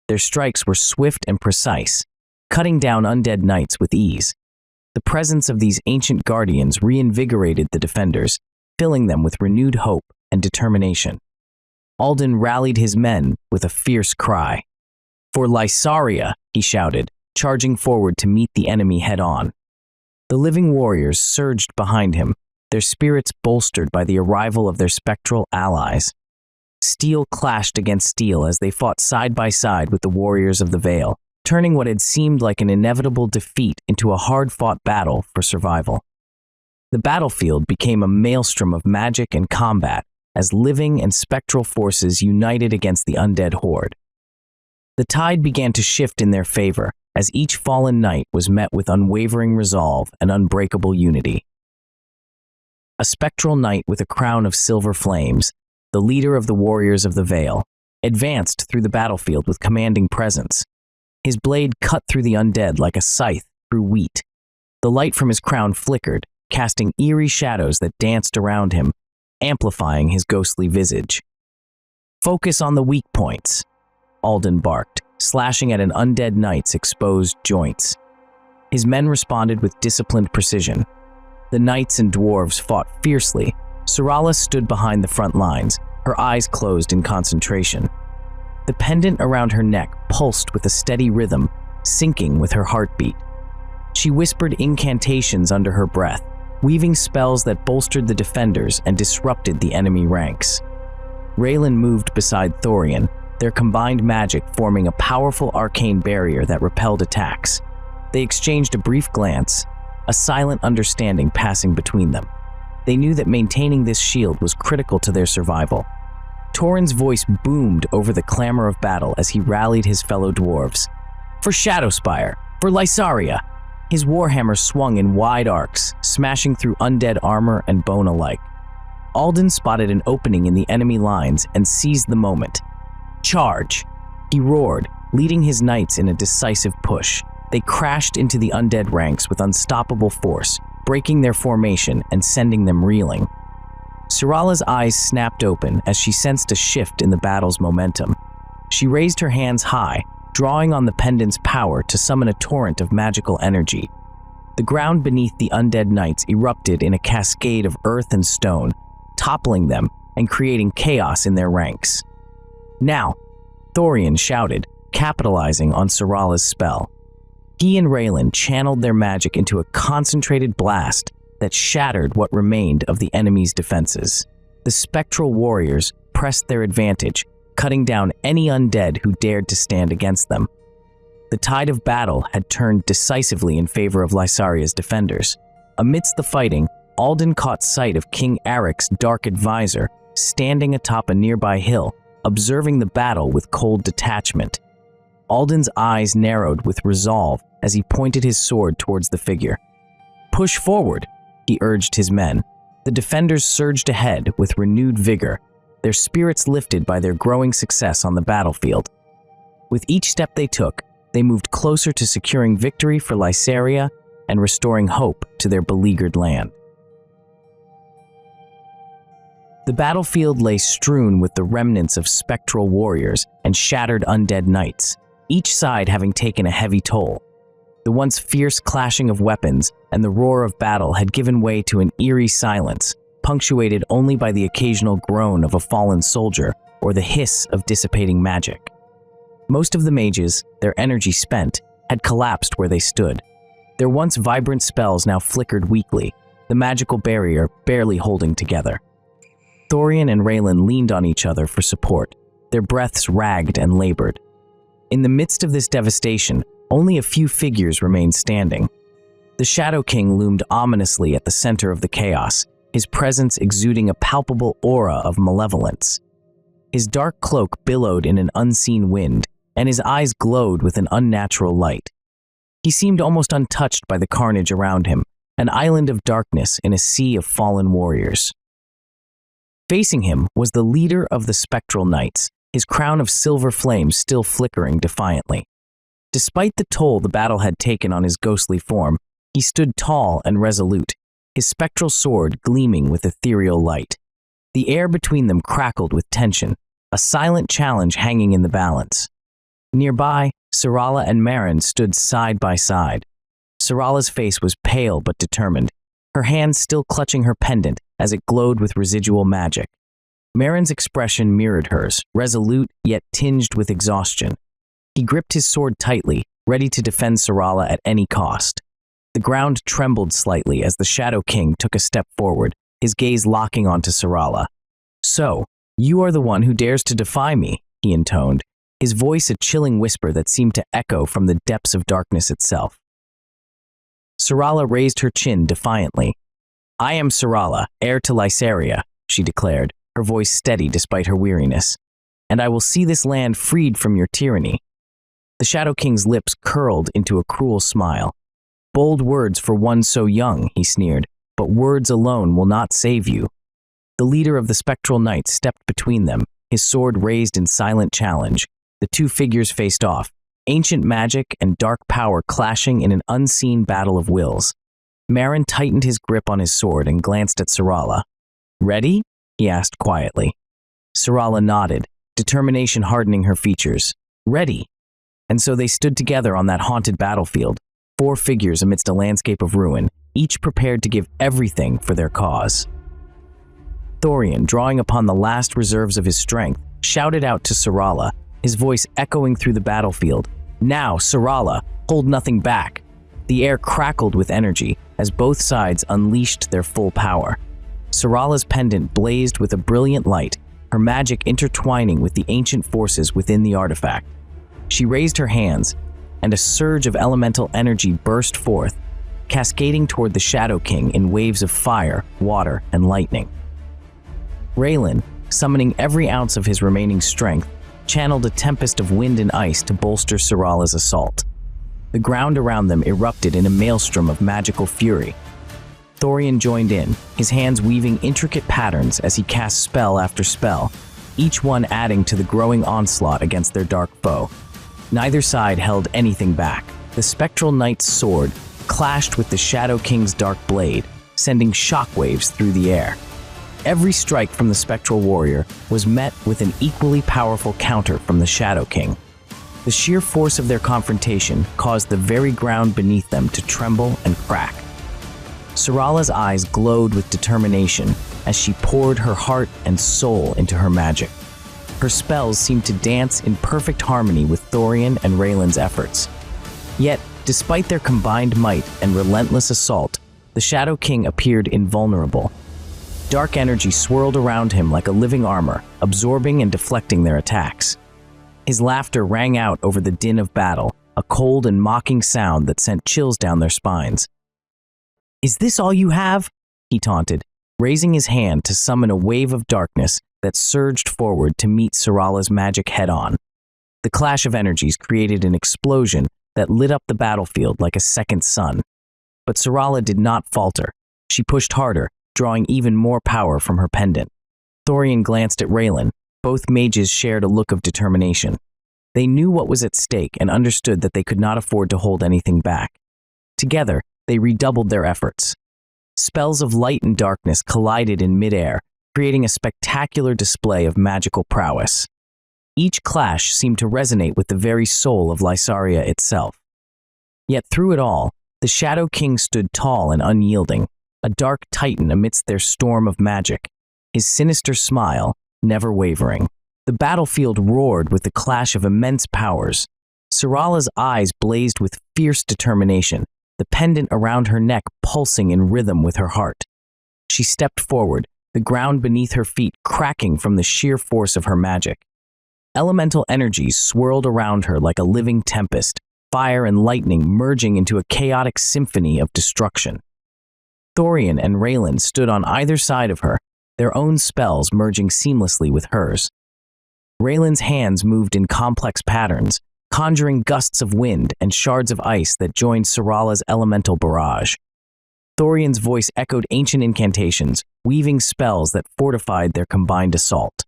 Their strikes were swift and precise, cutting down undead knights with ease. The presence of these ancient guardians reinvigorated the defenders, filling them with renewed hope and determination. Alden rallied his men with a fierce cry. "For Lysaria!" he shouted, charging forward to meet the enemy head-on. The living warriors surged behind him, their spirits bolstered by the arrival of their spectral allies. Steel clashed against steel as they fought side by side with the warriors of the Vale, turning what had seemed like an inevitable defeat into a hard-fought battle for survival. The battlefield became a maelstrom of magic and combat as living and spectral forces united against the undead horde. The tide began to shift in their favor as each fallen knight was met with unwavering resolve and unbreakable unity. A spectral knight with a crown of silver flames, the leader of the warriors of the Vale, advanced through the battlefield with commanding presence. His blade cut through the undead like a scythe through wheat. The light from his crown flickered, casting eerie shadows that danced around him, amplifying his ghostly visage. "Focus on the weak points," Alden barked, slashing at an undead knight's exposed joints. His men responded with disciplined precision. The knights and dwarves fought fiercely. Syrala stood behind the front lines, her eyes closed in concentration. The pendant around her neck pulsed with a steady rhythm, syncing with her heartbeat. She whispered incantations under her breath, weaving spells that bolstered the defenders and disrupted the enemy ranks. Raelin moved beside Thorian, their combined magic forming a powerful arcane barrier that repelled attacks. They exchanged a brief glance, a silent understanding passing between them. They knew that maintaining this shield was critical to their survival. Tauren's voice boomed over the clamor of battle as he rallied his fellow dwarves. "For Shadowspire! For Lysaria!" His warhammer swung in wide arcs, smashing through undead armor and bone alike. Alden spotted an opening in the enemy lines and seized the moment. "Charge!" He roared, leading his knights in a decisive push. They crashed into the undead ranks with unstoppable force, breaking their formation and sending them reeling. Syrala's eyes snapped open as she sensed a shift in the battle's momentum. She raised her hands high, drawing on the pendant's power to summon a torrent of magical energy. The ground beneath the undead knights erupted in a cascade of earth and stone, toppling them and creating chaos in their ranks. "Now!" Thorian shouted, capitalizing on Syrala's spell. He and Raelin channeled their magic into a concentrated blast that shattered what remained of the enemy's defenses. The spectral warriors pressed their advantage, cutting down any undead who dared to stand against them. The tide of battle had turned decisively in favor of Lysaria's defenders. Amidst the fighting, Alden caught sight of King Eric's dark advisor standing atop a nearby hill, observing the battle with cold detachment. Alden's eyes narrowed with resolve as he pointed his sword towards the figure. "Push forward," he urged his men. The defenders surged ahead with renewed vigor, their spirits lifted by their growing success on the battlefield. With each step they took, they moved closer to securing victory for Lysaria and restoring hope to their beleaguered land. The battlefield lay strewn with the remnants of spectral warriors and shattered undead knights, each side having taken a heavy toll. The once fierce clashing of weapons and the roar of battle had given way to an eerie silence, punctuated only by the occasional groan of a fallen soldier or the hiss of dissipating magic. Most of the mages, their energy spent, had collapsed where they stood. Their once vibrant spells now flickered weakly, the magical barrier barely holding together. Thorian and Raelin leaned on each other for support, their breaths ragged and labored. In the midst of this devastation, only a few figures remained standing. The Shadow King loomed ominously at the center of the chaos, his presence exuding a palpable aura of malevolence. His dark cloak billowed in an unseen wind, and his eyes glowed with an unnatural light. He seemed almost untouched by the carnage around him, an island of darkness in a sea of fallen warriors. Facing him was the leader of the spectral knights, his crown of silver flames still flickering defiantly. Despite the toll the battle had taken on his ghostly form, he stood tall and resolute, his spectral sword gleaming with ethereal light. The air between them crackled with tension, a silent challenge hanging in the balance. Nearby, Syrala and Merrin stood side by side. Syrala's face was pale but determined, her hand still clutching her pendant as it glowed with residual magic. Merrin's expression mirrored hers, resolute yet tinged with exhaustion. He gripped his sword tightly, ready to defend Syrala at any cost. The ground trembled slightly as the Shadow King took a step forward, his gaze locking onto Syrala. "So, you are the one who dares to defy me," he intoned, his voice a chilling whisper that seemed to echo from the depths of darkness itself. Syrala raised her chin defiantly. "I am Syrala, heir to Lysaria," she declared, her voice steady despite her weariness, "and I will see this land freed from your tyranny." The Shadow King's lips curled into a cruel smile. "Bold words for one so young," he sneered, "but words alone will not save you." The leader of the spectral knights stepped between them, his sword raised in silent challenge. The two figures faced off, ancient magic and dark power clashing in an unseen battle of wills. Merrin tightened his grip on his sword and glanced at Syrala. "Ready?" he asked quietly. Syrala nodded, determination hardening her features. "Ready." And so they stood together on that haunted battlefield, four figures amidst a landscape of ruin, each prepared to give everything for their cause. Thorian, drawing upon the last reserves of his strength, shouted out to Syrala, his voice echoing through the battlefield. "Now, Syrala, hold nothing back." The air crackled with energy as both sides unleashed their full power. Syrala's pendant blazed with a brilliant light, her magic intertwining with the ancient forces within the artifact. She raised her hands, and a surge of elemental energy burst forth, cascading toward the Shadow King in waves of fire, water, and lightning. Raelin, summoning every ounce of his remaining strength, channeled a tempest of wind and ice to bolster Syrala's assault. The ground around them erupted in a maelstrom of magical fury. Thorian joined in, his hands weaving intricate patterns as he cast spell after spell, each one adding to the growing onslaught against their dark foe. Neither side held anything back. The spectral knight's sword clashed with the Shadow King's dark blade, sending shockwaves through the air. Every strike from the spectral warrior was met with an equally powerful counter from the Shadow King. The sheer force of their confrontation caused the very ground beneath them to tremble and crack. Syrala's eyes glowed with determination as she poured her heart and soul into her magic. Her spells seemed to dance in perfect harmony with Thorian and Raelin's efforts. Yet, despite their combined might and relentless assault, the Shadow King appeared invulnerable. Dark energy swirled around him like a living armor, absorbing and deflecting their attacks. His laughter rang out over the din of battle, a cold and mocking sound that sent chills down their spines. "Is this all you have?" he taunted, raising his hand to summon a wave of darkness that surged forward to meet Syrala's magic head-on. The clash of energies created an explosion that lit up the battlefield like a second sun. But Syrala did not falter. She pushed harder, drawing even more power from her pendant. Thorian glanced at Raelin. Both mages shared a look of determination. They knew what was at stake and understood that they could not afford to hold anything back. Together, they redoubled their efforts. Spells of light and darkness collided in midair, creating a spectacular display of magical prowess. Each clash seemed to resonate with the very soul of Lysaria itself. Yet through it all, the Shadow King stood tall and unyielding, a dark titan amidst their storm of magic, his sinister smile never wavering. The battlefield roared with the clash of immense powers. Syrala's eyes blazed with fierce determination, the pendant around her neck pulsing in rhythm with her heart. She stepped forward, the ground beneath her feet cracking from the sheer force of her magic. Elemental energies swirled around her like a living tempest, fire and lightning merging into a chaotic symphony of destruction. Thorian and Raelin stood on either side of her, their own spells merging seamlessly with hers. Raelin's hands moved in complex patterns, conjuring gusts of wind and shards of ice that joined Syrala's elemental barrage. Thorian's voice echoed ancient incantations, weaving spells that fortified their combined assault.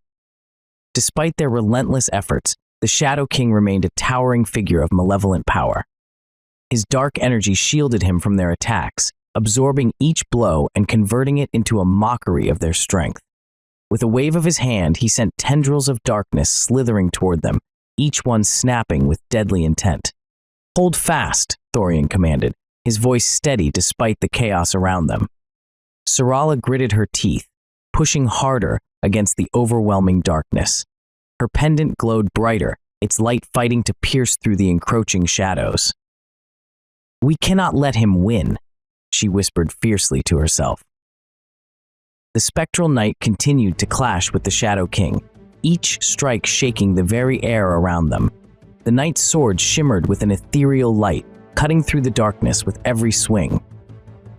Despite their relentless efforts, the Shadow King remained a towering figure of malevolent power. His dark energy shielded him from their attacks, absorbing each blow and converting it into a mockery of their strength. With a wave of his hand, he sent tendrils of darkness slithering toward them, each one snapping with deadly intent. "Hold fast," Thorian commanded, his voice steady despite the chaos around them. Syrala gritted her teeth, pushing harder against the overwhelming darkness. Her pendant glowed brighter, its light fighting to pierce through the encroaching shadows. "We cannot let him win," she whispered fiercely to herself. The spectral knight continued to clash with the Shadow King, each strike shaking the very air around them. The knight's sword shimmered with an ethereal light, cutting through the darkness with every swing.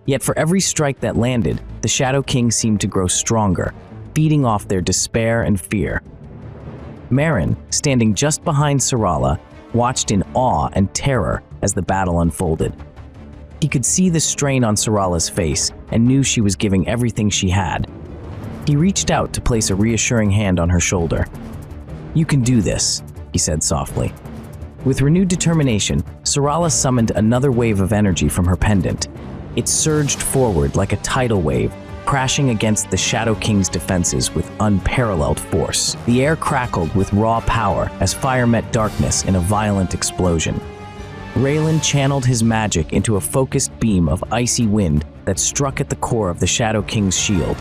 Yet for every strike that landed, the Shadow King seemed to grow stronger, feeding off their despair and fear. Merrin, standing just behind Syrala, watched in awe and terror as the battle unfolded. He could see the strain on Syrala's face and knew she was giving everything she had. He reached out to place a reassuring hand on her shoulder. "You can do this," he said softly. With renewed determination, Syrala summoned another wave of energy from her pendant. It surged forward like a tidal wave, crashing against the Shadow King's defenses with unparalleled force. The air crackled with raw power as fire met darkness in a violent explosion. Raelin channeled his magic into a focused beam of icy wind that struck at the core of the Shadow King's shield.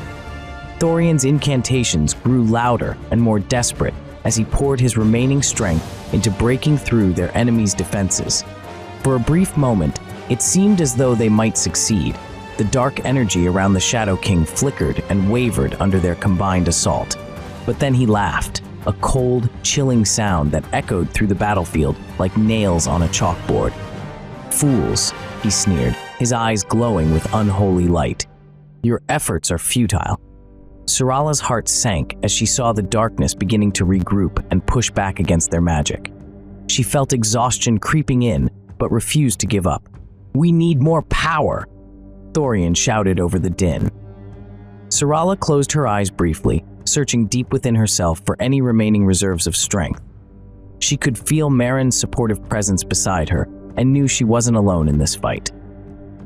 Thorian's incantations grew louder and more desperate as he poured his remaining strength into breaking through their enemy's defenses. For a brief moment, it seemed as though they might succeed. The dark energy around the Shadow King flickered and wavered under their combined assault. But then he laughed, a cold, chilling sound that echoed through the battlefield like nails on a chalkboard. "Fools," he sneered, his eyes glowing with unholy light. "Your efforts are futile." Syrala's heart sank as she saw the darkness beginning to regroup and push back against their magic. She felt exhaustion creeping in, but refused to give up. "We need more power," Thorian shouted over the din. Syrala closed her eyes briefly, searching deep within herself for any remaining reserves of strength. She could feel Merrin's supportive presence beside her and knew she wasn't alone in this fight.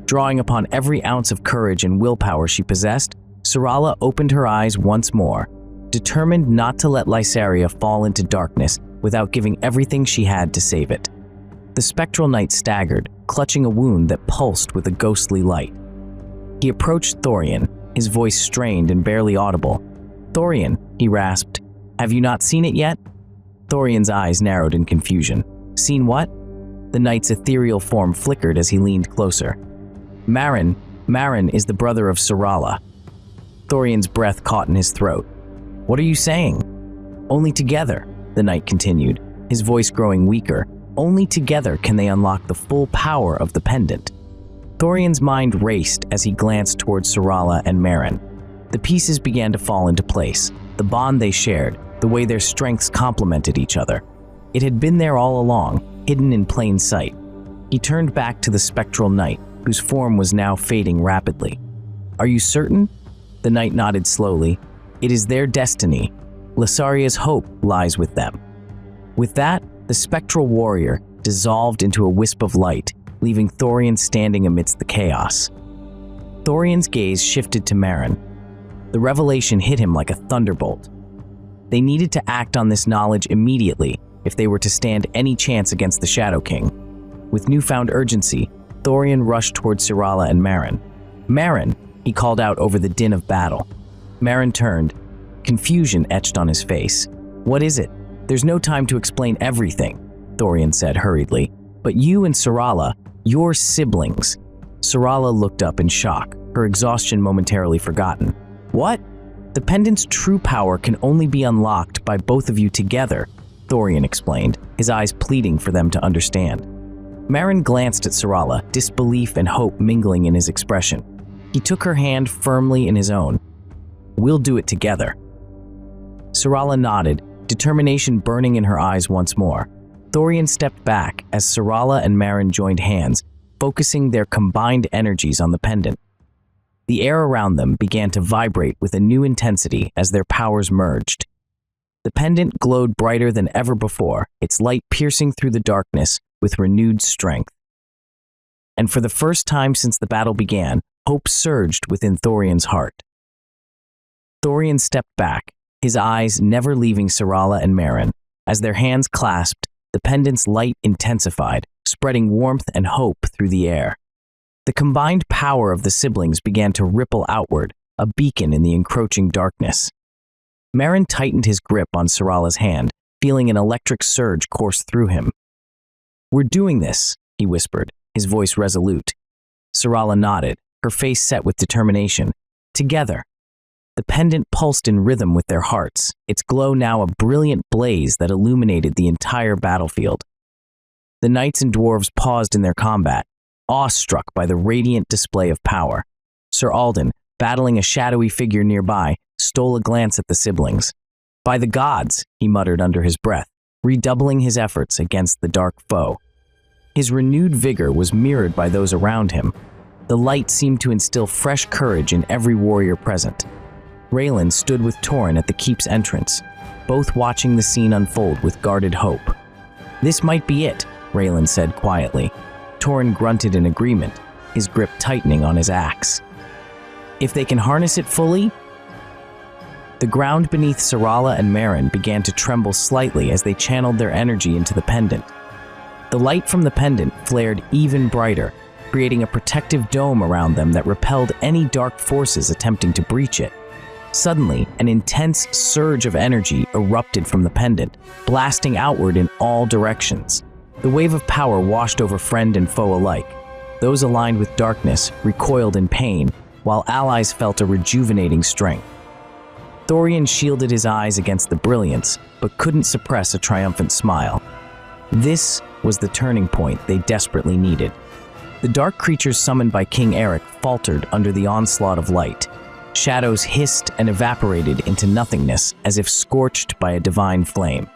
Drawing upon every ounce of courage and willpower she possessed, Syrala opened her eyes once more, determined not to let Lysaria fall into darkness without giving everything she had to save it. The spectral knight staggered, clutching a wound that pulsed with a ghostly light. He approached Thorian, his voice strained and barely audible. "Thorian," he rasped, "have you not seen it yet?" Thorian's eyes narrowed in confusion. "Seen what?" The knight's ethereal form flickered as he leaned closer. Merrin is the brother of Syrala." Thorian's breath caught in his throat. "What are you saying?" "Only together," the knight continued, his voice growing weaker. "Only together can they unlock the full power of the pendant." Thorian's mind raced as he glanced towards Syrala and Merrin. The pieces began to fall into place, the bond they shared, the way their strengths complemented each other. It had been there all along, hidden in plain sight. He turned back to the spectral knight, whose form was now fading rapidly. "Are you certain?" The knight nodded slowly. "It is their destiny. Lysaria's hope lies with them." With that, the spectral warrior dissolved into a wisp of light, leaving Thorian standing amidst the chaos. Thorian's gaze shifted to Merrin. The revelation hit him like a thunderbolt. They needed to act on this knowledge immediately if they were to stand any chance against the Shadow King. With newfound urgency, Thorian rushed towards Syrala and Merrin. "Merrin!" he called out over the din of battle. Merrin turned, confusion etched on his face. "What is it?" "There's no time to explain everything," Thorian said hurriedly. "But you and Syrala, you're siblings." Syrala looked up in shock, her exhaustion momentarily forgotten. "What?" "The pendant's true power can only be unlocked by both of you together," Thorian explained, his eyes pleading for them to understand. Merrin glanced at Syrala, disbelief and hope mingling in his expression. He took her hand firmly in his own. "We'll do it together." Syrala nodded, determination burning in her eyes once more. Thorian stepped back as Syrala and Maren joined hands, focusing their combined energies on the pendant. The air around them began to vibrate with a new intensity as their powers merged. The pendant glowed brighter than ever before, its light piercing through the darkness with renewed strength. And for the first time since the battle began, hope surged within Thorian's heart. Thorian stepped back, his eyes never leaving Syrala and Maren. As their hands clasped, the pendant's light intensified, spreading warmth and hope through the air. The combined power of the siblings began to ripple outward, a beacon in the encroaching darkness. Maren tightened his grip on Syrala's hand, feeling an electric surge course through him. "We're doing this," he whispered, his voice resolute. Syrala nodded, her face set with determination. Together. The pendant pulsed in rhythm with their hearts, its glow now a brilliant blaze that illuminated the entire battlefield. The knights and dwarves paused in their combat, awestruck by the radiant display of power. Sir Alden, battling a shadowy figure nearby, stole a glance at the siblings. "By the gods," he muttered under his breath, redoubling his efforts against the dark foe. His renewed vigor was mirrored by those around him. The light seemed to instill fresh courage in every warrior present. Raelin stood with Torin at the keep's entrance, both watching the scene unfold with guarded hope. "This might be it," Raelin said quietly. Torin grunted in agreement, his grip tightening on his axe. "If they can harness it fully?" The ground beneath Syrala and Maren began to tremble slightly as they channeled their energy into the pendant. The light from the pendant flared even brighter, creating a protective dome around them that repelled any dark forces attempting to breach it. Suddenly, an intense surge of energy erupted from the pendant, blasting outward in all directions. The wave of power washed over friend and foe alike. Those aligned with darkness recoiled in pain, while allies felt a rejuvenating strength. Thorian shielded his eyes against the brilliance, but couldn't suppress a triumphant smile. This was the turning point they desperately needed. The dark creatures summoned by King Eric faltered under the onslaught of light. Shadows hissed and evaporated into nothingness as if scorched by a divine flame.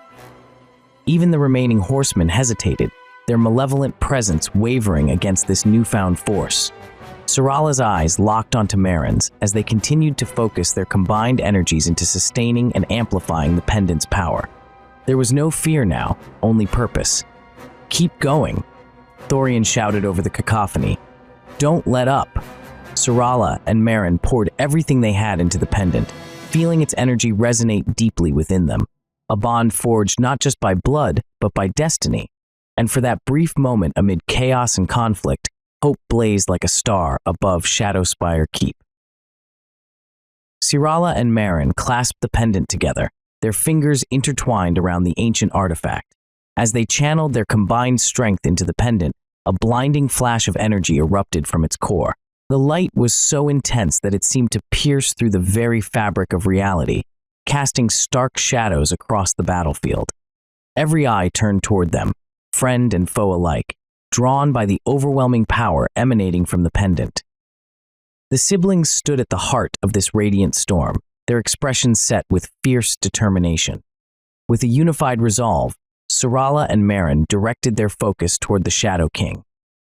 Even the remaining horsemen hesitated, their malevolent presence wavering against this newfound force. Syrala's eyes locked onto Maren's as they continued to focus their combined energies into sustaining and amplifying the pendant's power. There was no fear now, only purpose. "Keep going," Thorian shouted over the cacophony. "Don't let up." Syrala and Maren poured everything they had into the pendant, feeling its energy resonate deeply within them, a bond forged not just by blood, but by destiny. And for that brief moment amid chaos and conflict, hope blazed like a star above Shadowspire Keep. Syrala and Maren clasped the pendant together, their fingers intertwined around the ancient artifact. As they channeled their combined strength into the pendant, a blinding flash of energy erupted from its core. The light was so intense that it seemed to pierce through the very fabric of reality, casting stark shadows across the battlefield. Every eye turned toward them, friend and foe alike, drawn by the overwhelming power emanating from the pendant. The siblings stood at the heart of this radiant storm, their expressions set with fierce determination. With a unified resolve, Syrala and Maren directed their focus toward the Shadow King.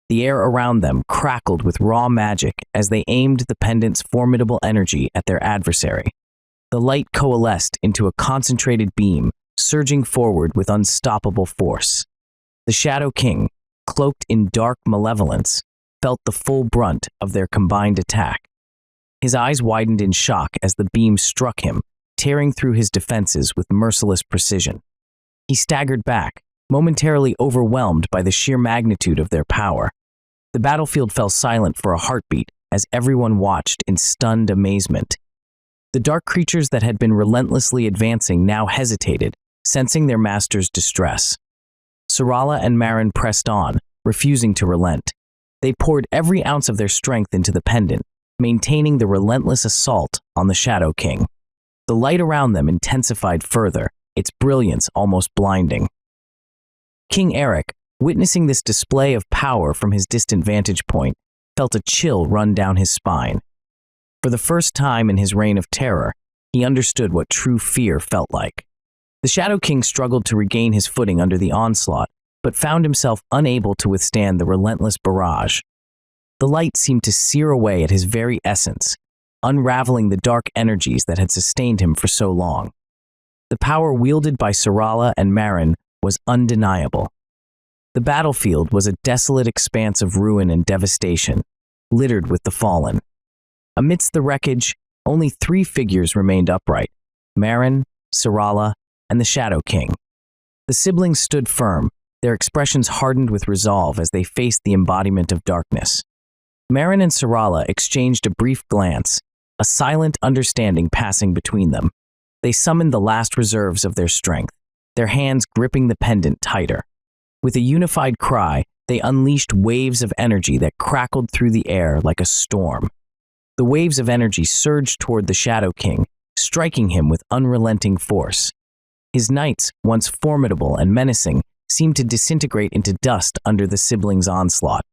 The air around them crackled with raw magic as they aimed the pendant's formidable energy at their adversary. The light coalesced into a concentrated beam, surging forward with unstoppable force. The Shadow King, cloaked in dark malevolence, felt the full brunt of their combined attack. His eyes widened in shock as the beam struck him, tearing through his defenses with merciless precision. He staggered back, momentarily overwhelmed by the sheer magnitude of their power. The battlefield fell silent for a heartbeat as everyone watched in stunned amazement. The dark creatures that had been relentlessly advancing now hesitated, sensing their master's distress. Syrala and Maren pressed on, refusing to relent. They poured every ounce of their strength into the pendant, maintaining the relentless assault on the Shadow King. The light around them intensified further, its brilliance almost blinding. King Eric, witnessing this display of power from his distant vantage point, felt a chill run down his spine. For the first time in his reign of terror, he understood what true fear felt like. The Shadow King struggled to regain his footing under the onslaught, but found himself unable to withstand the relentless barrage. The light seemed to sear away at his very essence, unraveling the dark energies that had sustained him for so long. The power wielded by Syrala and Marin was undeniable. The battlefield was a desolate expanse of ruin and devastation, littered with the fallen. Amidst the wreckage, only 3 figures remained upright: Marin, Syrala, and the Shadow King. The siblings stood firm, their expressions hardened with resolve as they faced the embodiment of darkness. Marin and Syrala exchanged a brief glance, a silent understanding passing between them. They summoned the last reserves of their strength, their hands gripping the pendant tighter. With a unified cry, they unleashed waves of energy that crackled through the air like a storm. The waves of energy surged toward the Shadow King, striking him with unrelenting force. His knights, once formidable and menacing, seemed to disintegrate into dust under the siblings' onslaught.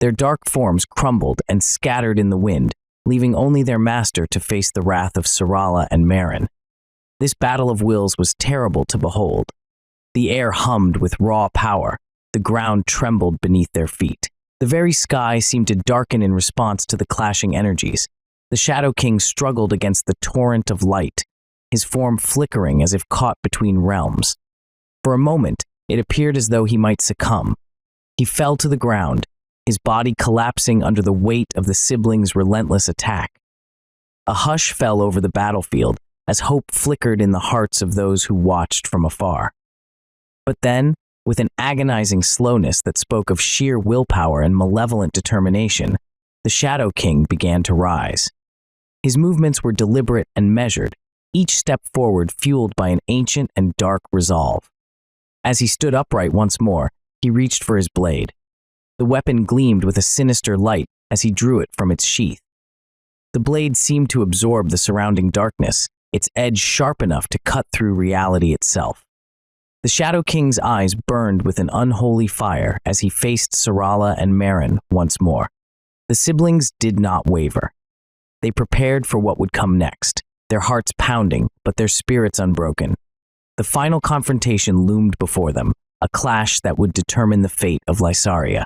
Their dark forms crumbled and scattered in the wind, leaving only their master to face the wrath of Syrala and Marin. This battle of wills was terrible to behold. The air hummed with raw power, the ground trembled beneath their feet. The very sky seemed to darken in response to the clashing energies. The Shadow King struggled against the torrent of light, his form flickering as if caught between realms. For a moment, it appeared as though he might succumb. He fell to the ground, his body collapsing under the weight of the siblings' relentless attack. A hush fell over the battlefield as hope flickered in the hearts of those who watched from afar. But then, with an agonizing slowness that spoke of sheer willpower and malevolent determination, the Shadow King began to rise. His movements were deliberate and measured, each step forward fueled by an ancient and dark resolve. As he stood upright once more, he reached for his blade. The weapon gleamed with a sinister light as he drew it from its sheath. The blade seemed to absorb the surrounding darkness, its edge sharp enough to cut through reality itself. The Shadow King's eyes burned with an unholy fire as he faced Syrala and Marin once more. The siblings did not waver. They prepared for what would come next, their hearts pounding, but their spirits unbroken. The final confrontation loomed before them, a clash that would determine the fate of Lysaria.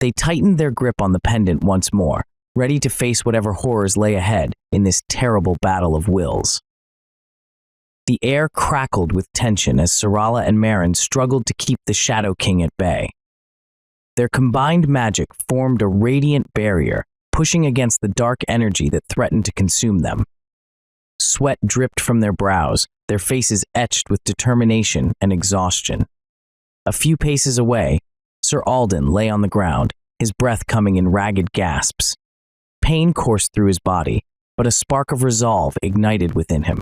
They tightened their grip on the pendant once more, ready to face whatever horrors lay ahead in this terrible battle of wills. The air crackled with tension as Syrala and Marin struggled to keep the Shadow King at bay. Their combined magic formed a radiant barrier, pushing against the dark energy that threatened to consume them. Sweat dripped from their brows, their faces etched with determination and exhaustion. A few paces away, Sir Alden lay on the ground, his breath coming in ragged gasps. Pain coursed through his body, but a spark of resolve ignited within him.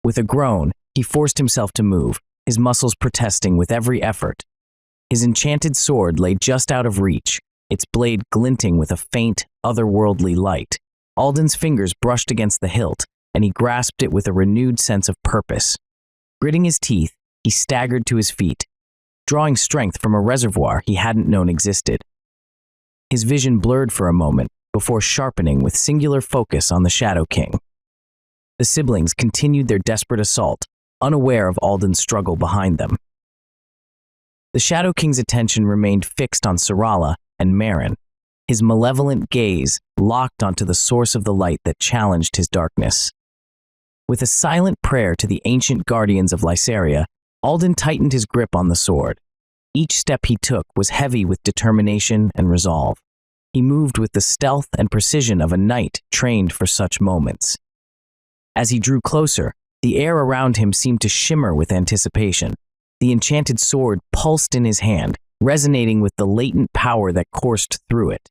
With a groan, he forced himself to move, his muscles protesting with every effort. His enchanted sword lay just out of reach, its blade glinting with a faint, otherworldly light. Alden's fingers brushed against the hilt, and he grasped it with a renewed sense of purpose. Gritting his teeth, he staggered to his feet, drawing strength from a reservoir he hadn't known existed. His vision blurred for a moment, before sharpening with singular focus on the Shadow King. The siblings continued their desperate assault, unaware of Alden's struggle behind them. The Shadow King's attention remained fixed on Syrala and Marin, his malevolent gaze locked onto the source of the light that challenged his darkness. With a silent prayer to the ancient guardians of Lysaria, Alden tightened his grip on the sword. Each step he took was heavy with determination and resolve. He moved with the stealth and precision of a knight trained for such moments. As he drew closer, the air around him seemed to shimmer with anticipation. The enchanted sword pulsed in his hand, resonating with the latent power that coursed through it.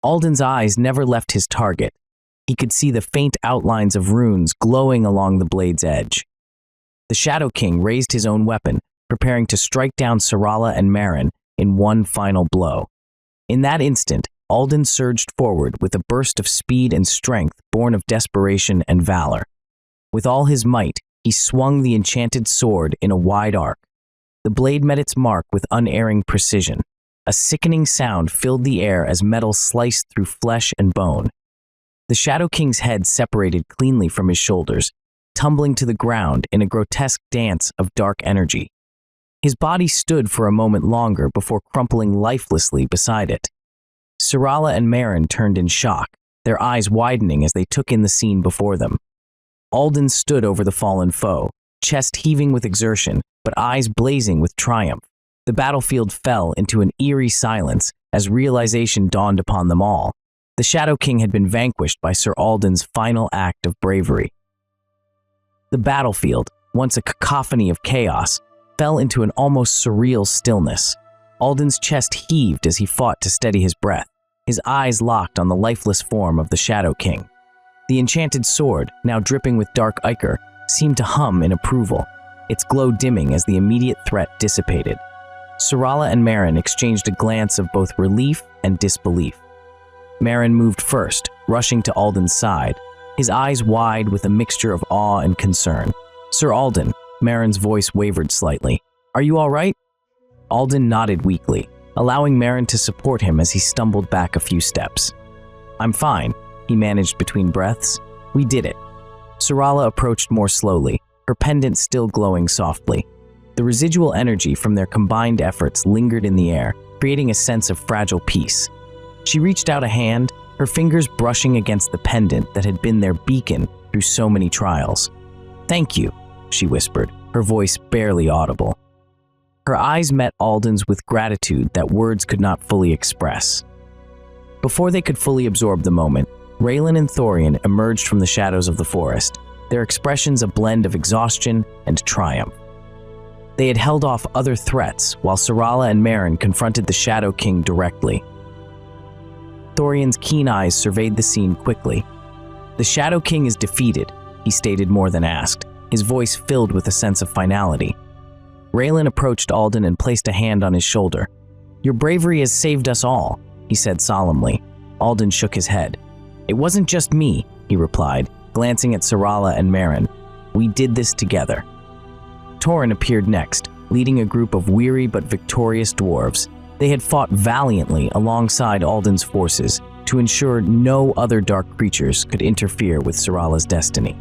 Alden's eyes never left his target. He could see the faint outlines of runes glowing along the blade's edge. The Shadow King raised his own weapon, preparing to strike down Syrala and Marin in one final blow. In that instant, Alden surged forward with a burst of speed and strength born of desperation and valor. With all his might, he swung the enchanted sword in a wide arc. The blade met its mark with unerring precision. A sickening sound filled the air as metal sliced through flesh and bone. The Shadow King's head separated cleanly from his shoulders, tumbling to the ground in a grotesque dance of dark energy. His body stood for a moment longer before crumpling lifelessly beside it. Syrala and Merrin turned in shock, their eyes widening as they took in the scene before them. Alden stood over the fallen foe, chest heaving with exertion, but eyes blazing with triumph. The battlefield fell into an eerie silence as realization dawned upon them all. The Shadow King had been vanquished by Sir Alden's final act of bravery. The battlefield, once a cacophony of chaos, fell into an almost surreal stillness. Alden's chest heaved as he fought to steady his breath, his eyes locked on the lifeless form of the Shadow King. The enchanted sword, now dripping with dark ichor, seemed to hum in approval, its glow dimming as the immediate threat dissipated. Syrala and Merrin exchanged a glance of both relief and disbelief. Merrin moved first, rushing to Alden's side, his eyes wide with a mixture of awe and concern. "Sir Alden," Merrin's voice wavered slightly. "Are you all right?" Alden nodded weakly, allowing Merrin to support him as he stumbled back a few steps. "I'm fine," he managed between breaths. "We did it." Syrala approached more slowly, her pendant still glowing softly. The residual energy from their combined efforts lingered in the air, creating a sense of fragile peace. She reached out a hand, her fingers brushing against the pendant that had been their beacon through so many trials. "Thank you," she whispered, her voice barely audible. Her eyes met Alden's with gratitude that words could not fully express. Before they could fully absorb the moment, Raelin and Thorian emerged from the shadows of the forest, their expressions a blend of exhaustion and triumph. They had held off other threats while Syrala and Merrin confronted the Shadow King directly. Thorian's keen eyes surveyed the scene quickly. "The Shadow King is defeated," he stated more than asked, his voice filled with a sense of finality. Raelin approached Alden and placed a hand on his shoulder. "Your bravery has saved us all," he said solemnly. Alden shook his head. "It wasn't just me," he replied, glancing at Syrala and Merrin. "We did this together." Torin appeared next, leading a group of weary but victorious dwarves. They had fought valiantly alongside Alden's forces to ensure no other dark creatures could interfere with Syrala's destiny.